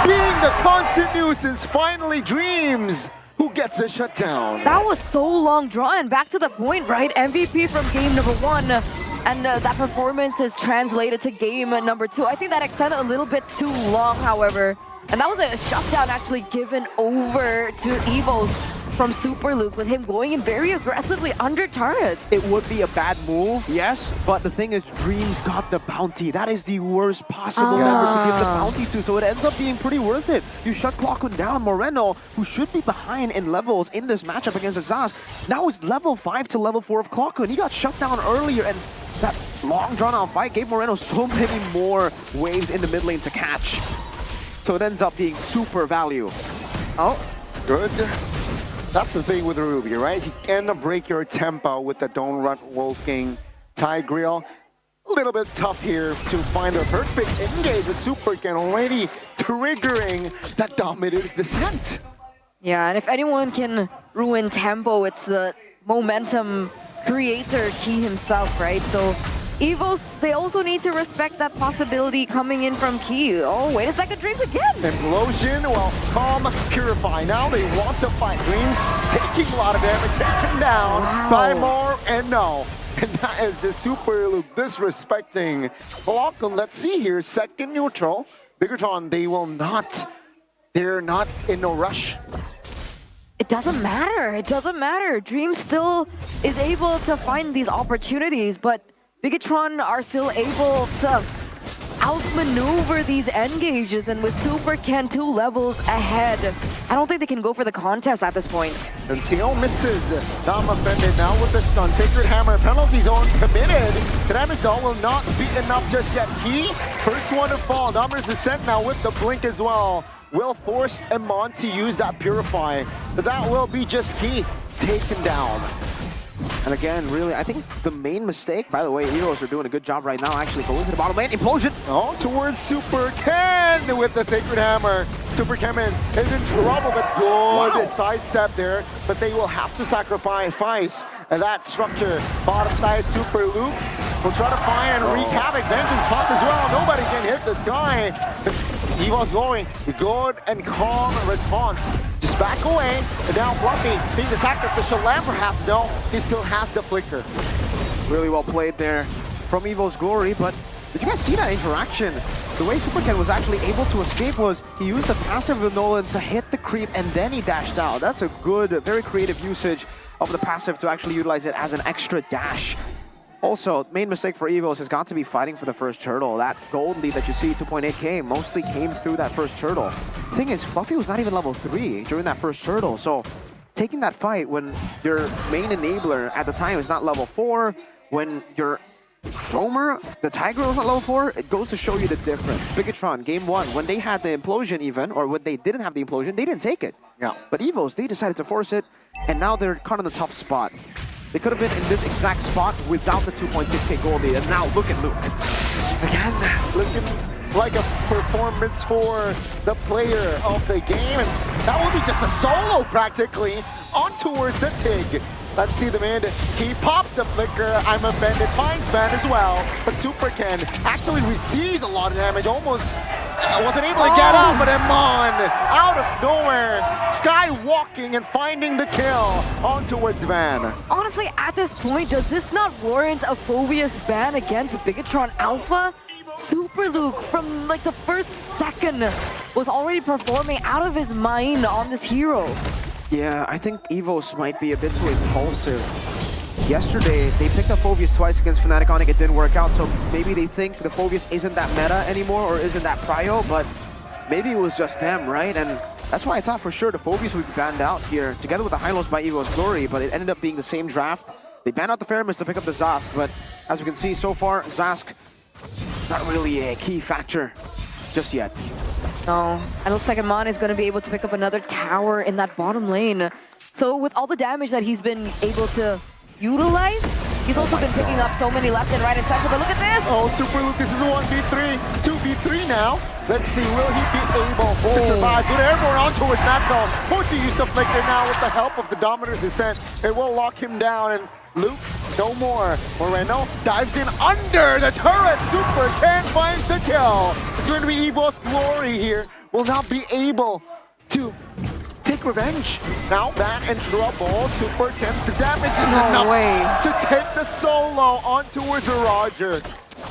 being the constant nuisance. Finally Dreams who gets the shutdown. That was so long drawn, back to the point, right? MVP from game number 1. And that performance is translated to game number 2. I think that extended a little bit too long, however. And that was a shutdown actually given over to Evos from Super Luke, with him going in very aggressively under turret. It would be a bad move, yes, but the thing is, Dreams got the bounty. That is the worst possible member to give the bounty to, so it ends up being pretty worth it. You shut Klokun down. Moreno, who should be behind in levels in this matchup against Azaz, now is level 5 to level 4 of Klokun. He got shut down earlier, and that long drawn-out fight gave Moreno so many more waves in the mid lane to catch. So it ends up being super value. Oh, good. That's the thing with Ruby, right? You can break your tempo with the Don't Run Wolf King Tigreal. A little bit tough here to find a perfect engage with Supercan already triggering that Dominator's Descent. Yeah, and if anyone can ruin tempo, it's the momentum creator Key himself, right? So Evos, they also need to respect that possibility coming in from Key. Oh, wait a second, Dreams again! Implosion, well, Calm, Purify. Now they want to fight Dreams, taking a lot of damage, taken down by more, and no. And that is just Super Luke disrespecting Klokun. Let's see here, second neutral. Bigatron, they're not in no rush. It doesn't matter, it doesn't matter. Dream still is able to find these opportunities, but Bigatron are still able to outmaneuver these engages, and with Supercan 2 levels ahead, I don't think they can go for the contest at this point. And Seal misses. Dom offended now with the stun. Sacred Hammer, penalty zone committed. The damage though will not be enough just yet. Key, first one to fall. Dominator's Descent now with the blink as well. Will force Amon to use that Purify, but that will be just Key taken down. And again, really, I think the main mistake, by the way, Heroes are doing a good job right now, actually goes to the bottom lane. Implosion! Oh, towards Supercan with the Sacred Hammer. Supercan is in trouble, but good sidestep there. But they will have to sacrifice that structure. Bottom side, Super Luke will try to find and wreak havoc. Vengeance spots as well. Nobody can hit the sky. Evo's going good and calm response. Just back away, and now Fluffy being the sacrificial lamb perhaps. No, he still has the flicker. Really well played there from Evo's Glory, but did you guys see that interaction? The way Supercan was actually able to escape was he used the passive of Nolan to hit the creep and then he dashed out. That's a good, very creative usage of the passive to actually utilize it as an extra dash. Also, main mistake for Evos has got to be fighting for the first turtle. That gold lead that you see, 2.8k, mostly came through that first turtle. The thing is, Fluffy was not even level 3 during that first turtle, so taking that fight when your main enabler at the time is not level 4, when your Roamer, the Tiger was not level 4, it goes to show you the difference. Bigatron, game 1, when they had the implosion even, or when they didn't have the implosion, they didn't take it. Yeah. But Evos, they decided to force it, and now they're kind of in the top spot. They could have been in this exact spot without the 2.6k gold lead, and now look at Luke. Again, looking like a performance for the player of the game, and that will be just a solo practically on towards the Tig. Let's see the mid. He pops the flicker. I'm offended. Finds ban as well, but Super Ken actually receives a lot of damage. Almost wasn't able to get out, but Emon out of nowhere, skywalking and finding the kill on towards Van. Honestly, at this point, does this not warrant a Phobius ban against Bigatron Alpha? Super Luke, from like the first second, was already performing out of his mind on this hero. Yeah, I think Evos might be a bit too impulsive. Yesterday, they picked up Phobius twice against Fnatic Onic. It didn't work out, so maybe they think the Phobius isn't that meta anymore or isn't that prio, but maybe it was just them, right? And that's why I thought for sure the Phobius would be banned out here, together with the Hylos by Evo's Glory, but it ended up being the same draft. They banned out the Feramis to pick up the Zask, but as we can see so far, Zask, not really a key factor just yet. No, and it looks like Amon is going to be able to pick up another tower in that bottom lane. So with all the damage that he's been able to utilize, he's also been picking up so many left and right and center, but look at this! Oh, Super Luke, this is a 1v3, 2v3 now. Let's see, will he be able to survive? Good airborne on towards Natco. Forced to use the flicker now with the help of the Dominator's Ascent. It will lock him down, and Luke, no more. Moreno dives in under the turret. Super Ken finds the kill. It's going to be Evo's Glory here. Will not be able to take revenge. Now Van and trouble. Super Ken, the damage is enough to take the solo on towards Roger.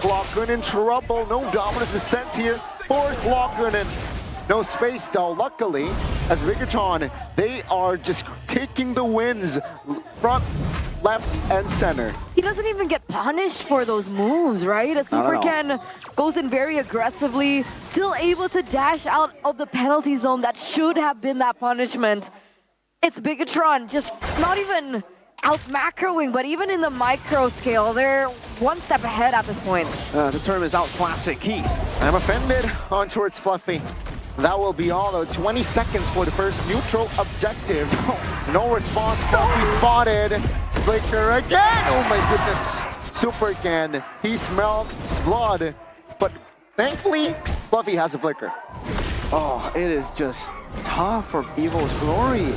Glocken in trouble. No Dominus is sent here for Glocken. No space though, luckily, as Bigatron, they are just taking the wins front, left, and center. He doesn't even get punished for those moves, right? A Super Ken goes in very aggressively, still able to dash out of the penalty zone that should have been that punishment. It's Bigatron just not even out macroing, but even in the micro scale, they're one step ahead at this point. The term is outclassing Key. I'm offended on towards Fluffy. That will be all though. 20 seconds for the first neutral objective. No response. Fluffy spotted. Flicker again. Oh my goodness. Super Ken. He smelled blood. But thankfully, Fluffy has a flicker. Oh, it is just tough for Evo's Glory.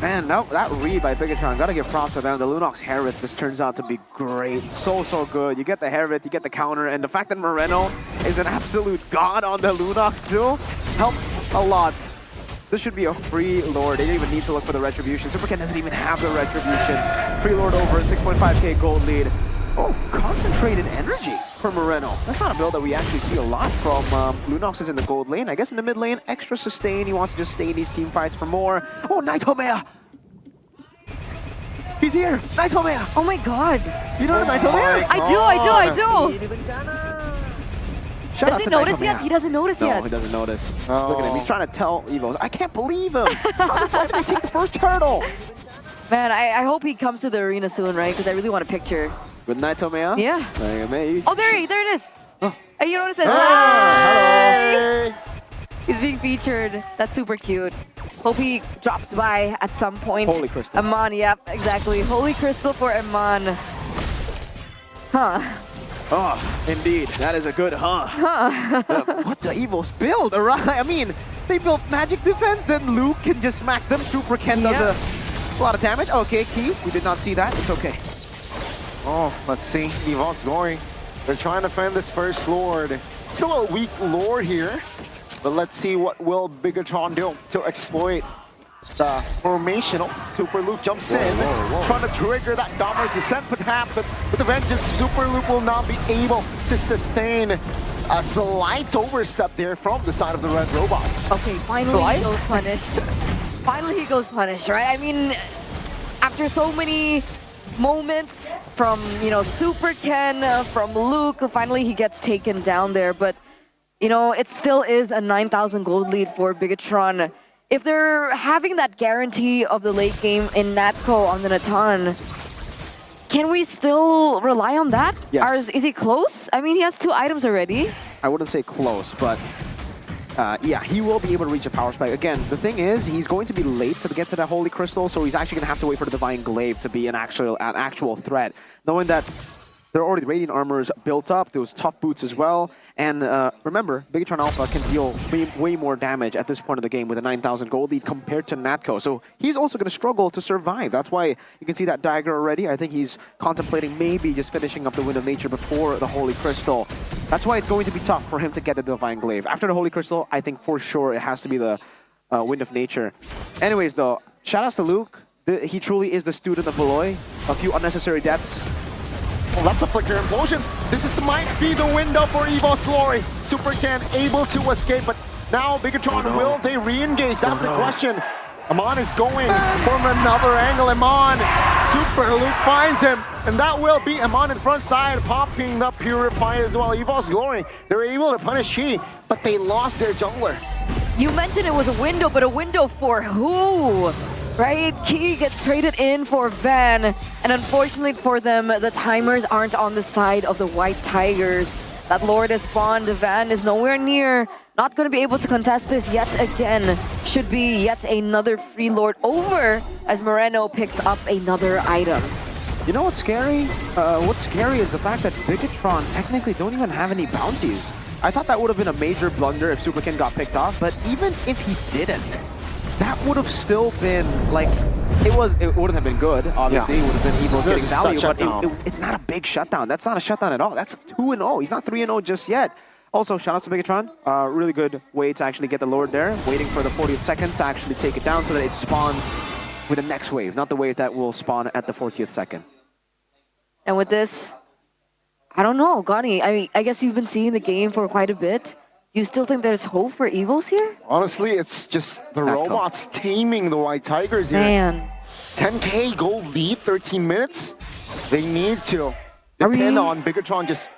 Man, that read by Bigatron, gotta give props to them. The Lunox Herith just turns out to be great. So good. You get the Herith, you get the counter, and the fact that Moreno is an absolute god on the Lunox too helps a lot. This should be a free Lord. They don't even need to look for the Retribution. Super Ken doesn't even have the Retribution. Free Lord over, 6.5k gold lead. Oh, concentrated energy for Moreno. That's not a build that we actually see a lot from Lunox is in the gold lane. I guess in the mid lane, extra sustain. He wants to just stay in these team fights for more. Oh, Nightomea! He's here! Nightomea! Oh my god! You know the Nightomea? I do! Shout Does he notice yet? He doesn't notice yet. No, he doesn't notice. Look at him. He's trying to tell Evo. I can't believe him! Why did they take the first turtle? Man, I hope he comes to the arena soon, right? Because I really want a picture. With Nightomea? Yeah. Oh, there it is. Oh. And you know what it says? Hi! He's being featured. That's super cute. Hope he drops by at some point. Holy Crystal. Amon, yep, exactly. Holy Crystal for Amon. Huh. Oh, indeed. That is a good huh. What the Evos build? I mean, they built magic defense, then Luke can just smack them. Super Ken does a lot of damage. Okay, Key, we did not see that. It's okay. Oh, let's see. Evo's Glory. They're trying to find this first Lord. Still a weak Lord here. But let's see what will Bigatron do to exploit the formational. Super Luke jumps in, trying to trigger that Dominator's Ascent, but with the Vengeance, Super Luke will not be able to sustain a slight overstep there from the side of the red robots. Okay, finally he goes punished. Finally he goes punished, right? I mean, after so many moments from, Super Ken, from Luke. Finally, he gets taken down there. But, it still is a 9,000 gold lead for Bigatron. If they're having that guarantee of the late game in Natco on the Natan, can we still rely on that? Yes. Is he close? I mean, he has 2 items already. I wouldn't say close, but yeah, he will be able to reach a power spike. Again, the thing is, he's going to be late to get to that Holy Crystal, so he's actually going to have to wait for the Divine Glaive to be an actual threat. Knowing that there are already Radiant Armors built up, those tough boots as well. And remember, Bigatron Alpha can deal way more damage at this point of the game with a 9,000 gold lead compared to Natco. So he's also going to struggle to survive. That's why you can see that dagger already. I think he's contemplating maybe just finishing up the Wind of Nature before the Holy Crystal. That's why it's going to be tough for him to get the Divine Glaive. After the Holy Crystal, I think for sure it has to be the Wind of Nature. Anyways though, shoutouts to Luke. He truly is the student of Valoy. A few unnecessary deaths. Well, that's a Flicker Implosion. This might be the window for Evo's Glory. Super Ken able to escape, but now Bigatron, will they re-engage? That's the question. Amon is going from another angle. Amon, Super Luke finds him, and that will be Amon in front side, popping the Purify as well. Evo's Glory, they're able to punish He, but they lost their jungler. You mentioned it was a window, but a window for who? Right? Key gets traded in for Van, and unfortunately for them, the timers aren't on the side of the White Tigers. That Lord is spawned, Van is nowhere near, not going to be able to contest this yet again. Should be yet another free Lord over as Moreno picks up another item. You know what's scary? What's scary is the fact that Bigatron technically don't even have any bounties. I thought that would have been a major blunder if Super Ken got picked off, but even if he didn't, that would have still been, like, it wouldn't have been good, obviously. Yeah. It would have been Evo's getting value, but it's not a big shutdown. That's not a shutdown at all. That's 2-0. He's not 3-0 just yet. Also, shout out to Bigatron. Really good way to actually get the Lord there, waiting for the 40th second to actually take it down so that it spawns with the next wave, not the wave that will spawn at the 40th second. And with this, I don't know, Gani, I guess you've been seeing the game for quite a bit. You still think there's hope for Evos here? Honestly, it's just the robots taming the White Tigers here. Man. 10k gold lead, 13 minutes. They need to depend on Bigatron just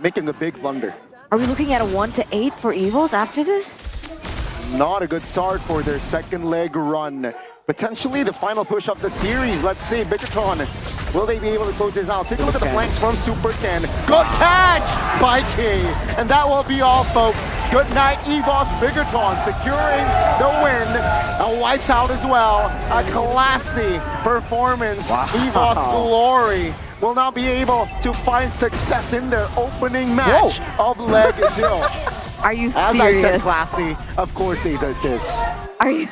making a big blunder. Are we looking at a 1-8 for Evos after this? Not a good start for their second leg run. Potentially the final push of the series. Let's see, Bigatron, will they be able to close this out? Take a look at the flanks from Super Ken. Good catch by King. And that will be all, folks. Good night, Evos. Bigatron securing the win. A wiped out as well. A classy performance. Wow. Evos Glory will now be able to find success in their opening match of leg 2. Are you serious? As I said classy, of course they did this. Are you?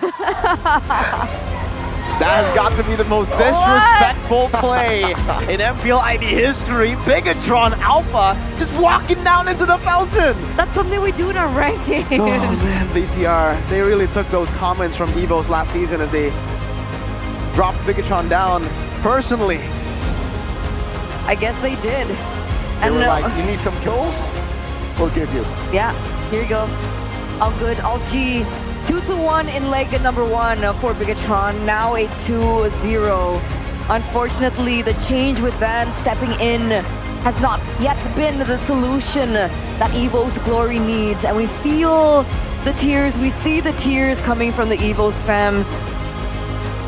That has got to be the most disrespectful play in MPL ID history. Bigatron Alpha just walking down into the fountain. That's something we do in our rankings. Oh man, BTR. They really took those comments from Evos last season as they dropped Bigatron down personally. I guess they did. They were like, you need some kills? We'll give you. Yeah, here you go. All good, all G. 2-1 in leg number 1 for Bigatron, now a 2-0. Unfortunately, the change with Van stepping in has not yet been the solution that Evo's Glory needs. And we feel the tears, we see the tears coming from the Evo's fams.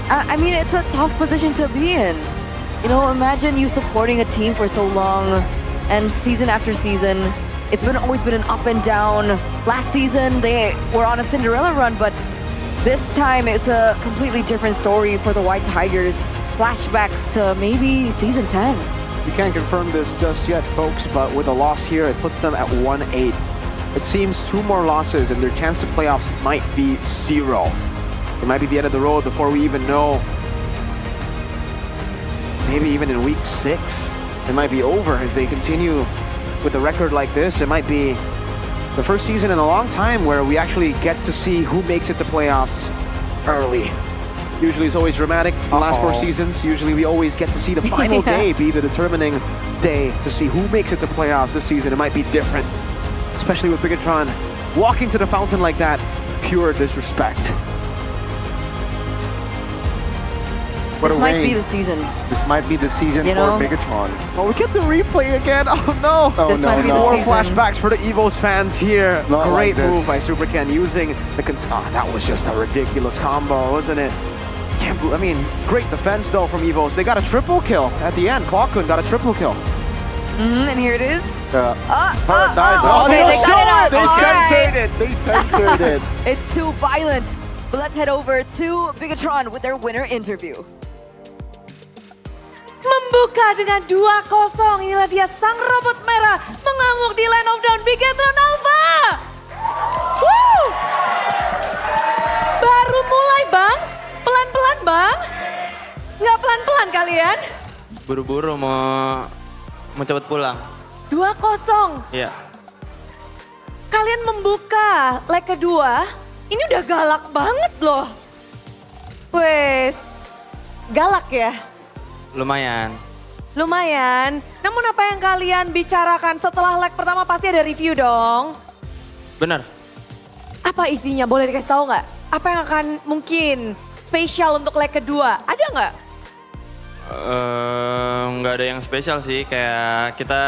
I mean, it's a tough position to be in. You know, imagine you supporting a team for so long and season after season. It's always been an up and down. Last season, they were on a Cinderella run, but this time it's a completely different story for the White Tigers. Flashbacks to maybe season 10. You can't confirm this just yet, folks, but with a loss here, it puts them at 1-8. It seems 2 more losses and their chance to playoffs might be 0. It might be the end of the road before we even know. Maybe even in week 6, it might be over if they continue with a record like this. It might be the first season in a long time where we actually get to see who makes it to playoffs early. Usually it's always dramatic. The last 4 seasons, usually we always get to see the final day be the determining day to see who makes it to playoffs. This season it might be different, especially with Bigatron walking to the fountain like that. Pure disrespect. This might be the season. This might be the season You for know? Megatron. Oh, we get the replay again. Oh no! Oh, This might be the More season. flashbacks for the Evos fans here. Not Great like move this. by Super Ken using the that was just a ridiculous combo, wasn't it? I mean, great defense though from Evos. They got a triple kill at the end. Clockun got a triple kill. And here it is. Oh, okay, they got it out. They All censored right. it. They censored it. It's too violent. But let's head over to Bigatron with their winner interview. Membuka dengan 2-0. Inilah dia sang robot merah mengamuk di line of down Bigatron Alpha. Woo! Baru mulai bang, pelan-pelan bang. Nggak pelan-pelan kalian? Buru-buru mau cepet pulang. 2-0. Iya. Kalian membuka leg kedua, ini udah galak banget loh. Wes, galak ya? Lumayan. Lumayan. Namun apa yang kalian bicarakan setelah leg pertama pasti ada review dong. Bener. Apa isinya? Boleh dikasih tahu nggak? Apa yang akan mungkin spesial untuk leg kedua? Ada nggak? Nggak ada yang spesial sih. Kayak kita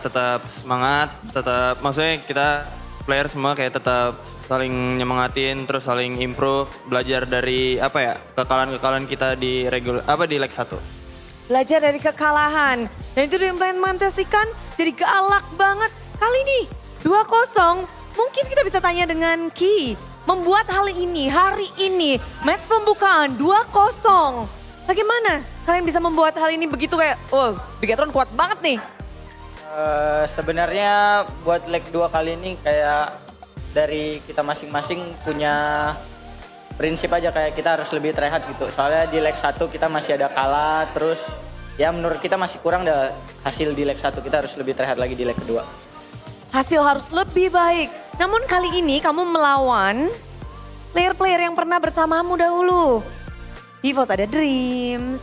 tetap semangat. Tetap, maksudnya kita player semua kayak tetap saling nyemangatin, terus saling improve, belajar dari apa ya kekalahan-kekalahan kita di di leg 1. Belajar dari kekalahan. Dan itu diimplementasikan jadi galak banget. Kali ini 2-0. Mungkin kita bisa tanya dengan Ki. Membuat hal ini hari ini. Match pembukaan 2-0. Bagaimana kalian bisa membuat hal ini begitu kayak, oh Bigatron kuat banget nih. Sebenarnya buat leg 2 kali ini kayak dari kita masing-masing punya prinsip aja kayak kita harus lebih try hard gitu. Soalnya di leg 1 kita masih ada kalah, terus ya menurut kita masih kurang dah hasil di leg 1. Kita harus lebih try hard lagi di leg kedua. Hasil harus lebih baik. Namun kali ini kamu melawan player-player yang pernah bersamamu dahulu. Evos ada Dreams.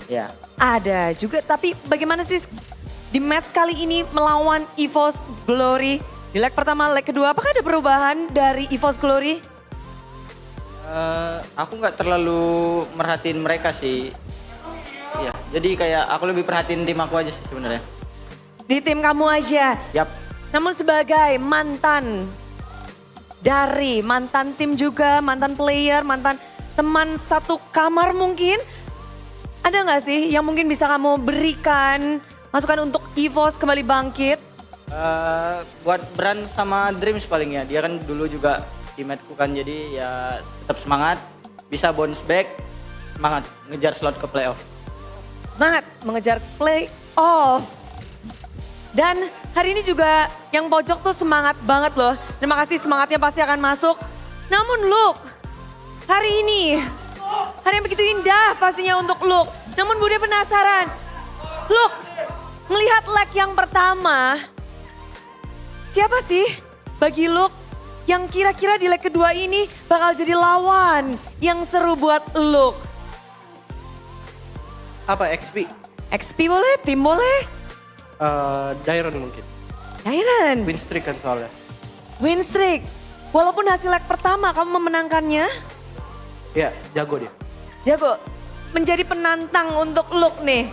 Ya. Ada juga, tapi bagaimana sih di match kali ini melawan Evos Glory? Di leg pertama, leg kedua, apakah ada perubahan dari Evos Glory? Aku nggak terlalu merhatiin mereka sih. Ya, jadi kayak aku lebih perhatiin tim aku aja sih sebenarnya. Di tim kamu aja? Yap. Namun sebagai mantan tim juga, mantan player, mantan teman satu kamar mungkin. Ada nggak sih yang mungkin bisa kamu berikan masukan untuk Evos kembali bangkit? Buat Bran sama Dreams paling ya, dia kan dulu juga teammateku kan, jadi ya tetap semangat, bisa bounce back, semangat ngejar slot ke playoff. Semangat mengejar playoff. Dan hari ini juga yang pojok tuh semangat banget loh. Terima kasih, semangatnya pasti akan masuk. Namun Luke, hari ini hari yang begitu indah pastinya untuk Luke. Namun Bude penasaran, Luke melihat leg yang pertama, siapa sih bagi Luke yang kira-kira di leg kedua ini bakal jadi lawan yang seru buat Luke? Apa XP? XP boleh, tim boleh? Dairon mungkin. Dairon? Win streak kan soalnya. Win streak. Walaupun hasil leg pertama kamu memenangkannya. Ya, jago dia. Jago. Menjadi penantang untuk Luke nih.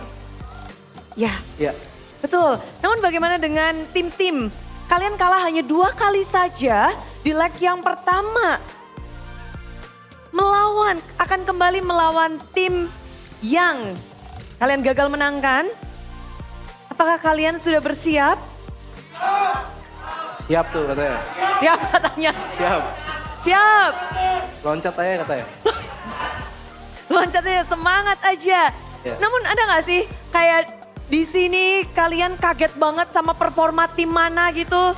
Ya. Ya. Betul. Namun bagaimana dengan tim-tim? Kalian kalah hanya 2 kali saja di leg yang pertama. Akan kembali melawan tim yang kalian gagal menangkan. Apakah kalian sudah bersiap? Siap tuh katanya. Siap katanya. Siap. Siap. Loncat aja katanya. Loncat aja, semangat aja. Ya. Namun ada gak sih kayak di sini kalian kaget banget sama performa tim mana gitu?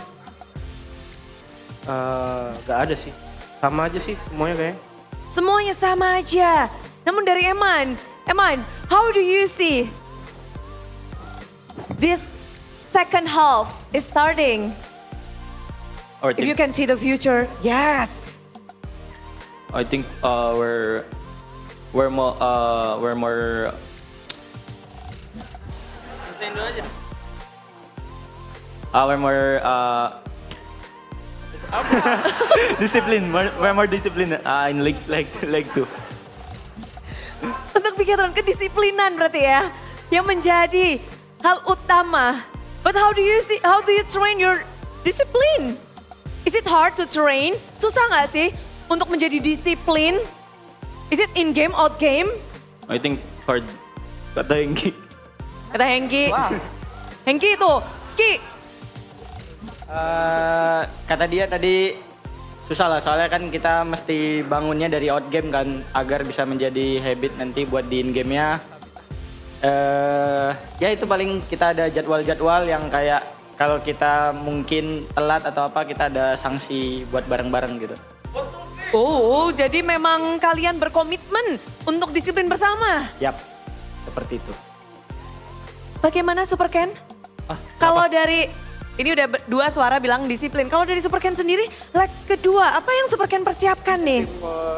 Gak ada sih. Sama aja sih semuanya kayaknya. Semuanya sama aja. Namun dari Eman, how do you see this second half is starting? If you can see the future, yes. I think we're more discipline. We're more disciplined in leg 2. Untuk Bigetron, kedisiplinan berarti ya. Yang menjadi hal utama. But how do you train your discipline? Is it hard to train? Susah nggak sih untuk menjadi disiplin? Is it in game, out game? I think hard. Kata Hengki. Kata Hengki. Hengki itu, Ki. Kata dia tadi susah lah, soalnya kan kita mesti bangunnya dari out game kan, agar bisa menjadi habit nanti buat di in game-nya. Ya itu paling kita ada jadwal-jadwal yang kayak kalau kita mungkin telat atau apa, kita ada sanksi buat bareng-bareng gitu. Oh, jadi memang kalian berkomitmen untuk disiplin bersama? Yap, seperti itu. Bagaimana Super Ken? Kalau dari, ini udah dua suara bilang disiplin. Kalau dari Super Ken sendiri, leg kedua, apa yang Super Ken persiapkan nih?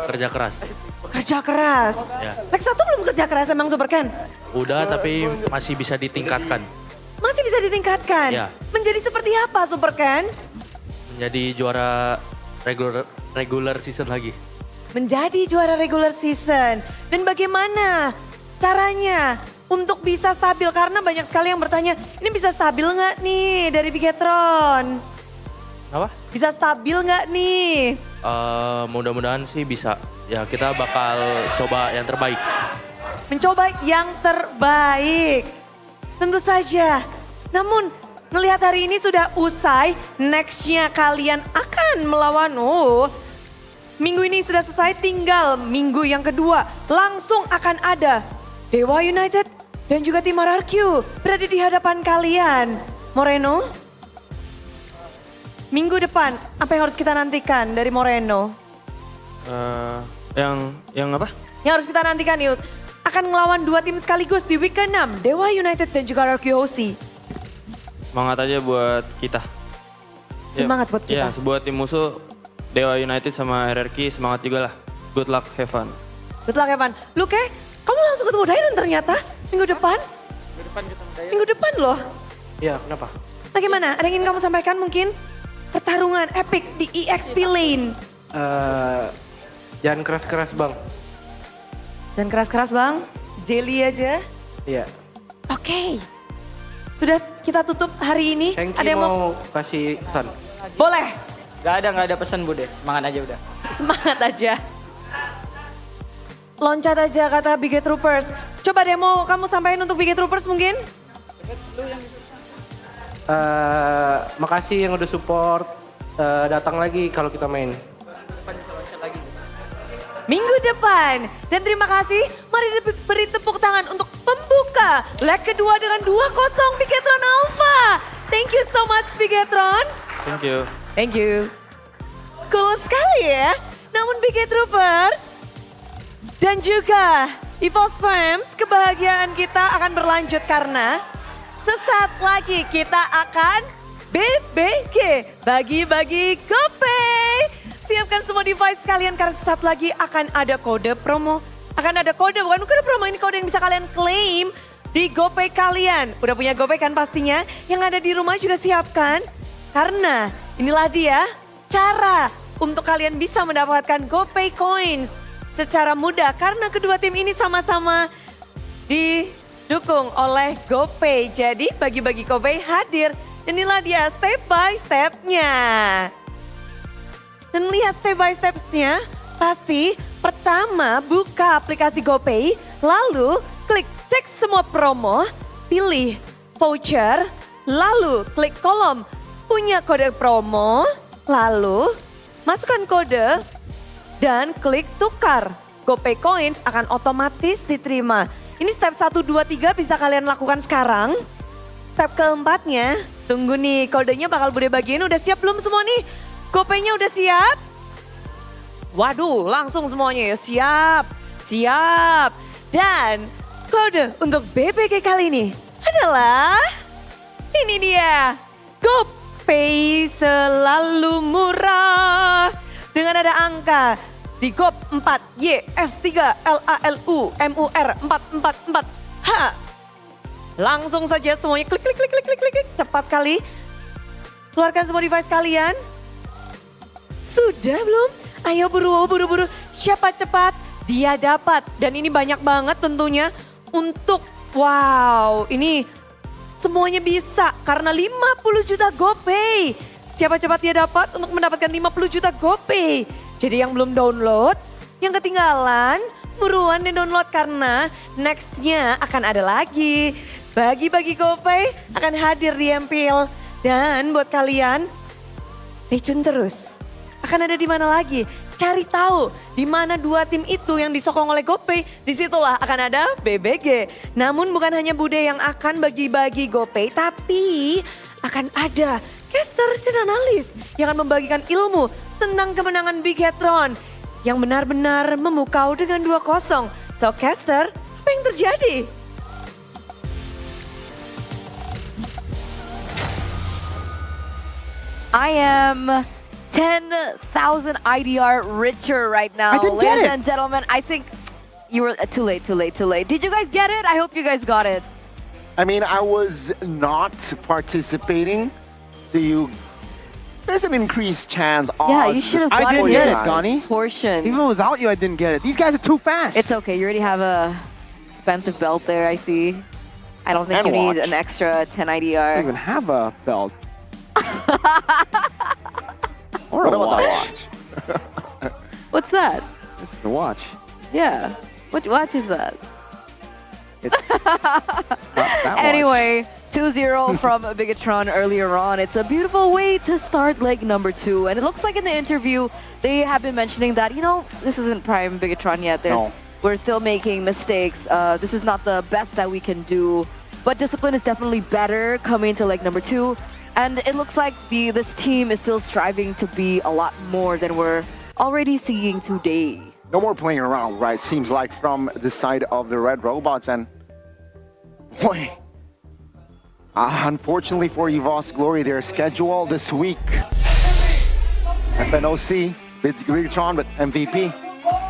Kerja keras. Kerja keras. Ya. Leg satu belum kerja keras emang Super Ken? Udah, tapi masih bisa ditingkatkan. Masih bisa ditingkatkan? Ya. Menjadi seperti apa Super Ken? Menjadi juara regular season lagi. Menjadi juara regular season. Dan bagaimana caranya untuk bisa stabil? Karena banyak sekali yang bertanya, ini bisa stabil nggak nih dari Bigetron? Apa? Bisa stabil nggak nih? Mudah-mudahan sih bisa. Ya kita bakal coba yang terbaik. Mencoba yang terbaik. Tentu saja. Namun melihat hari ini sudah usai, nextnya kalian akan melawan, minggu ini sudah selesai, tinggal minggu yang kedua. Langsung akan ada Dewa United dan juga tim RRQ berada di hadapan kalian. Moreno, minggu depan apa yang harus kita nantikan dari Moreno? Yang apa? Yang harus kita nantikan yuk, akan ngelawan dua tim sekaligus di week ke-6, Dewa United dan juga RRQ OC. Semangat aja buat kita. Semangat buat kita. Ya, buat tim musuh Dewa United sama RRQ semangat juga lah. Good luck, have fun. Good luck Evan. Luke, kamu langsung ketemu Dairon ternyata minggu depan? Minggu depan loh. Iya, kenapa? Bagaimana? Ada yang ingin kamu sampaikan mungkin? Pertarungan epic di EXP lane. Jangan keras-keras bang. Dan keras-keras bang, jelly aja. Iya. Oke. Sudah kita tutup hari ini. Hengki Ada yang mau kasih pesan? Boleh. Gak ada pesan Bude, semangat aja udah. Semangat aja. Loncat aja kata Biget Troopers. Coba deh mau kamu sampaikan untuk Biget Troopers mungkin? Makasih yang udah support. Datang lagi kalau kita main. Minggu depan. Dan terima kasih, mari beri tepuk tangan untuk pembuka leg kedua dengan 2-0 Bigetron Alpha. Thank you so much Bigetron. Thank you. Thank you. Cool sekali ya. Namun Biget Troopers dan juga EVOS Fams, kebahagiaan kita akan berlanjut karena sesaat lagi kita akan BBG, bagi-bagi GoPay. Siapkan semua device kalian karena sesaat lagi akan ada kode promo. Akan ada kode, bukan kode promo, ini kode yang bisa kalian claim di GoPay kalian. Udah punya GoPay kan pastinya? Yang ada di rumah juga siapkan. Karena inilah dia cara untuk kalian bisa mendapatkan GoPay Coins secara mudah. Karena kedua tim ini sama-sama didukung oleh GoPay. Jadi bagi-bagi GoPay hadir. Dan inilah dia step by step-nya. Dan lihat step by steps-nya, pasti pertama buka aplikasi GoPay, lalu klik cek semua promo, pilih voucher, lalu klik kolom punya kode promo, lalu masukkan kode dan klik tukar. GoPay Coins akan otomatis diterima. Ini step 1, 2, 3 bisa kalian lakukan sekarang. Step keempatnya, tunggu nih kodenya bakal Bude bagiin, udah siap belum semua nih? GoPay-nya udah siap? Waduh, langsung semuanya ya siap, siap. Dan kode untuk BBG kali ini adalah ini dia. GoPay selalu murah. Dengan ada angka di GOP 4 YS3 LALU MUR 444H. Langsung saja semuanya klik klik klik klik klik klik. Cepat sekali. Keluarkan semua device kalian. Sudah belum? Ayo buru-buru, cepat-cepat. dia dapat. Dan ini banyak banget tentunya untuk, wow, ini semuanya bisa karena 50 juta GoPay. Siapa cepat dia dapat untuk mendapatkan 50 juta GoPay. Jadi yang belum download, yang ketinggalan, buruan di-download karena nextnya akan ada lagi. Bagi-bagi GoPay akan hadir di MPL. Dan buat kalian, stay tune terus. Akan ada di mana lagi? Cari tahu di mana dua tim itu yang disokong oleh GoPay. Disitulah akan ada BBG. Namun bukan hanya Bude yang akan bagi-bagi GoPay, tapi akan ada caster dan analis yang akan membagikan ilmu tentang kemenangan Bigetron yang benar-benar memukau dengan 2-0. So caster, apa yang terjadi? I am 10,000 IDR richer right now. I didn't get Ladies it. and gentlemen, I think you were too late. Did you guys get it? I hope you guys got it. I mean, I was not participating, so there's an increased chance. Yeah, you should have I gotten didn't get it, this Donnie. portion. Even without you, I didn't get it. These guys are too fast. It's okay. You already have a expensive belt there, I see. I don't think And you need watch. an extra 10 IDR. I don't even have a belt. Or what about that watch? What's that? This is the watch. Yeah. What watch is that? That Anyway, 2-0 from Bigetron earlier on. It's a beautiful way to start leg number 2. And it looks like in the interview, they have been mentioning that, you know, this isn't prime Bigetron yet. We're still making mistakes. This is not the best that we can do. But discipline is definitely better coming into leg number 2. And it looks like this team is still striving to be a lot more than we're already seeing today. No more playing around, right? Seems like from the side of the Red Robots. And boy, unfortunately for EVOS Glory, their schedule this week, FNOC, Bigetron, but MVP.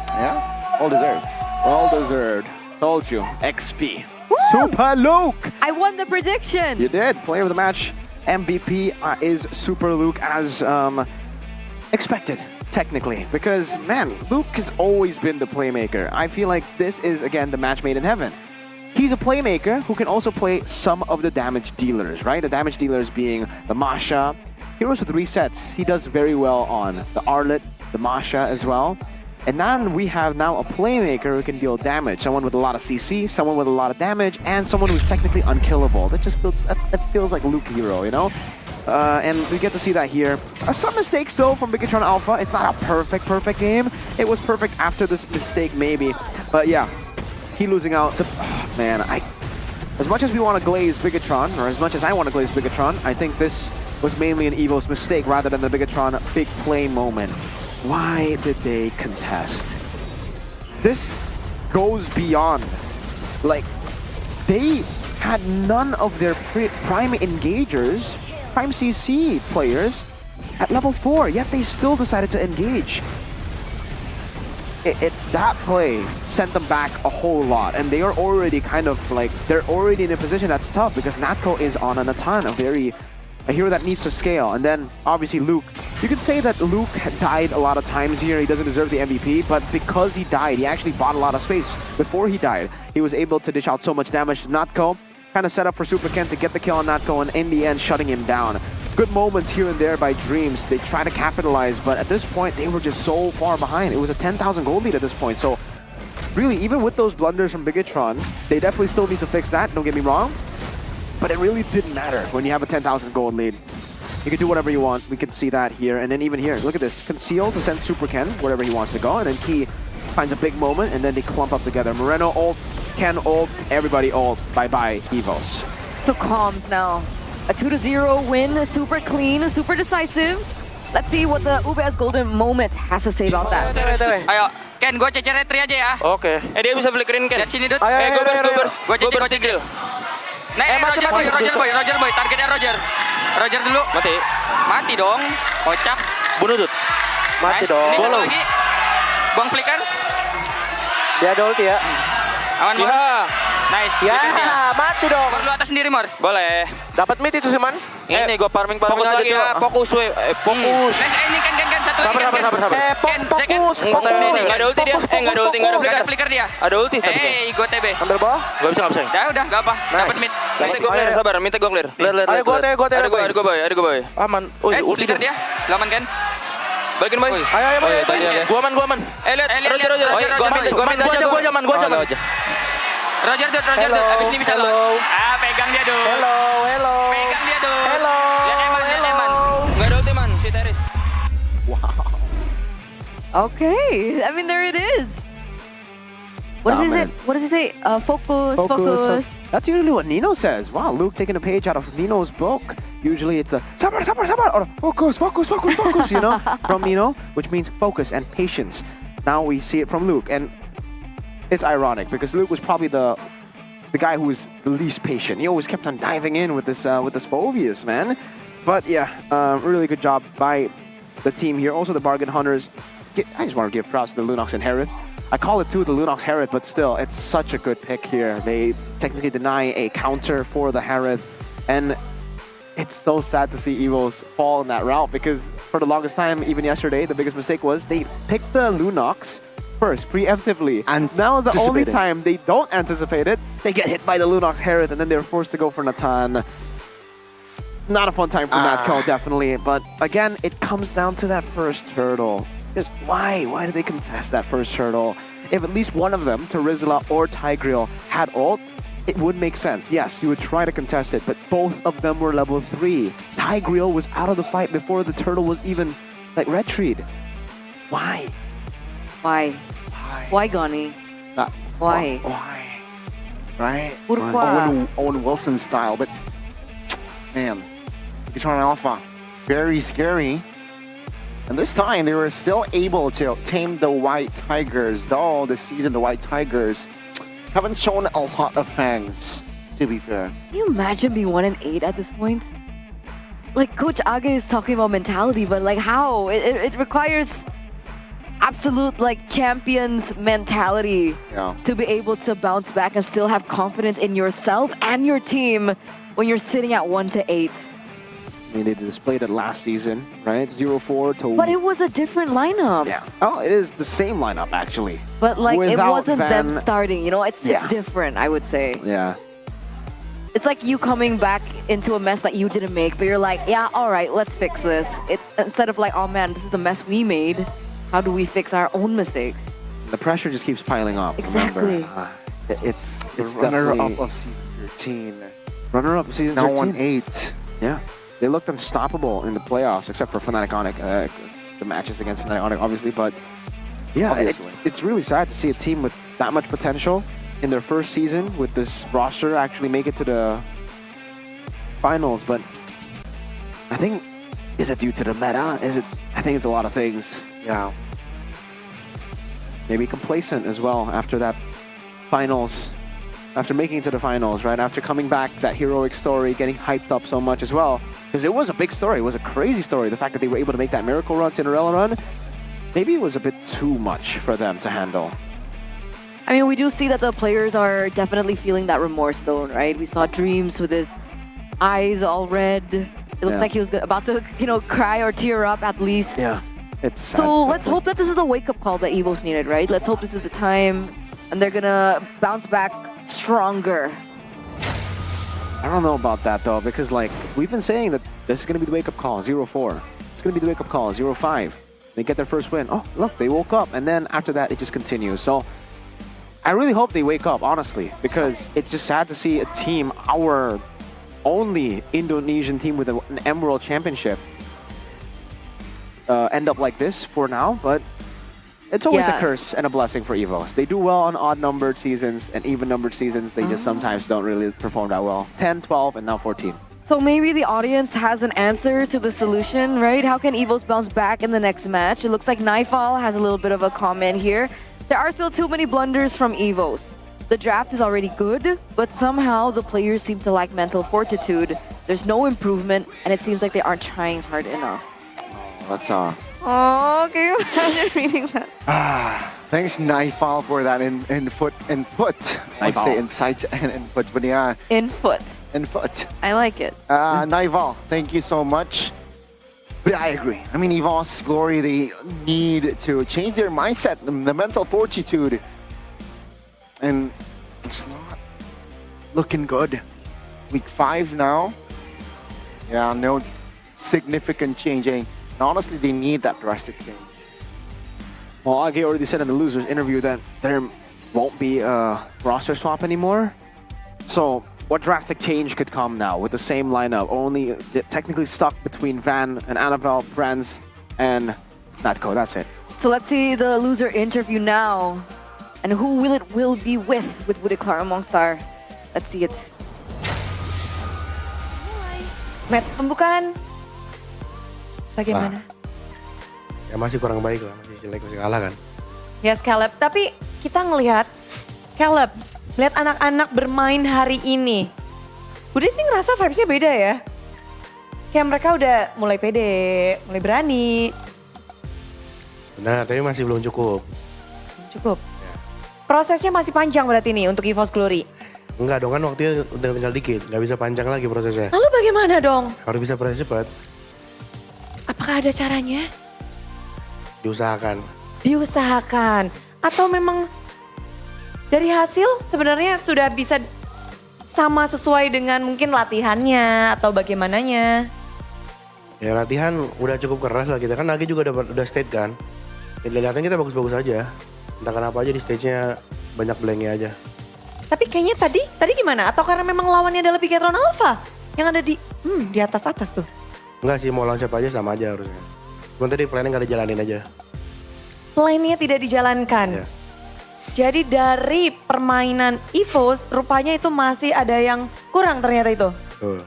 Yeah, all deserved. Well deserved. Told you. XP. Super Luke! I won the prediction! You did. Player of the match. MVP is Super Luke as expected, technically. Because, man, Luke has always been the playmaker. I feel like this is, again, the match made in heaven. He's a playmaker who can also play some of the damage dealers, right? The damage dealers being the Masha. Heroes with resets, he does very well on the Arlet, the Masha as well. And then we have now a playmaker who can deal damage. Someone with a lot of CC, someone with a lot of damage, and someone who's technically unkillable. That just feels like Luke hero, you know? And we get to see that here. Some mistakes though from Bigetron Alpha. It's not a perfect game. It was perfect after this mistake maybe. But yeah, he losing out. Man, as much as we want to glaze Bigetron, or as much as I want to glaze Bigetron, I think this was mainly an Evo's mistake rather than the Bigetron big play moment. Why did they contest? This goes beyond. Like, they had none of their prime engagers, prime CC players at level 4, yet they still decided to engage. That play sent them back a whole lot, and they are already kind of like, they're already in a position that's tough because Natco is on a ton, a hero that needs to scale. And then obviously Luke, you could say that Luke died a lot of times here. He doesn't deserve the MVP, but because he died, he actually bought a lot of space. Before he died, he was able to dish out so much damage to Natco, kind of set up for Super Ken to get the kill on Natco, and in the end, shutting him down. Good moments here and there by Dreams. They try to capitalize, but at this point, they were just so far behind. It was a 10,000 gold lead at this point. So really, even with those blunders from Bigetron, they definitely still need to fix that, don't get me wrong. But it really didn't matter when you have a 10,000 gold lead. You can do whatever you want. We can see that here. And then even here, look at this. Conceal to send Super Ken wherever he wants to go. And then Key finds a big moment, and then they clump up together. Moreno ult, Ken ult, everybody ult. Bye-bye, Evos. So comms now. A 2-0 win, super clean, super decisive. Let's see what the UBS Golden Moment has to say about that. Ayo, Ken, gue cecer retri aja ya. Oke. Dia bisa flickerin Ken. Lihat sini, Dut. Ayo, Gue cecer. Nah, Roger boy. Targetnya Roger. Roger dulu. Mati dong. Kocak. Bunuh Dut. Mati dong. Ini satu lagi. Buang flicker. Dia ada ulti ya. Aman, Bang. Nice. Ya, Itu dia. mati dong. Mor, lu atas sendiri, Mor. Boleh. Dapat mid itu sih, Man. Ini gue farming Fokus aja, lagi ya, Cok. fokus we. Fokus. Ini kan satu Sabar, lagi sabar, sabar. Fokus. Enggak ada ulti dia. Enggak ada ulti, enggak ada flicker dia. Ada ulti tapi. Go TB. Ambil bawah. Gak bisa, gak bisa. Udah, enggak apa. Dapat mid. Minta gue clear, sabar. Minta gue clear. Lihat. Ayo, gue Ada gue, boy. Aman. Ulti flicker dia. Laman kan? Balikin boy. Ayo, boy. Gua aman. Lihat. Roger. Gua aja, man. Roger tuh. Abis ini bisa load. Pegang dia dong. Hello. Pegang dia dong. Hello. Lihat Eman. Enggak ada ulti, man. Si Teris. Okay, I mean, there it is. What does he say? Focus. That's usually what Nino says. Wow, Luke taking a page out of Nino's book. Usually it's the sabar, or focus, you know, from Nino, which means focus and patience. Now we see it from Luke, and it's ironic because Luke was probably the guy who was the least patient. He always kept on diving in with this Phoveus, man. But yeah, really good job by the team here. Also the Bargain Hunters. I just want to give props to the Lunox and Harith. I call it too the Lunox Harith, but still, it's such a good pick here. They technically deny a counter for the Harith, and it's so sad to see Evos fall in that route because for the longest time, even yesterday, the biggest mistake was they picked the Lunox first, preemptively. And now the only time they don't anticipate it, they get hit by the Lunox Harith, and then they're forced to go for Natan. Not a fun time for Natco, definitely. But again, it comes down to that first turtle. Just why? Why did they contest that first turtle? If at least one of them, Terizla or Tigreal, had ult, it would make sense. Yes, you would try to contest it, but both of them were level 3. Tigreal was out of the fight before the turtle was even, like, retried. Why? Why, Goni? Why? Why? Right? Pourquoi? Owen Wilson style, but man, Megatron Alpha, very scary. And this time, they were still able to tame the White Tigers, though this season the White Tigers haven't shown a lot of fangs, to be fair. Can you imagine being 1-8 at this point? Like, Coach Age is talking about mentality, but like how? It requires absolute like champions mentality to be able to bounce back and still have confidence in yourself and your team when you're sitting at 1-8. I mean, they displayed it last season, right? 0-4 to... But it was a different lineup. Yeah. Oh, it is the same lineup, actually. But, like, Without it wasn't them Van... starting, you know? It's different, I would say. Yeah. It's like you coming back into a mess that you didn't make, but you're like, yeah, all right, let's fix this. Instead of like, oh, man, this is the mess we made. How do we fix our own mistakes? The pressure just keeps piling up. Exactly. It's runner-up of Season 13. Runner-up of Season 13? Now 1-8. Yeah. They looked unstoppable in the playoffs, except for Fnatic Onyx, the matches against Fnatic Onyx, obviously. But yeah, it's really sad to see a team with that much potential in their first season with this roster actually make it to the finals. But I think, is it due to the meta? I think it's a lot of things. Yeah. Maybe complacent as well after that finals. After making it to the finals, right? After coming back, that heroic story, getting hyped up so much as well. Because it was a big story. It was a crazy story. The fact that they were able to make that miracle run, Cinderella run, maybe it was a bit too much for them to handle. I mean, we do see that the players are definitely feeling that remorse though, right? We saw Dreams with his eyes all red. It looked like he was about to, you know, cry or tear up at least. Yeah, it's sad. So let's hope that this is the wake-up call that Evos needed, right? Let's hope this is the time and they're gonna bounce back stronger. I don't know about that though, because like we've been saying that this is gonna be the wake-up call, 0-4. It's gonna be the wake-up call, 0-5. They get their first win. Oh, look, they woke up, and then after that, it just continues. So I really hope they wake up, honestly, because it's just sad to see a team, our only Indonesian team with an Emerald Championship, end up like this for now. But it's always a curse and a blessing for Evos. They do well on odd-numbered seasons and even-numbered seasons. They just sometimes don't really perform that well. 10, 12, and now 14. So maybe the audience has an answer to the solution, right? How can Evos bounce back in the next match? It looks like Nightfall has a little bit of a comment here. There are still too many blunders from Evos. The draft is already good, but somehow the players seem to lack mental fortitude. There's no improvement, and it seems like they aren't trying hard enough. That's Oh, can you imagine reading that? Thanks, Naifal, for that input. I would say insight and input, but yeah. Input. I like it. Naifal, thank you so much. But I agree. I mean, EVOS Glory, they need to change their mindset, the mental fortitude. And it's not looking good. Week 5 now. Yeah, no significant changing. And honestly, they need that drastic change. Well, Age already said in the losers interview that there won't be a roster swap anymore. So what drastic change could come now with the same lineup? Only technically stuck between Van and Annabelle, Brands, and Natco. That's it. So let's see the loser interview now. And who will be with Woody Clara Mongstar? Let's see it. Match pembukaan. Bagaimana? Ya masih kurang baik lah, masih jelek, masih kalah kan. Yes, Caleb. Tapi kita ngelihat, Caleb, lihat anak-anak bermain hari ini. Udah sih ngerasa vibes-nya beda ya. Kayak mereka udah mulai pede, mulai berani. Benar, tapi masih belum cukup. Cukup. Prosesnya masih panjang berarti nih untuk EVOS Glory. Enggak dong, kan waktunya udah tinggal dikit, nggak bisa panjang lagi prosesnya. Lalu bagaimana dong? Harus bisa proses cepat. Apakah ada caranya? Diusahakan. Diusahakan. Atau memang dari hasil sebenarnya sudah bisa sama sesuai dengan mungkin latihannya atau bagaimananya? Ya latihan udah cukup keras lah kita, kan lagi juga udah state kan. Ya, latihan kita bagus-bagus aja. Entah kenapa aja di stage-nya banyak blanknya aja. Tapi kayaknya tadi gimana? Atau karena memang lawannya adalah Bigetron Alpha yang ada di atas-atas tuh? Enggak sih, mau lawan siapa aja sama aja harusnya. Cuma tadi plannya nggak dijalanin aja. Plannya tidak dijalankan? Ya. Jadi dari permainan EVOS rupanya itu masih ada yang kurang ternyata itu? Betul.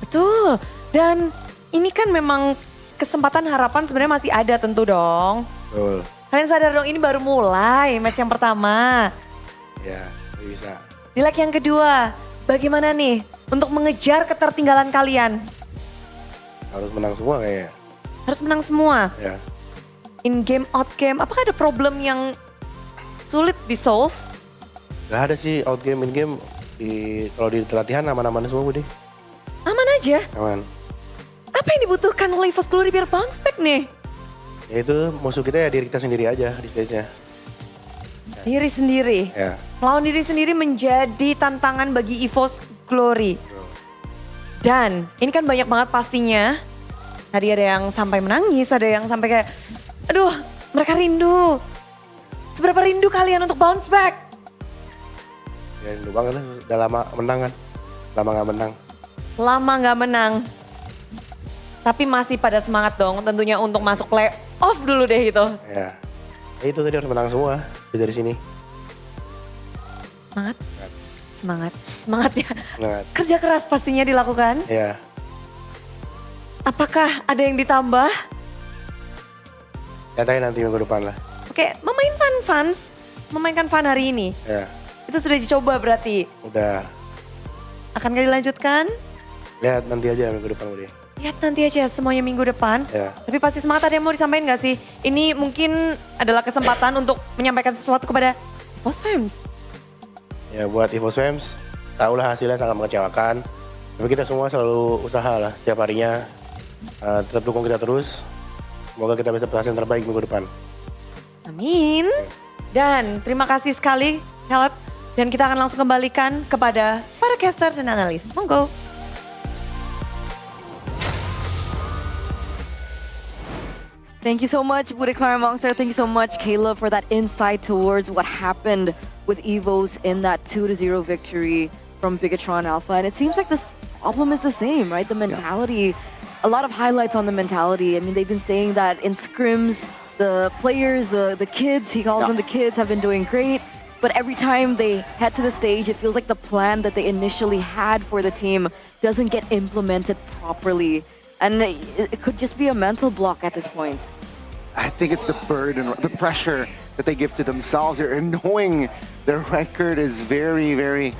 Betul. Dan ini kan memang kesempatan harapan sebenarnya masih ada tentu dong. Betul. Kalian sadar dong ini baru mulai match yang pertama. Ya, bisa. Di leg yang kedua, bagaimana nih untuk mengejar ketertinggalan kalian? Harus menang semua kayaknya. Harus menang semua? Ya. In game, out game, apakah ada problem yang sulit di-solve? Gak ada sih out game, in game. Kalau di latihan aman-aman semua Budi. Aman aja? Aman. Apa yang dibutuhkan oleh EVOS Glory biar bounce back nih? Ya itu musuh kita ya diri kita sendiri aja di stage-nya. Diri sendiri? Ya. Melawan diri sendiri menjadi tantangan bagi EVOS Glory. Dan ini kan banyak banget pastinya. Tadi ada yang sampai menangis, ada yang sampai kayak, aduh mereka rindu. Seberapa rindu kalian untuk bounce back? Ya rindu banget lah, udah lama menang kan. Lama gak menang. Lama gak menang. Tapi masih pada semangat dong tentunya untuk masuk playoff dulu deh itu. Ya. Itu tadi harus menang semua dari sini. Semangat? Semangat. Semangat ya. Semangat. Kerja keras pastinya dilakukan. Ya. Apakah ada yang ditambah? Lihat nanti minggu depan lah. Oke, memainkan fun hari ini. Ya. Itu sudah dicoba berarti? Udah. Akankah dilanjutkan? Lihat nanti aja minggu depan udah. Lihat nanti aja semuanya minggu depan. Ya. Tapi pasti semangat, ada yang mau disampaikan gak sih? Ini mungkin adalah kesempatan untuk menyampaikan sesuatu kepada EVOS Fams. Ya buat EVOS Fams, tahulah hasilnya sangat mengecewakan. Tapi kita semua selalu usaha lah tiap harinya. Tetap dukung kita terus. Semoga kita bisa berhasil terbaik minggu depan. Amin. Dan terima kasih sekali Caleb. Dan kita akan langsung kembalikan kepada para caster dan analis. Monggo. Thank you so much, Woody Clara Monster. Thank you so much, Caleb, for that insight towards what happened with EVOS in that 2-0 victory from Bigetron Alpha. And it seems like this problem is the same, right? The mentality. A lot of highlights on the mentality. I mean, they've been saying that in scrims, the players, the kids, he calls them the kids, have been doing great. But every time they head to the stage, it feels like the plan that they initially had for the team doesn't get implemented properly. And it could just be a mental block at this point. I think it's the burden, the pressure that they give to themselves. They're knowing their record is very, very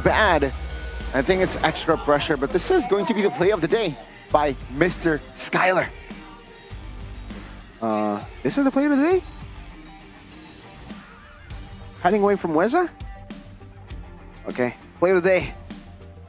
bad. I think it's extra pressure, but this is going to be the play of the day by Mr. Skyler. This is the player of the day? Hiding away from Weza? Okay, player of the day.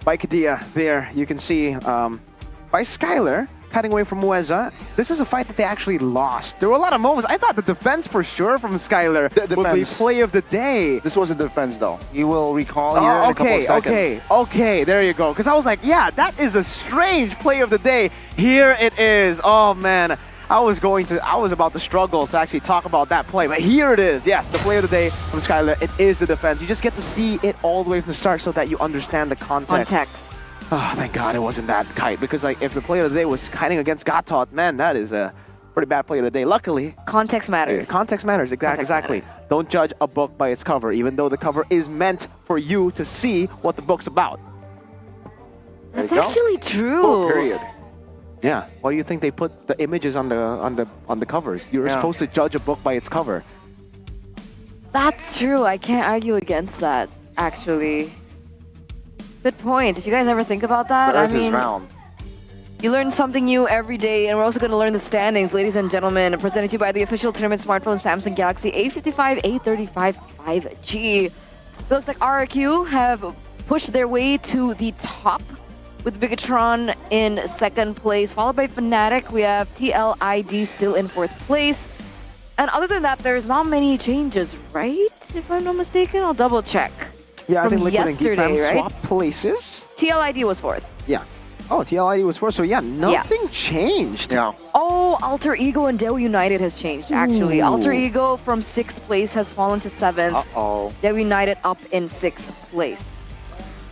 By Kadia, there you can see by Skylar, cutting away from Weza. This is a fight that they actually lost. There were a lot of moments. I thought the defense for sure from Skylar would be play of the day. This wasn't defense though. You will recall here in a couple of seconds. Okay, there you go. Because I was like, yeah, that is a strange play of the day. Here it is. Oh man, I was about to struggle to actually talk about that play, but here it is. Yes, the play of the day from Skylar. It is the defense. You just get to see it all the way from the start so that you understand the context. Oh, thank God it wasn't that kite, because like if the play of the day was kiting against Gatot, man, that is a pretty bad play of the day. Luckily, context matters. Context matters, exactly. Don't judge a book by its cover, even though the cover is meant for you to see what the book's about. That's actually true. Oh, period. Yeah. Why do you think they put the images on the covers? You're supposed to judge a book by its cover. That's true. I can't argue against that, actually. Good point. Did you guys ever think about that? The Earth is round. You learn something new every day, and we're also going to learn the standings, ladies and gentlemen. Presented to you by the official tournament smartphone Samsung Galaxy A55, A35 5G. It looks like RRQ have pushed their way to the top, with Bigatron in second place, followed by Fnatic. We have TLID still in fourth place. And other than that, there's not many changes, right? If I'm not mistaken, I'll double check. Yeah, I think Liquid and Geek Fam right? swapped places. TLID was fourth. Yeah. Oh, TLID was fourth, so yeah, nothing changed. Yeah. Oh, Alter Ego and Deo United has changed, actually. Ooh. Alter Ego from 6th place has fallen to 7th. Uh-oh. Deo United up in 6th place.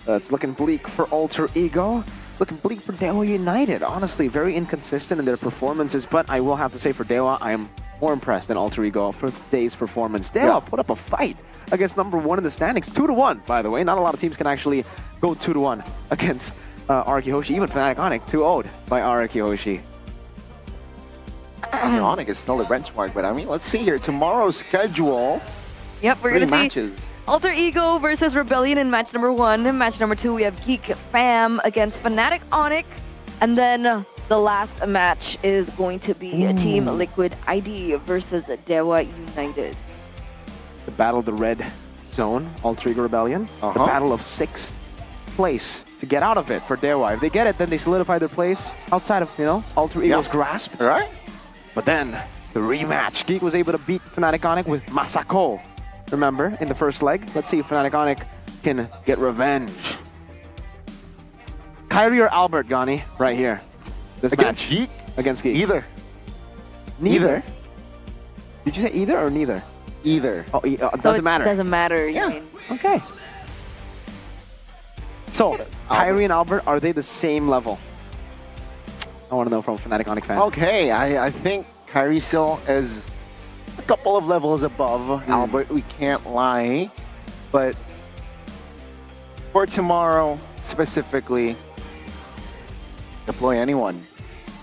It's looking bleak for Alter Ego. It's looking bleak for Deo United. Honestly, very inconsistent in their performances, but I will have to say for Deo, I am more impressed than Alter Ego for today's performance. Deo put up a fight against number 1 in the standings. 2-1, by the way. Not a lot of teams can actually go 2-1 against Araki Hoshi. Even Fnatic Onic 2-0'd by Araki Hoshi. Onic is still the benchmark, but I mean, let's see here. Tomorrow's schedule. Yep, we're going to see matches. Alter Ego versus Rebellion in match number 1. In match number 2, we have Geek Fam against Fnatic Onic. And then the last match is going to be Team Liquid ID versus Dewa United. The battle of the red zone, Alter Ego Rebellion. The battle of 6th place to get out of it for Dewa. If they get it, then they solidify their place outside of, Alter Ego's grasp. Right. But then, the rematch. Geek was able to beat Fnatic Onic with Masako. Remember, in the first leg. Let's see if Fnatic Onic can get revenge. Kyrie or Albert, Gani, right here. This Against match. Geek? Against Geek. Either. Neither? Did you say either or neither? Either. Oh, doesn't matter. Doesn't matter, you mean. Okay. So, Kyrie and Albert, are they the same level? I want to know from Fnatic Onic fan. Okay, I think Kyrie still is a couple of levels above Albert, we can't lie. But for tomorrow, specifically, deploy anyone.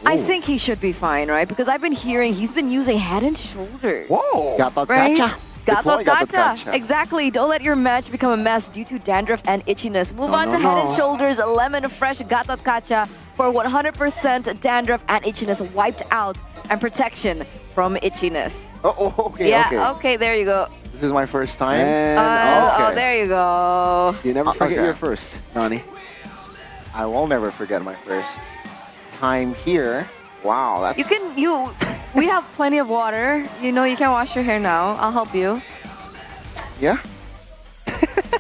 I think he should be fine, right? Because I've been hearing he's been using Head and Shoulders. Whoa! Gatot Right? Gacha. Gatot Deploy Gatot Gacha. Gacha. Exactly. Don't let your match become a mess due to dandruff and itchiness. Move on to Head and Shoulders Lemon Fresh Gatot Gacha for 100% dandruff and itchiness wiped out and protection from itchiness. Oh, okay, Yeah, okay, there you go. This is my first time. Oh, there you go. You never forget okay. your first, Nani. I will never forget my first time here. Wow, that's... We have plenty of water. You can wash your hair now. I'll help you. Yeah?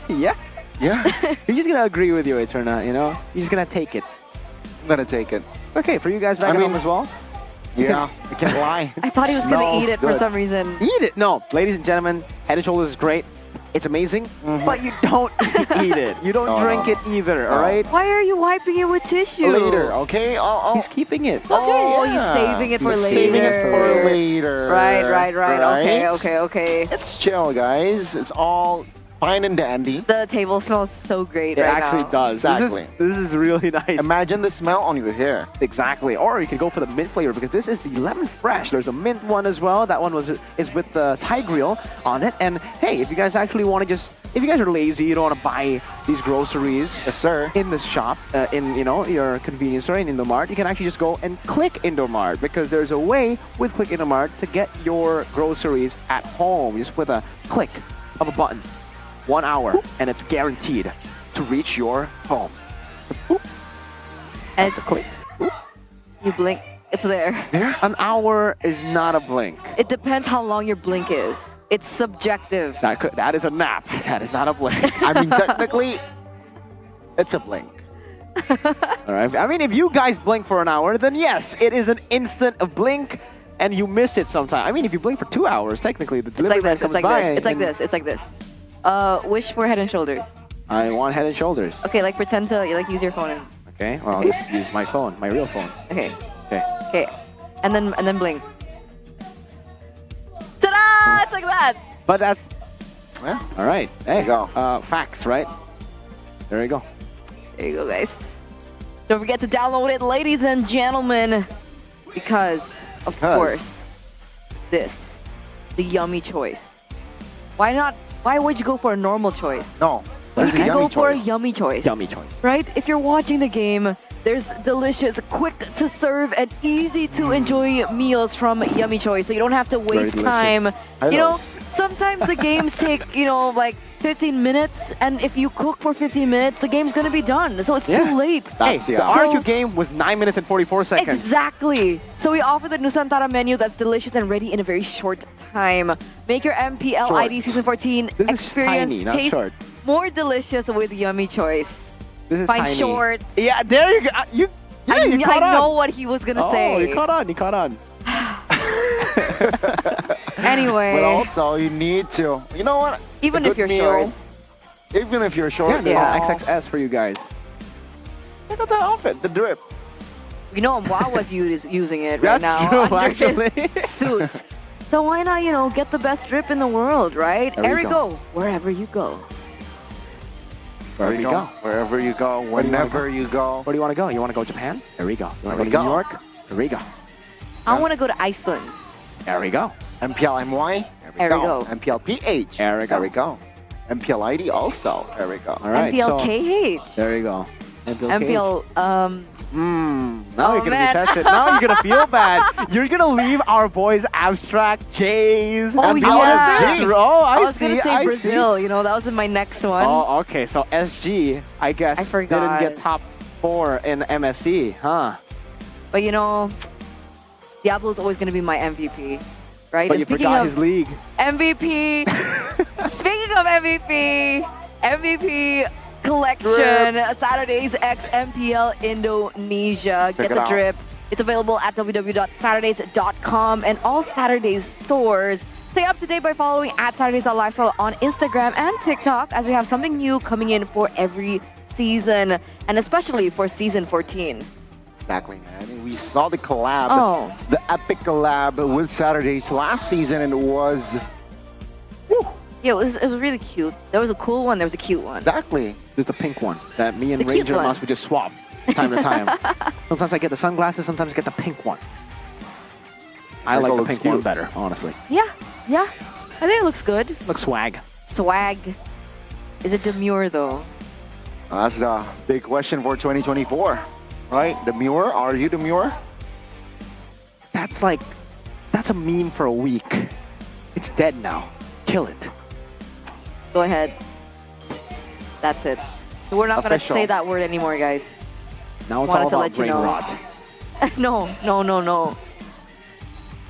Yeah? Yeah. You're just going to agree with you, Eterna, You're just going to take it. I'm going to take it. It's okay for you guys back at home as well. Yeah, I can't lie. I thought he was going to eat it for good. some reason. Eat it! No, ladies and gentlemen, Head and Shoulders is great. It's amazing, but you don't eat it. You don't drink it either, all right? Why are you wiping it with tissue? Later, okay? He's keeping it. It's okay, He's saving it for He's later. saving it for later. Right. Right? Okay. It's chill, guys. It's all fine and dandy. The table smells so great It right actually now. does. Exactly. This is really nice. Imagine the smell on your hair. Exactly. Or you can go for the mint flavor because this is the lemon fresh. There's a mint one as well. That one is with the Tigreal on it. And hey, if you guys actually want to if you guys are lazy, you don't want to buy these groceries, yes, sir, in the shop, in your convenience store in Indomart, you can actually just go and click Indomart because there's a way with Click Indomart to get your groceries at home just with a click of a button. 1 hour, and it's guaranteed to reach your home. That's a click. You blink, it's there. An hour is not a blink. It depends how long your blink is. It's subjective. That is a nap. That is not a blink. I mean, technically, it's a blink. All right. I mean, if you guys blink for an hour, then yes, it is an instant blink, and you miss it sometime. I mean, if you blink for 2 hours, technically the delivery man comes by. It's like this. It's like this. Wish for Head and Shoulders. I want Head and Shoulders. Okay, like pretend to use your phone. Okay. Well, I'll just use my phone, my real phone. Okay. Okay. Okay. And then blink. Ta-da! It's like that. But that's. Yeah. All right. There you go. Facts, right? There you go. There you go, guys. Don't forget to download it, ladies and gentlemen, because of course, this, the yummy choice. Why not? Why would you go for a normal choice? No. You can go for a yummy choice. Yummy choice. Right? If you're watching the game, there's delicious, quick to serve, and easy to enjoy meals from Yummy Choice, so you don't have to waste time. Sometimes the games take, like 15 minutes, and if you cook for 15 minutes, the game's gonna be done, so it's too late. Hey, the RQ game was 9 minutes and 44 seconds. Exactly. So we offer the Nusantara menu that's delicious and ready in a very short time. Make your MPL ID Season 14 This is experience tiny, not taste short. more delicious with Yummy Choice. This is Find tiny. short. Yeah, there you go. You caught on. I know what he was gonna say. Oh, you caught on. You caught on. Anyway. But also, you need to. You know what? Even A if good you're meal, short. Even if you're short. Yeah, XXS for you guys. Look at that outfit, the drip. You know, Mwa was using it right That's now true, under actually. his suit. So why not, get the best drip in the world, right? There you go. Erigo, wherever you go. Wherever you go. Wherever you go, whenever you go. Where do you want to go? You want to go Japan? There we go. You want to go There we to New go. York? There we go. I want to go to Iceland. There we go. MPL MY. There we go. MPL PH. There we go. There we go. MPL ID also. There we go. All right. MPL so, KH. There you go. MPL, now you're gonna be tested. Now you're gonna feel bad. You're gonna leave our boys abstract J's. Oh, and yeah. SG. Oh, I was see. going to say I Brazil, see. that was in my next one. Oh, okay. So SG, I guess, I forgot. didn't get top 4 in MSC, huh? But Diablo's always going to be my MVP, right? But And you speaking forgot of his league. MVP, speaking of MVP collection, Saturdays X MPL Indonesia. Check Get it the out. drip. It's available at www.saturdays.com and all Saturdays stores. Stay up to date by following @Saturdays.lifestyle on Instagram and TikTok, as we have something new coming in for every season, and especially for season 14. Exactly, man. We saw the collab, Oh. the epic collab with Saturdays last season, and it was Yeah, it was really cute. There was a cool one, there was a cute one. exactly. There's the pink one that me and The cute Ranger one. must just swap time to time. Sometimes I get the sunglasses, sometimes I get the pink one. I That like the looks pink cute. one better, honestly. Yeah. I think it looks good. Looks swag. Swag. Is it demure though? That's the big question for 2024, right? Demure? Are you demure? That's a meme for a week. It's dead now. Kill it. Go ahead. That's it. We're not gonna Official. say that word anymore, guys. Now Just it's all wanted to about let you brain know. rot. No.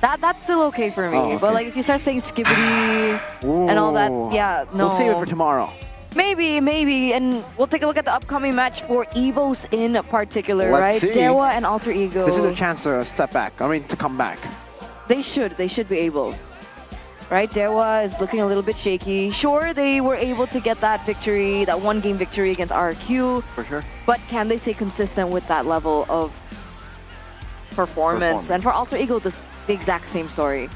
That's still okay for me. Oh, okay. But like if you start saying skibbity and all that, Ooh. yeah, no. We'll save it for tomorrow. Maybe, and we'll take a look at the upcoming match for Evos in particular, Let's right? see. Dewa and Alter Ego. This is a chance to step back. I mean, to come back. They should be able. Right, Dewa is looking a little bit shaky. Sure, they were able to get that victory, that one-game victory against RQ. For sure. But can they stay consistent with that level of performance? And for Alter Ego, the exact same story.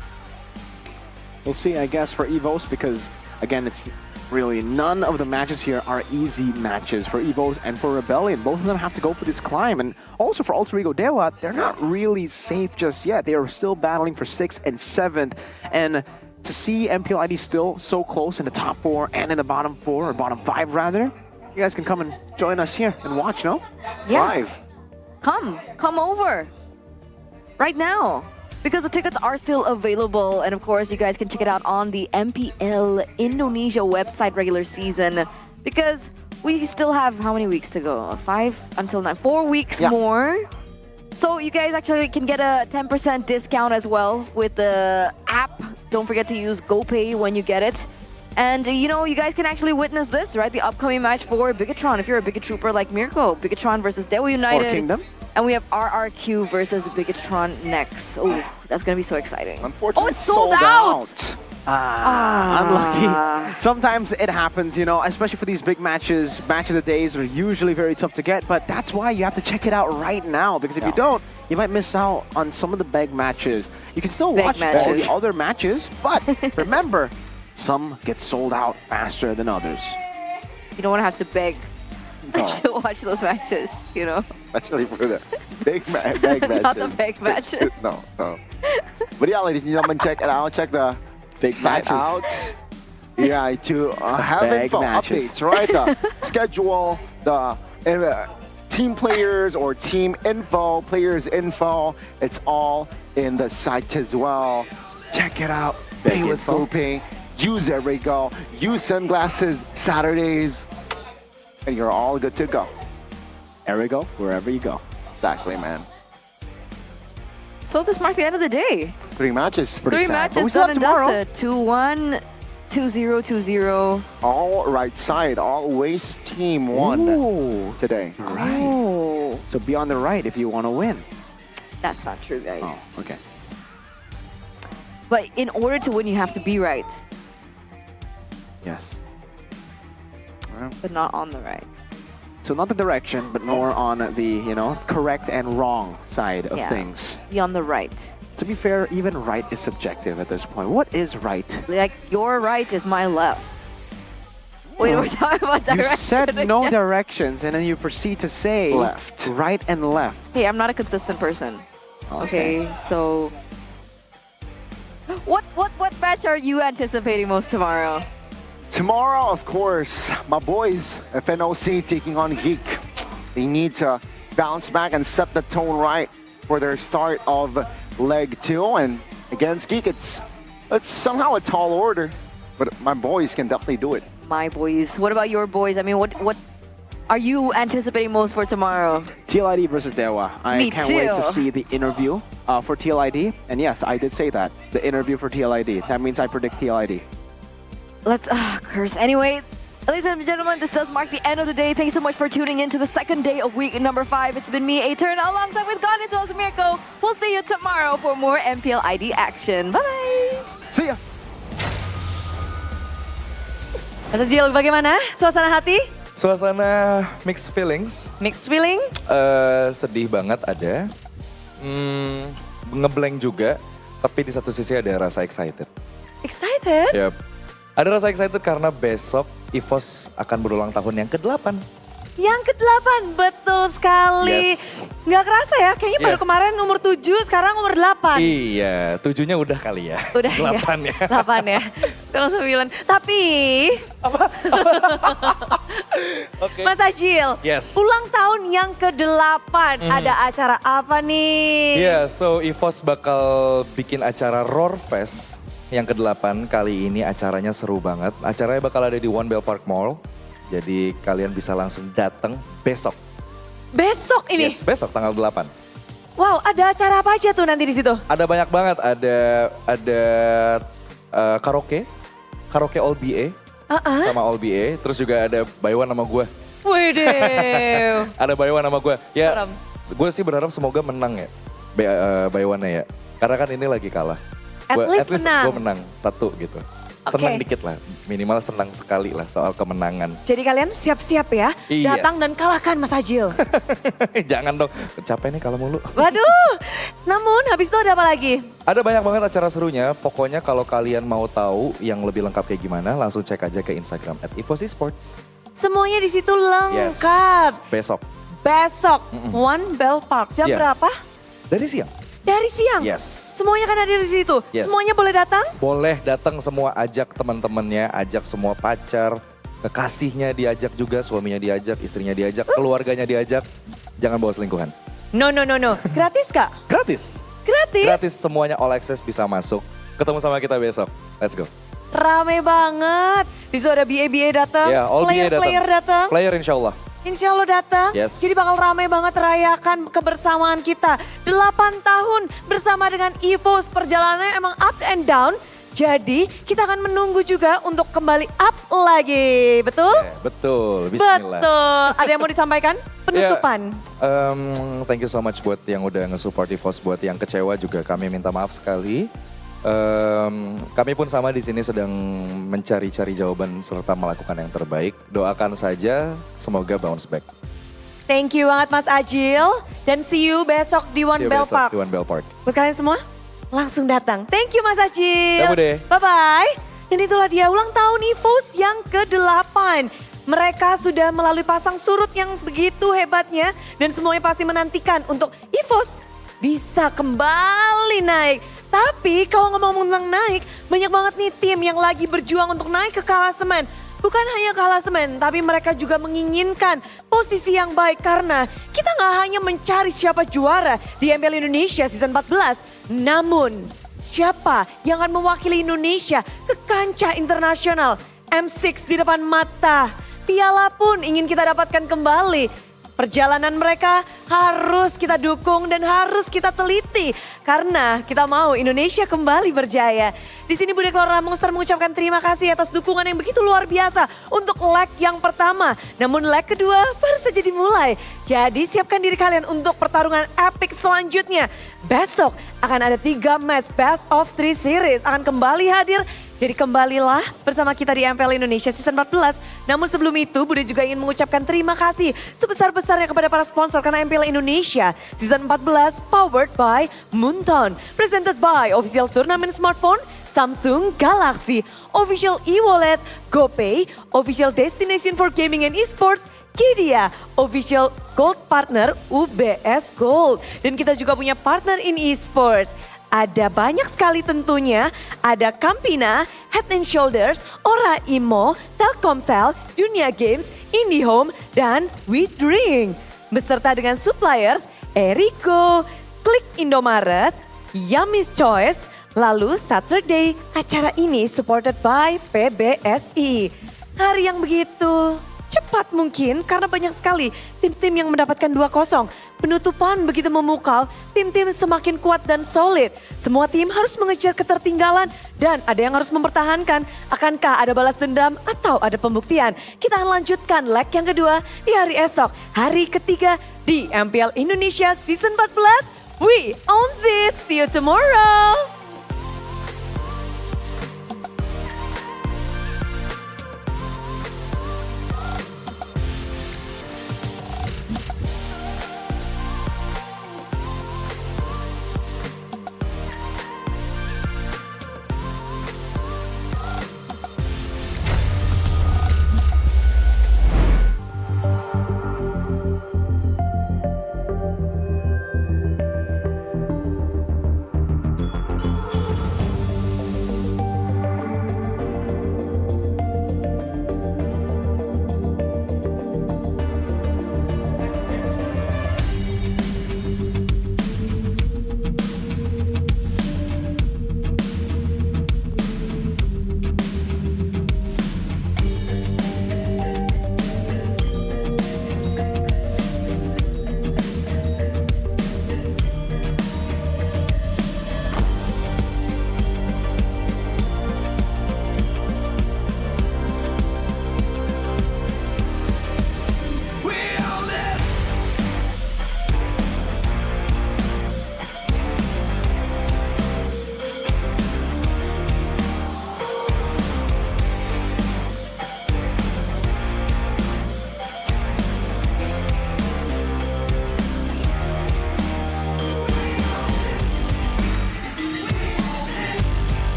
We'll see, I guess, for Evos, because, again, it's really none of the matches here are easy matches for Evos and for Rebellion. Both of them have to go for this climb. And also for Alter Ego Dewa, they're not really safe just yet. They are still battling for 6th and 7th. And to see MPL ID still so close in the top 4 and in the bottom 4, or bottom 5 rather, you guys can come and join us here and watch, no? Yeah. Live. Come over. Right now. Because the tickets are still available. And of course, you guys can check it out on the MPL Indonesia website regular season. Because we still have how many weeks to go? 5 until 9. 4 weeks more. So you guys actually can get a 10% discount as well with the app. Don't forget to use GoPay when you get it. And you know, you guys can actually witness this, right? The upcoming match for Bigatron. If you're a Bigot Trooper like Mirko, Bigatron versus Dewa United. Or Kingdom. And we have RRQ versus Bigatron next. Oh, that's gonna be so exciting. Unfortunately, it's sold out. Unlucky. Sometimes it happens, you know, especially for these big matches. Match of the days are usually very tough to get, but that's why you have to check it out right now. Because if you don't, you might miss out on some of the big matches. You can still watch all the other matches, but remember, some get sold out faster than others. You don't want to have to beg to watch those matches, you know? Especially for the big matches. Not the big matches. No. But yeah, ladies and gentlemen, check it out. Check the big site matches out. Yeah, to have Big info matches. updates, right? The schedule, the team players or team info, players info. It's all in the site as well. Check it out. Pay with GoPay. Use Erigo. Use sunglasses Saturdays. And you're all good to go. Erigo, wherever you go. Exactly, man. So this marks the end of the day. 3 matches. Three matches done and dusted. 2-1, 2-0, 2-0. All right side, always team won today. Right. So be on the right if you want to win. That's not true, guys. Oh, okay. But in order to win, you have to be right. Yes. But not on the right. So not the direction, but more on the, you know, correct and wrong side of things. Be on the right. To be fair, even right is subjective at this point. What is right? Like, your right is my left. Wait, we're talking about direction. You said no again. directions, and then you proceed to say left, right and left. Hey, I'm not a consistent person. Okay, so what match are you anticipating most tomorrow? Tomorrow, of course, my boys, FNOC taking on Geek. They need to bounce back and set the tone right for their start of leg 2. And against Geek, it's somehow a tall order, but my boys can definitely do it. My boys. What about your boys? I mean, what are you anticipating most for tomorrow? TLID versus Dewa. Me I can't too. wait to see the interview for TLID. And yes, I did say that. The interview for TLID. That means I predict TLID. Let's curse. Anyway, ladies and gentlemen, this does mark the end of the day. Thank you so much for tuning in to the second day of week number 5. It's been me, Etern, alongside with God as well as Mirko. We'll see you tomorrow for more MPL ID action. Bye-bye. See ya. Mas Ajil, bagaimana suasana hati? Suasana mixed feelings. Mixed feeling? Sedih banget ada. Ngeblank juga. Tapi di satu sisi ada rasa excited. Excited? Yep. Ada rasa excited karena besok EVOS akan berulang tahun yang ke-8. Yang ke-8, betul sekali. Yes. Nggak kerasa ya, kayaknya baru kemarin umur 7, sekarang umur 8. Iya, 7-nya udah kali ya. Udah 8 ya. 8 ya, sekarang 9. Tapi, Mas Ajil, Yes. ulang tahun yang ke-8, ada acara apa nih? Iya, so EVOS bakal bikin acara Roar Fest yang ke-8. Kali ini acaranya seru banget. Acaranya bakal ada di One Bell Park Mall. Jadi kalian bisa langsung datang besok. Besok ini? Yes, besok tanggal 8. Wow, ada acara apa aja tuh nanti di situ? Ada banyak banget, ada karaoke All BA sama All BA, terus juga ada Baywan sama gue. Widih. Ada Baywan sama gue. Ya, gue sih berharap semoga menang ya, Baywannya ya. Karena kan ini lagi kalah. At least menang. Gue menang 1 gitu. Senang dikit lah, minimal senang sekali lah soal kemenangan. Jadi kalian siap-siap ya, Yes. datang dan kalahkan Mas Ajil. Jangan dong, capek nih kalau mulu. Waduh, namun habis itu ada apa lagi? Ada banyak banget acara serunya, pokoknya kalau kalian mau tahu yang lebih lengkap kayak gimana, langsung cek aja ke Instagram @EVOSesports. Semuanya di situ Yes, lengkap. besok. Besok, One Bell Park, jam Yeah. berapa? Dari siang. Dari siang? Yes. Semuanya kan ada di situ? Yes. Semuanya boleh datang? Boleh datang semua, ajak teman-temannya, ajak semua pacar, kekasihnya diajak juga, suaminya diajak, istrinya diajak, keluarganya diajak. Jangan bawa selingkuhan. No. Gratis Kak? Gratis. Gratis? Gratis, semuanya all access bisa masuk. Ketemu sama kita besok. Let's go. Rame banget. Di situ ada BA datang, Ya, all BA player datang. Player insya Allah. Insya Allah datang. Yes. Jadi bakal ramai banget rayakan kebersamaan kita. 8 tahun bersama dengan EVOS. Perjalanannya emang up and down. Jadi kita akan menunggu juga untuk kembali up lagi. Betul? Betul, bismillah. Betul. Ada yang mau disampaikan? Penutupan. Thank you so much buat yang udah nge-support EVOS. Buat yang kecewa juga kami minta maaf sekali. Kami pun sama di sini sedang mencari-cari jawaban serta melakukan yang terbaik. Doakan saja, semoga bounce back. Thank you banget Mas Ajil. Dan see you besok di One Bell Park. Di One Bell Park. Buat kalian semua, langsung datang. Thank you Mas Ajil. Tunggu deh. Bye-bye. Dan itulah dia ulang tahun EVOS yang ke-8. Mereka sudah melalui pasang surut yang begitu hebatnya. Dan semuanya pasti menantikan untuk EVOS bisa kembali naik. Tapi kalau ngomong tentang naik, banyak banget nih tim yang lagi berjuang untuk naik ke klasemen. Bukan hanya klasemen, tapi mereka juga menginginkan posisi yang baik. Karena kita nggak hanya mencari siapa juara di MPL Indonesia season 14. Namun siapa yang akan mewakili Indonesia ke kancah internasional. M6 di depan mata. Piala pun ingin kita dapatkan kembali. Perjalanan mereka harus kita dukung dan harus kita teliti. Karena kita mau Indonesia kembali berjaya. Di sini Budi Kelora Monster mengucapkan terima kasih atas dukungan yang begitu luar biasa untuk leg yang pertama. Namun leg kedua baru saja dimulai. Jadi siapkan diri kalian untuk pertarungan epic selanjutnya. Besok akan ada 3 match best of 3 series akan kembali hadir. Jadi kembalilah bersama kita di MPL Indonesia season 14. Namun sebelum itu Bude juga ingin mengucapkan terima kasih sebesar-besarnya kepada para sponsor karena MPL Indonesia season 14 powered by Moonton. Presented by Official Turnamen Smartphone, Samsung Galaxy, Official e-wallet, GoPay, Official Destination for Gaming and Esports, Kidia, Official Gold Partner UBS Gold. Dan kita juga punya partner in esports. Ada banyak sekali tentunya, ada Campina, Head and Shoulders, Ora Imo, Telkomsel, Dunia Games, IndiHome, dan We Drink. Beserta dengan suppliers Erigo, Klik Indomaret, Yummies Choice, lalu Saturday, acara ini supported by PBSI. Hari yang begitu cepat mungkin karena banyak sekali tim-tim yang mendapatkan 2-0. Penutupan begitu memukau, tim-tim semakin kuat dan solid. Semua tim harus mengejar ketertinggalan dan ada yang harus mempertahankan. Akankah ada balas dendam atau ada pembuktian? Kita akan lanjutkan leg yang kedua di hari esok, hari ketiga di MPL Indonesia Season 14. We own this, see you tomorrow.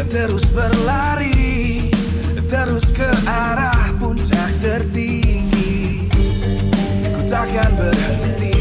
terus berlari, terus ke arah puncak tertinggi. Ku takkan berhenti.